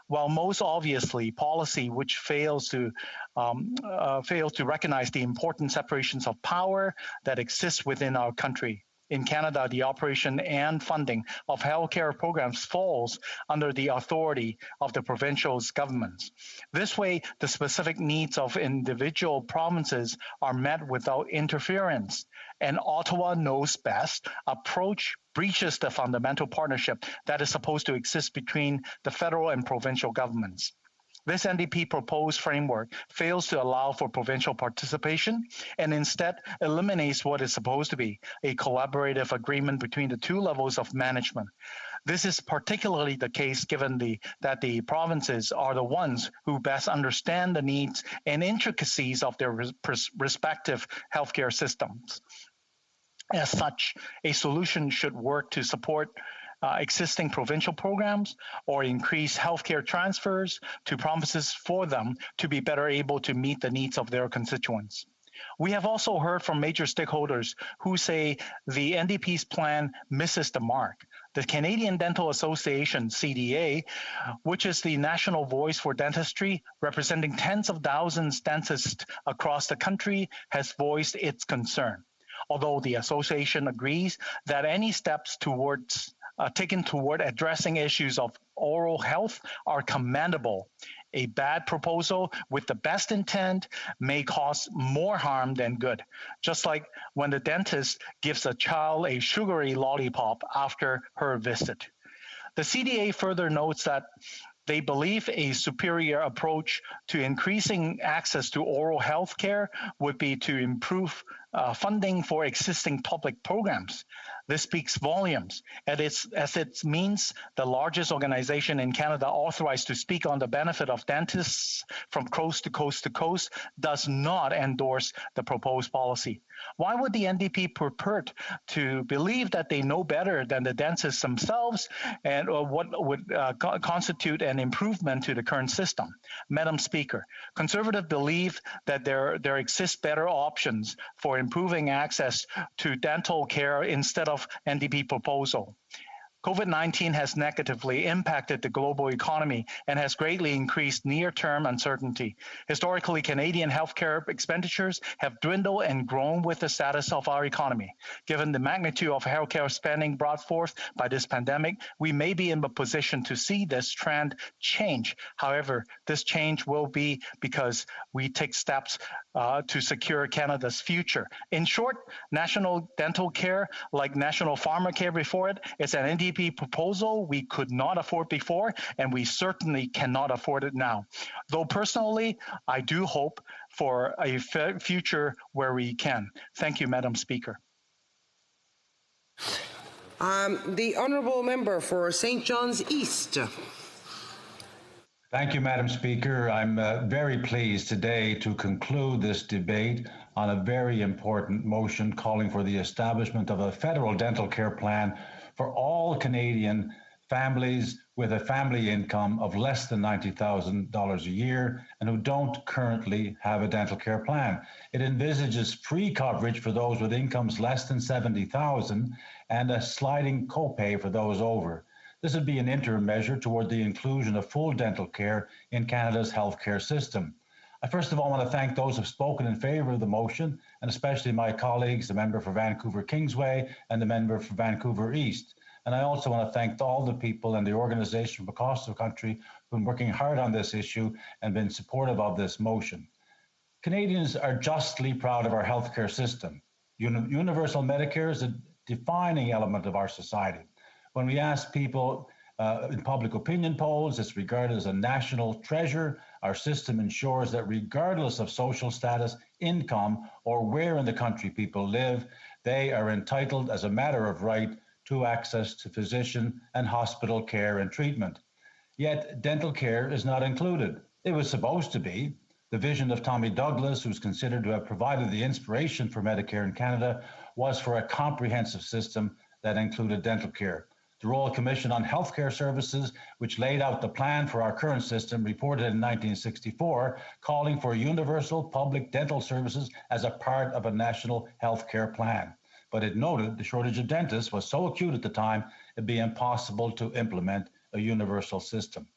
Well, most obviously, policy which fails to recognize the important separations of power that exists within our country. In Canada, the operation and funding of healthcare programs falls under the authority of the provincial governments. This way, the specific needs of individual provinces are met without interference. An Ottawa knows best approach breaches the fundamental partnership that is supposed to exist between the federal and provincial governments. This NDP proposed framework fails to allow for provincial participation and instead eliminates what is supposed to be a collaborative agreement between the two levels of management. This is particularly the case given that the provinces are the ones who best understand the needs and intricacies of their respective healthcare systems. As such, a solution should work to support existing provincial programs or increase healthcare transfers to provinces for them to be better able to meet the needs of their constituents. We have also heard from major stakeholders who say the NDP's plan misses the mark. The Canadian Dental Association, CDA, which is the national voice for dentistry, representing tens of thousands of dentists across the country, has voiced its concern. Although the association agrees that any steps taken toward addressing issues of oral health are commendable, a bad proposal with the best intent may cause more harm than good, just like when the dentist gives a child a sugary lollipop after her visit. The CDA further notes that they believe a superior approach to increasing access to oral health care would be to improve funding for existing public programs. This speaks volumes, as it means the largest organization in Canada authorized to speak on the benefit of dentists from coast to coast to coast does not endorse the proposed policy. Why would the NDP purport to believe that they know better than the dentists themselves and what would constitute an improvement to the current system? Madam Speaker, Conservatives believe that there exist better options for improving access to dental care instead of NDP proposal. COVID-19 has negatively impacted the global economy and has greatly increased near-term uncertainty. Historically, Canadian healthcare expenditures have dwindled and grown with the status of our economy. Given the magnitude of healthcare spending brought forth by this pandemic, we may be in a position to see this trend change. However, this change will be because we take steps to secure Canada's future. In short, national dental care, like national pharmacare before it, is an NDP proposal we could not afford before, and we certainly cannot afford it now. Though personally, I do hope for a future where we can. Thank you, Madam Speaker. The Honourable Member for St. John's East. Thank you, Madam Speaker. I'm very pleased today to conclude this debate on a very important motion calling for the establishment of a federal dental care plan for all Canadian families with a family income of less than $90,000 a year and who don't currently have a dental care plan. It envisages free coverage for those with incomes less than $70,000 and a sliding copay for those over. This would be an interim measure toward the inclusion of full dental care in Canada's healthcare system. I first of all want to thank those who have spoken in favour of the motion, and especially my colleagues, the member for Vancouver Kingsway and the member for Vancouver East. And I also want to thank all the people and the organisation from across the country who've been working hard on this issue and been supportive of this motion. Canadians are justly proud of our healthcare system. Universal Medicare is a defining element of our society. When we ask people in public opinion polls, it's regarded as a national treasure. Our system ensures that regardless of social status, income, or where in the country people live, they are entitled as a matter of right to access to physician and hospital care and treatment. Yet dental care is not included. It was supposed to be. The vision of Tommy Douglas, who's considered to have provided the inspiration for Medicare in Canada, was for a comprehensive system that included dental care. The Royal Commission on Healthcare Services, which laid out the plan for our current system, reported in 1964, calling for universal public dental services as a part of a national healthcare plan. But it noted the shortage of dentists was so acute at the time, it'd be impossible to implement a universal system.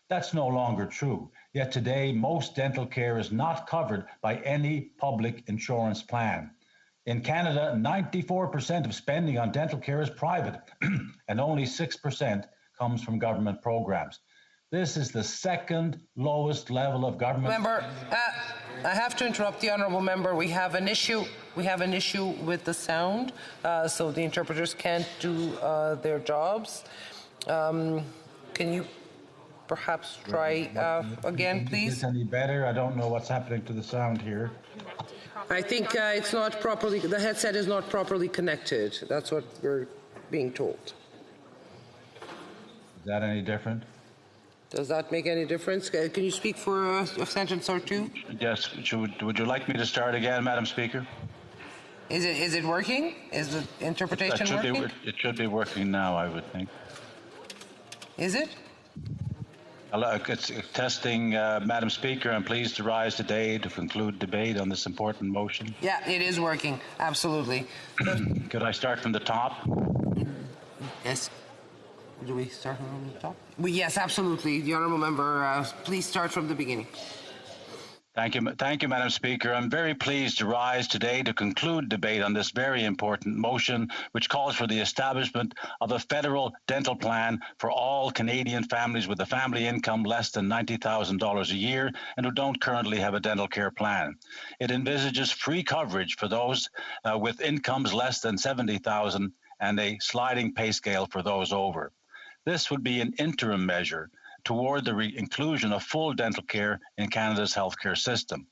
That's no longer true. Yet today, most dental care is not covered by any public insurance plan. In Canada, 94% of spending on dental care is private, and only 6% comes from government programs. This is the second lowest level of government. Member, I have to interrupt the honourable member. We have an issue. We have an issue with the sound, so the interpreters can't do their jobs. Can you perhaps try again, Is please? this any better? I don't know what's happening to the sound here. I think it's not properly, the headset is not properly connected. That's what we're being told. Is that any different? Does that make any difference? Can you speak for a sentence or two? Yes. Would you like me to start again, Madam Speaker? Is it working? Is the interpretation working? It should be working now, I would think. Is it? Hello, it's testing, Madam Speaker. I'm pleased to rise today to conclude debate on this important motion. Yeah, it is working. Absolutely. Could I start from the top? Yes. Do we start from the top? Yes, absolutely. The honourable member, please start from the beginning. Thank you, Madam Speaker. I'm very pleased to rise today to conclude debate on this very important motion, which calls for the establishment of a federal dental plan for all Canadian families with a family income less than $90,000 a year and who don't currently have a dental care plan. It envisages free coverage for those with incomes less than $70,000 and a sliding pay scale for those over. This would be an interim measure toward the inclusion of full dental care in Canada's healthcare system.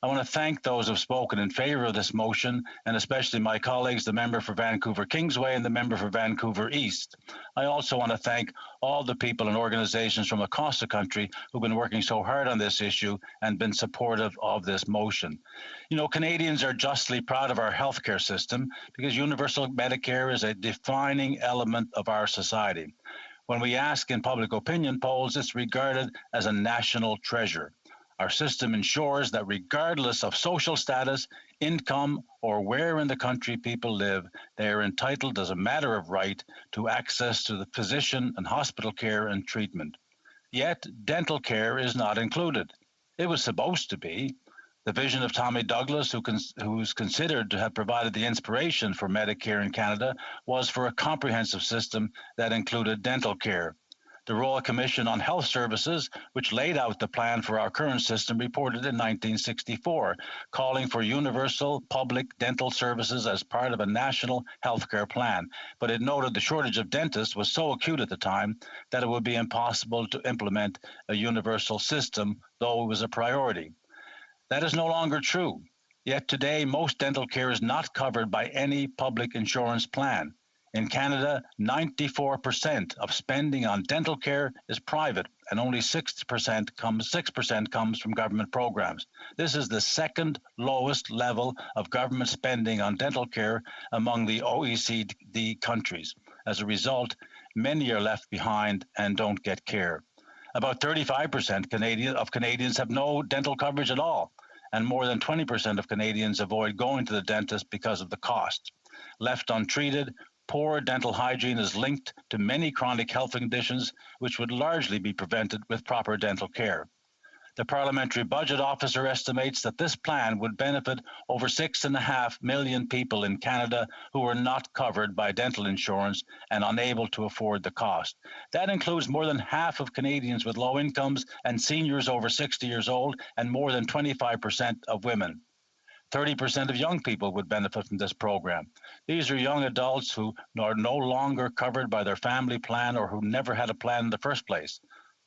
I want to thank those who have spoken in favour of this motion, and especially my colleagues, the member for Vancouver Kingsway and the member for Vancouver East. I also want to thank all the people and organisations from across the country who've been working so hard on this issue and been supportive of this motion. You know, Canadians are justly proud of our healthcare system because universal Medicare is a defining element of our society. When we ask in public opinion polls, it's regarded as a national treasure. Our system ensures that regardless of social status, income, or where in the country people live, they are entitled as a matter of right to access to the physician and hospital care and treatment. Yet, dental care is not included. It was supposed to be. The vision of Tommy Douglas, who's considered to have provided the inspiration for Medicare in Canada, was for a comprehensive system that included dental care. The Royal Commission on Health Services, which laid out the plan for our current system, reported in 1964, calling for universal public dental services as part of a national healthcare plan. But it noted the shortage of dentists was so acute at the time that it would be impossible to implement a universal system, though it was a priority. That is no longer true. Yet today, most dental care is not covered by any public insurance plan. In Canada, 94% of spending on dental care is private, and only 6% comes from government programs. This is the second lowest level of government spending on dental care among the OECD countries. As a result, many are left behind and don't get care. About 35% of Canadians have no dental coverage at all, and more than 20% of Canadians avoid going to the dentist because of the cost. Left untreated, poor dental hygiene is linked to many chronic health conditions which would largely be prevented with proper dental care. The Parliamentary Budget Officer estimates that this plan would benefit over 6.5 million people in Canada who are not covered by dental insurance and unable to afford the cost. That includes more than half of Canadians with low incomes and seniors over 60 years old, and more than 25% of women. 30% of young people would benefit from this program. These are young adults who are no longer covered by their family plan or who never had a plan in the first place.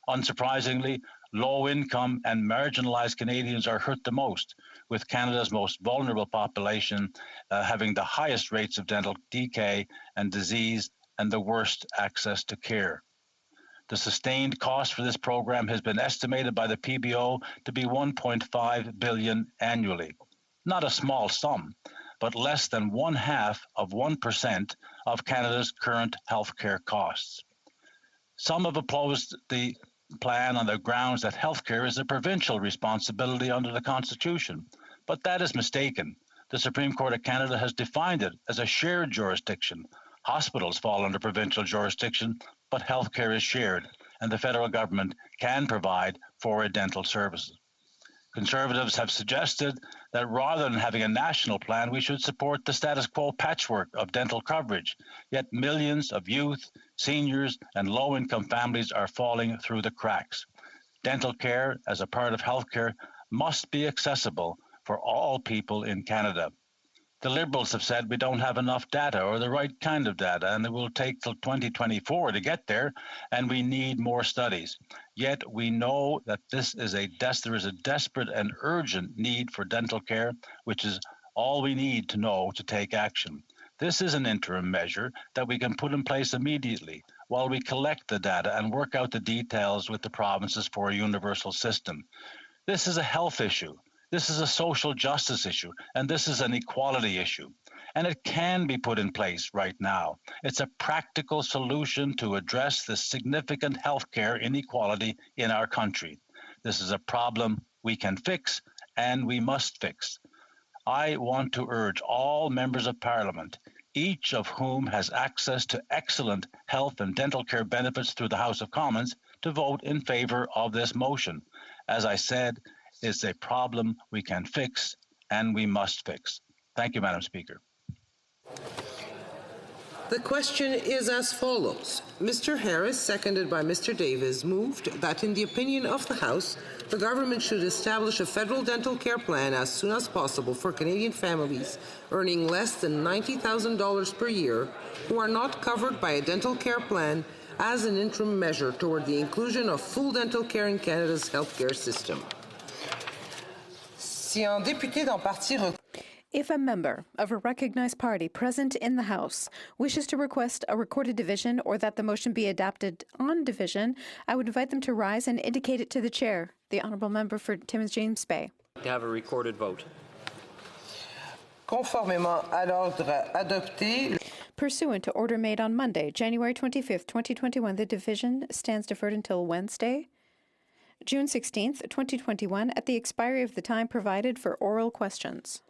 Unsurprisingly, low-income and marginalized Canadians are hurt the most, with Canada's most vulnerable population having the highest rates of dental decay and disease and the worst access to care. The sustained cost for this program has been estimated by the PBO to be $1.5 billion annually. Not a small sum, but less than 0.5% of Canada's current healthcare costs. Some have opposed the plan on the grounds that healthcare is a provincial responsibility under the Constitution, but that is mistaken. The Supreme Court of Canada has defined it as a shared jurisdiction. Hospitals fall under provincial jurisdiction, but healthcare is shared, and the federal government can provide for dental services. Conservatives have suggested that rather than having a national plan, we should support the status quo patchwork of dental coverage. Yet millions of youth, seniors, and low-income families are falling through the cracks. Dental care, as a part of healthcare, must be accessible for all people in Canada. The Liberals have said we don't have enough data or the right kind of data, and it will take till 2024 to get there, and we need more studies. Yet we know that there is a desperate and urgent need for dental care, which is all we need to know to take action. This is an interim measure that we can put in place immediately while we collect the data and work out the details with the provinces for a universal system. This is a health issue. This is a social justice issue, and this is an equality issue. And it can be put in place right now. It's a practical solution to address the significant healthcare inequality in our country. This is a problem we can fix and we must fix. I want to urge all members of Parliament, each of whom has access to excellent health and dental care benefits through the House of Commons, to vote in favour of this motion. As I said, it's a problem we can fix and we must fix. Thank you, Madam Speaker. The question is as follows. Mr. Harris, seconded by Mr. Davis, moved that in the opinion of the House, the government should establish a federal dental care plan as soon as possible for Canadian families earning less than $90,000 per year who are not covered by a dental care plan as an interim measure toward the inclusion of full dental care in Canada's healthcare system. If a member of a recognized party present in the House wishes to request a recorded division or that the motion be adopted on division, I would invite them to rise and indicate it to the chair, the Honourable Member for Timmins James Bay. To have a recorded vote. Conformément à l'ordre adopté. Pursuant to order made on Monday, January 25th, 2021, the division stands deferred until Wednesday, June 16th, 2021, at the expiry of the time provided for oral questions.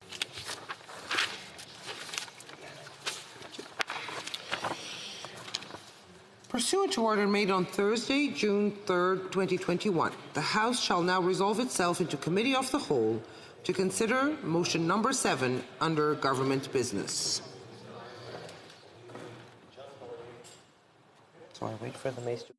Pursuant to order made on Thursday, June 3rd, 2021, the House shall now resolve itself into Committee of the Whole to consider motion number 7 under government business. So I wait for the mace to...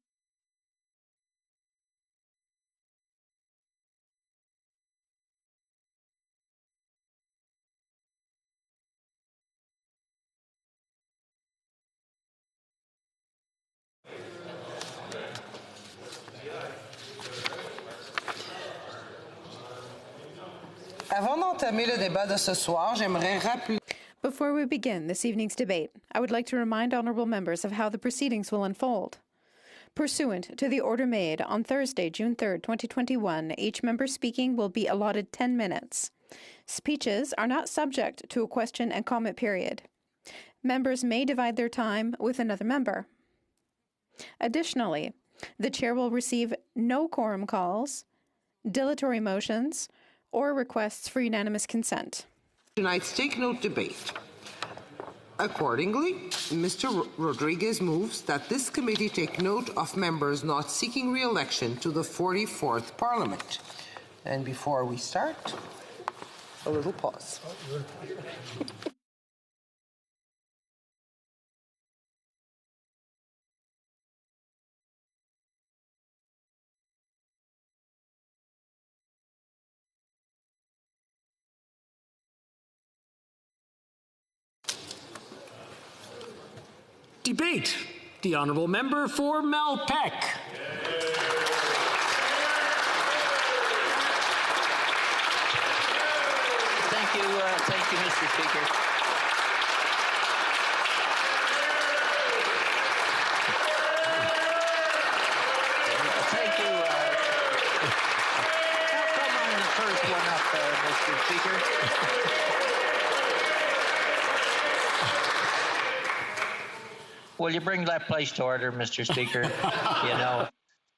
Avant d'entamer le débat de ce soir, j'aimerais rappeler... Before we begin this evening's debate, I would like to remind honourable members of how the proceedings will unfold. Pursuant to the order made on Thursday, June 3rd, 2021, each member speaking will be allotted 10 minutes. Speeches are not subject to a question and comment period. Members may divide their time with another member. Additionally, the chair will receive no quorum calls, dilatory motions, or requests for unanimous consent. Tonight's Take Note debate. Accordingly, Mr. Rodriguez moves that this committee take note of members not seeking re-election to the 44th Parliament. And before we start, a little pause. Debate. The Honourable Member for Malpeque. Thank you, Mr. Speaker. Thank you. I'll come on the first one up, Mr. Speaker. Will you bring that place to order, Mr. Speaker? You know,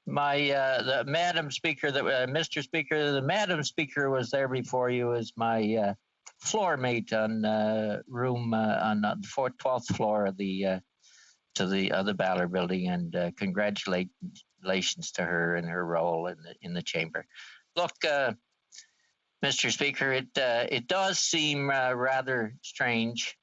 the Madam Speaker, Mr. Speaker, the Madam Speaker was there before you as my floor mate on room on the 12th floor of the Ballard Building, and congratulations to her in her role in the chamber. Look, Mr. Speaker, it does seem rather strange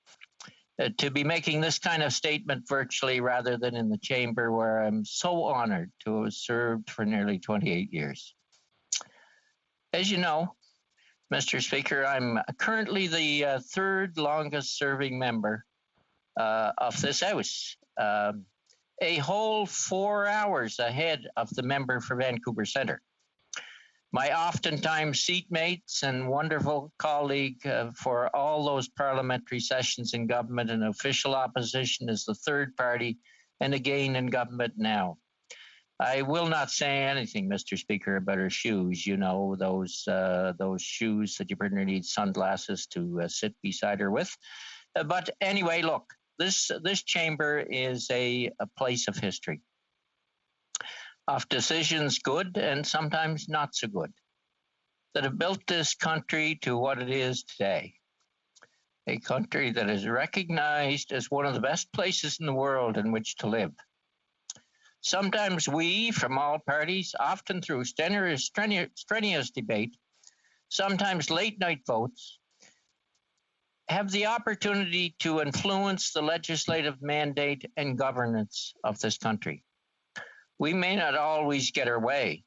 to be making this kind of statement virtually rather than in the chamber, where I'm so honored to have served for nearly 28 years. As you know, Mr. Speaker, I'm currently the third longest serving member of this House, a whole 4 hours ahead of the member for Vancouver Centre. My oftentimes seatmates and wonderful colleague for all those parliamentary sessions in government and official opposition is the third party, and again in government now. I will not say anything, Mr. Speaker, about her shoes. You know, those shoes that you pretty need sunglasses to sit beside her with. But anyway, look, this chamber is a place of history, of decisions good and sometimes not so good, that have built this country to what it is today. A country that is recognized as one of the best places in the world in which to live. Sometimes we, from all parties, often through strenuous debate, sometimes late-night votes, have the opportunity to influence the legislative mandate and governance of this country. We may not always get our way,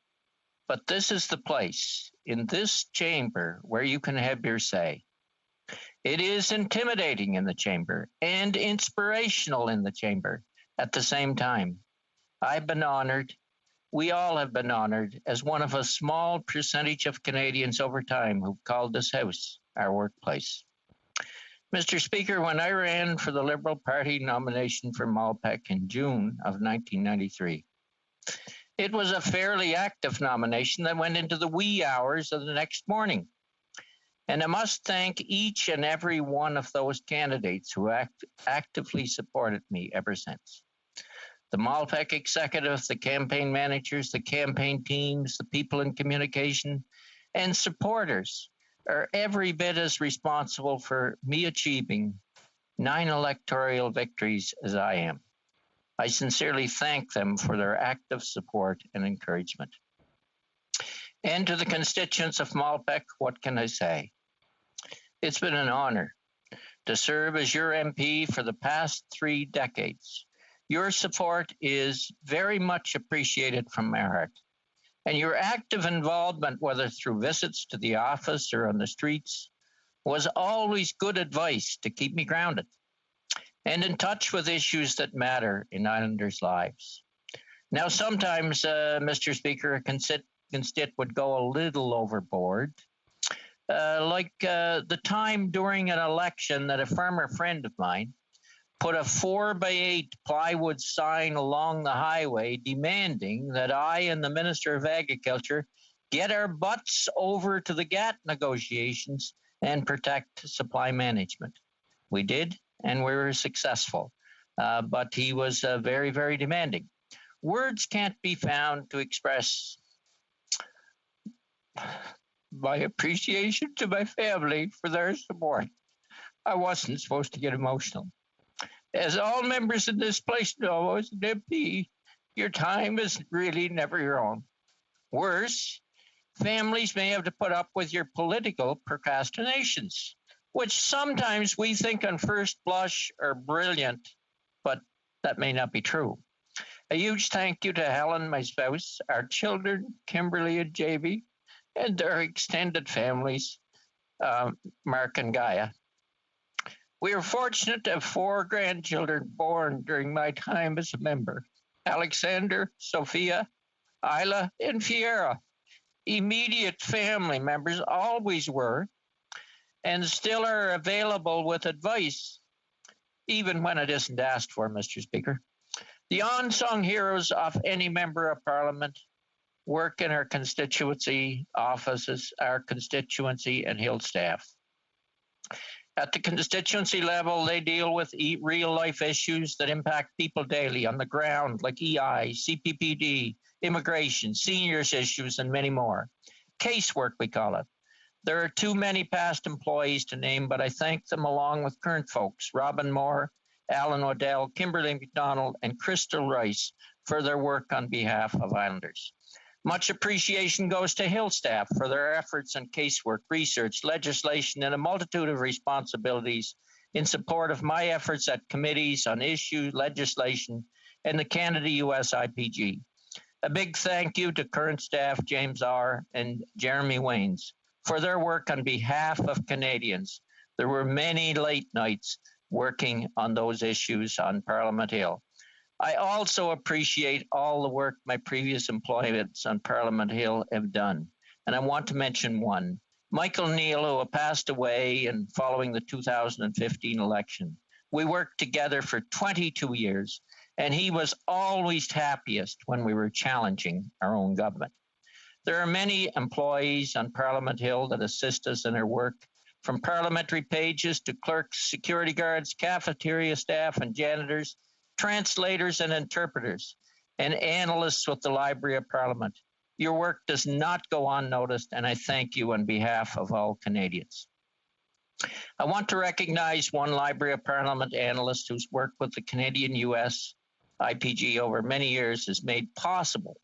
but this is the place, in this chamber, where you can have your say. It is intimidating in the chamber and inspirational in the chamber at the same time. I've been honored, we all have been honored, as one of a small percentage of Canadians over time who've called this House our workplace. Mr. Speaker, when I ran for the Liberal Party nomination for Malpeque in June of 1993, it was a fairly active nomination that went into the wee hours of the next morning. And I must thank each and every one of those candidates who actively supported me ever since. The Malpeque executive, the campaign managers, the campaign teams, the people in communication, and supporters are every bit as responsible for me achieving 9 electoral victories as I am. I sincerely thank them for their active support and encouragement. And to the constituents of Malpeque, what can I say? It's been an honor to serve as your MP for the past 3 decades. Your support is very much appreciated from my heart. And your active involvement, whether through visits to the office or on the streets, was always good advice to keep me grounded and in touch with issues that matter in Islanders' lives. Now, sometimes, Mr. Speaker, a constituent would go a little overboard, like the time during an election that a farmer friend of mine put a 4x8 plywood sign along the highway demanding that I and the Minister of Agriculture get our butts over to the GATT negotiations and protect supply management. We did, and we were successful, but he was very, very demanding. Words can't be found to express my appreciation to my family for their support. I wasn't supposed to get emotional. As all members in this place know, as an MP, your time is really never your own. Worse, families may have to put up with your political procrastinations, which sometimes we think on first blush are brilliant, but that may not be true. A huge thank you to Helen, my spouse, our children, Kimberly and Jamie, and their extended families, Mark and Gaia. We are fortunate to have 4 grandchildren born during my time as a member. Alexander, Sophia, Isla, and Fiera. Immediate family members always were and still are available with advice, even when it isn't asked for, Mr. Speaker. The unsung heroes of any member of Parliament work in our constituency offices, our constituency and Hill staff. At the constituency level, they deal with real-life issues that impact people daily on the ground, like EI, CPPD, immigration, seniors issues, and many more. Casework, we call it. There are too many past employees to name, but I thank them along with current folks, Robin Moore, Alan Odell, Kimberly McDonald, and Crystal Rice for their work on behalf of Islanders. Much appreciation goes to Hill staff for their efforts on casework, research, legislation, and a multitude of responsibilities in support of my efforts at committees on issue legislation and the Canada-US IPG. A big thank you to current staff James R. and Jeremy Waynes for their work on behalf of Canadians. There were many late nights working on those issues on Parliament Hill. I also appreciate all the work my previous employments on Parliament Hill have done. And I want to mention one. Michael Neal, who passed away and following the 2015 election. We worked together for 22 years, and he was always happiest when we were challenging our own government. There are many employees on Parliament Hill that assist us in our work, from parliamentary pages to clerks, security guards, cafeteria staff and janitors, translators and interpreters, and analysts with the Library of Parliament. Your work does not go unnoticed, and I thank you on behalf of all Canadians. I want to recognize one Library of Parliament analyst whose work with the Canadian-US IPG over many years has made possible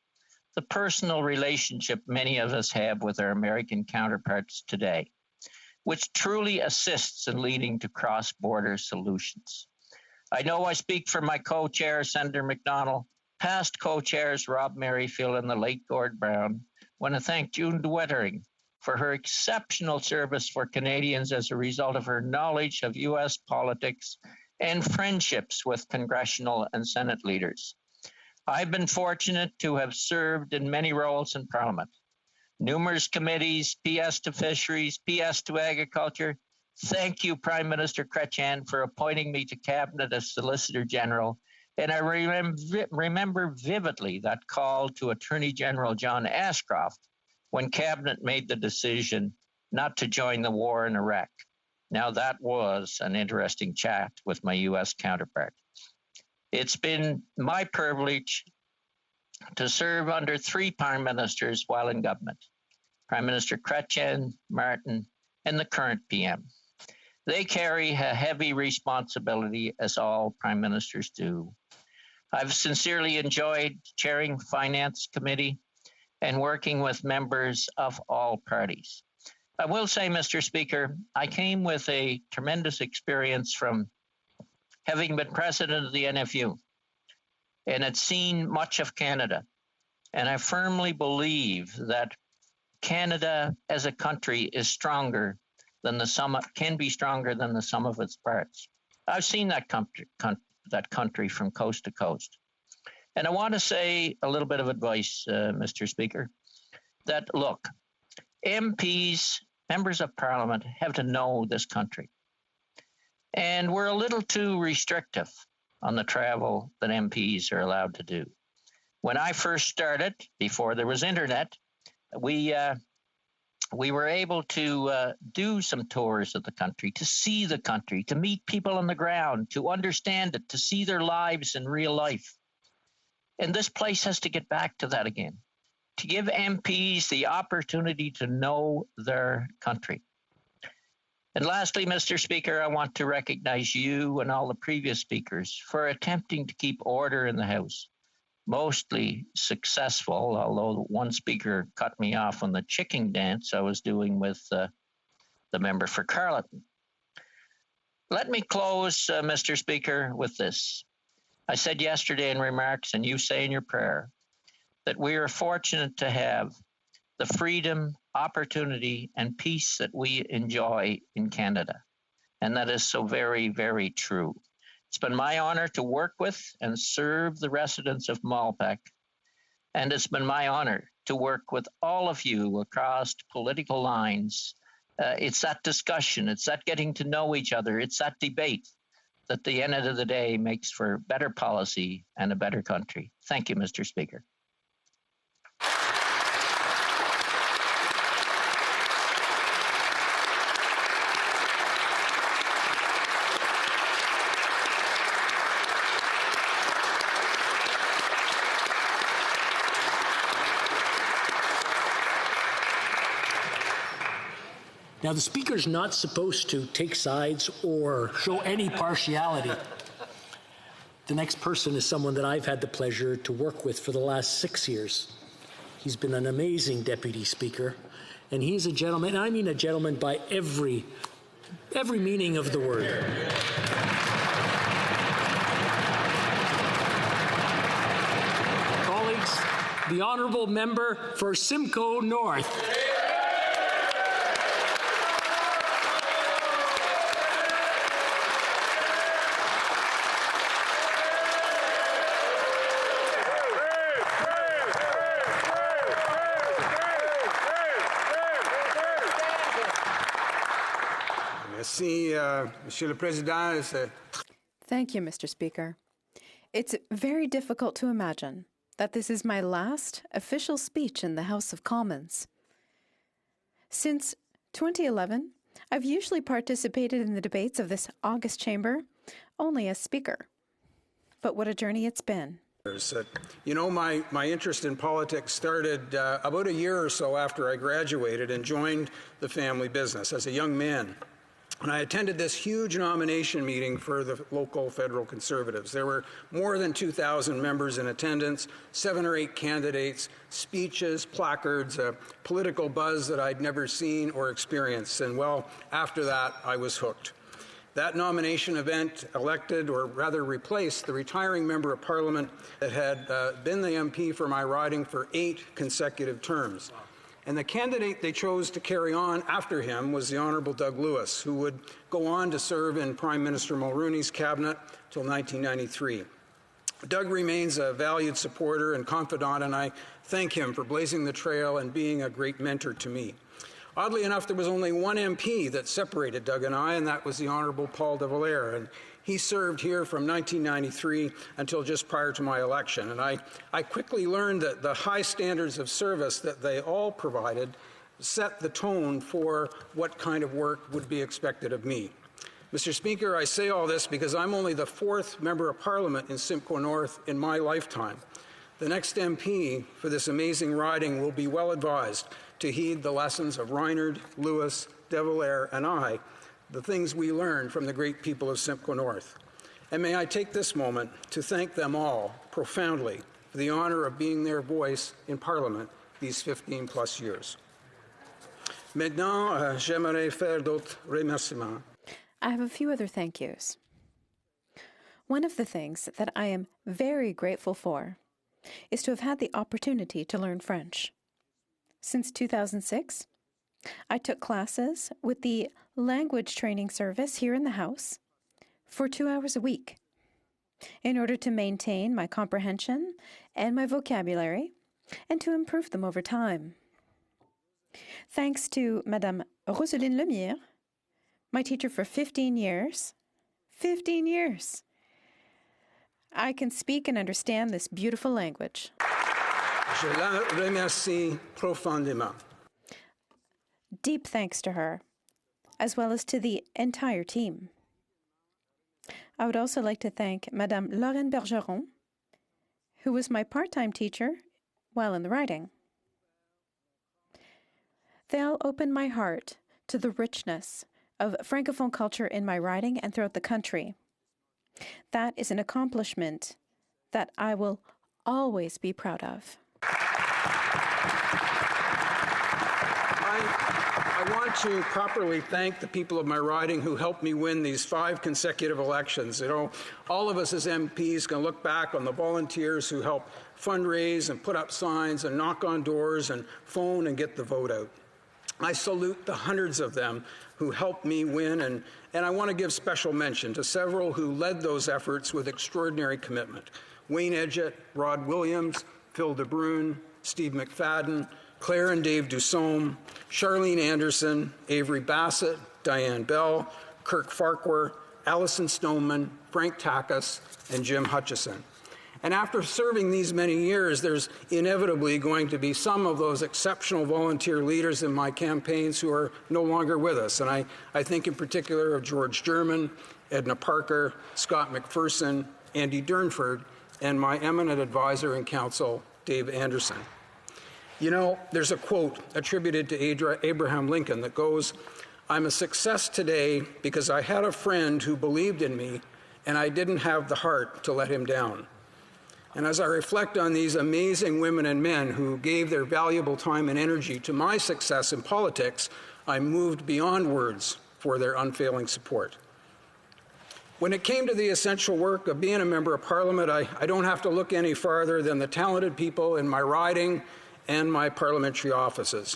the personal relationship many of us have with our American counterparts today, which truly assists in leading to cross-border solutions. I know I speak for my co-chair, Senator McDonald, past co-chairs Rob Merrifield and the late Gord Brown, when I thank June DeWittering for her exceptional service for Canadians as a result of her knowledge of U.S. politics and friendships with congressional and Senate leaders. I've been fortunate to have served in many roles in Parliament, numerous committees, PS to Fisheries, PS to Agriculture. Thank you, Prime Minister Chrétien, for appointing me to Cabinet as Solicitor General. And I remember vividly that call to Attorney General John Ashcroft when Cabinet made the decision not to join the war in Iraq. Now, that was an interesting chat with my U.S. counterpart. It's been my privilege to serve under 3 prime ministers while in government, Prime Minister Chrétien, Martin, and the current PM. They carry a heavy responsibility, as all prime ministers do. I've sincerely enjoyed chairing Finance Committee and working with members of all parties. I will say, Mr. Speaker, I came with a tremendous experience from having been president of the NFU and had seen much of Canada. And I firmly believe that Canada as a country is stronger than the sum, can be stronger than the sum of its parts. I've seen that country from coast to coast. And I want to say a little bit of advice, Mr. Speaker, that look, MPs, members of Parliament, have to know this country. And we're a little too restrictive on the travel that MPs are allowed to do. When I first started, before there was internet, we were able to do some tours of the country, to see the country, to meet people on the ground, to understand it, to see their lives in real life. And this place has to get back to that again, to give MPs the opportunity to know their country. And lastly, Mr. Speaker, I want to recognize you and all the previous speakers for attempting to keep order in the House. Mostly successful, although one speaker cut me off on the chicken dance I was doing with the member for Carleton. Let me close, Mr. Speaker, with this. I said yesterday in remarks, and you say in your prayer, that we are fortunate to have the freedom, opportunity, and peace that we enjoy in Canada. And that is so very, very true. It's been my honor to work with and serve the residents of Malpeque. And it's been my honor to work with all of you across political lines. It's that discussion, it's that getting to know each other, it's that debate that at the end of the day makes for better policy and a better country. Thank you, Mr. Speaker. Now, the Speaker's not supposed to take sides or show any partiality. The next person is someone that I've had the pleasure to work with for the last 6 years. He's been an amazing Deputy Speaker, and he's a gentleman, and I mean a gentleman by every meaning of the word. Colleagues, the Honourable Member for Simcoe North. Merci, Monsieur le Président. Thank you, Mr. Speaker. It's very difficult to imagine that this is my last official speech in the House of Commons. Since 2011, I've usually participated in the debates of this august chamber only as Speaker. But what a journey it's been. You know, my interest in politics started about a year or so after I graduated and joined the family business as a young man. And I attended this huge nomination meeting for the local federal Conservatives. There were more than 2,000 members in attendance, 7 or 8 candidates, speeches, placards, a political buzz that I'd never seen or experienced. And well, after that, I was hooked. That nomination event elected, or rather replaced, the retiring member of Parliament that had been the MP for my riding for 8 consecutive terms. And the candidate they chose to carry on after him was the Honourable Doug Lewis, who would go on to serve in Prime Minister Mulroney's cabinet till 1993. Doug remains a valued supporter and confidant, and I thank him for blazing the trail and being a great mentor to me. Oddly enough, there was only one MP that separated Doug and I, and that was the Honourable Paul de Valère. And he served here from 1993 until just prior to my election. And I quickly learned that the high standards of service that they all provided set the tone for what kind of work would be expected of me. Mr. Speaker, I say all this because I'm only the 4th Member of Parliament in Simcoe North in my lifetime. The next MP for this amazing riding will be well advised to heed the lessons of Reinard, Lewis, de Valère, and I, the things we learned from the great people of Simcoe North. And may I take this moment to thank them all profoundly for the honour of being their voice in Parliament these 15-plus years. Maintenant, j'aimerais faire d'autres remerciements. I have a few other thank yous. One of the things that I am very grateful for is to have had the opportunity to learn French. Since 2006, I took classes with the language training service here in the House for 2 hours a week in order to maintain my comprehension and my vocabulary and to improve them over time. Thanks to Madame Roseline Lemire, my teacher for 15 years, I can speak and understand this beautiful language. Je la remercie profondément. Deep thanks to her, as well as to the entire team. I would also like to thank Madame Lorraine Bergeron, who was my part-time teacher while in the riding. They all opened my heart to the richness of Francophone culture in my riding and throughout the country. That is an accomplishment that I will always be proud of. I want to properly thank the people of my riding who helped me win these 5 consecutive elections. You know, all of us as MPs can look back on the volunteers who helped fundraise and put up signs and knock on doors and phone and get the vote out. I salute the hundreds of them who helped me win, and I want to give special mention to several who led those efforts with extraordinary commitment. Wayne Edgett, Rod Williams, Phil DeBrune, Steve McFadden, Claire and Dave Dusome, Charlene Anderson, Avery Bassett, Diane Bell, Kirk Farquhar, Allison Stoneman, Frank Takas, and Jim Hutchison. And after serving these many years, there's inevitably going to be some of those exceptional volunteer leaders in my campaigns who are no longer with us. And I think in particular of George German, Edna Parker, Scott McPherson, Andy Durnford, and my eminent advisor and counsel, Dave Anderson. You know, there's a quote attributed to Abraham Lincoln that goes, "I'm a success today because I had a friend who believed in me and I didn't have the heart to let him down." And as I reflect on these amazing women and men who gave their valuable time and energy to my success in politics, I'm moved beyond words for their unfailing support. When it came to the essential work of being a member of Parliament, I don't have to look any farther than the talented people in my riding and my parliamentary offices.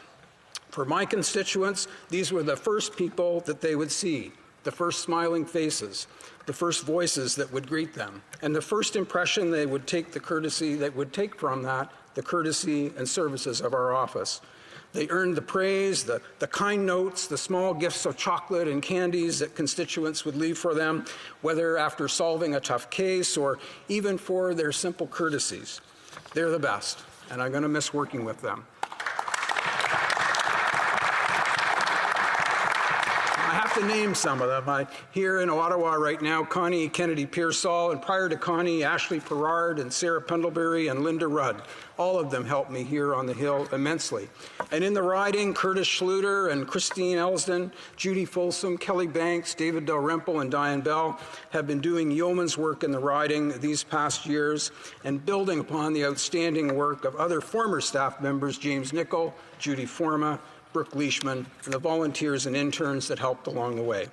For my constituents, these were the first people that they would see, the first smiling faces, the first voices that would greet them, and the first impression they would take from that, the courtesy and services of our office. They earned the praise, the kind notes, the small gifts of chocolate and candies that constituents would leave for them, whether after solving a tough case or even for their simple courtesies. They're the best, and I'm going to miss working with them. I have to name some of them. Here in Ottawa right now, Connie Kennedy Pearsall, and prior to Connie, Ashley Perrard and Sarah Pendlebury and Linda Rudd. All of them helped me here on the Hill immensely. And in the riding, Curtis Schluter and Christine Elsden, Judy Folsom, Kelly Banks, David Dalrymple, and Diane Bell have been doing yeoman's work in the riding these past years and building upon the outstanding work of other former staff members, James Nicol, Judy Forma, Brooke Leishman, and the volunteers and interns that helped along the way.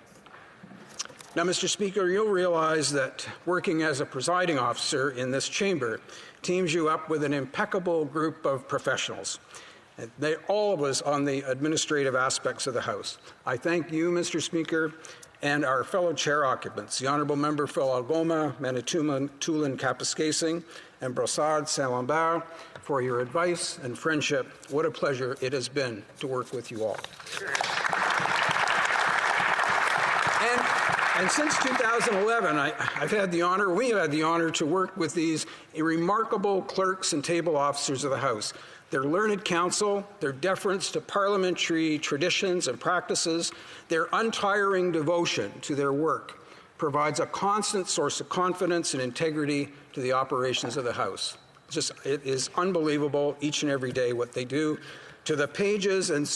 Now, Mr. Speaker, you'll realize that working as a presiding officer in this chamber teams you up with an impeccable group of professionals. They all of us on the administrative aspects of the House. I thank you, Mr. Speaker, and our fellow chair occupants, the Honourable Member Phil Algoma, Manitoulin Kapuskasing, and Brossard Saint-Lambert, for your advice and friendship. What a pleasure it has been to work with you all. And since 2011, we've had the honor to work with these remarkable clerks and table officers of the House. Their learned counsel, their deference to parliamentary traditions and practices, their untiring devotion to their work provides a constant source of confidence and integrity to the operations of the House. It is unbelievable each and every day what they do. To the pages and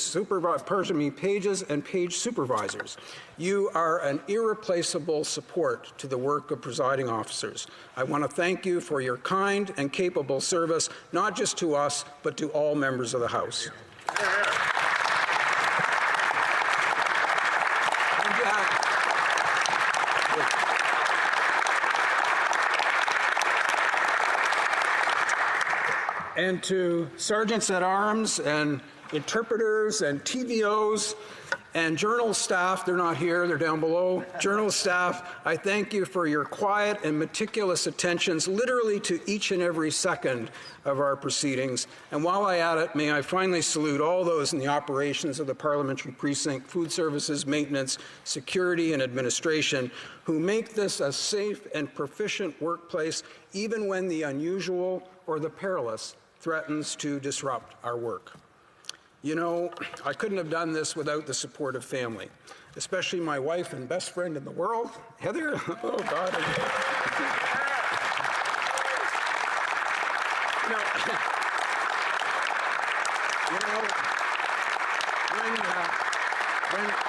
page supervisors, you are an irreplaceable support to the work of presiding officers. I want to thank you for your kind and capable service, not just to us, but to all members of the House. And to sergeants at arms and interpreters and TVOs and journal staff, they're not here, they're down below. Journal staff, I thank you for your quiet and meticulous attentions literally to each and every second of our proceedings. And while I add it, may I finally salute all those in the operations of the parliamentary precinct, food services, maintenance, security, and administration who make this a safe and proficient workplace even when the unusual or the perilous threatens to disrupt our work. You know, I couldn't have done this without the support of family, especially my wife and best friend in the world, Heather. Oh, God.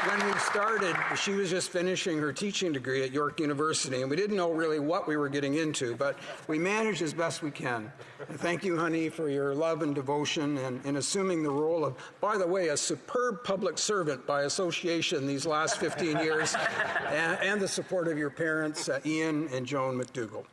When we started, she was just finishing her teaching degree at York University, and we didn't know really what we were getting into, but we managed as best we can. And thank you, honey, for your love and devotion in assuming the role of, by the way, a superb public servant by association these last 15 years, and the support of your parents, Ian and Joan McDougall.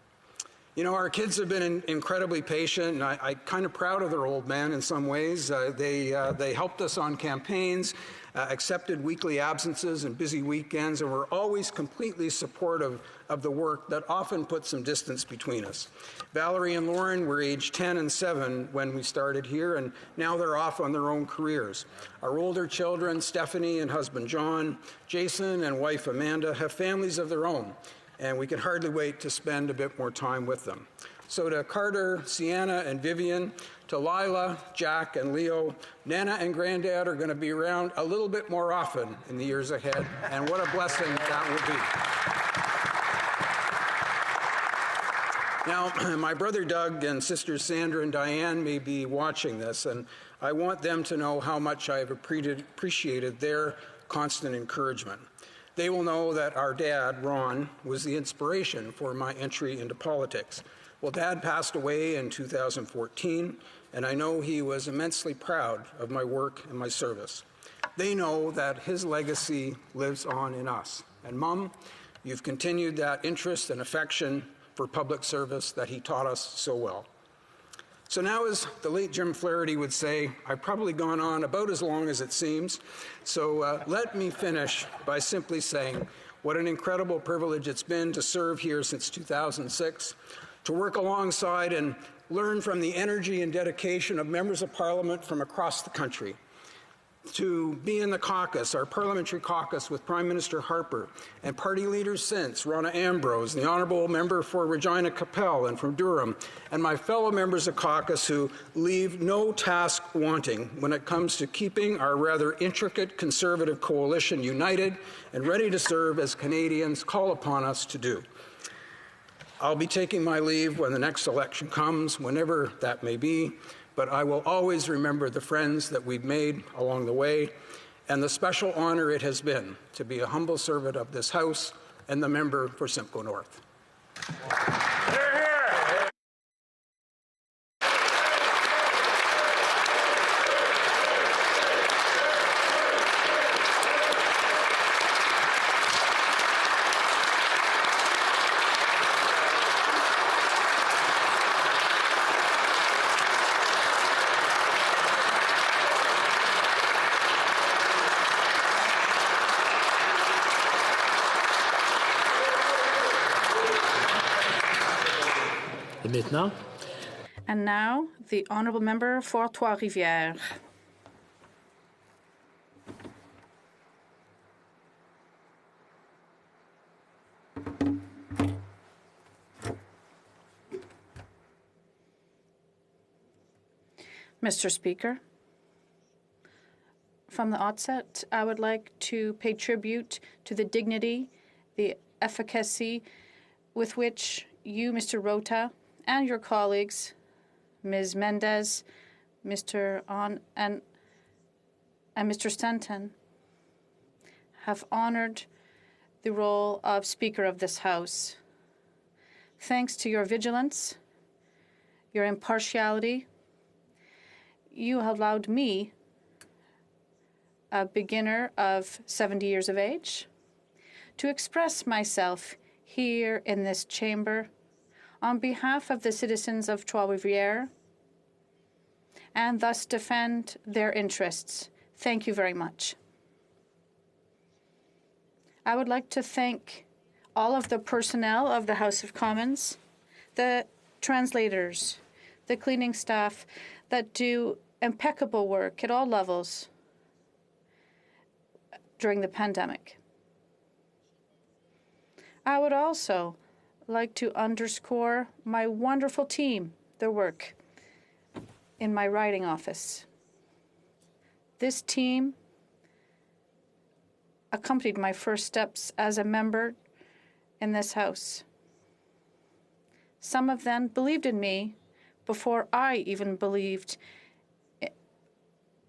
You know, our kids have been incredibly patient, and I'm kind of proud of their old man in some ways. They helped us on campaigns, accepted weekly absences and busy weekends, and were always completely supportive of the work that often put some distance between us. Valerie and Lauren were aged 10 and 7 when we started here, and now they're off on their own careers. Our older children, Stephanie and husband John, Jason and wife Amanda, have families of their own, and we can hardly wait to spend a bit more time with them. So to Carter, Sienna, and Vivian, to Lila, Jack, and Leo, Nana and Granddad are going to be around a little bit more often in the years ahead, and what a blessing that will be. Now, my brother Doug and sisters Sandra and Diane may be watching this, and I want them to know how much I have appreciated their constant encouragement. They will know that our dad, Ron, was the inspiration for my entry into politics. Well, Dad passed away in 2014, and I know he was immensely proud of my work and my service. They know that his legacy lives on in us. And Mom, you've continued that interest and affection for public service that he taught us so well. So now, as the late Jim Flaherty would say, I've probably gone on about as long as it seems. So let me finish by simply saying what an incredible privilege it's been to serve here since 2006, to work alongside and learn from the energy and dedication of members of Parliament from across the country. to be in the caucus, our parliamentary caucus with Prime Minister Harper and party leaders since, Rona Ambrose, the honourable member for Regina Capel and from Durham, and my fellow members of caucus who leave no task wanting when it comes to keeping our rather intricate Conservative coalition united and ready to serve as Canadians call upon us to do. I'll be taking my leave when the next election comes, whenever that may be, but I will always remember the friends that we've made along the way and the special honor it has been to be a humble servant of this House and the member for Simcoe North. And now, the Honourable Member for Trois-Rivières. Mr. Speaker, from the outset, I would like to pay tribute to the dignity, the efficacy with which you, Mr. Rota, and your colleagues, Ms. Mendez, Mr. On, and Mr. Stanton, have honored the role of Speaker of this House. Thanks to your vigilance, your impartiality, you have allowed me, a beginner of 70 years of age, to express myself here in this chamber on behalf of the citizens of Trois-Rivières and thus defend their interests. Thank you very much. I would like to thank all of the personnel of the House of Commons, the translators, the cleaning staff that do impeccable work at all levels during the pandemic. I would also like to underscore my wonderful team, their work in my writing office. This team accompanied my first steps as a member in this House. Some of them believed in me before I even believed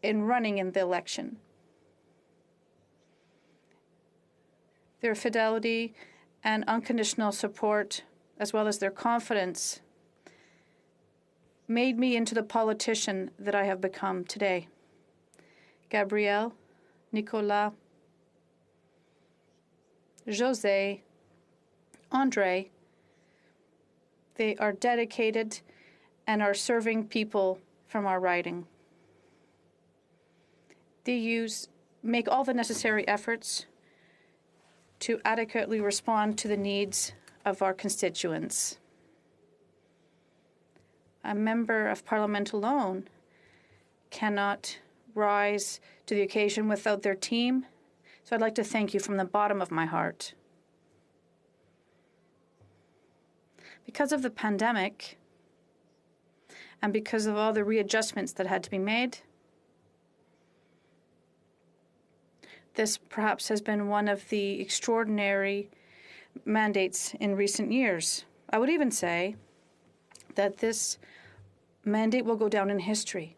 in running in the election. Their fidelity and unconditional support, as well as their confidence, made me into the politician that I have become today. Gabrielle, Nicolas, José, André, they are dedicated and are serving people from our riding. They make all the necessary efforts to adequately respond to the needs of our constituents. A member of Parliament alone cannot rise to the occasion without their team, so I'd like to thank you from the bottom of my heart. Because of the pandemic and because of all the readjustments that had to be made, this perhaps has been one of the extraordinary mandates in recent years. I would even say that this mandate will go down in history.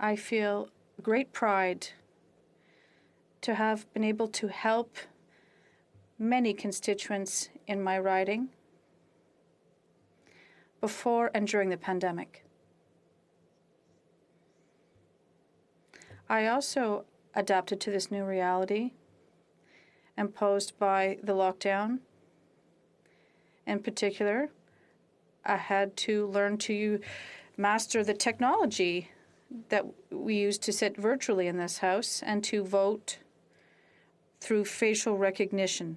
I feel great pride to have been able to help many constituents in my riding before and during the pandemic. I also adapted to this new reality imposed by the lockdown. In particular, I had to learn to master the technology that we use to sit virtually in this House and to vote through facial recognition.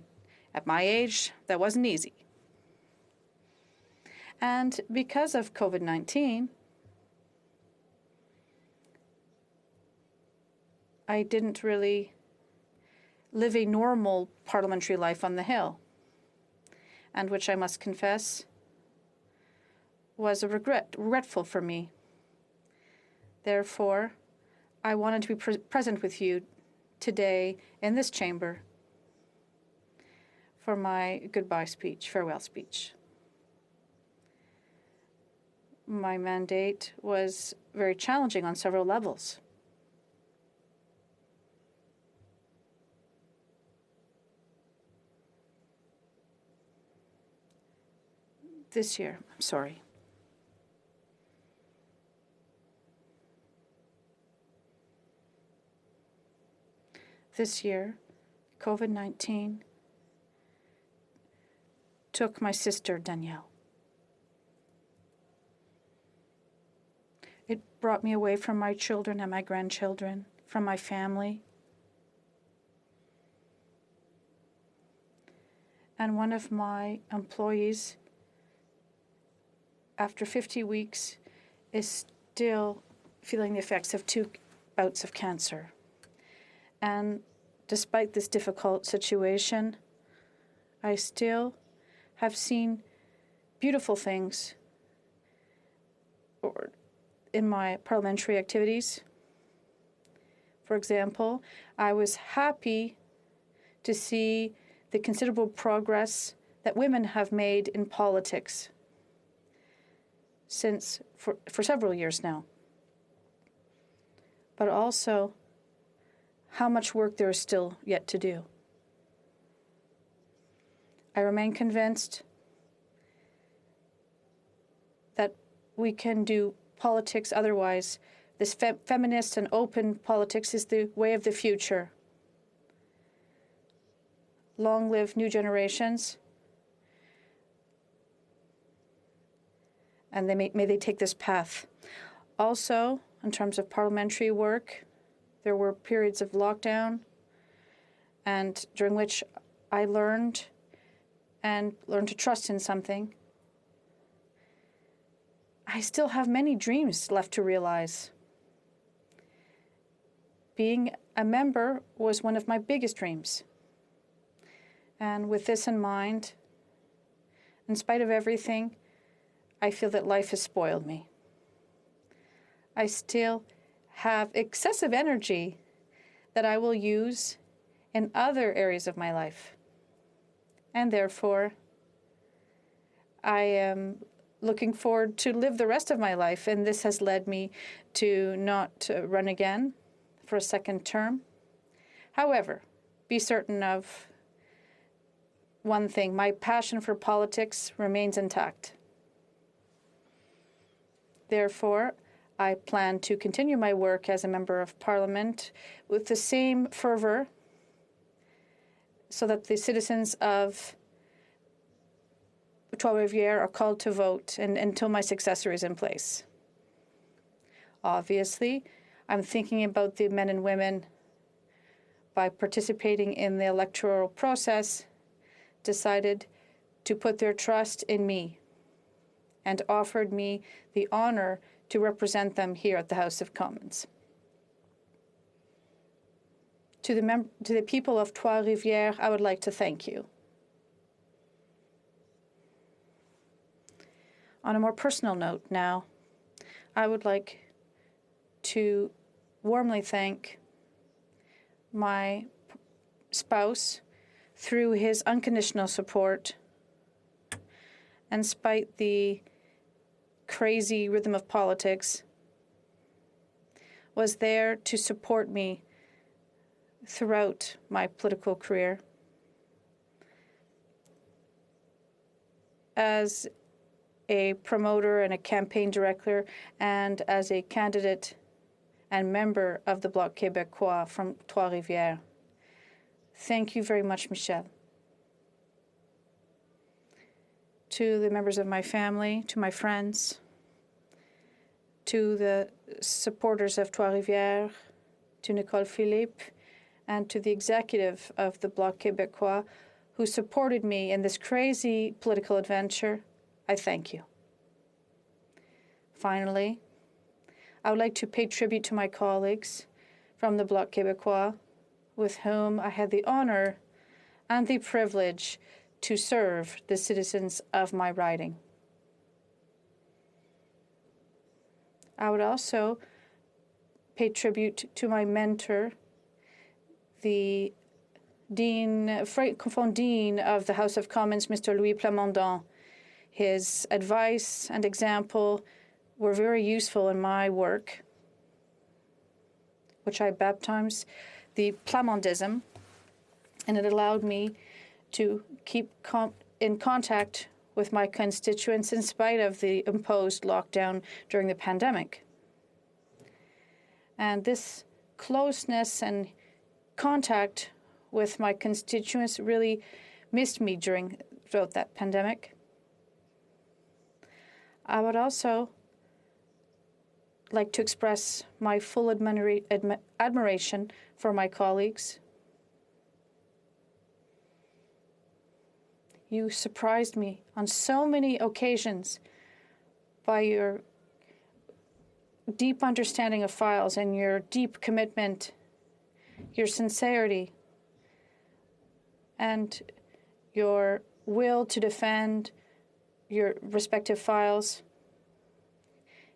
At my age, that wasn't easy. And because of COVID-19, I didn't really live a normal parliamentary life on the Hill, and which I must confess was regretful for me. Therefore, I wanted to be present with you today in this chamber for my goodbye speech, farewell speech. My mandate was very challenging on several levels. This year, This year, COVID-19 took my sister, Danielle. It brought me away from my children and my grandchildren, from my family. And one of my employees, after 50 weeks, is still feeling the effects of 2 bouts of cancer. And despite this difficult situation, I still have seen beautiful things in my parliamentary activities. For example, I was happy to see the considerable progress that women have made in politics for several years now, but also how much work there is still yet to do. I remain convinced that we can do politics otherwise. This feminist and open politics is the way of the future. Long live new generations, and may they take this path. Also, in terms of parliamentary work, there were periods of lockdown, and during which I learned to trust in something. I still have many dreams left to realize. Being a member was one of my biggest dreams. And with this in mind, in spite of everything, I feel that life has spoiled me. I still have excessive energy that I will use in other areas of my life. And therefore, I am looking forward to live the rest of my life, and this has led me to not run again for a second term. However, be certain of one thing: my passion for politics remains intact. Therefore, I plan to continue my work as a member of Parliament with the same fervor, so that the citizens of Trois-Rivières are called to vote until my successor is in place. Obviously, I'm thinking about the men and women by participating in the electoral process, decided to put their trust in me and offered me the honor to represent them here at the House of Commons. To the people of Trois-Rivières, I would like to thank you. On a more personal note now, I would like to warmly thank my spouse through his unconditional support, and despite the crazy rhythm of politics, was there to support me throughout my political career. As a promoter and a campaign director, and as a candidate and member of the Bloc Québécois from Trois-Rivières. Thank you very much, Michel. To the members of my family, to my friends, to the supporters of Trois-Rivières, to Nicole Philippe, and to the executive of the Bloc Québécois who supported me in this crazy political adventure, I thank you. Finally, I would like to pay tribute to my colleagues from the Bloc Québécois, with whom I had the honor and the privilege to serve the citizens of my riding. I would also pay tribute to my mentor, the Francophone Dean of the House of Commons, Mr. Louis Plamondon. His advice and example were very useful in my work, which I baptized the Plamondism, and it allowed me to keep in contact with my constituents in spite of the imposed lockdown during the pandemic. And this closeness and contact with my constituents really missed me throughout that pandemic. I would also like to express my full admiration for my colleagues. You surprised me on so many occasions by your deep understanding of files and your deep commitment, your sincerity, and your will to defend your respective files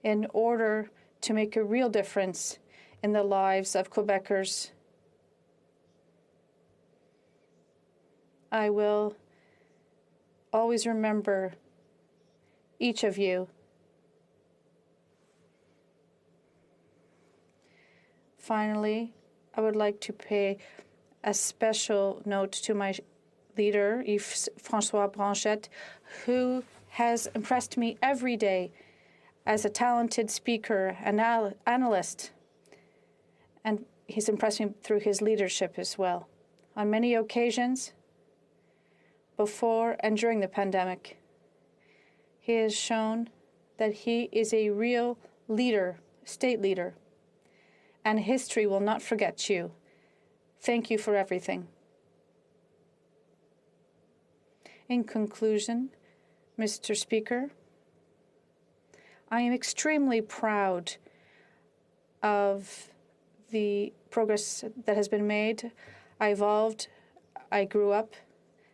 in order to make a real difference in the lives of Quebecers. I will always remember each of you. Finally, I would like to pay a special note to my leader, Yves-François Branchette, who has impressed me every day as a talented speaker, analyst, and he's impressed me through his leadership as well. On many occasions, before and during the pandemic, he has shown that he is a real leader, state leader, and history will not forget you. Thank you for everything. In conclusion, Mr. Speaker, I am extremely proud of the progress that has been made. I evolved, I grew up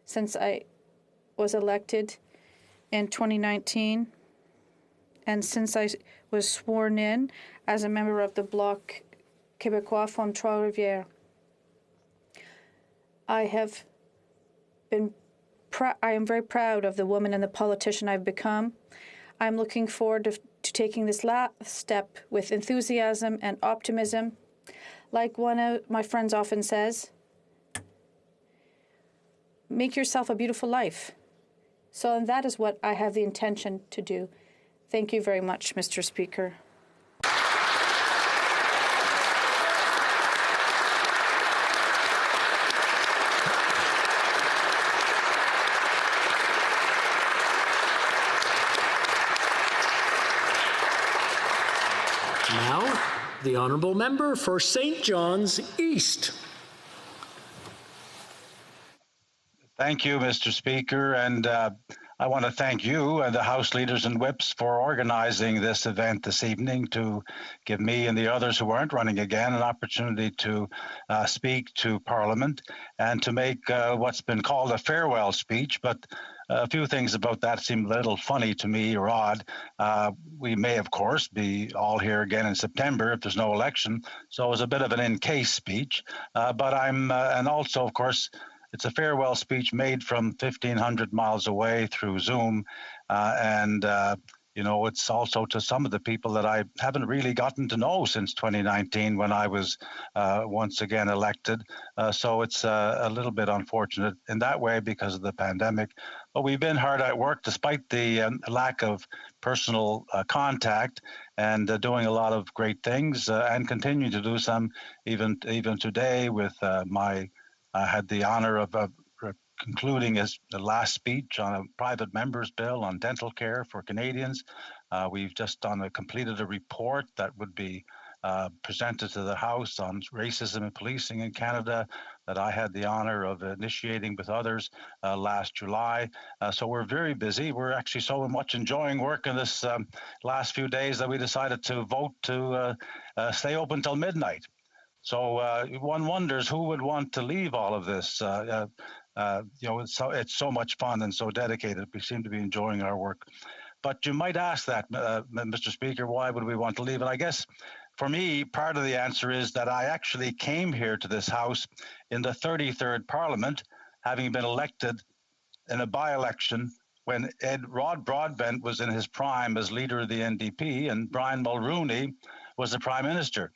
since I was elected in 2019, and since I was sworn in as a member of the Bloc Québécois from Trois-Rivières. I am very proud of the woman and the politician I've become. I'm looking forward to taking this last step with enthusiasm and optimism. Like one of my friends often says, make yourself a beautiful life. So that is what I have the intention to do. Thank you very much, Mr. Speaker. Now, the honourable member for St. John's East. Thank you, Mr. Speaker, and I want to thank you and the House leaders and whips for organizing this event this evening to give me and the others who aren't running again an opportunity to speak to Parliament and to make what's been called a farewell speech, but a few things about that seem a little funny to me or odd. We may, of course, be all here again in September if there's no election, so it was a bit of an in-case speech, but and also, of course, it's a farewell speech made from 1,500 miles away through Zoom, and it's also to some of the people that I haven't really gotten to know since 2019 when I was once again elected. So it's a little bit unfortunate in that way because of the pandemic. But we've been hard at work despite the lack of personal contact and doing a lot of great things and continue to do some even today with I had the honor of concluding the last speech on a private member's bill on dental care for Canadians. We've just completed a report that would be presented to the House on racism and policing in Canada that I had the honor of initiating with others last July. So we're very busy. We're actually so much enjoying work in this last few days that we decided to vote to stay open till midnight. So one wonders who would want to leave all of this. It's so much fun and so dedicated. We seem to be enjoying our work. But you might ask that, Mr. Speaker, why would we want to leave? And I guess for me, part of the answer is that I actually came here to this House in the 33rd Parliament, having been elected in a by-election when Rod Broadbent was in his prime as leader of the NDP and Brian Mulroney was the Prime Minister.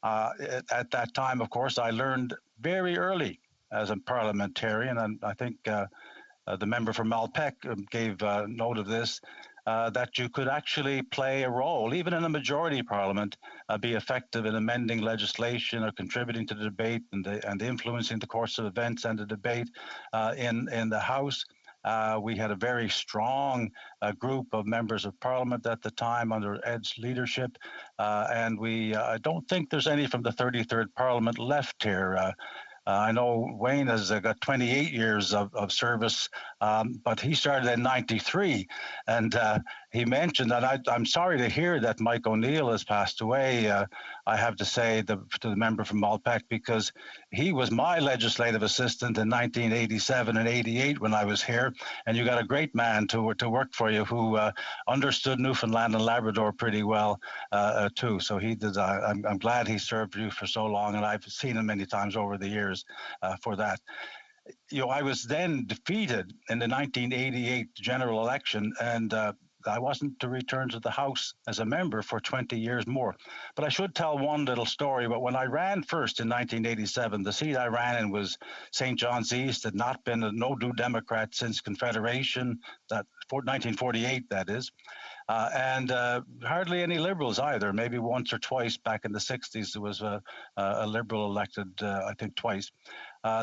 At that time, of course, I learned very early as a parliamentarian, and I think the member from Malpeque gave note of this, that you could actually play a role, even in a majority parliament, be effective in amending legislation or contributing to the debate and influencing the course of events and the debate in the House. We had a very strong group of members of parliament at the time under Ed's leadership, and I don't think there's any from the 33rd Parliament left here. I know Wayne has got 28 years of service, but he started in '93, and he mentioned, and I'm sorry to hear that Mike O'Neill has passed away. I have to say to the member from Malpeque, because he was my legislative assistant in 1987 and '88 when I was here, and you got a great man to work for you who understood Newfoundland and Labrador pretty well too. So he did. I'm glad he served you for so long, and I've seen him many times over the years for that. I was then defeated in the 1988 general election, and I wasn't to return to the House as a member for 20 years more. But I should tell one little story. But when I ran first in 1987, the seat I ran in was St. John's East, had not been a no-do Democrat since Confederation, 1948, that is. And hardly any Liberals either. Maybe once or twice back in the 60s, there was a Liberal elected, I think twice.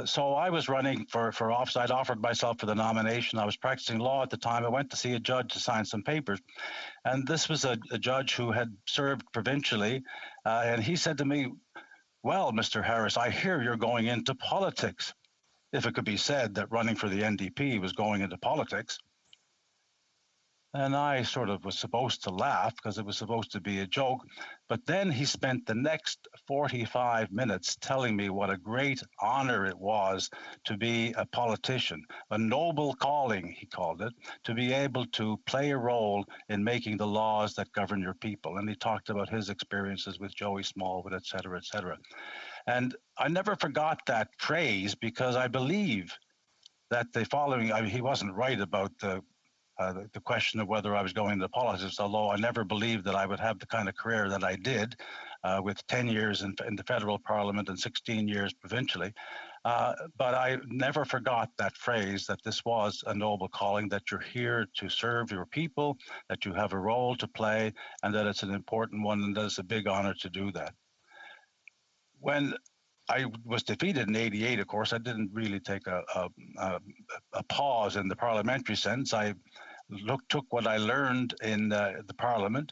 So I was running for office. I'd offered myself for the nomination. I was practicing law at the time. I went to see a judge to sign some papers. And this was a judge who had served provincially. And he said to me, "Well, Mr. Harris, I hear you're going into politics." If it could be said that running for the NDP was going into politics. And I sort of was supposed to laugh because it was supposed to be a joke. But then he spent the next 45 minutes telling me what a great honor it was to be a politician, a noble calling, he called it, to be able to play a role in making the laws that govern your people. And he talked about his experiences with Joey Smallwood, et cetera, et cetera. And I never forgot that phrase because I believe that the following, he wasn't right about the question of whether I was going into politics, although I never believed that I would have the kind of career that I did with 10 years in the federal parliament and 16 years provincially. But I never forgot that phrase, that this was a noble calling, that you're here to serve your people, that you have a role to play, and that it's an important one, and that it's a big honor to do that. When I was defeated in '88, of course, I didn't really take a pause in the parliamentary sense. I took what I learned in the Parliament,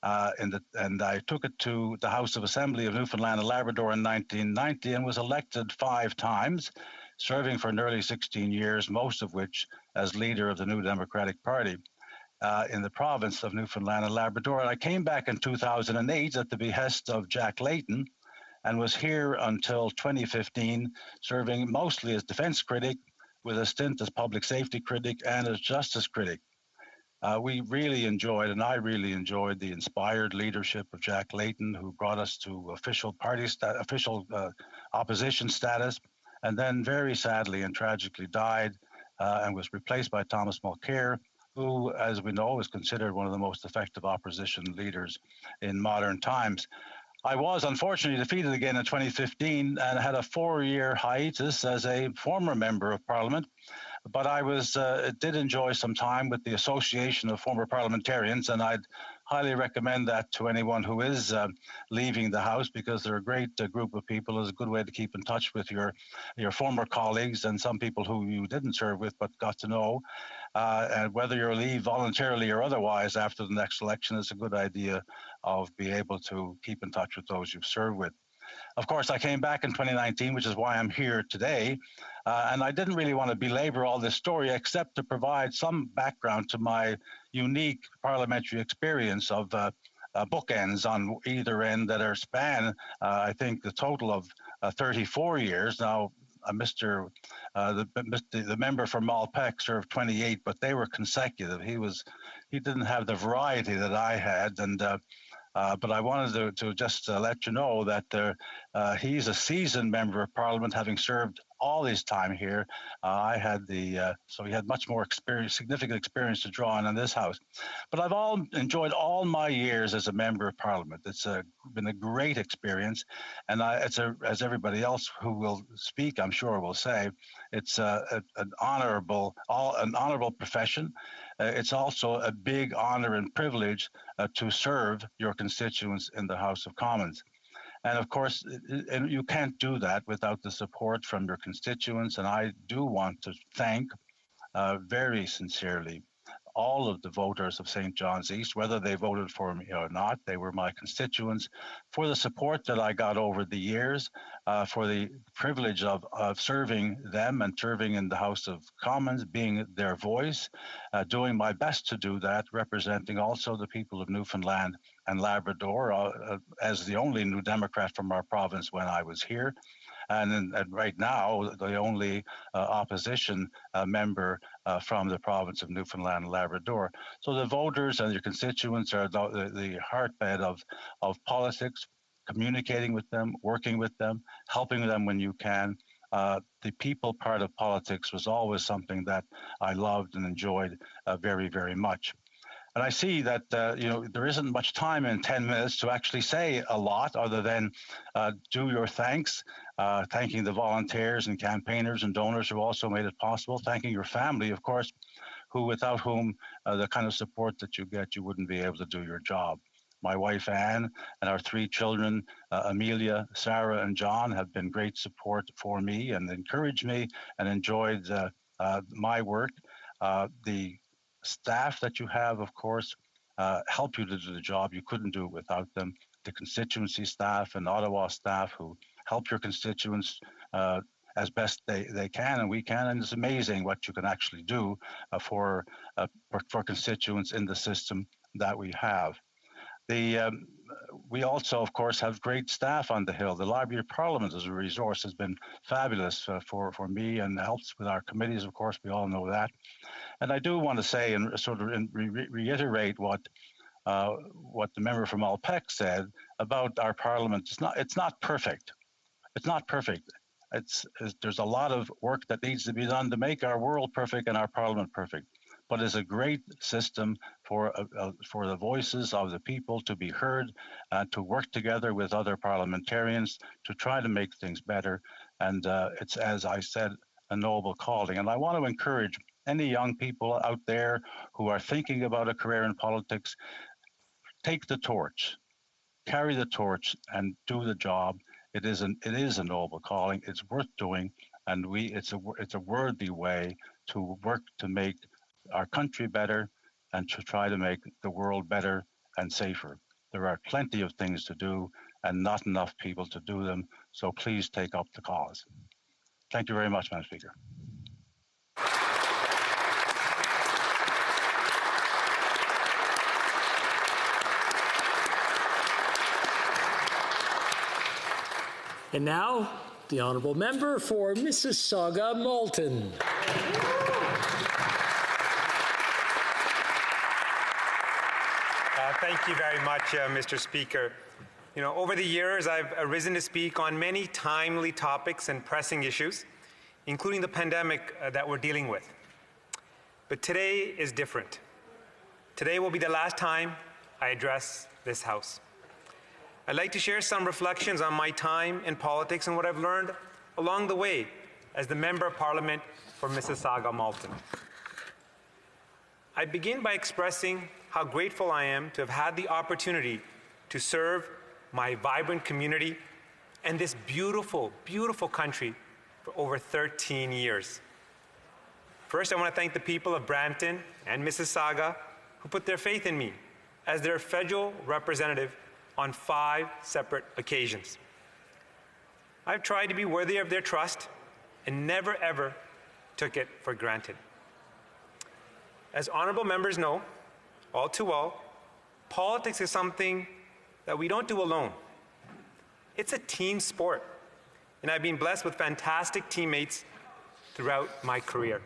and I took it to the House of Assembly of Newfoundland and Labrador in 1990 and was elected 5 times, serving for nearly 16 years, most of which as leader of the New Democratic Party in the province of Newfoundland and Labrador. And I came back in 2008 at the behest of Jack Layton and was here until 2015, serving mostly as defense critic with a stint as public safety critic and as justice critic. We really enjoyed, and I really enjoyed, the inspired leadership of Jack Layton, who brought us to official opposition status, and then very sadly and tragically died and was replaced by Thomas Mulcair, who, as we know, is considered one of the most effective opposition leaders in modern times. I was unfortunately defeated again in 2015 and had a 4-year hiatus as a former member of Parliament. But I did enjoy some time with the Association of Former Parliamentarians, and I'd highly recommend that to anyone who is leaving the House, because they're a great group of people. It's a good way to keep in touch with your former colleagues and some people who you didn't serve with but got to know. And whether you leave voluntarily or otherwise after the next election, it's a good idea of being able to keep in touch with those you've served with. Of course, I came back in 2019, which is why I'm here today. And I didn't really want to belabor all this story, except to provide some background to my unique parliamentary experience of bookends on either end that are span, I think, the total of 34 years. Now, the member from Malpeque served 28, but they were consecutive. He didn't have the variety that I had, and but I wanted to just let you know that he's a seasoned member of Parliament, having served all his time here. I had so he had much more experience, significant experience to draw on in this House. But I've enjoyed all my years as a member of Parliament. It's been a great experience, and as everybody else who will speak, I'm sure, will say, it's an honourable profession. It's also a big honour and privilege to serve your constituents in the House of Commons. And of course, you can't do that without the support from your constituents. And I do want to thank very sincerely all of the voters of St. John's East, whether they voted for me or not. They were my constituents, for the support that I got over the years, for the privilege of serving them and serving in the House of Commons, being their voice, doing my best to do that, representing also the people of Newfoundland and Labrador as the only New Democrat from our province when I was here. And right now, the only opposition member from the province of Newfoundland and Labrador. So the voters and your constituents are the heartbeat of politics, communicating with them, working with them, helping them when you can. The people part of politics was always something that I loved and enjoyed very, very much. And I see that there isn't much time in 10 minutes to actually say a lot other than do your thanks, thanking the volunteers and campaigners and donors who also made it possible, thanking your family, of course, without whom the kind of support that you get, you wouldn't be able to do your job. My wife, Anne, and our 3 children, Amelia, Sarah, and John, have been great support for me and encouraged me and enjoyed my work. The staff that you have, of course, help you to do the job. You couldn't do it without them. The constituency staff and Ottawa staff who help your constituents as best they can and we can. And it's amazing what you can actually do for constituents in the system that we have. We also, of course, have great staff on the Hill. The Library of Parliament as a resource has been fabulous for me and helps with our committees, of course, we all know that. And I do want to say and sort of reiterate what the member from Malpeque said about our Parliament. It's not perfect. It's not perfect. There's a lot of work that needs to be done to make our world perfect and our Parliament perfect. But it's a great system for the voices of the people to be heard, to work together with other parliamentarians to try to make things better. And it's, as I said, a noble calling. And I want to encourage any young people out there who are thinking about a career in politics, take the torch, carry the torch, and do the job. It is a noble calling. It's worth doing, and it's a worthy way to work to make our country better and to try to make the world better and safer. There are plenty of things to do and not enough people to do them, so please take up the cause. Thank you very much, Madam Speaker. And now, the Honourable Member for Mississauga-Malton. Thank you very much, Mr. Speaker. Over the years, I've arisen to speak on many timely topics and pressing issues, including the pandemic that we're dealing with. But today is different. Today will be the last time I address this House. I'd like to share some reflections on my time in politics and what I've learned along the way as the Member of Parliament for Mississauga-Malton. I begin by expressing how grateful I am to have had the opportunity to serve my vibrant community and this beautiful, beautiful country for over 13 years. First, I want to thank the people of Brampton and Mississauga who put their faith in me as their federal representative on 5 separate occasions. I've tried to be worthy of their trust and never, ever took it for granted. As honourable members know, all too well, politics is something that we don't do alone. It's a team sport, and I've been blessed with fantastic teammates throughout my career.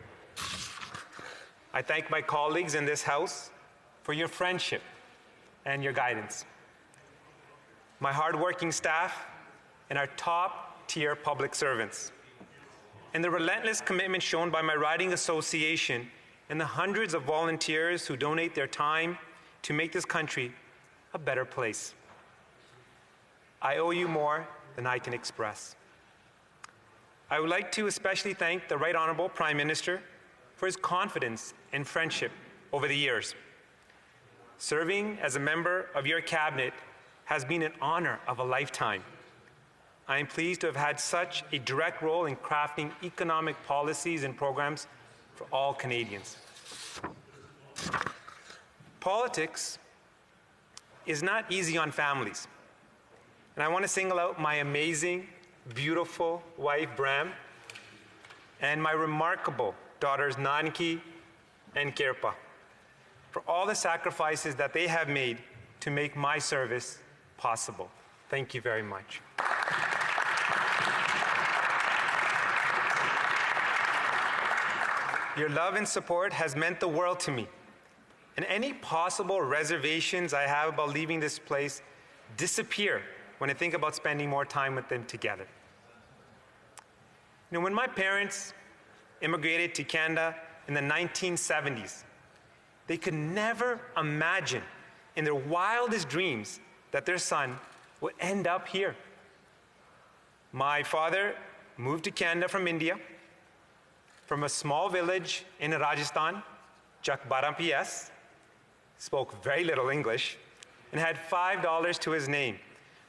I thank my colleagues in this House for your friendship and your guidance, my hardworking staff and our top-tier public servants, and the relentless commitment shown by my riding association and the hundreds of volunteers who donate their time to make this country a better place. I owe you more than I can express. I would like to especially thank the Right Honourable Prime Minister for his confidence and friendship over the years. Serving as a member of your cabinet has been an honor of a lifetime. I am pleased to have had such a direct role in crafting economic policies and programs for all Canadians. Politics is not easy on families. And I want to single out my amazing, beautiful wife, Bram, and my remarkable daughters, Nanki and Kirpa, for all the sacrifices that they have made to make my service possible. Thank you very much. Your love and support has meant the world to me, and any possible reservations I have about leaving this place disappear when I think about spending more time with them together. You know, when my parents immigrated to Canada in the 1970s, they could never imagine in their wildest dreams that their son would end up here. My father moved to Canada from India, from a small village in Rajasthan, Chakbaram PS, spoke very little English, and had $5 to his name.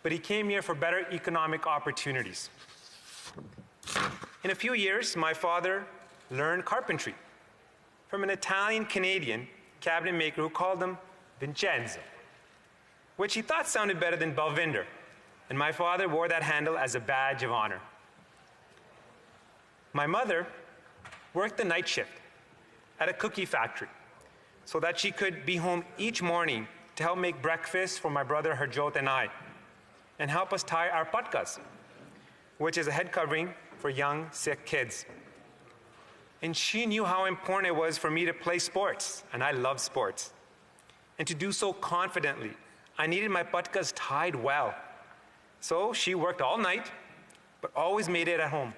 But he came here for better economic opportunities. In a few years, my father learned carpentry from an Italian-Canadian cabinet maker who called him Vincenzo, which he thought sounded better than Balvinder, and my father wore that handle as a badge of honor. My mother worked the night shift at a cookie factory so that she could be home each morning to help make breakfast for my brother Harjot and I, and help us tie our patkas, which is a head covering for young, sick kids. And she knew how important it was for me to play sports, and I love sports. And to do so confidently, I needed my patkas tied well. So she worked all night, but always made it at home,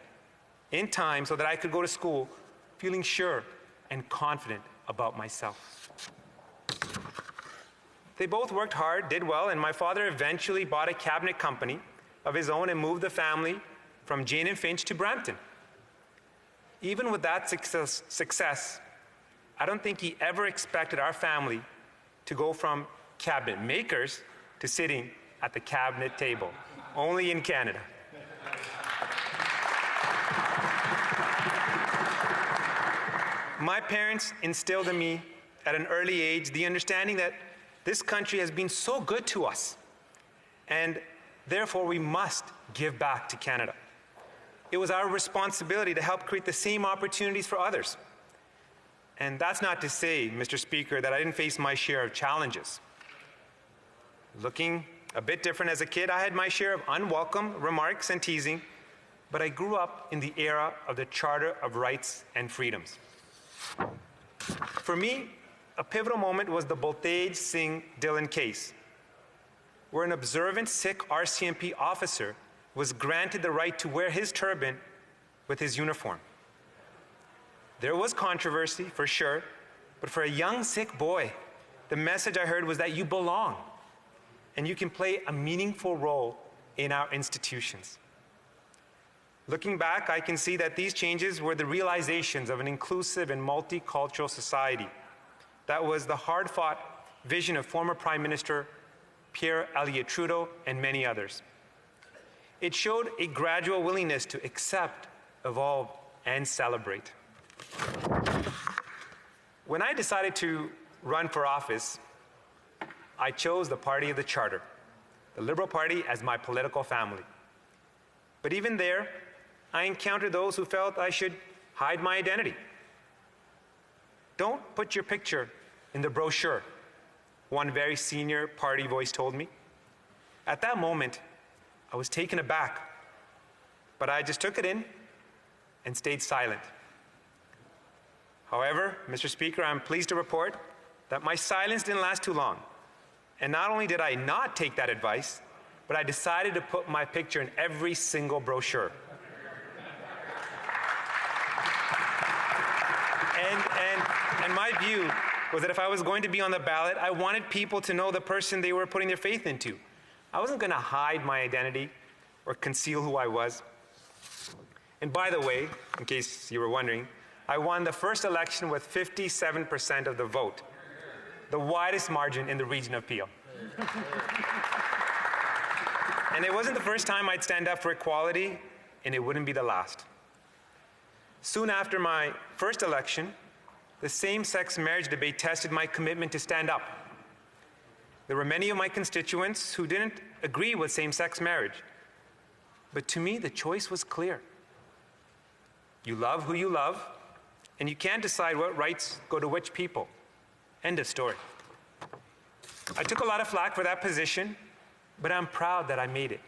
in time so that I could go to school feeling sure and confident about myself. They both worked hard, did well, and my father eventually bought a cabinet company of his own and moved the family from Jane and Finch to Brampton. Even with that success, I don't think he ever expected our family to go from cabinet makers to sitting at the cabinet table, only in Canada. My parents instilled in me at an early age the understanding that this country has been so good to us, and therefore we must give back to Canada. It was our responsibility to help create the same opportunities for others. And that's not to say, Mr. Speaker, that I didn't face my share of challenges. Looking a bit different as a kid, I had my share of unwelcome remarks and teasing, but I grew up in the era of the Charter of Rights and Freedoms. For me, a pivotal moment was the Baltej Singh Dillon case, where an observant Sikh RCMP officer was granted the right to wear his turban with his uniform. There was controversy, for sure, but for a young Sikh boy, the message I heard was that you belong, and you can play a meaningful role in our institutions. Looking back, I can see that these changes were the realizations of an inclusive and multicultural society. That was the hard-fought vision of former Prime Minister Pierre Elliott Trudeau and many others. It showed a gradual willingness to accept, evolve, and celebrate. When I decided to run for office, I chose the party of the Charter, the Liberal Party, as my political family. But even there, I encountered those who felt I should hide my identity. Don't put your picture in the brochure. one very senior party voice told me. At that moment, I was taken aback, but I just took it in and stayed silent. However, Mr. Speaker, I'm pleased to report that my silence didn't last too long. And not only did I not take that advice, but I decided to put my picture in every single brochure. And my view was that if I was going to be on the ballot, I wanted people to know the person they were putting their faith into. I wasn't going to hide my identity or conceal who I was. And by the way, in case you were wondering, I won the first election with 57% of the vote, the widest margin in the region of Peel. And it wasn't the first time I'd stand up for equality, and it wouldn't be the last. Soon after my first election, the same-sex marriage debate tested my commitment to stand up. There were many of my constituents who didn't agree with same-sex marriage. But to me, the choice was clear. You love who you love, and you can't decide what rights go to which people. End of story. I took a lot of flack for that position, but I'm proud that I made it.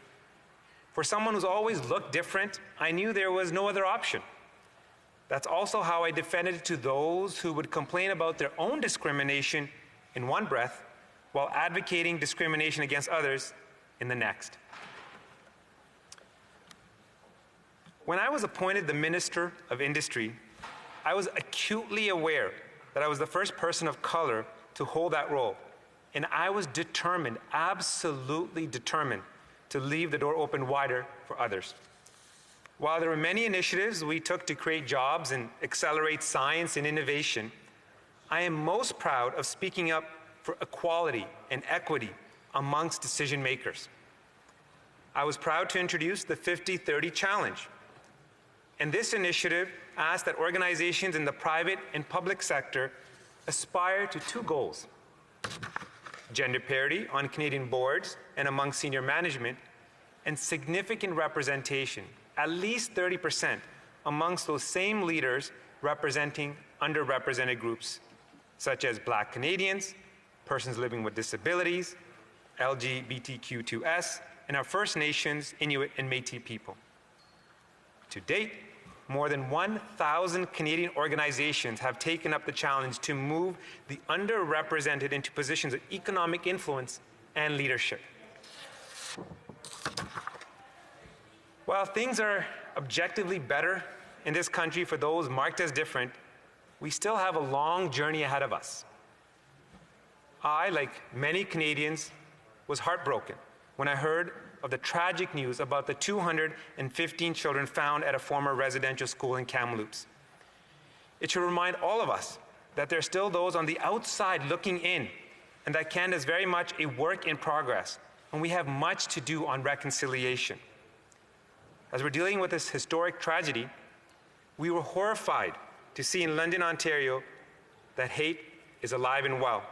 For someone who's always looked different, I knew there was no other option. That's also how I defended it to those who would complain about their own discrimination in one breath while advocating discrimination against others in the next. When I was appointed the Minister of Industry, I was acutely aware that I was the first person of color to hold that role, and I was determined, absolutely determined, to leave the door open wider for others. While there were many initiatives we took to create jobs and accelerate science and innovation, I am most proud of speaking up for equality and equity amongst decision makers. I was proud to introduce the 50-30 Challenge. And this initiative asked that organizations in the private and public sector aspire to two goals: gender parity on Canadian boards and among senior management, and significant representation, at least 30%, amongst those same leaders representing underrepresented groups, such as Black Canadians, persons living with disabilities, LGBTQ2S, and our First Nations, Inuit, and Métis people. To date, more than 1,000 Canadian organizations have taken up the challenge to move the underrepresented into positions of economic influence and leadership. While things are objectively better in this country for those marked as different, we still have a long journey ahead of us. I, like many Canadians, was heartbroken when I heard of the tragic news about the 215 children found at a former residential school in Kamloops. It should remind all of us that there are still those on the outside looking in, and that Canada is very much a work in progress, and we have much to do on reconciliation. As we're dealing with this historic tragedy, we were horrified to see in London, Ontario, that hate is alive and well.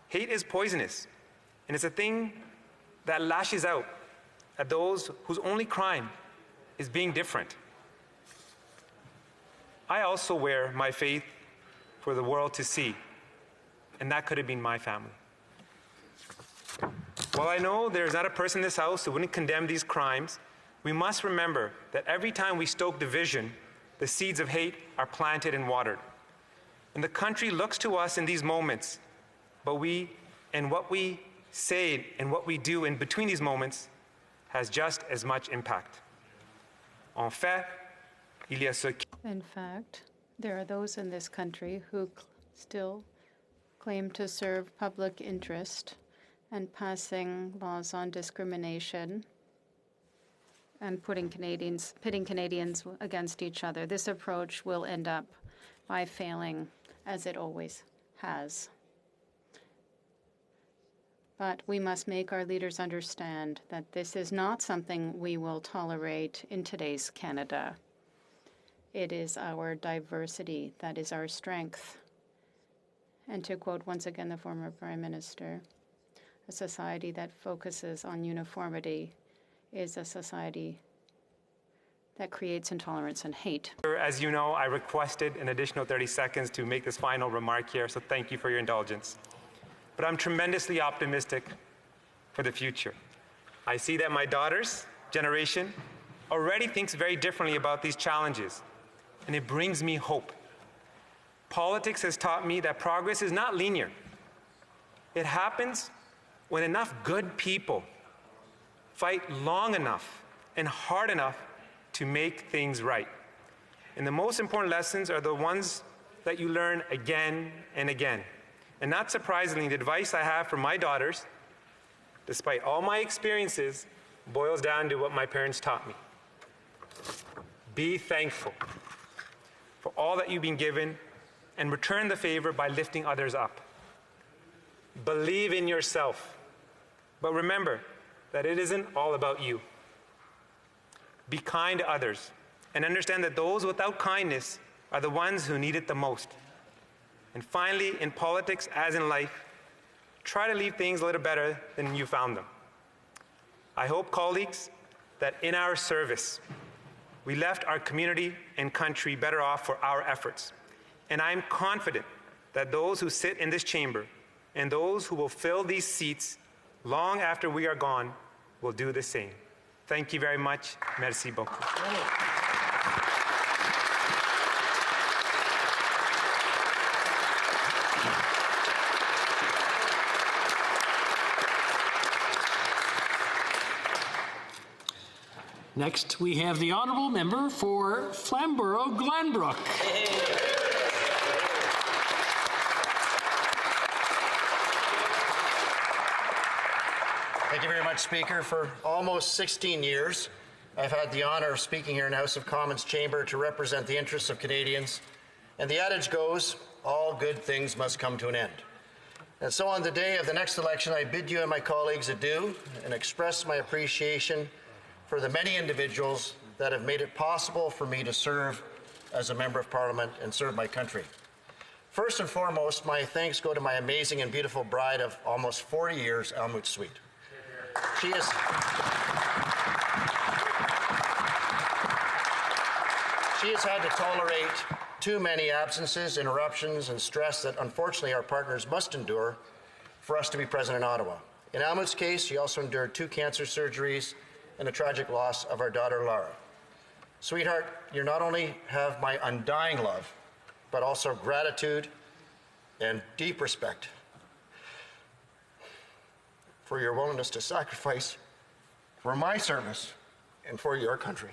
Hate is poisonous, and it's a thing that lashes out at those whose only crime is being different. I also wear my faith for the world to see, and that could have been my family. While I know there's not a person in this House who wouldn't condemn these crimes, we must remember that every time we stoke division, the seeds of hate are planted and watered. And the country looks to us in these moments, but what we say and what we do in between these moments has just as much impact. En fait, il y a ceux qui... In fact, there are those in this country who still claim to serve public interest and passing laws on discrimination and pitting Canadians against each other. This approach will end up by failing, as it always has. But we must make our leaders understand that this is not something we will tolerate in today's Canada. It is our diversity that is our strength. And to quote once again the former Prime Minister, a society that focuses on uniformity is a society that creates intolerance and hate. As you know, I requested an additional 30 seconds to make this final remark here, so thank you for your indulgence. but I'm tremendously optimistic for the future. I see that my daughter's generation already thinks very differently about these challenges, and it brings me hope. Politics has taught me that progress is not linear. It happens when enough good people fight long enough and hard enough to make things right. And the most important lessons are the ones that you learn again and again. And not surprisingly, the advice I have for my daughters, despite all my experiences, boils down to what my parents taught me. Be thankful for all that you've been given and return the favor by lifting others up. Believe in yourself, but remember that it isn't all about you. Be kind to others and understand that those without kindness are the ones who need it the most. And finally, in politics as in life, try to leave things a little better than you found them. I hope, colleagues, that in our service, we left our community and country better off for our efforts. And I'm confident that those who sit in this chamber and those who will fill these seats long after we are gone will do the same. Thank you very much. Merci beaucoup. Next, we have the honourable member for Flamborough-Glanbrook. Thank you very much, Speaker. For almost 16 years, I've had the honour of speaking here in the House of Commons chamber to represent the interests of Canadians. And the adage goes, all good things must come to an end. And so on the day of the next election, I bid you and my colleagues adieu and express my appreciation for the many individuals that have made it possible for me to serve as a Member of Parliament and serve my country. First and foremost, my thanks go to my amazing and beautiful bride of almost 40 years, Almut Sweet. She has had to tolerate too many absences, interruptions, and stress that unfortunately our partners must endure for us to be present in Ottawa. In Almut's case, she also endured 2 cancer surgeries and the tragic loss of our daughter, Lara. Sweetheart, you not only have my undying love, but also gratitude and deep respect for your willingness to sacrifice for my service and for your country.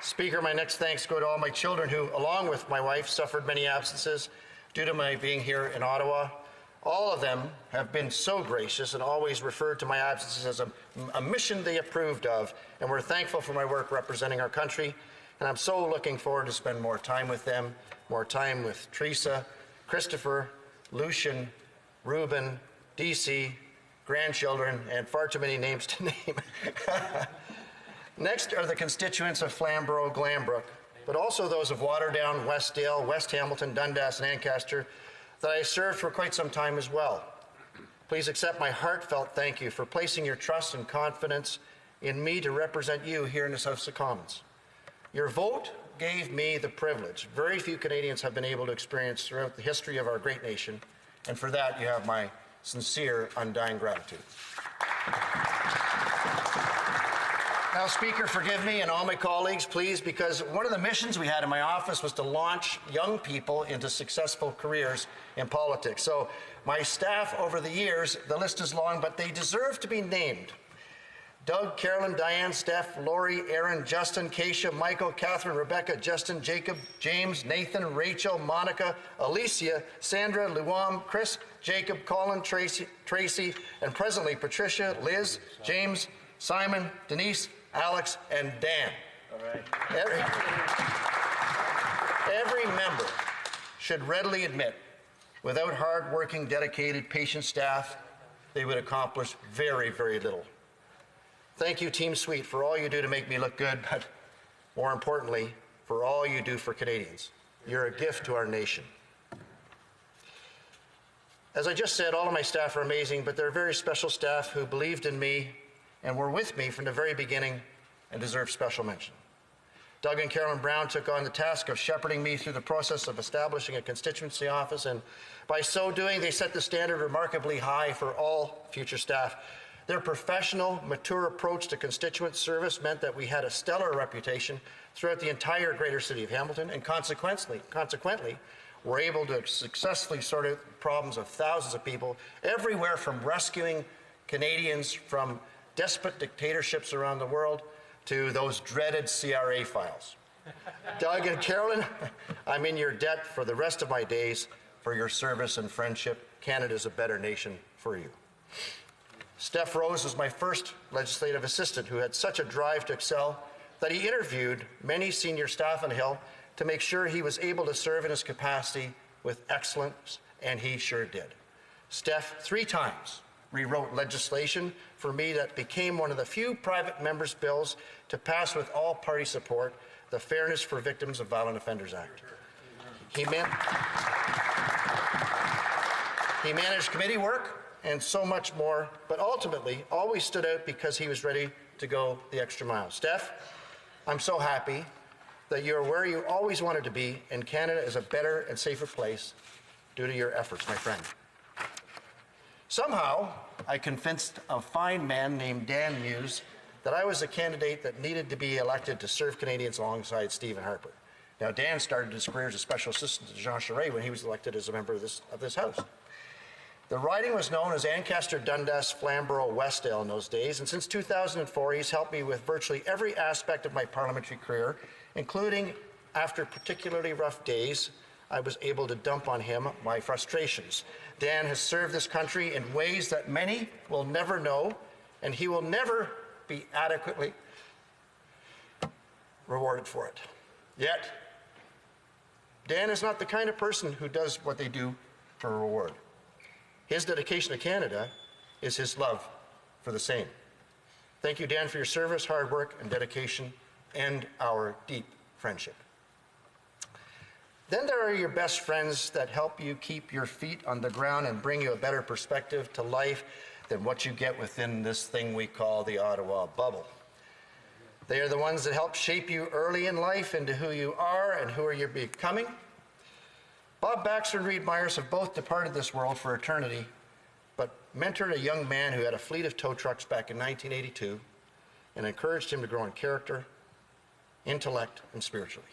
Speaker, my next thanks go to all my children who, along with my wife, suffered many absences due to my being here in Ottawa. All of them have been so gracious and always referred to my absences as a mission they approved of, and we're thankful for my work representing our country. And I'm so looking forward to spend more time with them, more time with Teresa, Christopher, Lucian, Ruben, DC, grandchildren, and far too many names to name. Next are the constituents of Flamborough-Glanbrook, but also those of Waterdown, Westdale, West Hamilton, Dundas, and Ancaster that I served for quite some time as well. Please accept my heartfelt thank you for placing your trust and confidence in me to represent you here in this House of Commons. Your vote gave me the privilege very few Canadians have been able to experience throughout the history of our great nation, and for that you have my sincere, undying gratitude. Now, Speaker, forgive me and all my colleagues, please, because one of the missions we had in my office was to launch young people into successful careers in politics. So my staff over the years, the list is long, but they deserve to be named. Doug, Carolyn, Diane, Steph, Lori, Aaron, Justin, Keisha, Michael, Catherine, Rebecca, Justin, Jacob, James, Nathan, Rachel, Monica, Alicia, Sandra, Luam, Chris, Jacob, Colin, Tracy, and presently Patricia, Liz, James, Simon, Denise, Alex, and Dan. All right. Every member should readily admit, without hard-working, dedicated, patient staff, they would accomplish very, very little. Thank you, Team Sweet, for all you do to make me look good, but more importantly, for all you do for Canadians. You're a gift to our nation. As I just said, all of my staff are amazing, but there are very special staff who believed in me and were with me from the very beginning and deserve special mention. Doug and Carolyn Brown took on the task of shepherding me through the process of establishing a constituency office, and by so doing, they set the standard remarkably high for all future staff. Their professional, mature approach to constituent service meant that we had a stellar reputation throughout the entire greater city of Hamilton, and consequently, were able to successfully sort out problems of thousands of people, everywhere from rescuing Canadians from desperate dictatorships around the world to those dreaded CRA files. Doug and Carolyn, I'm in your debt for the rest of my days for your service and friendship. Canada's a better nation for you. Steph Rose was my first legislative assistant who had such a drive to excel that he interviewed many senior staff on the Hill to make sure he was able to serve in his capacity with excellence, and he sure did. Steph 3 times rewrote legislation for me that became one of the few private members' bills to pass with all party support, the Fairness for Victims of Violent Offenders Act. He managed committee work and so much more, but ultimately always stood out because he was ready to go the extra mile. Steph, I'm so happy that you're where you always wanted to be, and Canada is a better and safer place due to your efforts, my friend. Somehow, I convinced a fine man named Dan Muse that I was a candidate that needed to be elected to serve Canadians alongside Stephen Harper. Now, Dan started his career as a special assistant to Jean Charest when he was elected as a member of this House. The riding was known as Ancaster, Dundas, Flamborough, Westdale in those days, and since 2004, he's helped me with virtually every aspect of my parliamentary career, including, after particularly rough days, I was able to dump on him my frustrations. Dan has served this country in ways that many will never know, and he will never be adequately rewarded for it. Yet, Dan is not the kind of person who does what they do for a reward. His dedication to Canada is his love for the same. Thank you, Dan, for your service, hard work, and dedication, and our deep friendship. Then there are your best friends that help you keep your feet on the ground and bring you a better perspective to life than what you get within this thing we call the Ottawa bubble. They are the ones that help shape you early in life into who you are and who you're becoming. Bob Baxter and Reed Myers have both departed this world for eternity, but mentored a young man who had a fleet of tow trucks back in 1982 and encouraged him to grow in character, intellect, and spiritually.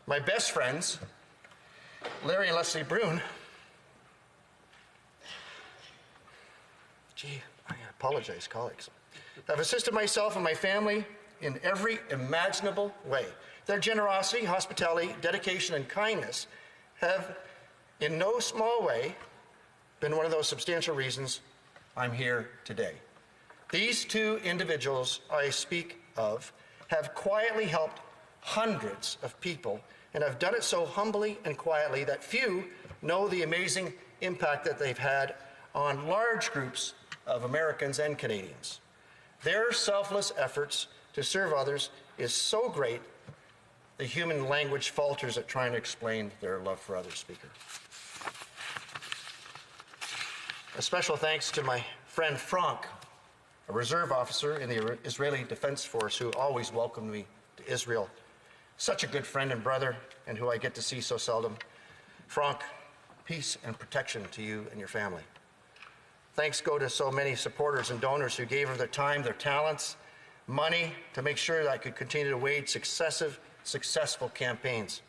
My best friends, Larry and Leslie Brune, I apologize, colleagues, have assisted myself and my family in every imaginable way. Their generosity, hospitality, dedication, and kindness have, in no small way, been one of those substantial reasons I'm here today. These 2 individuals I speak of have quietly helped hundreds of people and have done it so humbly and quietly that few know the amazing impact that they've had on large groups of Americans and Canadians. Their selfless efforts to serve others is so great, the human language falters at trying to explain their love for others, Speaker. A special thanks to my friend Frank, a reserve officer in the Israeli Defense Force who always welcomed me to Israel. Such a good friend and brother, and who I get to see so seldom. Frank, peace and protection to you and your family. Thanks go to so many supporters and donors who gave of their time, their talents, money to make sure that I could continue to wage successful campaigns.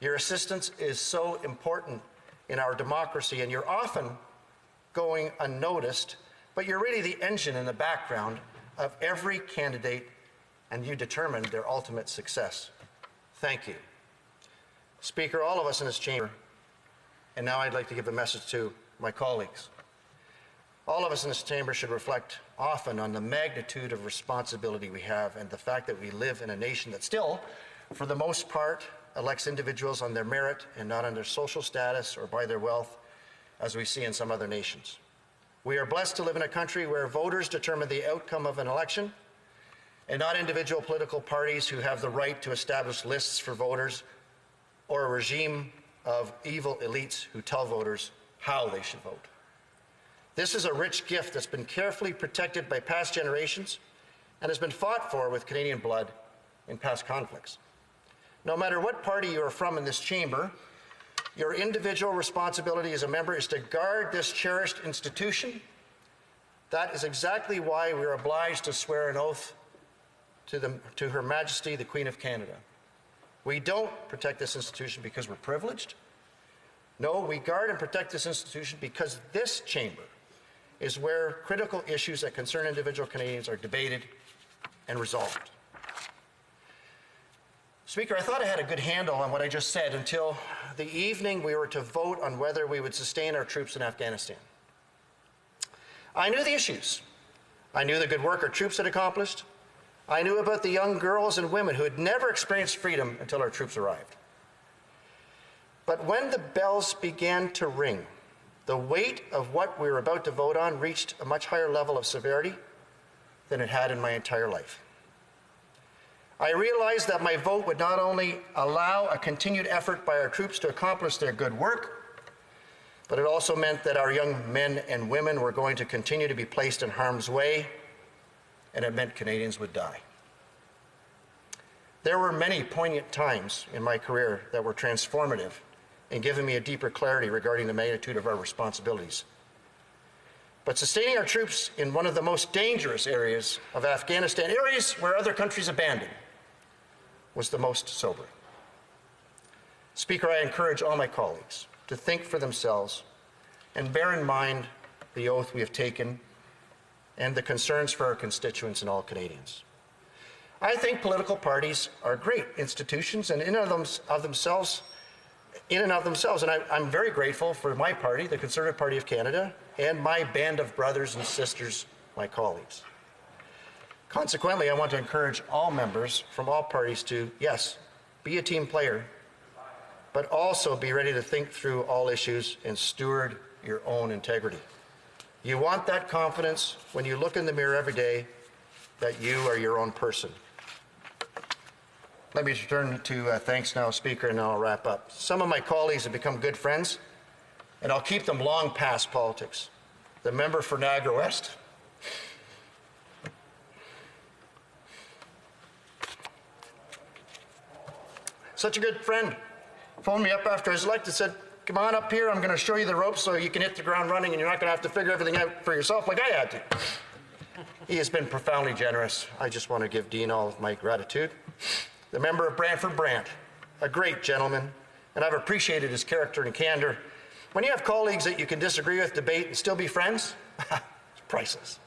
Your assistance is so important in our democracy, and you're often going unnoticed, but you're really the engine in the background of every candidate, and you determine their ultimate success. Thank you. Speaker, all of us in this chamber, and now I'd like to give a message to my colleagues. All of us in this chamber should reflect often on the magnitude of responsibility we have and the fact that we live in a nation that still, for the most part, elects individuals on their merit and not on their social status or by their wealth, as we see in some other nations. We are blessed to live in a country where voters determine the outcome of an election and not individual political parties who have the right to establish lists for voters or a regime of evil elites who tell voters how they should vote. This is a rich gift that's been carefully protected by past generations and has been fought for with Canadian blood in past conflicts. No matter what party you are from in this chamber, your individual responsibility as a member is to guard this cherished institution. That is exactly why we are obliged to swear an oath to Her Majesty, the Queen of Canada. We don't protect this institution because we're privileged. No, we guard and protect this institution because this chamber is where critical issues that concern individual Canadians are debated and resolved. Speaker, I thought I had a good handle on what I just said until the evening we were to vote on whether we would sustain our troops in Afghanistan. I knew the issues. I knew the good work our troops had accomplished. I knew about the young girls and women who had never experienced freedom until our troops arrived. But when the bells began to ring, the weight of what we were about to vote on reached a much higher level of severity than it had in my entire life. I realized that my vote would not only allow a continued effort by our troops to accomplish their good work, but it also meant that our young men and women were going to continue to be placed in harm's way, and it meant Canadians would die. There were many poignant times in my career that were transformative and giving me a deeper clarity regarding the magnitude of our responsibilities. But sustaining our troops in one of the most dangerous areas of Afghanistan, areas where other countries abandoned, was the most sobering. Speaker, I encourage all my colleagues to think for themselves and bear in mind the oath we have taken and the concerns for our constituents and all Canadians. I think political parties are great institutions and in and of themselves, and I'm very grateful for my party, the Conservative Party of Canada, and my band of brothers and sisters, my colleagues. Consequently, I want to encourage all members from all parties to, yes, be a team player, but also be ready to think through all issues and steward your own integrity. You want that confidence when you look in the mirror every day that you are your own person. Let me turn to thanks now, Speaker, and I'll wrap up. Some of my colleagues have become good friends, and I'll keep them long past politics. The member for Niagara West, such a good friend, phoned me up after I was elected, said, come on up here, I'm going to show you the ropes so you can hit the ground running and you're not going to have to figure everything out for yourself like I had to. He has been profoundly generous. I just want to give Dean all of my gratitude. The member of Brantford Brant, a great gentleman, and I've appreciated his character and candor. When you have colleagues that you can disagree with, debate, and still be friends, it's priceless.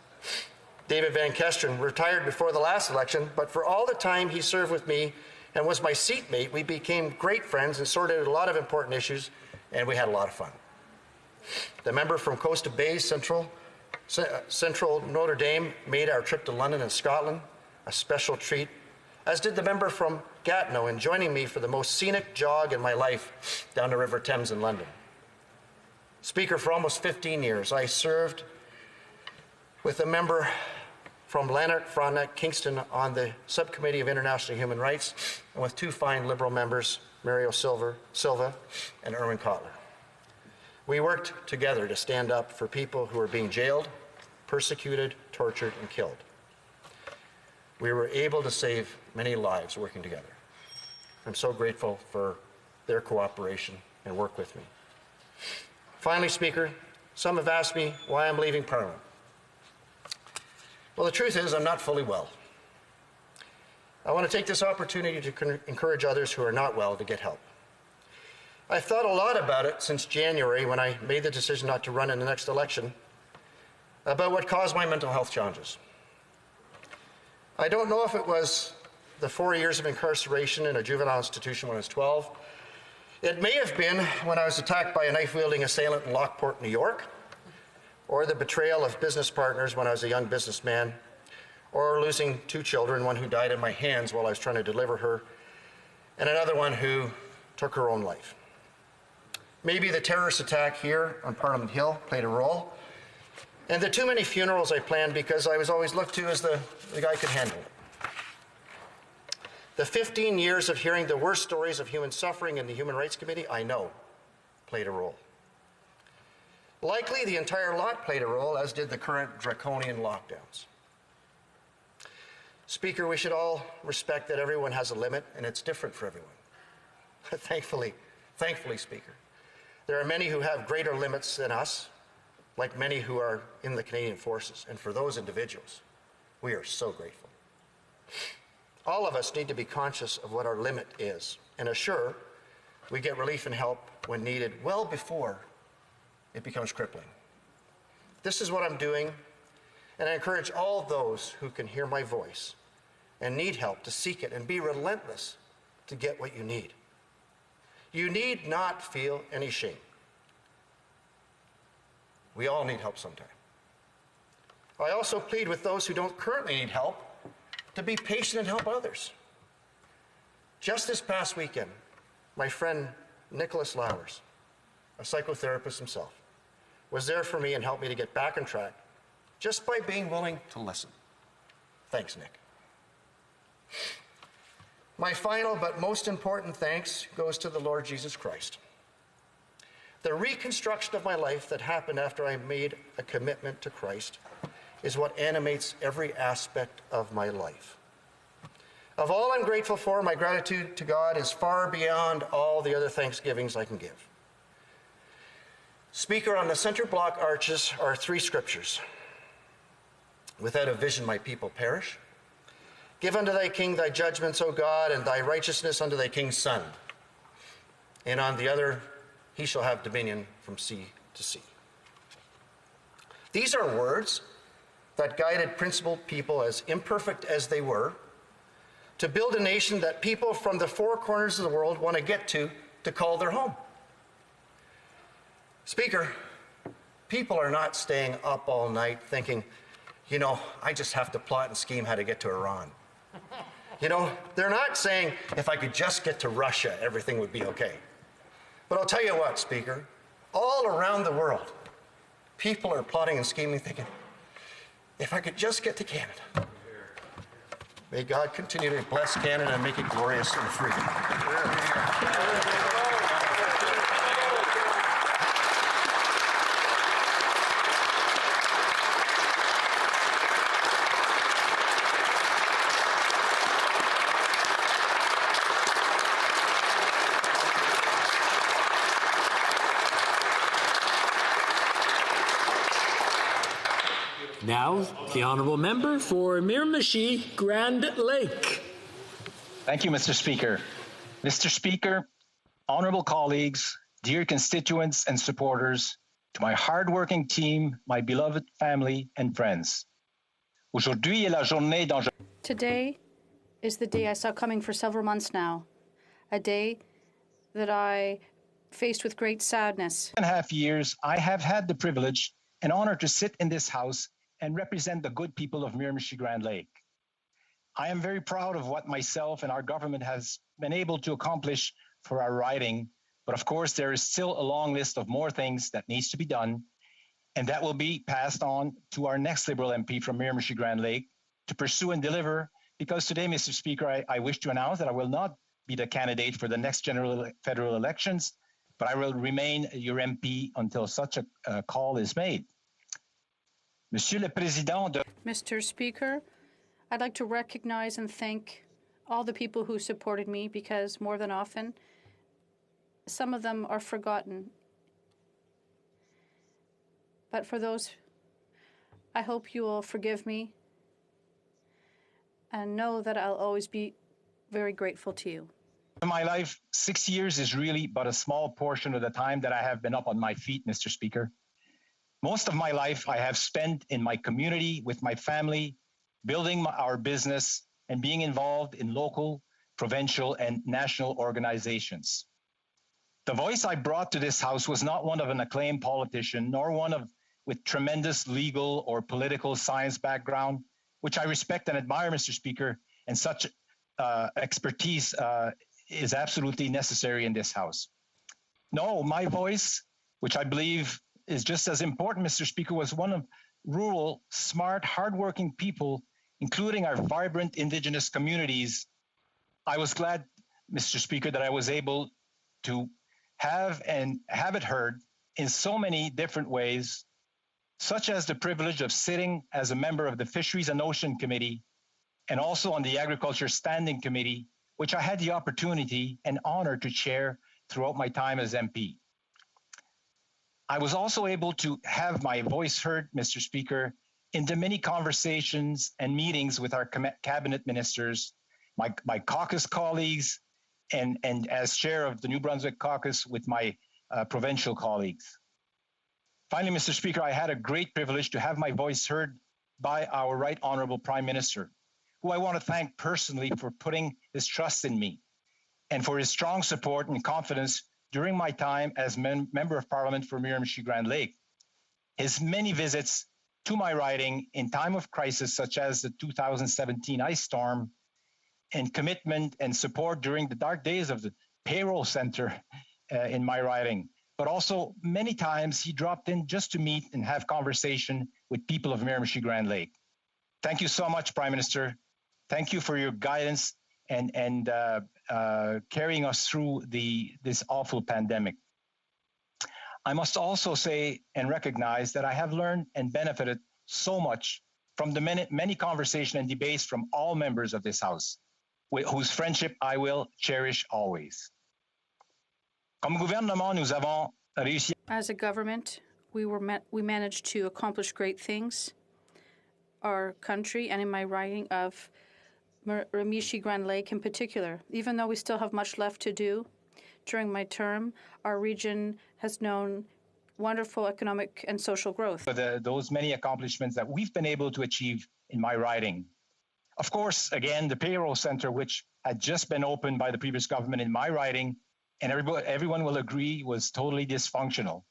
David Van Kesteren retired before the last election, but for all the time he served with me and was my seatmate, we became great friends and sorted out a lot of important issues, and we had a lot of fun. The member from Coast Bay, Central Notre Dame, made our trip to London and Scotland a special treat, as did the member from Gatineau in joining me for the most scenic jog in my life down the River Thames in London. Speaker, for almost 15 years, I served with a member from Lanark, Frontenac, Kingston on the Subcommittee of International Human Rights, and with two fine Liberal members, Mario Silva and Erwin Kotler. We worked together to stand up for people who were being jailed, persecuted, tortured, and killed. We were able to save many lives working together. I'm so grateful for their cooperation and work with me. Finally, Speaker, some have asked me why I'm leaving Parliament. Well, the truth is I'm not fully well. I want to take this opportunity to encourage others who are not well to get help. I've thought a lot about it since January when I made the decision not to run in the next election, about what caused my mental health challenges. I don't know if it was the 4 years of incarceration in a juvenile institution when I was 12. It may have been when I was attacked by a knife-wielding assailant in Lockport, New York, or the betrayal of business partners when I was a young businessman, or losing two children, one who died in my hands while I was trying to deliver her, and another one who took her own life. Maybe the terrorist attack here on Parliament Hill played a role, and the too many funerals I planned because I was always looked to as the guy who could handle it. The 15 years of hearing the worst stories of human suffering in the Human Rights Committee, I know, played a role. Likely, the entire lot played a role, as did the current draconian lockdowns. Speaker, we should all respect that everyone has a limit, and it's different for everyone. Thankfully, Speaker, there are many who have greater limits than us, like many who are in the Canadian Forces, and for those individuals, we are so grateful. All of us need to be conscious of what our limit is and assure we get relief and help when needed well before it becomes crippling. This is what I'm doing, and I encourage all those who can hear my voice and need help to seek it and be relentless to get what you need. You need not feel any shame. We all need help sometime. I also plead with those who don't currently need help to be patient and help others. Just this past weekend, my friend Nicholas Lowers, a psychotherapist himself, was there for me and helped me to get back on track just by being willing to listen. Thanks, Nick. My final but most important thanks goes to the Lord Jesus Christ. The reconstruction of my life that happened after I made a commitment to Christ is what animates every aspect of my life. Of all I'm grateful for, my gratitude to God is far beyond all the other thanksgivings I can give. Speaker, on the center block arches are 3 scriptures. Without a vision, my people perish. Give unto thy king thy judgments, O God, and thy righteousness unto thy king's son. And on the other, he shall have dominion from sea to sea. These are words that guided principled people, as imperfect as they were, to build a nation that people from the 4 corners of the world want to get to call their home. Speaker, people are not staying up all night thinking, I just have to plot and scheme how to get to Iran. They're not saying, if I could just get to Russia, everything would be okay. But I'll tell you what, Speaker, all around the world, people are plotting and scheming, thinking, if I could just get to Canada. May God continue to bless Canada and make it glorious and free. Now, the honourable member for Miramichi Grand Lake. Thank you, Mr. Speaker. Mr. Speaker, honourable colleagues, dear constituents and supporters, to my hard-working team, my beloved family and friends. Aujourd'hui est la journée dont je... Today is the day I saw coming for several months now, a day that I faced with great sadness. 2.5 years, I have had the privilege and honor to sit in this house and represent the good people of Miramichi Grand Lake. I am very proud of what myself and our government has been able to accomplish for our riding, but of course there is still a long list of more things that needs to be done, and that will be passed on to our next Liberal MP from Miramichi Grand Lake to pursue and deliver, because today, Mr. Speaker, I wish to announce that I will not be the candidate for the next federal elections, but I will remain your MP until such a call is made. Monsieur le Président de... Mr. Speaker, I'd like to recognize and thank all the people who supported me, because more than often, some of them are forgotten. But for those, I hope you will forgive me and know that I'll always be very grateful to you. In my life, 6 years is really but a small portion of the time that I have been up on my feet, Mr. Speaker. Most of my life I have spent in my community with my family, building our business and being involved in local, provincial, and national organizations. The voice I brought to this House was not one of an acclaimed politician, nor one with tremendous legal or political science background, which I respect and admire, Mr. Speaker, and such expertise is absolutely necessary in this House. No, my voice, which I believe is just as important, Mr. Speaker, was one of rural, smart, hardworking people, including our vibrant Indigenous communities. I was glad, Mr. Speaker, that I was able to have it heard in so many different ways, such as the privilege of sitting as a member of the Fisheries and Ocean Committee and also on the Agriculture Standing Committee, which I had the opportunity and honor to chair throughout my time as MP. I was also able to have my voice heard, Mr. Speaker, in the many conversations and meetings with our cabinet ministers, my caucus colleagues, and as chair of the New Brunswick caucus with my provincial colleagues. Finally, Mr. Speaker, I had a great privilege to have my voice heard by our Right Honourable Prime Minister, who I want to thank personally for putting his trust in me and for his strong support and confidence during my time as Member of Parliament for Miramichi-Grand Lake. His many visits to my riding in time of crisis, such as the 2017 ice storm, and commitment and support during the dark days of the payroll center in my riding. But also many times he dropped in just to meet and have conversation with people of Miramichi-Grand Lake. Thank you so much, Prime Minister. Thank you for your guidance and carrying us through this awful pandemic. I must also say and recognize that I have learned and benefited so much from the many conversations and debates from all members of this House, whose friendship I will cherish always. Comme gouvernement, nous avons réussi. As a government, we managed to accomplish great things. Our country, and in my riding of Miramichi-Grand Lake in particular, even though we still have much left to do, during my term, our region has known wonderful economic and social growth. For those many accomplishments that we've been able to achieve in my riding. Of course, again, the payroll center, which had just been opened by the previous government in my riding, and everyone will agree was totally dysfunctional.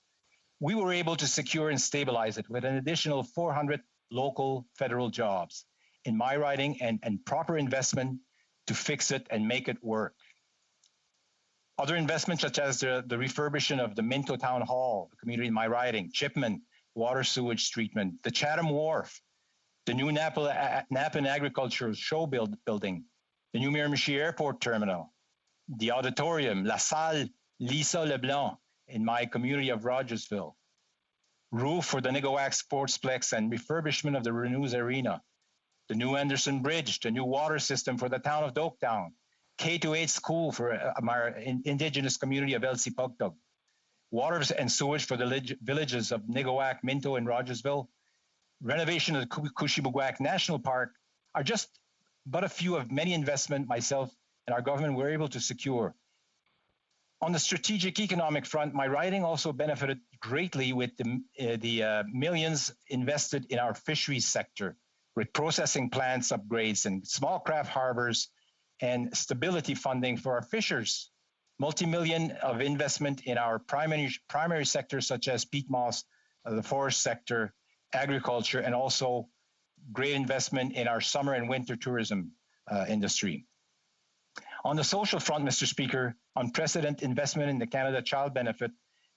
We were able to secure and stabilize it with an additional 400 local federal jobs in my riding and proper investment to fix it and make it work. Other investments such as the refurbishment of the Minto Town Hall, the community in my riding, Chipman, water sewage treatment, the Chatham Wharf, the new Napan Agricultural Show building, the new Miramichi Airport Terminal, the auditorium, La Salle Lisa Leblanc in my community of Rogersville, roof for the Nigawak Sportsplex and refurbishment of the Renews Arena, the new Anderson Bridge, the new water system for the town of Doketown, K-8 school for our indigenous community of Elsie Pugtug, water and sewage for the villages of Nigawak, Minto, and Rogersville, renovation of the Kushibugwak National Park are just but a few of many investments myself and our government were able to secure. On the strategic economic front, my riding also benefited greatly with the millions invested in our fisheries sector, with processing plants upgrades and small craft harbors and stability funding for our fishers, multi-million of investment in our primary sectors such as peat moss, the forest sector, agriculture, and also great investment in our summer and winter tourism industry. On the social front, Mr. Speaker, unprecedented investment in the Canada Child Benefit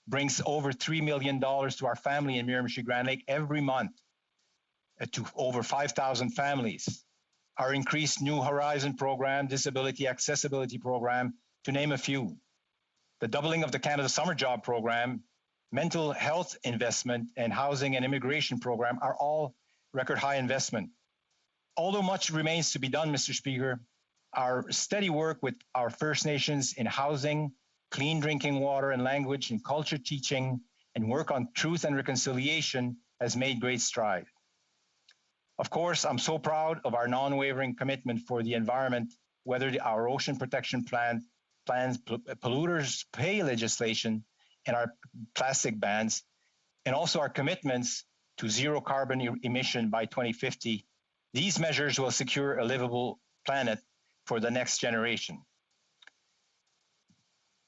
brings over $3 million to our family in Miramichi-Grand Lake every month to over 5,000 families. Our increased New Horizon program, Disability Accessibility program, to name a few. The doubling of the Canada Summer Job program, mental health investment, and housing and immigration program are all record high investment. Although much remains to be done, Mr. Speaker, our steady work with our First Nations in housing, clean drinking water and language and culture teaching, and work on truth and reconciliation has made great strides. Of course, I'm so proud of our non-wavering commitment for the environment, whether our ocean protection plans, polluters pay legislation, and our plastic bans, and also our commitments to zero carbon emission by 2050. These measures will secure a livable planet for the next generation.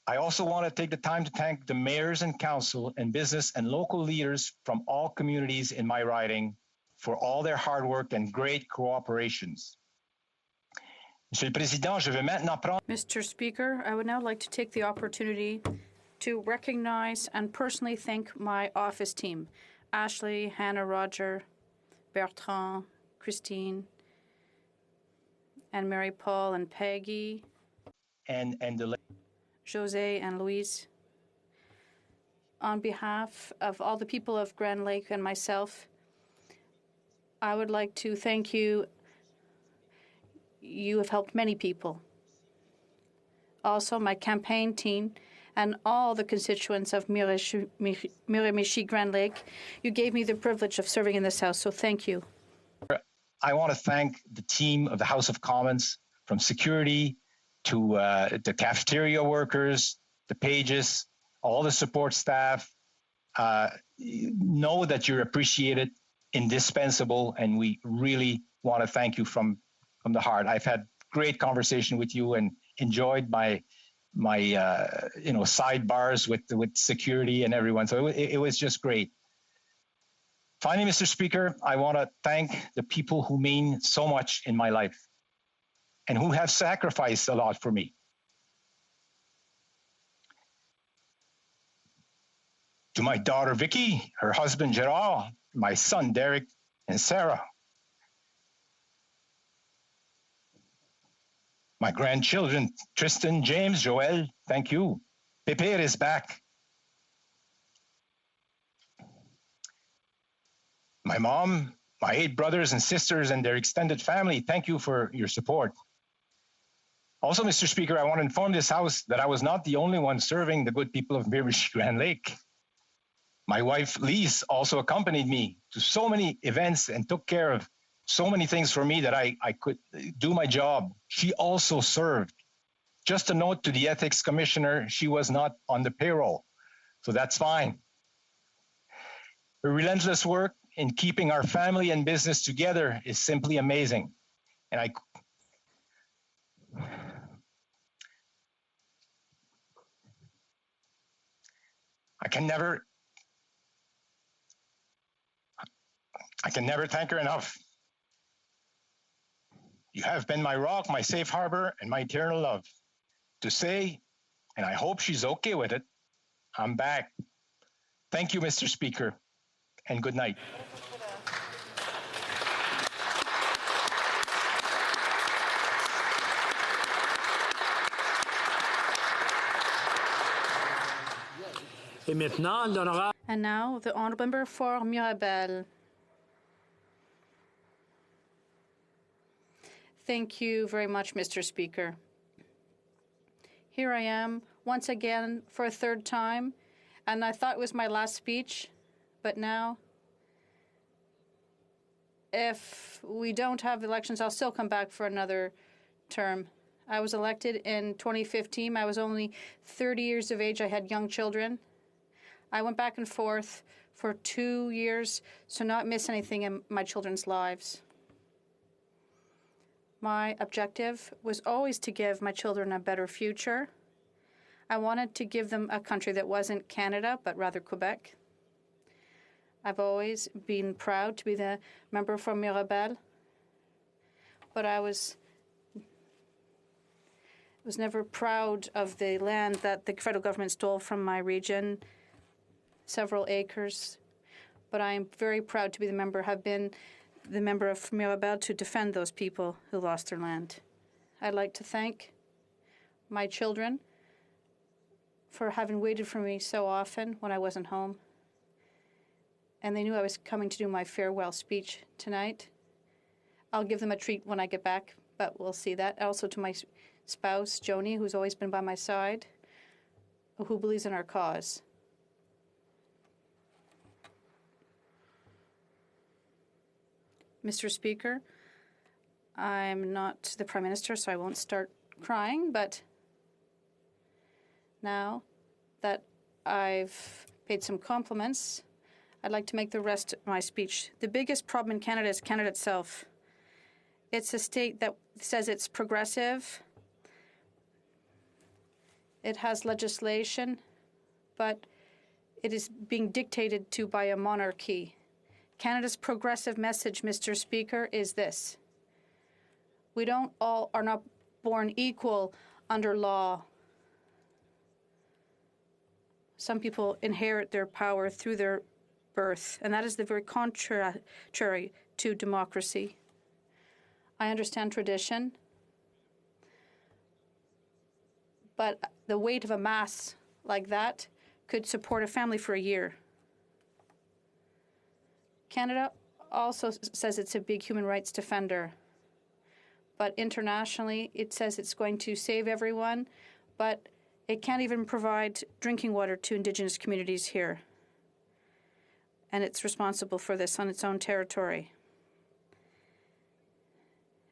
I also want to take the time to thank the mayors and council and business and local leaders from all communities in my riding for all their hard work and great cooperations. Mr. Speaker, I would now like to take the opportunity to recognize and personally thank my office team, Ashley, Hannah, Roger, Bertrand, Christine, and Mary Paul and Peggy, and the Jose and Louise. On behalf of all the people of Grand Lake and myself, I would like to thank you. You have helped many people. Also, my campaign team and all the constituents of Miramichi Grand Lake, you gave me the privilege of serving in this House, so thank you. I want to thank the team of the House of Commons, from security to the cafeteria workers, the pages, all the support staff. Know that you're appreciated, indispensable, and we really want to thank you from the heart. I've had great conversation with you and enjoyed my sidebars with security and everyone. So it was just great. Finally, Mr. Speaker, I want to thank the people who mean so much in my life and who have sacrificed a lot for me. To my daughter, Vicky, her husband, Gerard, my son, Derek, and Sarah. My grandchildren, Tristan, James, Joel, thank you. Pepe is back. My mom, my 8 brothers and sisters and their extended family, thank you for your support. Also, Mr. Speaker, I want to inform this House that I was not the only one serving the good people of Miramichi Grand Lake. My wife, Lise, also accompanied me to so many events and took care of so many things for me that I could do my job. She also served. Just a note to the Ethics Commissioner, she was not on the payroll, so that's fine. Her relentless work in keeping our family and business together is simply amazing. And I can never thank her enough. You have been my rock, my safe harbor, and my eternal love. To say, and I hope she's okay with it, I'm back. Thank you, Mr. Speaker, and good night. And now, the Honourable Member for Mirabel. Thank you very much, Mr. Speaker. Here I am, once again, for a 3rd time, and I thought it was my last speech, but now, if we don't have elections, I'll still come back for another term. I was elected in 2015. I was only 30 years of age. I had young children. I went back and forth for 2 years to not miss anything in my children's lives. My objective was always to give my children a better future. I wanted to give them a country that wasn't Canada, but rather Quebec. I've always been proud to be the member from Mirabel, but I was never proud of the land that the federal government stole from my region, several acres. But I am very proud to be have been the member of Mirabel to defend those people who lost their land. I'd like to thank my children for having waited for me so often when I wasn't home. And they knew I was coming to do my farewell speech tonight. I'll give them a treat when I get back, but we'll see that. Also to my spouse, Joni, who's always been by my side, who believes in our cause. Mr. Speaker, I'm not the Prime Minister, so I won't start crying, but now that I've paid some compliments, I'd like to make the rest of my speech. The biggest problem in Canada is Canada itself. It's a state that says it's progressive. It has legislation, but it is being dictated to by a monarchy. Canada's progressive message, Mr. Speaker, is this. We are not born equal under law. Some people inherit their power through their birth, and that is the very contrary to democracy. I understand tradition, but the weight of a mass like that could support a family for a year. Canada also says it's a big human rights defender. But internationally, it says it's going to save everyone, but it can't even provide drinking water to Indigenous communities here. And it's responsible for this on its own territory.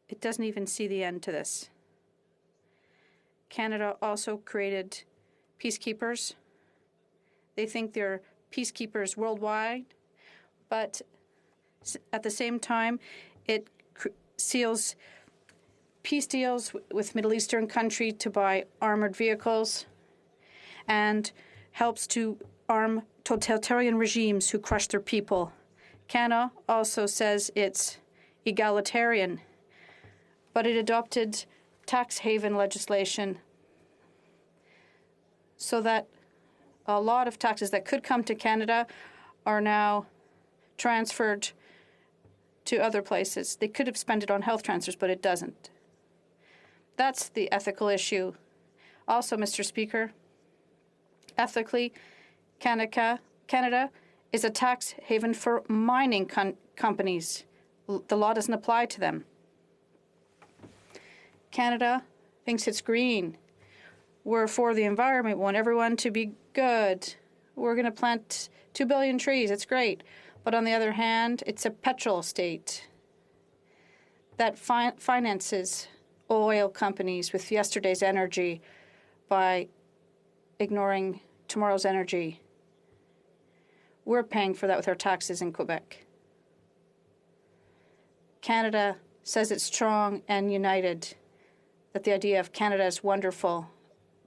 It doesn't even see the end to this. Canada also created peacekeepers. They think they're peacekeepers worldwide, but at the same time, it seals peace deals with Middle Eastern countries to buy armored vehicles and helps to arm totalitarian regimes who crush their people. Canada also says it's egalitarian, but it adopted tax haven legislation so that a lot of taxes that could come to Canada are now transferred to other places. They could have spent it on health transfers, but it doesn't. That's the ethical issue. Also, Mr. Speaker, ethically, Canada is a tax haven for mining companies. The law doesn't apply to them. Canada thinks it's green. We're for the environment. We want everyone to be good. We're going to plant 2 billion trees. It's great. But on the other hand, it's a petrol state that finances oil companies with yesterday's energy by ignoring tomorrow's energy. We're paying for that with our taxes in Quebec. Canada says it's strong and united, that the idea of Canada is wonderful,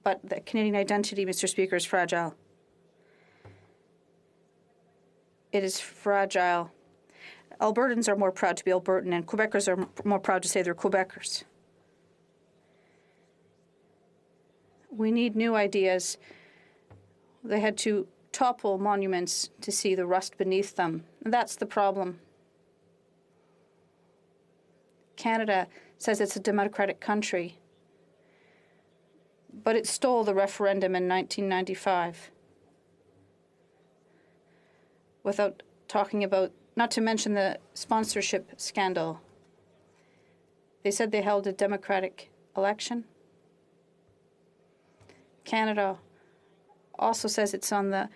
but the Canadian identity, Mr. Speaker, is fragile. It is fragile. Albertans are more proud to be Albertan, and Quebecers are more proud to say they're Quebecers. We need new ideas. They had to topple monuments to see the rust beneath them. And that's the problem. Canada says it's a democratic country, but it stole the referendum in 1995 without talking about, not to mention the sponsorship scandal. They said they held a democratic election. Canada also says it's on the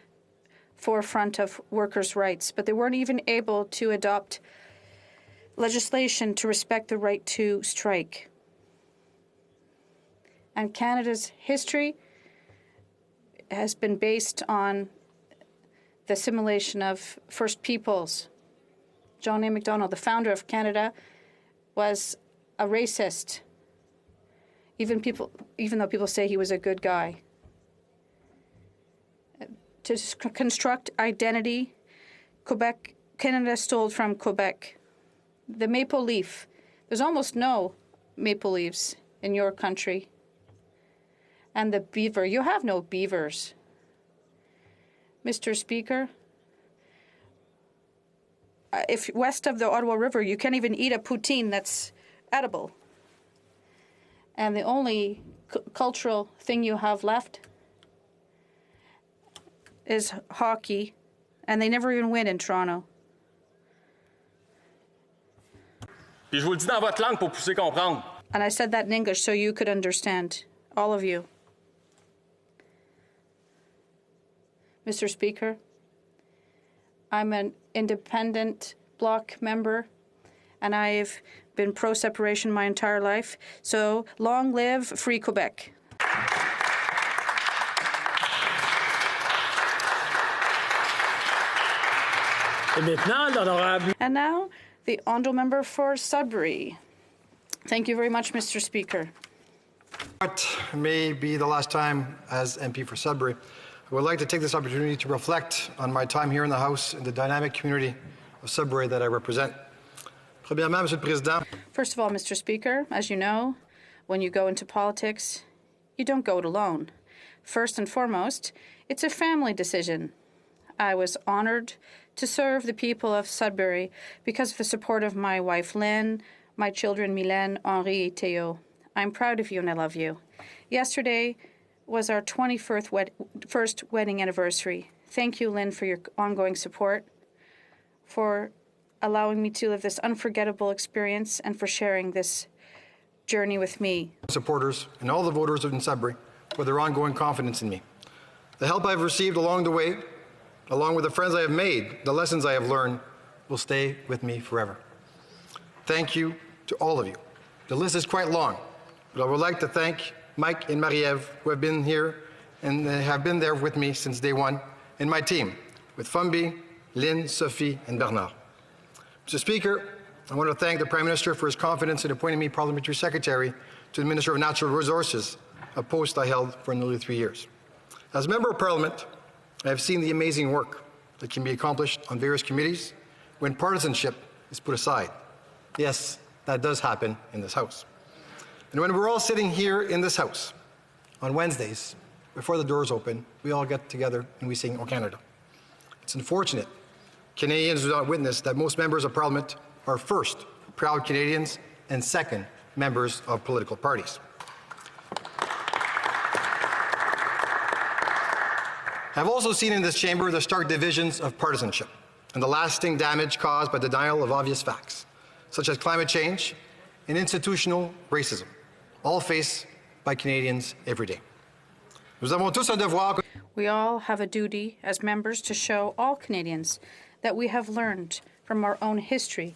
forefront of workers' rights, but they weren't even able to adopt legislation to respect the right to strike. And Canada's history has been based on the assimilation of First Peoples. John A. Macdonald, the founder of Canada, was a racist, even though people say he was a good guy. To construct identity, Canada stole from Quebec. The maple leaf, there's almost no maple leaves in your country. And the beaver, you have no beavers. Mr. Speaker, if west of the Ottawa River, you can't even eat a poutine that's edible. And the only cultural thing you have left is hockey, and they never even win in Toronto. Puis je vous le dis dans votre langue pour pousser comprendre. And I said that in English so you could understand, all of you. Mr. Speaker, I'm an independent bloc member, and I've been pro-separation my entire life. So long live Free Quebec. And now, the honourable member for Sudbury. Thank you very much, Mr. Speaker. What may be the last time as MP for Sudbury, I would like to take this opportunity to reflect on my time here in the House and the dynamic community of Sudbury that I represent. Premièrement, Monsieur le Président. First of all, Mr. Speaker, as you know, when you go into politics, you don't go it alone. First and foremost, it's a family decision. I was honored to serve the people of Sudbury because of the support of my wife, Lynn, my children, Mylène, Henri, and Theo. I'm proud of you and I love you. Yesterday, was our 21st wedding anniversary. Thank you, Lynn, for your ongoing support, for allowing me to live this unforgettable experience, and for sharing this journey with me. Supporters and all the voters in Sudbury for their ongoing confidence in me. The help I've received along the way, along with the friends I have made, the lessons I have learned, will stay with me forever. Thank you to all of you. The list is quite long, but I would like to thank Mike and Marie-Ève, who have been here and have been there with me since day one, and my team, with Fumbi, Lynn, Sophie, and Bernard. Mr. Speaker, I want to thank the Prime Minister for his confidence in appointing me Parliamentary Secretary to the Minister of Natural Resources, a post I held for nearly 3 years. As Member of Parliament, I have seen the amazing work that can be accomplished on various committees when partisanship is put aside. Yes, that does happen in this House. And when we're all sitting here in this House on Wednesdays, before the doors open, we all get together and we sing O Canada. It's unfortunate Canadians do not witness that most members of Parliament are first, proud Canadians, and second, members of political parties. I've also seen in this chamber the stark divisions of partisanship and the lasting damage caused by denial of obvious facts, such as climate change and institutional racism, all faced by Canadians every day. We all have a duty as members to show all Canadians that we have learned from our own history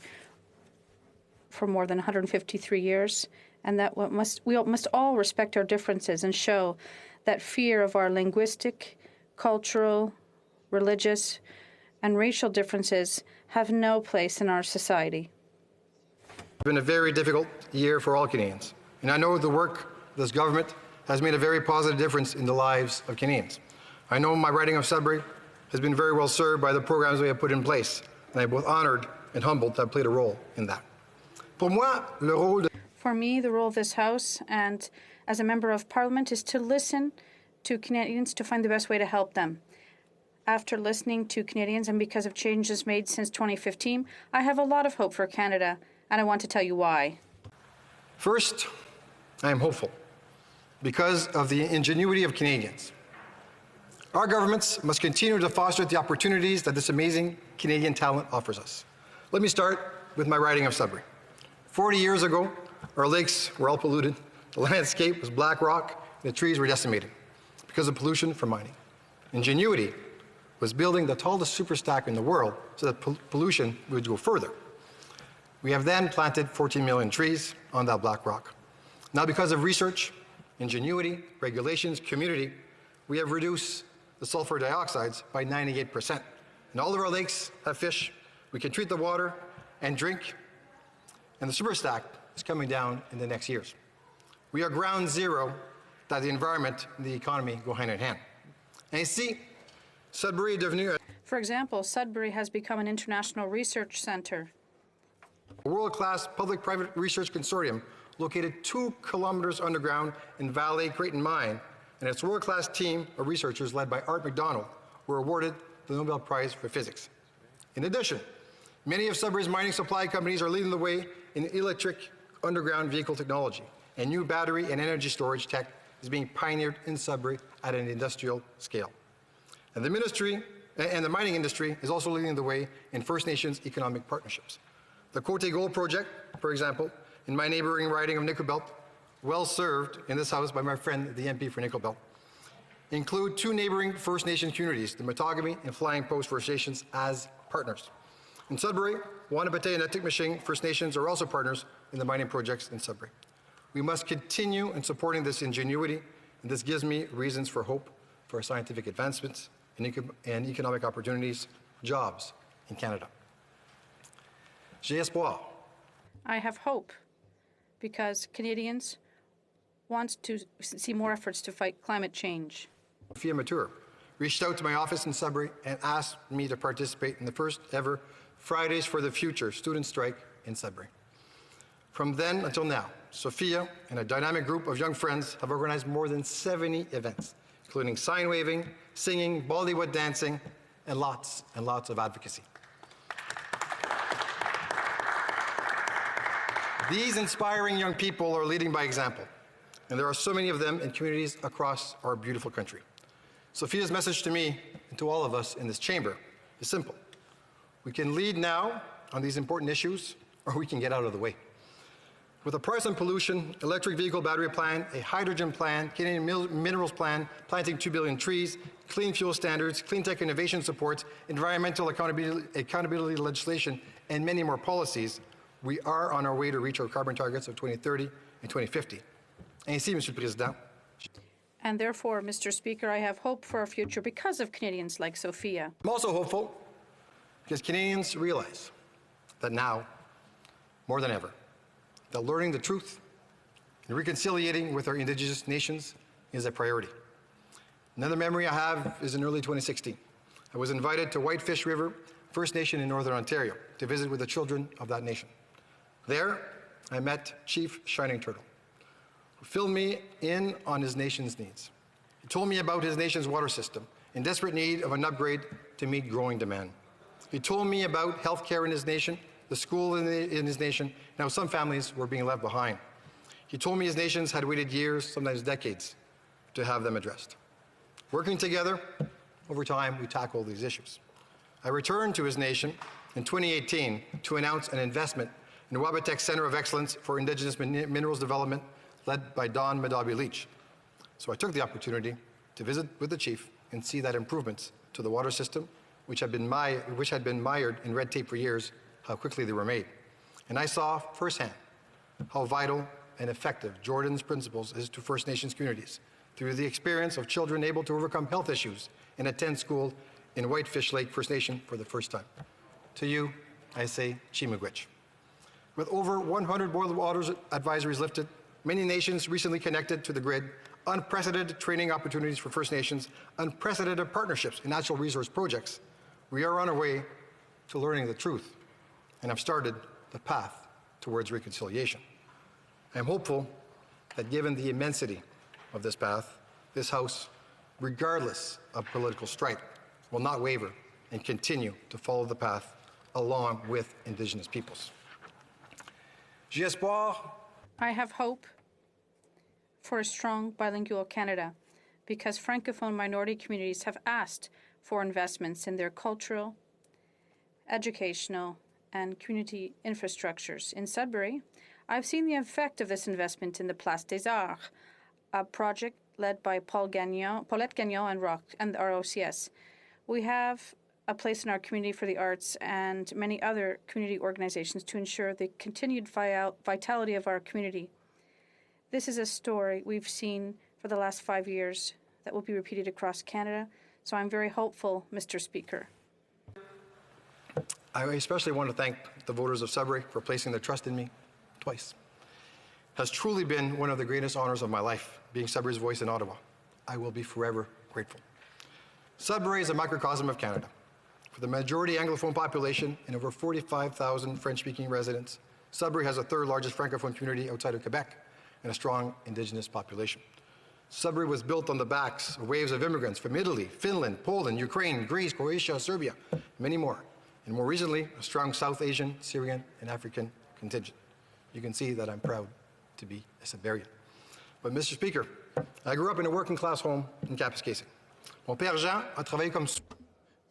for more than 153 years, and that we must all respect our differences and show that fear of our linguistic, cultural, religious, and racial differences have no place in our society. It's been a very difficult year for all Canadians, and I know the work of this government has made a very positive difference in the lives of Canadians. I know my riding of Sudbury has been very well served by the programs we have put in place, and I'm both honored and humbled to have played a role in that. For me, the role of this House and as a Member of Parliament is to listen to Canadians to find the best way to help them. After listening to Canadians and because of changes made since 2015, I have a lot of hope for Canada, and I want to tell you why. First, I am hopeful because of the ingenuity of Canadians. Our governments must continue to foster the opportunities that this amazing Canadian talent offers us. Let me start with my riding of Sudbury. 40 years ago, our lakes were all polluted, the landscape was black rock, and the trees were decimated because of pollution from mining. Ingenuity was building the tallest superstack in the world so that pollution would go further. We have then planted 14 million trees on that black rock. Now, because of research, ingenuity, regulations, community, we have reduced the sulfur dioxides by 98%. And all of our lakes have fish. We can treat the water and drink, and the superstack is coming down in the next years. We are ground zero that the environment and the economy go hand in hand. Ainsi, Sudbury est devenu For example, Sudbury has become an international research center. A world-class public-private research consortium located 2 kilometers underground in Valley Creighton Mine, and its world-class team of researchers led by Art McDonald were awarded the Nobel Prize for Physics. In addition, many of Sudbury's mining supply companies are leading the way in electric underground vehicle technology, and new battery and energy storage tech is being pioneered in Sudbury at an industrial scale. And the mining industry is also leading the way in First Nations economic partnerships. The Côté Gold Project, for example, in my neighboring riding of Nickel Belt, well served in this House by my friend, the MP for Nickel Belt, include 2 neighboring First Nation communities, the Matagami and Flying Post First Nations, as partners. In Sudbury, Wanapate and Atitmaching First Nations are also partners in the mining projects in Sudbury. We must continue in supporting this ingenuity, and this gives me reasons for hope for scientific advancements and economic opportunities, jobs in Canada. J'ai espoir. I have hope because Canadians want to see more efforts to fight climate change. Sophia Mature reached out to my office in Sudbury and asked me to participate in the first ever Fridays for the Future student strike in Sudbury. From then until now, Sophia and a dynamic group of young friends have organized more than 70 events, including sign waving, singing, Bollywood dancing, and lots of advocacy. These inspiring young people are leading by example. And there are so many of them in communities across our beautiful country. Sophia's message to me and to all of us in this chamber is simple. We can lead now on these important issues, or we can get out of the way. With a price on pollution, electric vehicle battery plan, a hydrogen plan, Canadian minerals plan, planting 2 billion trees, clean fuel standards, clean tech innovation supports, environmental accountability legislation, and many more policies, we are on our way to reach our carbon targets of 2030 and 2050. Ainsi, Monsieur le Président. And therefore, Mr. Speaker, I have hope for our future because of Canadians like Sophia. I'm also hopeful because Canadians realize that now, more than ever, that learning the truth and reconciliating with our Indigenous nations is a priority. Another memory I have is in early 2016. I was invited to Whitefish River First Nation in Northern Ontario to visit with the children of that nation. There, I met Chief Shining Turtle, who filled me in on his nation's needs. He told me about his nation's water system in desperate need of an upgrade to meet growing demand. He told me about health care in his nation, the school in his nation, and how some families were being left behind. He told me his nations had waited years, sometimes decades, to have them addressed. Working together, over time, we tackle these issues. I returned to his nation in 2018 to announce an investment in the Wabatek Centre of Excellence for Indigenous Minerals Development, led by Don Madabi-Leach. So I took the opportunity to visit with the chief and see that improvements to the water system, which had been mired in red tape for years, how quickly they were made. And I saw firsthand how vital and effective Jordan's principles is to First Nations communities through the experience of children able to overcome health issues and attend school in Whitefish Lake First Nation for the first time. To you, I say Chimagwich. With over 100 boil waters advisories lifted, many nations recently connected to the grid, unprecedented training opportunities for First Nations, unprecedented partnerships in natural resource projects, we are on our way to learning the truth and have started the path towards reconciliation. I am hopeful that given the immensity of this path, this House, regardless of political stripe, will not waver and continue to follow the path along with Indigenous peoples. J'ai espoir. I have hope for a strong bilingual Canada because Francophone minority communities have asked for investments in their cultural, educational, and community infrastructures. In Sudbury, I've seen the effect of this investment in the Place des Arts, a project led by Paulette Gagnon and the ROCS. We have a place in our community for the arts and many other community organizations to ensure the continued vitality of our community. This is a story we've seen for the last 5 years that will be repeated across Canada, so I'm very hopeful, Mr. Speaker. I especially want to thank the voters of Sudbury for placing their trust in me twice. It has truly been one of the greatest honors of my life, being Sudbury's voice in Ottawa. I will be forever grateful. Sudbury is a microcosm of Canada. For the majority Anglophone population and over 45,000 French-speaking residents, Sudbury has the third largest Francophone community outside of Quebec and a strong Indigenous population. Sudbury was built on the backs of waves of immigrants from Italy, Finland, Poland, Ukraine, Greece, Croatia, Serbia, many more. And more recently, a strong South Asian, Syrian, and African contingent. You can see that I'm proud to be a Sudburian. But Mr. Speaker, I grew up in a working-class home in Kapuskasing. Mon père Jean a travaillé comme...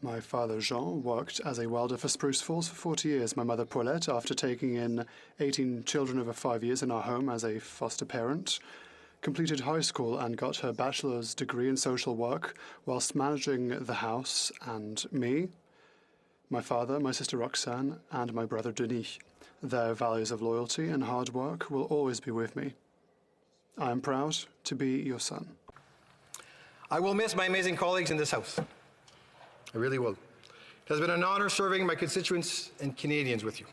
My father, Jean, worked as a welder for Spruce Falls for 40 years. My mother, Paulette, after taking in 18 children over 5 years in our home as a foster parent, completed high school and got her bachelor's degree in social work whilst managing the house and me, my father, my sister Roxanne, and my brother Denis. Their values of loyalty and hard work will always be with me. I am proud to be your son. I will miss my amazing colleagues in this House. I really will. It has been an honor serving my constituents and Canadians with you.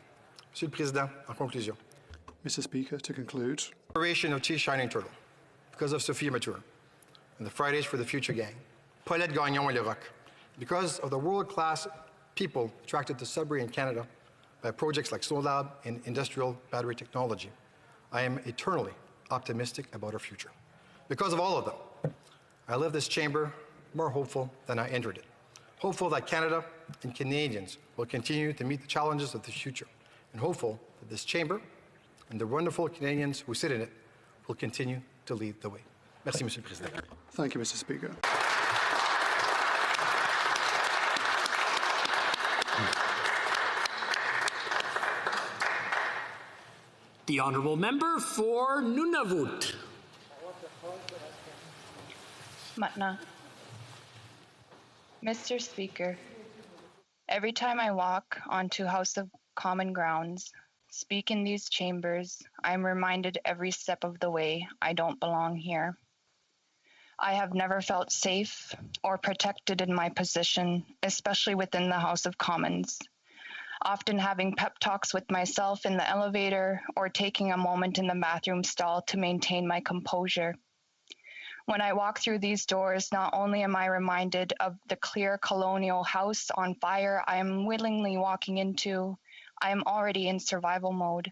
Monsieur le Président, en conclusion. Mr. Speaker, to conclude. Inspiration of Chief Shining Turtle, because of Sophia Mature, and the Fridays for the Future gang, Paulette Gagnon and Le Roc, because of the world-class people attracted to Sudbury and Canada by projects like Snow Lab and industrial battery technology, I am eternally optimistic about our future. Because of all of them, I left this chamber more hopeful than I entered it. Hopeful that Canada and Canadians will continue to meet the challenges of the future, and hopeful that this chamber and the wonderful Canadians who sit in it will continue to lead the way. Merci, Monsieur le Président. Thank you, Mr. Speaker. The honourable member for Nunavut. Matna. Mr. Speaker, every time I walk onto House of Common grounds, speak in these chambers, I am reminded every step of the way I don't belong here. I have never felt safe or protected in my position, especially within the House of Commons, often having pep talks with myself in the elevator or taking a moment in the bathroom stall to maintain my composure. When I walk through these doors, not only am I reminded of the clear colonial house on fire I am willingly walking into, I am already in survival mode.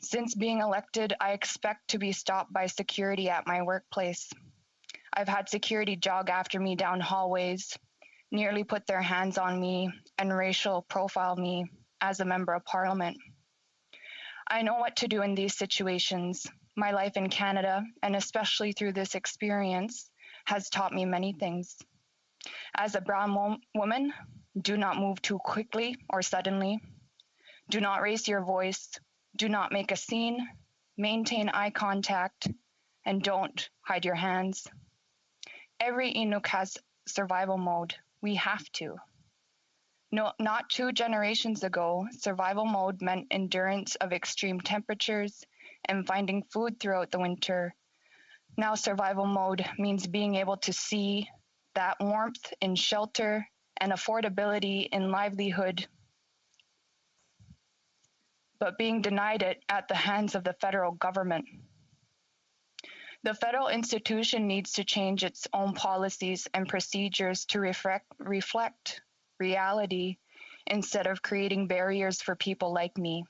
Since being elected, I expect to be stopped by security at my workplace. I've had security jog after me down hallways, nearly put their hands on me, and racial profile me as a member of parliament. I know what to do in these situations. My life in Canada, and especially through this experience, has taught me many things. As a brown woman, do not move too quickly or suddenly. Do not raise your voice. Do not make a scene. Maintain eye contact. And don't hide your hands. Every Inuk has survival mode. We have to. No, not 2 generations ago, survival mode meant endurance of extreme temperatures and finding food throughout the winter. Now survival mode means being able to see that warmth in shelter and affordability in livelihood, but being denied it at the hands of the federal government. The federal institution needs to change its own policies and procedures to reflect reality instead of creating barriers for people like me.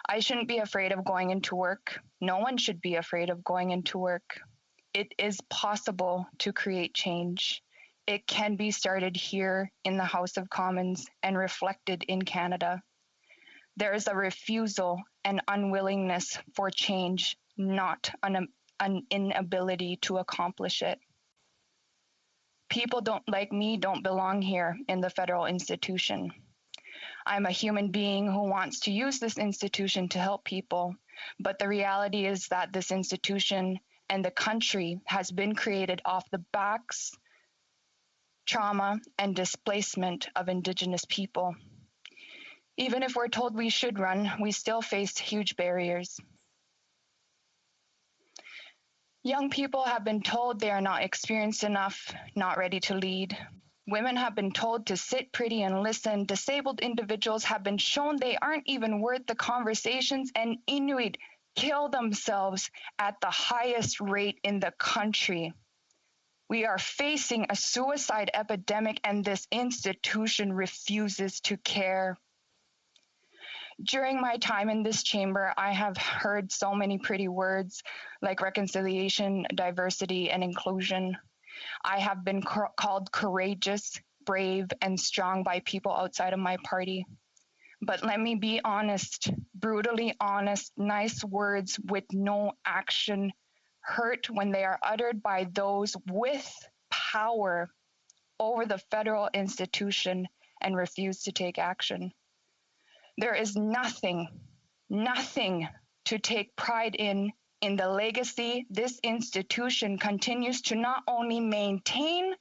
I shouldn't be afraid of going into work. No one should be afraid of going into work. It is possible to create change. It can be started here in the House of Commons and reflected in Canada. There is a refusal and unwillingness for change, not an inability to accomplish it. People like me don't belong here in the federal institution. I'm a human being who wants to use this institution to help people, but the reality is that this institution and the country has been created off the backs, trauma, and displacement of Indigenous people. Even if we're told we should run, we still face huge barriers. Young people have been told they are not experienced enough, not ready to lead. Women have been told to sit pretty and listen. Disabled individuals have been shown they aren't even worth the conversations, and Inuit kill themselves at the highest rate in the country. We are facing a suicide epidemic, and this institution refuses to care. During my time in this chamber, I have heard so many pretty words like reconciliation, diversity, and inclusion. I have been called courageous, brave, and strong by people outside of my party. But let me be honest, brutally honest, nice words with no action hurt when they are uttered by those with power over the federal institution and refuse to take action. There is nothing to take pride in the legacy this institution continues to not only maintain,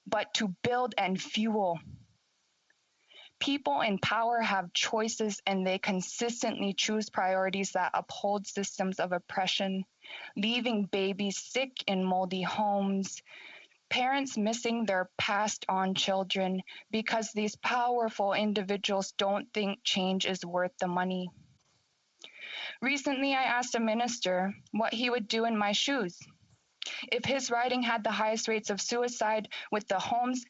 but to build and fuel. People in power have choices, and they consistently choose priorities that uphold systems of oppression, leaving babies sick in moldy homes, parents missing their passed on children because these powerful individuals don't think change is worth the money. Recently, I asked a minister what he would do in my shoes. If his riding had the highest rates of suicide, with the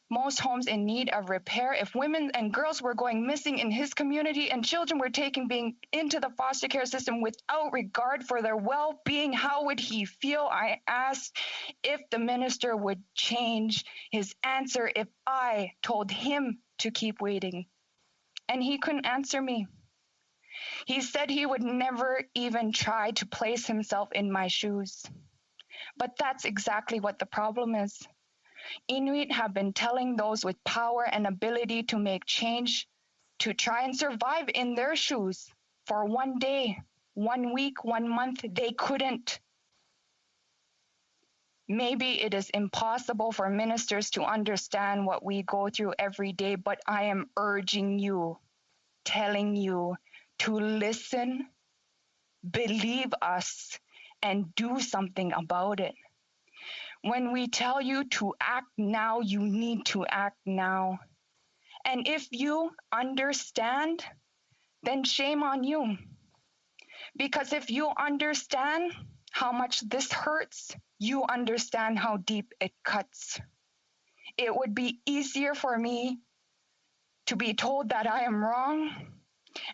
most homes in need of repair, if women and girls were going missing in his community and children were being into the foster care system without regard for their well-being, how would he feel? I asked if the minister would change his answer if I told him to keep waiting. And he couldn't answer me. He said he would never even try to place himself in my shoes. But that's exactly what the problem is. Inuit have been telling those with power and ability to make change to try and survive in their shoes for 1 day, 1 week, 1 month. They couldn't. Maybe it is impossible for ministers to understand what we go through every day, but I am urging you, telling you to listen, believe us, and do something about it. When we tell you to act now, you need to act now. And if you understand, then shame on you. Because if you understand how much this hurts, you understand how deep it cuts. It would be easier for me to be told that I am wrong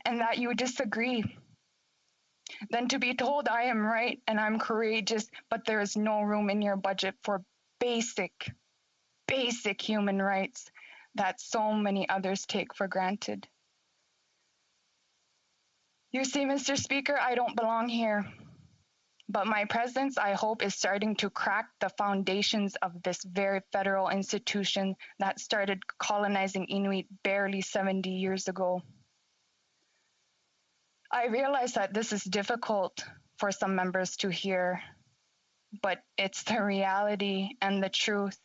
and that you disagree than to be told I am right and I'm courageous, but there is no room in your budget for basic human rights that so many others take for granted. You see, Mr. Speaker, I don't belong here. But my presence, I hope, is starting to crack the foundations of this very federal institution that started colonizing Inuit barely 70 years ago. I realize that this is difficult for some members to hear, but it's the reality and the truth.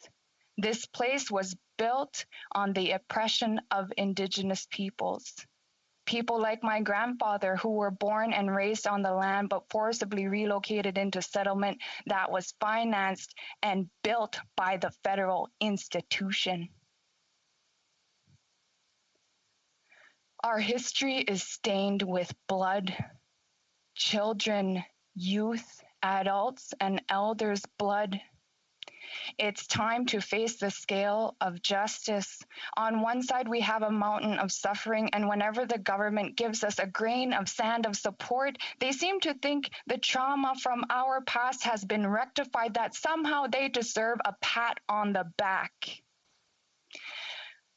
This place was built on the oppression of Indigenous peoples. People like my grandfather who were born and raised on the land but forcibly relocated into settlement that was financed and built by the federal institution. Our history is stained with blood. Children, youth, adults, and elders' blood. It's time to face the scale of justice. On one side, we have a mountain of suffering, and whenever the government gives us a grain of sand of support, they seem to think the trauma from our past has been rectified, that somehow they deserve a pat on the back.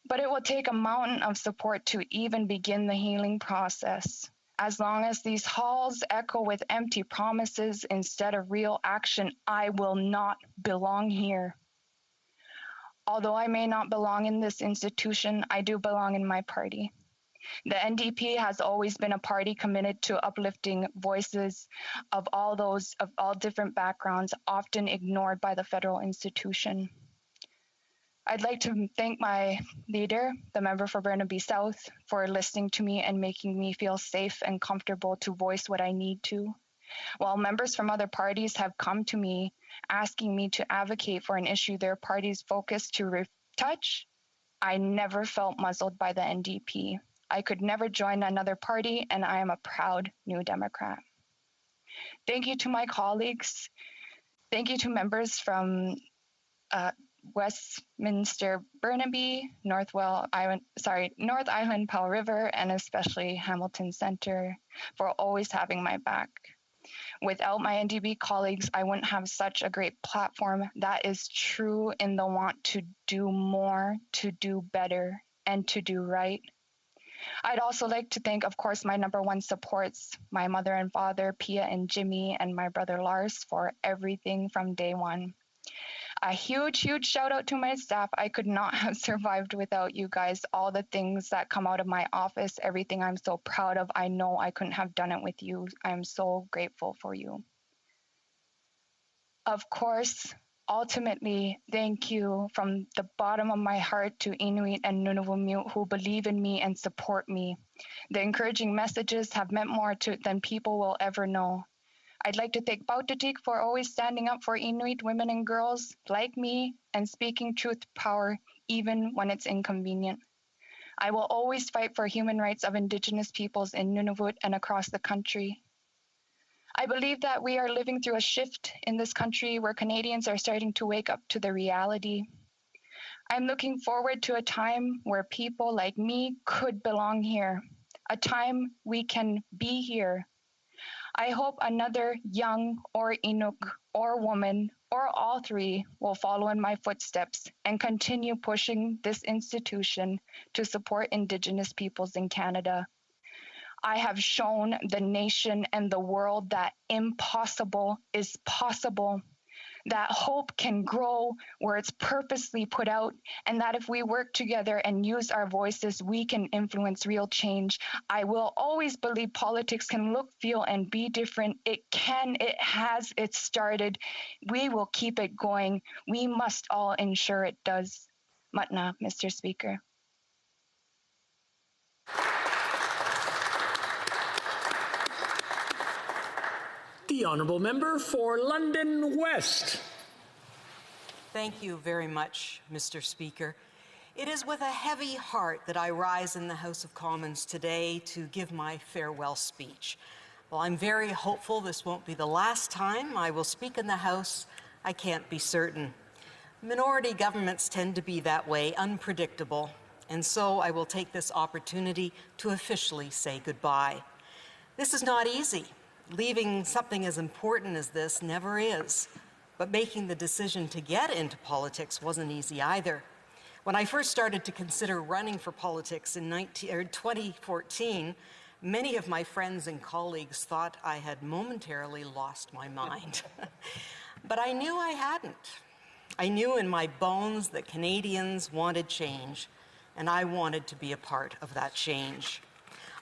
But it will take a mountain of support to even begin the healing process. As long as these halls echo with empty promises instead of real action, I will not belong here. Although I may not belong in this institution, I do belong in my party. The NDP has always been a party committed to uplifting voices of all those of all different backgrounds, often ignored by the federal institution. I'd like to thank my leader, the member for Burnaby South, for listening to me and making me feel safe and comfortable to voice what I need to. While members from other parties have come to me asking me to advocate for an issue their parties focus to retouch, I never felt muzzled by the NDP. I could never join another party, and I am a proud New Democrat. Thank you to my colleagues. Thank you to members from Westminster Burnaby, North Island Powell River, and especially Hamilton Centre for always having my back. Without my NDP colleagues, I wouldn't have such a great platform. That is true in the want to do more, to do better, and to do right. I'd also like to thank, of course, my number one supports, my mother and father, Pia and Jimmy, and my brother Lars for everything from day one. A huge shout out to my staff. I could not have survived without you guys. All the things that come out of my office, everything I'm so proud of, I know I couldn't have done it with you. I'm so grateful for you. Of course, ultimately, thank you from the bottom of my heart to Inuit and Nunavummiut who believe in me and support me. The encouraging messages have meant more than people will ever know. I'd like to thank Bautatik for always standing up for Inuit women and girls like me and speaking truth to power even when it's inconvenient. I will always fight for human rights of Indigenous peoples in Nunavut and across the country. I believe that we are living through a shift in this country where Canadians are starting to wake up to the reality. I'm looking forward to a time where people like me could belong here, a time we can be here. I hope another young or Inuk or woman or all three will follow in my footsteps and continue pushing this institution to support Indigenous peoples in Canada. I have shown the nation and the world that impossible is possible, that hope can grow where it's purposely put out, and that if we work together and use our voices, we can influence real change. I will always believe politics can look, feel, and be different. It can, it has, it started. We will keep it going. We must all ensure it does. Matna, Mr. Speaker. The honourable member for London West. Thank you very much, Mr. Speaker. It is with a heavy heart that I rise in the House of Commons today to give my farewell speech. While I'm very hopeful this won't be the last time I will speak in the House, I can't be certain. Minority governments tend to be that way, unpredictable, and so I will take this opportunity to officially say goodbye. This is not easy. Leaving something as important as this never is. But making the decision to get into politics wasn't easy either. When I first started to consider running for politics in 2014, many of my friends and colleagues thought I had momentarily lost my mind. But I knew I hadn't. I knew in my bones that Canadians wanted change, and I wanted to be a part of that change.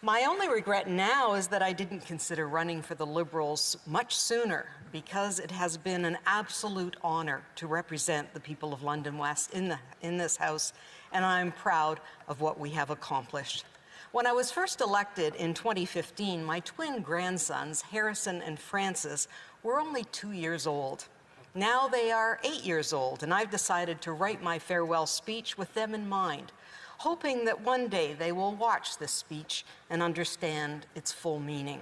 My only regret now is that I didn't consider running for the Liberals much sooner, because it has been an absolute honor to represent the people of London West in this House, and I'm proud of what we have accomplished. When I was first elected in 2015, my twin grandsons, Harrison and Francis, were only 2 years old. Now they are 8 years old, and I've decided to write my farewell speech with them in mind, hoping that one day they will watch this speech and understand its full meaning.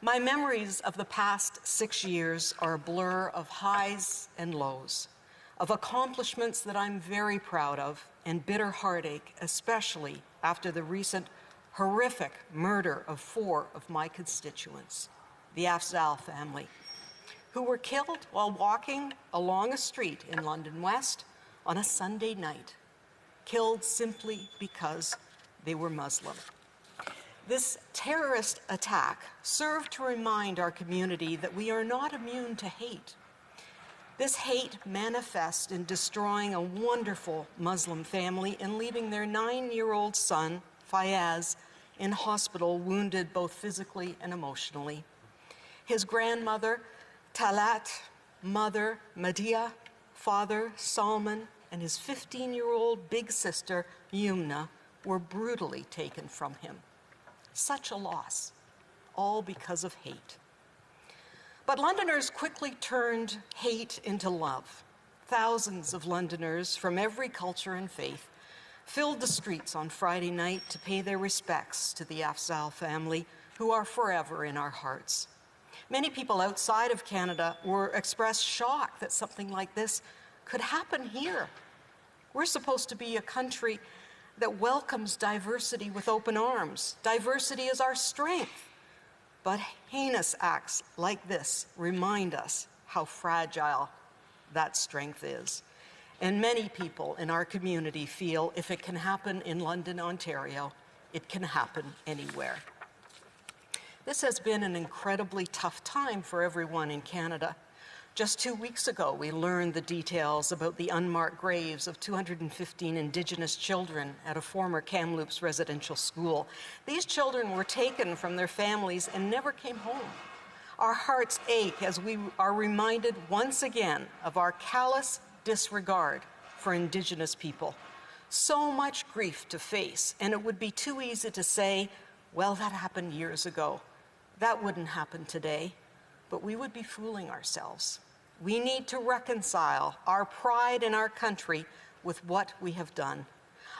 My memories of the past 6 years are a blur of highs and lows, of accomplishments that I'm very proud of, and bitter heartache, especially after the recent horrific murder of 4 of my constituents, the Afzaal family, who were killed while walking along a street in London West on a Sunday night, killed simply because they were Muslim. This terrorist attack served to remind our community that we are not immune to hate. This hate manifests in destroying a wonderful Muslim family and leaving their 9-year-old son, Fayaz, in hospital, wounded both physically and emotionally. His grandmother, Talat, mother, Madia, father, Salman, and his 15-year-old big sister, Yumna, were brutally taken from him. Such a loss, all because of hate. But Londoners quickly turned hate into love. Thousands of Londoners from every culture and faith filled the streets on Friday night to pay their respects to the Afzaal family, who are forever in our hearts. Many people outside of Canada expressed shock that something like this could happen here. We're supposed to be a country that welcomes diversity with open arms. Diversity is our strength. But heinous acts like this remind us how fragile that strength is. And many people in our community feel if it can happen in London, Ontario, it can happen anywhere. This has been an incredibly tough time for everyone in Canada. Just 2 weeks ago, we learned the details about the unmarked graves of 215 Indigenous children at a former Kamloops residential school. These children were taken from their families and never came home. Our hearts ache as we are reminded once again of our callous disregard for Indigenous people. So much grief to face, and it would be too easy to say, well, that happened years ago. That wouldn't happen today. But we would be fooling ourselves. We need to reconcile our pride in our country with what we have done.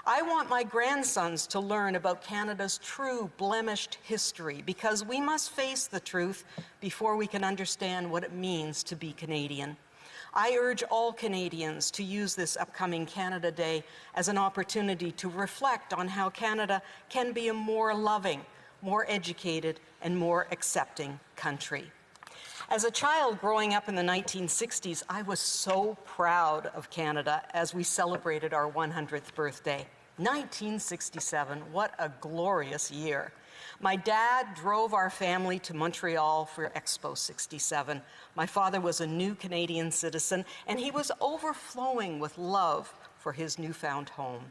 I want my grandsons to learn about Canada's true blemished history, because we must face the truth before we can understand what it means to be Canadian. I urge all Canadians to use this upcoming Canada Day as an opportunity to reflect on how Canada can be a more loving, more educated, and more accepting country. As a child growing up in the 1960s, I was so proud of Canada as we celebrated our 100th birthday. 1967, what a glorious year. My dad drove our family to Montreal for Expo 67. My father was a new Canadian citizen, and he was overflowing with love for his newfound home.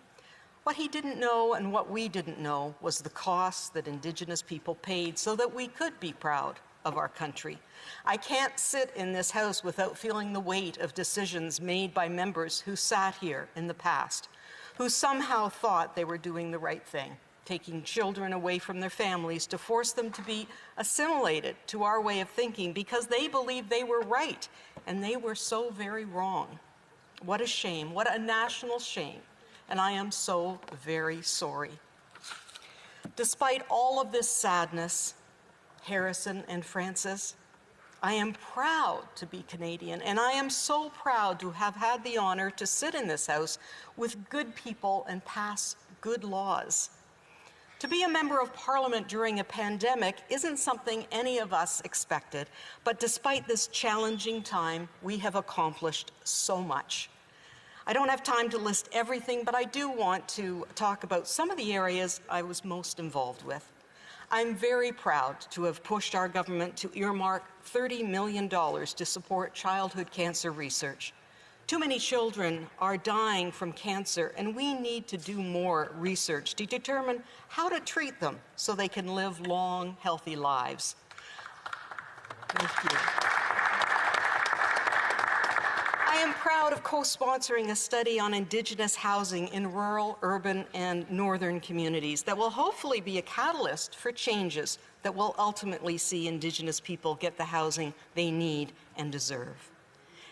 What he didn't know and what we didn't know was the cost that Indigenous people paid so that we could be proud of our country. I can't sit in this House without feeling the weight of decisions made by members who sat here in the past, who somehow thought they were doing the right thing, taking children away from their families to force them to be assimilated to our way of thinking because they believed they were right, and they were so very wrong. What a shame, what a national shame, and I am so very sorry. Despite all of this sadness, Harrison and Francis, I am proud to be Canadian, and I am so proud to have had the honor to sit in this House with good people and pass good laws. To be a member of Parliament during a pandemic isn't something any of us expected, but despite this challenging time, we have accomplished so much. I don't have time to list everything, but I do want to talk about some of the areas I was most involved with. I'm very proud to have pushed our government to earmark $30 million to support childhood cancer research. Too many children are dying from cancer, and we need to do more research to determine how to treat them so they can live long, healthy lives. Thank you. I am proud of co-sponsoring a study on Indigenous housing in rural, urban, and northern communities that will hopefully be a catalyst for changes that will ultimately see Indigenous people get the housing they need and deserve.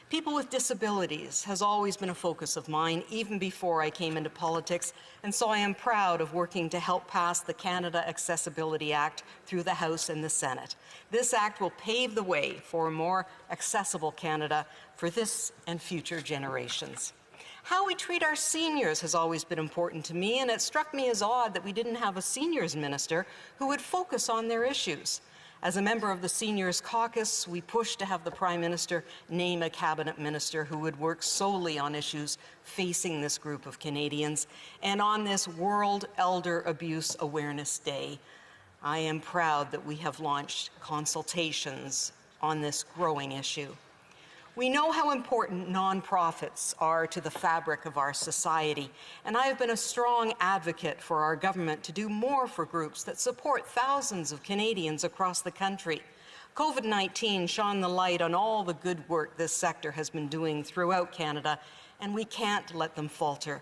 People with disabilities has always been a focus of mine, even before I came into politics, and so I am proud of working to help pass the Canada Accessibility Act through the House and the Senate. This act will pave the way for a more accessible Canada for this and future generations. How we treat our seniors has always been important to me, and it struck me as odd that we didn't have a seniors minister who would focus on their issues. As a member of the Seniors Caucus, we pushed to have the Prime Minister name a cabinet minister who would work solely on issues facing this group of Canadians. And on this World Elder Abuse Awareness Day, I am proud that we have launched consultations on this growing issue. We know how important nonprofits are to the fabric of our society, and I have been a strong advocate for our government to do more for groups that support thousands of Canadians across the country. COVID-19 shone the light on all the good work this sector has been doing throughout Canada, and we can't let them falter.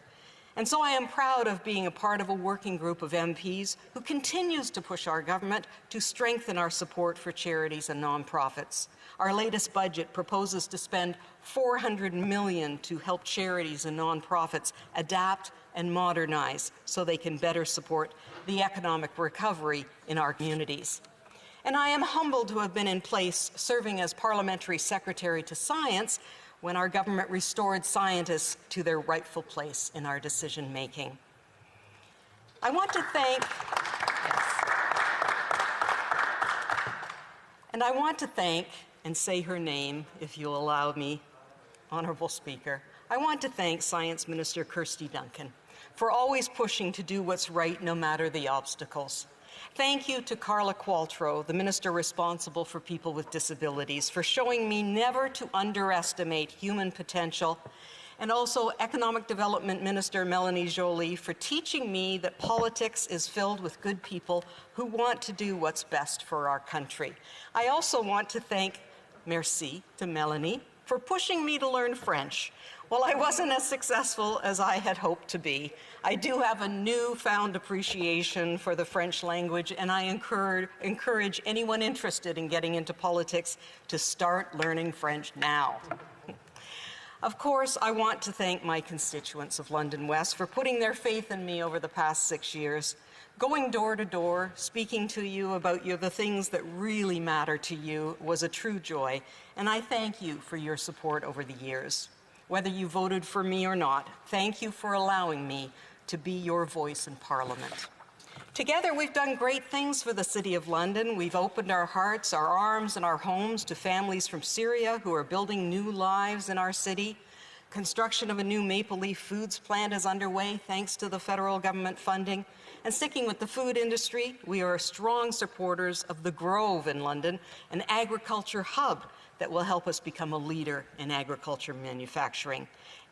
And so I am proud of being a part of a working group of MPs who continues to push our government to strengthen our support for charities and nonprofits. Our latest budget proposes to spend $400 million to help charities and nonprofits adapt and modernize so they can better support the economic recovery in our communities. And I am humbled to have been in place serving as Parliamentary Secretary to Science when our government restored scientists to their rightful place in our decision-making. I want to thank, and I want to thank, and say her name, if you'll allow me, Honourable Speaker, I want to thank Science Minister Kirsty Duncan for always pushing to do what's right no matter the obstacles. Thank you to Carla Qualtrough, the Minister responsible for people with disabilities, for showing me never to underestimate human potential, and also Economic Development Minister Melanie Joly for teaching me that politics is filled with good people who want to do what's best for our country. I also want to thank Merci to Melanie for pushing me to learn French. While I wasn't as successful as I had hoped to be, I do have a newfound appreciation for the French language, and I encourage anyone interested in getting into politics to start learning French now. Of course, I want to thank my constituents of London West for putting their faith in me over the past 6 years. Going door to door, speaking to you about the things that really matter to you was a true joy, and I thank you for your support over the years. Whether you voted for me or not, thank you for allowing me to be your voice in Parliament. Together, we've done great things for the City of London. We've opened our hearts, our arms, and our homes to families from Syria who are building new lives in our city. Construction of a new Maple Leaf Foods plant is underway thanks to the federal government funding. And sticking with the food industry, we are strong supporters of the Grove in London, an agriculture hub that will help us become a leader in agriculture manufacturing.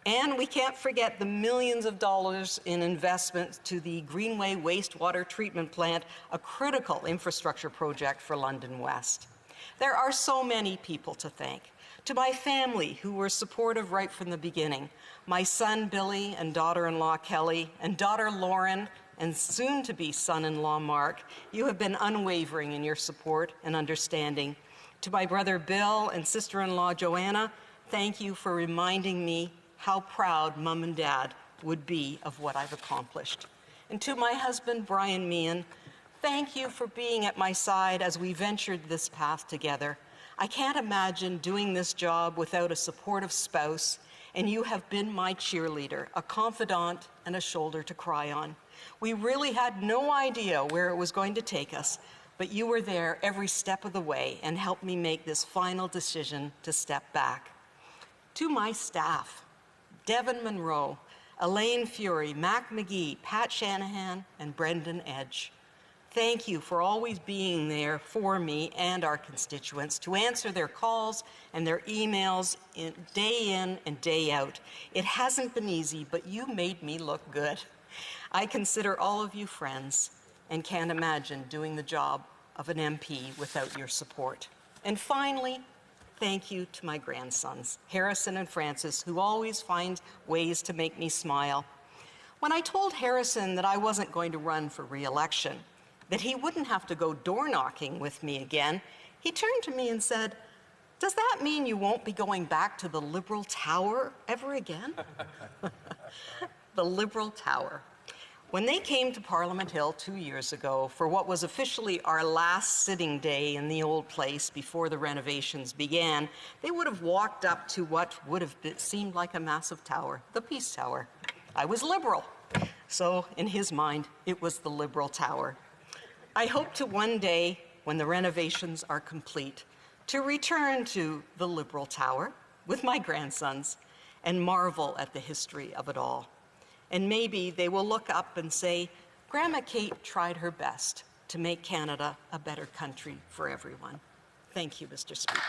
And we can't forget the millions of dollars in investments to the Greenway wastewater treatment plant, a critical infrastructure project for London West. There are so many people to thank. To my family, who were supportive right from the beginning, my son Billy and daughter-in-law Kelly and daughter Lauren and soon-to-be son-in-law Mark, you have been unwavering in your support and understanding. To my brother Bill and sister-in-law Joanna, thank you for reminding me how proud Mom and Dad would be of what I've accomplished. And to my husband Brian Meehan, thank you for being at my side as we ventured this path together. I can't imagine doing this job without a supportive spouse, and you have been my cheerleader, a confidant, and a shoulder to cry on. We really had no idea where it was going to take us, but you were there every step of the way and helped me make this final decision to step back. To my staff, Devin Monroe, Elaine Fury, Mac McGee, Pat Shanahan, and Brendan Edge. Thank you for always being there for me and our constituents to answer their calls and their emails day in and day out. It hasn't been easy, but you made me look good. I consider all of you friends and can't imagine doing the job of an MP without your support. And finally, thank you to my grandsons, Harrison and Francis, who always find ways to make me smile. When I told Harrison that I wasn't going to run for re-election, that he wouldn't have to go door knocking with me again, he turned to me and said, "Does that mean you won't be going back to the Liberal Tower ever again?" The Liberal Tower. When they came to Parliament Hill 2 years ago for what was officially our last sitting day in the old place before the renovations began, they would have walked up to what would have seemed like a massive tower, the Peace Tower. I was Liberal, so in his mind, it was the Liberal Tower. I hope to one day, when the renovations are complete, to return to the Liberal Tower with my grandsons and marvel at the history of it all. And maybe they will look up and say, Grandma Kate tried her best to make Canada a better country for everyone. Thank you, Mr. Speaker.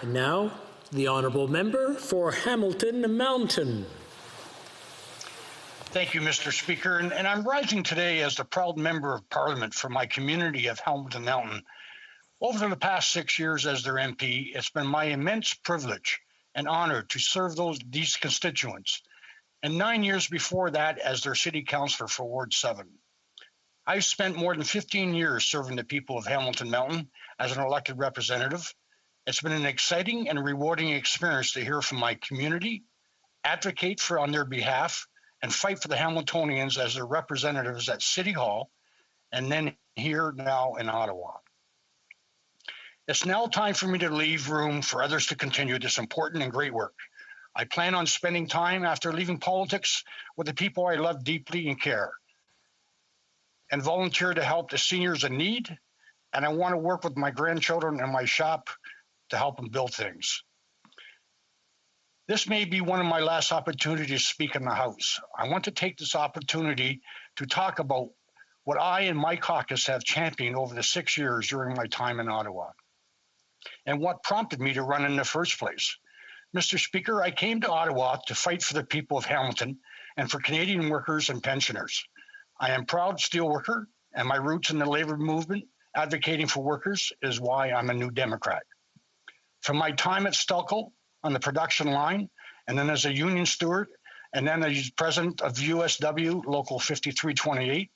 And now, the Honourable Member for Hamilton Mountain. Thank you, Mr. Speaker. And I'm rising today as the proud member of Parliament for my community of Hamilton Mountain. Over the past 6 years as their MP, it's been my immense privilege and honor to serve these constituents, and 9 years before that as their city councillor for Ward 7. I've spent more than 15 years serving the people of Hamilton Mountain as an elected representative. It's been an exciting and rewarding experience to hear from my community, advocate on their behalf, and fight for the Hamiltonians as their representatives at City Hall, and then here now in Ottawa. It's now time for me to leave room for others to continue this important and great work. I plan on spending time after leaving politics with the people I love deeply and care, and volunteer to help the seniors in need, and I want to work with my grandchildren and my shop to help them build things. This may be one of my last opportunities to speak in the House. I want to take this opportunity to talk about what I and my caucus have championed over the 6 years during my time in Ottawa, and what prompted me to run in the first place. Mr. Speaker, I came to Ottawa to fight for the people of Hamilton and for Canadian workers and pensioners. I am a proud steelworker, and my roots in the labor movement advocating for workers is why I'm a New Democrat. From my time at Stelco on the production line, and then as a union steward, and then as president of USW Local 5328,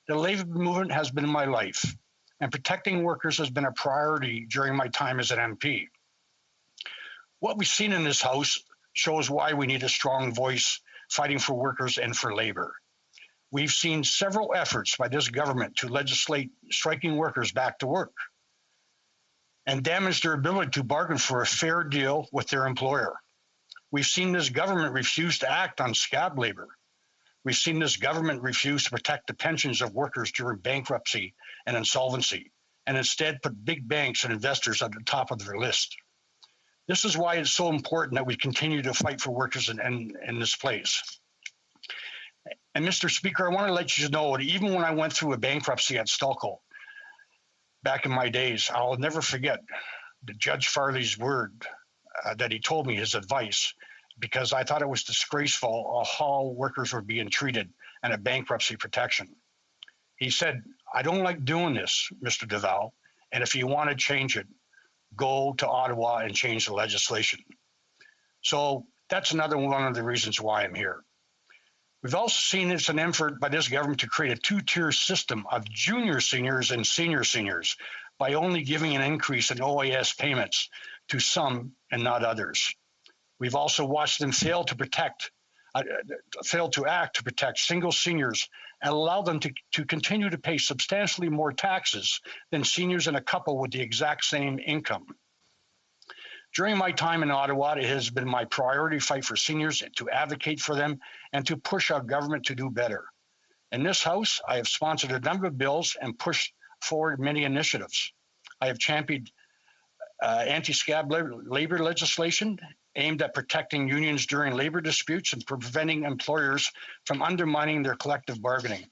the labor movement has been my life, and protecting workers has been a priority during my time as an MP. What we've seen in this House shows why we need a strong voice fighting for workers and for labor. We've seen several efforts by this government to legislate striking workers back to work and damage their ability to bargain for a fair deal with their employer. We've seen this government refuse to act on scab labor, We've seen this government refuse to protect the pensions of workers during bankruptcy and insolvency, and instead put big banks and investors at the top of their list. This is why it's so important that we continue to fight for workers in this place. And Mr. Speaker, I want to let you know that even when I went through a bankruptcy at Stelco, back in my days, I'll never forget the Judge Farley's word that he told me, his advice, because I thought it was disgraceful how workers were being treated and a bankruptcy protection. He said, I don't like doing this, Mr. Duval, and if you want to change it, go to Ottawa and change the legislation. So that's another one of the reasons why I'm here. We've also seen it's an effort by this government to create a two-tier system of junior seniors and senior seniors by only giving an increase in OAS payments to some and not others. We've also watched them fail to act to protect single seniors and allow them to continue to pay substantially more taxes than seniors in a couple with the exact same income. During my time in Ottawa, it has been my priority to fight for seniors, to advocate for them, and to push our government to do better. In this House, I have sponsored a number of bills and pushed forward many initiatives. I have championed anti-scab labor legislation aimed at protecting unions during labor disputes and preventing employers from undermining their collective bargaining.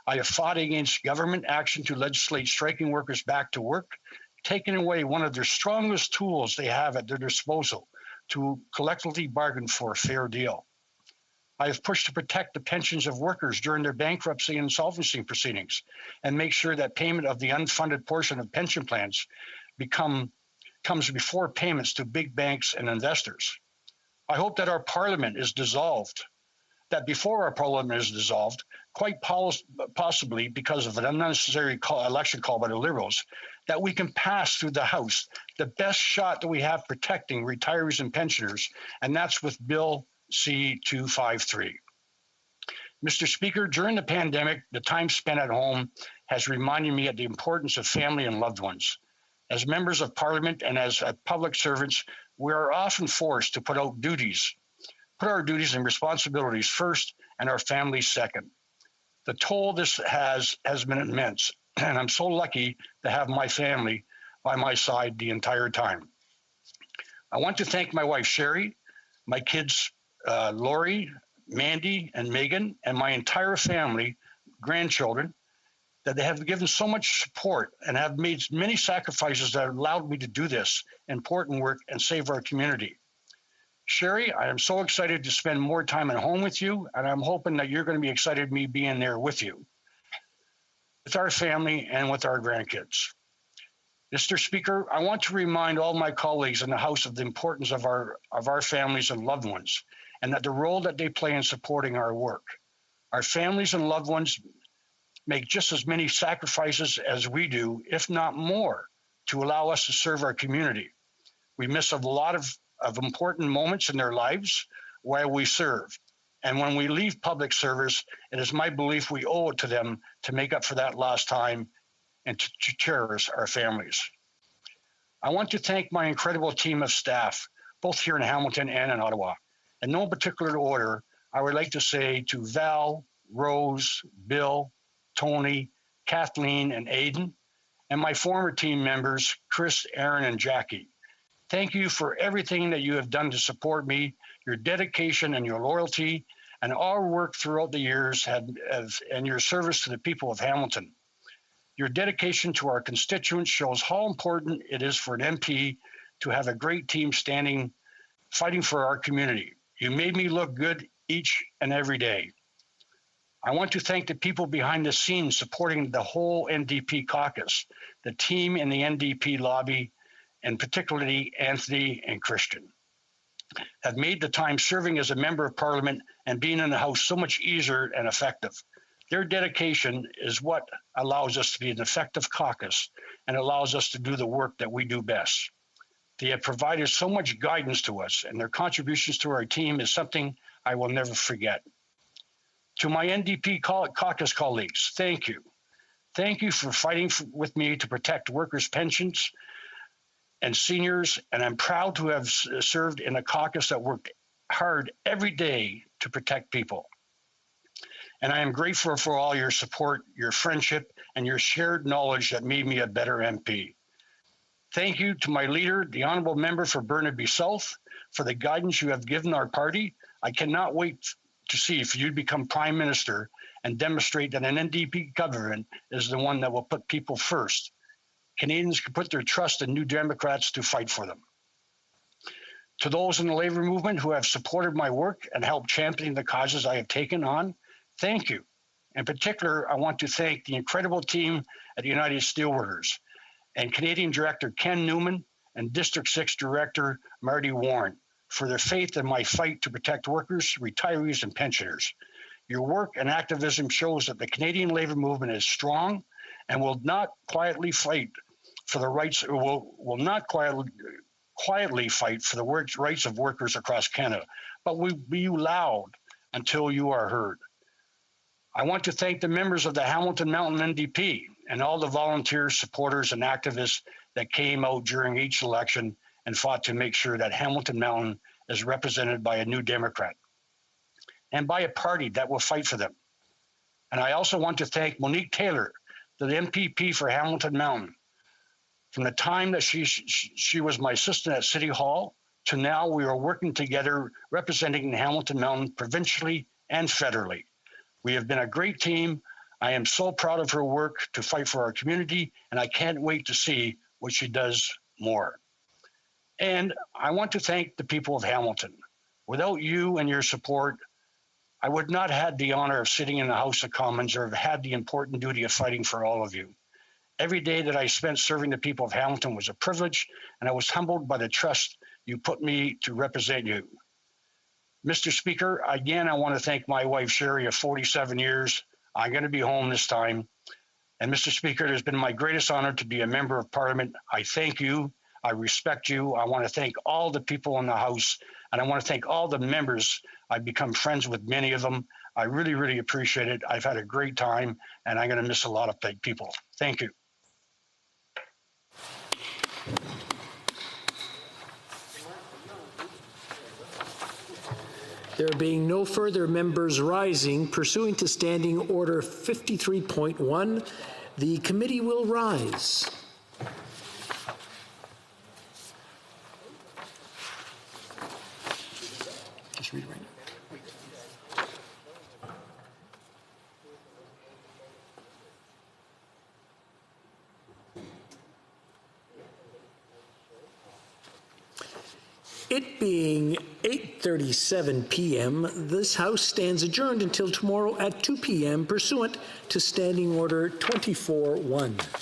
I have fought against government action to legislate striking workers back to work, taking away one of their strongest tools they have at their disposal to collectively bargain for a fair deal. I have pushed to protect the pensions of workers during their bankruptcy and insolvency proceedings and make sure that payment of the unfunded portion of pension plans comes before payments to big banks and investors. I hope that our parliament is dissolved, that before our parliament is dissolved, quite possibly because of an unnecessary election call by the Liberals, that we can pass through the House the best shot that we have protecting retirees and pensioners, and that's with Bill C-253. Mr. Speaker, during the pandemic, the time spent at home has reminded me of the importance of family and loved ones. As members of Parliament and as public servants, we are often forced to put our duties and responsibilities first and our families second. The toll this has been immense, and I'm so lucky to have my family by my side the entire time. I want to thank my wife, Sherry, my kids, Lori, Mandy, and Megan, and my entire family, grandchildren, that they have given so much support and have made many sacrifices that have allowed me to do this important work and save our community. Sherry, I am so excited to spend more time at home with you, and I'm hoping that you're going to be excited me being there with you, with our family and with our grandkids. Mr. Speaker, I want to remind all my colleagues in the House of the importance of our families and loved ones, and that the role that they play in supporting our work. Our families and loved ones make just as many sacrifices as we do, if not more, to allow us to serve our community. We miss a lot of important moments in their lives while we serve. And when we leave public service, it is my belief we owe it to them to make up for that lost time and to cherish our families. I want to thank my incredible team of staff, both here in Hamilton and in Ottawa. In no particular order, I would like to say to Val, Rose, Bill, Tony, Kathleen, and Aidan, and my former team members, Chris, Aaron, and Jackie. Thank you for everything that you have done to support me, your dedication and your loyalty, and our work throughout the years and your service to the people of Hamilton. Your dedication to our constituents shows how important it is for an MP to have a great team fighting for our community. You made me look good each and every day. I want to thank the people behind the scenes supporting the whole NDP caucus, the team in the NDP lobby, and particularly Anthony and Christian, have made the time serving as a member of Parliament and being in the House so much easier and effective. Their dedication is what allows us to be an effective caucus and allows us to do the work that we do best. They have provided so much guidance to us, and their contributions to our team is something I will never forget. To my NDP caucus colleagues, thank you. Thank you for fighting with me to protect workers' pensions and seniors, and I'm proud to have served in a caucus that worked hard every day to protect people. and I am grateful for all your support, your friendship, and your shared knowledge that made me a better MP. Thank you to my leader, the Honourable Member for Burnaby South, for the guidance you have given our party. I cannot wait to see if you become Prime Minister and demonstrate that an NDP government is the one that will put people first. Canadians can put their trust in New Democrats to fight for them. To those in the Labour movement who have supported my work and helped champion the causes I have taken on, thank you. In particular, I want to thank the incredible team at United Steelworkers and Canadian Director Ken Newman and District 6 Director Marty Warren for their faith in my fight to protect workers, retirees, and pensioners. Your work and activism shows that the Canadian Labour movement is strong and will not quietly fight for the rights, will not quietly fight for the rights of workers across Canada, but will be loud until you are heard. I want to thank the members of the Hamilton Mountain NDP and all the volunteers, supporters, and activists that came out during each election and fought to make sure that Hamilton Mountain is represented by a New Democrat and by a party that will fight for them. And I also want to thank Monique Taylor, the MPP for Hamilton Mountain. From the time that she was my assistant at City Hall to now, we are working together representing Hamilton Mountain provincially and federally. We have been a great team. I am so proud of her work to fight for our community, and I can't wait to see what she does more. And I want to thank the people of Hamilton. Without you and your support, I would not have had the honor of sitting in the House of Commons or have had the important duty of fighting for all of you. Every day that I spent serving the people of Hamilton was a privilege, and I was humbled by the trust you put me to represent you. Mr. Speaker, again, I want to thank my wife, Sherry, of 47 years. I'm going to be home this time. And Mr. Speaker, it has been my greatest honor to be a member of Parliament. I thank you. I respect you. I want to thank all the people in the House, and I want to thank all the members. I've become friends with many of them. I really, really appreciate it. I've had a great time, and I'm going to miss a lot of people. Thank you. There being no further members rising, pursuant to Standing Order 53.1, the committee will rise. Just read it right now. It being 8:37 p.m., this House stands adjourned until tomorrow at 2 p.m. pursuant to Standing Order 24.1.